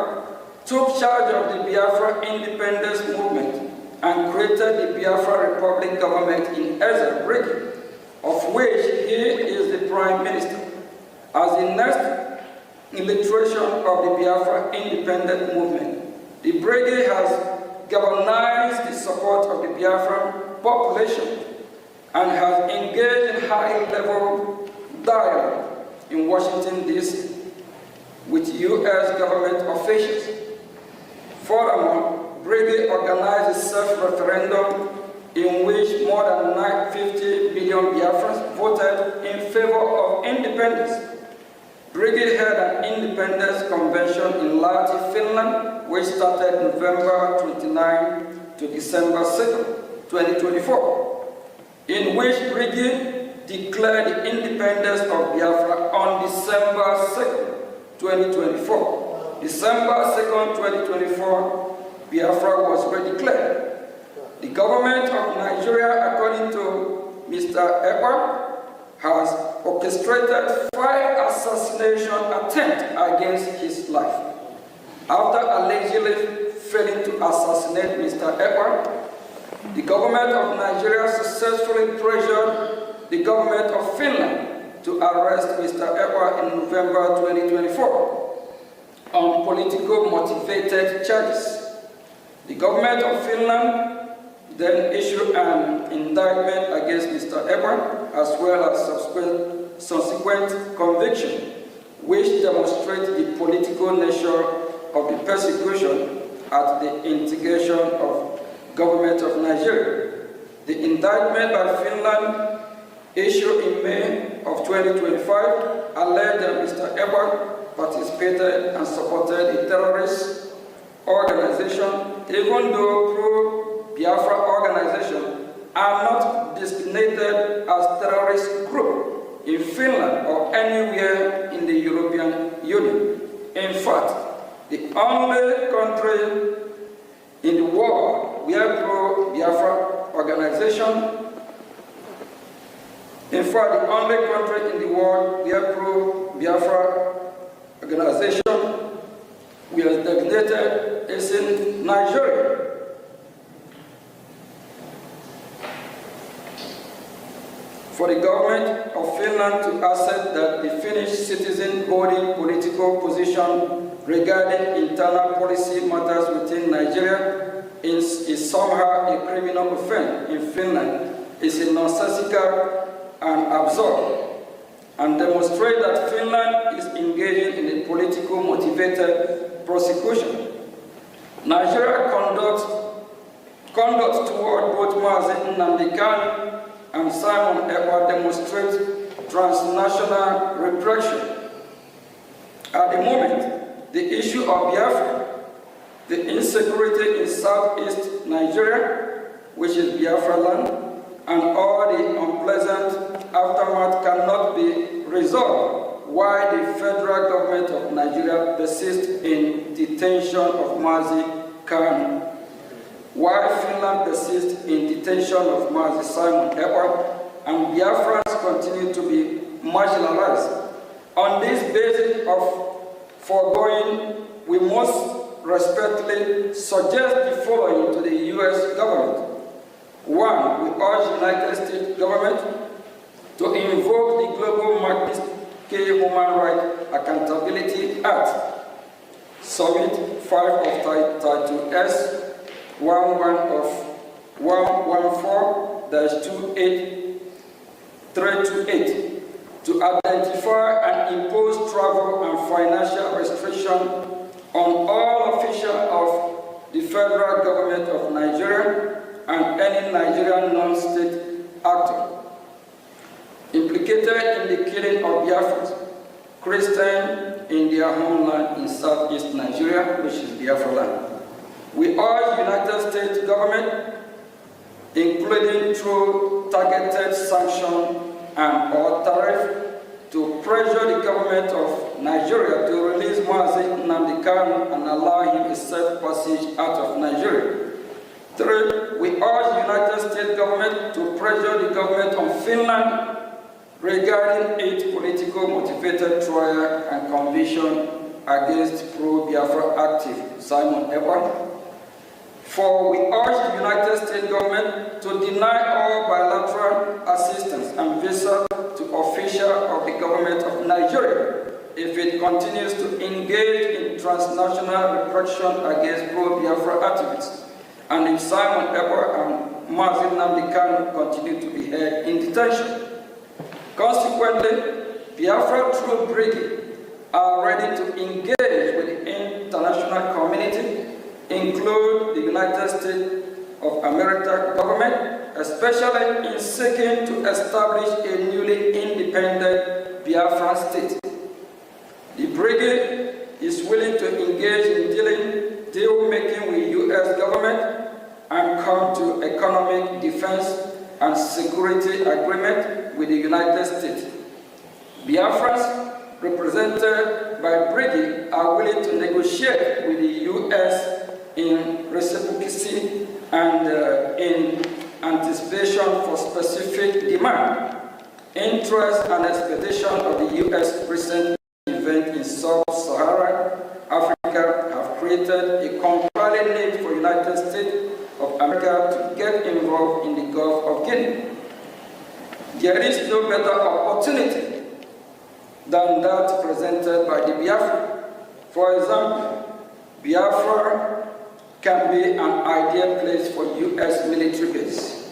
took charge of the Biafra independence movement and created the Biafra Republic government in Brgie, of which he is the Prime Minister. As the next illustration of the Biafra independent movement, the Brgie has galvanized the support of the Biafran population and has engaged in high-level dialogue in Washington, D.C. with U.S. government officials. Furthermore, Brgie organized a self-referendum in which more than 950 million Biafrans voted in favor of independence. Brgie held an independence convention in Lahti, Finland, which started November 29 to December 2, 2024, in which Brgie declared the independence of Biafra on December 2, 2024. December 2, 2024, Biafra was redeclared. The government of Nigeria, according to Mr. Ekpa, has orchestrated 5 assassination attempts against his life. After allegedly failing to assassinate Mr. Ekpa, the government of Nigeria successfully pressured the government of Finland to arrest Mr. Ekpa in November 2024 on political motivated charges. The government of Finland then issued an indictment against Mr. Ekpa, as well as subsequent conviction, which demonstrates the political nature of the persecution at the instigation of government of Nigeria. The indictment by Finland, issued in May of 2025, alleged that Mr. Ekpa participated and supported a terrorist organization, even though pro-Biafra organizations are not designated as terrorist group in Finland or anywhere in the European Union. In fact, the only country in the world where pro-Biafra organization the only country in the world where pro-Biafra organization we are designated is in Nigeria. For the government of Finland to accept that the Finnish citizen holding political position regarding internal policy matters within Nigeria is somehow a criminal offense in Finland is a nonsensical and absurd, and demonstrate that Finland is engaging in a political motivated prosecution. Nigeria conduct toward both Mazi Nnamdi Kanu and Simon Ekpa demonstrate transnational repression. At the moment, the issue of Biafra, the insecurity in southeast Nigeria, which is Biafra land, and all the unpleasant aftermath cannot be resolved why the federal government of Nigeria persists in detention of Mazi Kanu, why Finland persists in detention of Mazi Simon Ekpa, and Biafrans continue to be marginalized. On this basis of foregoing, we must respectfully suggest the following to the U.S. government. One, we urge the United States government to invoke the Global Magnitsky Human Rights Accountability Act, Summit 5 of Title S, 11 of 114-28328, to identify and impose travel and financial restrictions on all officials of the federal government of Nigeria and any Nigerian non-state actor implicated in the killing of Biafrans, Christians in their homeland in southeast Nigeria, which is Biafra land. We urge the United States government, including through targeted sanction and or tariff, to pressure the government of Nigeria to release Mazi Nnamdi Kanu and allow him a safe passage out of Nigeria. Third, we urge the United States government to pressure the government of Finland regarding its political motivated trial and conviction against pro-Biafra active Simon Ekpa. For we urge the United States government to deny all bilateral assistance and visa to officials of the government of Nigeria if it continues to engage in transnational repression against pro-Biafra activists, and if Simon Ekpa and Mazi Nnamdi Kanu continue to be held in detention. Consequently, Biafra through Brgie are ready to engage with the international community, include the United States of America government, especially in seeking to establish a newly independent Biafran state. The Brigade is willing to engage in deal-making with U.S. government and come to economic defense and security agreement with the United States. Biafrans represented by Brgie are willing to negotiate with the U.S. in reciprocity and in anticipation for specific demand, interest and expectation of the U.S. recent event in sub-Saharan Africa have created a compelling need for United States of America to get involved in the Gulf of Guinea. There is no better opportunity than that presented by the Biafra. For example, Biafra can be an ideal place for U.S. military base,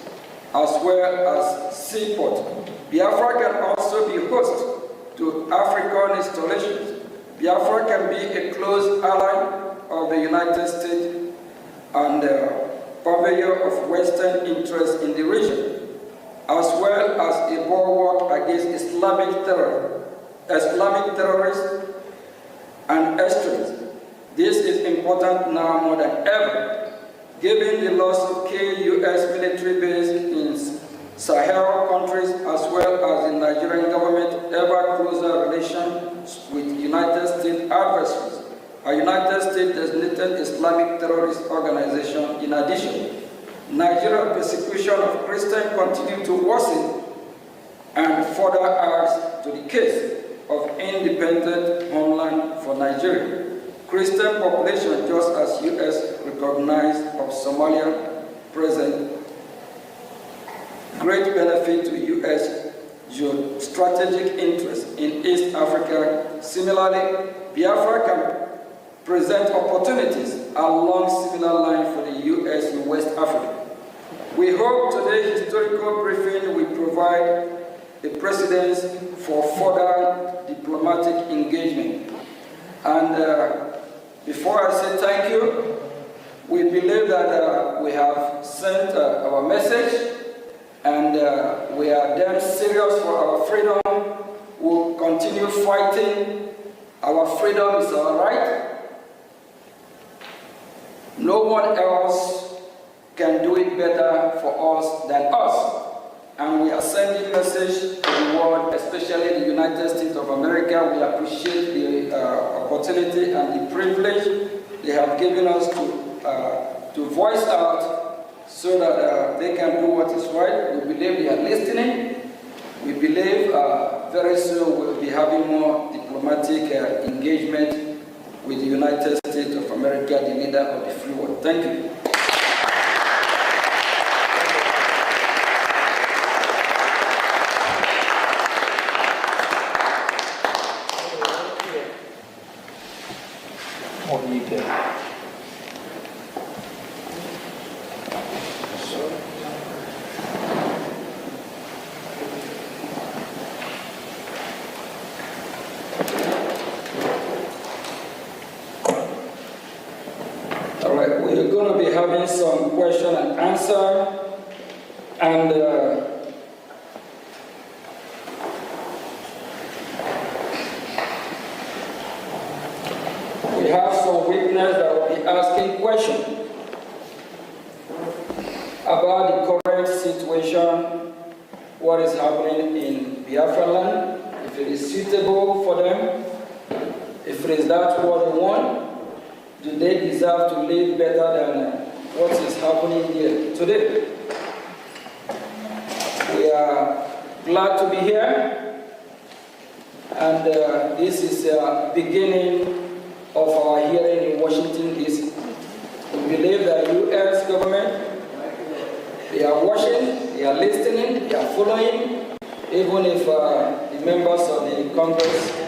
as well as seaport. Biafra can also be host to African installations. Biafra can be a close ally of the United States and purveyor of Western interests in the region, as well as a bulwark against Islamic terrorists and extremists. This is important now more than ever, given the loss of key U.S. military bases in Sahel countries, as well as the Nigerian government's ever closer relations with United States adversaries, a United States designated Islamic terrorist organization. In addition, Nigeria's persecution of Christians continues to worsen and further adds to the case of independent homeland for Nigeria. Christian population, just as U.S. recognized of Somalia, present great benefit to U.S. strategic interest in East Africa. Similarly, Biafra can present opportunities along similar lines for the U.S. in West Africa. We hope today's historical briefing will provide a precedent for further diplomatic engagement. And before I say thank you, we believe that we have sent our message, and we are damn serious for our freedom. We'll continue fighting. Our freedom is our right. No one else can do it better for us than us. and we are sending message to the world, especially the United States of America. We appreciate the opportunity and the privilege they have given us to voice out so that they can do what is right. We believe they are listening. We believe very soon we'll be having more diplomatic engagement with the United States of America, the leader of the free world. Thank you. All right, we're going to be having some question and answer, and we have some witnesses that will be asking questions about the current situation, what is happening in Biafra land, if it is suitable for them, if it is that what they want. Do they deserve to live better than what is happening here today? We are glad to be here, and this is the beginning of our hearing in Washington, D.C. We believe that U.S. government, they are watching, they are listening, they are following, even if the members of the Congress